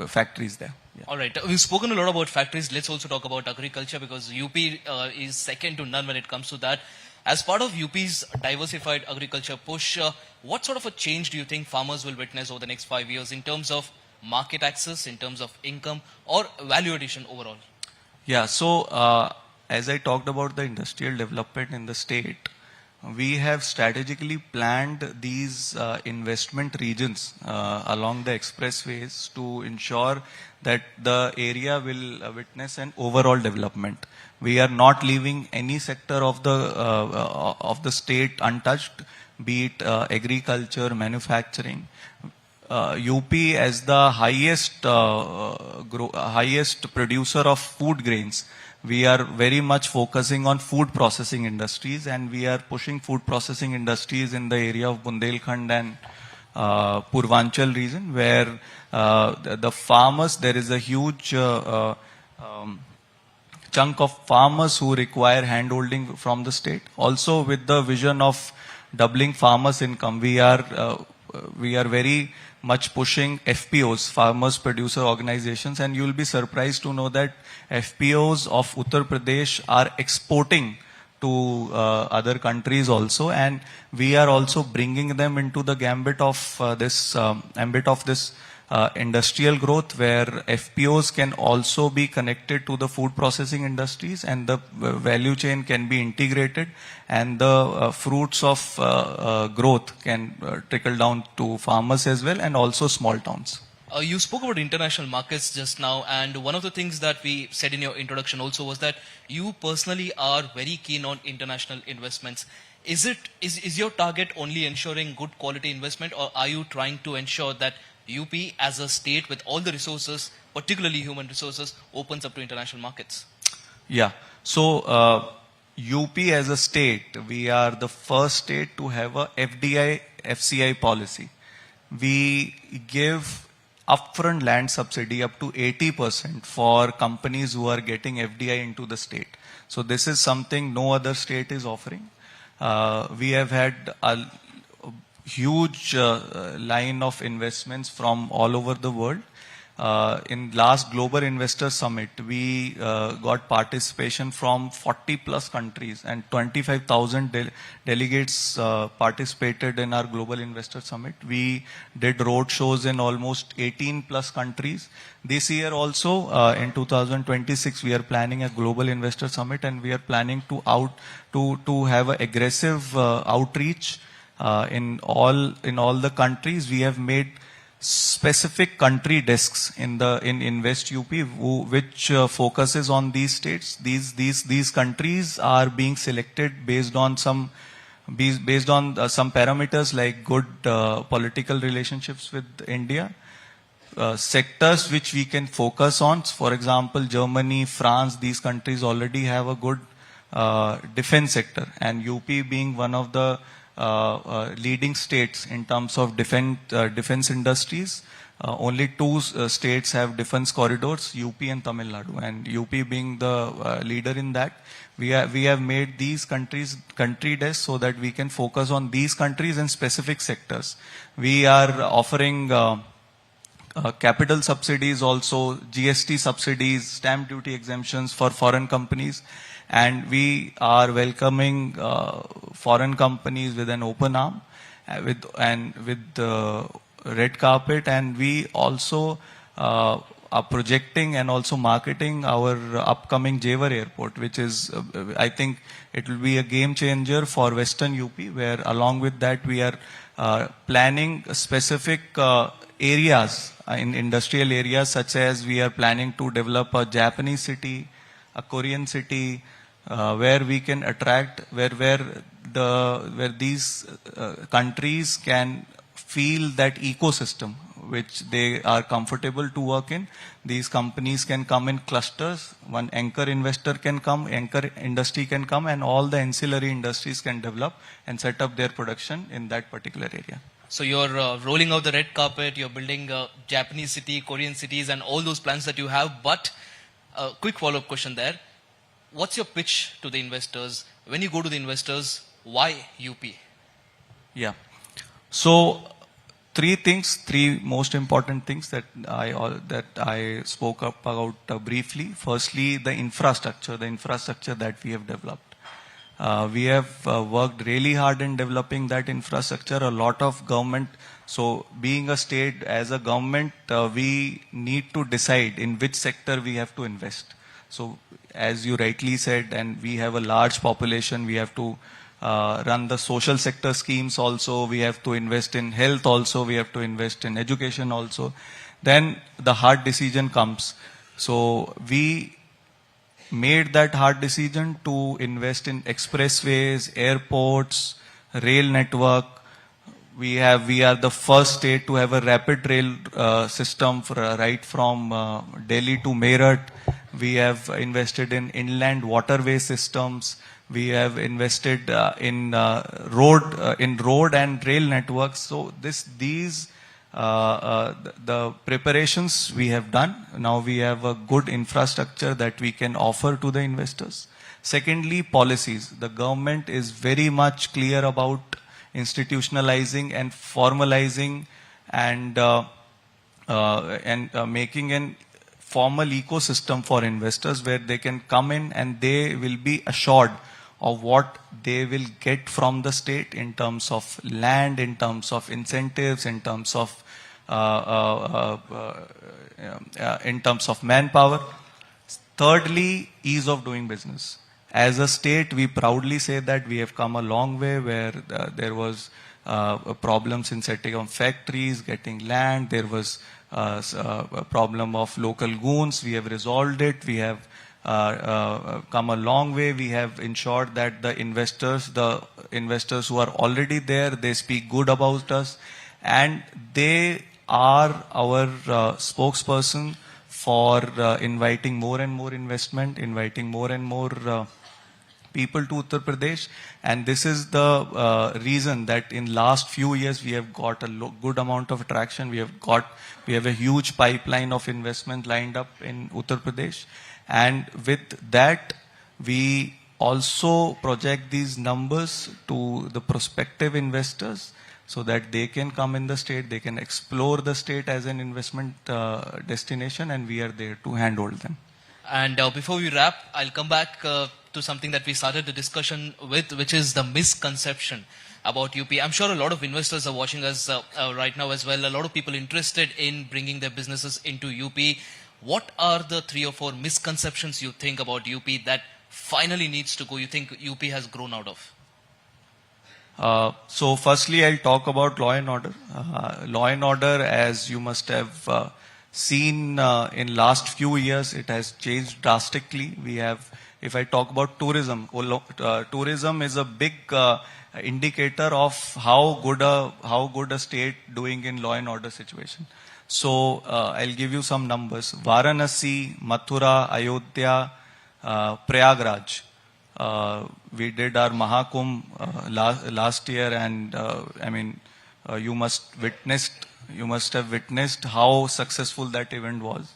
factories there. Yeah. All right. We've spoken a lot about factories. Let's also talk about agriculture, because UP is second to none when it comes to that. As part of UP's diversified agriculture push, what sort of a change do you think farmers will witness over the next 5 years in terms of market access, in terms of income, or value addition overall? Yeah, so as I talked about the industrial development in the state, we have strategically planned these investment regions along the expressways to ensure that the area will witness an overall development. We are not leaving any sector of the state untouched, be it agriculture, manufacturing. UP as the highest producer of food grains, we are very much focusing on food processing industries, and we are pushing food processing industries in the area of Bundelkhand and Purvanchal region, where the farmers, there is a huge chunk of farmers who require handholding from the state. Also, with the vision of doubling farmers' income, we are very much pushing FPOs, farmers producer organizations, and you will be surprised to know that FPOs of Uttar Pradesh are exporting to other countries also, and we are also bringing them into the ambit of this industrial growth, where FPOs can also be connected to the food processing industries, and the value chain can be integrated, and the fruits of growth can trickle down to farmers as well, and also small towns. You spoke about international markets just now, and one of the things that we said in your introduction also was that you personally are very keen on international investments. Is your target only ensuring good quality investment, or are you trying to ensure that UP as a state with all the resources, particularly human resources, opens up to international markets? Yeah. So, UP as a state, we are the first state to have a FDI FCI policy. We give upfront land subsidy up to 80% for companies who are getting FDI into the state. So this is something no other state is offering. We have had a huge line of investments from all over the world. In last Global Investor Summit, we got participation from 40 plus countries, and 25,000 delegates participated in our Global Investor Summit. We did road shows in almost 18 plus countries. This year also, in 2026, we are planning a Global Investor Summit, and we are planning to have an aggressive outreach in all the countries. We have made specific country desks in Invest UP which focuses on these states. These countries are being selected based on some parameters like good political relationships with India, sectors which we can focus on. For example, Germany, France, these countries already have a good defense sector, and UP being one of the leading states in terms of defense industries. Only two states have defense corridors, UP and Tamil Nadu, and UP being the leader in that. We have made these country desks so that we can focus on these countries and specific sectors. We are offering capital subsidies also, GST subsidies, stamp duty exemptions for foreign companies. And we are welcoming foreign companies with an open arm, with red carpet, and we also are projecting and also marketing our upcoming Jewar airport, which is, I think, it will be a game changer for Western UP, where along with that we are planning specific areas in industrial areas, such as we are planning to develop a Japanese city, a Korean city, where we can attract, where these countries can feel that ecosystem which they are comfortable to work in. These companies can come in clusters. One anchor investor can come, anchor industry can come, and all the ancillary industries can develop and set up their production in that particular area. So you're rolling out the red carpet, you're building a Japanese city, Korean cities, and all those plans that you have. But a quick follow-up question there. What's your pitch to the investors? When you go to the investors, why UP? Yeah. So three most important things that I spoke up about briefly. Firstly, the infrastructure that we have developed. We have worked really hard in developing that infrastructure. A lot of government. So being a state, as a government, we need to decide in which sector we have to invest. So as you rightly said, and we have a large population, we have to run the social sector schemes also, we have to invest in health also, we have to invest in education also. Then the hard decision comes. So we made that hard decision to invest in expressways, airports, rail network. We are the first state to have a rapid rail system right from Delhi to Meerut. We have invested in inland waterway systems. We have invested in road and rail networks. So the preparations we have done. Now we have a good infrastructure that we can offer to the investors. Secondly, policies. The government is very much clear about institutionalizing and formalizing and making an formal ecosystem for investors where they can come in and they will be assured of what they will get from the state in terms of land, in terms of incentives, in terms of manpower. Thirdly, ease of doing business. As a state, we proudly say that we have come a long way, where there was problems in setting up factories, getting land. There was problem of local goons. We have resolved it. We have come a long way. We have ensured that the investors who are already there, they speak good about us, and they are our spokesperson for inviting more and more investment, inviting more and more people to Uttar Pradesh. And this is the reason that in last few years we have got a good amount of traction. We have a huge pipeline of investment lined up in Uttar Pradesh. And with that, we also project these numbers to the prospective investors so that they can come in the state, they can explore the state as an investment destination, and we are there to handhold them. And before we wrap, I'll come back to something that we started the discussion with, which is the misconception about UP. I'm sure a lot of investors are watching us right now as well. A lot of people interested in bringing their businesses into UP. What are the 3 or 4 misconceptions you think about UP that finally needs to go, you think UP has grown out of? So firstly, I'll talk about law and order. Law and order, as you must have seen in last few years, it has changed drastically. We have, if I talk about tourism, tourism is a big indicator of how good a state doing in law and order situation. So I'll give you some numbers. Varanasi, Mathura, Ayodhya, Prayagraj. We did our Mahakumbh last year, and you must have witnessed how successful that event was.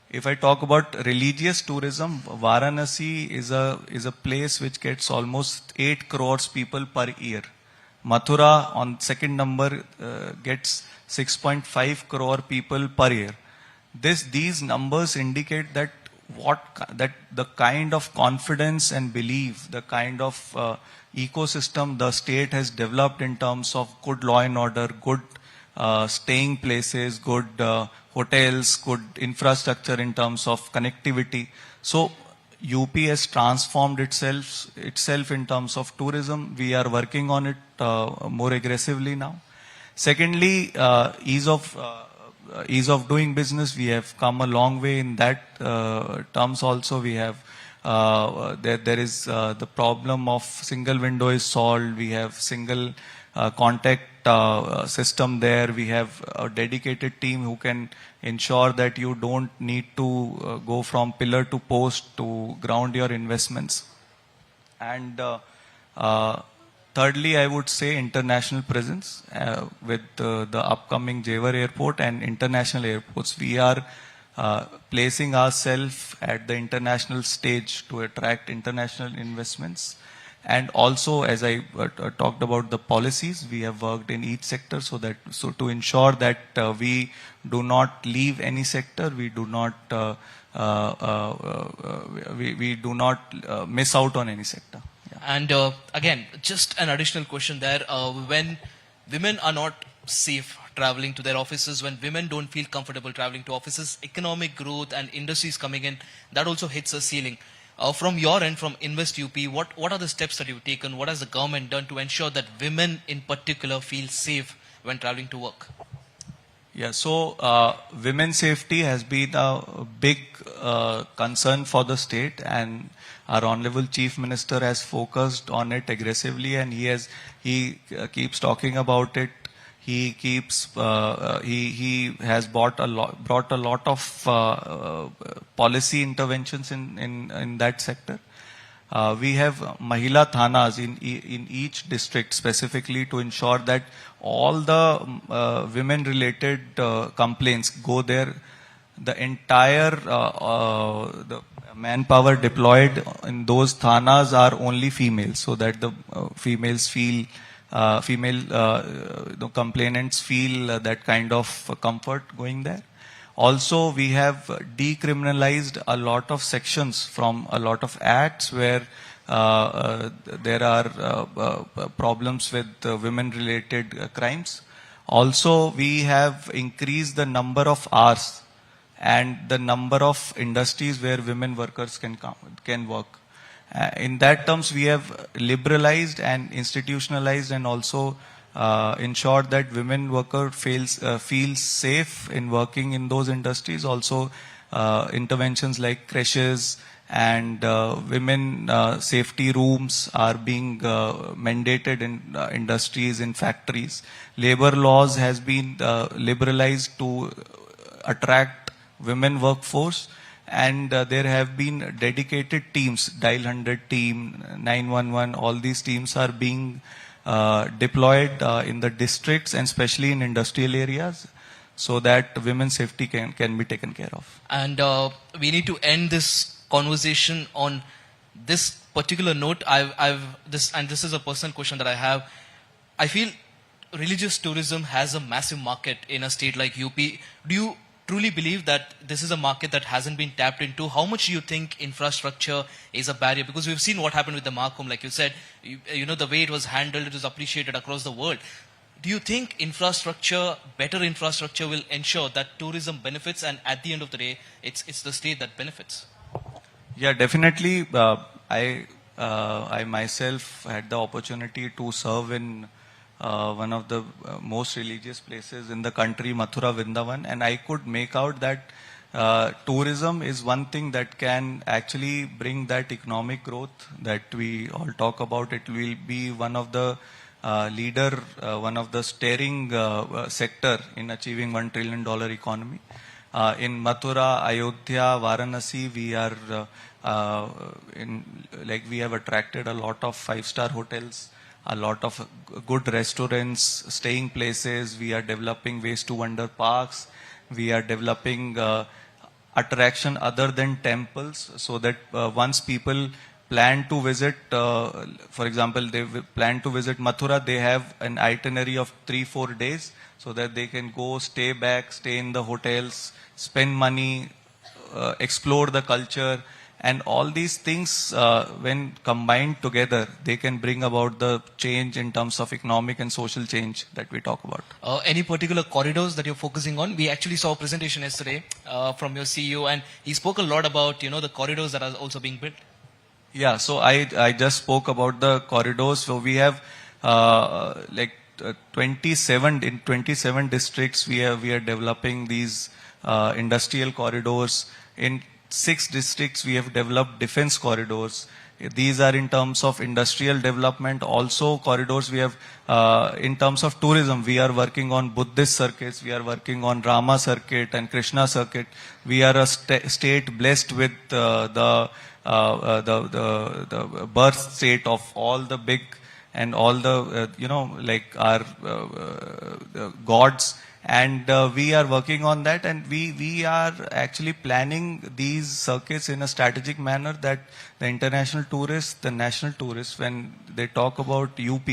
If I talk about religious tourism, Varanasi is a place which gets almost 8 crores people per year. Mathura on second number gets 6.5 crore people per year. These numbers indicate that the kind of confidence and belief, the kind of ecosystem the state has developed in terms of good law and order, good staying places, good hotels, good infrastructure in terms of connectivity. So UP has transformed itself in terms of tourism. We are working on it more aggressively now. Secondly, ease of doing business. We have come a long way in that terms also. We have there is the problem of single window is solved. We have single contact system there. We have a dedicated team who can ensure that you don't need to go from pillar to post to ground your investments. And thirdly, I would say international presence with the upcoming Jewar Airport and international airports. We are placing ourselves at the international stage to attract international investments. And also, as I talked about the policies, we have worked in each sector so to ensure that we do not leave any sector, we do not miss out on any sector. Yeah. And again, just an additional question there. When women are not safe traveling to their offices, when women don't feel comfortable traveling to offices, economic growth and industries coming in, that also hits a ceiling. From your end, from Invest UP, what are the steps that you've taken? What has the government done to ensure that women in particular feel safe when traveling to work? Yeah, so women's safety has been a big concern for the state, and our Honorable Chief Minister has focused on it aggressively, and he keeps talking about it. He keeps he has brought a lot of policy interventions in that sector. We have Mahila Thanas in each district specifically to ensure that all the women-related complaints go there. The entire the manpower deployed in those thanas are only females, so that the females feel the complainants feel that kind of comfort going there. Also, we have decriminalized a lot of sections from a lot of acts where there are problems with women-related crimes. Also, we have increased the number of hours and the number of industries where women workers can work. In that terms, we have liberalized and institutionalized and also ensure that women worker feels safe in working in those industries. Also, interventions like creches and women safety rooms are being mandated in industries, in factories. Labor laws has been liberalized to attract women workforce, and there have been dedicated teams, Dial 100 team, 911, all these teams are being deployed in the districts and especially in industrial areas, so that women's safety can be taken care of. And we need to end this conversation on this particular note. This is a personal question that I have. I feel religious tourism has a massive market in a state like UP. Do you truly believe that this is a market that hasn't been tapped into? How much do you think infrastructure is a barrier? Because we've seen what happened with the Markham, like you said, you know, the way it was handled, it was appreciated across the world. Do you think infrastructure, better infrastructure will ensure that tourism benefits, and at the end of the day, it's the state that benefits? Yeah, definitely. I myself had the opportunity to serve in one of the most religious places in the country, Mathura Vrindavan, and I could make out that tourism is one thing that can actually bring that economic growth that we all talk about. It will be one of the one of the steering sector in achieving $1 trillion economy. In Mathura, Ayodhya, Varanasi, we are we have attracted a lot of 5-star hotels, a lot of good restaurants, staying places. We are developing waste to wonder parks. We are developing attraction other than temples, so that once people plan to visit, for example, they plan to visit Mathura, they have an itinerary of 3-4 days, so that they can go, stay back, stay in the hotels, spend money, explore the culture, and all these things, when combined together, they can bring about the change in terms of economic and social change that we talk about. Any particular corridors that you're focusing on? We actually saw a presentation yesterday from your CEO, and he spoke a lot about, you know, the corridors that are also being built. Yeah, so I just spoke about the corridors. So we have 27 districts. We are developing these industrial corridors. In 6 districts, we have developed defense corridors. These are in terms of industrial development. Also corridors we have in terms of tourism. We are working on Buddhist circuits. We are working on Rama circuit and Krishna circuit. We are a state blessed with the birth state of all the big and all the our gods. And we are working on that, and we are actually planning these circuits in a strategic manner that the international tourists, the national tourists, when they talk about UP,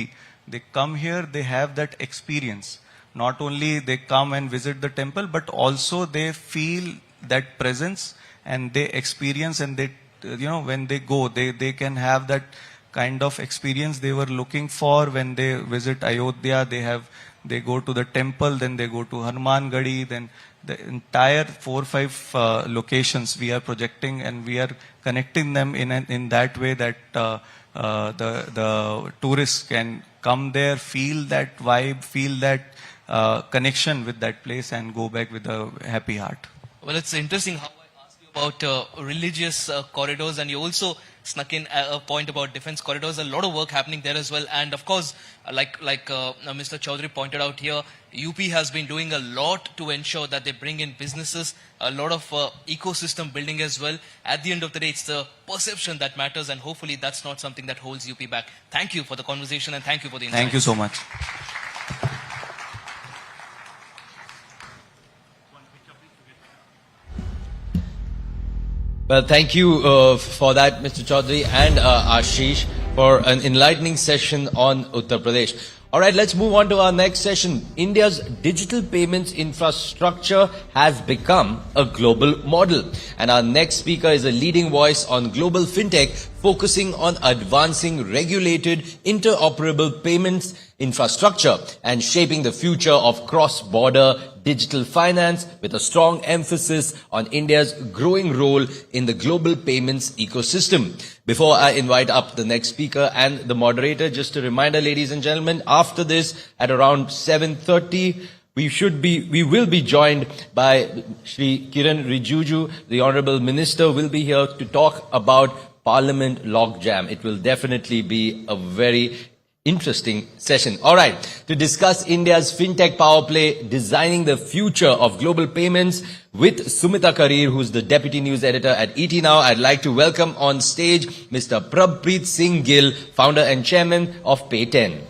they come here, they have that experience. Not only they come and visit the temple, but also they feel that presence and they experience, and they, when they go, they can have that kind of experience they were looking for when they visit Ayodhya. They go to the temple, then they go to Hanuman Gadi, then the entire 4 or 5 locations we are projecting, and we are connecting them in that way that the tourists can come there, feel that vibe, feel that connection with that place, and go back with a happy heart. Well, it's interesting how I asked you about religious corridors, and you also snuck in a point about defense corridors. A lot of work happening there as well. And of course, like Mr. Chaudhary pointed out here, UP has been doing a lot to ensure that they bring in businesses, a lot of ecosystem building as well. At the end of the day, it's the perception that matters, and hopefully that's not something that holds UP back. Thank you for the conversation, and thank you for the insight. Thank you so much. Well, thank you for that, Mr. Chaudhary and Ashish, for an enlightening session on Uttar Pradesh. All right, let's move on to our next session. India's digital payments infrastructure has become a global model. And our next speaker is a leading voice on global fintech, focusing on advancing regulated, interoperable payments infrastructure and shaping the future of cross-border digital finance with a strong emphasis on India's growing role in the global payments ecosystem. Before I invite up the next speaker and the moderator, just a reminder, ladies and gentlemen, after this at around 7:30, we will be joined by Shri Kiran Rijiju. The Honorable Minister will be here to talk about Parliament logjam. It will definitely be a very interesting session. All right, to discuss India's fintech power play, designing the future of global payments with Sumita Karir, who's the Deputy News Editor at ET Now, I'd like to welcome on stage Mr. Prabpreet Singh Gill, Founder and Chairman of Pay10.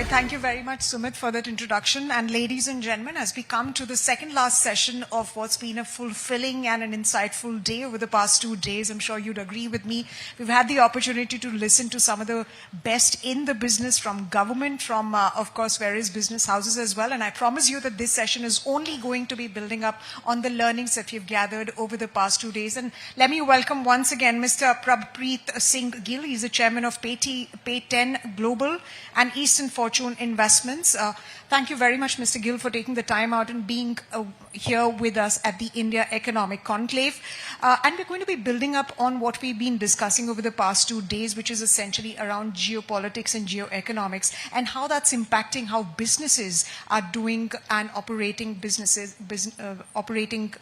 Thank you very much, Sumit, for that introduction. And ladies and gentlemen, as we come to the second last session of what's been a fulfilling and an insightful day over the past 2 days, I'm sure you'd agree with me. We've had the opportunity to listen to some of the best in the business from government, from, of course, various business houses as well. And I promise you that this session is only going to be building up on the learnings that we've gathered over the past 2 days. And let me welcome once again Mr. Prabpreet Singh Gill. He's the chairman of Pay10 Global and Eastern Fortune Investments. Thank you very much, Mr. Gill, for taking the time out and being here with us at the India Economic Conclave. And we're going to be building up on what we've been discussing over the past 2 days, which is essentially around geopolitics and geoeconomics and how that's impacting how businesses are doing and operating operating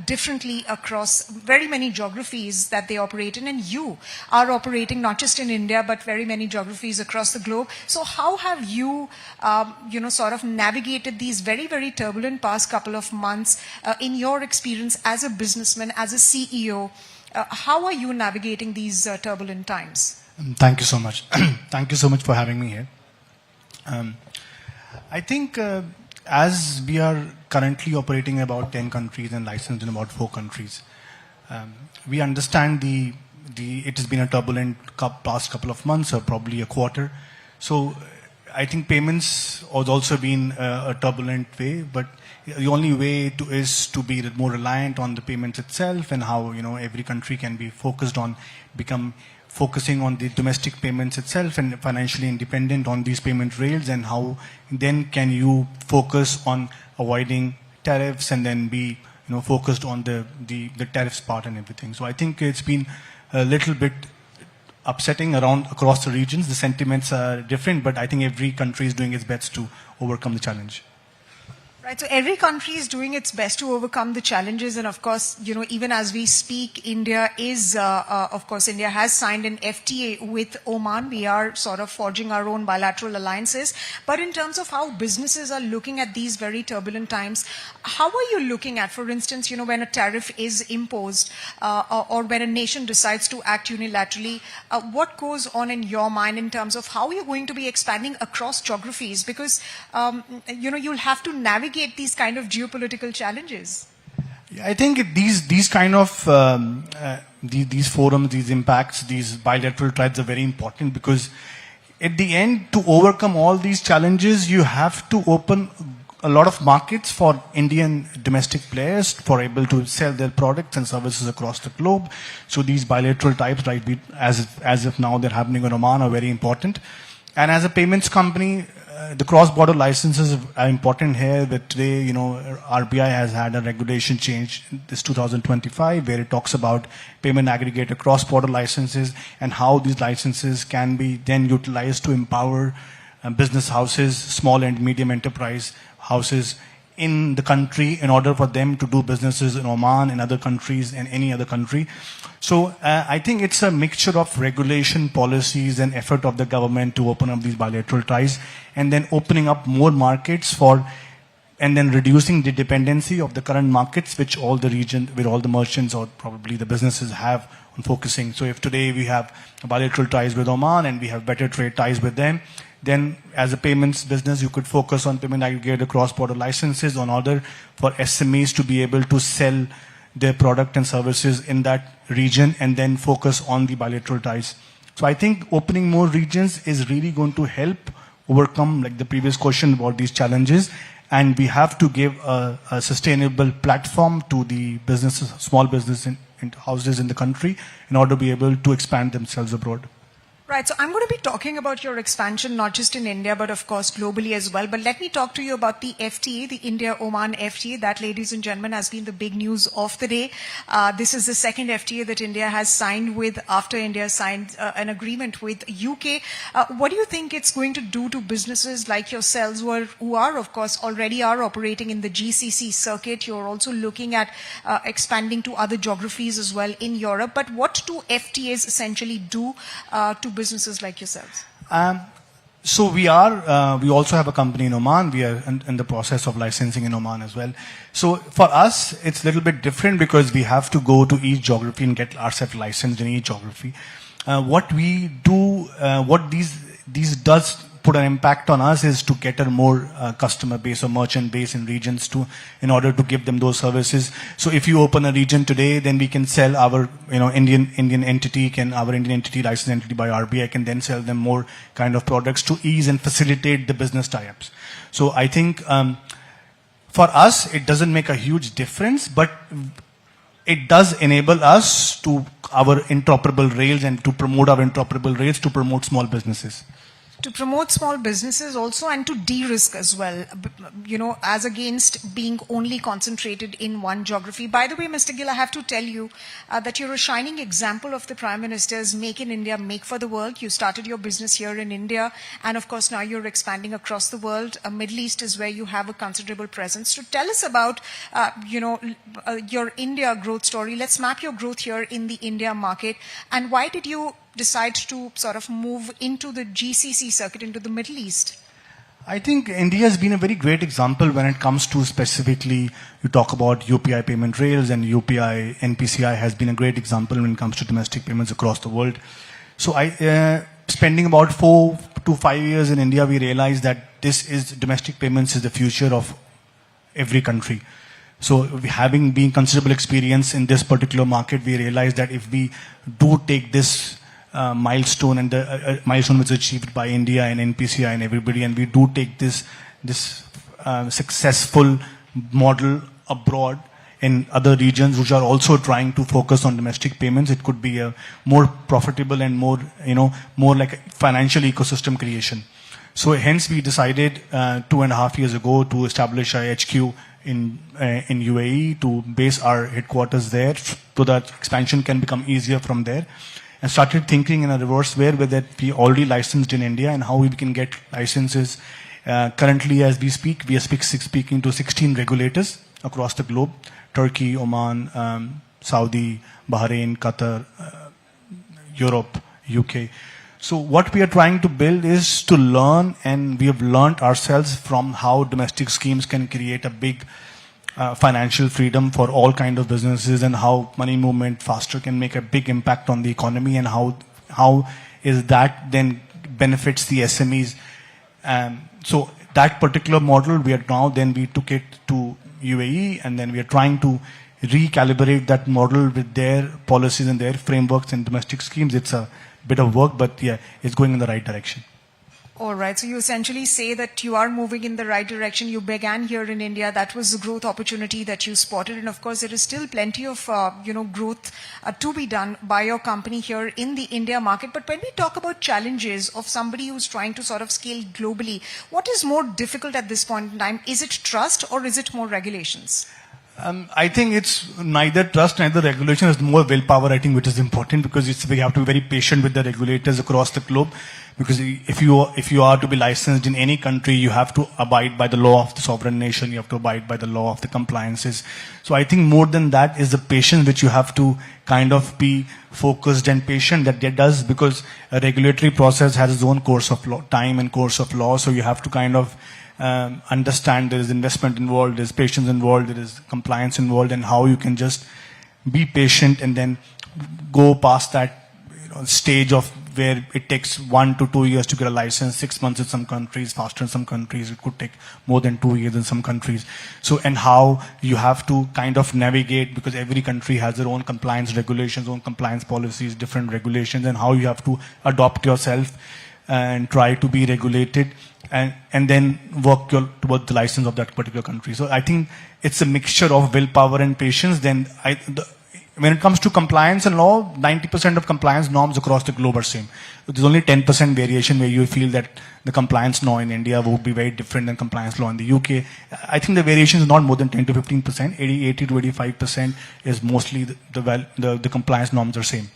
differently across very many geographies that they operate in. And you are operating not just in India, but very many geographies across the globe. So how have you, sort of navigated these very, very turbulent past couple of months in your experience as a businessman, as a CEO? How are you navigating these turbulent times? Thank you so much. Thank you so much for having me here. I think as we are currently operating in about 10 countries and licensed in about 4 countries, we understand it has been a turbulent past couple of months or probably a quarter. So I think payments has also been a turbulent way, but the only way is to be more reliant on the payments itself and how every country can be focusing on the domestic payments itself and financially independent on these payment rails, and how then can you focus on avoiding tariffs and then be focused on the tariffs part and everything. So I think it's been a little bit upsetting across the regions. The sentiments are different, but I think every country is doing its best to overcome the challenge. Right, so every country is doing its best to overcome the challenges, and of course, even as we speak, India has signed an FTA with Oman. We are sort of forging our own bilateral alliances. But in terms of how businesses are looking at these very turbulent times, how are you looking at, for instance, when a tariff is imposed or when a nation decides to act unilaterally, what goes on in your mind in terms of how you're going to be expanding across geographies? Because, you'll have to navigate these kind of geopolitical challenges. I think these kind of these forums, these impacts, these bilateral tribes are very important, because at the end, to overcome all these challenges, you have to open a lot of markets for Indian domestic players for able to sell their products and services across the globe. So these bilateral types, right, as of now they're happening in Oman, are very important. And as a payments company, the cross-border licenses are important here. That today, RBI has had a regulation change this 2025, where it talks about payment aggregator cross-border licenses and how these licenses can be then utilized to empower business houses, small and medium enterprise houses in the country in order for them to do businesses in Oman, in other countries, and any other country. So I think it's a mixture of regulation, policies, and effort of the government to open up these bilateral ties, and then opening up more markets and then reducing the dependency of the current markets, which all the region, with all the merchants or probably the businesses have on focusing. So if today we have bilateral ties with Oman and we have better trade ties with them, then as a payments business, you could focus on payment aggregator cross-border licenses on order for SMEs to be able to sell their product and services in that region, and then focus on the bilateral ties. So I think opening more regions is really going to help overcome, like the previous question about these challenges, and we have to give a sustainable platform to the businesses, small business houses in the country in order to be able to expand themselves abroad. Right, so I'm going to be talking about your expansion not just in India but of course globally as well. But let me talk to you about the FTA, the India-Oman FTA. That, ladies and gentlemen, has been the big news of the day. This is the second FTA that India has signed with, after India signed an agreement with UK. What do you think it's going to do to businesses like yourselves who are of course already are operating in the GCC circuit? You're also looking at expanding to other geographies as well in Europe. But what do FTAs essentially do to businesses like yourselves? So we also have a company in Oman. We are in the process of licensing in Oman as well. So for us, it's a little bit different because we have to go to each geography and get ourselves licensed in each geography. What we do, what these does put an impact on us is to get a more customer base or merchant base in regions in order to give them those services. So if you open a region today, then we can sell our Indian entity, our Indian entity, licensed entity by RBI, can then sell them more kind of products to ease and facilitate the business tie-ups. So I think for us, it doesn't make a huge difference, but it does enable us to our interoperable rails and to promote our interoperable rails to promote small businesses. To promote small businesses also, and to de-risk as well, as against being only concentrated in one geography. By the way, Mr. Gill, I have to tell you that you're a shining example of the Prime Minister's Make in India, Make for the World. You started your business here in India, and of course now you're expanding across the world. Middle East is where you have a considerable presence. So tell us about, your India growth story. Let's map your growth here in the India market, and why did you decide to sort of move into the GCC circuit, into the Middle East? I think India has been a very great example when it comes to specifically, you talk about UPI payment rails, and UPI, NPCI has been a great example when it comes to domestic payments across the world. So spending about 4 to 5 years in India, we realized that domestic payments is the future of every country. So being considerable experience in this particular market, we realized that if we do take this milestone, and the milestone was achieved by India and NPCI and everybody, and we do take this successful model abroad in other regions which are also trying to focus on domestic payments, it could be a more profitable and more like a financial ecosystem creation. So hence we decided 2.5 years ago to establish a HQ in UAE, to base our headquarters there so that expansion can become easier from there. And started thinking in a reverse way that we already licensed in India and how we can get licenses. Currently, as we speak, we are speaking to 16 regulators across the globe: Turkey, Oman, Saudi, Bahrain, Qatar, Europe, UK. So what we are trying to build is to learn, and we have learned ourselves from how domestic schemes can create a big financial freedom for all kind of businesses, and how money movement faster can make a big impact on the economy, and how is that then benefits the SMEs. So that particular model, we took it to UAE, and then we are trying to recalibrate that model with their policies and their frameworks and domestic schemes. It's a bit of work, but yeah, it's going in the right direction. All right. So you essentially say that you are moving in the right direction. You began here in India. That was the growth opportunity that you spotted. And of course, there is still plenty of, growth to be done by your company here in the India market. But when we talk about challenges of somebody who's trying to sort of scale globally, what is more difficult at this point in time? Is it trust, or is it more regulations? I think it's neither trust, neither regulation. It's more willpower, I think, which is important, because we have to be very patient with the regulators across the globe. Because if you are to be licensed in any country, you have to abide by the law of the sovereign nation. You have to abide by the law of the compliances. So I think more than that is the patience which you have to kind of be focused and patient that does, because a regulatory process has its own course of time and course of law. So you have to kind of understand there is investment involved, there is patience involved, there is compliance involved, and how you can just be patient and then go past that stage of where it takes 1 to 2 years to get a license, 6 months in some countries, faster in some countries, it could take more than 2 years in some countries. So, and how you have to kind of navigate, because every country has their own compliance regulations, own compliance policies, different regulations, and how you have to adopt yourself and try to be regulated and then work towards the license of that particular country. So I think it's a mixture of willpower and patience. Then when it comes to compliance and law, 90% of compliance norms across the globe are same. There's only 10% variation where you feel that the compliance law in India would be very different than compliance law in the UK. I think the variation is not more than 10 to 15%. 80 to 85% is mostly the compliance norms are same.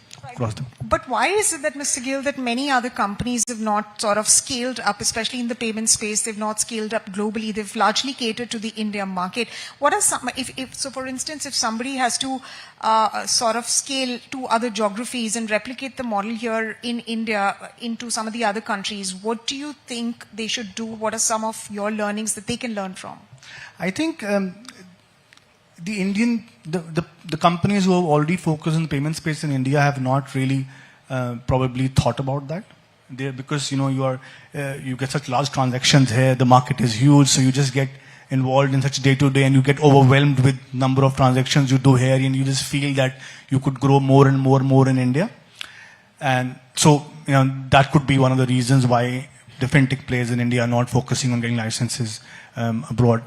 But why is it that, Mr. Gill, that many other companies have not sort of scaled up, especially in the payment space? They've not scaled up globally. They've largely catered to the India market. What are some, so for instance, if somebody has to sort of scale to other geographies and replicate the model here in India into some of the other countries, what do you think they should do? What are some of your learnings that they can learn from? I think the companies who have already focused on the payment space in India have not really probably thought about that. Because you get such large transactions here, the market is huge, so you just get involved in such day-to-day and you get overwhelmed with number of transactions you do here, and you just feel that you could grow more and more in India. And so that could be one of the reasons why the fintech players in India are not focusing on getting licenses abroad.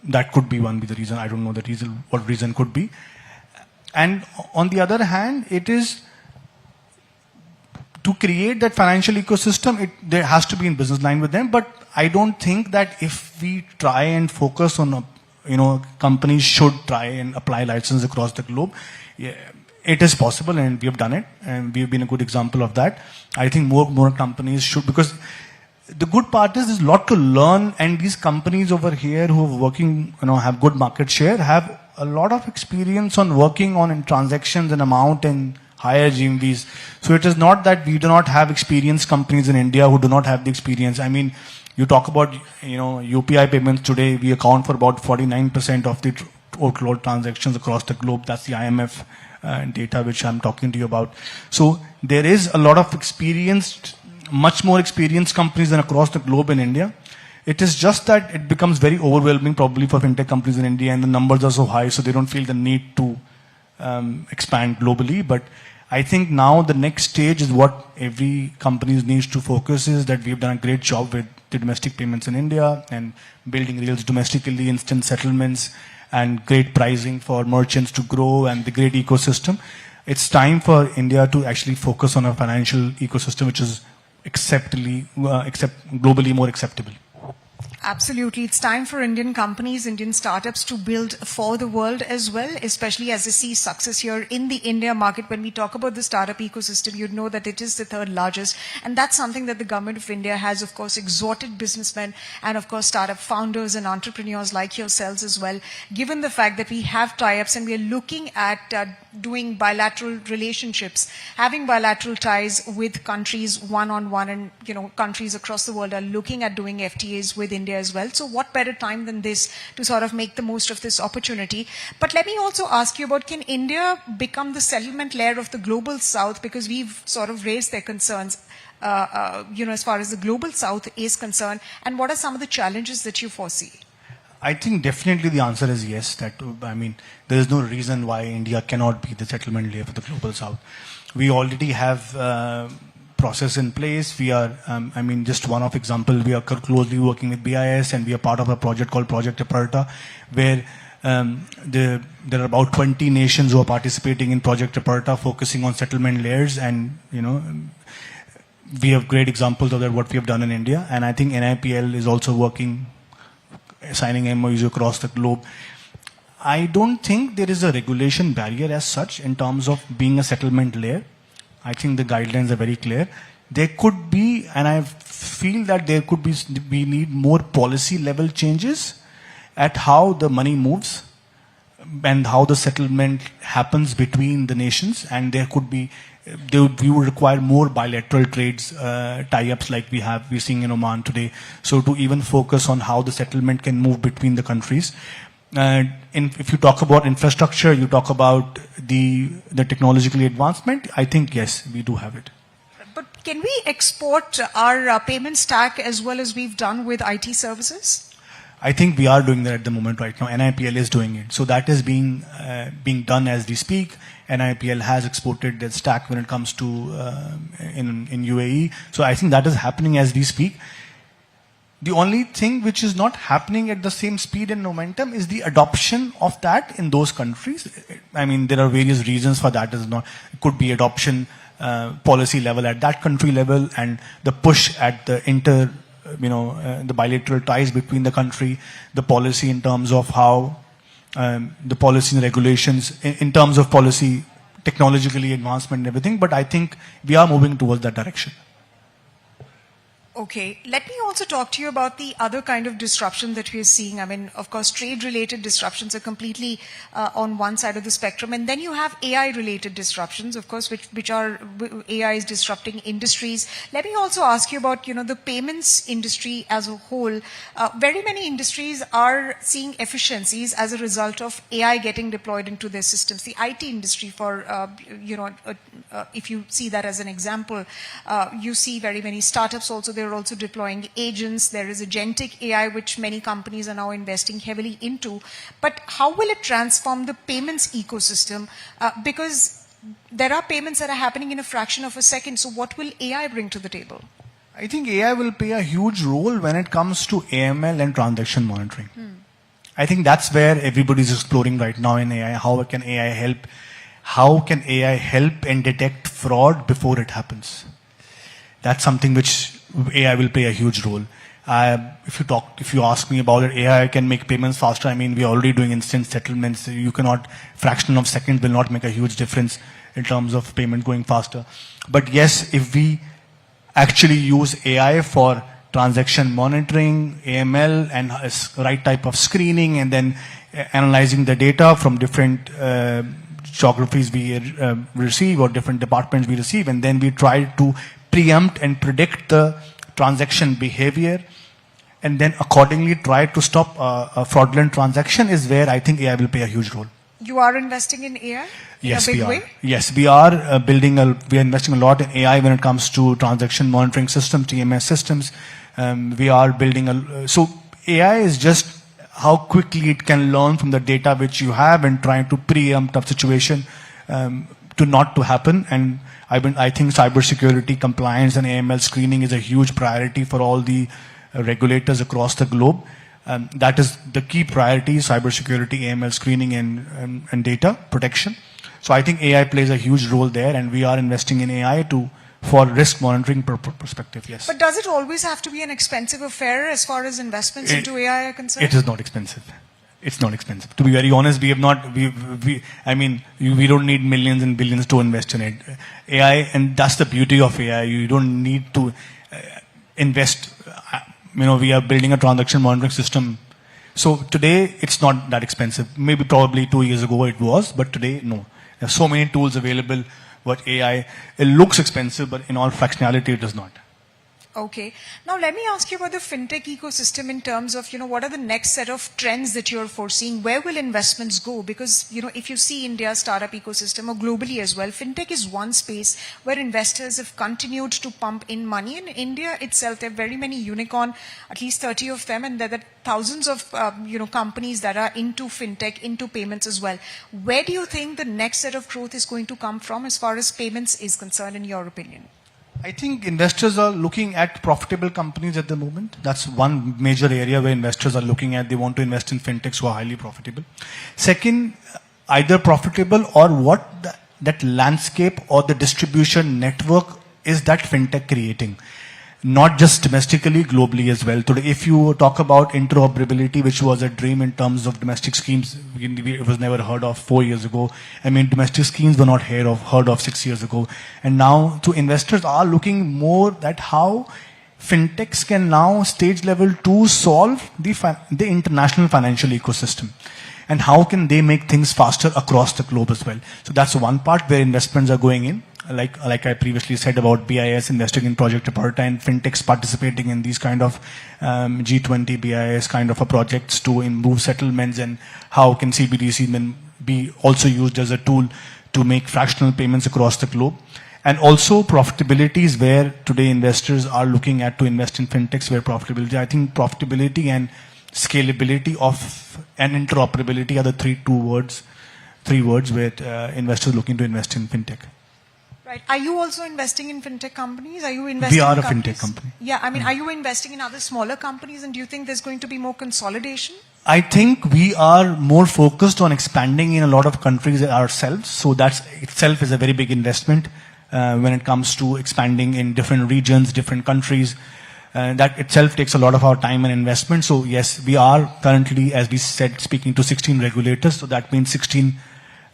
That could be one of the reason. I don't know the reason, what reason could be. And on the other hand, it is to create that financial ecosystem, there has to be in business line with them. But I don't think that if we try and focus on, companies should try and apply license across the globe. Yeah, it is possible, and we have done it, and we have been a good example of that. I think more companies should, because the good part is there's a lot to learn, and these companies over here who are working, have good market share, have a lot of experience on working on transactions and amount and higher GMVs. So it is not that we do not have experienced companies in India who do not have the experience. I mean, you talk about, UPI payments today, we account for about 49% of the total transactions across the globe. That's the IMF data which I'm talking to you about. So there is a lot of much more experienced companies than across the globe in India. It is just that it becomes very overwhelming probably for fintech companies in India, and the numbers are so high, so they don't feel the need to expand globally. But I think now the next stage is what every company needs to focus is that we've done a great job with the domestic payments in India and building rails domestically, instant settlements, and great pricing for merchants to grow, and the great ecosystem. It's time for India to actually focus on a financial ecosystem which is globally more acceptable. Absolutely. It's time for Indian companies, Indian startups to build for the world as well, especially as they see success here in the India market. When we talk about the startup ecosystem, you'd know that it is the third largest. And that's something that the government of India has, of course, exhorted businessmen and, of course, startup founders and entrepreneurs like yourselves as well, given the fact that we have tie-ups and we are looking at doing bilateral relationships, having bilateral ties with countries one-on-one, and, countries across the world are looking at doing FTAs with India as well. So what better time than this to sort of make the most of this opportunity? But let me also ask you about, can India become the settlement layer of the global south? Because we've sort of raised their concerns, as far as the global south is concerned. And what are some of the challenges that you foresee? I think definitely the answer is yes. There is no reason why India cannot be the settlement layer for the global south. We already have process in place. We are, just one of example, we are closely working with BIS, and we are part of a project called Project Aperta, where there are about 20 nations who are participating in Project Aperta, focusing on settlement layers, and we have great examples of that, what we have done in India. And I think NIPL is also working, signing MOUs across the globe. I don't think there is a regulation barrier as such in terms of being a settlement layer. I think the guidelines are very clear. There could be, and I feel that there could be, we need more policy level changes at how the money moves and how the settlement happens between the nations. And there could be, we would require more bilateral trades, tie-ups like we're seeing in Oman today. So to even focus on how the settlement can move between the countries. If you talk about infrastructure, you talk about the technological advancement, I think yes, we do have it. But can we export our payment stack as well as we've done with IT services? I think we are doing that at the moment right now. NIPL is doing it. So that is being done as we speak. NIPL has exported their stack when it comes to in UAE. So I think that is happening as we speak. The only thing which is not happening at the same speed and momentum is the adoption of that in those countries. I mean, there are various reasons for that. It could be adoption policy level at that country level, and the push at the the bilateral ties between the country, the policy in terms of how the policy and regulations, in terms of policy, technologically advancement and everything. But I think we are moving towards that direction. Okay, let me also talk to you about the other kind of disruption that we're seeing. I mean, of course, trade-related disruptions are completely on one side of the spectrum, and then you have AI-related disruptions, of course, which are AI is disrupting industries. Let me also ask you about, the payments industry as a whole. Very many industries are seeing efficiencies as a result of AI getting deployed into their systems. The IT industry, for if you see that as an example, you see very many startups also. They're also deploying agents. There is agentic AI, which many companies are now investing heavily into. But how will it transform the payments ecosystem? Because there are payments that are happening in a fraction of a second. So what will AI bring to the table? I think AI will play a huge role when it comes to AML and transaction monitoring. I think that's where everybody's exploring right now in AI. How can AI help? How can AI help and detect fraud before it happens? That's something which AI will play a huge role. If you ask me about it, AI can make payments faster. I mean, we're already doing instant settlements. Fraction of seconds will not make a huge difference in terms of payment going faster. But yes, if we actually use AI for transaction monitoring, AML, and right type of screening, and then analyzing the data from different geographies we receive or different departments we receive, and then we try to preempt and predict the transaction behavior, and then accordingly try to stop a fraudulent transaction, is where I think AI will play a huge role. You are investing in AI? Yes, in a big we are. way? Yes, we are we are investing a lot in AI when it comes to transaction monitoring systems, TMS systems. We are building so AI is just how quickly it can learn from the data which you have and trying to preempt a situation to not to happen. And I think cybersecurity compliance and AML screening is a huge priority for all the regulators across the globe. That is the key priority: cybersecurity, AML screening, and data protection. So I think AI plays a huge role there, and we are investing in AI for risk monitoring perspective. Yes. But does it always have to be an expensive affair as far as investments into AI are concerned? It is not expensive. It's not expensive. To be very honest, we don't need millions and billions to invest in it. AI, and that's the beauty of AI. You don't need to invest. We are building a transaction monitoring system. So today, it's not that expensive. Maybe probably 2 years ago it was, but today, no. There are so many tools available. But AI, it looks expensive, but in all fractionality, it does not. Okay. Now, let me ask you about the fintech ecosystem in terms of, what are the next set of trends that you're foreseeing? Where will investments go? Because, if you see India's startup ecosystem or globally as well, fintech is one space where investors have continued to pump in money. In India itself, there are very many unicorn, at least 30 of them, and there are thousands of, companies that are into fintech, into payments as well. Where do you think the next set of growth is going to come from as far as payments is concerned, in your opinion? I think investors are looking at profitable companies at the moment. That's one major area where investors are looking at. They want to invest in fintechs who are highly profitable. Second, either profitable or what that landscape or the distribution network is that fintech creating. Not just domestically, globally as well. Today, if you talk about interoperability, which was a dream in terms of domestic schemes, it was never heard of 4 years ago. I mean, domestic schemes were not heard of 6 years ago. And now, investors are looking more at how fintechs can now stage level 2 solve the international financial ecosystem. And how can they make things faster across the globe as well. So that's one part where investments are going in. Like I previously said about BIS investing in Project Aparta and fintechs participating in these kind of G20 BIS kind of projects to improve settlements, and how can CBDC then be also used as a tool to make fractional payments across the globe. And also profitability is where today investors are looking at to invest in fintechs where profitability. I think profitability and scalability of and interoperability are the three words where investors looking to invest in fintech. Right. Are you also investing in fintech companies? Are you investing? We are in a companies? fintech company. Yeah, I mean, are you investing in other smaller companies, and do you think there's going to be more consolidation? I think we are more focused on expanding in a lot of countries ourselves. So that itself is a very big investment when it comes to expanding in different regions, different countries. That itself takes a lot of our time and investment. So yes, we are currently, as we said, speaking to 16 regulators. So that means 16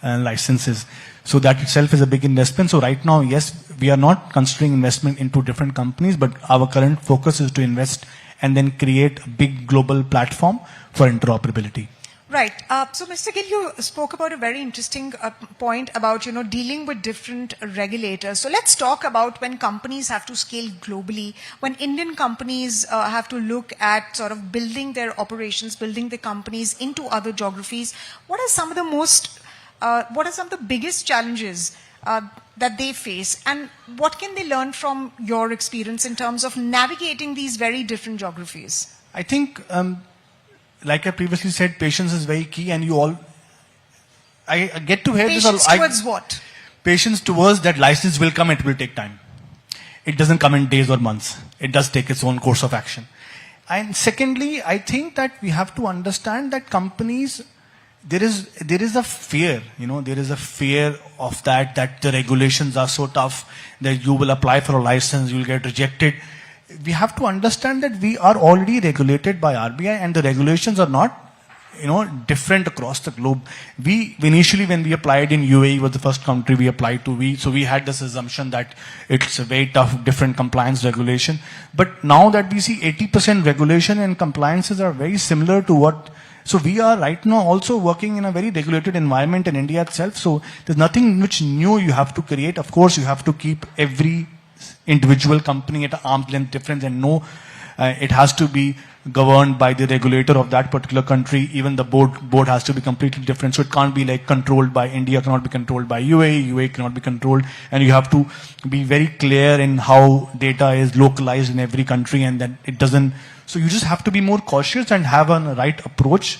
licenses. So that itself is a big investment. So right now, yes, we are not considering investment into different companies, but our current focus is to invest and then create a big global platform for interoperability. Right. So, Mr. Gill, you spoke about a very interesting point about, dealing with different regulators. So let's talk about when companies have to scale globally, when Indian companies have to look at sort of building their operations, building their companies into other geographies. What are some of the biggest challenges that they face, and what can they learn from your experience in terms of navigating these very different geographies? I think, like I previously said, patience is very key, and I get to hear patience this. Towards what? Patience towards that license will come, it will take time. It doesn't come in days or months. It does take its own course of action. And secondly, I think that we have to understand that companies, there is a fear, there is a fear of that the regulations are so tough that you will apply for a license, you will get rejected. We have to understand that we are already regulated by RBI, and the regulations are not, different across the globe. We initially, when we applied in UAE, was the first country we applied to. So we had this assumption that it's a very tough, different compliance regulation. But now that we see 80% regulation and compliances are very similar to what. So we are right now also working in a very regulated environment in India itself. So there's nothing which new you have to create. Of course, you have to keep every individual company at an arm's length difference, and it has to be governed by the regulator of that particular country. Even the board has to be completely different. So it can't be like controlled by India, cannot be controlled by UAE cannot be controlled. And you have to be very clear in how data is localized in every country, and that it doesn't. So you just have to be more cautious and have a right approach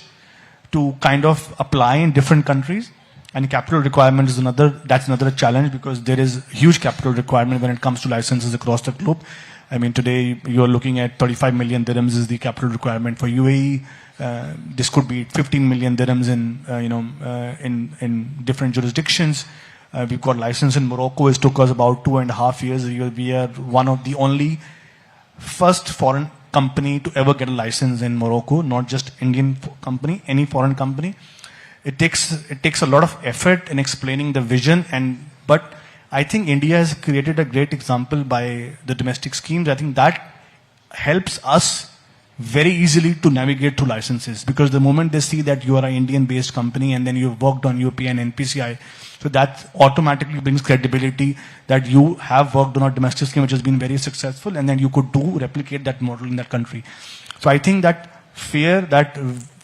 to kind of apply in different countries. And capital requirement is another challenge, because there is huge capital requirement when it comes to licenses across the globe. I mean, today you are looking at 35 million dirhams is the capital requirement for UAE. This could be 15 million dirhams in different jurisdictions. We've got license in Morocco. It took us about 2.5 years. We are one of the only first foreign company to ever get a license in Morocco, not just Indian company, any foreign company. It takes a lot of effort in explaining the vision, but I think India has created a great example by the domestic schemes. I think that helps us very easily to navigate through licenses, because the moment they see that you are an Indian-based company and then you've worked on UP and NPCI, so that automatically brings credibility that you have worked on a domestic scheme which has been very successful, and then you could replicate that model in that country. So I think that fear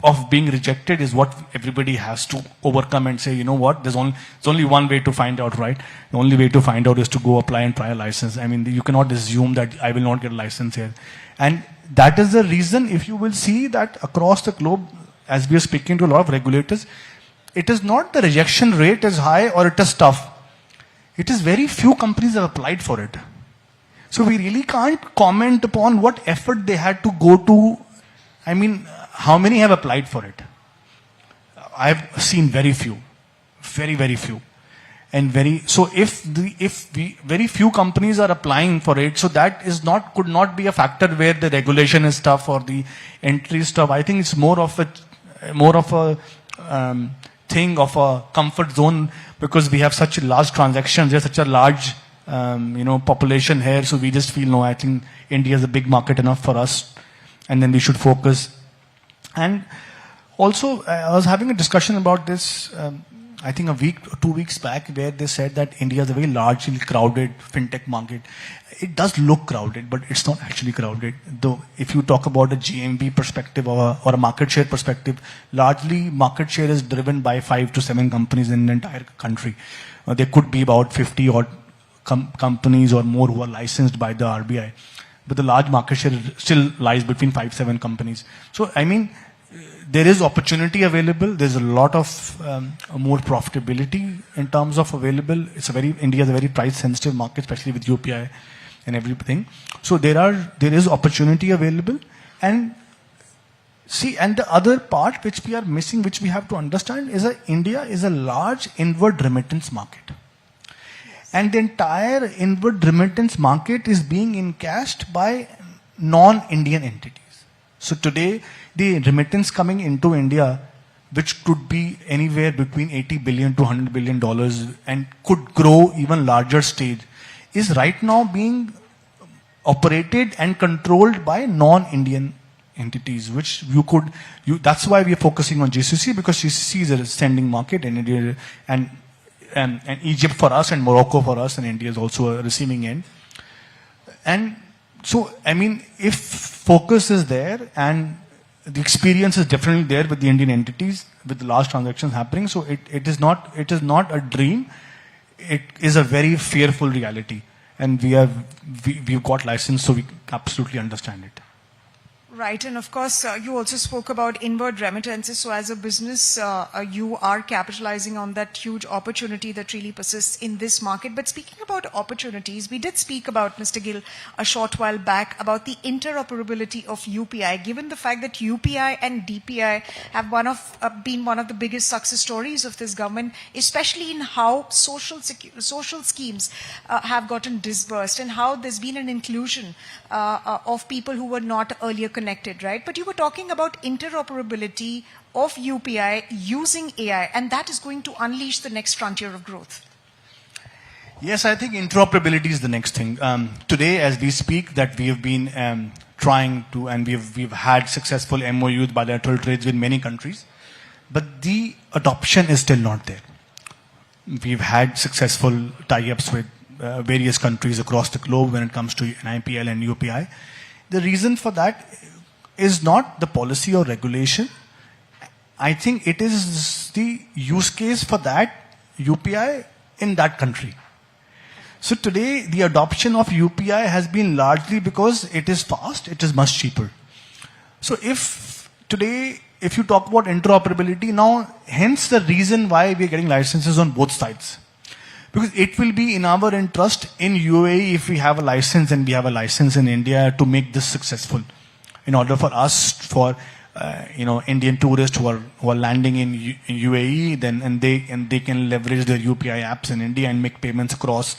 of being rejected is what everybody has to overcome and say, you know what, there's only one way to find out, right? The only way to find out is to go apply and try a license. I mean, you cannot assume that I will not get a license here. And that is the reason, if you will see that across the globe, as we are speaking to a lot of regulators, it is not the rejection rate is high or it is tough. It is very few companies have applied for it. So we really can't comment upon what effort they had to go to. I mean, how many have applied for it? I've seen very few, very, very few. And very few companies are applying for it, so that could not be a factor where the regulation is tough or the entry is tough. I think it's more of a thing of a comfort zone, because we have such large transactions, there's such a large population here, so we just feel, no, I think India is a big market enough for us, and then we should focus. And also, I was having a discussion about this, I think 2 weeks back, where they said that India is a very largely crowded fintech market. It does look crowded, but it's not actually crowded. Though, if you talk about a GMV perspective or a market share perspective, largely market share is driven by 5 to 7 companies in the entire country. There could be about 50 odd companies or more who are licensed by the RBI. but the large market share still lies between 5-7 companies. So, I mean, there is opportunity available. There's a lot of more profitability in terms of available. India is a very price sensitive market, especially with UPI and everything. So there is opportunity available. And see, and the other part which we are missing, which we have to understand, is that India is a large inward remittance market. And the entire inward remittance market is being encashed by non-Indian entities. So today, the remittance coming into India, which could be anywhere between $80 billion to $100 billion and could grow even larger stage, is right now being operated and controlled by non-Indian entities, which that's why we are focusing on GCC, because GCC is a standing market, and Egypt for us, and Morocco for us, and India is also a receiving end. And so, I mean, if focus is there and the experience is definitely there with the Indian entities, with the large transactions happening, so it is not a dream. It is a very fearful reality, and we've got license, so we absolutely understand it. Right, and of course, you also spoke about inward remittances. So as a business, you are capitalizing on that huge opportunity that really persists in this market. But speaking about opportunities, we did speak about, Mr. Gill, a short while back about the interoperability of UPI, given the fact that UPI and DPI have been one of the biggest success stories of this government, especially in how social schemes have gotten disbursed and how there's been an inclusion of people who were not earlier connected, right? But you were talking about interoperability of UPI using AI, and that is going to unleash the next frontier of growth. Yes, I think interoperability is the next thing. Today, as we speak, that we have been trying to, and we've had successful MOUs, bilateral trades with many countries, but the adoption is still not there. We've had successful tie-ups with various countries across the globe when it comes to NIPL and UPI. The reason for that is not the policy or regulation. I think it is the use case for that UPI in that country. So today, the adoption of UPI has been largely because it is fast, it is much cheaper. So if you talk about interoperability, now hence the reason why we are getting licenses on both sides. Because it will be in our interest in UAE if we have a license and we have a license in India to make this successful. In order for us, for Indian tourists who are landing in UAE, and they can leverage their UPI apps in India and make payments across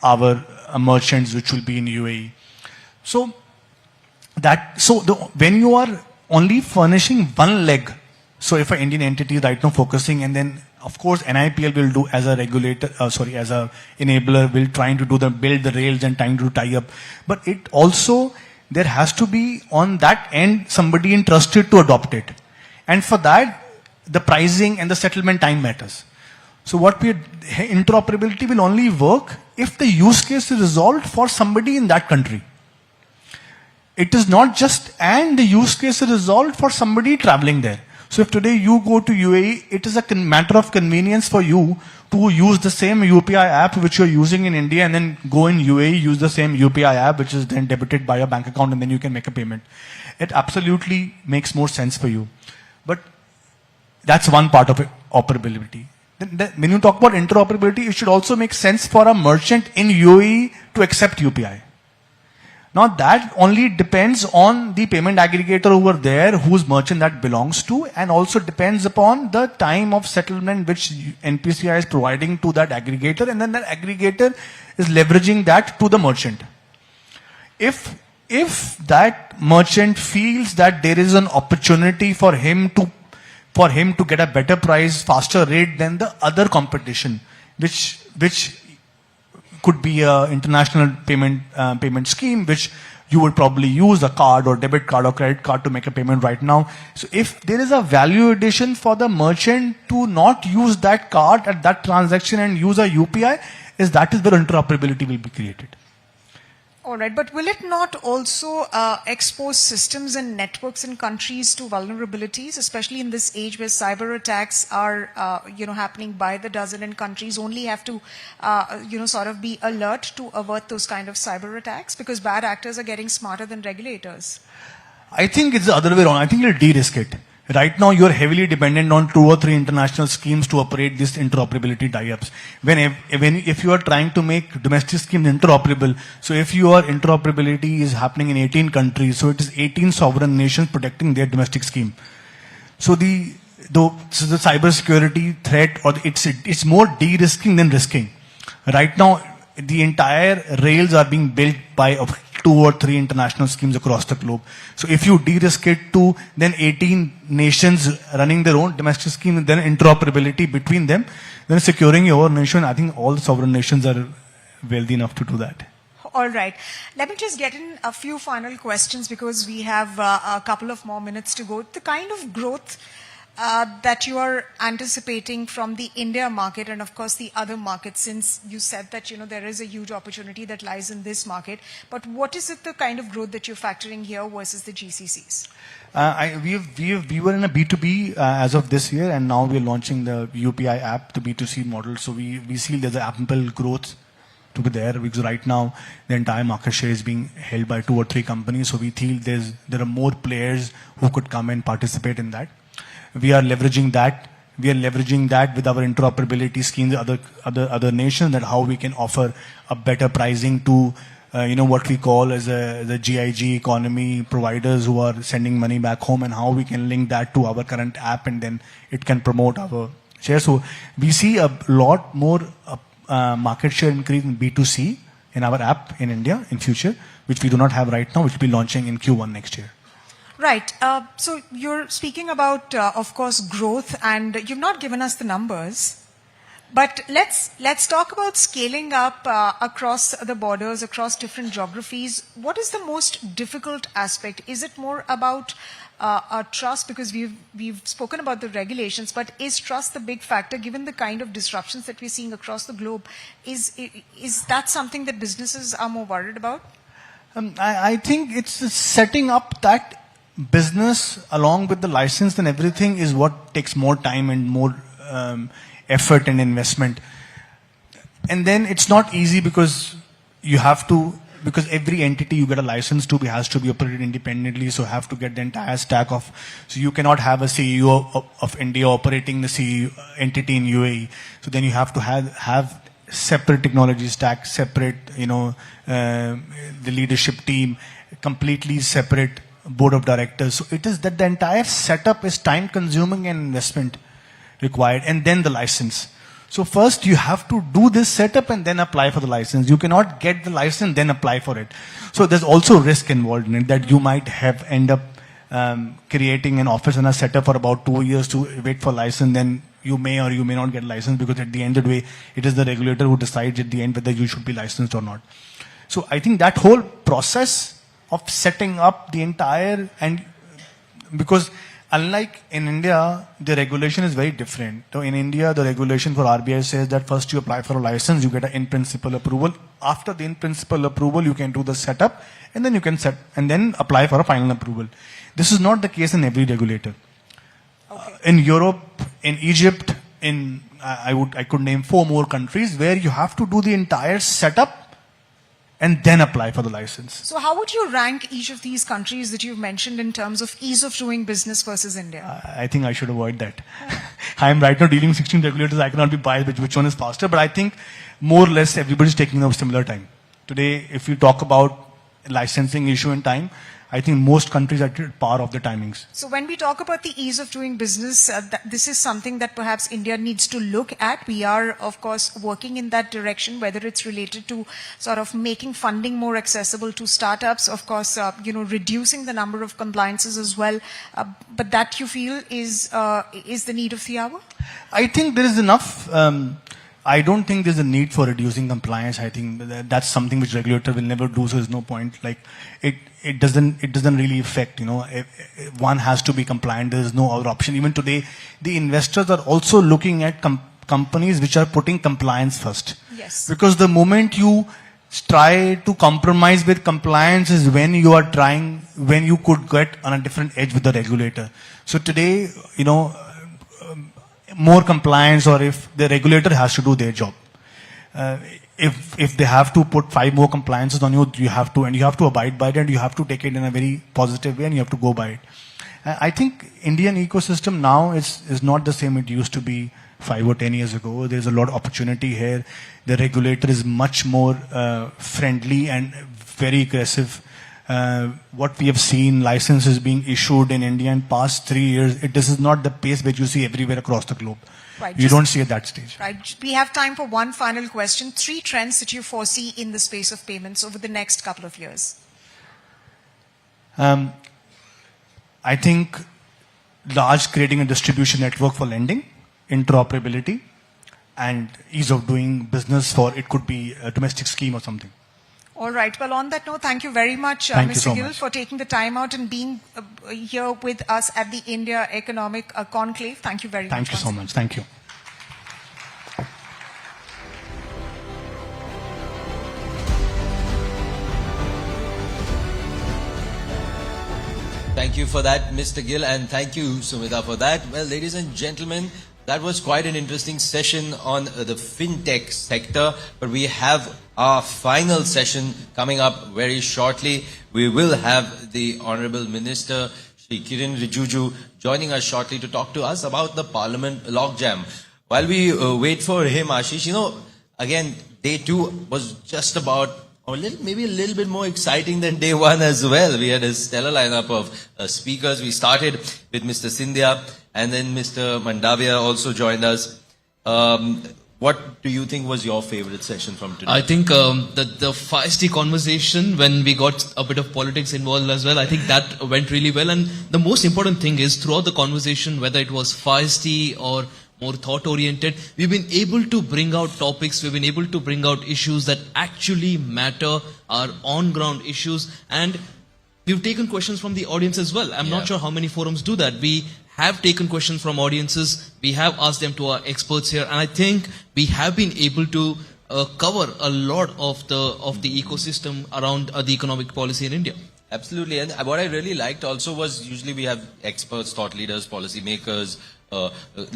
our merchants which will be in UAE. So when you are only furnishing one leg, so if an Indian entity is right now focusing, and then of course NIPL will do as a regulator, as a enabler, will trying to build the rails and trying to tie up. But it also, there has to be on that end somebody entrusted to adopt it. And for that, the pricing and the settlement time matters. So interoperability will only work if the use case is resolved for somebody in that country. It is not just, and the use case is resolved for somebody traveling there. So if today you go to UAE, it is a matter of convenience for you to use the same UPI app which you're using in India, and then go in UAE, use the same UPI app which is then debited by your bank account, and then you can make a payment. It absolutely makes more sense for you. But that's one part of operability. Then when you talk about interoperability, it should also make sense for a merchant in UAE to accept UPI. Now that only depends on the payment aggregator over there, whose merchant that belongs to, and also depends upon the time of settlement which NPCI is providing to that aggregator, and then that aggregator is leveraging that to the merchant. If that merchant feels that there is an opportunity for him to get a better price, faster rate than the other competition, which could be an international payment scheme, which you would probably use a card or debit card or credit card to make a payment right now. So if there is a value addition for the merchant to not use that card at that transaction and use a UPI, that is where interoperability will be created. All right, but will it not also expose systems and networks in countries to vulnerabilities, especially in this age where cyber attacks are, happening by the dozen, and countries only have to, sort of be alert to avert those kind of cyber attacks because bad actors are getting smarter than regulators? I think it's the other way around. I think you'll de-risk it. Right now, you're heavily dependent on 2 or 3 international schemes to operate these interoperability tie-ups. If you are trying to make domestic schemes interoperable, so if your interoperability is happening in 18 countries, so it is 18 sovereign nations protecting their domestic scheme. So the cyber security threat, or it's more de-risking than risking. Right now, the entire rails are being built by 2 or 3 international schemes across the globe. So if you de-risk it to then 18 nations running their own domestic scheme, and then interoperability between them, then securing your nation, I think all the sovereign nations are wealthy enough to do that. All right. Let me just get in a few final questions because we have a couple of more minutes to go. The kind of growth that you are anticipating from the India market and of course the other markets, since you said that there is a huge opportunity that lies in this market, but what is it the kind of growth that you're factoring here versus the GCCs? We were in a B2B as of this year, and now we're launching the UPI app, the B2C model. So we see there's ample growth to be there, because right now the entire market share is being held by 2 or 3 companies. So we feel there are more players who could come and participate in that. We are leveraging that. We are leveraging that with our interoperability schemes, other nations, that how we can offer a better pricing to, what we call as the GIG economy providers who are sending money back home, and how we can link that to our current app, and then it can promote our share. So we see a lot more market share increase in B2C in our app in India in future, which we do not have right now, which will be launching in Q1 next year. Right. So you're speaking about, of course, growth, and you've not given us the numbers. But let's talk about scaling up across the borders, across different geographies. What is the most difficult aspect? Is it more about trust? Because we've spoken about the regulations, but is trust the big factor given the kind of disruptions that we're seeing across the globe? Is that something that businesses are more worried about? I think it's setting up that business along with the license and everything is what takes more time and more effort and investment. And then it's not easy because because every entity you get a license to has to be operated independently, so have to get the entire stack of, so you cannot have a CEO of India operating the CEO entity in UAE. So then you have to have separate technology stack, separate, the leadership team, completely separate board of directors. So it is that the entire setup is time consuming and investment required, and then the license. So first you have to do this setup and then apply for the license. You cannot get the license then apply for it. So there's also risk involved in it, that you might end up creating an office and a setup for about 2 years to wait for license. Then you may or you may not get license, because at the end of the day it is the regulator who decides at the end whether you should be licensed or not. So I think that whole process of setting up the entire, and because unlike in India, the regulation is very different. So in India, the regulation for RBI says that first you apply for a license, you get an in-principle approval. After the in-principle approval, you can do the setup, and then you can and then apply for a final approval. This is not the case in every regulator. In Europe, in Egypt, I could name 4 more countries where you have to do the entire setup and then apply for the license. So how would you rank each of these countries that you've mentioned in terms of ease of doing business versus India? I think I should avoid that. I am right now dealing with 16 regulators. I cannot be biased with which one is faster, but I think more or less everybody's taking a similar time. Today, if you talk about licensing issue and time, I think most countries are at par of the timings. So when we talk about the ease of doing business, this is something that perhaps India needs to look at. We are, of course, working in that direction, whether it's related to sort of making funding more accessible to startups, of course, reducing the number of compliances as well. But that you feel is the need of the hour? I think there is enough. I don't think there's a need for reducing compliance. I think that's something which regulator will never do, so there's no point. Like it doesn't really affect, one has to be compliant. There is no other option. Even today, the investors are also looking at companies which are putting compliance first. Yes. Because the moment you try to compromise with compliance is when you could get on a different edge with the regulator. So today, more compliance, or if the regulator has to do their job. If they have to put 5 more compliances on you, you have to abide by it, and you have to take it in a very positive way, and you have to go by it. I think Indian ecosystem now is not the same it used to be 5 or 10 years ago. There's a lot of opportunity here. The regulator is much more friendly and very aggressive. What we have seen, licenses being issued in India in past 3 years, this is not the pace which you see everywhere across the globe. Right, you don't see at that stage. Right. We have time for one final question. 3 trends that you foresee in the space of payments over the next couple of years. I think large creating a distribution network for lending, interoperability, and ease of doing business for, it could be a domestic scheme or something. All right. Well, on that note, thank you very much, Thank you Mr. so Gill, much. for taking the time out and being here with us at the India Economic Conclave. Thank you very much. Thank you so much. Thank you. Thank you for that, Mr. Gill, and thank you, Sumita, for that. Well, ladies and gentlemen, that was quite an interesting session on the fintech sector, but we have our final session coming up very shortly. We will have the Honorable Minister, Shri Kiren Rijiju, joining us shortly to talk to us about the Parliament logjam. While we wait for him, Ashish, again, day 2 was just about maybe a little bit more exciting than day 1 as well. We had a stellar lineup of speakers. We started with Mr. Scindia, and then Mr. Mandavia also joined us. What do you think was your favorite session from today? I think the feisty conversation when we got a bit of politics involved as well, I think that went really well. And the most important thing is throughout the conversation, whether it was feisty or more thought-oriented, we've been able to bring out topics, we've been able to bring out issues that actually matter, are on-ground issues, and we've taken questions from the audience as well. I'm not sure how many forums do that. We have taken questions from audiences, we have asked them to our experts here, and I think we have been able to cover a lot of the ecosystem around the economic policy in India. Absolutely, and what I really liked also was usually we have experts, thought leaders, policy makers,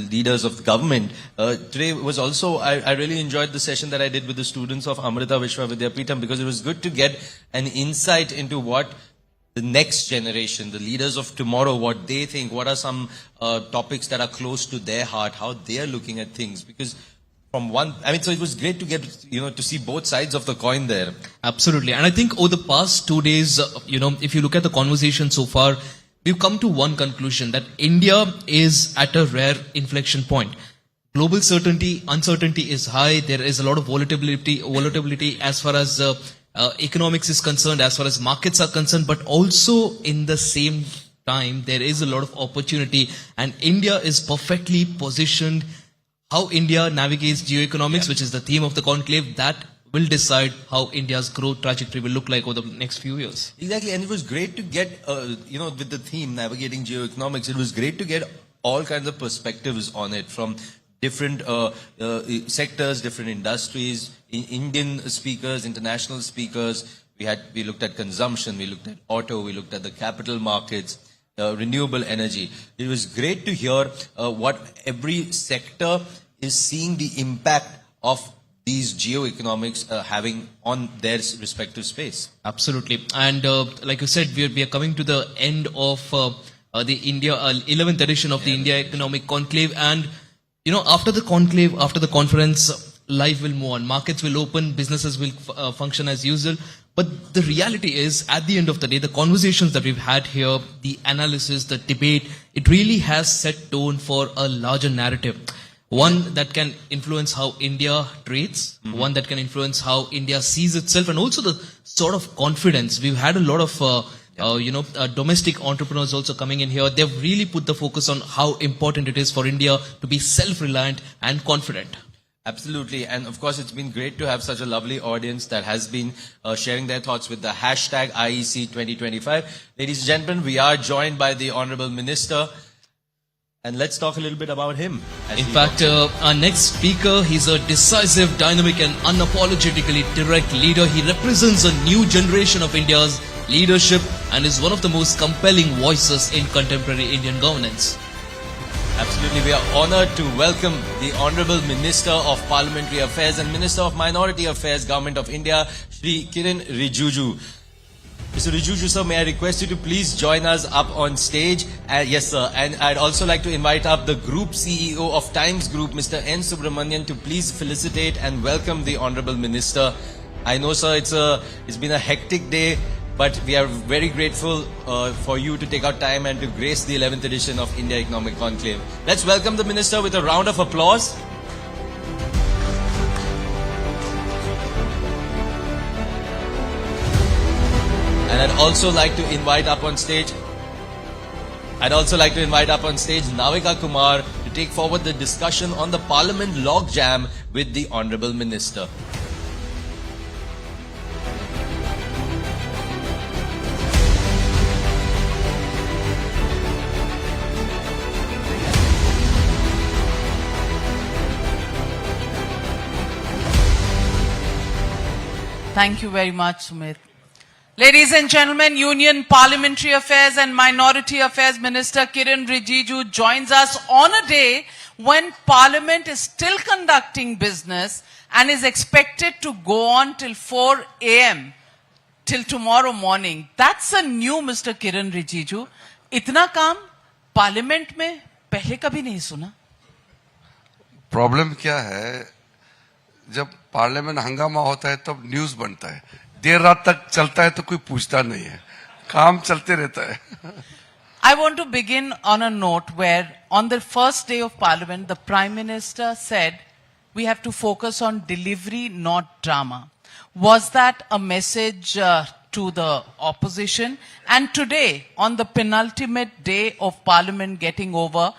leaders of government. Today was also, I really enjoyed the session that I did with the students of Amrita Vishwa Vidyapeetham, because it was good to get an insight into what the next generation, the leaders of tomorrow, what they think, what are some topics that are close to their heart, how they are looking at things. Because so it was great to get, to see both sides of the coin there. Absolutely. And I think over the past 2 days, if you look at the conversation so far, we've come to one conclusion, that India is at a rare inflection point. Global uncertainty is high. There is a lot of volatility as far as economics is concerned, as far as markets are concerned, but also in the same time, there is a lot of opportunity, and India is perfectly positioned. How India navigates geoeconomics, which is the theme of the conclave, that will decide how India's growth trajectory will look like over the next few years. Exactly, and it was great to get, with the theme, Navigating Geoeconomics, it was great to get all kinds of perspectives on it from different sectors, different industries, Indian speakers, international speakers. We looked at consumption, we looked at auto, we looked at the capital markets, renewable energy. It was great to hear what every sector is seeing the impact of these geoeconomics having on their respective space. Absolutely. And like you said, we are coming to the end of the India 11th edition of the India Economic Conclave. And, after the conclave, after the conference, life will move on. Markets will open, businesses will function as usual. But the reality is, at the end of the day, the conversations that we've had here, the analysis, the debate, it really has set tone for a larger narrative. One that can influence how India trades, one that can influence how India sees itself, and also the sort of confidence. We've had a lot of, domestic entrepreneurs also coming in here. They've really put the focus on how important it is for India to be self-reliant and confident. Absolutely, and of course it's been great to have such a lovely audience that has been sharing their thoughts with the hashtag IEC 2025. Ladies and gentlemen, we are joined by the Honorable Minister. And let's talk a little bit about him. In fact, our next speaker, he's a decisive, dynamic and unapologetically direct leader. He represents a new generation of India's leadership and is one of the most compelling voices in contemporary Indian governance. Absolutely, we are honored to welcome the Honorable Minister of Parliamentary Affairs and Minister of Minority Affairs, Government of India, Shri Kiren Rijiju. Mr. Rijiju, sir, may I request you to please join us up on stage? Yes, sir. And I'd also like to invite up the Group CEO of Times Group, Mr. N. Subramanian, to please felicitate and welcome the Honorable Minister. I know, sir, it's been a hectic day, but we are very grateful for you to take out time and to grace the 11th edition of India Economic Conclave. Let's welcome the Minister with a round of applause. And I'd also like to invite up on stage Navika Kumar to take forward the discussion on the Parliament logjam with the Honorable Minister. Thank you very much, Sumit. Ladies and gentlemen, Union Parliamentary Affairs and Minority Affairs Minister Kiren Rijiju joins us on a day when Parliament is still conducting business and is expected to go on till 4 a.m. till tomorrow morning. That's a new Mr. Kiren Rijiju. Itna काम Parliament में पहले कभी नहीं सुना. Problem क्या है, जब parliament हंगामा होता है तब न्यूज बनता है, देर रात तक चलता है तो कोई पूछता नहीं है, काम चलते रहता है. I want to begin on a note where on the first day of Parliament, the Prime Minister said we have to focus on delivery, not drama. Was that a message to the opposition? And today, on the penultimate day of Parliament getting over,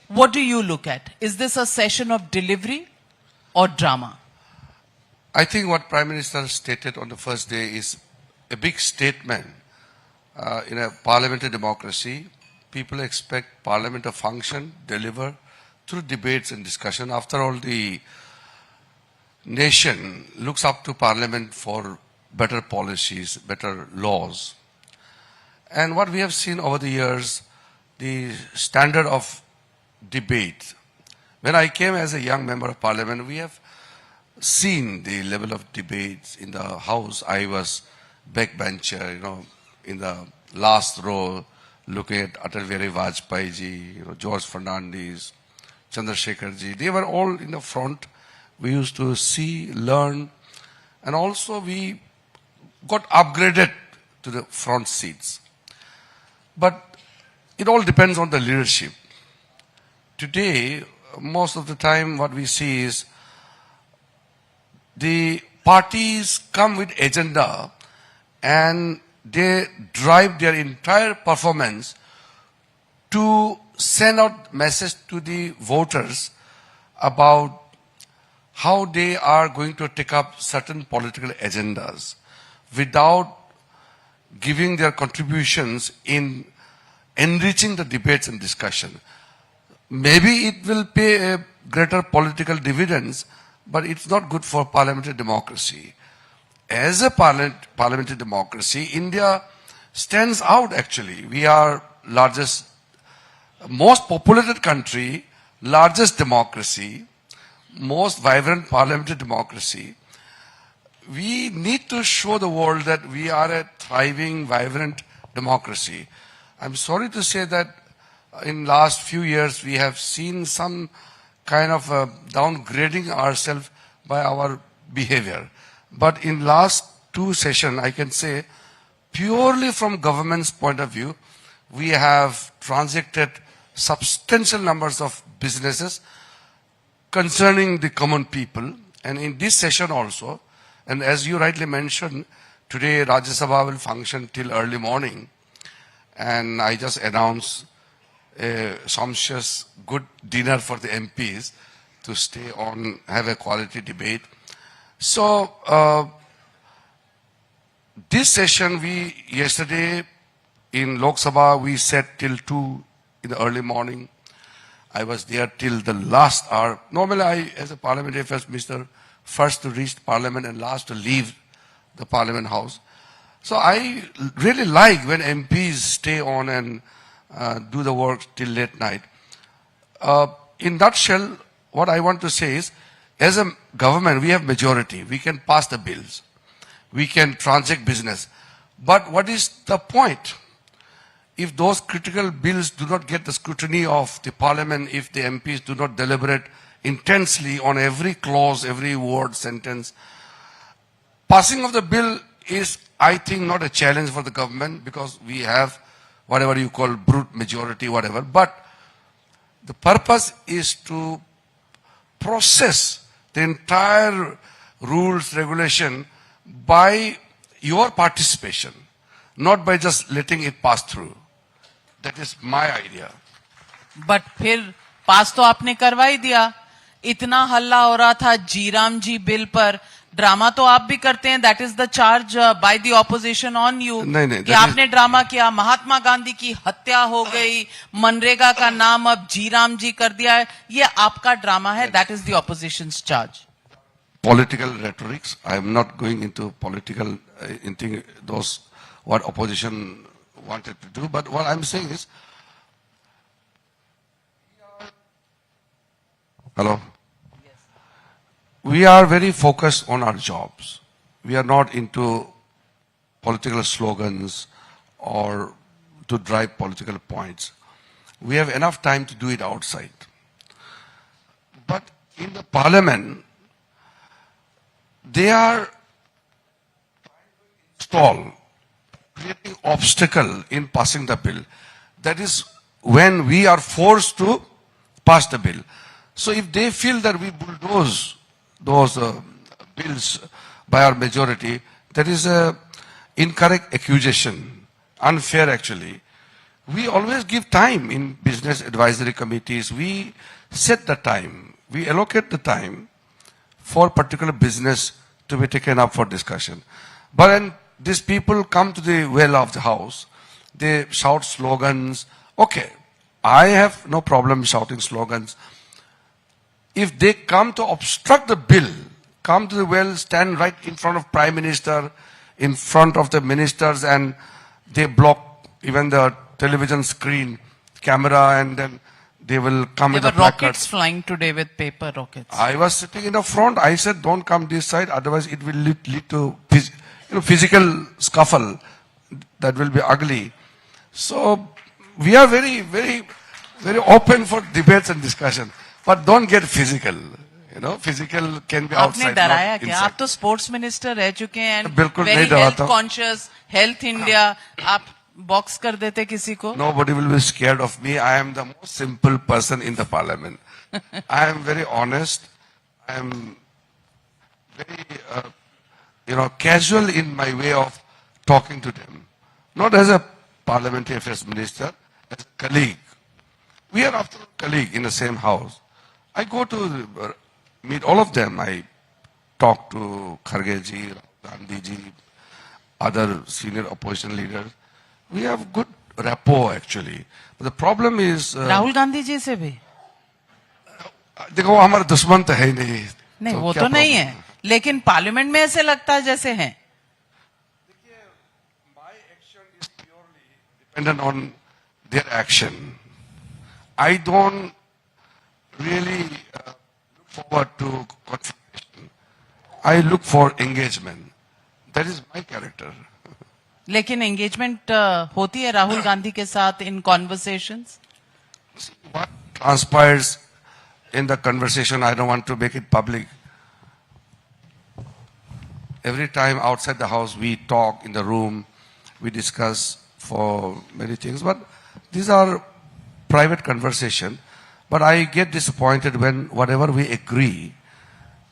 what do you look at? Is this a session of delivery or drama? I think what Prime Minister stated on the first day is a big statement. In a parliamentary democracy, people expect Parliament to function, deliver through debates and discussion. After all, the nation looks up to Parliament for better policies, better laws. And what we have seen over the years, the standard of debate. When I came as a young member of Parliament, we have seen the level of debates in the House. I was backbencher, in the last row, looking at Atal Bihari Vajpayee ji, George Fernandez, Chandrasekhar ji. They were all in the front. We used to see, learn, and also we got upgraded to the front seats. But it all depends on the leadership. Today, most of the time what we see is the parties come with agenda and they drive their entire performance to send out message to the voters about how they are going to take up certain political agendas without giving their contributions in enriching the debates and discussion. Maybe it will pay a greater political dividends, but it's not good for parliamentary democracy. As a parliamentary democracy, India stands out actually. We are largest, most populated country, largest democracy, most vibrant parliamentary democracy. We need to show the world that we are a thriving, vibrant democracy. I'm sorry to say that in last few years we have seen some kind of downgrading ourselves by our behavior. But in last two sessions, I can say, purely from government's point of view, we have transacted substantial numbers of businesses concerning the common people. And in this session also, and as you rightly mentioned, today Rajya Sabha will function till early morning. And I just announced a sumptuous good dinner for the MPs to stay on, have a quality debate. So, this session yesterday in Lok Sabha, we sat till 2 in the early morning. I was there till the last hour. Normally, I, as a Parliamentary Affairs Minister, first to reach Parliament and last to leave the Parliament House. So I really like when MPs stay on and do the work till late night. In nutshell, what I want to say is, as a government, we have majority. We can pass the bills. We can transact business. But what is the point? If those critical bills do not get the scrutiny of the Parliament, if the MPs do not deliberate intensely on every clause, every word, sentence, passing of the bill is, I think, not a challenge for the government because we have whatever you call brute majority, whatever. But the purpose is to process the entire rules, regulation by your participation, not by just letting it pass through. That is my idea. But फिर पास तो आपने करवा ही दिया. इतना हल्ला हो रहा था जीराम जी बिल पर. ड्रामा तो आप भी करते हैं. That is the charge by the opposition on you कि आपने ड्रामा किया. महात्मा गांधी की हत्या हो गई. मनरेगा का नाम अब जीराम जी कर दिया है. ये आपका ड्रामा है. That is the opposition's charge. Political rhetorics. I am not going into political those what opposition wanted to do. But what I'm saying is, hello? We are very focused on our jobs. We are not into political slogans or to drive political points. We have enough time to do it outside. But in the Parliament, they are creating obstacle in passing the bill. That is when we are forced to pass the bill. So if they feel that we bulldoze those bills by our majority, that is a incorrect accusation, unfair actually. We always give time in business advisory committees. We set the time. We allocate the time for particular business to be taken up for discussion. But when these people come to the well of the house, they shout slogans. Okay, I have no problem shouting slogans. If they come to obstruct the bill, come to the well, stand right in front of Prime Minister, in front of the ministers, and they block even the television screen, camera, and then they will come with the placards. There were rockets flying today with paper rockets. I was sitting in the front. I said, don't come this side, otherwise it will lead to physical scuffle that will be ugly. So we are very, very, very open for debates and discussion. But don't get physical. Physical can be outside, आपने डराया not क्या? inside. आप तो sports minister रह चुके हैं. बिल्कुल Very नहीं डराता health हूं. conscious, health India. आप बॉक्स कर देते किसी को? Nobody will be scared of me. I am the most simple person in the Parliament. I am very honest. I am very, casual in my way of talking to them. Not as a Parliamentary Affairs Minister, as a colleague. We are after a colleague in the same house. I go to meet all of them. I talk to Kharge ji, Gandhi ji, other senior opposition leaders. We have good rapport actually. But the problem is... Rahul Gandhi ji से भी? देखो हमारा दुश्मन तो है ही नहीं. नहीं वो तो नहीं है. लेकिन पार्लियामेंट में ऐसे लगता है जैसे हैं. Dependent on their action. I don't really look forward to confrontation. I look for engagement. That is my character. लेकिन एंगेजमेंट होती है राहुल गांधी के साथ इन conversations? What transpires in the conversation, I don't want to make it public. Every time outside the house, we talk in the room, we discuss for many things, but these are private conversation. But I get disappointed when whatever we agree,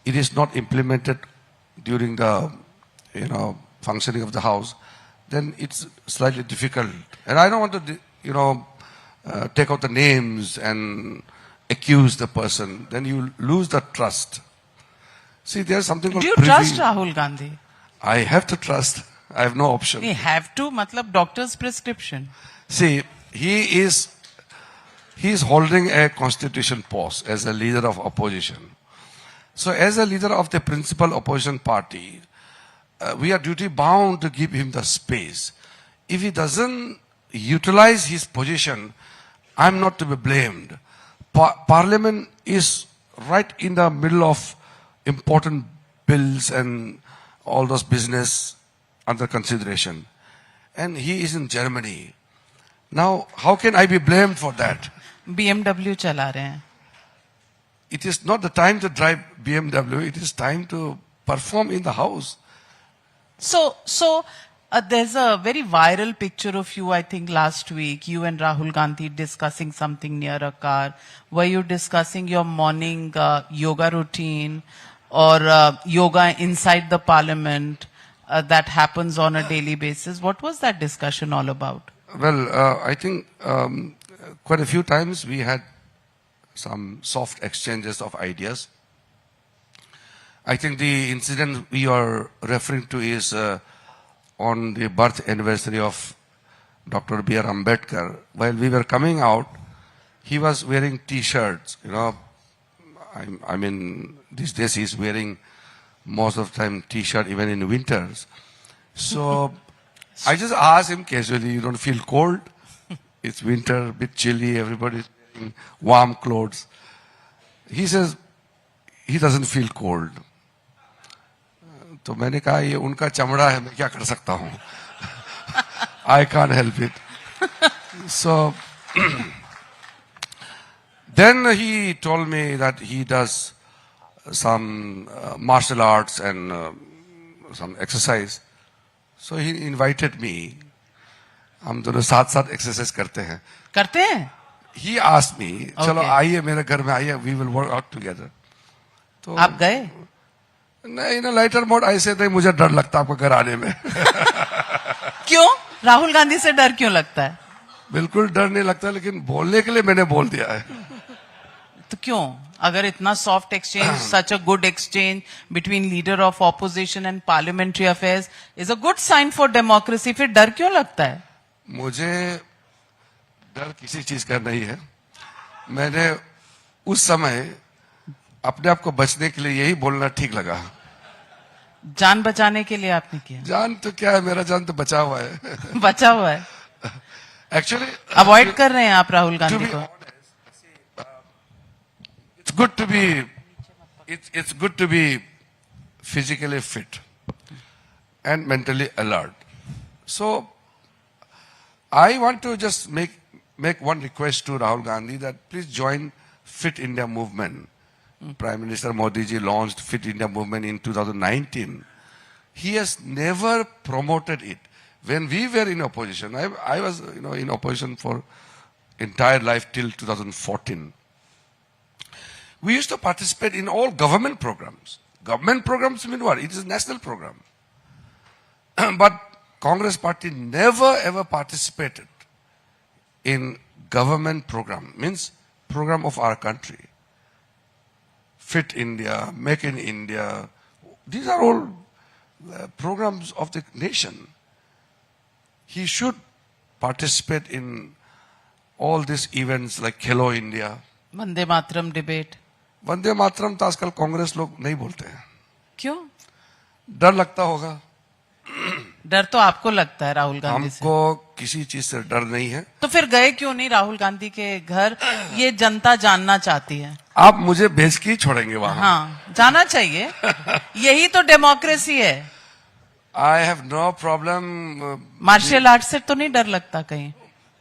it is not implemented during the, functioning of the house. Then it's slightly difficult. And I don't want to, take out the names and accuse the person. Then you lose the trust. See, there's something called Do you trust Rahul Gandhi? I have to trust. I have no option. You have to, matlab doctor's prescription. See, he is he is holding a constitution post as a leader of opposition. So as a leader of the principal opposition party, we are duty bound to give him the space. If he doesn't utilize his position, I'm not to be blamed. Parliament is right in the middle of important bills and all those business under consideration. And he is in Germany. Now, how can I be blamed for that? BMW चला रहे हैं. It is not the time to drive BMW. It is time to perform in the house. So there's a very viral picture of you, I think, last week. You and Rahul Gandhi discussing something near a car. Were you discussing your morning yoga routine or yoga inside the parliament that happens on a daily basis? What was that discussion all about? Well, I think quite a few times we had some soft exchanges of ideas. I think the incident we are referring to is on the birth anniversary of Dr. B.R. Ambedkar. While we were coming out, he was wearing T-shirts. You know, I mean, these days he's wearing most of the time T-shirt even in winters. So I just asked him casually, you don't feel cold? It's winter, a bit chilly, everybody's wearing warm clothes. He says he doesn't feel cold. तो मैंने कहा ये उनका चमड़ा है, मैं क्या कर सकता हूँ? I can't help it. So then he told me that he does some martial arts and some exercise. So he invited me. हम दोनों साथ-साथ exercise करते हैं. करते हैं? He asked me, चलो आइए मेरे घर में आइए, we will work out together. तो आप गए? नहीं, in a lighter mode, I said, नहीं मुझे डर लगता आपको घर आने में. क्यों? राहुल गांधी से डर क्यों लगता है? बिल्कुल डर नहीं लगता, लेकिन बोलने के लिए मैंने बोल दिया है. तो क्यों? अगर इतना soft exchange, such a good exchange between leader of opposition and parliamentary affairs is a good sign for democracy, फिर डर क्यों लगता है? मुझे डर किसी चीज का नहीं है. मैंने उस समय अपने आप को बचने के लिए यही बोलना ठीक लगा. जान बचाने के लिए आपने किया? जान तो क्या है, मेरा जान तो बचा हुआ है. बचा हुआ है. Actually, अवॉइड कर रहे हैं आप राहुल गांधी को. It's good to be, it's good to be physically fit and mentally alert. So I want to just make one request to Rahul Gandhi that please join Fit India movement. Prime Minister Modi ji launched Fit India movement in 2019. He has never promoted it. When we were in opposition, I was in opposition for entire life till 2014. We used to participate in all government programs. Government programs mean what? It is a national program. But Congress party never ever participated in government program, means program of our country. Fit India, Make in India, these are all programs of the nation. He should participate in all these events like Khelo India. Vande Mataram debate. Vande Mataram तो आजकल कांग्रेस लोग नहीं बोलते हैं. क्यों? डर लगता होगा. डर तो आपको लगता है राहुल गांधी से. हमको किसी चीज से डर नहीं है. तो फिर गए क्यों नहीं राहुल गांधी के घर? ये जनता जानना चाहती है. आप मुझे भेज के ही छोड़ेंगे वहां. हाँ, जाना चाहिए. यही तो डेमोक्रेसी है. I have no problem. Martial art से तो नहीं डर लगता कहीं?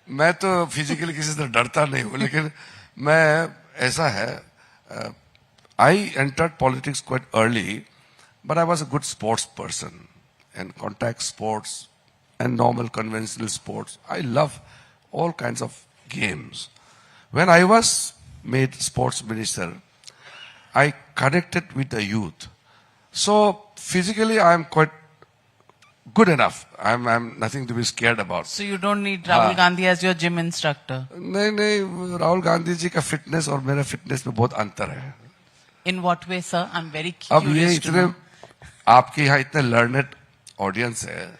मैं तो फिजिकली किसी से डरता नहीं हूँ, लेकिन मैं ऐसा है. I entered politics quite early, but I was a good sports person and contact sports and normal conventional sports. I love all kinds of games. When I was made sports minister, I connected with the youth. So physically I am quite good enough. I'm nothing to be scared about. So you don't need Rahul Gandhi as your gym instructor? नहीं, राहुल गांधी जी का fitness और मेरा fitness में बहुत अंतर है. In what way, sir? I'm very अब ये curious to know. इतने आपके यहाँ इतने लर्नेड ऑडियंस है,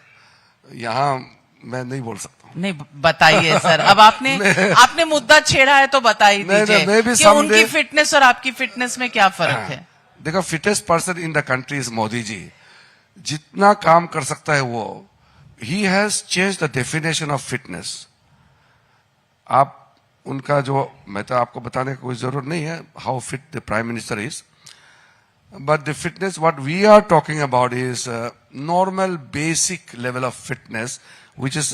यहाँ मैं नहीं बोल सकता. नहीं बताइए सर, अब आपने मुद्दा छेड़ा है तो बता ही दीजिए कि उनकी फिटनेस और आपकी फिटनेस में क्या फर्क है। देखो, fittest person in the country is Modi ji. जितना काम कर सकता है वो, he has change the definition of fitness. आप उनका जो, मैं तो आपको बताने की कोई जरूरत नहीं है how fit the prime minister is, but the fitness what we are talking about is normal basic level of fitness, which is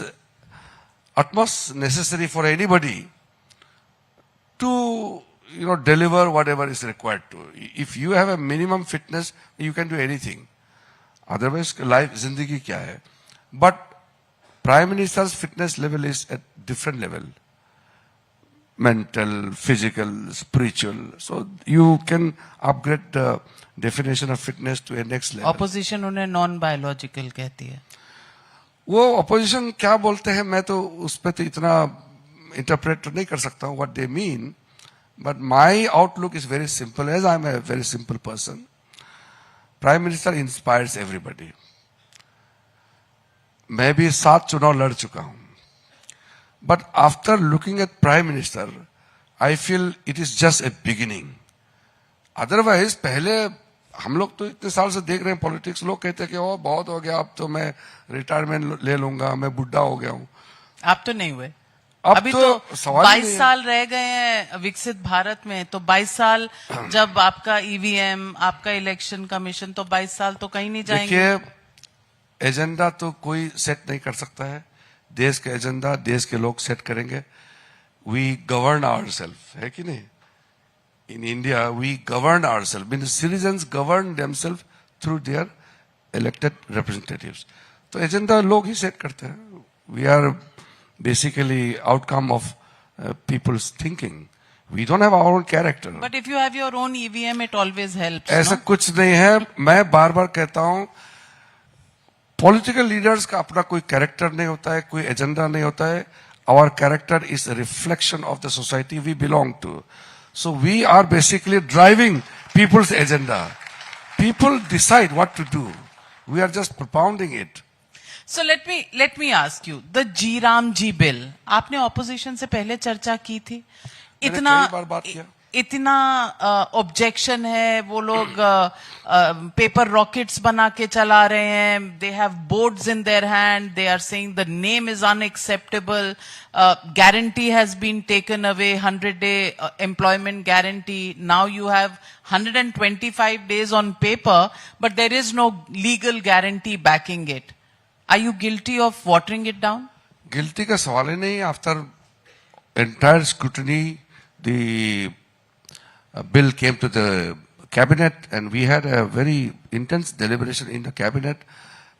utmost necessary for anybody to deliver whatever is required to. If you have a minimum fitness, you can do anything. Otherwise, life, zindagi kya hai? But Prime Minister's fitness level is at different level. Mental, physical, spiritual. So you can upgrade the definition of fitness to a next level. Opposition उन्हें non biological कहती है। वो opposition क्या बोलते हैं, मैं तो उस पर तो इतना interpret नहीं कर सकता हूँ what they mean, but my outlook is very simple, as I am a very simple person. Prime Minister inspires everybody. मैं भी 7 चुनाव लड़ चुका हूँ, but after looking at Prime Minister, I feel it is just a beginning. Otherwise, पहले हम लोग तो इतने साल से देख रहे हैं पॉलिटिक्स, लोग कहते हैं कि ओ बहुत हो गया, अब तो मैं रिटायरमेंट ले लूंगा, मैं बुढ़ा हो गया हूँ। आप तो नहीं हुए, अभी तो 22 साल रह गए हैं विकसित भारत में, तो 22 साल जब आपका ईवीएम, आपका इलेक्शन कमीशन, तो 22 साल तो कहीं नहीं जाएंगे। देखिए, एजेंडा तो कोई सेट नहीं कर सकता है, देश का एजेंडा देश के लोग सेट करेंगे। वी गवर्न आवरसेल्फ, है कि नहीं? In India, we govern ourselves. Means citizens govern themselves through their elected representatives. तो एजेंडा लोग ही सेट करते हैं। We are basically outcome of people's thinking. We don't have our own character. But if you have your own EVM, it always helps. ऐसा कुछ नहीं है। मैं बार बार कहता हूँ, पॉलिटिकल लीडर्स का अपना कोई कैरेक्टर नहीं होता है, कोई एजेंडा नहीं होता है। Our character is a reflection of the society we belong to. So we are basically driving people's agenda. People decide what to do. We are just propounding it. So let me ask you, the G Ram Ji bill, आपने opposition से पहले चर्चा की थी? इतना objection है, वो लोग पेपर रॉकेट्स बना के चला रहे हैं, they have boards in their hand, they are saying the name is unacceptable, guarantee has been taken away, 100-day employment guarantee, now you have 125 days on paper, but there is no legal guarantee backing it. Are you guilty of watering it down? Guilty का सवाल ही नहीं। After entire scrutiny, the bill came to the cabinet and we had a very intense deliberation in the cabinet,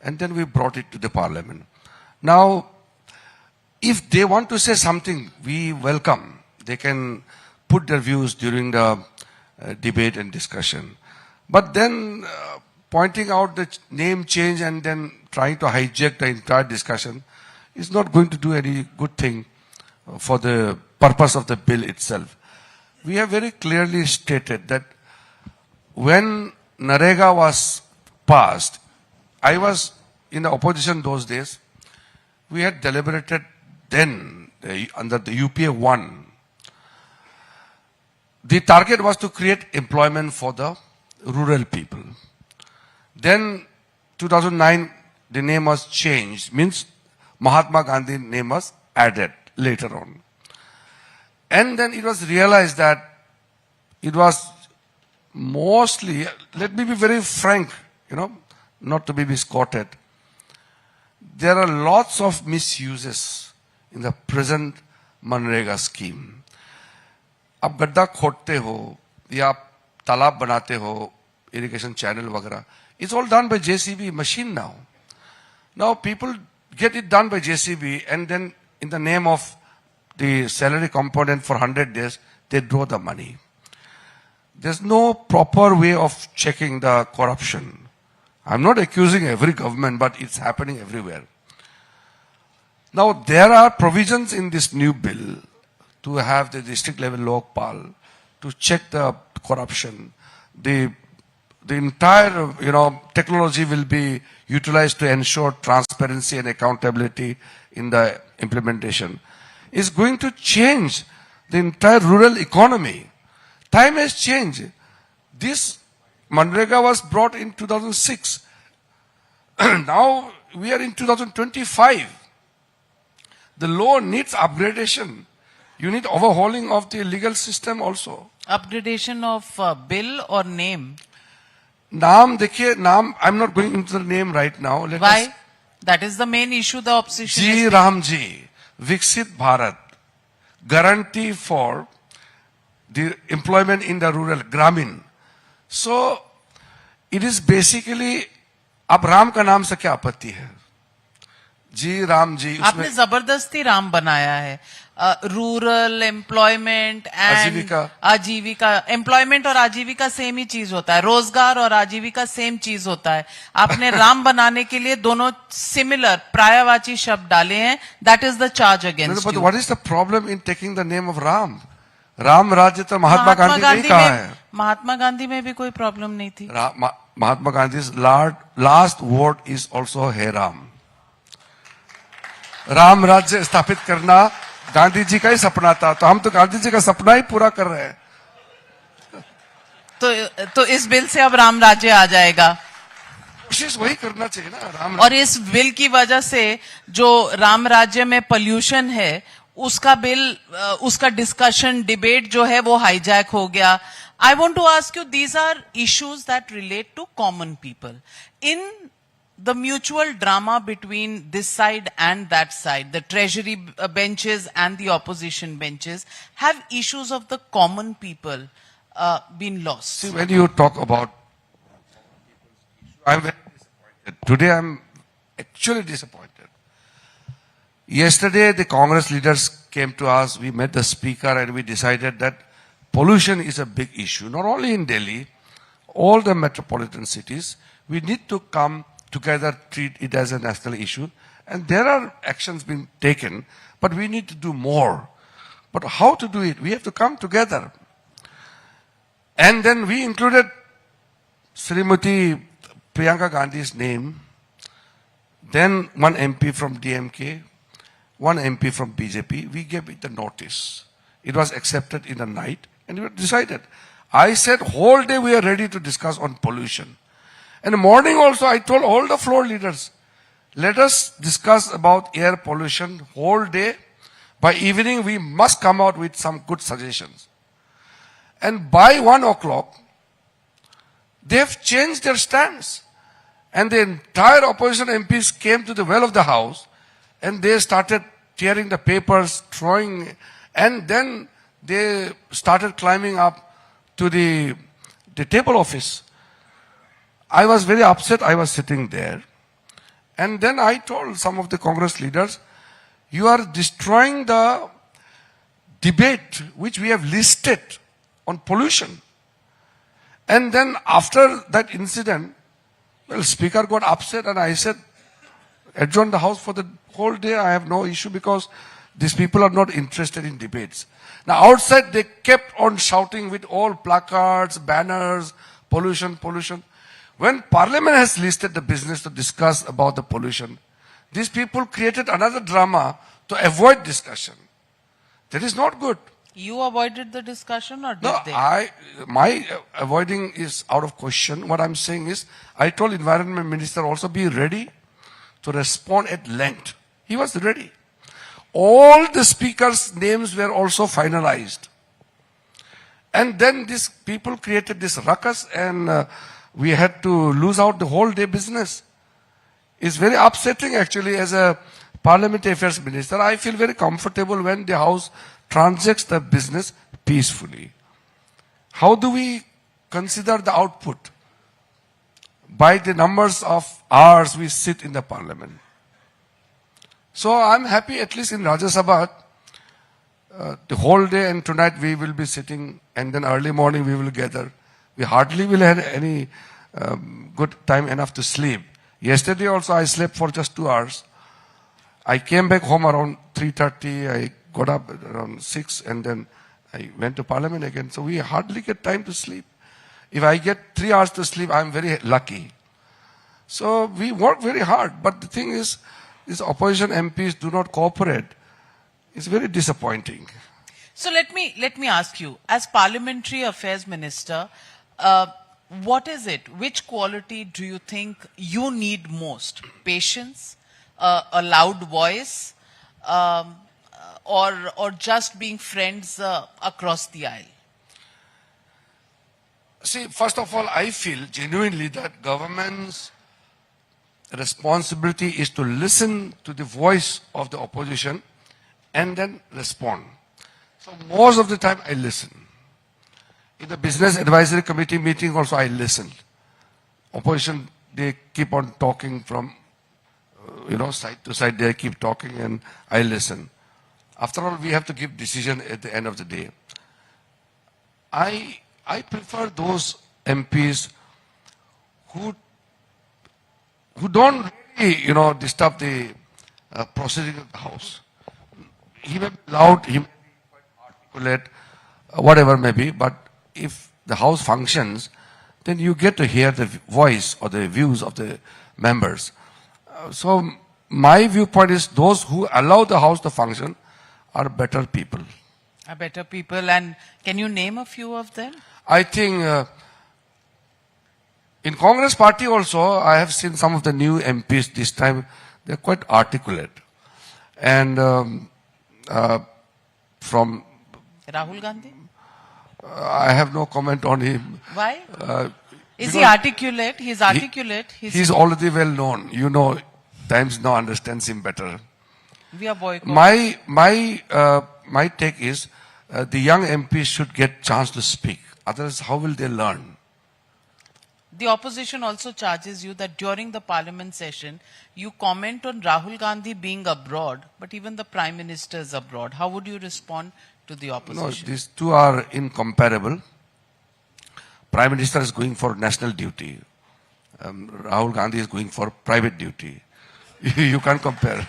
and then we brought it to the parliament. Now, if they want to say something, we welcome. They can put their views during the debate and discussion. But then pointing out the name change and then trying to hijack the entire discussion is not going to do any good thing for the purpose of the bill itself. We have very clearly stated that when Narega was passed, I was in the opposition those days. We had deliberated then under the UPA 1. The target was to create employment for the rural people. Then 2009, the name was changed, means Mahatma Gandhi name was added later on. And then it was realized that it was mostly, let me be very frank, not to be misquoted. There are lots of misuses in the present MNREGA scheme. आप गड्ढा खोदते हो या आप तालाब बनाते हो, irrigation channel वगैरह, it's all done by JCB machine now. Now people get it done by JCB, and then in the name of the salary component for 100 days, they draw the money. There's no proper way of checking the corruption. I'm not accusing every government, but it's happening everywhere. Now, there are provisions in this new bill to have the district level Lokpal to check the corruption. The the entire, technology will be utilized to ensure transparency and accountability in the implementation, is going to change the entire rural economy. Time has changed. This Manrega was brought in 2006. Now we are in 2025. The law needs upgradation. You need overhauling of the legal system also. Upgradation of bill or name? Naam, I'm not going into the name right now. Why? That is the main issue the opposition Ji is Ramji, Viksit Bharat, guarantee for the employment in the rural, Gramin. So, it is basically, अब राम का नाम से क्या आपत्ति है? जी राम जी आपने जबरदस्ती राम बनाया है. रूरल एम्प्लॉयमेंट एंड आजीविका. एम्प्लॉयमेंट और आजीविका सेम ही चीज होता है. रोजगार और आजीविका सेम चीज होता है. आपने राम बनाने के लिए दोनों सिमिलर पर्यायवाची शब्द डाले हैं. That is the charge against you. But what is the problem in taking the name of Ram? Ram राज्य तो महात्मा गांधी ने कहा है. महात्मा गांधी में भी कोई प्रॉब्लम नहीं थी. Mahatma Gandhi last word is also हे राम. राम राज्य स्थापित करना गांधी जी का ही सपना था, तो हम तो गांधी जी का सपना ही पूरा कर रहे हैं. तो इस बिल से अब राम राज्य आ जाएगा. कोशिश वही करना चाहिए ना राम. और इस बिल की वजह से जो राम राज्य में पोल्यूशन है उसका बिल, उसका डिस्कशन डिबेट जो है वो हाईजैक हो गया. I want to ask you, these are issues that relate to common people. In the mutual drama between this side and that side, the treasury benches and the opposition benches, have issues of the common people been lost? See, when you talk about, I'm very disappointed. Today I'm actually disappointed. Yesterday the Congress leaders came to us, we met the speaker and we decided that pollution is a big issue, not only in Delhi, all the metropolitan cities. We need to come together, treat it as a national issue. And there are actions being taken, but we need to do more. But how to do it? We have to come together. And then we included Srimati Priyanka Gandhi's name, then one MP from DMK, one MP from BJP. We gave it the notice. It was accepted in the night. And we decided. I said, whole day we are ready to discuss on pollution. In the morning also, I told all the floor leaders, let us discuss about air pollution whole day. By evening, we must come out with some good suggestions. And by 1 o'clock, they have changed their stance. And the entire opposition MPs came to the well of the house and they started tearing the papers, throwing, and then they started climbing up to the table office. I was very upset. I was sitting there. And then I told some of the Congress leaders, you are destroying the debate which we have listed on pollution. And then after that incident, well, Speaker got upset and I said, adjourn the House for the whole day. I have no issue because these people are not interested in debates. Now outside they kept on shouting with all placards, banners, pollution, pollution. When Parliament has listed the business to discuss about the pollution, these people created another drama to avoid discussion. That is not good. You avoided the discussion or did No, they? my avoiding is out of question. What I'm saying is, I told Environment Minister also be ready to respond at length. He was ready. All the speakers' names were also finalized. And then these people created this ruckus and we had to lose out the whole day business. It's very upsetting actually as a Parliamentary Affairs Minister. I feel very comfortable when the House transacts the business peacefully. How do we consider the output? By the numbers of hours we sit in the Parliament. So I'm happy at least in Rajya Sabha, the whole day and tonight we will be sitting and then early morning we will gather. We hardly will have any good time enough to sleep. Yesterday also I slept for just 2 hours. I came back home around 3:30. I got up around 6 and then I went to Parliament again. So we hardly get time to sleep. If I get 3 hours to sleep, I'm very lucky. So we work very hard. But the thing is, these opposition MPs do not cooperate. It's very disappointing. So let me ask you, as Parliamentary Affairs Minister, what is it? Which quality do you think you need most? Patience, a loud voice, or just being friends across the aisle? See, first of all, I feel genuinely that government's responsibility is to listen to the voice of the opposition and then respond. So most of the time I listen. In the Business Advisory Committee meeting also I listen. Opposition, they keep on talking from, side to side, they keep talking and I listen. After all, we have to give decision at the end of the day. I prefer those MPs who don't really, disturb the proceeding of the House. He may be loud, he may be quite articulate, whatever may be, but if the House functions, then you get to hear the voice or the views of the members. So my viewpoint is those who allow the House to function are better people. Are better people, and can you name a few of them? I think in Congress party also, I have seen some of the new MPs this time, they're quite articulate. And from Rahul Gandhi? I have no comment on him. Why? Is he articulate? He's articulate. He's already well known. Times now understands him better. We are boycotting. My take is the young MPs should get chance to speak. Otherwise, how will they learn? The opposition also charges you that during the parliament session, you comment on Rahul Gandhi being abroad, but even the Prime Minister is abroad. How would you respond to the opposition? No, these two are incomparable. Prime Minister is going for national duty. Rahul Gandhi is going for private duty. You can't compare.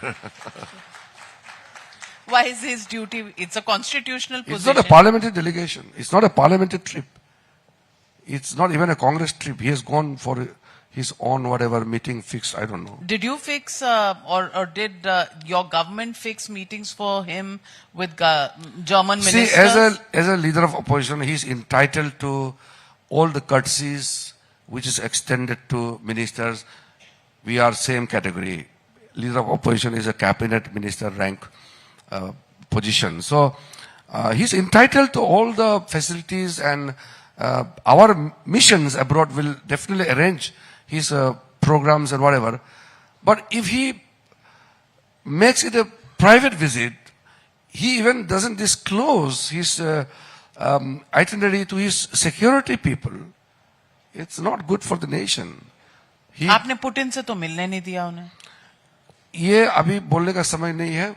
Why is his duty? It's a constitutional position. It's not a parliamentary delegation. It's not a parliamentary trip. It's not even a Congress trip. He has gone for his own whatever meeting fixed. I don't know. Did you fix or did your government fix meetings for him with German ministers? See, as a leader of opposition, he's entitled to all the courtesies which is extended to ministers. We are same category. Leader of opposition is a cabinet minister rank position. So he's entitled to all the facilities, and our missions abroad will definitely arrange his programs and whatever. But if he makes it a private visit, he even doesn't disclose his itinerary to his security people. It's not good for the nation. आपने Putin से तो मिलने नहीं दिया उन्हें. ये अभी बोलने का समय नहीं है.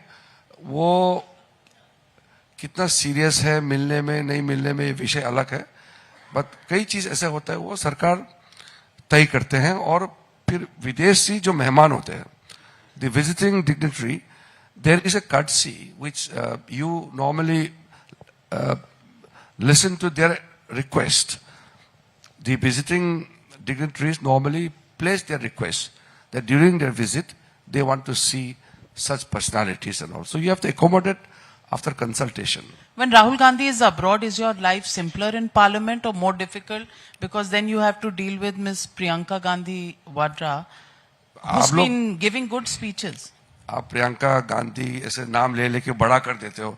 वो कितना सीरियस है मिलने में नहीं मिलने में, ये विषय अलग है. बट कई चीज ऐसे होता है वो सरकार तय करते हैं, और फिर विदेशी जो मेहमान होते हैं, the visiting dignitary, there is a courtesy which you normally listen to their request. The visiting dignitaries normally place their request that during their visit they want to see such personalities and all. So you have to accommodate after consultation. When Rahul Gandhi is abroad, is your life simpler in parliament or more difficult? Because then you have to deal with Ms. Priyanka Gandhi Vadra, who's been giving good speeches. आप प्रियंका गांधी ऐसे नाम ले लेके बड़ा कर देते हो.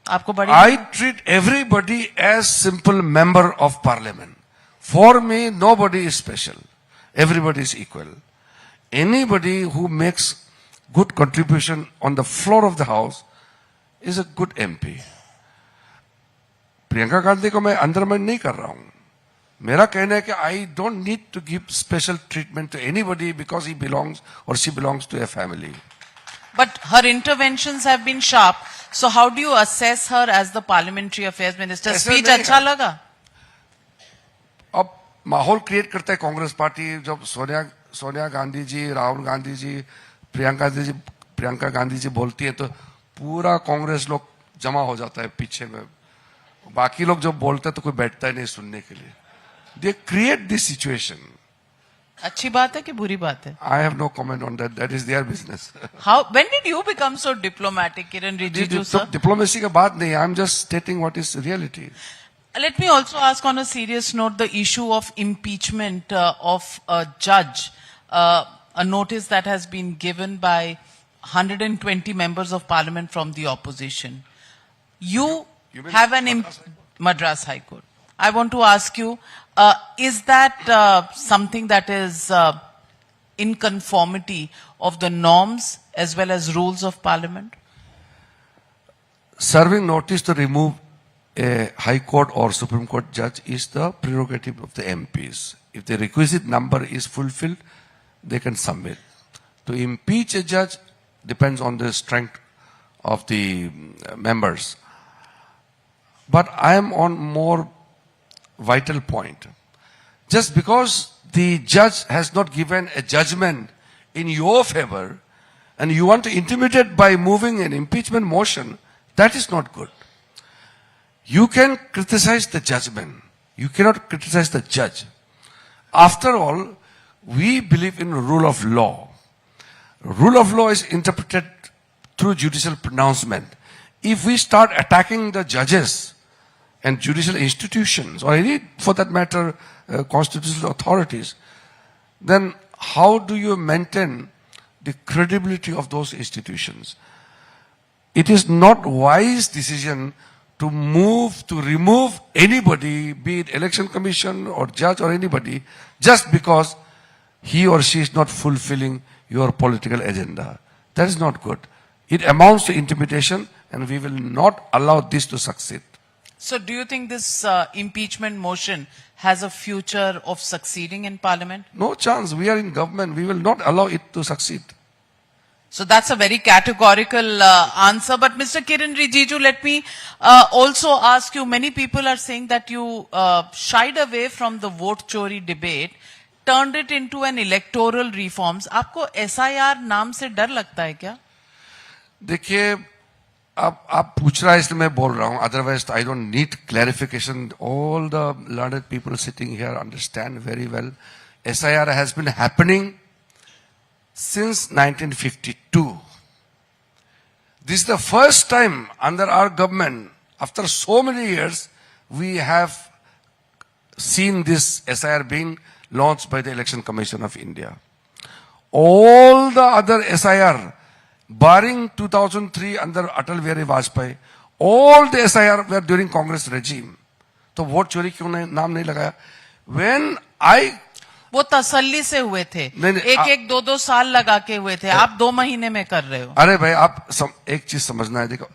आपको बड़ी I treat everybody as simple member of parliament. For me, nobody is special. Everybody is equal. Anybody who makes good contribution on the floor of the house is a good MP. Priyanka Gandhi को मैं undermine नहीं कर रहा हूं. मेरा कहना है कि I don't need to give special treatment to anybody because he belongs or she belongs to a family. But her interventions have been sharp. So how do you assess her as the Parliamentary Affairs Minister? Speech अच्छा लगा? अब माहौल create करता है Congress party. जब सोनिया गांधी जी, राहुल गांधी जी, प्रियंका गांधी जी बोलती है तो पूरा कांग्रेस लोग जमा हो जाता है पीछे में. बाकी लोग जब बोलते हैं तो कोई बैठता ही नहीं सुनने के लिए. They create this situation. अच्छी बात है कि बुरी बात है? I have no comment on that. That is their business. When did you become so diplomatic, Kiran Rijiju, sir? Diplomacy का बात नहीं. I'm just stating what is reality. Let me also ask on a serious note the issue of impeachment of a judge. A notice that has been given by 120 members of parliament from the opposition. You have an Madras High Court. I want to ask you, is that something that is in conformity of the norms as well as rules of parliament? Serving notice to remove a High Court or Supreme Court judge is the prerogative of the MPs. If the requisite number is fulfilled, they can submit. To impeach a judge depends on the strength of the members. But I am on more vital point. Just because the judge has not given a judgment in your favor and you want to intimidate by moving an impeachment motion, that is not good. You can criticize the judgment. You cannot criticize the judge. After all, we believe in rule of law. Rule of law is interpreted through judicial pronouncement. If we start attacking the judges and judicial institutions, or any, for that matter, constitutional authorities, then how do you maintain the credibility of those institutions? It is not wise decision to remove anybody, be it election commission or judge or anybody, just because he or she is not fulfilling your political agenda. That is not good. It amounts to intimidation, and we will not allow this to succeed. So do you think this impeachment motion has a future of succeeding in parliament? No chance. We are in government. We will not allow it to succeed. So that's a very categorical answer. But Mr. Kiran Rijiju, let me also ask you, many people are saying that you shied away from the vote chori debate, turned it into an electoral reforms. आपको SIR नाम से डर लगता है क्या? देखिए, आप पूछ रहा है इसलिए मैं बोल रहा हूँ. Otherwise, I don't need clarification. All the learned people sitting here understand very well. SIR has been happening since 1952. This is the first time under our government, after so many years, we have seen this SIR being launched by the Election Commission of India. All the other SIR, barring 2003 under Atal Bihari Vajpayee, all the SIR were during Congress regime. तो vote चोरी क्यों नाम नहीं लगाया? When I वो तसल्ली से हुए थे, एक 2 साल लगा के हुए थे, आप 2 महीने में कर रहे हो. अरे भाई, आप एक चीज समझना है. देखो,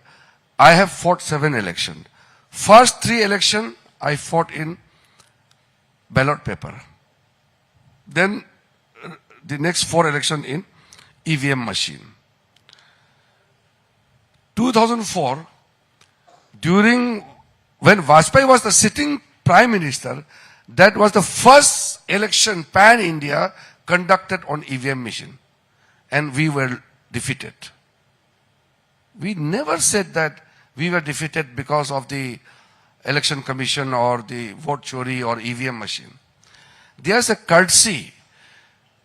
I have fought 7 elections. First 3 elections I fought in ballot paper. Then the next 4 elections in EVM machine. 2004, when Vajpayee was the sitting prime minister, that was the first election pan-India conducted on EVM machine. And we were defeated. We never said that we were defeated because of the election commission or the vote chori or EVM machine. There's a courtesy.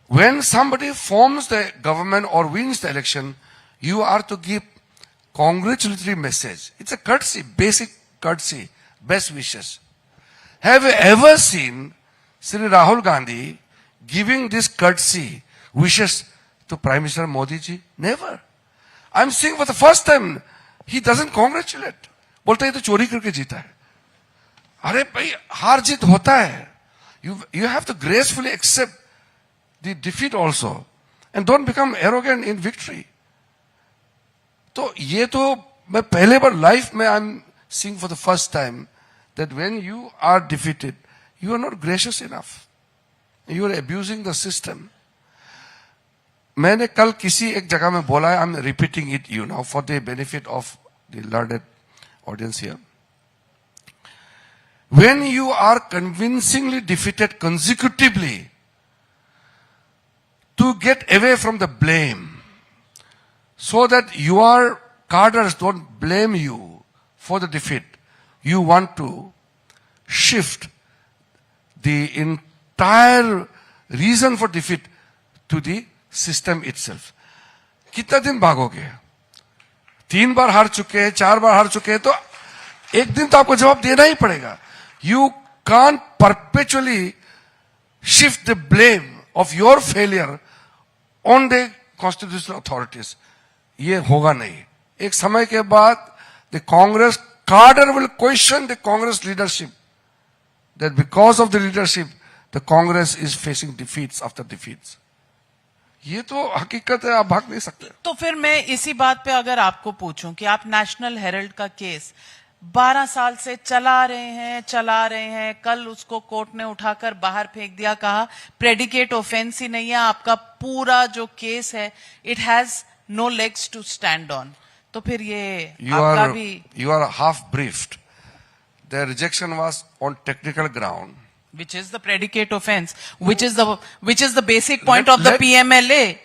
When somebody forms the government or wins the election, you are to give congratulatory message. It's a courtesy, basic courtesy, best wishes. Have you ever seen Sri Rahul Gandhi giving this courtesy wishes to Prime Minister Modi ji? Never. I'm seeing for the first time, he doesn't congratulate. बोलता है तो चोरी करके जीता है. अरे भाई, हार जीत होता है. You have to gracefully accept the defeat also, and don't become arrogant in victory. तो ये तो मैं पहले बार लाइफ में I'm seeing for the first time that when you are defeated, you are not gracious enough. You are abusing the system. मैंने कल किसी एक जगह में बोला है, I'm repeating it you now for the benefit of the learned audience here. When you are convincingly defeated consecutively, to get away from the blame, so that your cadres don't blame you for the defeat, you want to shift the entire reason for defeat to the system itself. कितना दिन भागोगे? 3 बार हार चुके हैं, 4 बार हार चुके हैं, तो एक दिन तो आपको जवाब देना ही पड़ेगा. You can't perpetually shift the blame of your failure on the constitutional authorities. ये होगा नहीं. एक समय के बाद the Congress cadre will question the Congress leadership, that because of the leadership the Congress is facing defeats after defeats. ये तो हकीकत है, आप भाग नहीं सकते. तो फिर मैं इसी बात पे अगर आपको पूछूं कि आप नेशनल हेरल्ड का केस 12 साल से चला रहे हैं, कल उसको कोर्ट ने उठाकर बाहर फेंक दिया, कहा प्रेडिकेट ऑफेंस ही नहीं है, आपका पूरा जो केस है it has no legs to stand on. तो फिर ये आपका भी you are half briefed. The rejection was on technical ground, which is the predicate offense, which is the basic point of the PMLA.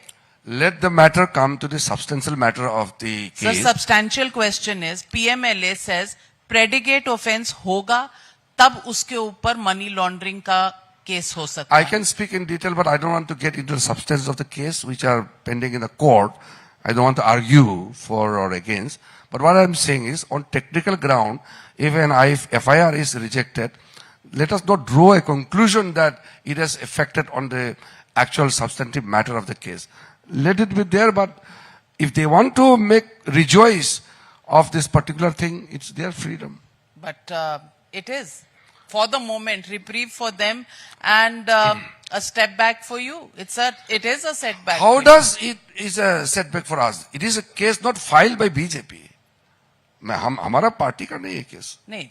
Let the matter come to the substantial matter of the case. The substantial question is PMLA says predicate offense होगा तब उसके ऊपर money laundering का case हो सकता है. I can speak in detail, but I don't want to get into the substance of the case which are pending in the court. I don't want to argue for or against. But what I'm saying is, on technical ground, if an FIR is rejected, let us not draw a conclusion that it has affected on the actual substantive matter of the case. Let it be there, but if they want to rejoice of this particular thing, it's their freedom. But it is, for the moment, reprieve for them and a step back for you. It is a setback. How does it is a setback for us? It is a case not filed by BJP. हमारा party का नहीं है case. नहीं,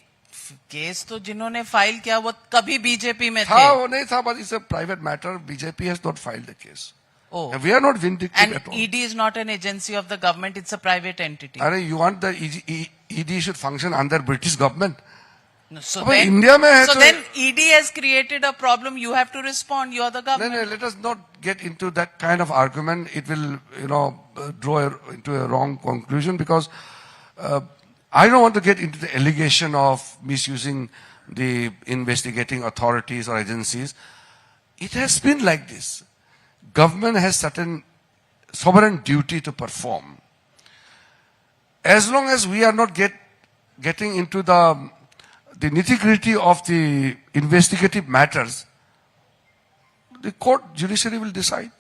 case तो जिन्होंने file किया वो कभी बीजेपी में था, थे. वो नहीं था, but it's a private matter. BJP has not filed the case. Oh. And we are not vindictive And at all. ED is not an agency of the government, it's a private entity. You want the ED should function under British government? No, so अब then, India में है so तो then ED has created a problem, you have to respond, you are the government. No, let us not get into that kind of argument. It will, draw into a wrong conclusion, because I don't want to get into the allegation of misusing the investigating authorities or agencies. It has been like this. Government has certain sovereign duty to perform. As long as we are not getting into the nitty-gritty of the investigative matters, the court, judiciary will decide.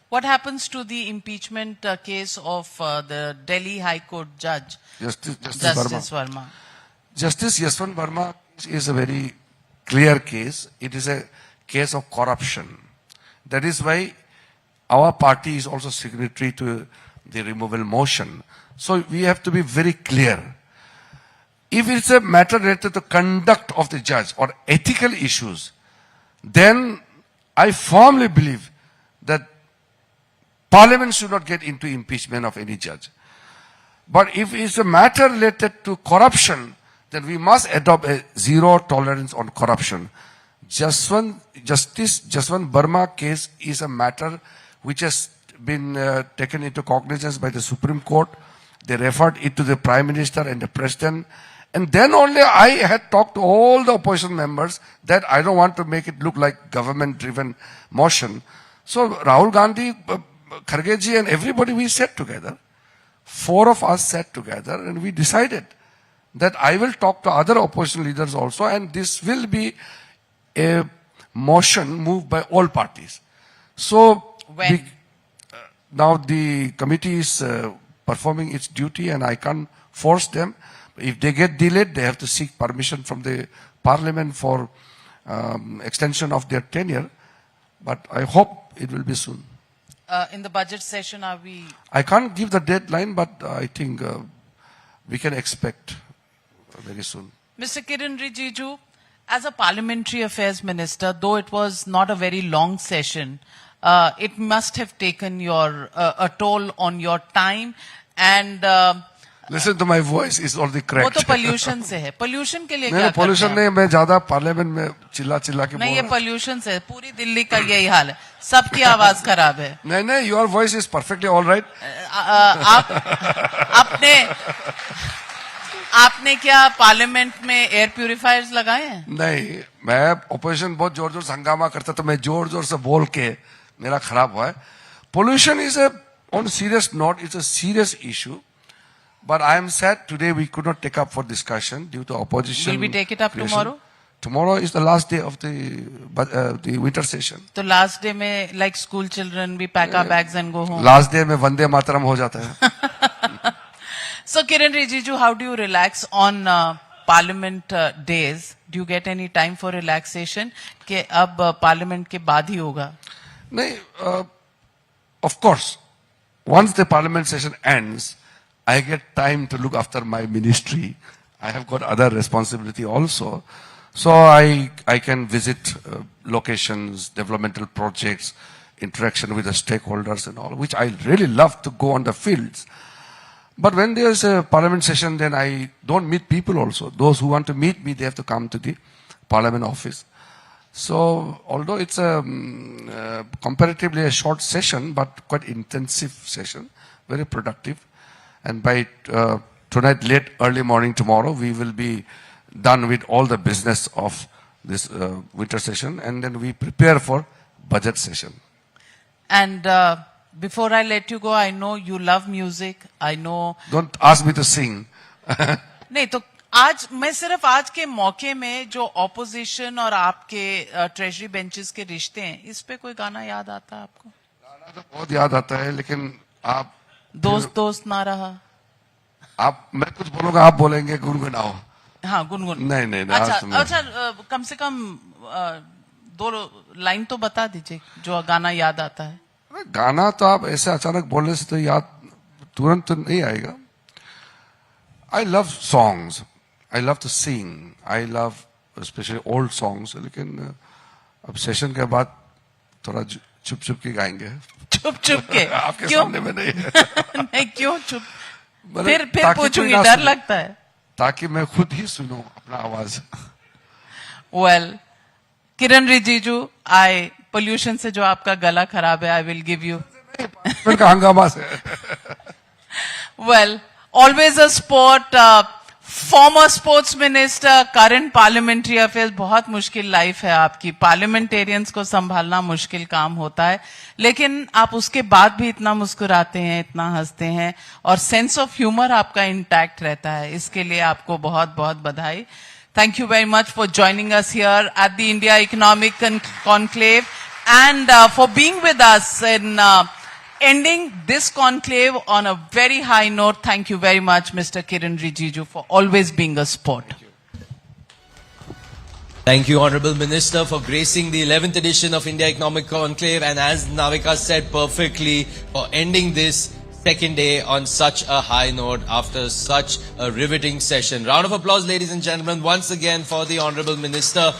What happens to the impeachment case of the Delhi High Court judge, Justice Verma? Justice Yashwant Verma is a very clear case. It is a case of corruption. That is why our party is also signatory to the removal motion. So we have to be very clear. If it's a matter related to conduct of the judge or ethical issues, then I firmly believe that Parliament should not get into impeachment of any judge. But if it's a matter related to corruption, then we must adopt a zero tolerance on corruption. Justice Yashwant Verma case is a matter which has been taken into cognizance by the Supreme Court. They referred it to the Prime Minister and the President. And then only I had talked to all the opposition members that I don't want to make it look like government-driven motion. So Rahul Gandhi, Kharge ji and everybody, we sat together. 4 of us sat together and we decided that I will talk to other opposition leaders also, and this will be a motion moved by all parties. So now the committee is performing its duty and I can't force them. If they get delayed, they have to seek permission from the Parliament for extension of their tenure. But I hope it will be soon. In the budget session, are we... I can't give the deadline, but I think we can expect very soon. Mr. Kiran Rijiju, as a Parliamentary Affairs Minister, though it was not a very long session, it must have taken a toll on your time and... Listen to my voice, is already correct. वो तो pollution से है. Pollution के लिए क्या करते हैं? pollution नहीं, मैं ज़्यादा पार्लियामेंट में चिल्ला के नहीं, ये pollution से, पूरी दिल्ली का यही हाल है. सबकी आवाज खराब है. नहीं, your voice is perfectly all right. आपने क्या पार्लियामेंट में एयर प्यूरिफायर्स लगाए हैं? नहीं, मैं ऑपोजिशन बहुत जोर जोर से हंगामा करता तो मैं जोर जोर से बोल के मेरा खराब हुआ है. Pollution is on a serious note, it's a serious issue. But I am sad today we could not take up for discussion due to opposition. Will we take it up tomorrow? Tomorrow is the last day of the winter session. तो last day में like school children we pack our bags and go home. Last day में वंदे मातरम हो जाता है. So Kiran Rijiju, how do you relax on Parliament days? Do you get any time for relaxation? कि अब Parliament के बाद ही होगा? नहीं, of course, once the Parliament session ends, I get time to look after my ministry. I have got other responsibility also. So I can visit locations, developmental projects, interaction with the stakeholders and all, which I really love to go on the fields. But when there is a parliament session, then I don't meet people also. Those who want to meet me, they have to come to the parliament office. So although it's a comparatively a short session, but quite intensive session, very productive. And by tonight, late, early morning tomorrow, we will be done with all the business of this winter session, and then we prepare for budget session. And before I let you go, I know you love music. I know. Don't ask me to sing. नहीं तो आज मैं सिर्फ आज के मौके में जो ऑपोजिशन और आपके ट्रेजरी बेंचेस के रिश्ते हैं, इस पे कोई गाना याद आता है आपको? गाना तो बहुत याद आता है, लेकिन आप दोस्त दोस्त ना रहा. आप मैं कुछ बोलूंगा, आप बोलेंगे गुनगुनाओ. हाँ गुनगुन. नहीं. अच्छा कम से कम 2 लाइन तो बता दीजिए जो गाना याद आता है. गाना तो आप ऐसे अचानक बोलने से तो याद तुरंत तो नहीं आएगा. I love songs. I love to sing. I love especially old songs. लेकिन अब सेशन के बाद थोड़ा चुप चुप के गाएंगे. चुप चुप के? आपके क्यों? सामने में नहीं. नहीं क्यों चुप? फिर पूछूंगी, डर लगता है. ताकि मैं खुद ही सुनूं अपना आवाज. Well, किरण रिजिजू, पोल्यूशन से जो आपका गला खराब है, I will give you. का हंगामा से. Well, always a sport. Former sports minister, current parliamentary affairs. बहुत मुश्किल लाइफ है आपकी. पार्लियामेंटेरियंस को संभालना मुश्किल काम होता है, लेकिन आप उसके बाद भी इतना मुस्कुराते हैं, इतना हंसते हैं, और सेंस ऑफ ह्यूमर आपका इंटैक्ट रहता है. इसके लिए आपको बहुत बहुत बधाई. Thank you very much for joining us here at the India Economic Conclave, and for being with us in ending this conclave on a very high note. Thank you very much, Mr. Kiran Rijiju, for always being a sport. Thank you, Honorable Minister, for gracing the 11th edition of India Economic Conclave, and as Navika said perfectly, for ending this second day on such a high note after such a riveting session. Round of applause, ladies and gentlemen, once again for the Honorable Minister,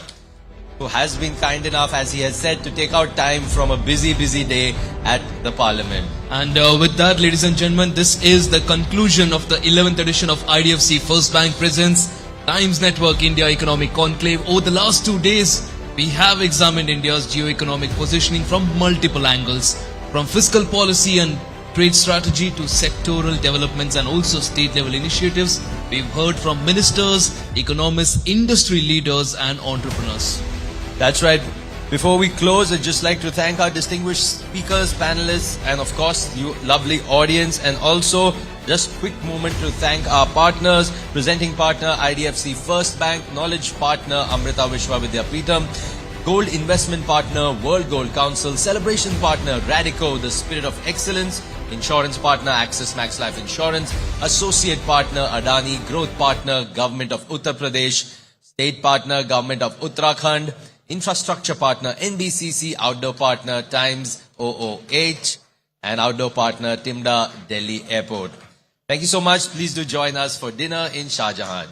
who has been kind enough, as he has said, to take out time from a busy day at the Parliament. And with that, ladies and gentlemen, this is the conclusion of the 11th edition of IDFC FIRST Bank presents Times Network India Economic Conclave. Over the last 2 days, we have examined India's geoeconomic positioning from multiple angles, from fiscal policy and trade strategy to sectoral developments and also state-level initiatives. We've heard from ministers, economists, industry leaders and entrepreneurs. That's right. Before we close, I'd just like to thank our distinguished speakers, panelists, and of course, you lovely audience. And also, just quick moment to thank our partners, presenting partner IDFC FIRST Bank, knowledge partner Amrita Vishwa Vidyapeetham, gold investment partner World Gold Council, celebration partner Radico, the spirit of excellence, insurance partner Axis Max Life Insurance, associate partner Adani, growth partner Government of Uttar Pradesh, state partner Government of Uttarakhand, infrastructure partner NBCC, outdoor partner Times OOH, and outdoor partner Timda Delhi Airport. Thank you so much. Please do join us for dinner in Shah Jahan.